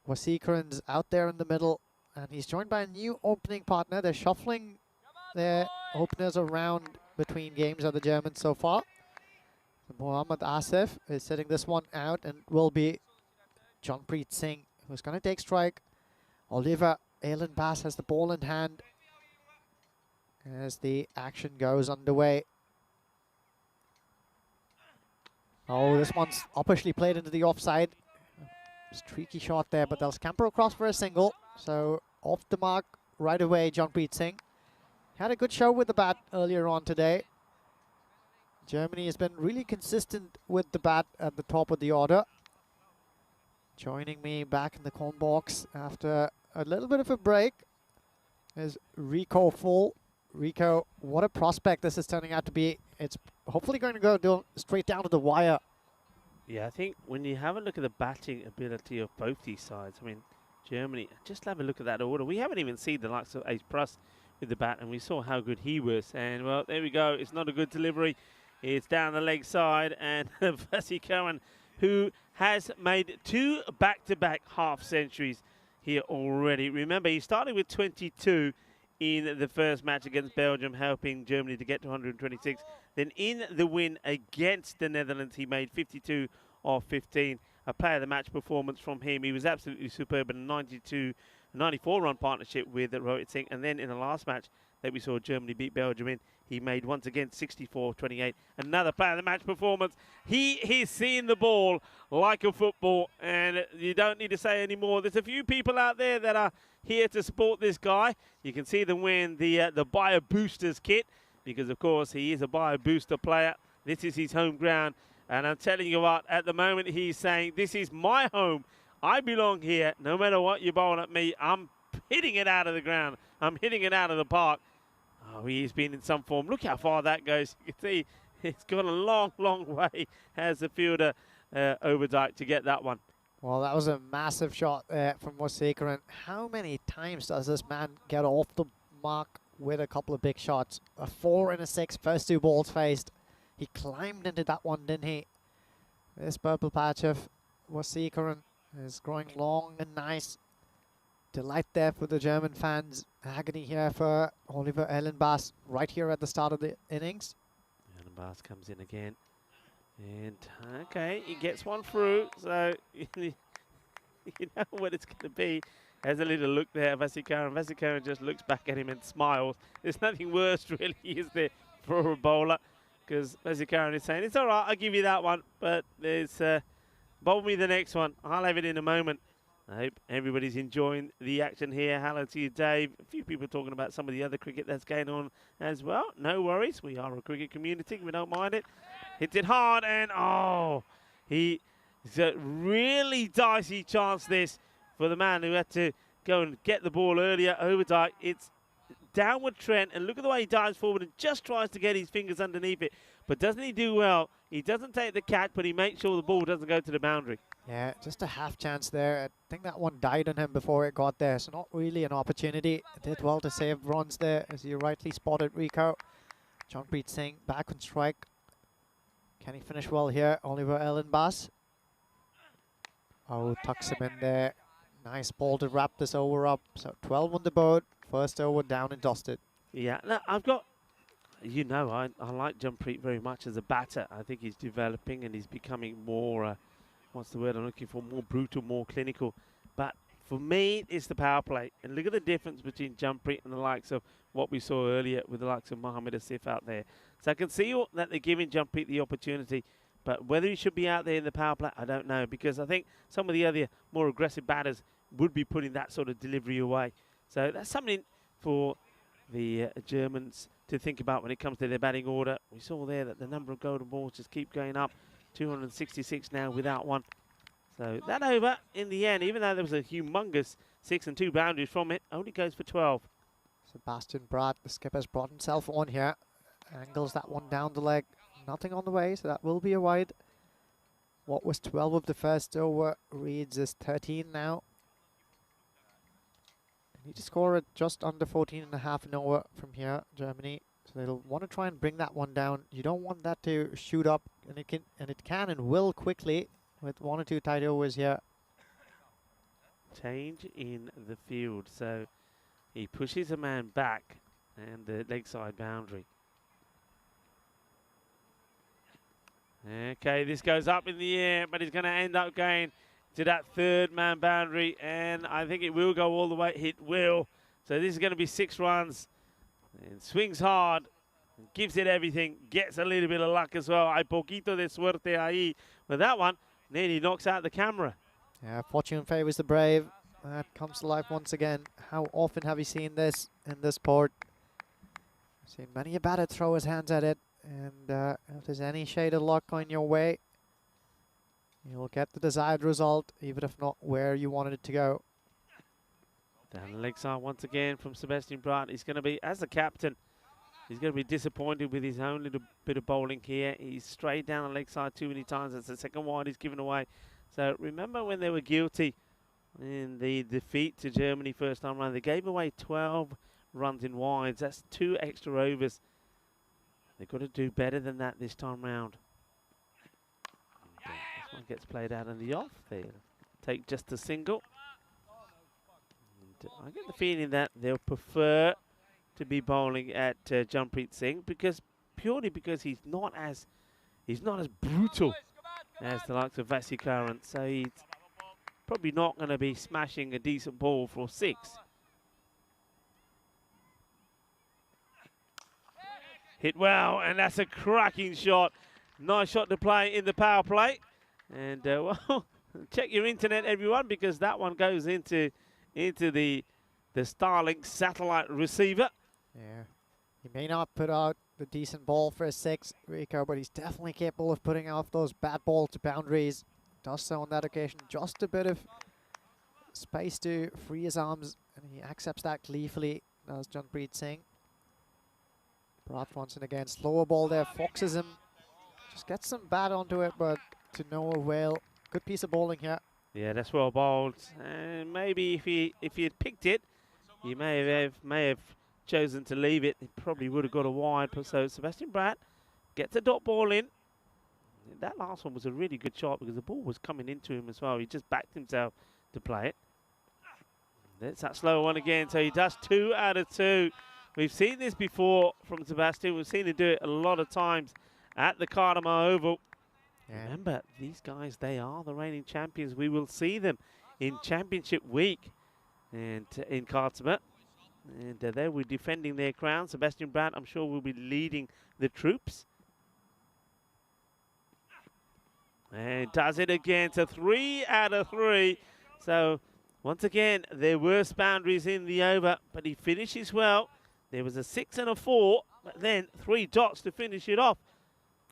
[SPEAKER 3] Wasikaran's out there in the middle, and he's joined by a new opening partner. They're shuffling their openers around between games of the Germans so far. Mohammad Asif is sitting this one out, and will be Janpreet Singh, who's going to take strike. Oliver Ehlenbaas has the ball in hand as the action goes underway. Oh, this one's opishly played into the offside. Streaky shot there, but they'll scamper across for a single. So off the mark right away, Janpreet Singh. Had a good show with the bat earlier on today. Germany has been really consistent with the bat at the top of the order. Joining me back in the corn box after a little bit of a break is Rico Full. Rico, what a prospect this is turning out to be. It's hopefully going to go straight down to the wire.
[SPEAKER 6] Yeah, I think when you have a look at the batting ability of both these sides, I mean, Germany, just have a look at that order. We haven't even seen the likes of Ace Prus with the bat, and we saw how good he was. And, well, there we go. It's not a good delivery. It's down the leg side, and Vasi Cohen, who has made 2 back-to-back half centuries here already. Remember, he started with 22 in the first match against Belgium, helping Germany to get to 126. Then in the win against the Netherlands, he made 52 of 15. A player of the match performance from him. He was absolutely superb in a 94-run partnership with Rohit Singh. And then in the last match that we saw Germany beat Belgium in, he made once again 64-28. Another player of the match performance. He is seeing the ball like a football, and you don't need to say any more. There's a few people out there that are here to support this guy. You can see them wearing the Bayer Boosters kit because, of course, he is a Bayer Booster player. This is his home ground, and I'm telling you what, at the moment he's saying, this is my home. I belong here. No matter what you're bowling at me, I'm hitting it out of the ground. I'm hitting it out of the park. Oh, he's been in some form. Look how far that goes. You can see it's gone a long, long way as the fielder Overdijk to get that one.
[SPEAKER 3] Well, that was a massive shot there from Wasikaran. How many times does this man get off the mark with a couple of big shots? A 4 and a 6, first 2 balls faced. He climbed into that one, didn't he? This purple patch of Wasikaran is growing long and nice. Delight there for the German fans. Agony here for Oliver Ehlenbaas right here at the start of the innings.
[SPEAKER 6] Ehlenbaas comes in again. And, okay, he gets one through. So, you know what it's going to be. Has a little look there, Vasikaran. Vasikaran just looks back at him and smiles. There's nothing worse, really, is there, for a bowler? Because Vasikaran is saying, it's all right, I'll give you that one. But there's, bowl me the next one. I'll have it in a moment. I hope everybody's enjoying the action here. Hello to you, Dave. A few people talking about some of the other cricket that's going on as well. No worries. We are a cricket community. We don't mind it. Hits it hard, and it's a really dicey chance this for the man who had to go and get the ball earlier. Overdijk. It's downward trend, and look at the way he dives forward and just tries to get his fingers underneath it. But doesn't he do well? He doesn't take the catch, but he makes sure the ball doesn't go to the boundary.
[SPEAKER 3] Yeah, just a half chance there. I think that one died on him before it got there, so not really an opportunity. Did well to save runs there, as you rightly spotted, Rico. Janpreet Singh back on strike. Can he finish well here? Oliver Ehlenbaas. Oh, tucks him in there. Nice ball to wrap this over up. So 12 on the board. First over down and dusted.
[SPEAKER 6] Yeah, no, I've got, you know, I like Janpreet very much as a batter. I think he's developing and he's becoming more, what's the word I'm looking for, more brutal, more clinical. But for me, it's the power play. And look at the difference between Janpreet and the likes of what we saw earlier with the likes of Mohammad Asif out there. So I can see that they're giving Janpreet the opportunity. But whether he should be out there in the power play, I don't know. Because I think some of the other more aggressive batters would be putting that sort of delivery away. So that's something for the Germans to think about when it comes to their batting order. We saw there that the number of golden balls just keep going up. 266 now without one. So that over in the end, even though there was a humongous 6 and 2 boundaries from it, only goes for 12.
[SPEAKER 3] Sebastian Bratt, the skipper's brought himself on here. Angles that one down the leg. Nothing on the way, so that will be a wide. What was 12 of the first over reads as 13 now. They need to score at just under 14.5 an over from here, Germany. So they'll want to try and bring that one down. You don't want that to shoot up, and it can and will quickly with 1 or 2 tight overs here.
[SPEAKER 6] Change in the field, so he pushes a man back and the leg side boundary. Okay, this goes up in the air, but he's going to end up going to that 3rd man boundary, and I think it will go all the way. It will. So this is going to be 6 runs. And swings hard, gives it everything, gets a little bit of luck as well. Hay poquito de suerte ahí. With that one, nearly knocks out the camera.
[SPEAKER 3] Yeah, fortune favours the brave. That comes to life once again. How often have you seen this in this sport? I've seen many a batter throw his hands at it. And if there's any shade of luck going your way, you'll get the desired result, even if not where you wanted it to go.
[SPEAKER 6] Down the leg side once again from Sebastian Bratt. He's going to be, as the captain, he's going to be disappointed with his own little bit of bowling here. He's strayed down the leg side too many times. That's the 2nd wide he's given away. So remember when they were guilty in the defeat to Germany first time round, they gave away 12 runs in wides. That's 2 extra overs. They've got to do better than that this time round. And, this one gets played out in the off. They'll take just a single. And, I get the feeling that they'll prefer to be bowling at Jampreet Singh purely because he's not as brutal as the likes of Vasikaran. So he's probably not going to be smashing a decent ball for 6. Hit well, and that's a cracking shot. Nice shot to play in the power play. And, well, check your internet, everyone, because that one goes into the Starlink satellite receiver.
[SPEAKER 3] Yeah, he may not put out the decent ball for a 6, Rico, but he's definitely capable of putting off those bad ball to boundaries. Does so on that occasion. Just a bit of space to free his arms, and he accepts that gleefully, does Jampreet Singh. Bratt once and again, slower ball there, foxes him. Just gets some bat onto it, but to no avail. Good piece of bowling here.
[SPEAKER 6] Yeah, that's well bowled. And maybe if he had picked it, he may have chosen to leave it. He probably would have got a wide. So Sebastian Bratt gets a dot ball in. That last one was a really good shot because the ball was coming into him as well. He just backed himself to play it. That's that slow one again. So he does 2 out of 2. We've seen this before from Sebastian. We've seen him do it a lot of times at the Cardamom Oval. Yeah. Remember, these guys, they are the reigning champions. We will see them in Championship Week and in Cardamom. And they will be defending their crown. Sebastian Bratt, I'm sure, will be leading the troops. And does it again. So 3 out of 3. So once again, there were boundaries in the over, but he finishes well. There was a 6 and a 4, but then 3 dots to finish it off.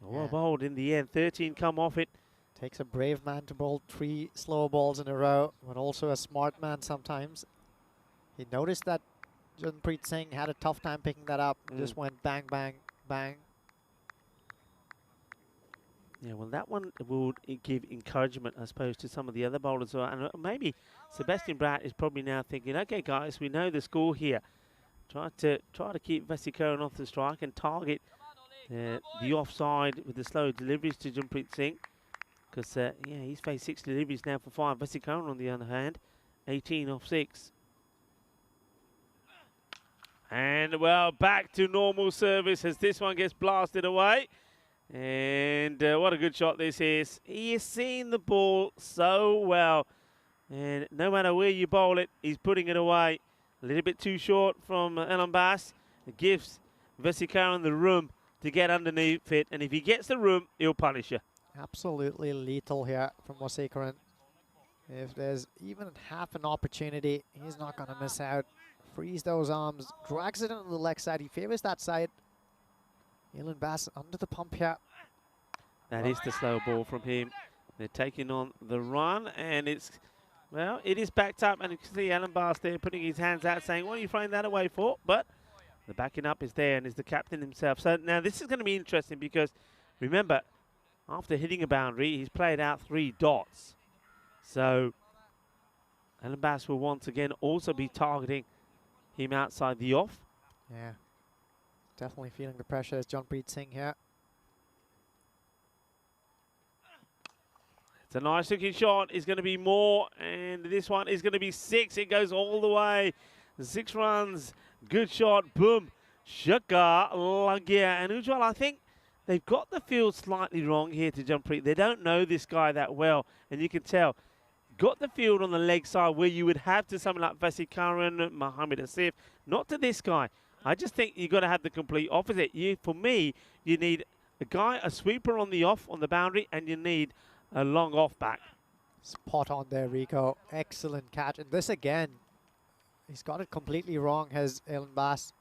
[SPEAKER 6] Well bowled in the end. 13 come off it.
[SPEAKER 3] Takes a brave man to bowl 3 slow balls in a row, but also a smart man sometimes. He noticed that Jampreet Singh had a tough time picking that up. Just went bang, bang, bang.
[SPEAKER 6] Yeah, well, that one will give encouragement, I suppose, to some of the other bowlers. And maybe Sebastian Bratt is probably now thinking, okay, guys, we know the score here. Try to keep Vasikaran off the strike and target the offside with the slow deliveries to Jampreet Singh. Because, yeah, he's faced 6 deliveries now for 5. Vasikaran, on the other hand, 18 off 6. And, well, back to normal service as this one gets blasted away. And what a good shot this is. He is seeing the ball so well. And no matter where you bowl it, he's putting it away. A little bit too short from Elan Bass. It gives Vasikaran the room to get underneath it. And if he gets the room, he'll punish you.
[SPEAKER 3] Absolutely lethal here from Vasikaran. If there's even half an opportunity, he's not going to miss out. Frees those arms, drags it into the leg side. He favors that side. Elan Bass under the pump here.
[SPEAKER 6] That is the slow ball from him. They're taking on the run, and it's, well, it is backed up, and you can see Alan Bass there putting his hands out saying, what are you throwing that away for? But the backing up is there, and is the captain himself. So now this is going to be interesting because, remember, after hitting a boundary, he's played out 3 dots. So Alan Bass will once again also be targeting him outside the off.
[SPEAKER 3] Yeah, definitely feeling the pressure as Jonpreet Singh here.
[SPEAKER 6] It's a nice looking shot. It's going to be more, and this one is going to be 6. It goes all the way. 6 runs. Good shot. Boom. Shaka Lagia. And Ujjwal, I think they've got the field slightly wrong here to Jonpreet. They don't know this guy that well, and you can tell. Got the field on the leg side where you would have to someone like Vasikaran, Mohammed Asif, not to this guy. I just think you've got to have the complete opposite. For me, you need a guy, a sweeper on the off, on the boundary, and you need a long off back.
[SPEAKER 3] Spot on there, Rico. Excellent catch. And this again, he's got it completely wrong, has Alan Bass.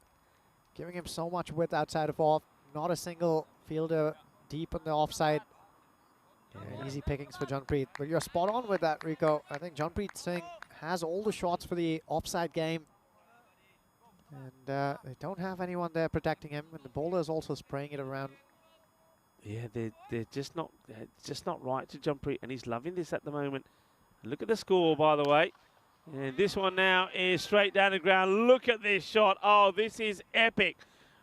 [SPEAKER 3] Giving him so much width outside of off. Not a single fielder deep on the offside. Yeah, easy pickings for Jonpreet. But you're spot on with that, Rico. I think Jonpreet Singh has all the shots for the offside game. And they don't have anyone there protecting him. And the bowler is also spraying it around.
[SPEAKER 6] Yeah, they're just not right to Jonpreet, and he's loving this at the moment. Look at the score, by the way. And this one now is straight down the ground. Look at this shot. Oh, this is epic.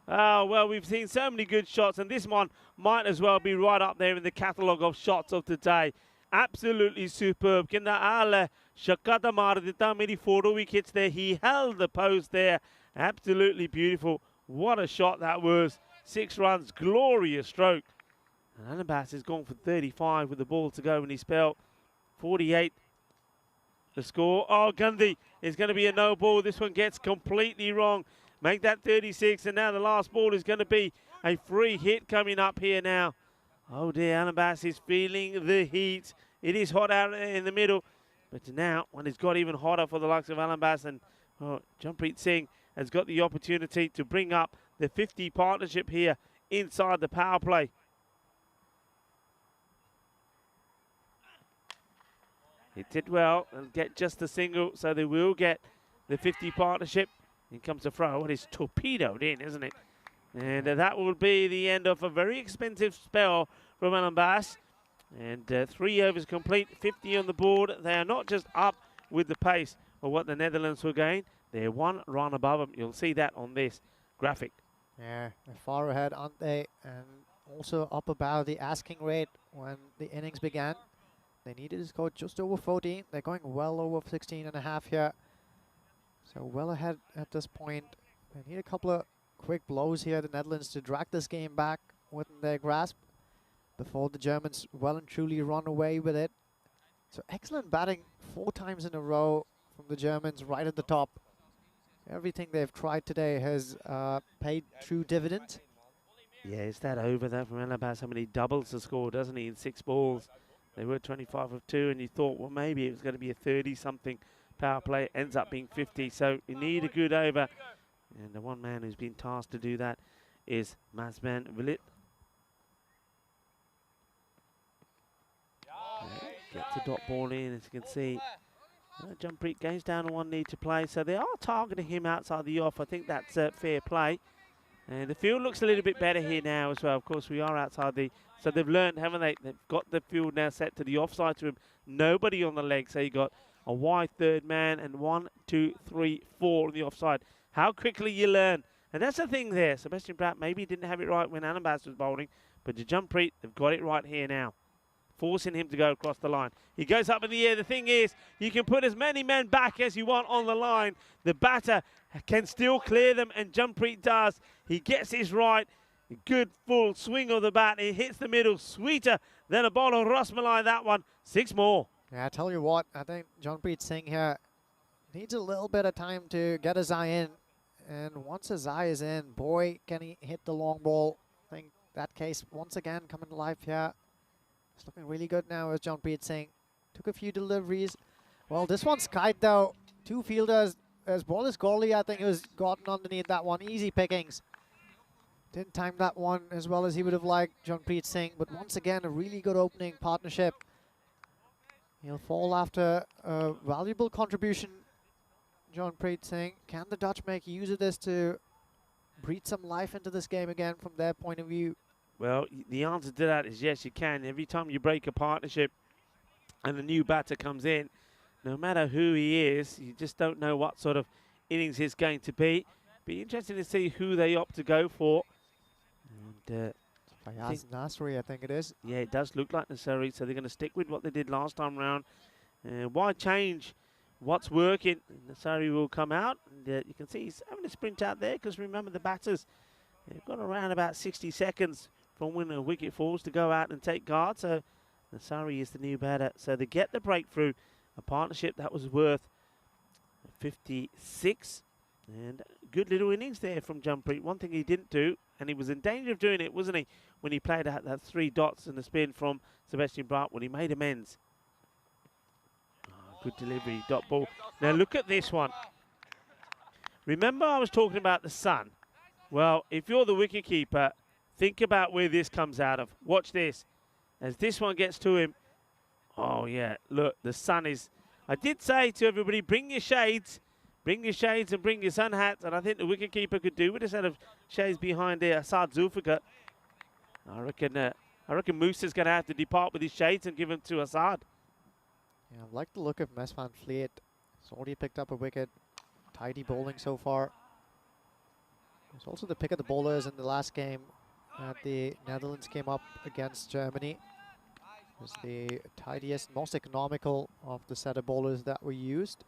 [SPEAKER 6] Well, we've seen so many good shots, and this one might as well be right up there in the catalogue of shots of today. Absolutely superb. Kinda ala shakata maar dita meri 4 wickets there. He held the post there. Absolutely beautiful. What a shot that was. 6 runs, glorious stroke. And Alan Bass has gone for 35 with the ball to go in his spell. 48 the score. Oh, Gandhi is going to be a no ball. This one gets completely wrong. Make that 36, and now the last ball is going to be a free hit coming up here now. Oh dear, Alan Bass is feeling the heat. It is hot out in the middle, but now one has got even hotter for the likes of Alan Bass, and Jonpreet Singh has got the opportunity to bring up the 50 partnership here inside the power play. It did well. They'll get just the single, so they will get the 50 partnership. Here comes the throw. It is torpedoed in, isn't it? And that will be the end of a very expensive spell from Alan Bass. And 3 overs complete, 50 on the board. They are not just up with the pace of what the Netherlands were going. They're 1 run above them. You'll see that on this graphic.
[SPEAKER 3] Yeah, they're far ahead, aren't they? And also up about the asking rate when the innings began. They needed to score just over 14. They're going well over 16.5 here. So well ahead at this point. They need a couple of quick blows here, the Netherlands, to drag this game back within their grasp before the Germans well and truly run away with it. So excellent batting 4 times in a row from the Germans right at the top. Everything they've tried today has paid true dividend.
[SPEAKER 6] Yeah, it's that over there from Alan Bass. How many doubles to score, doesn't he, in 6 balls? They were 25 of 2, and you thought, well, maybe it was going to be a 30-something power play. Ends up being 50, so you need a good over. And the one man who's been tasked to do that is Mazman Vilit. Gets the dot ball in, as you can see. Jonpreet goes down on one knee to play, so they are targeting him outside the off. I think that's fair play. And the field looks a little bit better here now as well. Of course, we are outside the... So they've learned, haven't they? They've got the field now set to the offside to him. Nobody on the leg. So you got a wide third man and 1, 2, 3, 4 on the offside. How quickly you learn. And that's the thing there. Sebastian Pratt maybe didn't have it right when Alan Bass was bowling. But to Jonpreet, they've got it right here now. Forcing him to go across the line. He goes up in the air. The thing is, you can put as many men back as you want on the line. The batter can still clear them, and Jonpreet does. He gets his right. Good full swing of the bat. He hits the middle. Sweeter than a bowl of Rasmalai, that one. 6 more.
[SPEAKER 3] Yeah, I tell you what, I think Jonpreet Singh here needs a little bit of time to get his eye in. And once his eye is in, boy, can he hit the long ball. I think that case, once again, coming to life here. It's looking really good now as Jonpreet Singh took a few deliveries. Well, this one's kite though. 2 fielders as well as Goli, I think, has gotten underneath that one. Easy pickings. Didn't time that one as well as he would have liked, Janpreet Singh, but once again, a really good opening partnership. He'll fall after a valuable contribution, Janpreet Singh. Can the Dutch make use of this to breathe some life into this game again from their point of view?
[SPEAKER 6] Well, the answer to that is yes, you can. Every time you break a partnership and a new batter comes in, no matter who he is, you just don't know what sort of innings it's going to be. Be interesting to see who they opt to go for. And
[SPEAKER 3] Fayaz Nasri, I think it is.
[SPEAKER 6] yeah, it does look like Nasri, so they're going to stick with what they did last time round. Why change what's working? Nasri will come out, and you can see he's having a sprint out there, because remember the batters, they've got around about 60 seconds from when a wicket falls to go out and take guard, so Nasri is the new batter. So they get the breakthrough, a partnership that was worth 56. And good little innings there from Janpreet. One thing he didn't do, and he was in danger of doing it, wasn't he, when he played out that 3 dots and the spin from Sebastian Braat when he made amends. Oh, good delivery, dot ball. Now look at this one. Remember I was talking about the sun? Well, if you're the wicketkeeper, think about where this comes out of. Watch this. As this one gets to him. Oh, yeah, look, the sun is... I did say to everybody, bring your shades. Bring your shades and bring your sun hats, and I think the wicketkeeper could do with a set of shades behind there. Asad Zulfikar. I reckon Musa's going to have to depart with his shades and give them to Asad.
[SPEAKER 3] Yeah, I like the look of Mes van Vliet. He's already picked up a wicket. Tidy bowling so far. It's also the pick of the bowlers in the last game. The Netherlands came up against Germany. It was the tidiest, most economical of the set of bowlers that were used.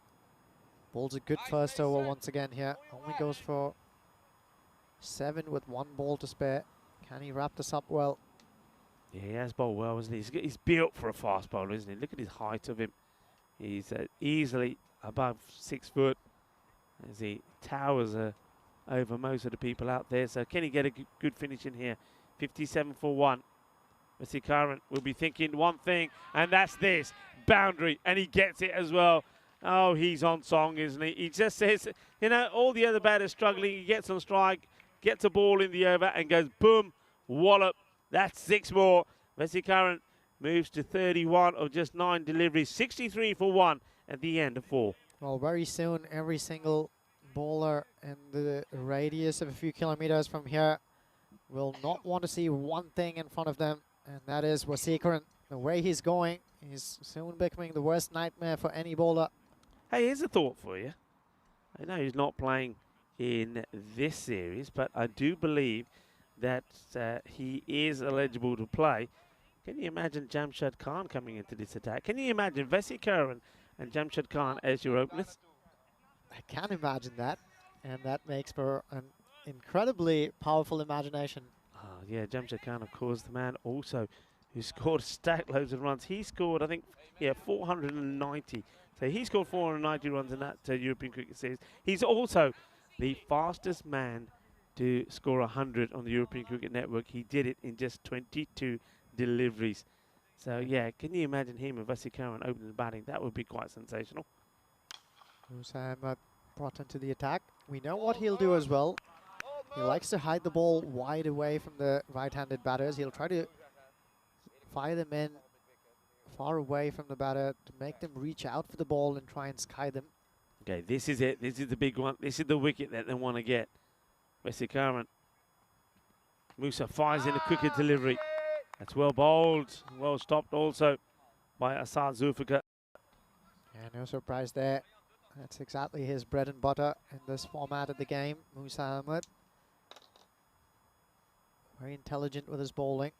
[SPEAKER 3] Bowls a good first over once again here. Only goes for 7 with 1 ball to spare. Can he wrap this up well?
[SPEAKER 6] Yeah, he has bowled well, isn't he? He's built for a fast bowler, isn't he? Look at his height of him. He's easily above 6 foot as he towers over most of the people out there. So can he get a good finish in here? 57 for 1. Messi Curran will be thinking one thing, and that's this. Boundary, and he gets it as well. Oh, he's on song, isn't he? He just says, you know, all the other batters struggling. He gets on strike, gets a ball in the over, and goes boom, wallop. That's 6 more. Messi Curran moves to 31 of just 9 deliveries. 63 for 1 at the end of 4.
[SPEAKER 3] Well, very soon, every single bowler in the radius of a few kilometers from here will not want to see one thing in front of them, and that is Messi Curran. The way he's going, he's soon becoming the worst nightmare for any bowler.
[SPEAKER 6] Hey, here's a thought for you. I know he's not playing in this series, but I do believe that he is eligible to play. Can you imagine Jamshad Khan coming into this attack? Can you imagine Messi Curran and Jamshad Khan as your openers?
[SPEAKER 3] I can imagine that, and that makes for an incredibly powerful imagination.
[SPEAKER 6] Oh, yeah, Jamshad Khan, of course, the man also who scored stack loads of runs. He scored, I think, 490. So he scored 490 runs in that European Cricket Series. He's also the fastest man to score 100 on the European Cricket Network. He did it in just 22 deliveries. So, yeah, can you imagine him and Messi Curran opening the batting? That would be quite sensational.
[SPEAKER 3] Musa Ahmed brought into the attack. We know what he'll do as well. He likes to hide the ball wide away from the right-handed batters. He'll try to fire them in far away from the batter to make them reach out for the ball and try and sky them.
[SPEAKER 6] Okay, this is it. This is the big one. This is the wicket that they want to get. Messi Curran. Musa fires in a quicker delivery. That's well bowled. Well stopped also by Asad Zulfikar.
[SPEAKER 3] Yeah, no surprise there. That's exactly his bread and butter in this format of the game. Musa Ahmed. Very intelligent with his bowling.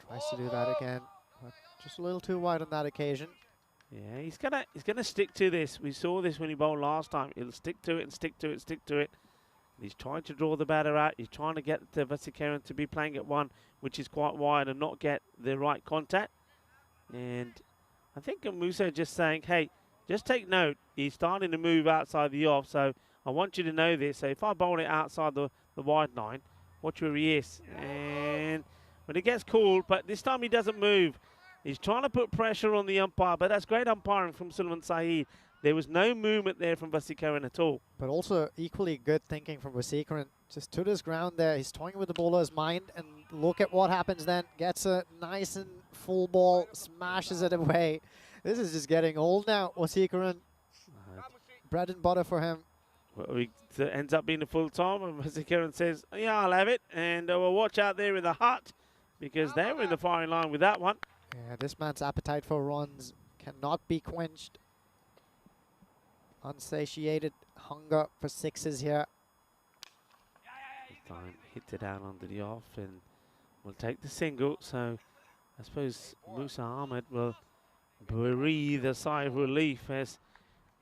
[SPEAKER 3] Tries to do that again, but just a little too wide on that occasion.
[SPEAKER 6] Yeah, he's gonna stick to this. We saw this when he bowled last time. He'll stick to it and stick to it, stick to it. He's trying to draw the batter out. He's trying to get Messi Curran to be playing at 1, which is quite wide, and not get the right contact. And I think Musa just saying, hey, just take note. He's starting to move outside the off, so I want you to know this. So if I bowl it outside the wide line, watch where he is. And when it gets called, but this time he doesn't move. He's trying to put pressure on the umpire, but that's great umpiring from Sulaiman Saeed. There was no movement there from Vasikaran at all.
[SPEAKER 3] But also equally good thinking from Vasikaran. Just stood his ground there. He's toying with the bowler's mind, and look at what happens then. Gets a nice and full ball, smashes it away. This is just getting old now, Vasikaran. Bread and butter for him.
[SPEAKER 6] Well, it ends up being a full time, and Vasikaran says, yeah, I'll have it. And we'll watch out there in the hut, because they were in the firing line with that one.
[SPEAKER 3] Yeah, this man's appetite for runs cannot be quenched. Unsatiated hunger for sixes here.
[SPEAKER 6] This time hit it down onto the off, and will take the single. So I suppose Musa Ahmed will breathe a sigh of relief as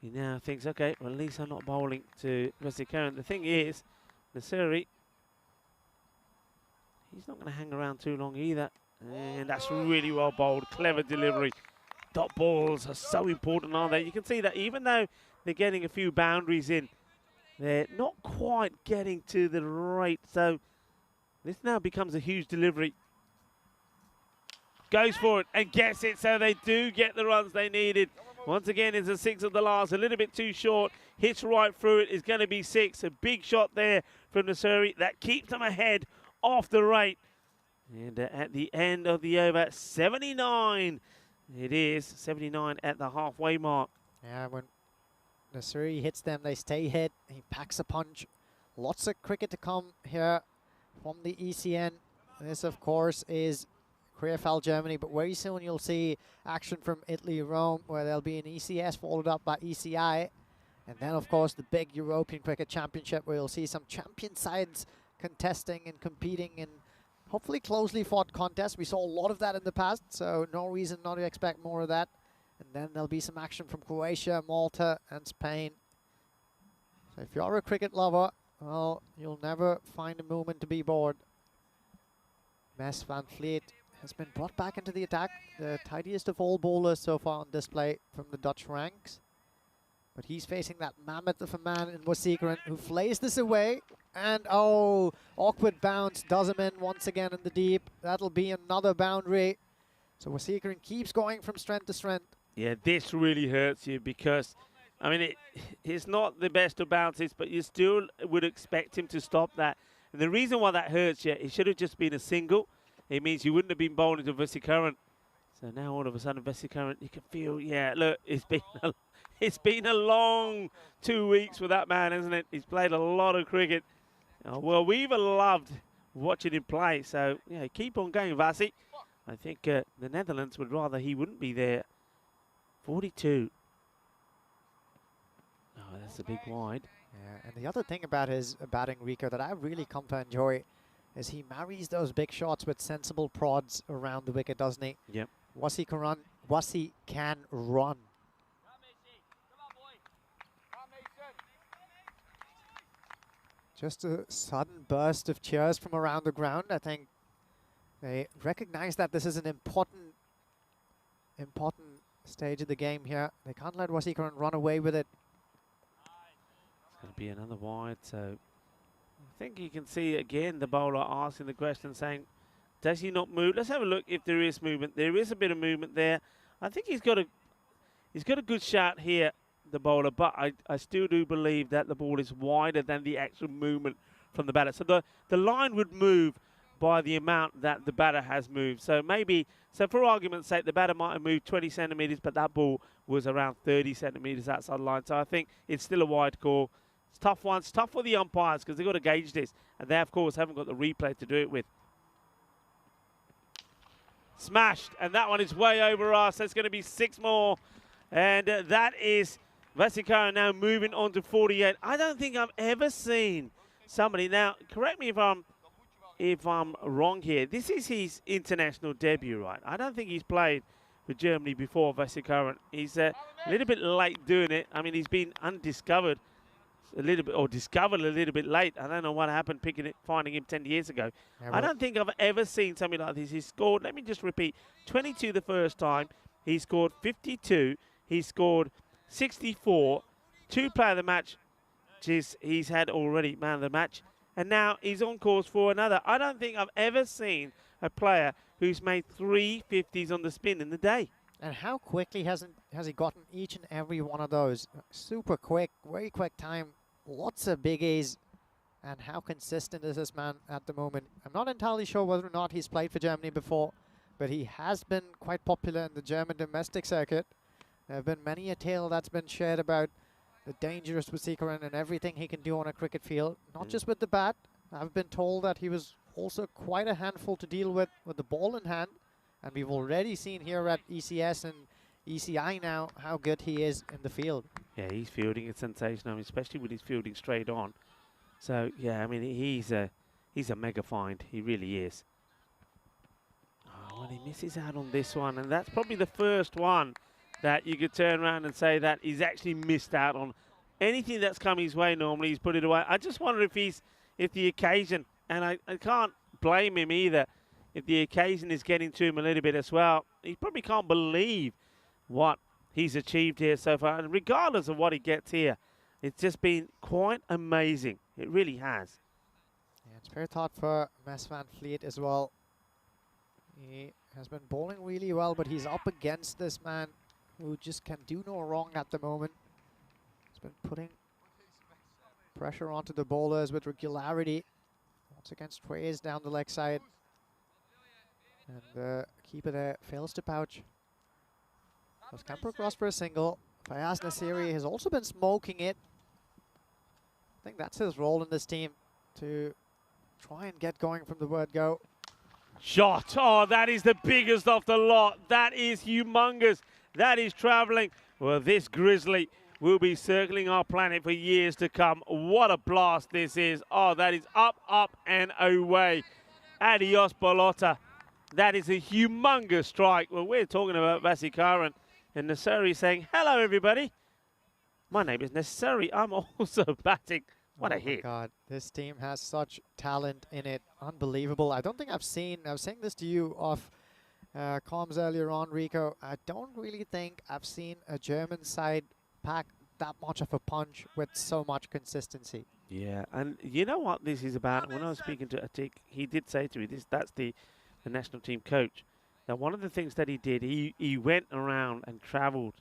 [SPEAKER 6] he now thinks, okay, well, at least I'm not bowling to Vasikaran. The thing is, Nasiri, he's not going to hang around too long either. And that's really well bowled. Clever delivery. Dot balls are so important, aren't they? You can see that even though they're getting a few boundaries in, they're not quite getting to the rate. So this now becomes a huge delivery. Goes for it and gets it, so they do get the runs they needed. Once again, it's a 6 of the last, a little bit too short. Hits right through it, is going to be 6. A big shot there from Nasiri that keeps them ahead off the rate. And at the end of the over, 79. It is 79 at the halfway mark.
[SPEAKER 3] Yeah, when Nasiri hits them, they stay hit. He packs a punch. Lots of cricket to come here from the ECN. This, of course, is KFL Germany, but very soon you'll see action from Italy, Rome, where there'll be an ECS followed up by ECI. And then, of course, the big European Cricket Championship, where you'll see some champion sides contesting and competing in hopefully closely fought contests. We saw a lot of that in the past, so no reason not to expect more of that. And then there'll be some action from Croatia, Malta, and Spain. So if you're a cricket lover, well, you'll never find a moment to be bored. Mes van Vliet has been brought back into the attack. The tidiest of all bowlers so far on display from the Dutch ranks. But he's facing that mammoth of a man in Vasikaran, who flays this away. And, oh, awkward bounce does him in once again in the deep. That'll be another boundary. So Vasikaran keeps going from strength to strength.
[SPEAKER 6] Yeah, this really hurts you because, I mean, it's not the best of bounces, but you still would expect him to stop that. And the reason why that hurts you, it should have just been a single. It means you wouldn't have been bowling to Vasikaran. So now all of a sudden, Vasikaran, you can feel, yeah, look, it's been a long 2 weeks for that man, isn't it? He's played a lot of cricket. Well, we've loved watching him play. So, yeah, keep on going, Vasi. I think the Netherlands would rather he wouldn't be there. 42. Oh, that's a big wide.
[SPEAKER 3] Yeah, and the other thing about his batting, Rico, that I've really come to enjoy is he marries those big shots with sensible prods around the wicket, doesn't he?
[SPEAKER 6] Yep.
[SPEAKER 3] Wasi can run. Just a sudden burst of cheers from around the ground. I think they recognize that this is an important stage of the game here. They can't let Vasikaran run away with it.
[SPEAKER 6] It's going to be another wide, so I think you can see again the bowler asking the question, saying, does he not move? Let's have a look if there is movement. There is a bit of movement there. I think he's got a good shot here, the bowler, but I still do believe that the ball is wider than the actual movement from the batter. So the line would move by the amount that the batter has moved. So maybe, so for argument's sake, the batter might have moved 20 centimetres, but that ball was around 30 centimetres outside the line. So I think it's still a wide call. It's tough one. It's tough for the umpires because they've got to gauge this. And they, of course, haven't got the replay to do it with. Smashed. And that one is way over us. There's going to be 6 more. And that is Vasikaran now moving on to 48. I don't think I've ever seen somebody. Now, correct me if I'm wrong here. This is his international debut, right? I don't think he's played for Germany before, Vasikaran. He's a little bit late doing it. I mean, he's been undiscovered a little bit, or discovered a little bit late. I don't know what happened finding him 10 years ago. Yeah, I don't think I've ever seen something like this. He scored, let me just repeat, 22 the first time. He scored 52. He scored 64. 2 player of the match, he's had already, man of the match. And now he's on course for another. I don't think I've ever seen a player who's made 3 50s on the spin in the day.
[SPEAKER 3] And how quickly has he gotten each and every one of those? Super quick, very quick time, lots of biggies. And how consistent is this man at the moment? I'm not entirely sure whether or not he's played for Germany before, but he has been quite popular in the German domestic circuit. There have been many a tale that's been shared about the dangerous Wasikaran and everything he can do on a cricket field, not just with the bat. I've been told that he was also quite a handful to deal with the ball in hand. And we've already seen here at ECS and ECI now how good he is in the field.
[SPEAKER 6] Yeah, he's fielding a sensation, I mean, especially with his fielding straight on. So, yeah, I mean, he's a mega find. He really is. Oh, well, he misses out on this one, and that's probably the first one that you could turn around and say that he's actually missed out on. Anything that's come his way, normally he's put it away. I just wonder if the occasion, and I can't blame him either, if the occasion is getting to him a little bit as well. He probably can't believe what he's achieved here so far, and regardless of what he gets here, it's just been quite amazing. It really has.
[SPEAKER 3] Yeah, it's very tough for Mes van Vliet as well. He has been bowling really well, but he's up against this man who just can do no wrong at the moment. He's been putting pressure onto the bowlers with regularity. Once against Trays down the leg side. And the keeper there fails to pouch. So Scamper across for a single. Fayaz Nasiri has also been smoking it. I think that's his role in this team, to try and get going from the word go.
[SPEAKER 6] Shot. Oh, that is the biggest of the lot. That is humongous. That is traveling. Well, this Grizzly will be circling our planet for years to come. What a blast this is. Oh, that is up, up, and away. Adios, Bolota. That is a humongous strike. Well, we're talking about Vasikaran, and Nasiri saying, hello, everybody. My name is Nasiri. I'm also batting. What a hit.
[SPEAKER 3] Oh my God, this team has such talent in it. Unbelievable. I don't think I was saying this to you off comms earlier on, Rico. I don't really think I've seen a German side pack that much of a punch with so much consistency.
[SPEAKER 6] Yeah, and you know what this is about? When I was speaking to Atik, he did say to me, that's the national team coach. Now, one of the things that he did, he went around and travelled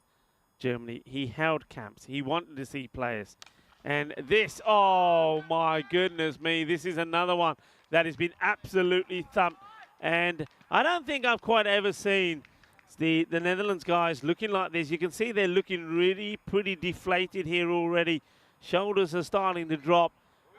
[SPEAKER 6] Germany. He held camps. He wanted to see players. And this, oh my goodness me, this is another one that has been absolutely thumped. And I don't think I've quite ever seen the Netherlands guys looking like this. You can see they're looking really pretty deflated here already. Shoulders are starting to drop.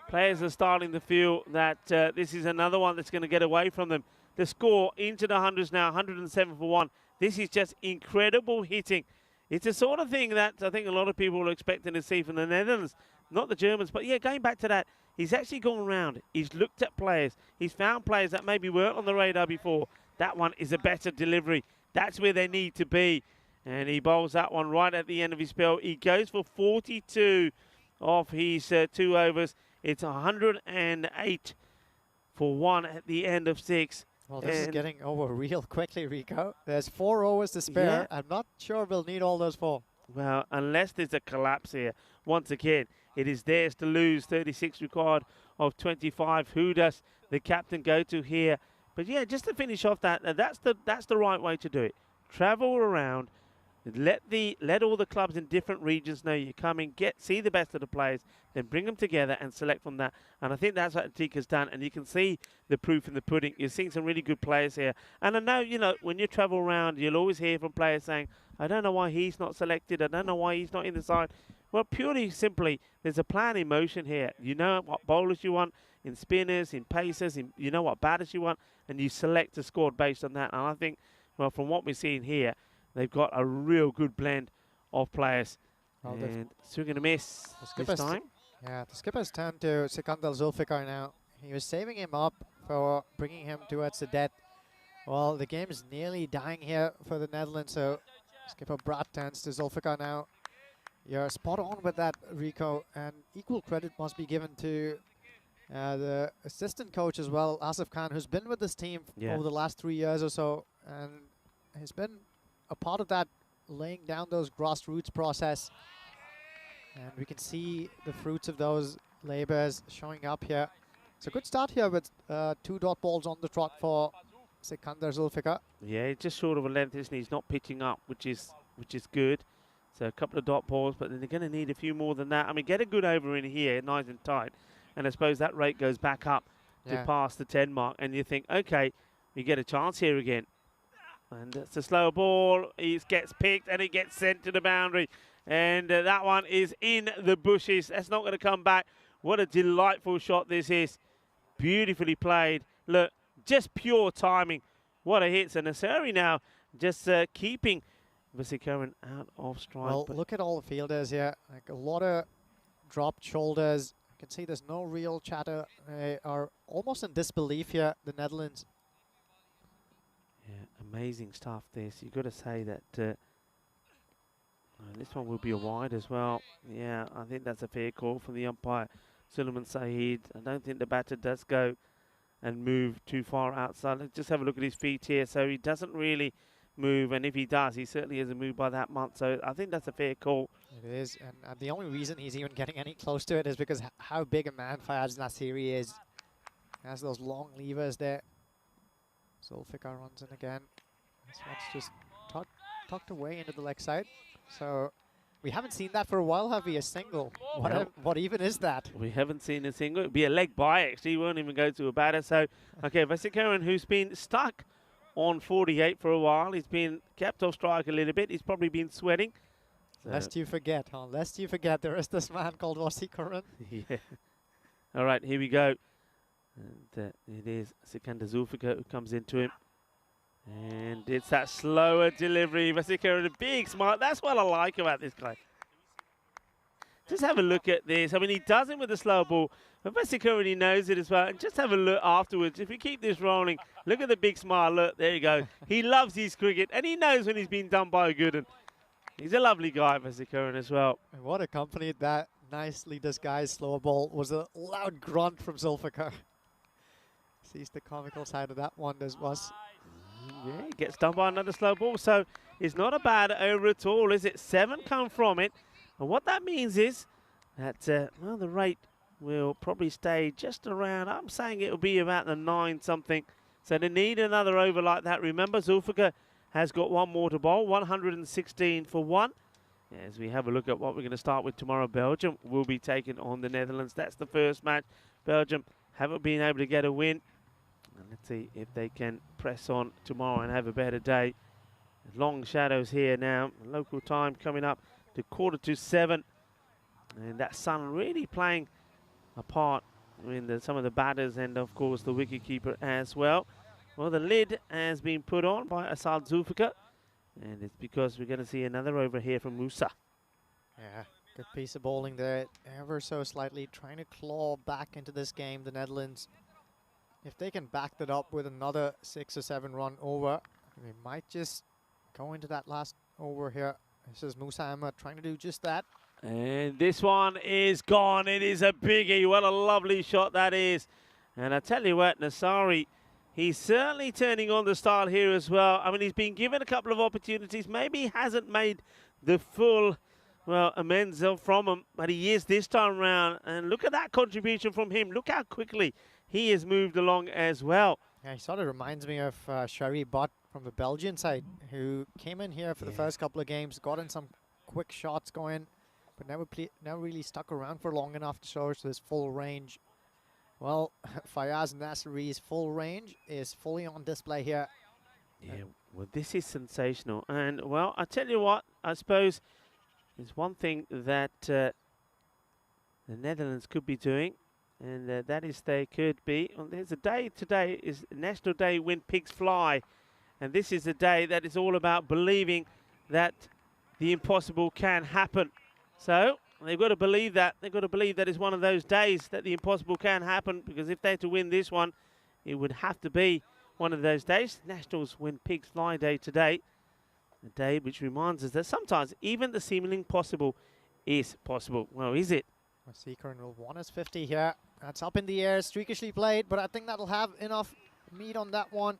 [SPEAKER 6] Players are starting to feel that this is another one that's going to get away from them. The score into the hundreds now, 107 for 1. This is just incredible hitting. It's the sort of thing that I think a lot of people are expecting to see from the Netherlands, not the Germans. But yeah, going back to that, he's actually gone around. He's looked at players. He's found players that maybe weren't on the radar before. That one is a better delivery. That's where they need to be. And he bowls that one right at the end of his spell. He goes for 42 of his 2 overs. It's 108 for 1 at the end of 6.
[SPEAKER 3] Well, this is getting over real quickly, Rico. There's 4 overs to spare. Yeah. I'm not sure we'll need all those 4.
[SPEAKER 6] Well, unless there's a collapse here. Once again, it is theirs to lose. 36 required of 25. Who does the captain go to here? But yeah, just to finish off that's the right way to do it. Travel around. Let all the clubs in different regions know you're coming. See the best of the players, then bring them together and select from that. And I think that's what Atik has done. And you can see the proof in the pudding. You're seeing some really good players here. And I know, when you travel around, you'll always hear from players saying, I don't know why he's not selected. I don't know why he's not in the side. Well, purely simply, there's a plan in motion here. You know what bowlers you want in spinners, in pacers, you know what batters you want, and you select a squad based on that. And I think, well, from what we're seeing here, they've got a real good blend of players.
[SPEAKER 3] Well,
[SPEAKER 6] and swing and a miss this time.
[SPEAKER 3] Yeah, the skipper's turned to Sikandar Zulfikar now. He was saving him up for bringing him towards the death. Well, the game is nearly dying here for the Netherlands, so skipper Brad turns to Zulfikar now. You're spot on with that, Rico, and equal credit must be given to the assistant coach as well, Asif Khan, who's been with this team over the last 3 years or so, and he's been a part of that, laying down those grassroots process. And we can see the fruits of those labors showing up here. It's a good start here with 2 dot balls on the trot for Sikandar Zulfikar.
[SPEAKER 6] Yeah, just short of a length, isn't he? He's not pitching up, which is good. So a couple of dot balls, but then they're going to need a few more than that. I mean, get a good over in here, nice and tight, and I suppose that rate goes back up to past the 10 mark, and you think, okay, we get a chance here again. And it's a slow ball. It gets picked, and it gets sent to the boundary. And that one is in the bushes. That's not going to come back. What a delightful shot this is. Beautifully played. Look, just pure timing. What a hit. So Naseri now just keeping Vasikaran out of strike.
[SPEAKER 3] Well, look at all the fielders here. Like a lot of dropped shoulders. You can see there's no real chatter. They are almost in disbelief here, the Netherlands.
[SPEAKER 6] Yeah, amazing stuff this. You've got to say that this one will be a wide as well. Yeah, I think that's a fair call from the umpire, Suleiman Saeed. I don't think the batter does go and move too far outside. Let's just have a look at his feet here. So he doesn't really move, and if he does, he certainly hasn't moved by that much. So I think that's a fair call.
[SPEAKER 3] It is, and the only reason he's even getting any close to it is because how big a man Fayaz Nasiri is. He has those long levers there. Zulfikar runs in again. This one's just tucked away into the leg side. So we haven't seen that for a while, have we? A single. What even is that?
[SPEAKER 6] We haven't seen a single. It'd be a leg by, actually. He won't even go to a batter. So, okay, Vasikaran, who's been stuck on 48 for a while. He's been kept off strike a little bit. He's probably been sweating. So
[SPEAKER 3] lest you forget, huh? Lest you forget, there is this man called Vasikaran.
[SPEAKER 6] Yeah. All right, here we go. And it is Sikandar Zulfikar who comes into him. And it's that slower delivery. Vasikaran, a big smile. That's what I like about this guy. Just have a look at this. I mean, he does it with the slow ball, but Vasikaran, he knows it as well. And just have a look afterwards. If we keep this rolling, look at the big smile. Look, there you go. He loves his cricket, and he knows when he's been done by a good one. He's a lovely guy, Vasikaran, as well.
[SPEAKER 3] And what accompanied that nicely disguised slow ball was a loud grunt from Zulfikar. Sees the comical side of that one, as was.
[SPEAKER 6] Yeah, he gets done by another slow ball. So it's not a bad over at all, is it? 7 come from it. And what that means is that, well, the rate will probably stay just around, I'm saying it'll be about the 9 something. So they need another over like that. Remember, Zulfikar has got one more to bowl, 116 for 1. As we have a look at what we're going to start with tomorrow, Belgium will be taking on the Netherlands. That's the first match. Belgium haven't been able to get a win. And let's see if they can press on tomorrow and have a better day. Long shadows here now. Local time coming up to 6:45. And that sun really playing a part in some of the batters and, of course, the wicketkeeper as well. Well, the lid has been put on by Asad Zulfikar. And it's because we're going to see another over here from Musa.
[SPEAKER 3] Yeah, good piece of bowling there. Ever so slightly trying to claw back into this game, the Netherlands. If they can back that up with another 6 or 7 run over, they might just go into that last over here. This is Musa Ahmed trying to do just that.
[SPEAKER 6] And this one is gone. It is a biggie. What a lovely shot that is. And I tell you what, Nasari, he's certainly turning on the style here as well. I mean, he's been given a couple of opportunities. Maybe he hasn't made the full, well, amends from him, but he is this time around. And look at that contribution from him. Look how quickly he has moved along as well.
[SPEAKER 3] Yeah, he sort of reminds me of Shari Butt from the Belgian side, who came in here for the first couple of games, got in some quick shots going, but never really stuck around for long enough to show us his full range. Well, Fayaz Nasiri's full range is fully on display here.
[SPEAKER 6] Yeah, well, this is sensational. And, well, I tell you what, I suppose there's one thing that the Netherlands could be doing, and that is they could be, well, there's a day today, is National Day When Pigs Fly. And this is a day that is all about believing that the impossible can happen. So they've got to believe that. They've got to believe that it's one of those days that the impossible can happen, because if they're to win this one, it would have to be one of those days. Nationals When Pigs Fly Day today. A day which reminds us that sometimes even the seemingly impossible is possible. Well, is it?
[SPEAKER 3] Vasikaran will want his 50 here. That's up in the air, streakishly played, but I think that'll have enough meat on that one.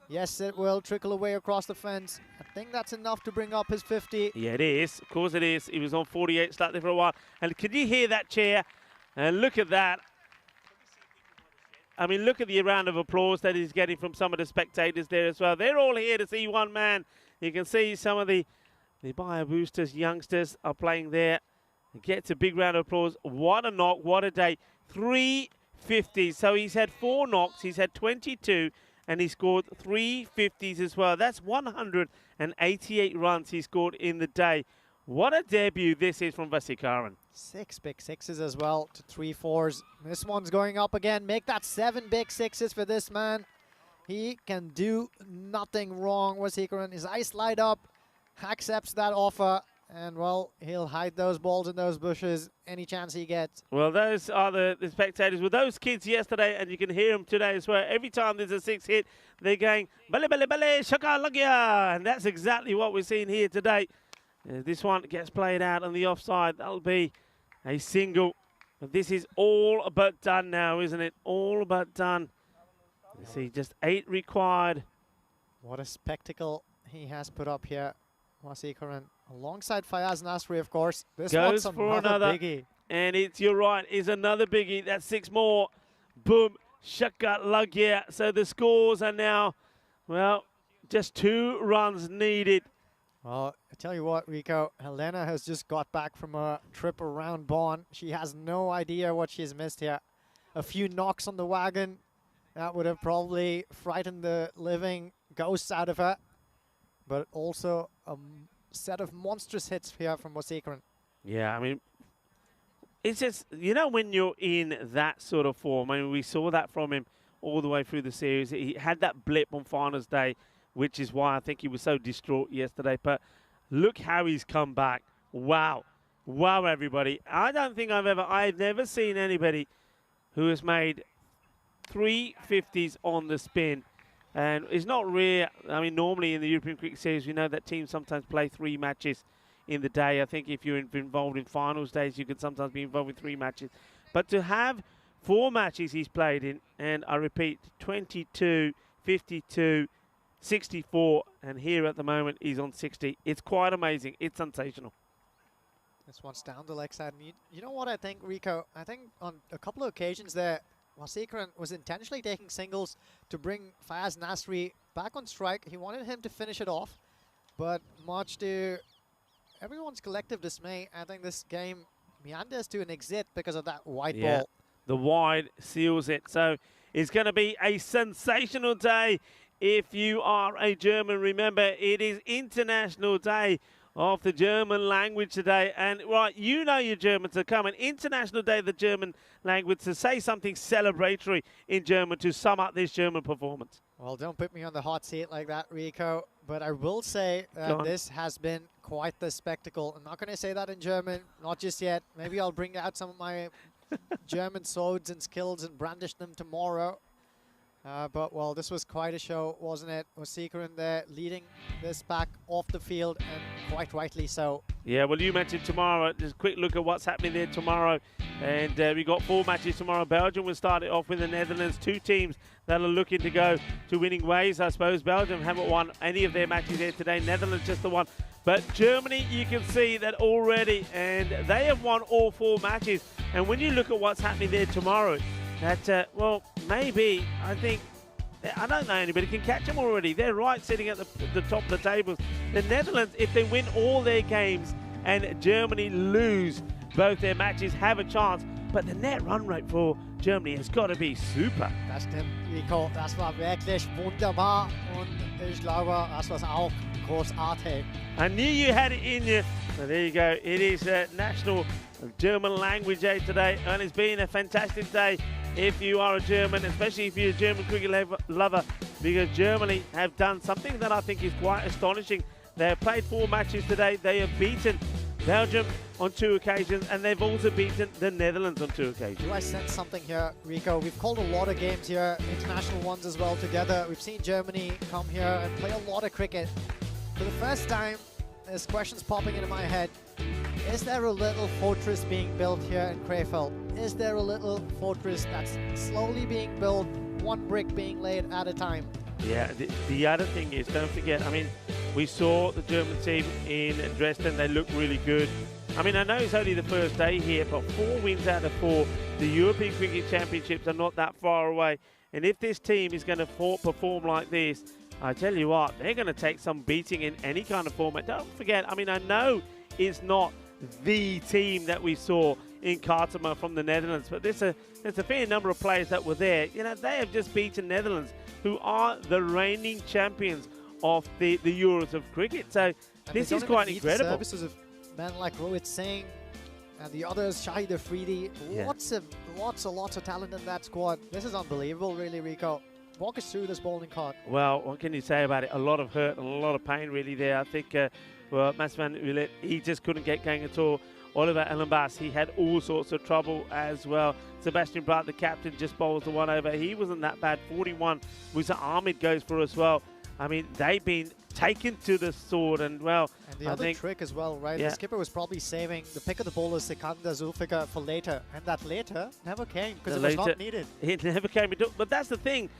[SPEAKER 3] Yes, it will trickle away across the fence. I think that's enough to bring up his 50.
[SPEAKER 6] Yeah, it is. Of course it is. He was on 48 slightly for a while. And can you hear that chair? And look at that. I mean, look at the round of applause that he's getting from some of the spectators there as well. They're all here to see one man. You can see some of the Bio Boosters youngsters are playing there. He gets a big round of applause. What a knock, what a day. 350. So he's had 4 knocks, he's had 22, and he scored 350s as well. That's 188 runs he scored in the day. What a debut this is from Vasikaran.
[SPEAKER 3] 6 big sixes as well to 3 fours. This one's going up again. Make that 7 big sixes for this man. He can do nothing wrong. Vasikaran, his eyes light up, accepts that offer, and well, he'll hide those balls in those bushes any chance he gets.
[SPEAKER 6] Well, those are the spectators with those kids yesterday, and you can hear them today as well. Every time there's a 6 hit, they're going, bale, bale, bale, shaka lagya. And that's exactly what we're seeing here today. This one gets played out on the offside. That'll be a single. But this is all but done now, isn't it? All but done. You see, just 8 required.
[SPEAKER 3] What a spectacle he has put up here, Vasikaran. Alongside Fayaz Nasri, of course. This
[SPEAKER 6] Goes
[SPEAKER 3] one's
[SPEAKER 6] for another
[SPEAKER 3] biggie.
[SPEAKER 6] And it's, you're right, is another biggie. That's 6 more. Boom. Shaka lagya. So the scores are now, well, just 2 runs needed.
[SPEAKER 3] Well, I tell you what, Rico, Helena has just got back from a trip around Bonn. She has no idea what she's missed here. A few knocks on the wagon, that would have probably frightened the living ghosts out of her. But also a set of monstrous hits here from Vasikaran.
[SPEAKER 6] Yeah, I mean, it's just, you know, when you're in that sort of form, I mean, we saw that from him all the way through the series. He had that blip on finals day, which is why I think he was so distraught yesterday. But look how he's come back. Wow. Wow, everybody. I've never seen anybody who has made 350s on the spin. And it's not rare. I mean, normally in the European Cricket Series, we know that teams sometimes play 3 matches in the day. I think if you're involved in finals days, you can sometimes be involved in 3 matches. But to have 4 matches he's played in, and I repeat, 22, 52, 64, and here at the moment he's on 60. It's quite amazing. It's sensational.
[SPEAKER 3] This one's down the leg side. And you know what I think, Rico? I think on a couple of occasions there, Vasikaran was intentionally taking singles to bring Fayaz Nasri back on strike. He wanted him to finish it off, but much to everyone's collective dismay, I think this game meanders to an exit because of that wide ball.
[SPEAKER 6] The wide seals it. So it's going to be a sensational day if you are a German. Remember, it is International Day of the German language today. And, right, you know your Germans are coming. International Day of the German language, to say something celebratory in German to sum up this German performance.
[SPEAKER 3] Well, don't put me on the hot seat like that, Rico. But I will say that this has been quite the spectacle. I'm not going to say that in German, not just yet. Maybe I'll bring out some of my German swords and skills and brandish them tomorrow. But, well, this was quite a show, wasn't it? Vasikaran there leading this pack off the field, and quite rightly so.
[SPEAKER 6] Yeah, well, you mentioned tomorrow. Just a quick look at what's happening there tomorrow. And we got 4 matches tomorrow. Belgium will start it off with the Netherlands. 2 teams that are looking to go to winning ways, I suppose. Belgium haven't won any of their matches here today. Netherlands just the one. But Germany, you can see that already. And they have won all 4 matches. And when you look at what's happening there tomorrow, that, well, maybe, I don't know anybody can catch them already. They're right sitting at the top of the tables. The Netherlands, if they win all their games and Germany lose both their matches, have a chance. But the net run rate for Germany has got to be super.
[SPEAKER 3] Das stimmt, Rico. Das war wirklich wunderbar. Und ich glaube, das war auch großartig.
[SPEAKER 6] I knew you had it in you. So there you go. It is National German Language Day today, and it's been a fantastic day if you are a German, especially if you're a German cricket lover, because Germany have done something that I think is quite astonishing. They have played 4 matches today. They have beaten Belgium on 2 occasions, and they've also beaten the Netherlands on 2 occasions.
[SPEAKER 3] Do I sense something here, Rico? We've called a lot of games here, international ones as well together. We've seen Germany come here and play a lot of cricket. For the first time, there's questions popping into my head. Is there a little fortress being built here in Krefeld? Is there a little fortress that's slowly being built, 1 brick being laid at a time?
[SPEAKER 6] Yeah, the other thing is, don't forget, I mean, we saw the German team in Dresden. They looked really good. I mean, I know it's only the first day here, but 4 wins out of 4. The European Cricket Championships are not that far away. And if this team is going to perform like this, I tell you what, they're going to take some beating in any kind of format. Don't forget, I mean, I know it's not the team that we saw in Kartema from the Netherlands, but there's a fair number of players that were there. You know, they have just beaten Netherlands, who are the reigning champions of the Euros of cricket. So this is quite incredible.
[SPEAKER 3] The services of men like Rohit Singh and the others, Shahid Afridi, lots of talent in that squad. This is unbelievable, really, Rico. Walk us through this bowling card.
[SPEAKER 6] Well, what can you say about it? A lot of hurt and a lot of pain, really, there. I think, well, Masman Ulet, he just couldn't get going at all. Oliver Ellenbaas, he had all sorts of trouble as well. Sebastian Bright, the captain, just bowls the one over. He wasn't that bad. 41. Musa Ahmed goes for as well. I mean, they've been taken to the sword, and well,
[SPEAKER 3] and the other trick as well, right? The skipper was probably saving the pick of the bowler, Sikandar Zulfikar, for later, and that later never came because it was not needed.
[SPEAKER 6] It never came. But that's the thing.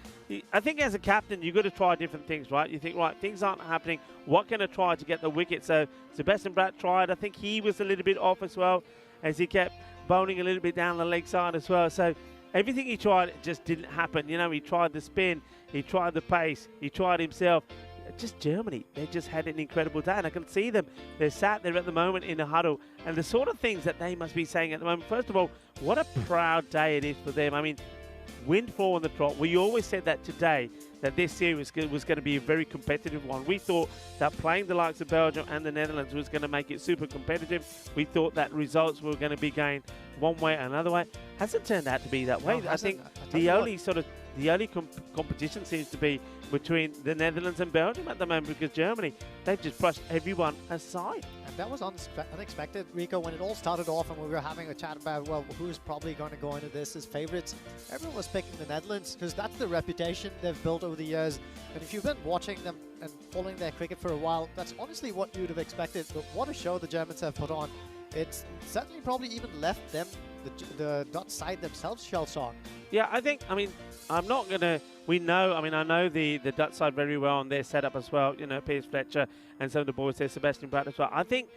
[SPEAKER 6] I think as a captain, you've got to try different things, right? You think, right, things aren't happening. What can I try to get the wicket? So Sebastian Bratt tried. I think he was a little bit off as well, as he kept bowling a little bit down the leg side as well. So everything he tried just didn't happen. You know, he tried the spin, he tried the pace, he tried himself. Just Germany, they just had an incredible day, and I can see them. They're sat there at the moment in a huddle, and the sort of things that they must be saying at the moment. First of all, what a proud day it is for them. I mean, win 4 on the trot. We always said that today, that this series was going to be a very competitive one. We thought that playing the likes of Belgium and the Netherlands was going to make it super competitive. We thought that results were going to be gained one way or another way. Hasn't turned out to be that way.
[SPEAKER 3] No,
[SPEAKER 6] I think the only competition seems to be between the Netherlands and Belgium at the moment, because Germany, they've just brushed everyone aside.
[SPEAKER 3] And that was unexpected, Rico, when it all started off and we were having a chat about, well, who's probably going to go into this as favorites. Everyone was picking the Netherlands because that's the reputation they've built over the years. And if you've been watching them and following their cricket for a while, that's honestly what you'd have expected. But what a show the Germans have put on. It's certainly probably even left them, the Dutch side themselves, shell-shocked.
[SPEAKER 6] Yeah, I think, I mean, I'm not going to, we know, I mean, I know the Dutch side very well on their setup as well, you know, Piers Fletcher and some of the boys there, Sebastian Bratt as well. I think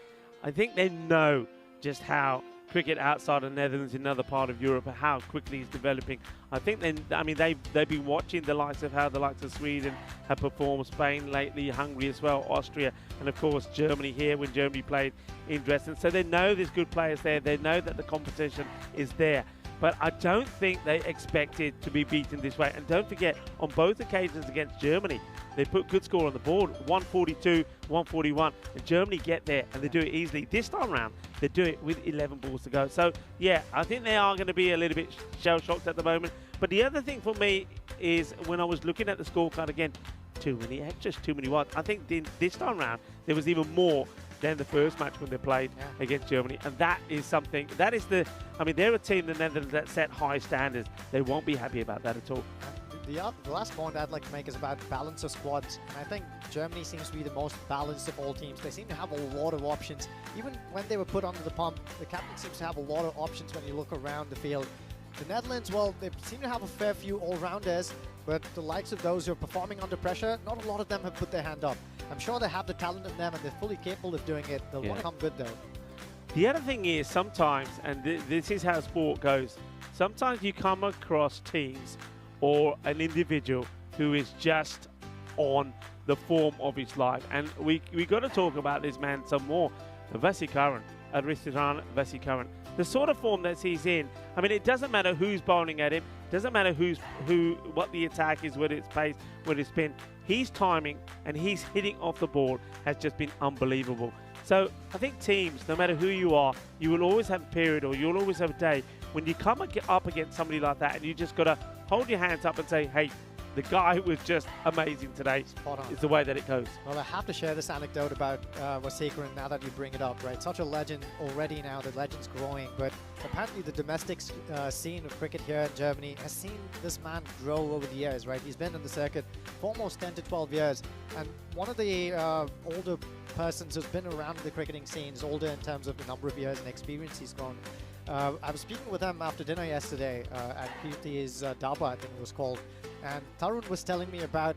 [SPEAKER 6] they know just how cricket outside of the Netherlands in another part of Europe, how quickly it's developing. I think they've been watching the likes of Sweden have performed, Spain lately, Hungary as well, Austria, and of course Germany here when Germany played in Dresden. So they know there's good players there. They know that the competition is there. But I don't think they expected to be beaten this way. And don't forget, on both occasions against Germany, they put good score on the board, 142, 141. And Germany get there, and they do it easily. This time around, they do it with 11 balls to go. So, yeah, I think they are going to be a little bit shell-shocked at the moment. But the other thing for me is when I was looking at the scorecard again, too many extras, too many ones. I think this time around, there was even more than the first match when they played against Germany. And that is something, that is I mean, they're a team, the Netherlands, that set high standards. They won't be happy about that at all.
[SPEAKER 3] The last point I'd like to make is about balance of squads. And I think Germany seems to be the most balanced of all teams. They seem to have a lot of options. Even when they were put under the pump, the captain seems to have a lot of options when you look around the field. The Netherlands, well, they seem to have a fair few all-rounders, but the likes of those who are performing under pressure, not a lot of them have put their hand up. I'm sure they have the talent in them and they're fully capable of doing it. They'll want to come good though.
[SPEAKER 6] The other thing is sometimes, and this is how sport goes, sometimes you come across teams or an individual who is just on the form of his life. And we got to talk about this man some more. Vasikaran, Aristiran Vasikaran. The sort of form that he's in, I mean, it doesn't matter who's bowling at him, doesn't matter what the attack is, whether it's pace, whether it's spin. His timing and his hitting off the ball has just been unbelievable. So I think teams, no matter who you are, you will always have a period or you'll always have a day when you come up against somebody like that and you just got to hold your hands up and say, hey, the guy was just amazing today. Spot on. Is the way that it goes.
[SPEAKER 3] Well, I have to share this anecdote about Vasikaran now that you bring it up, right? Such a legend already now. The legend's growing. But apparently the domestic scene of cricket here in Germany has seen this man grow over the years, right? He's been in the circuit for almost 10 to 12 years. And one of the older persons who's been around the cricketing scene is older in terms of the number of years and experience he's grown. I was speaking with him after dinner yesterday at Kirti's Daba, I think it was called. And Tarun was telling me about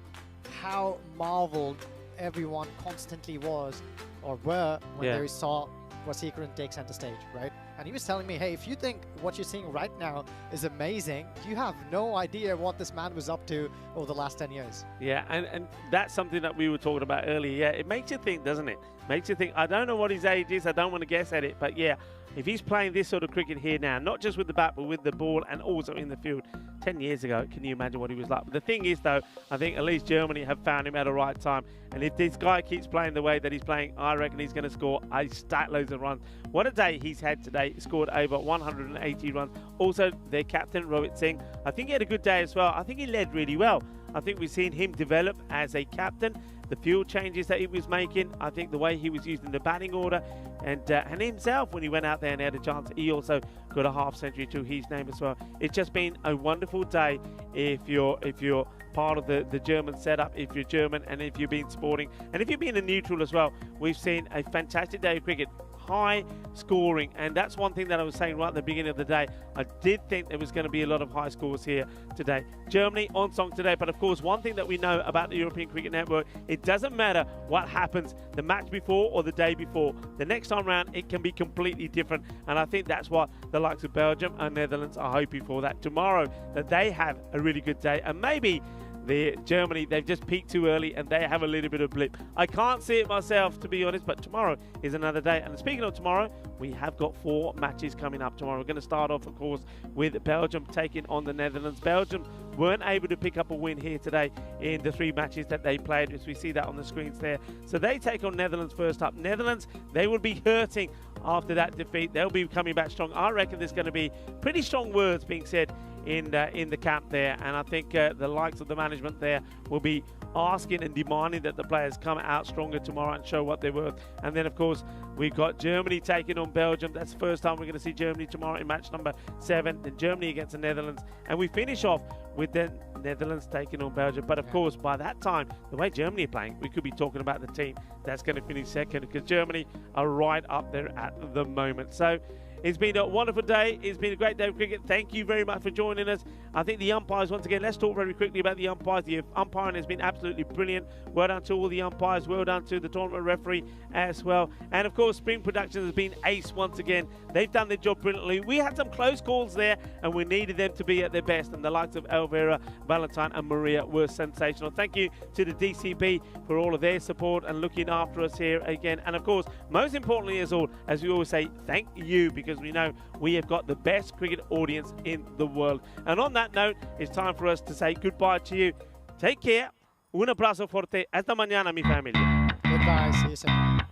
[SPEAKER 3] how marveled everyone constantly was or were when they saw was he couldn't take center stage, right? And he was telling me, hey, if you think what you're seeing right now is amazing, you have no idea what this man was up to over the last 10 years.
[SPEAKER 6] Yeah, and that's something that we were talking about earlier. Yeah, it makes you think, doesn't it? Makes you think. I don't know what his age is. I don't want to guess at it. But yeah, if he's playing this sort of cricket here now, not just with the bat, but with the ball and also in the field, 10 years ago, can you imagine what he was like? But the thing is, though, I think at least Germany have found him at the right time. And if this guy keeps playing the way that he's playing, I reckon he's going to score a stat loads of runs. What a day he's had today. He scored over 180 runs. Also, their captain, Rohit Singh, I think he had a good day as well. I think he led really well. I think we've seen him develop as a captain. The field changes that he was making, I think the way he was using the batting order, and himself when he went out there and had a chance, he also got a half century to his name as well. It's just been a wonderful day if you're part of the German setup, if you're German, and if you've been sporting, and if you've been a neutral as well. We've seen a fantastic day of cricket. High scoring, and that's one thing that I was saying right at the beginning of the day. I did think there was going to be a lot of high scores here today. Germany on song today, but of course one thing that we know about the European Cricket Network, it doesn't matter what happens the match before or the day before. The next time round it can be completely different, and I think that's what the likes of Belgium and Netherlands are hoping for, that tomorrow that they have a really good day, and maybe Germany, they've just peaked too early and they have a little bit of blip. I can't see it myself, to be honest, but tomorrow is another day. And speaking of tomorrow, we have got 4 matches coming up tomorrow. We're going to start off, of course, with Belgium taking on the Netherlands. Belgium weren't able to pick up a win here today in the 3 matches that they played, as we see that on the screens there. So they take on Netherlands first up. Netherlands, they will be hurting after that defeat. They'll be coming back strong. I reckon there's going to be pretty strong words being said in the camp there, and I think the likes of the management there will be asking and demanding that the players come out stronger tomorrow and show what they're worth. And then of course we've got Germany taking on Belgium. That's the first time we're going to see Germany tomorrow in match number 7. Then Germany against the Netherlands, and we finish off with the Netherlands taking on Belgium. But of course by that time, the way Germany are playing, we could be talking about the team that's going to finish second, because Germany are right up there at the moment. So it's been a wonderful day. It's been a great day of cricket. Thank you very much for joining us. I think the umpires, once again, let's talk very quickly about the umpires. The umpiring has been absolutely brilliant. Well done to all the umpires. Well done to the tournament referee as well. And of course, Spring Productions has been ace once again. They've done their job brilliantly. We had some close calls there, and we needed them to be at their best. And the likes of Elvira, Valentine, and Maria were sensational. Thank you to the DCB for all of their support and looking after us here again. And of course, most importantly as we always say, thank you, because we know we have got the best cricket audience in the world. And on that note, it's time for us to say goodbye to you. Take care. Un abrazo forte. Hasta mañana, mi familia.
[SPEAKER 3] Goodbye. See you soon.